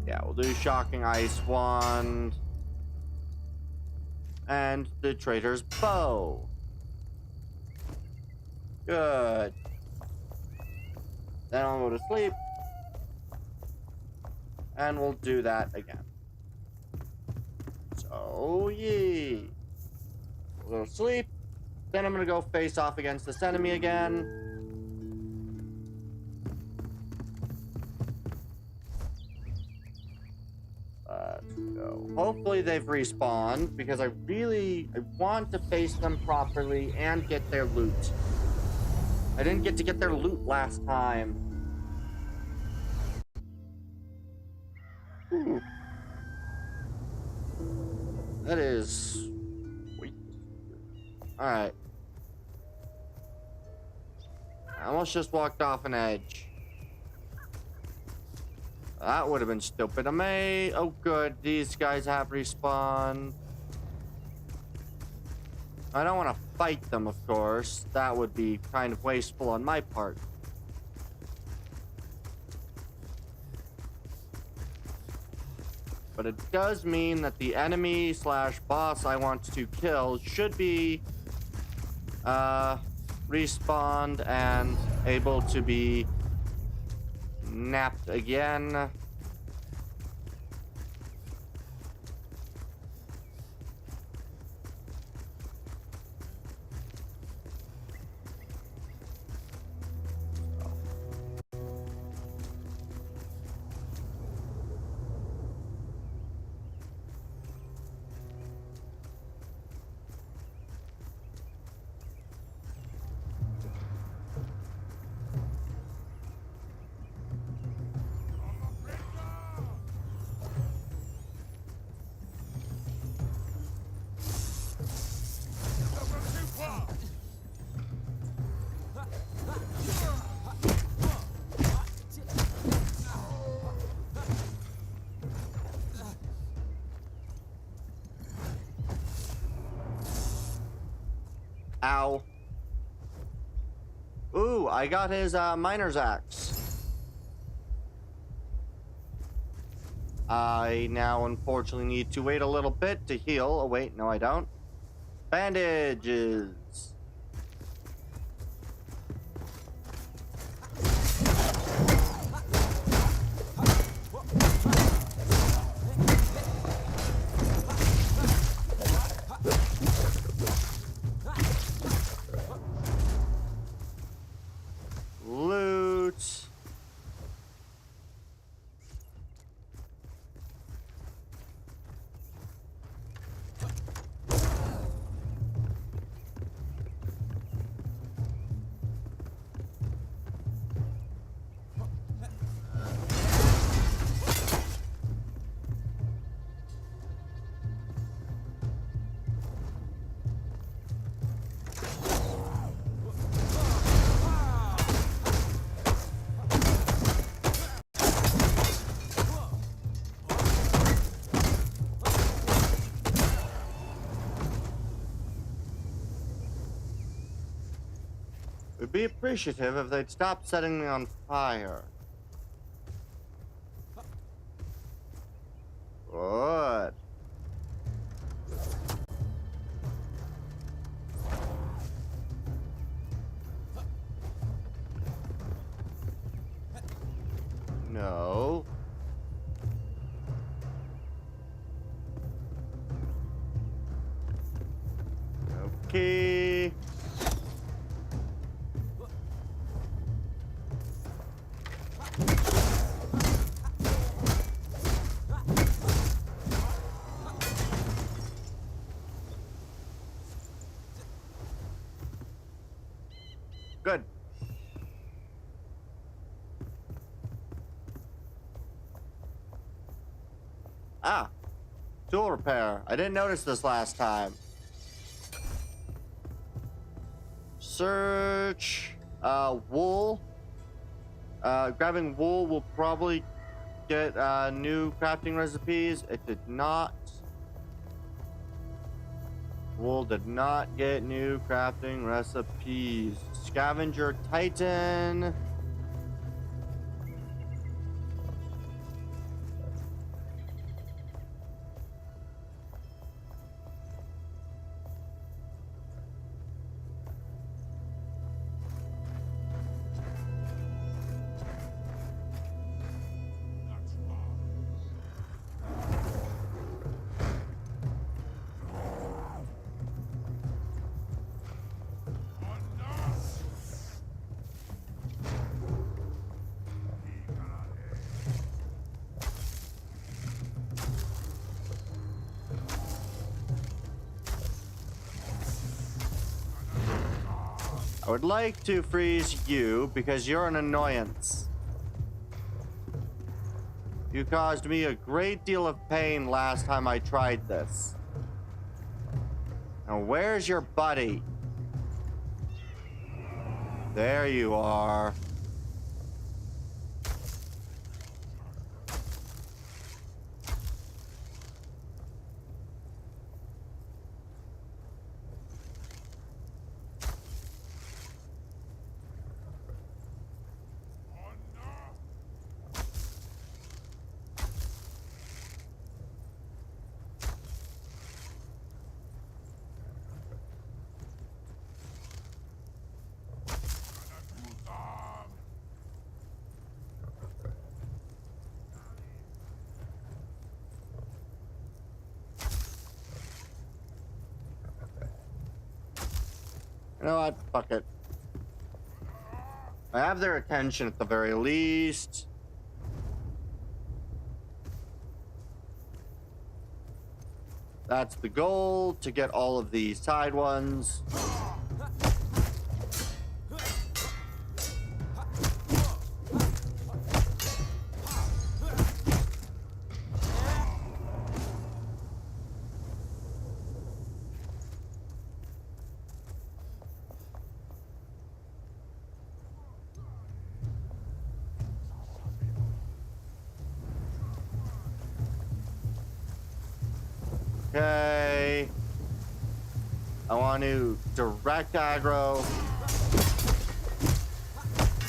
Yeah, we'll do shocking ice wand. And the trader's bow. Good. Then I'll go to sleep. And we'll do that again. So, yee. We'll go to sleep. Then I'm gonna go face off against this enemy again. Let's go. Hopefully they've respawned, because I want to face them properly and get their loot. I didn't get to get their loot last time. Ooh. That is sweet. Alright. I almost just walked off an edge. That would have been stupid of me. Oh good, these guys have respawned. I don't want to fight them, of course. That would be kind of wasteful on my part. But it does mean that the enemy / boss I want to kill should be respawned and able to be napped again. Ow. Ooh, I got his miner's axe. I now unfortunately need to wait a little bit to heal. Oh wait, no I don't. Bandages. Loot. Would be appreciative if they'd stop setting me on fire. Good. No. Okay. Good. Ah, tool repair. I didn't notice this last time. Search, wool. Grabbing wool will probably get, new crafting recipes. It did not. Wool did not get new crafting recipes. Scavenger Titan. I would like to freeze you because you're an annoyance. You caused me a great deal of pain last time I tried this. Now where's your buddy? There you are. You know what? Fuck it. I have their attention at the very least. That's the goal, to get all of the side ones. Okay. I want to direct aggro.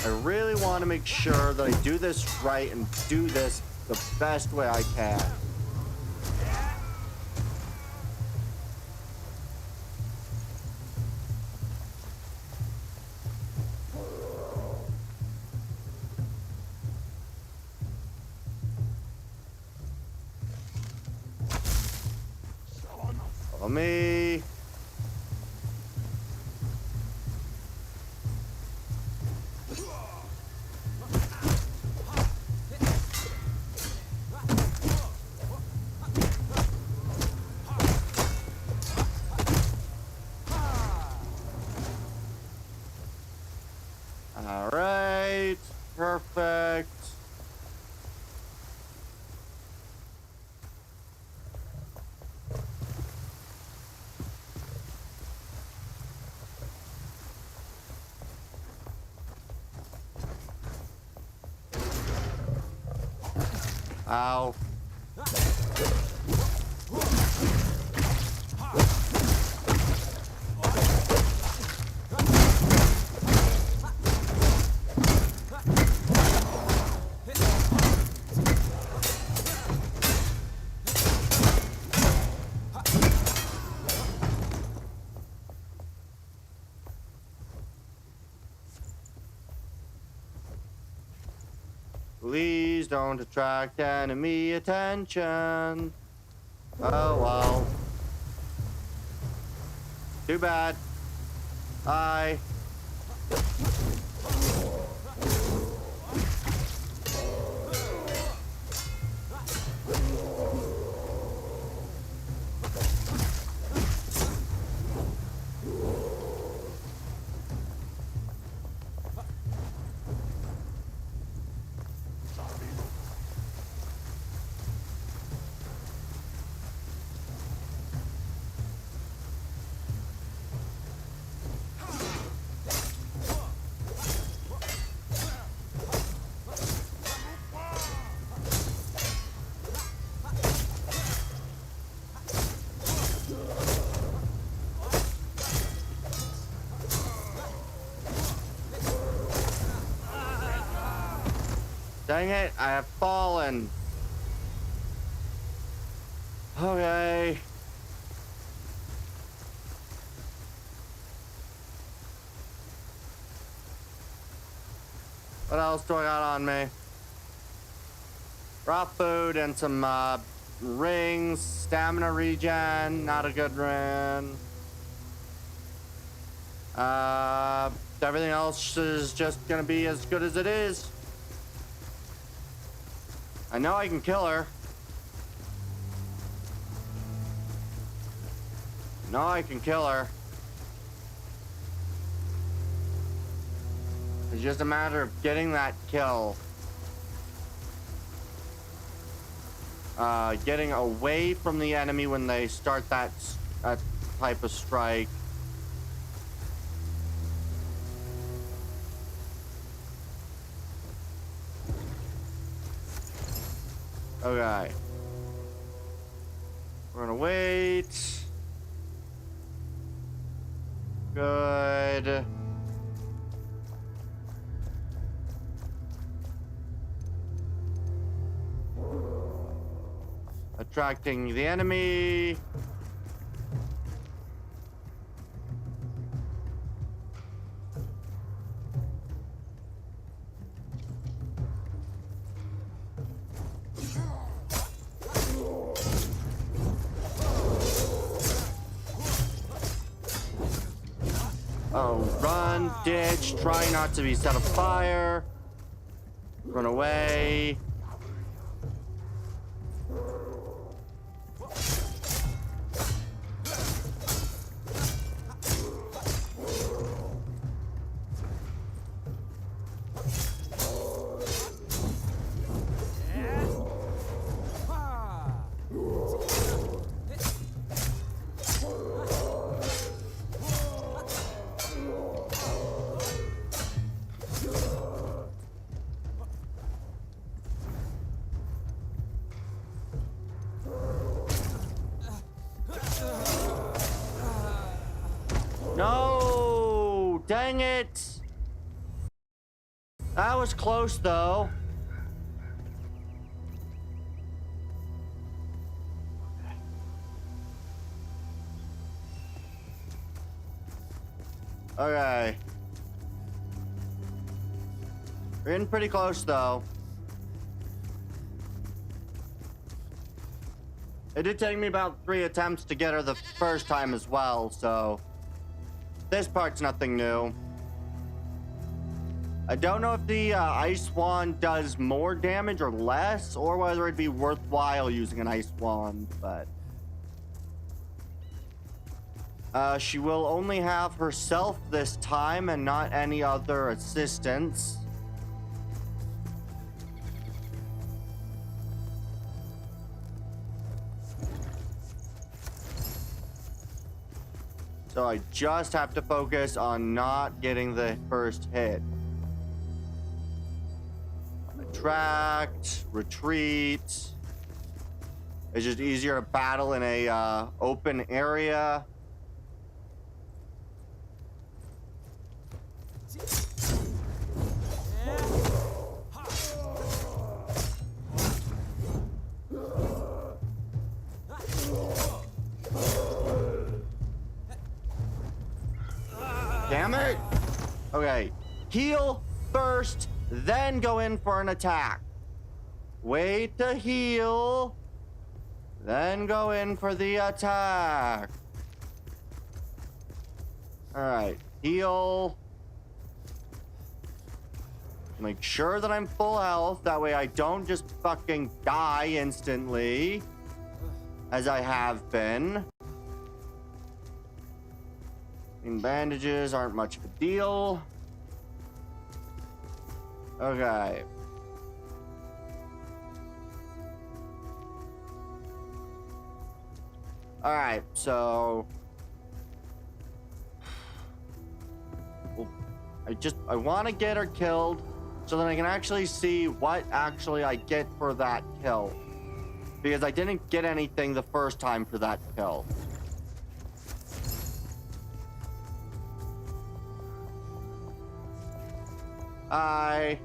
I really want to make sure that I do this right and do this the best way I can. Follow me. All right, perfect. Ow. Please don't attract enemy attention. Oh well. Too bad. Bye. Dang it, I have fallen. Okay. What else do I got on me? Raw food and some rings, stamina regen, not a good run. Everything else is just gonna be as good as it is. I know I can kill her. No, I can kill her. It's just a matter of getting that kill. Getting away from the enemy when they start that type of strike. Okay. We're gonna wait. Good. Attracting the enemy. Oh, run, ditch, try not to be set afire. Run away. No! Dang it! That was close, though. Okay. We're getting pretty close, though. It did take me about 3 attempts to get her the first time as well, so this part's nothing new. I don't know if the ice wand does more damage or less, or whether it'd be worthwhile using an ice wand, but she will only have herself this time and not any other assistance. So I just have to focus on not getting the first hit. Attract, retreat. It's just easier to battle in a open area. Damn it. Okay. Heal first, then go in for an attack. Wait to heal. Then go in for the attack. Alright, heal. Make sure that I'm full health. That way I don't just fucking die instantly. As I have been. And bandages aren't much of a deal. Okay. Alright, so... Well, I want to get her killed so that I can actually see what actually I get for that kill. Because I didn't get anything the first time for that kill. Hi.